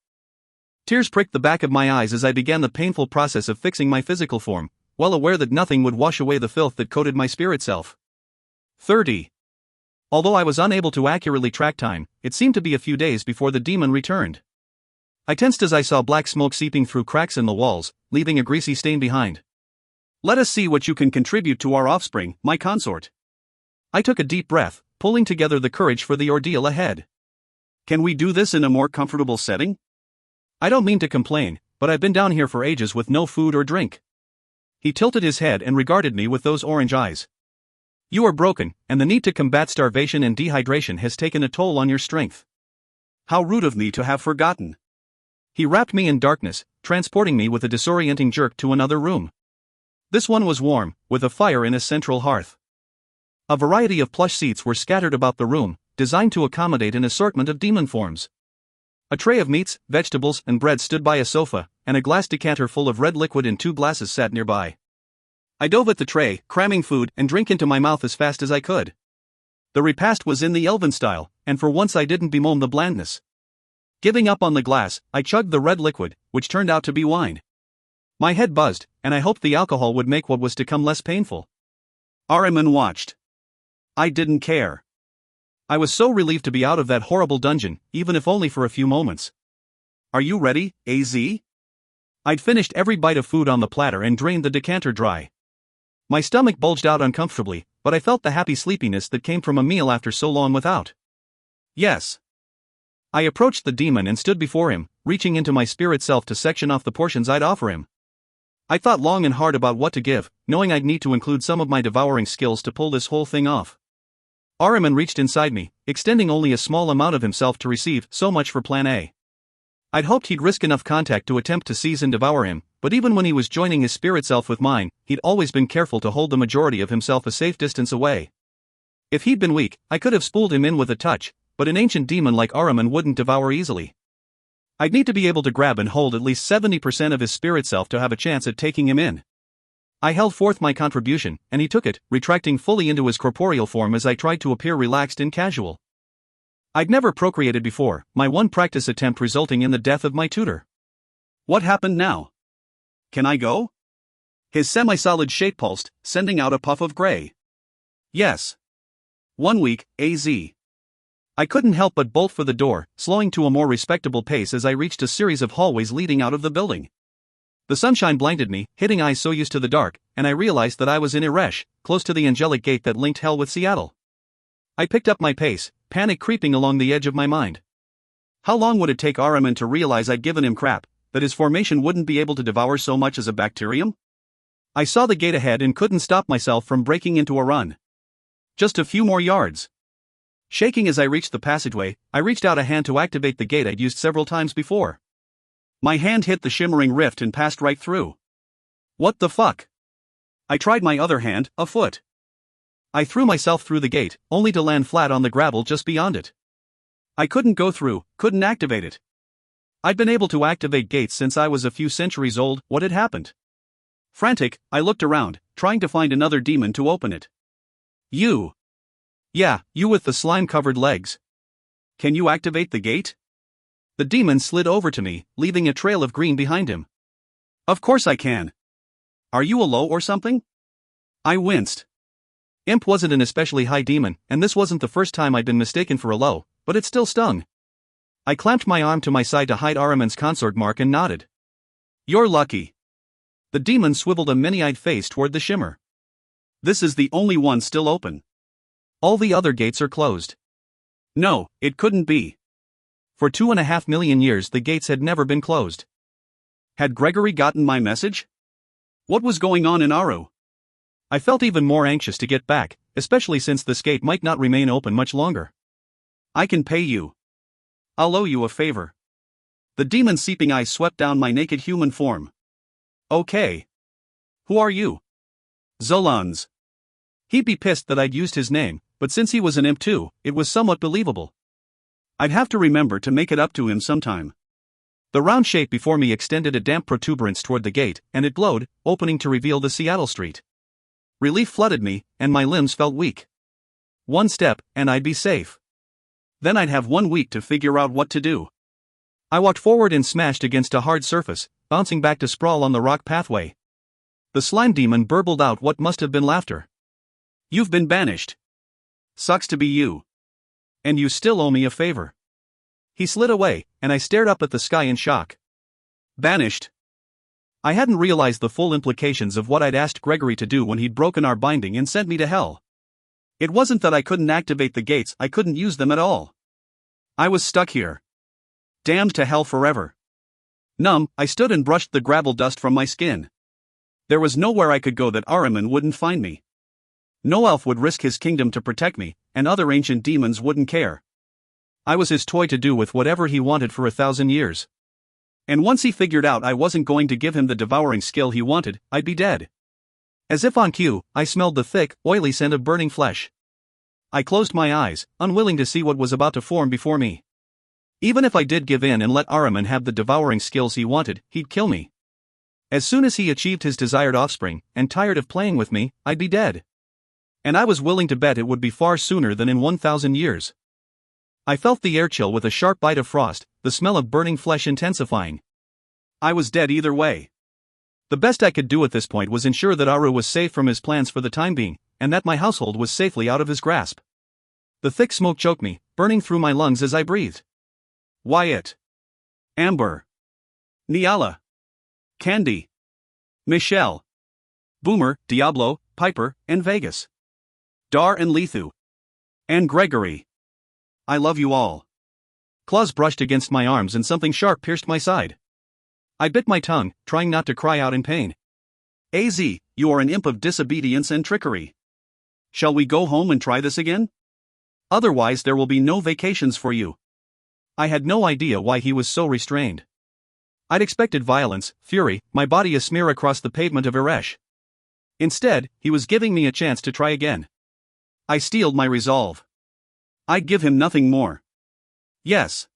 Tears pricked the back of my eyes as I began the painful process of fixing my physical form, well aware that nothing would wash away the filth that coated my spirit self. 30. Although I was unable to accurately track time, it seemed to be a few days before the demon returned. I tensed as I saw black smoke seeping through cracks in the walls, leaving a greasy stain behind. Let us see what you can contribute to our offspring, my consort. I took a deep breath, pulling together the courage for the ordeal ahead. Can we do this in a more comfortable setting? I don't mean to complain, but I've been down here for ages with no food or drink. He tilted his head and regarded me with those orange eyes. You are broken, and the need to combat starvation and dehydration has taken a toll on your strength. How rude of me to have forgotten. He wrapped me in darkness, transporting me with a disorienting jerk to another room. This one was warm, with a fire in a central hearth. A variety of plush seats were scattered about the room, designed to accommodate an assortment of demon forms. A tray of meats, vegetables, and bread stood by a sofa, and a glass decanter full of red liquid in 2 glasses sat nearby. I dove at the tray, cramming food and drink into my mouth as fast as I could. The repast was in the elven style, and for once I didn't bemoan the blandness. Giving up on the glass, I chugged the red liquid, which turned out to be wine. My head buzzed, and I hoped the alcohol would make what was to come less painful. Ahriman watched. I didn't care. I was so relieved to be out of that horrible dungeon, even if only for a few moments. Are you ready, AZ? I'd finished every bite of food on the platter and drained the decanter dry. My stomach bulged out uncomfortably, but I felt the happy sleepiness that came from a meal after so long without. Yes. I approached the demon and stood before him, reaching into my spirit self to section off the portions I'd offer him. I thought long and hard about what to give, knowing I'd need to include some of my devouring skills to pull this whole thing off. Ahriman reached inside me, extending only a small amount of himself to receive. So much for plan A. I'd hoped he'd risk enough contact to attempt to seize and devour him, but even when he was joining his spirit self with mine, he'd always been careful to hold the majority of himself a safe distance away. If he'd been weak, I could have spooled him in with a touch, but an ancient demon like Ahriman wouldn't devour easily. I'd need to be able to grab and hold at least 70% of his spirit self to have a chance at taking him in. I held forth my contribution, and he took it, retracting fully into his corporeal form as I tried to appear relaxed and casual. I'd never procreated before, my one practice attempt resulting in the death of my tutor. What happened now? Can I go? His semi-solid shape pulsed, sending out a puff of gray. Yes. 1 week, AZ. I couldn't help but bolt for the door, slowing to a more respectable pace as I reached a series of hallways leading out of the building. The sunshine blinded me, hitting eyes so used to the dark, and I realized that I was in Eresh, close to the angelic gate that linked hell with Seattle. I picked up my pace, panic creeping along the edge of my mind. How long would it take Ahriman to realize I'd given him crap, that his formation wouldn't be able to devour so much as a bacterium? I saw the gate ahead and couldn't stop myself from breaking into a run. Just a few more yards. Shaking as I reached the passageway, I reached out a hand to activate the gate I'd used several times before. My hand hit the shimmering rift and passed right through. What the fuck? I tried my other hand, a foot. I threw myself through the gate, only to land flat on the gravel just beyond it. I couldn't go through, couldn't activate it. I'd been able to activate gates since I was a few centuries old. What had happened? Frantic, I looked around, trying to find another demon to open it. You. Yeah, you with the slime-covered legs. Can you activate the gate? The demon slid over to me, leaving a trail of green behind him. Of course I can. Are you a low or something? I winced. Imp wasn't an especially high demon, and this wasn't the first time I'd been mistaken for a low, but it still stung. I clamped my arm to my side to hide Ahriman's consort mark and nodded. You're lucky. The demon swiveled a many-eyed face toward the shimmer. This is the only one still open. All the other gates are closed. No, it couldn't be. For 2.5 million years the gates had never been closed. Had Gregory gotten my message? What was going on in Aru? I felt even more anxious to get back, especially since this gate might not remain open much longer. I can pay you. I'll owe you a favor. The demon's seeping eyes swept down my naked human form. Okay. Who are you? Zolans. He'd be pissed that I'd used his name, but since he was an imp too, it was somewhat believable. I'd have to remember to make it up to him sometime. The round shape before me extended a damp protuberance toward the gate, and it glowed, opening to reveal the Seattle Street. Relief flooded me, and my limbs felt weak. One step, and I'd be safe. Then I'd have 1 week to figure out what to do. I walked forward and smashed against a hard surface, bouncing back to sprawl on the rock pathway. The slime demon burbled out what must have been laughter. You've been banished. Sucks to be you. And you still owe me a favor. He slid away, and I stared up at the sky in shock. Banished? I hadn't realized the full implications of what I'd asked Gregory to do when he'd broken our binding and sent me to hell. It wasn't that I couldn't activate the gates, I couldn't use them at all. I was stuck here. Damned to hell forever. Numb, I stood and brushed the gravel dust from my skin. There was nowhere I could go that Ahriman wouldn't find me. No elf would risk his kingdom to protect me, and other ancient demons wouldn't care. I was his toy to do with whatever he wanted for 1,000 years. And once he figured out I wasn't going to give him the devouring skill he wanted, I'd be dead. As if on cue, I smelled the thick, oily scent of burning flesh. I closed my eyes, unwilling to see what was about to form before me. Even if I did give in and let Ahriman have the devouring skills he wanted, he'd kill me. As soon as he achieved his desired offspring, and tired of playing with me, I'd be dead. And I was willing to bet it would be far sooner than in 1,000 years. I felt the air chill with a sharp bite of frost, the smell of burning flesh intensifying. I was dead either way. The best I could do at this point was ensure that Aru was safe from his plans for the time being, and that my household was safely out of his grasp. The thick smoke choked me, burning through my lungs as I breathed. Wyatt. Amber. Niala. Candy. Michelle. Boomer, Diablo, Piper, and Vegas. Dar and Lethu. And Gregory. I love you all. Claws brushed against my arms and something sharp pierced my side. I bit my tongue, trying not to cry out in pain. Az, you are an imp of disobedience and trickery. Shall we go home and try this again? Otherwise there will be no vacations for you. I had no idea why he was so restrained. I'd expected violence, fury, my body a smear across the pavement of Eresh. Instead, he was giving me a chance to try again. I steeled my resolve. I'd give him nothing more. Yes.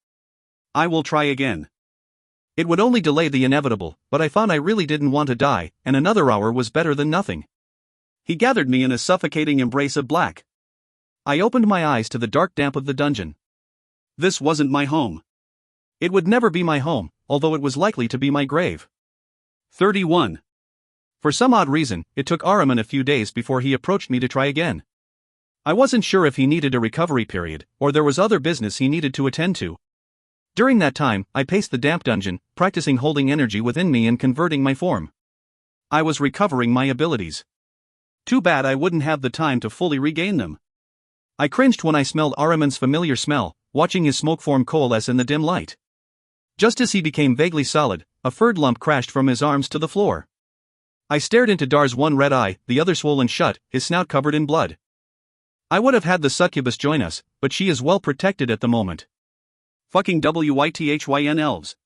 I will try again. It would only delay the inevitable, but I found I really didn't want to die, and another hour was better than nothing. He gathered me in a suffocating embrace of black. I opened my eyes to the dark damp of the dungeon. This wasn't my home. It would never be my home, although it was likely to be my grave. 31. For some odd reason, it took Ahriman a few days before he approached me to try again. I wasn't sure if he needed a recovery period, or there was other business he needed to attend to. During that time, I paced the damp dungeon, practicing holding energy within me and converting my form. I was recovering my abilities. Too bad I wouldn't have the time to fully regain them. I cringed when I smelled Ahriman's familiar smell, watching his smoke form coalesce in the dim light. Just as he became vaguely solid, a furred lump crashed from his arms to the floor. I stared into Dar's one red eye, the other swollen shut, his snout covered in blood. I would have had the succubus join us, but she is well protected at the moment. Fucking Wythyn elves.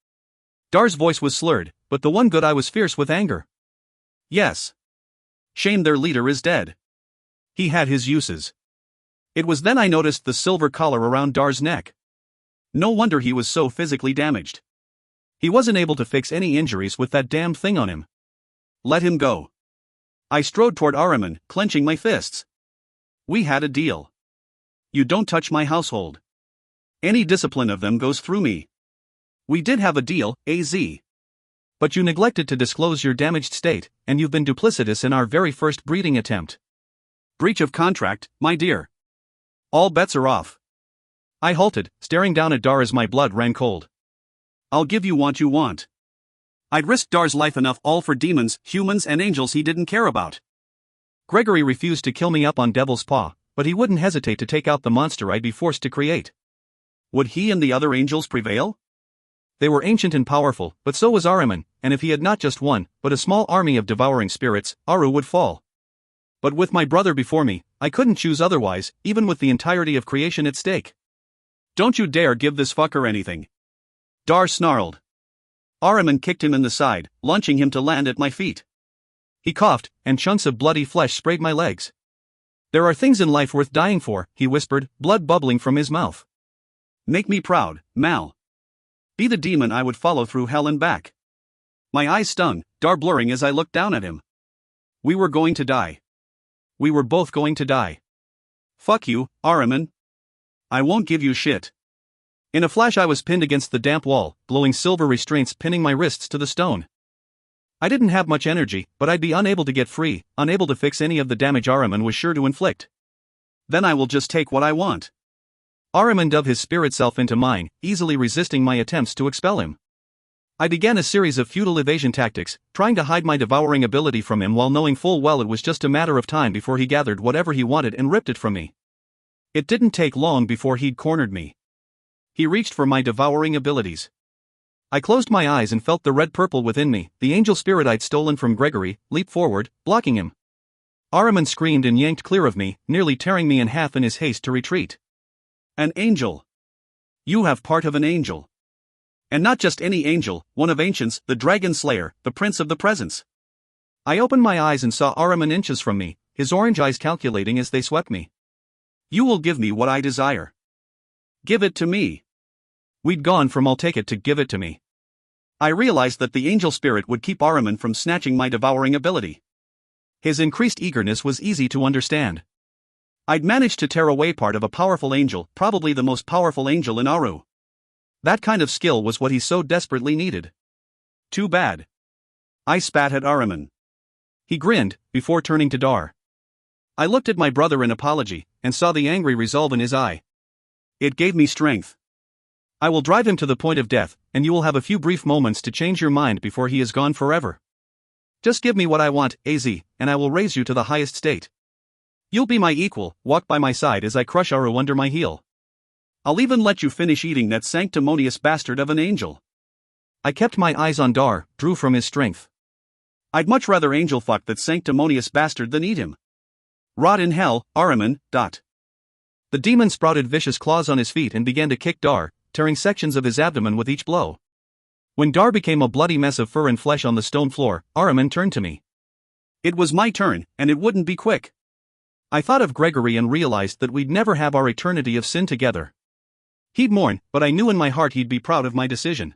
Dar's voice was slurred, but the one good I was fierce with anger. Yes. Shame their leader is dead. He had his uses. It was then I noticed the silver collar around Dar's neck. No wonder he was so physically damaged. He wasn't able to fix any injuries with that damned thing on him. Let him go. I strode toward Ahriman, clenching my fists. We had a deal. You don't touch my household. Any discipline of them goes through me. We did have a deal, AZ. But you neglected to disclose your damaged state, and you've been duplicitous in our very first breeding attempt. Breach of contract, my dear. All bets are off. I halted, staring down at Dar as my blood ran cold. I'll give you what you want. I'd risk Dar's life enough all for demons, humans and angels he didn't care about. Gregory refused to kill me up on Devil's Paw, but he wouldn't hesitate to take out the monster I'd be forced to create. Would he and the other angels prevail? They were ancient and powerful, but so was Ahriman, and if he had not just one, but a small army of devouring spirits, Aru would fall. But with my brother before me, I couldn't choose otherwise, even with the entirety of creation at stake. Don't you dare give this fucker anything. Dar snarled. Ahriman kicked him in the side, launching him to land at my feet. He coughed, and chunks of bloody flesh sprayed my legs. There are things in life worth dying for, he whispered, blood bubbling from his mouth. Make me proud, Mal. Be the demon I would follow through hell and back. My eyes stung, Dar blurring as I looked down at him. We were going to die. We were both going to die. Fuck you, Ahriman. I won't give you shit. In a flash I was pinned against the damp wall, glowing silver restraints pinning my wrists to the stone. I didn't have much energy, but I'd be unable to get free, unable to fix any of the damage Ahriman was sure to inflict. Then I will just take what I want. Ahriman dove his spirit self into mine, easily resisting my attempts to expel him. I began a series of futile evasion tactics, trying to hide my devouring ability from him while knowing full well it was just a matter of time before he gathered whatever he wanted and ripped it from me. It didn't take long before he'd cornered me. He reached for my devouring abilities. I closed my eyes and felt the red-purple within me, the angel spirit I'd stolen from Gregory, leap forward, blocking him. Ahriman screamed and yanked clear of me, nearly tearing me in half in his haste to retreat. An angel. You have part of an angel. And not just any angel, one of ancients, the dragon slayer, the prince of the presence. I opened my eyes and saw Ahriman inches from me, his orange eyes calculating as they swept me. You will give me what I desire. Give it to me. We'd gone from I'll take it to give it to me. I realized that the angel spirit would keep Ahriman from snatching my devouring ability. His increased eagerness was easy to understand. I'd managed to tear away part of a powerful angel, probably the most powerful angel in Aru. That kind of skill was what he so desperately needed. Too bad. I spat at Ahriman. He grinned, before turning to Dar. I looked at my brother in apology, and saw the angry resolve in his eye. It gave me strength. I will drive him to the point of death, and you will have a few brief moments to change your mind before he is gone forever. Just give me what I want, AZ, and I will raise you to the highest state. You'll be my equal, walk by my side as I crush Aru under my heel. I'll even let you finish eating that sanctimonious bastard of an angel. I kept my eyes on Dar, drew from his strength. I'd much rather angel fuck that sanctimonious bastard than eat him. Rot in hell, Ahriman. The The demon sprouted vicious claws on his feet and began to kick Dar, tearing sections of his abdomen with each blow. When Dar became a bloody mess of fur and flesh on the stone floor, Ahriman turned to me. It was my turn, and it wouldn't be quick. I thought of Gregory and realized that we'd never have our eternity of sin together. He'd mourn, but I knew in my heart he'd be proud of my decision.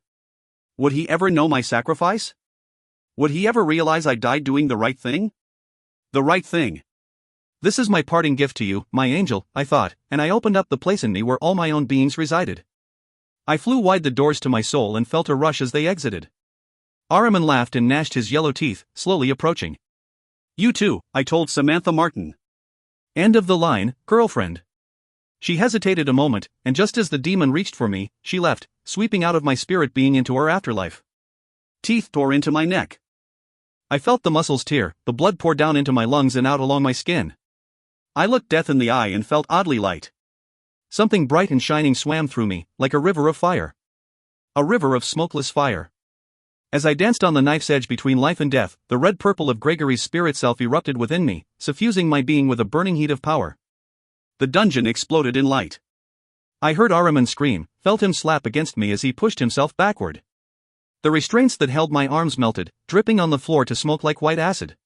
Would he ever know my sacrifice? Would he ever realize I died doing the right thing? The right thing. This is my parting gift to you, my angel, I thought, and I opened up the place in me where all my own beings resided. I flew wide the doors to my soul and felt a rush as they exited. Ahriman laughed and gnashed his yellow teeth, slowly approaching. You too, I told Samantha Martin. End of the line, girlfriend. She hesitated a moment, and just as the demon reached for me, she left, sweeping out of my spirit being into her afterlife. Teeth tore into my neck. I felt the muscles tear, the blood pour down into my lungs and out along my skin. I looked death in the eye and felt oddly light. Something bright and shining swam through me, like a river of fire. A river of smokeless fire. As I danced on the knife's edge between life and death, the red purple of Gregory's spirit self erupted within me, suffusing my being with a burning heat of power. The dungeon exploded in light. I heard Ahriman scream, felt him slap against me as he pushed himself backward. The restraints that held my arms melted, dripping on the floor to smoke like white acid.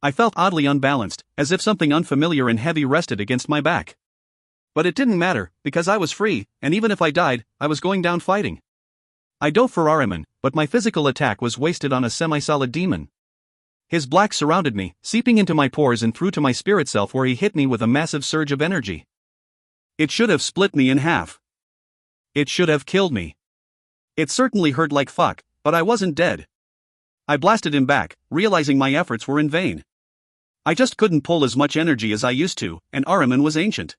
I felt oddly unbalanced, as if something unfamiliar and heavy rested against my back. But it didn't matter, because I was free, and even if I died, I was going down fighting. I dove for Ahriman, but my physical attack was wasted on a semi-solid demon. His black surrounded me, seeping into my pores and through to my spirit self where he hit me with a massive surge of energy. It should have split me in half. It should have killed me. It certainly hurt like fuck, but I wasn't dead. I blasted him back, realizing my efforts were in vain. I just couldn't pull as much energy as I used to, and Ahriman was ancient.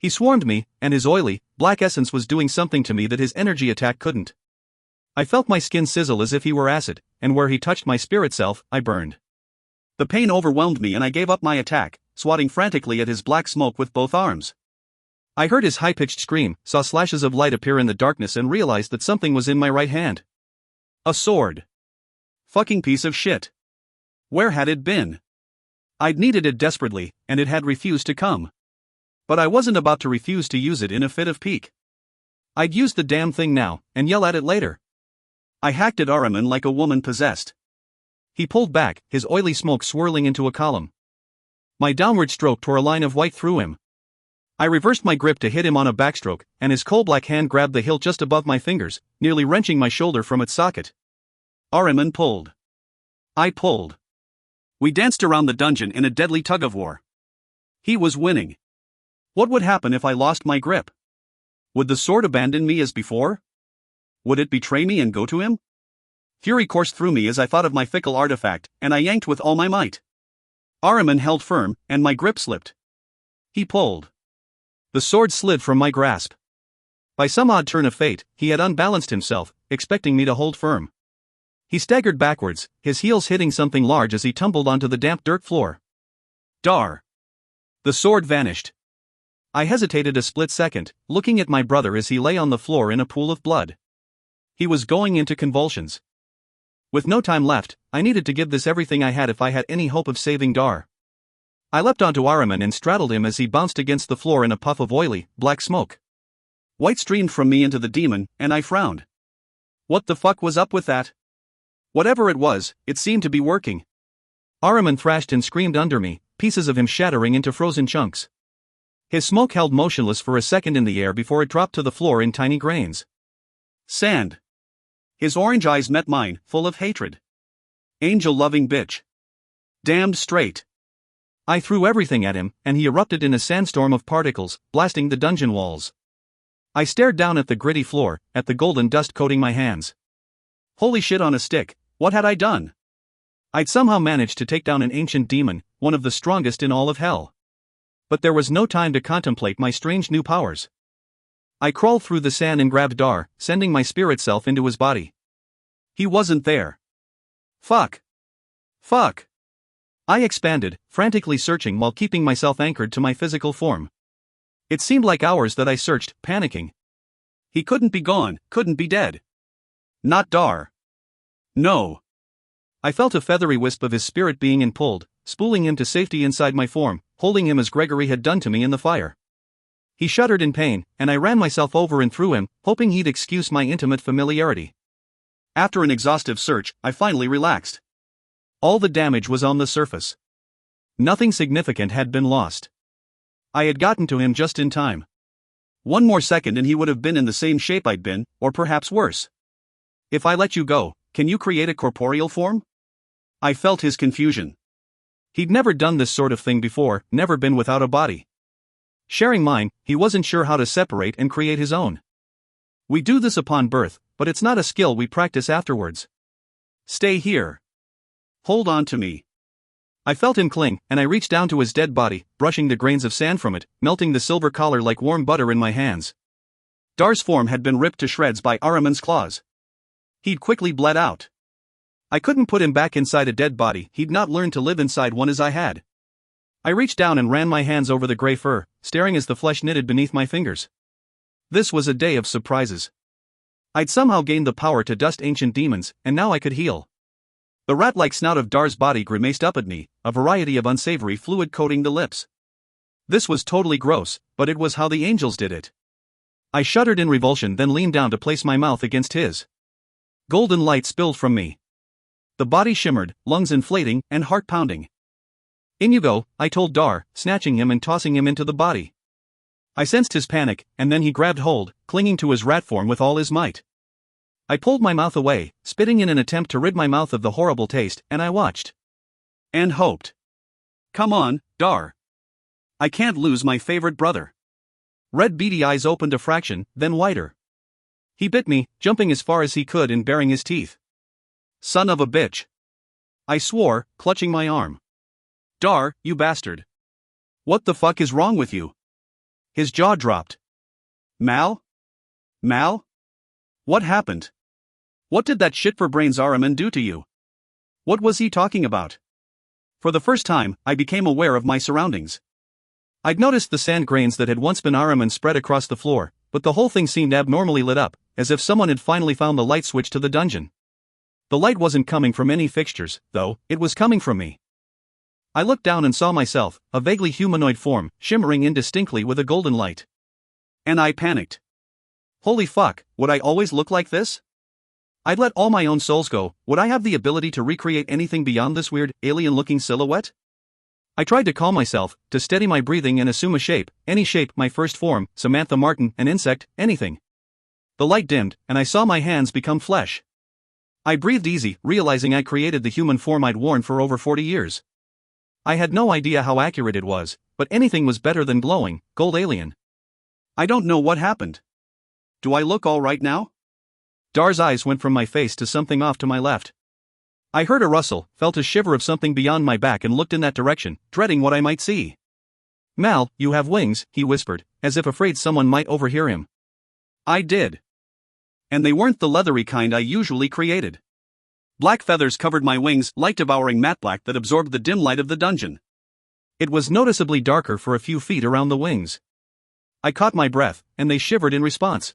He swarmed me, and his oily, black essence was doing something to me that his energy attack couldn't. I felt my skin sizzle as if he were acid, and where he touched my spirit self, I burned. The pain overwhelmed me and I gave up my attack, swatting frantically at his black smoke with both arms. I heard his high-pitched scream, saw slashes of light appear in the darkness and realized that something was in my right hand. A sword. Fucking piece of shit. Where had it been? I'd needed it desperately, and it had refused to come. But I wasn't about to refuse to use it in a fit of pique. I'd use the damn thing now, and yell at it later. I hacked at Ahriman like a woman possessed. He pulled back, his oily smoke swirling into a column. My downward stroke tore a line of white through him. I reversed my grip to hit him on a backstroke, and his coal-black hand grabbed the hilt just above my fingers, nearly wrenching my shoulder from its socket. Ahriman pulled. I pulled. We danced around the dungeon in a deadly tug-of-war. He was winning. What would happen if I lost my grip? Would the sword abandon me as before? Would it betray me and go to him? Fury coursed through me as I thought of my fickle artifact, and I yanked with all my might. Ahriman held firm, and my grip slipped. He pulled. The sword slid from my grasp. By some odd turn of fate, he had unbalanced himself, expecting me to hold firm. He staggered backwards, his heels hitting something large as he tumbled onto the damp dirt floor. Dar. The sword vanished. I hesitated a split second, looking at my brother as he lay on the floor in a pool of blood. He was going into convulsions. With no time left, I needed to give this everything I had if I had any hope of saving Dar. I leapt onto Ahriman and straddled him as he bounced against the floor in a puff of oily, black smoke. White streamed from me into the demon, and I frowned. What the fuck was up with that? Whatever it was, it seemed to be working. Ahriman thrashed and screamed under me, pieces of him shattering into frozen chunks. His smoke held motionless for a second in the air before it dropped to the floor in tiny grains. Sand. His orange eyes met mine, full of hatred. Angel-loving bitch. Damned straight. I threw everything at him, and he erupted in a sandstorm of particles, blasting the dungeon walls. I stared down at the gritty floor, at the golden dust coating my hands. Holy shit on a stick, what had I done? I'd somehow managed to take down an ancient demon, one of the strongest in all of hell. But there was no time to contemplate my strange new powers. I crawled through the sand and grabbed Dar, sending my spirit self into his body. He wasn't there. Fuck. Fuck. I expanded, frantically searching while keeping myself anchored to my physical form. It seemed like hours that I searched, panicking. He couldn't be gone, couldn't be dead. Not Dar. No. I felt a feathery wisp of his spirit being and pulled, spooling him to safety inside my form, holding him as Gregory had done to me in the fire. He shuddered in pain, and I ran myself over and through him, hoping he'd excuse my intimate familiarity. After an exhaustive search, I finally relaxed. All the damage was on the surface. Nothing significant had been lost. I had gotten to him just in time. One more second and he would have been in the same shape I'd been, or perhaps worse. If I let you go, can you create a corporeal form? I felt his confusion. He'd never done this sort of thing before, never been without a body. Sharing mine, he wasn't sure how to separate and create his own. We do this upon birth, but it's not a skill we practice afterwards. Stay here. Hold on to me. I felt him cling, and I reached down to his dead body, brushing the grains of sand from it, melting the silver collar like warm butter in my hands. Dar's form had been ripped to shreds by Ahriman's claws. He'd quickly bled out. I couldn't put him back inside a dead body, he'd not learned to live inside one as I had. I reached down and ran my hands over the gray fur, staring as the flesh knitted beneath my fingers. This was a day of surprises. I'd somehow gained the power to dust ancient demons, and now I could heal. The rat-like snout of Dar's body grimaced up at me, a variety of unsavory fluid coating the lips. This was totally gross, but it was how the angels did it. I shuddered in revulsion, then leaned down to place my mouth against his. Golden light spilled from me. The body shimmered, lungs inflating, and heart pounding. In you go, I told Dar, snatching him and tossing him into the body. I sensed his panic, and then he grabbed hold, clinging to his rat form with all his might. I pulled my mouth away, spitting in an attempt to rid my mouth of the horrible taste, and I watched. And hoped. Come on, Dar. I can't lose my favorite brother. Red beady eyes opened a fraction, then wider. He bit me, jumping as far as he could and baring his teeth. Son of a bitch. I swore, clutching my arm. Dar, you bastard. What the fuck is wrong with you? His jaw dropped. Mal? Mal? What happened? What did that shit-for-brains Ahriman do to you? What was he talking about? For the first time, I became aware of my surroundings. I'd noticed the sand grains that had once been Ahriman spread across the floor, but the whole thing seemed abnormally lit up, as if someone had finally found the light switch to the dungeon. The light wasn't coming from any fixtures, though, it was coming from me. I looked down and saw myself, a vaguely humanoid form, shimmering indistinctly with a golden light. And I panicked. Holy fuck, would I always look like this? I'd let all my own souls go, would I have the ability to recreate anything beyond this weird, alien-looking silhouette? I tried to calm myself, to steady my breathing and assume a shape, any shape, my first form, Samantha Martin, an insect, anything. The light dimmed, and I saw my hands become flesh. I breathed easy, realizing I created the human form I'd worn for over 40 years. I had no idea how accurate it was, but anything was better than glowing, gold alien. I don't know what happened. Do I look all right now? Dar's eyes went from my face to something off to my left. I heard a rustle, felt a shiver of something beyond my back and looked in that direction, dreading what I might see. Mal, you have wings, he whispered, as if afraid someone might overhear him. I did. And they weren't the leathery kind I usually created. Black feathers covered my wings, light-devouring matte black that absorbed the dim light of the dungeon. It was noticeably darker for a few feet around the wings. I caught my breath, and they shivered in response.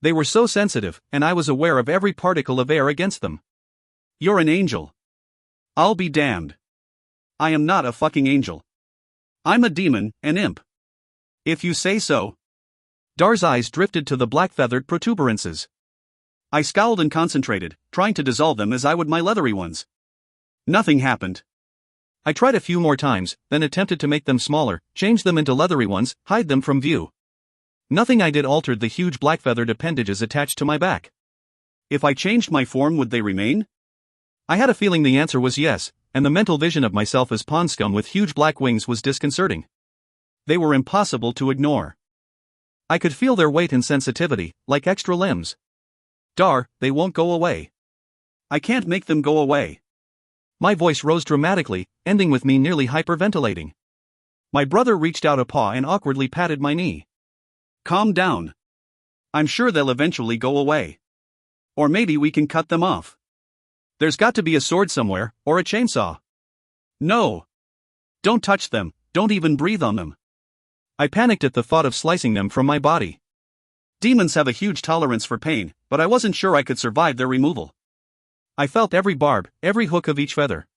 They were so sensitive, and I was aware of every particle of air against them. You're an angel. I'll be damned. I am not a fucking angel. I'm a demon, an imp. If you say so. Dar's eyes drifted to the black-feathered protuberances. I scowled and concentrated, trying to dissolve them as I would my leathery ones. Nothing happened. I tried a few more times, then attempted to make them smaller, change them into leathery ones, hide them from view. Nothing I did altered the huge black-feathered appendages attached to my back. If I changed my form, would they remain? I had a feeling the answer was yes, and the mental vision of myself as pond scum with huge black wings was disconcerting. They were impossible to ignore. I could feel their weight and sensitivity, like extra limbs. Dar, they won't go away. I can't make them go away. My voice rose dramatically, ending with me nearly hyperventilating. My brother reached out a paw and awkwardly patted my knee. Calm down. I'm sure they'll eventually go away. Or maybe we can cut them off. There's got to be a sword somewhere, or a chainsaw. No. Don't touch them, don't even breathe on them. I panicked at the thought of slicing them from my body. Demons have a huge tolerance for pain, but I wasn't sure I could survive their removal. I felt every barb, every hook of each feather.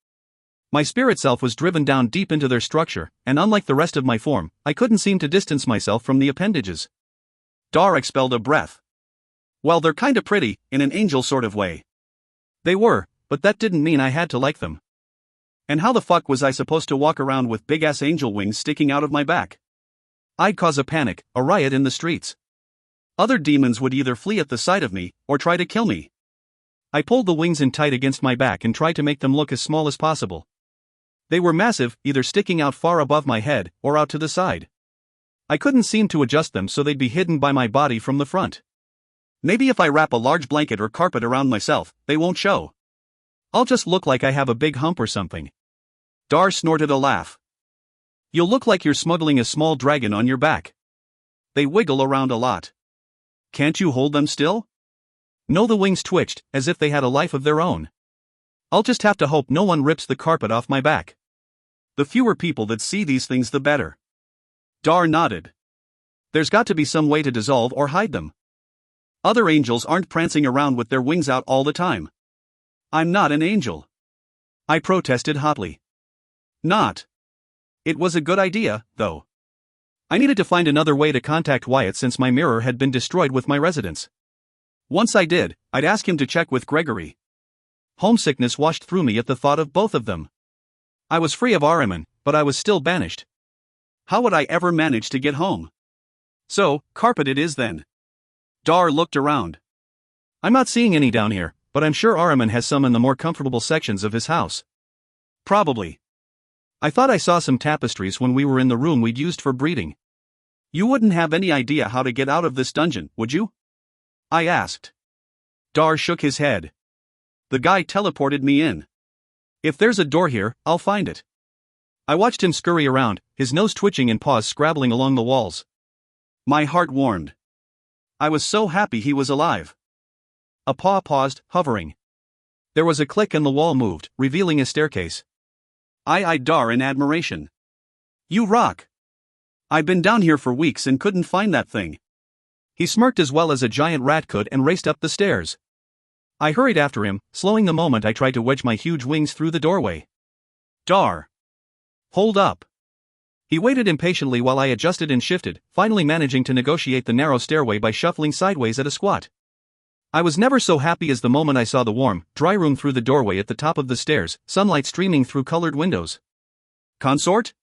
My spirit self was driven down deep into their structure, and unlike the rest of my form, I couldn't seem to distance myself from the appendages. Dar expelled a breath. Well, they're kinda pretty, in an angel sort of way. They were, but that didn't mean I had to like them. And how the fuck was I supposed to walk around with big-ass angel wings sticking out of my back? I'd cause a panic, a riot in the streets. Other demons would either flee at the sight of me, or try to kill me. I pulled the wings in tight against my back and tried to make them look as small as possible. They were massive, either sticking out far above my head, or out to the side. I couldn't seem to adjust them so they'd be hidden by my body from the front. Maybe if I wrap a large blanket or carpet around myself, they won't show. I'll just look like I have a big hump or something. Dar snorted a laugh. You'll look like you're smuggling a small dragon on your back. They wiggle around a lot. Can't you hold them still? No, the wings twitched, as if they had a life of their own. I'll just have to hope no one rips the carpet off my back. The fewer people that see these things, the better. Dar nodded. There's got to be some way to dissolve or hide them. Other angels aren't prancing around with their wings out all the time. I'm not an angel. I protested hotly. Not. It was a good idea, though. I needed to find another way to contact Wyatt since my mirror had been destroyed with my residence. Once I did, I'd ask him to check with Gregory. Homesickness washed through me at the thought of both of them. I was free of Ahriman, but I was still banished. How would I ever manage to get home? So, carpet it is then. Dar looked around. I'm not seeing any down here, but I'm sure Ahriman has some in the more comfortable sections of his house. Probably. I thought I saw some tapestries when we were in the room we'd used for breeding. You wouldn't have any idea how to get out of this dungeon, would you? I asked. Dar shook his head. The guy teleported me in. If there's a door here, I'll find it. I watched him scurry around, his nose twitching and paws scrabbling along the walls. My heart warmed. I was so happy he was alive. A paw paused, hovering. There was a click and the wall moved, revealing a staircase. I eyed Dar in admiration. You rock. I've been down here for weeks and couldn't find that thing. He smirked as well as a giant rat could and raced up the stairs. I hurried after him, slowing the moment I tried to wedge my huge wings through the doorway. Dar. Hold up. He waited impatiently while I adjusted and shifted, finally managing to negotiate the narrow stairway by shuffling sideways at a squat. I was never so happy as the moment I saw the warm, dry room through the doorway at the top of the stairs, sunlight streaming through colored windows. Consort?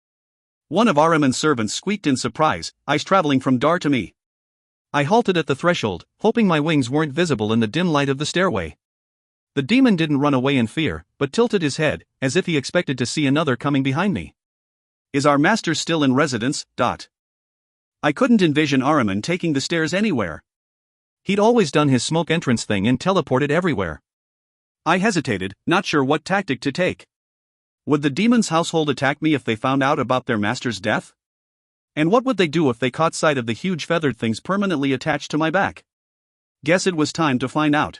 One of Ahriman's servants squeaked in surprise, eyes traveling from Dar to me. I halted at the threshold, hoping my wings weren't visible in the dim light of the stairway. The demon didn't run away in fear, but tilted his head, as if he expected to see another coming behind me. Is our master still in residence? I couldn't envision Ahriman taking the stairs anywhere. He'd always done his smoke entrance thing and teleported everywhere. I hesitated, not sure what tactic to take. Would the demon's household attack me if they found out about their master's death? And what would they do if they caught sight of the huge feathered things permanently attached to my back? Guess it was time to find out.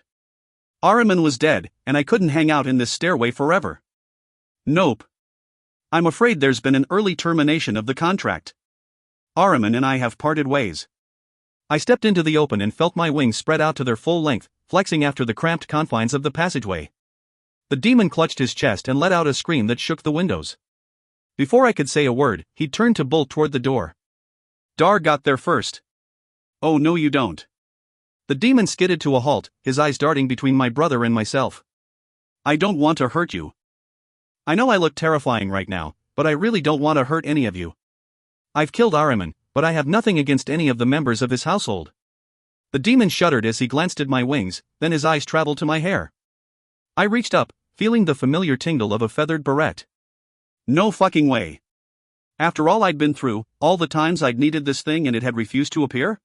Ahriman was dead, and I couldn't hang out in this stairway forever. Nope. I'm afraid there's been an early termination of the contract. Ahriman and I have parted ways. I stepped into the open and felt my wings spread out to their full length, flexing after the cramped confines of the passageway. The demon clutched his chest and let out a scream that shook the windows. Before I could say a word, he turned to bolt toward the door. Dar got there first. Oh no you don't. The demon skidded to a halt, his eyes darting between my brother and myself. I don't want to hurt you. I know I look terrifying right now, but I really don't want to hurt any of you. I've killed Ahriman, but I have nothing against any of the members of his household. The demon shuddered as he glanced at my wings, then his eyes traveled to my hair. I reached up, feeling the familiar tingle of a feathered barrette. No fucking way. After all I'd been through, all the times I'd needed this thing and it had refused to appear?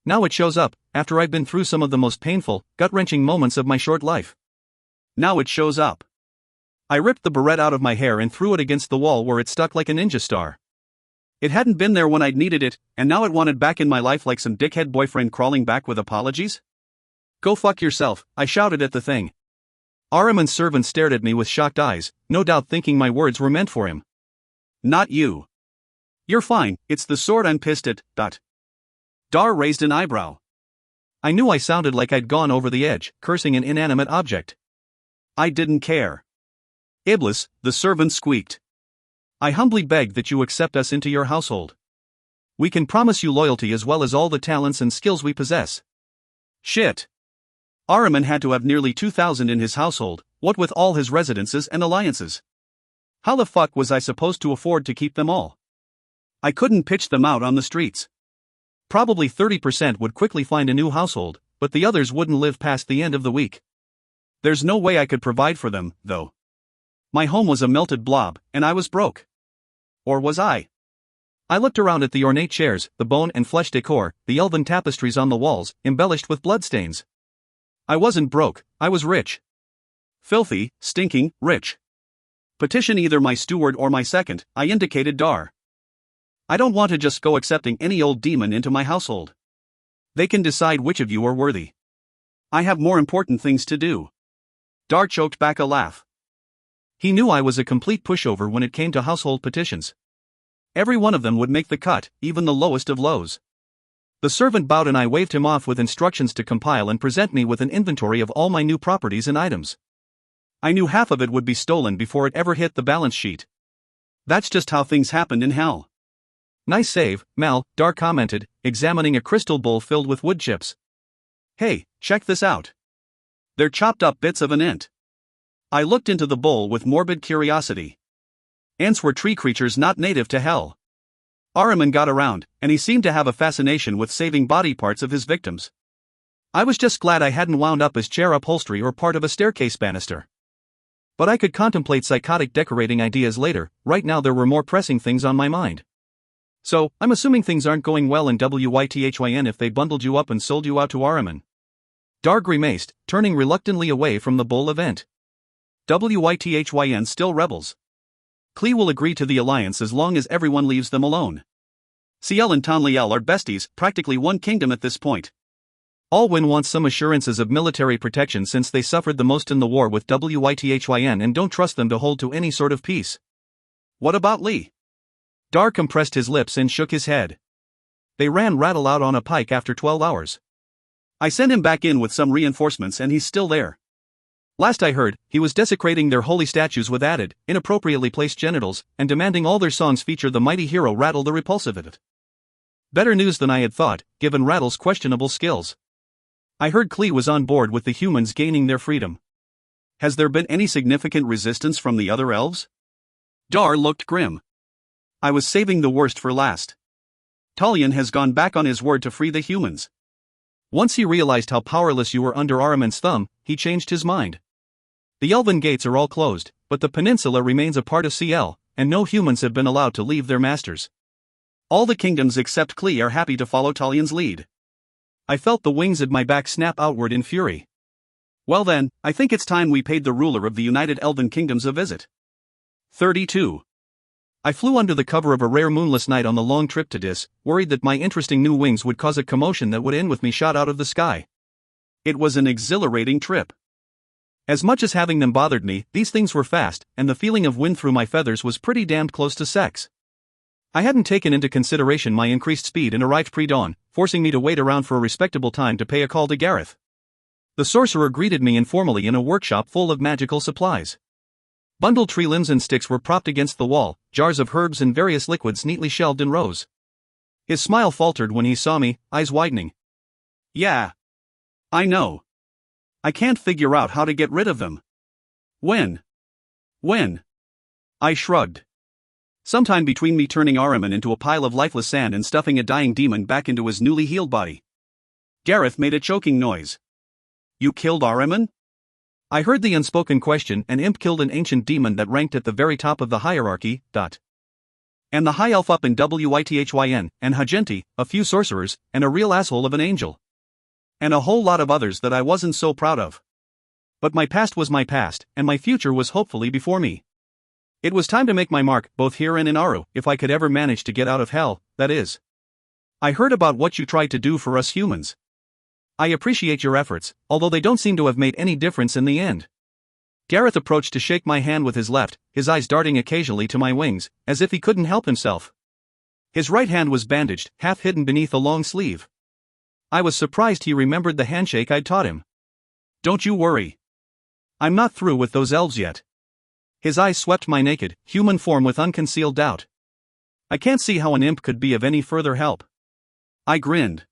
Now it shows up, after I've been through some of the most painful, gut-wrenching moments of my short life. Now it shows up. I ripped the barrette out of my hair and threw it against the wall where it stuck like a ninja star. It hadn't been there when I'd needed it, and now it wanted back in my life like some dickhead boyfriend crawling back with apologies? Go fuck yourself, I shouted at the thing. Ahriman's servant stared at me with shocked eyes, no doubt thinking my words were meant for him. Not you. You're fine, it's the sword I'm pissed at. Dar raised an eyebrow. I knew I sounded like I'd gone over the edge, cursing an inanimate object. I didn't care. Iblis, the servant squeaked. I humbly beg that you accept us into your household. We can promise you loyalty as well as all the talents and skills we possess. Shit. Ahriman had to have nearly 2,000 in his household, what with all his residences and alliances. How the fuck was I supposed to afford to keep them all? I couldn't pitch them out on the streets. Probably 30% would quickly find a new household, but the others wouldn't live past the end of the week. There's no way I could provide for them, though. My home was a melted blob, and I was broke. Or was I? I looked around at the ornate chairs, the bone and flesh decor, the elven tapestries on the walls, embellished with bloodstains. I wasn't broke, I was rich. Filthy, stinking, rich. Petition either my steward or my second, I indicated Dar. I don't want to just go accepting any old demon into my household. They can decide which of you are worthy. I have more important things to do. Dar choked back a laugh. He knew I was a complete pushover when it came to household petitions. Every one of them would make the cut, even the lowest of lows. The servant bowed and I waved him off with instructions to compile and present me with an inventory of all my new properties and items. I knew half of it would be stolen before it ever hit the balance sheet. That's just how things happened in hell. Nice save, Mal, Dar commented, examining a crystal bowl filled with wood chips. Hey, check this out. They're chopped up bits of an ant. I looked into the bowl with morbid curiosity. Ants were tree creatures not native to hell. Ahriman got around, and he seemed to have a fascination with saving body parts of his victims. I was just glad I hadn't wound up as chair upholstery or part of a staircase banister. But I could contemplate psychotic decorating ideas later. Right now there were more pressing things on my mind. So, I'm assuming things aren't going well in Wythyn if they bundled you up and sold you out to Ahriman. Dar grimaced, turning reluctantly away from the bowl event. Wythyn still rebels. Klee will agree to the alliance as long as everyone leaves them alone. Ciel and Tanliel are besties, practically one kingdom at this point. Alwyn wants some assurances of military protection since they suffered the most in the war with Wythyn and don't trust them to hold to any sort of peace. What about Lee? Dar compressed his lips and shook his head. They ran Rattle out on a pike after 12 hours. I sent him back in with some reinforcements and he's still there. Last I heard, he was desecrating their holy statues with added, inappropriately placed genitals, and demanding all their songs feature the mighty hero Rattle the Repulsive in it. Better news than I had thought, given Rattle's questionable skills. I heard Klee was on board with the humans gaining their freedom. Has there been any significant resistance from the other elves? Dar looked grim. I was saving the worst for last. Talion has gone back on his word to free the humans. Once he realized how powerless you were under Ahriman's thumb, he changed his mind. The elven gates are all closed, but the peninsula remains a part of CL, and no humans have been allowed to leave their masters. All the kingdoms except Klee are happy to follow Talion's lead. I felt the wings at my back snap outward in fury. Well then, I think it's time we paid the ruler of the United Elven Kingdoms a visit. 32. I flew under the cover of a rare moonless night on the long trip to Dis, worried that my interesting new wings would cause a commotion that would end with me shot out of the sky. It was an exhilarating trip. As much as having them bothered me, these things were fast, and the feeling of wind through my feathers was pretty damned close to sex. I hadn't taken into consideration my increased speed and arrived pre-dawn, forcing me to wait around for a respectable time to pay a call to Gareth. The sorcerer greeted me informally in a workshop full of magical supplies. Bundled tree limbs and sticks were propped against the wall, jars of herbs and various liquids neatly shelved in rows. His smile faltered when he saw me, eyes widening. Yeah. I know. I can't figure out how to get rid of them. When? I shrugged. Sometime between me turning Ahriman into a pile of lifeless sand and stuffing a dying demon back into his newly healed body. Gareth made a choking noise. You killed Ahriman? I heard the unspoken question. An imp killed an ancient demon that ranked at the very top of the hierarchy. And the high elf up in Wythyn, and Hagenti, a few sorcerers, and a real asshole of an angel. And a whole lot of others that I wasn't so proud of. But my past was my past, and my future was hopefully before me. It was time to make my mark, both here and in Aru, if I could ever manage to get out of hell, that is. I heard about what you tried to do for us humans. I appreciate your efforts, although they don't seem to have made any difference in the end. Gareth approached to shake my hand with his left, his eyes darting occasionally to my wings, as if he couldn't help himself. His right hand was bandaged, half hidden beneath a long sleeve. I was surprised he remembered the handshake I'd taught him. Don't you worry. I'm not through with those elves yet. His eyes swept my naked, human form with unconcealed doubt. I can't see how an imp could be of any further help. I grinned.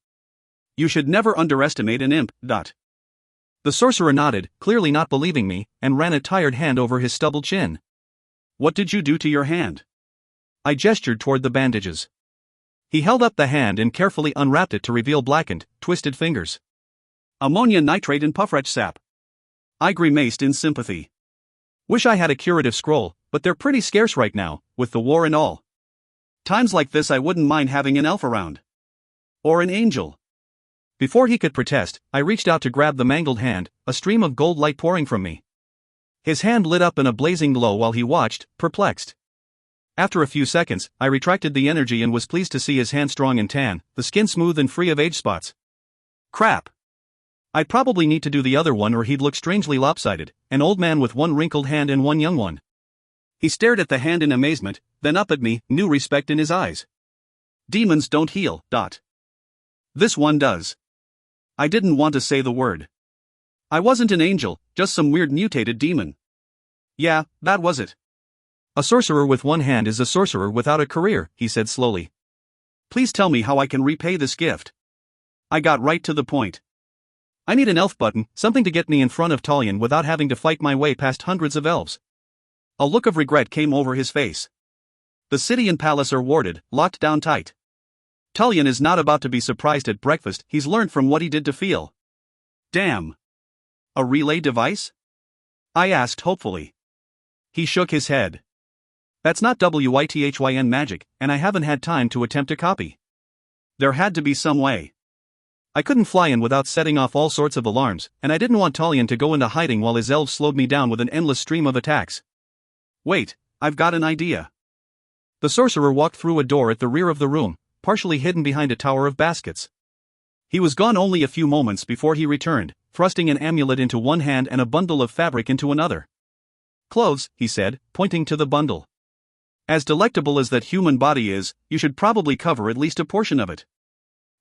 You should never underestimate an imp. The sorcerer nodded, clearly not believing me, and ran a tired hand over his stubbled chin. What did you do to your hand? I gestured toward the bandages. He held up the hand and carefully unwrapped it to reveal blackened, twisted fingers. Ammonia nitrate and puffretch sap. I grimaced in sympathy. Wish I had a curative scroll, but they're pretty scarce right now, with the war and all. Times like this I wouldn't mind having an elf around. Or an angel. Before he could protest, I reached out to grab the mangled hand, a stream of gold light pouring from me. His hand lit up in a blazing glow while he watched, perplexed. After a few seconds, I retracted the energy and was pleased to see his hand strong and tan, the skin smooth and free of age spots. Crap. I'd probably need to do the other one or he'd look strangely lopsided, an old man with one wrinkled hand and one young one. He stared at the hand in amazement, then up at me, new respect in his eyes. Demons don't heal. This one does. I didn't want to say the word. I wasn't an angel, just some weird mutated demon. Yeah, that was it. A sorcerer with one hand is a sorcerer without a career, he said slowly. Please tell me how I can repay this gift. I got right to the point. I need an elf button, something to get me in front of Talion without having to fight my way past hundreds of elves. A look of regret came over his face. The city and palace are warded, locked down tight. Talion is not about to be surprised at breakfast, he's learned from what he did to feel. Damn. A relay device? I asked hopefully. He shook his head. That's not WITHYN magic, and I haven't had time to attempt a copy. There had to be some way. I couldn't fly in without setting off all sorts of alarms, and I didn't want Talion to go into hiding while his elves slowed me down with an endless stream of attacks. Wait, I've got an idea. The sorcerer walked through a door at the rear of the room, partially hidden behind a tower of baskets. He was gone only a few moments before he returned, thrusting an amulet into one hand and a bundle of fabric into another. Clothes, he said, pointing to the bundle. As delectable as that human body is, you should probably cover at least a portion of it.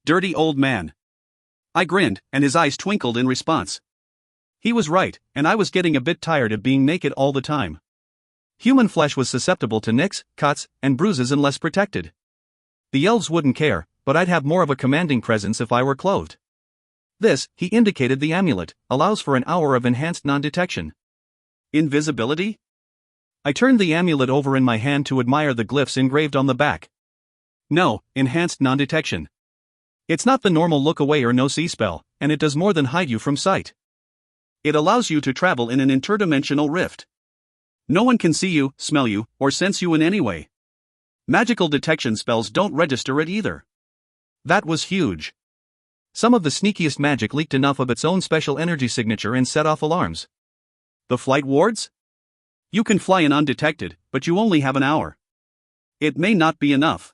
Dirty old man. I grinned, and his eyes twinkled in response. He was right, and I was getting a bit tired of being naked all the time. Human flesh was susceptible to nicks, cuts, and bruises unless protected. The elves wouldn't care, but I'd have more of a commanding presence if I were clothed. This, he indicated the amulet, allows for an hour of enhanced non-detection. Invisibility? I turned the amulet over in my hand to admire the glyphs engraved on the back. No, enhanced non-detection. It's not the normal look away or no see spell, and it does more than hide you from sight. It allows you to travel in an interdimensional rift. No one can see you, smell you, or sense you in any way. Magical detection spells don't register it either. That was huge. Some of the sneakiest magic leaked enough of its own special energy signature and set off alarms. The flight wards? You can fly in undetected, but you only have an hour. It may not be enough.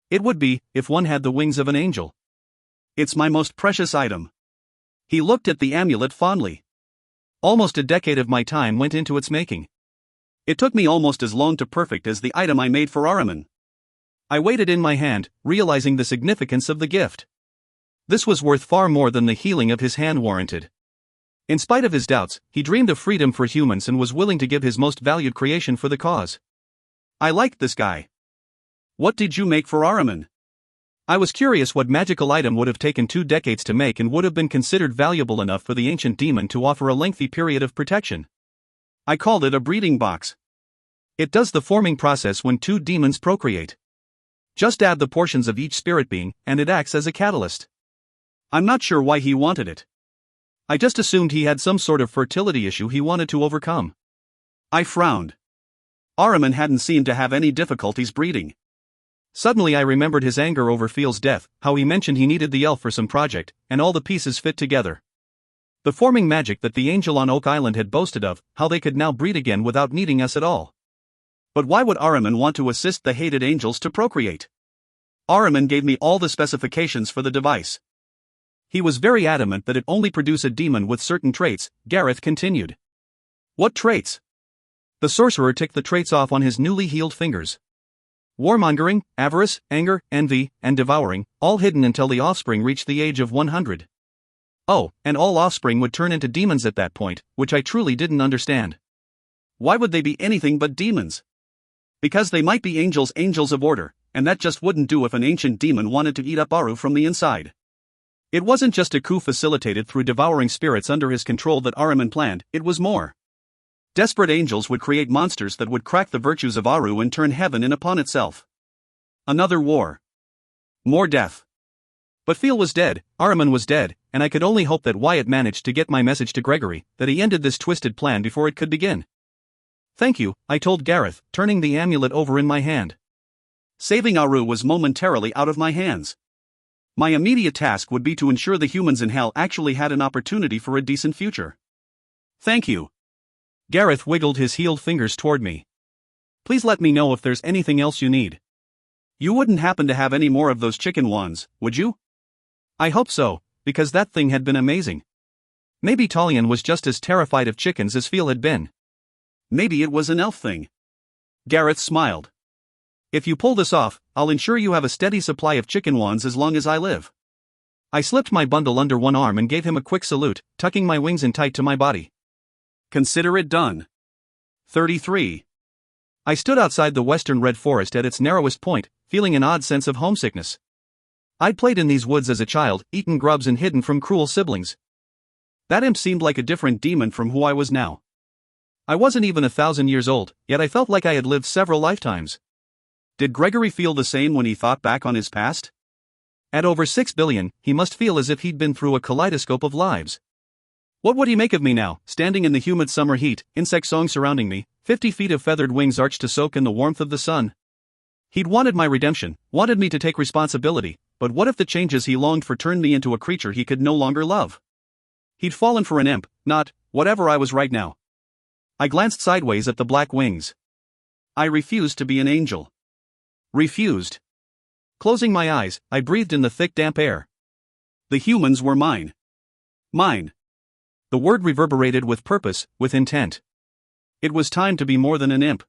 It would be, if one had the wings of an angel. It's my most precious item. He looked at the amulet fondly. Almost a decade of my time went into its making. It took me almost as long to perfect as the item I made for Ahriman. I weighed it in my hand, realizing the significance of the gift. This was worth far more than the healing of his hand warranted. In spite of his doubts, he dreamed of freedom for humans and was willing to give his most valued creation for the cause. I liked this guy. What did you make for Ahriman? I was curious what magical item would have taken 2 decades to make and would have been considered valuable enough for the ancient demon to offer a lengthy period of protection. I called it a breeding box. It does the forming process when 2 demons procreate. Just add the portions of each spirit being, and it acts as a catalyst. I'm not sure why he wanted it. I just assumed he had some sort of fertility issue he wanted to overcome. I frowned. Ahriman hadn't seemed to have any difficulties breeding. Suddenly I remembered his anger over Fiel's death, how he mentioned he needed the elf for some project, and all the pieces fit together. The forming magic that the angel on Oak Island had boasted of, how they could now breed again without needing us at all. But why would Ahriman want to assist the hated angels to procreate? Ahriman gave me all the specifications for the device. He was very adamant that it only produce a demon with certain traits, Gareth continued. What traits? The sorcerer ticked the traits off on his newly healed fingers. Warmongering, avarice, anger, envy, and devouring, all hidden until the offspring reached the age of 100. Oh, and all offspring would turn into demons at that point, which I truly didn't understand. Why would they be anything but demons? Because they might be angels of order, and that just wouldn't do if an ancient demon wanted to eat up Aru from the inside. It wasn't just a coup facilitated through devouring spirits under his control that Ahriman planned, it was more. Desperate angels would create monsters that would crack the virtues of Aru and turn heaven in upon itself. Another war. More death. But Phil was dead, Ahriman was dead, and I could only hope that Wyatt managed to get my message to Gregory, that he ended this twisted plan before it could begin. Thank you, I told Gareth, turning the amulet over in my hand. Saving Aru was momentarily out of my hands. My immediate task would be to ensure the humans in hell actually had an opportunity for a decent future. Thank you. Gareth wiggled his healed fingers toward me. Please let me know if there's anything else you need. You wouldn't happen to have any more of those chicken wands, would you? I hope so, because that thing had been amazing. Maybe Talion was just as terrified of chickens as Phil had been. Maybe it was an elf thing. Gareth smiled. If you pull this off, I'll ensure you have a steady supply of chicken wands as long as I live. I slipped my bundle under one arm and gave him a quick salute, tucking my wings in tight to my body. Consider it done. 33. I stood outside the western red forest at its narrowest point, feeling an odd sense of homesickness. I'd played in these woods as a child, eaten grubs and hidden from cruel siblings. That imp seemed like a different demon from who I was now. I wasn't even 1,000 years old, yet I felt like I had lived several lifetimes. Did Gregory feel the same when he thought back on his past? At over 6 billion, he must feel as if he'd been through a kaleidoscope of lives. What would he make of me now, standing in the humid summer heat, insect song surrounding me, 50 feet of feathered wings arched to soak in the warmth of the sun? He'd wanted my redemption, wanted me to take responsibility, but what if the changes he longed for turned me into a creature he could no longer love? He'd fallen for an imp, not whatever I was right now. I glanced sideways at the black wings. I refused to be an angel. Refused. Closing my eyes, I breathed in the thick damp air. The humans were mine. Mine. The word reverberated with purpose, with intent. It was time to be more than an imp.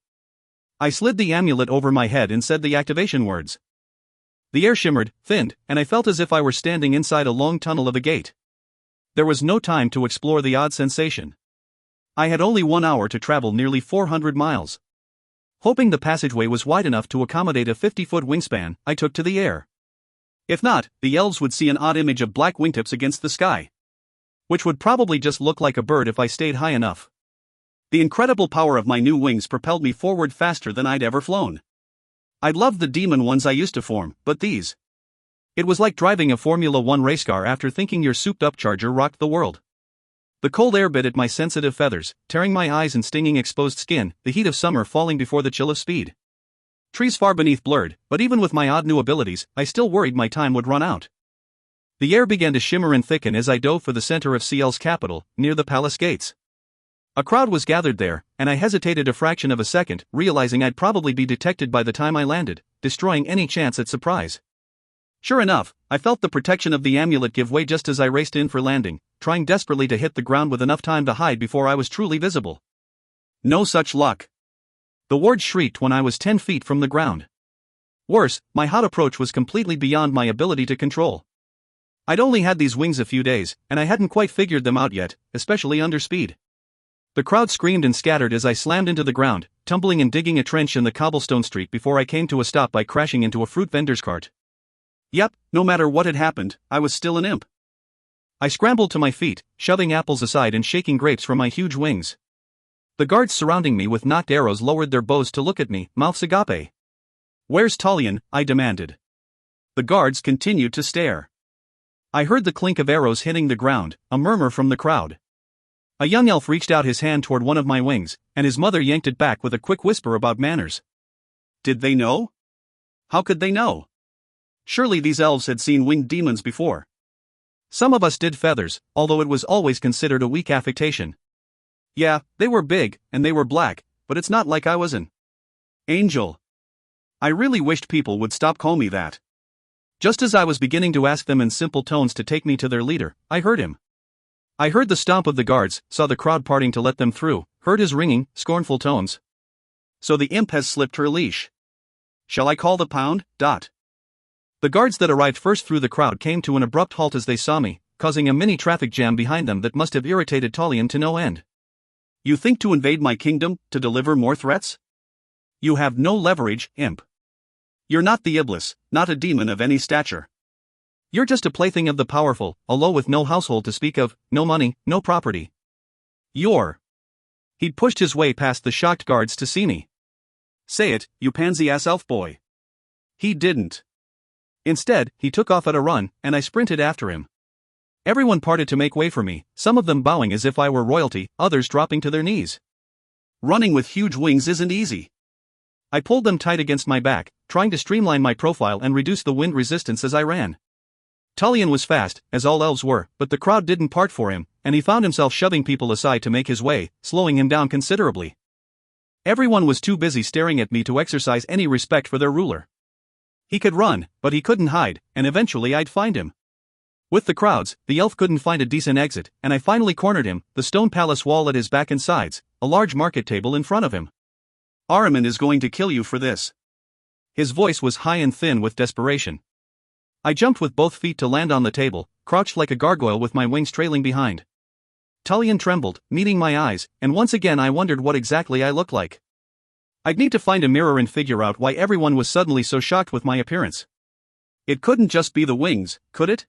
I slid the amulet over my head and said the activation words. The air shimmered, thinned, and I felt as if I were standing inside a long tunnel of a gate. There was no time to explore the odd sensation. I had only 1 hour to travel nearly 400 miles. Hoping the passageway was wide enough to accommodate a 50-foot wingspan, I took to the air. If not, the elves would see an odd image of black wingtips against the sky. Which would probably just look like a bird if I stayed high enough. The incredible power of my new wings propelled me forward faster than I'd ever flown. I loved the demon ones I used to form, but these. It was like driving a Formula One race car after thinking your souped-up Charger rocked the world. The cold air bit at my sensitive feathers, tearing my eyes and stinging exposed skin, the heat of summer falling before the chill of speed. Trees far beneath blurred, but even with my odd new abilities, I still worried my time would run out. The air began to shimmer and thicken as I dove for the center of CL's capital, near the palace gates. A crowd was gathered there, and I hesitated a fraction of a second, realizing I'd probably be detected by the time I landed, destroying any chance at surprise. Sure enough, I felt the protection of the amulet give way just as I raced in for landing, trying desperately to hit the ground with enough time to hide before I was truly visible. No such luck. The ward shrieked when I was 10 feet from the ground. Worse, my hot approach was completely beyond my ability to control. I'd only had these wings a few days, and I hadn't quite figured them out yet, especially under speed. The crowd screamed and scattered as I slammed into the ground, tumbling and digging a trench in the cobblestone street before I came to a stop by crashing into a fruit vendor's cart. Yep, no matter what had happened, I was still an imp. I scrambled to my feet, shoving apples aside and shaking grapes from my huge wings. The guards surrounding me with knocked arrows lowered their bows to look at me, mouths agape. Where's Talion? I demanded. The guards continued to stare. I heard the clink of arrows hitting the ground, a murmur from the crowd. A young elf reached out his hand toward one of my wings, and his mother yanked it back with a quick whisper about manners. Did they know? How could they know? Surely these elves had seen winged demons before. Some of us did feathers, although it was always considered a weak affectation. Yeah, they were big, and they were black, but it's not like I was an angel. I really wished people would stop calling me that. Just as I was beginning to ask them in simple tones to take me to their leader, I heard him. I heard the stomp of the guards, saw the crowd parting to let them through, heard his ringing, scornful tones. So the imp has slipped her leash. Shall I call the pound? The guards that arrived first through the crowd came to an abrupt halt as they saw me, causing a mini traffic jam behind them that must have irritated Talion to no end. You think to invade my kingdom, to deliver more threats? You have no leverage, imp. You're not the Iblis, not a demon of any stature. You're just a plaything of the powerful, a low with no household to speak of, no money, no property. You're. He'd pushed his way past the shocked guards to see me. Say it, you pansy-ass elf boy. He didn't. Instead, he took off at a run, and I sprinted after him. Everyone parted to make way for me, some of them bowing as if I were royalty, others dropping to their knees. Running with huge wings isn't easy. I pulled them tight against my back, trying to streamline my profile and reduce the wind resistance as I ran. Tullian was fast, as all elves were, but the crowd didn't part for him, and he found himself shoving people aside to make his way, slowing him down considerably. Everyone was too busy staring at me to exercise any respect for their ruler. He could run, but he couldn't hide, and eventually I'd find him. With the crowds, the elf couldn't find a decent exit, and I finally cornered him, the stone palace wall at his back and sides, a large market table in front of him. Ahriman is going to kill you for this. His voice was high and thin with desperation. I jumped with both feet to land on the table, crouched like a gargoyle with my wings trailing behind. Tullian trembled, meeting my eyes, and once again I wondered what exactly I looked like. I'd need to find a mirror and figure out why everyone was suddenly so shocked with my appearance. It couldn't just be the wings, could it?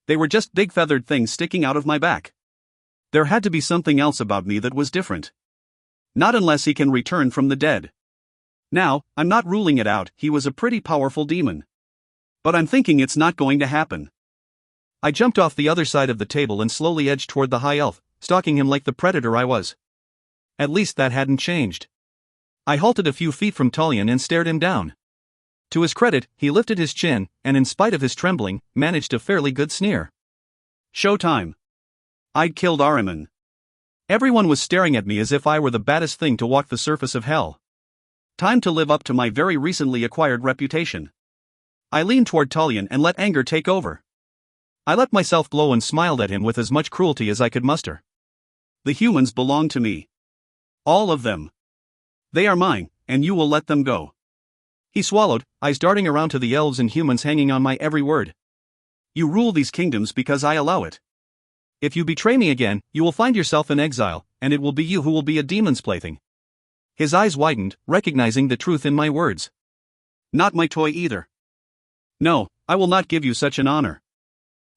They were just big feathered things sticking out of my back. There had to be something else about me that was different. Not unless he can return from the dead. Now, I'm not ruling it out, he was a pretty powerful demon. But I'm thinking it's not going to happen. I jumped off the other side of the table and slowly edged toward the high elf, stalking him like the predator I was. At least that hadn't changed. I halted a few feet from Tullian and stared him down. To his credit, he lifted his chin, and in spite of his trembling, managed a fairly good sneer. Showtime. I'd killed Ahriman. Everyone was staring at me as if I were the baddest thing to walk the surface of hell. Time to live up to my very recently acquired reputation. I leaned toward Tullian and let anger take over. I let myself glow and smiled at him with as much cruelty as I could muster. The humans belong to me. All of them. They are mine, and you will let them go. He swallowed, eyes darting around to the elves and humans hanging on my every word. You rule these kingdoms because I allow it. If you betray me again, you will find yourself in exile, and it will be you who will be a demon's plaything. His eyes widened, recognizing the truth in my words. Not my toy either. No, I will not give you such an honor.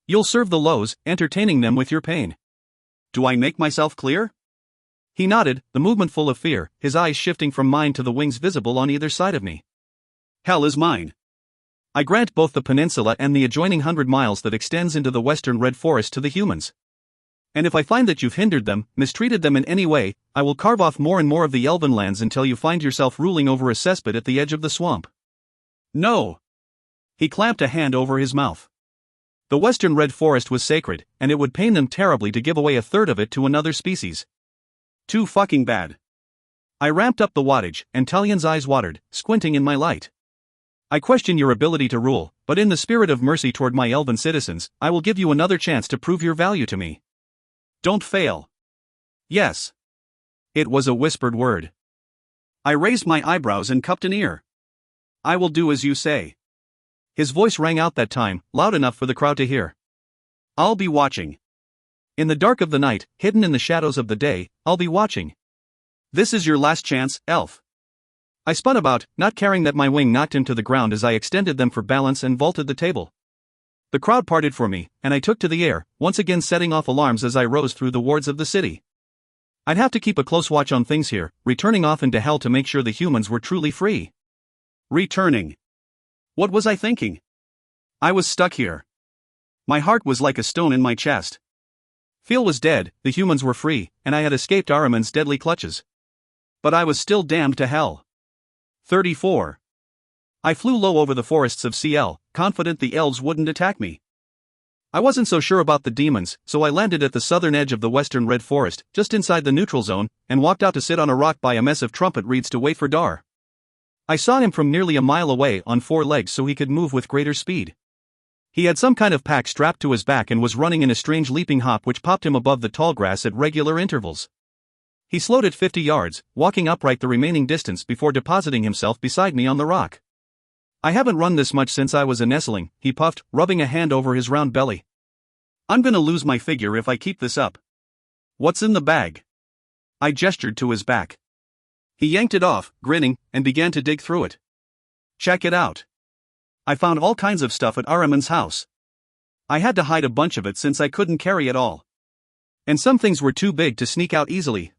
You'll serve the lows, entertaining them with your pain. Do I make myself clear? He nodded, the movement full of fear, his eyes shifting from mine to the wings visible on either side of me. Hell is mine. I grant both the peninsula and the adjoining 100 miles that extends into the western red forest to the humans. And if I find that you've hindered them, mistreated them in any way, I will carve off more and more of the elven lands until you find yourself ruling over a cesspit at the edge of the swamp. No. He clamped a hand over his mouth. The western red forest was sacred, and it would pain them terribly to give away a third of it to another species. Too fucking bad. I ramped up the wattage, and Tullian's eyes watered, squinting in my light. I question your ability to rule, but in the spirit of mercy toward my elven citizens, I will give you another chance to prove your value to me. Don't fail. Yes. It was a whispered word. I raised my eyebrows and cupped an ear. I will do as you say. His voice rang out that time, loud enough for the crowd to hear. I'll be watching. In the dark of the night, hidden in the shadows of the day, I'll be watching. This is your last chance, elf. I spun about, not caring that my wing knocked him to the ground as I extended them for balance and vaulted the table. The crowd parted for me, and I took to the air, once again setting off alarms as I rose through the wards of the city. I'd have to keep a close watch on things here, returning off into hell to make sure the humans were truly free. Returning. What was I thinking? I was stuck here. My heart was like a stone in my chest. Phil was dead, the humans were free, and I had escaped Ahriman's deadly clutches. But I was still damned to hell. 34. I flew low over the forests of CL, confident the elves wouldn't attack me. I wasn't so sure about the demons, so I landed at the southern edge of the western red forest, just inside the neutral zone, and walked out to sit on a rock by a mess of trumpet reeds to wait for Dar. I saw him from nearly a mile away on 4 legs so he could move with greater speed. He had some kind of pack strapped to his back and was running in a strange leaping hop which popped him above the tall grass at regular intervals. He slowed at 50 yards, walking upright the remaining distance before depositing himself beside me on the rock. I haven't run this much since I was a nestling, he puffed, rubbing a hand over his round belly. I'm gonna lose my figure if I keep this up. What's in the bag? I gestured to his back. He yanked it off, grinning, and began to dig through it. Check it out. I found all kinds of stuff at Ahriman's house. I had to hide a bunch of it since I couldn't carry it all. And some things were too big to sneak out easily,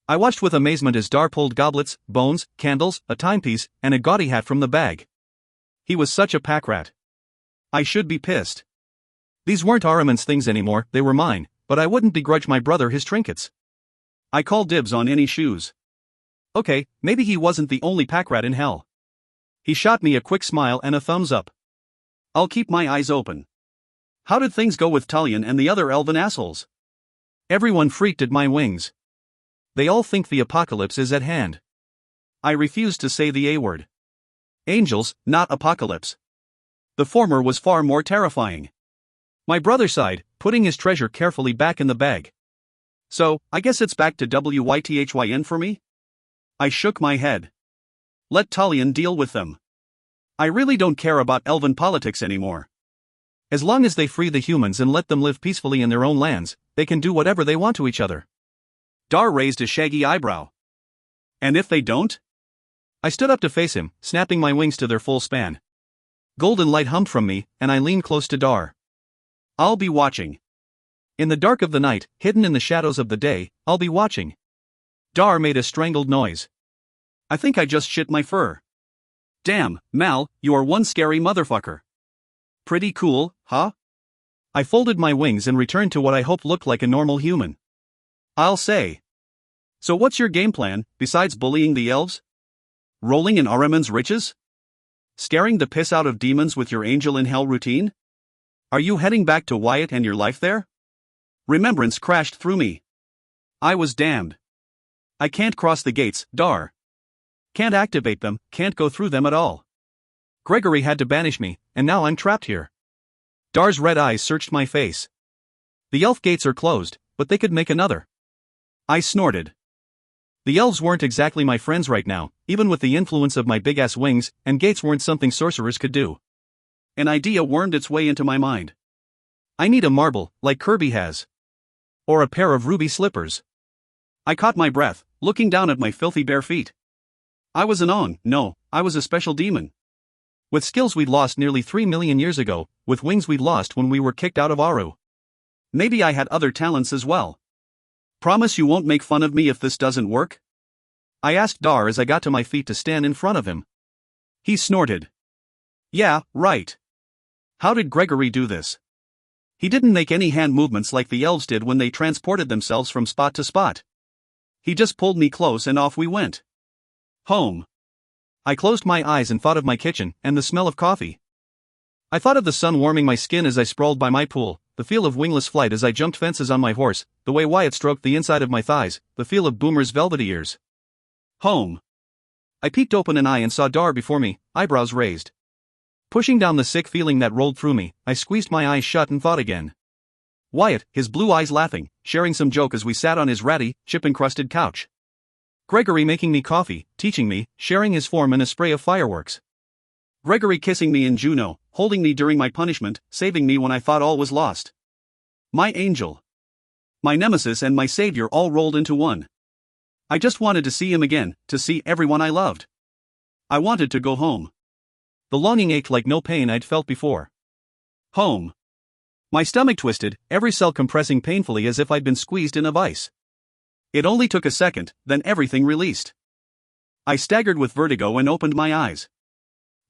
I watched with amazement as Dar pulled goblets, bones, candles, a timepiece, and a gaudy hat from the bag. He was such a pack rat. I should be pissed. These weren't Ahriman's things anymore, they were mine, but I wouldn't begrudge my brother his trinkets. I called dibs on any shoes. Okay, maybe he wasn't the only pack rat in hell. He shot me a quick smile and a thumbs up. I'll keep my eyes open. How did things go with Tullian and the other elven assholes? Everyone freaked at my wings. They all think the apocalypse is at hand. I refused to say the A word. Angels, not apocalypse. The former was far more terrifying. My brother sighed, putting his treasure carefully back in the bag. So, I guess it's back to WYTHYN for me? I shook my head. Let Tullian deal with them. I really don't care about elven politics anymore. As long as they free the humans and let them live peacefully in their own lands, they can do whatever they want to each other. Dar raised a shaggy eyebrow. And if they don't? I stood up to face him, snapping my wings to their full span. Golden light hummed from me, and I leaned close to Dar. I'll be watching. In the dark of the night, hidden in the shadows of the day, I'll be watching. Dar made a strangled noise. I think I just shit my fur. Damn, Mal, you are one scary motherfucker. Pretty cool, huh? I folded my wings and returned to what I hoped looked like a normal human. I'll say. So what's your game plan, besides bullying the elves? Rolling in Ahriman's riches? Scaring the piss out of demons with your angel in hell routine? Are you heading back to Wyatt and your life there? Remembrance crashed through me. I was damned. I can't cross the gates, Dar. Can't activate them, can't go through them at all. Gregory had to banish me, and now I'm trapped here. Dar's red eyes searched my face. The elf gates are closed, but they could make another. I snorted. The elves weren't exactly my friends right now, even with the influence of my big-ass wings, and gates weren't something sorcerers could do. An idea wormed its way into my mind. I need a marble, like Kirby has. Or a pair of ruby slippers. I caught my breath, looking down at my filthy bare feet. I was I was a special demon. With skills we'd lost nearly 3 million years ago, with wings we'd lost when we were kicked out of Aru. Maybe I had other talents as well. Promise you won't make fun of me if this doesn't work? I asked Dar as I got to my feet to stand in front of him. He snorted. Yeah, right. How did Gregory do this? He didn't make any hand movements like the elves did when they transported themselves from spot to spot. He just pulled me close and off we went. Home. I closed my eyes and thought of my kitchen and the smell of coffee. I thought of the sun warming my skin as I sprawled by my pool, the feel of wingless flight as I jumped fences on my horse, the way Wyatt stroked the inside of my thighs, the feel of Boomer's velvety ears. Home. I peeked open an eye and saw Dar before me, eyebrows raised. Pushing down the sick feeling that rolled through me, I squeezed my eyes shut and thought again. Wyatt, his blue eyes laughing, sharing some joke as we sat on his ratty, chip-encrusted couch. Gregory making me coffee, teaching me, sharing his form and a spray of fireworks. Gregory kissing me in Juneau, holding me during my punishment, saving me when I thought all was lost. My angel. My nemesis and my savior all rolled into one. I just wanted to see him again, to see everyone I loved. I wanted to go home. The longing ached like no pain I'd felt before. Home. My stomach twisted, every cell compressing painfully as if I'd been squeezed in a vice. It only took a second, then everything released. I staggered with vertigo and opened my eyes.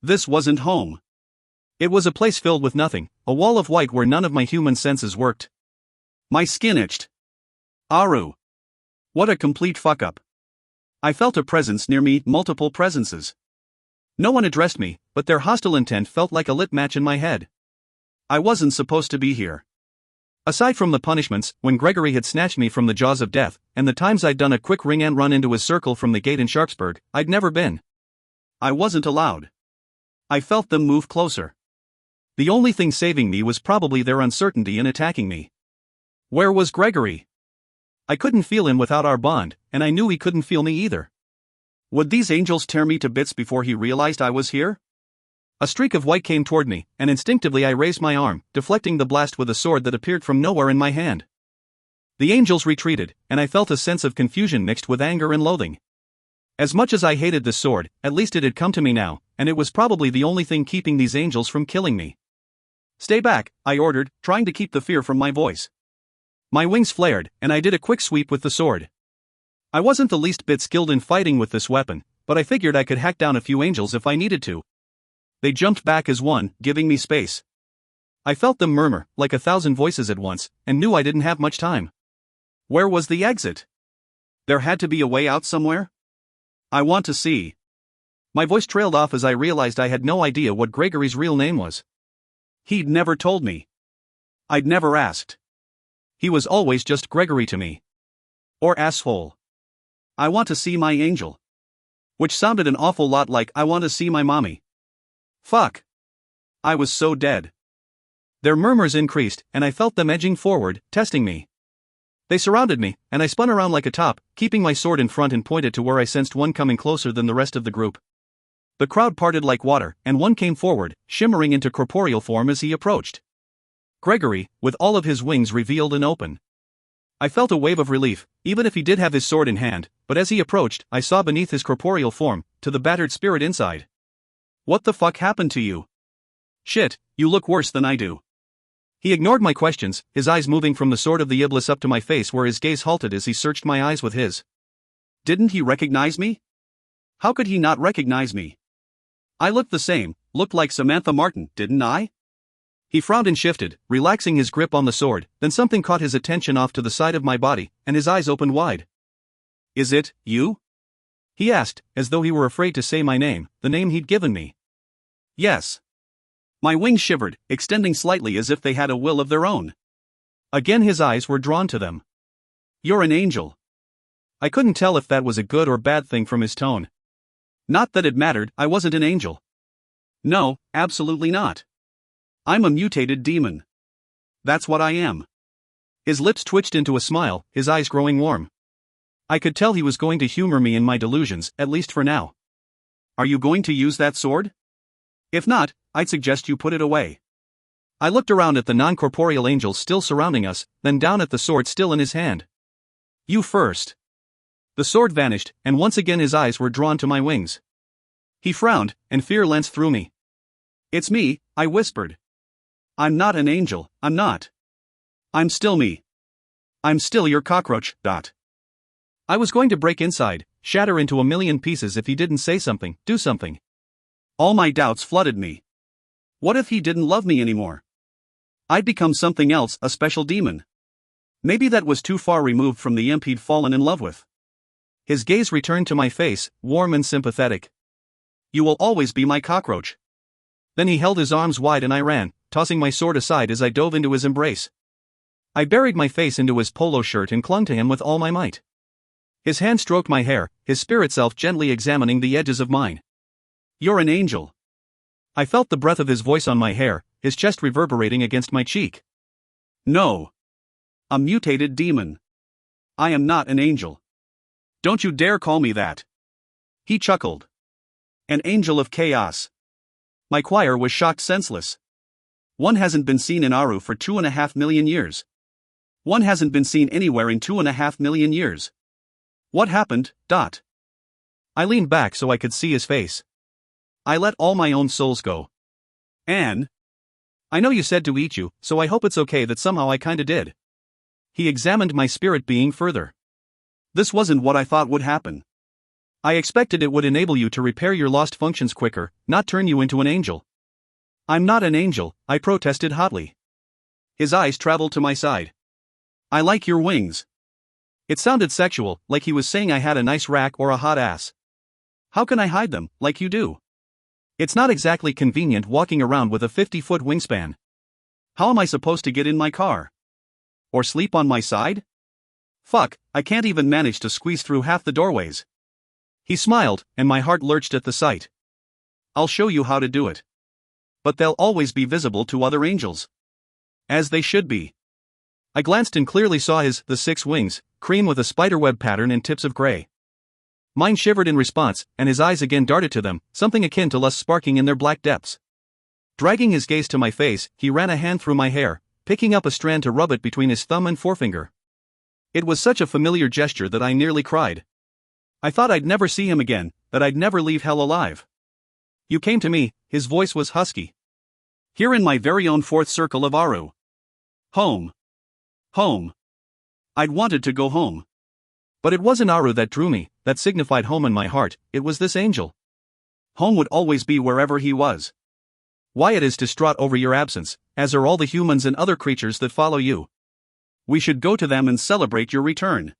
This wasn't home. It was a place filled with nothing, a wall of white where none of my human senses worked. My skin itched. Aru. What a complete fuck-up. I felt a presence near me, multiple presences. No one addressed me, but their hostile intent felt like a lit match in my head. I wasn't supposed to be here. Aside from the punishments, when Gregory had snatched me from the jaws of death, and the times I'd done a quick ring and run into his circle from the gate in Sharpsburg, I'd never been. I wasn't allowed. I felt them move closer. The only thing saving me was probably their uncertainty in attacking me. Where was Gregory? I couldn't feel him without our bond, and I knew he couldn't feel me either. Would these angels tear me to bits before he realized I was here? A streak of white came toward me, and instinctively I raised my arm, deflecting the blast with a sword that appeared from nowhere in my hand. The angels retreated, and I felt a sense of confusion mixed with anger and loathing. As much as I hated this sword, at least it had come to me now, and it was probably the only thing keeping these angels from killing me. "Stay back," I ordered, trying to keep the fear from my voice. My wings flared, and I did a quick sweep with the sword. I wasn't the least bit skilled in fighting with this weapon, but I figured I could hack down a few angels if I needed to. They jumped back as one, giving me space. I felt them murmur, like 1,000 voices at once, and knew I didn't have much time. Where was the exit? There had to be a way out somewhere? "I want to see." My voice trailed off as I realized I had no idea what Gregory's real name was. He'd never told me. I'd never asked. He was always just Gregory to me. Or asshole. "I want to see my angel." Which sounded an awful lot like "I want to see my mommy." Fuck. I was so dead. Their murmurs increased, and I felt them edging forward, testing me. They surrounded me, and I spun around like a top, keeping my sword in front and pointed to where I sensed one coming closer than the rest of the group. The crowd parted like water, and one came forward, shimmering into corporeal form as he approached. Gregory, with all of his wings revealed and open. I felt a wave of relief, even if he did have his sword in hand, but as he approached, I saw beneath his corporeal form, to the battered spirit inside. "What the fuck happened to you?" "Shit, you look worse than I do." He ignored my questions, his eyes moving from the sword of the Iblis up to my face where his gaze halted as he searched my eyes with his. Didn't he recognize me? How could he not recognize me? I looked the same, looked like Samantha Martin, didn't I? He frowned and shifted, relaxing his grip on the sword, then something caught his attention off to the side of my body, and his eyes opened wide. "Is it, you?" he asked, as though he were afraid to say my name, the name he'd given me. "Yes." My wings shivered, extending slightly as if they had a will of their own. Again his eyes were drawn to them. "You're an angel." I couldn't tell if that was a good or bad thing from his tone. Not that it mattered, I wasn't an angel. No, absolutely not. I'm a mutated demon. That's what I am. His lips twitched into a smile, his eyes growing warm. I could tell he was going to humor me in my delusions, at least for now. "Are you going to use that sword? If not, I'd suggest you put it away." I looked around at the non-corporeal angels still surrounding us, then down at the sword still in his hand. "You first." The sword vanished, and once again his eyes were drawn to my wings. He frowned, and fear lanced through me. "It's me," I whispered. "I'm not an angel, I'm not. I'm still me. I'm still your cockroach, Dot." I was going to break inside, shatter into a million pieces if he didn't say something, do something. All my doubts flooded me. What if he didn't love me anymore? I'd become something else, a special demon. Maybe that was too far removed from the imp he'd fallen in love with. His gaze returned to my face, warm and sympathetic. "You will always be my cockroach." Then he held his arms wide and I ran, tossing my sword aside as I dove into his embrace. I buried my face into his polo shirt and clung to him with all my might. His hand stroked my hair, his spirit self gently examining the edges of mine. "You're an angel." I felt the breath of his voice on my hair, his chest reverberating against my cheek. "No. A mutated demon. I am not an angel. Don't you dare call me that." He chuckled. "An angel of chaos." My choir was shocked senseless. One hasn't been seen in Aru for 2.5 million years. One hasn't been seen anywhere in 2.5 million years. What happened, Dot? I leaned back so I could see his face. I let all my own souls go. "Anne, I know you said to eat you, so I hope it's okay that somehow I kinda did." He examined my spirit being further. "This wasn't what I thought would happen. I expected it would enable you to repair your lost functions quicker, not turn you into an angel." "I'm not an angel," I protested hotly. His eyes traveled to my side. "I like your wings." It sounded sexual, like he was saying I had a nice rack or a hot ass. "How can I hide them, like you do? It's not exactly convenient walking around with a 50-foot wingspan. How am I supposed to get in my car? Or sleep on my side? Fuck, I can't even manage to squeeze through half the doorways." He smiled, and my heart lurched at the sight. "I'll show you how to do it. But they'll always be visible to other angels. As they should be." I glanced and clearly saw the 6 wings, cream with a spiderweb pattern and tips of gray. Mine shivered in response, and his eyes again darted to them, something akin to lust sparking in their black depths. Dragging his gaze to my face, he ran a hand through my hair, picking up a strand to rub it between his thumb and forefinger. It was such a familiar gesture that I nearly cried. I thought I'd never see him again, that I'd never leave hell alive. You came to me, his voice was husky. Here in my very own fourth circle of Aru. Home. Home. I'd wanted to go home. But it wasn't Aru that drew me, that signified home in my heart, it was this angel. Home would always be wherever he was. Wyatt is distraught over your absence, as are all the humans and other creatures that follow you. We should go to them and celebrate your return.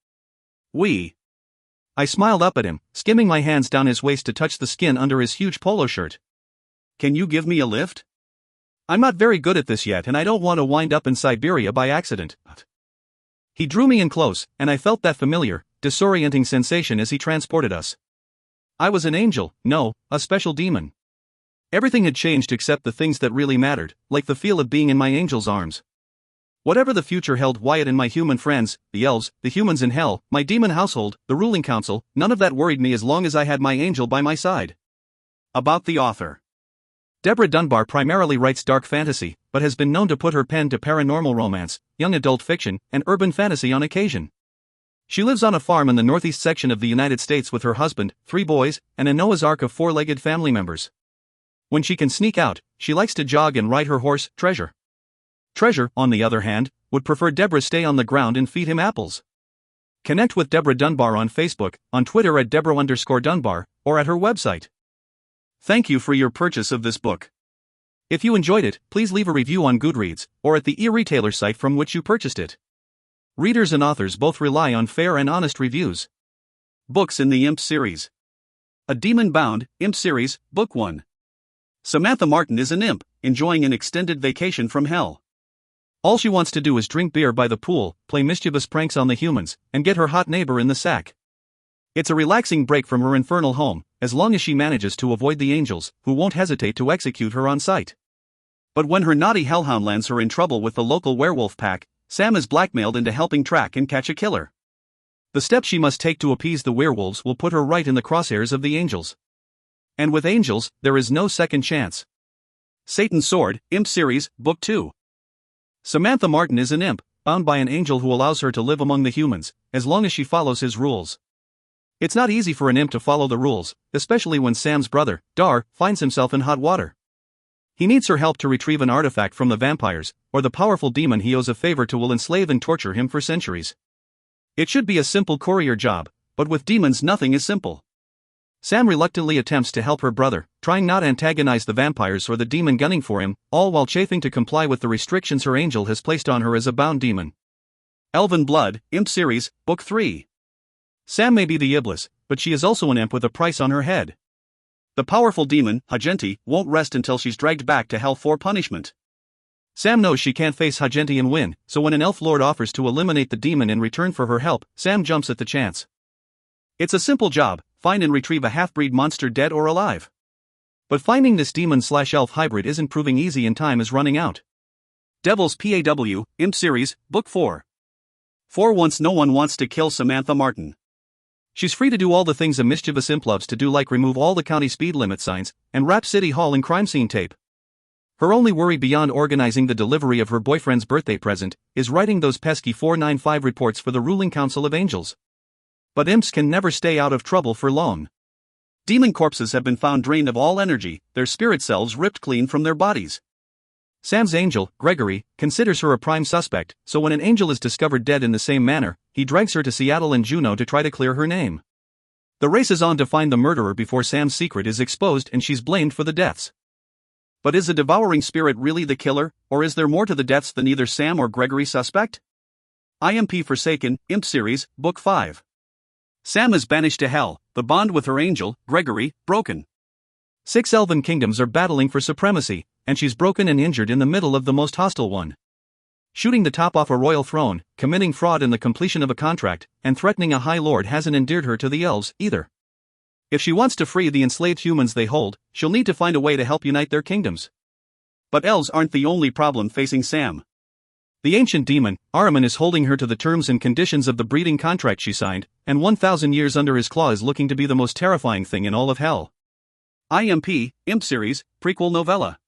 I smiled up at him, skimming my hands down his waist to touch the skin under his huge polo shirt. Can you give me a lift? I'm not very good at this yet and I don't want to wind up in Siberia by accident. He drew me in close, and I felt that familiar, disorienting sensation as he transported us. I was an angel, no, a special demon. Everything had changed except the things that really mattered, like the feel of being in my angel's arms. Whatever the future held, Wyatt and my human friends, the elves, the humans in hell, my demon household, the ruling council, none of that worried me as long as I had my angel by my side. About the author. Deborah Dunbar primarily writes dark fantasy, but has been known to put her pen to paranormal romance, young adult fiction, and urban fantasy on occasion. She lives on a farm in the northeast section of the United States with her husband, 3 boys, and a Noah's Ark of 4-legged family members. When she can sneak out, she likes to jog and ride her horse, Treasure. Treasure, on the other hand, would prefer Deborah stay on the ground and feed him apples. Connect with Deborah Dunbar on Facebook, on Twitter at Deborah_Dunbar, or at her website. Thank you for your purchase of this book. If you enjoyed it, please leave a review on Goodreads, or at the e-retailer site from which you purchased it. Readers and authors both rely on fair and honest reviews. Books in the Imp series. A Demon Bound, Imp series, Book 1. Samantha Martin is an imp, enjoying an extended vacation from hell. All she wants to do is drink beer by the pool, play mischievous pranks on the humans, and get her hot neighbor in the sack. It's a relaxing break from her infernal home, as long as she manages to avoid the angels, who won't hesitate to execute her on sight. But when her naughty hellhound lands her in trouble with the local werewolf pack, Sam is blackmailed into helping track and catch a killer. The steps she must take to appease the werewolves will put her right in the crosshairs of the angels. And with angels, there is no second chance. Satan's Sword, Imp Series, Book 2. Samantha Martin is an imp, bound by an angel who allows her to live among the humans, as long as she follows his rules. It's not easy for an imp to follow the rules, especially when Sam's brother, Dar, finds himself in hot water. He needs her help to retrieve an artifact from the vampires, or the powerful demon he owes a favor to will enslave and torture him for centuries. It should be a simple courier job, but with demons nothing is simple. Sam reluctantly attempts to help her brother, trying not to antagonize the vampires or the demon gunning for him, all while chafing to comply with the restrictions her angel has placed on her as a bound demon. Elven Blood, Imp Series, Book 3. Sam may be the Iblis, but she is also an imp with a price on her head. The powerful demon, Hagenti, won't rest until she's dragged back to hell for punishment. Sam knows she can't face Hagenti and win, so when an elf lord offers to eliminate the demon in return for her help, Sam jumps at the chance. It's a simple job, find and retrieve a half-breed monster dead or alive. But finding this demon/elf hybrid isn't proving easy and time is running out. Devil's PAW, Imp Series, Book 4. For once no one wants to kill Samantha Martin. She's free to do all the things a mischievous imp loves to do, like remove all the county speed limit signs, and wrap City Hall in crime scene tape. Her only worry beyond organizing the delivery of her boyfriend's birthday present is writing those pesky 495 reports for the ruling council of angels. But imps can never stay out of trouble for long. Demon corpses have been found drained of all energy, their spirit selves ripped clean from their bodies. Sam's angel, Gregory, considers her a prime suspect, so when an angel is discovered dead in the same manner, he drags her to Seattle and Juneau to try to clear her name. The race is on to find the murderer before Sam's secret is exposed and she's blamed for the deaths. But is the devouring spirit really the killer, or is there more to the deaths than either Sam or Gregory suspect? IMP Forsaken, Imp Series, Book 5. Sam is banished to hell, the bond with her angel, Gregory, broken. 6 elven kingdoms are battling for supremacy, and she's broken and injured in the middle of the most hostile one. Shooting the top off a royal throne, committing fraud in the completion of a contract, and threatening a high lord hasn't endeared her to the elves, either. If she wants to free the enslaved humans they hold, she'll need to find a way to help unite their kingdoms. But elves aren't the only problem facing Sam. The ancient demon, Ahriman, is holding her to the terms and conditions of the breeding contract she signed, and 1,000 years under his claw is looking to be the most terrifying thing in all of hell. IMP, Imp Series, Prequel Novella.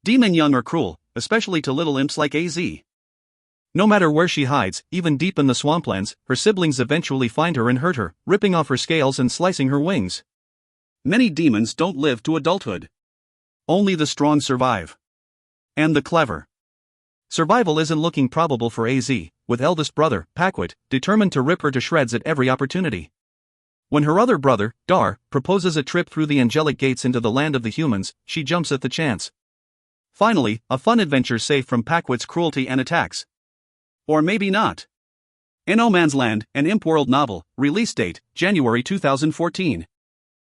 Demon young are cruel, especially to little imps like AZ. No matter where she hides, even deep in the swamplands, her siblings eventually find her and hurt her, ripping off her scales and slicing her wings. Many demons don't live to adulthood. Only the strong survive. And the clever. Survival isn't looking probable for AZ, with eldest brother, Paquet, determined to rip her to shreds at every opportunity. When her other brother, Dar, proposes a trip through the angelic gates into the land of the humans, she jumps at the chance. Finally, a fun adventure safe from Paquet's cruelty and attacks. Or maybe not. In No Man's Land, an Imp World novel, release date, January 2014.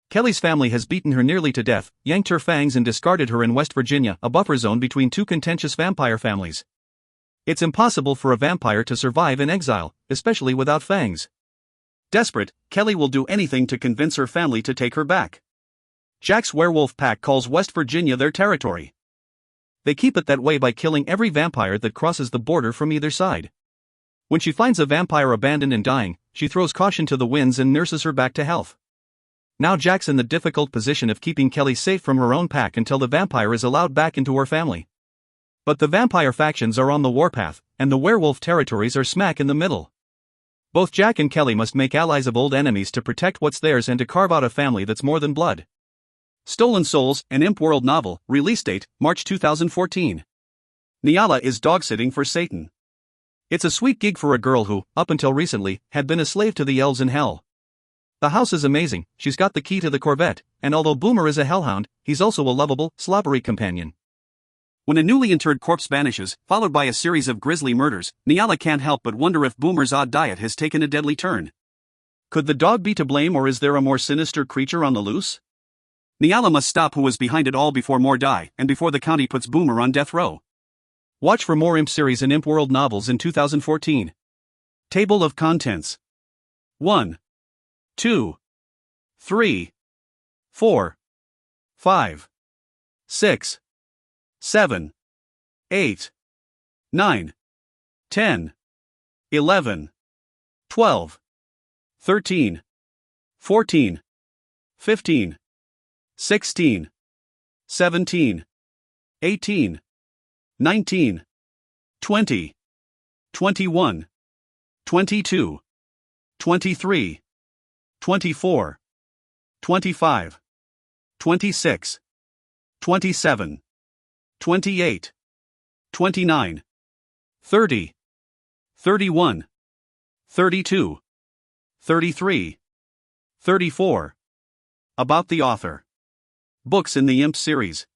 Kelly's family has beaten her nearly to death, yanked her fangs and discarded her in West Virginia, a buffer zone between two contentious vampire families. It's impossible for a vampire to survive in exile, especially without fangs. Desperate, Kelly will do anything to convince her family to take her back. Jack's werewolf pack calls West Virginia their territory. They keep it that way by killing every vampire that crosses the border from either side. When she finds a vampire abandoned and dying, she throws caution to the winds and nurses her back to health. Now Jack's in the difficult position of keeping Kelly safe from her own pack until the vampire is allowed back into her family. But the vampire factions are on the warpath, and the werewolf territories are smack in the middle. Both Jack and Kelly must make allies of old enemies to protect what's theirs and to carve out a family that's more than blood. Stolen Souls, an Imp World novel, release date, March 2014. Nyala is dog-sitting for Satan. It's a sweet gig for a girl who, up until recently, had been a slave to the elves in hell. The house is amazing, she's got the key to the Corvette, and although Boomer is a hellhound, he's also a lovable, slobbery companion. When a newly interred corpse vanishes, followed by a series of grisly murders, Nyala can't help but wonder if Boomer's odd diet has taken a deadly turn. Could the dog be to blame, or is there a more sinister creature on the loose? Nyala must stop who is behind it all before more die, and before the county puts Boomer on death row. Watch for more Imp series and Imp World novels in 2014. Table of Contents. 1, 2, 3, 4, 5, 6, 7, 8, 9, 10, 11, 12, 13, 14, 15, 16, 17, 18, 19, 20, 21, 22, 23, 24, 25, 26, 27, 28, 29, 30, 31, 32, 33, 34. About the author. Books in the Imp series.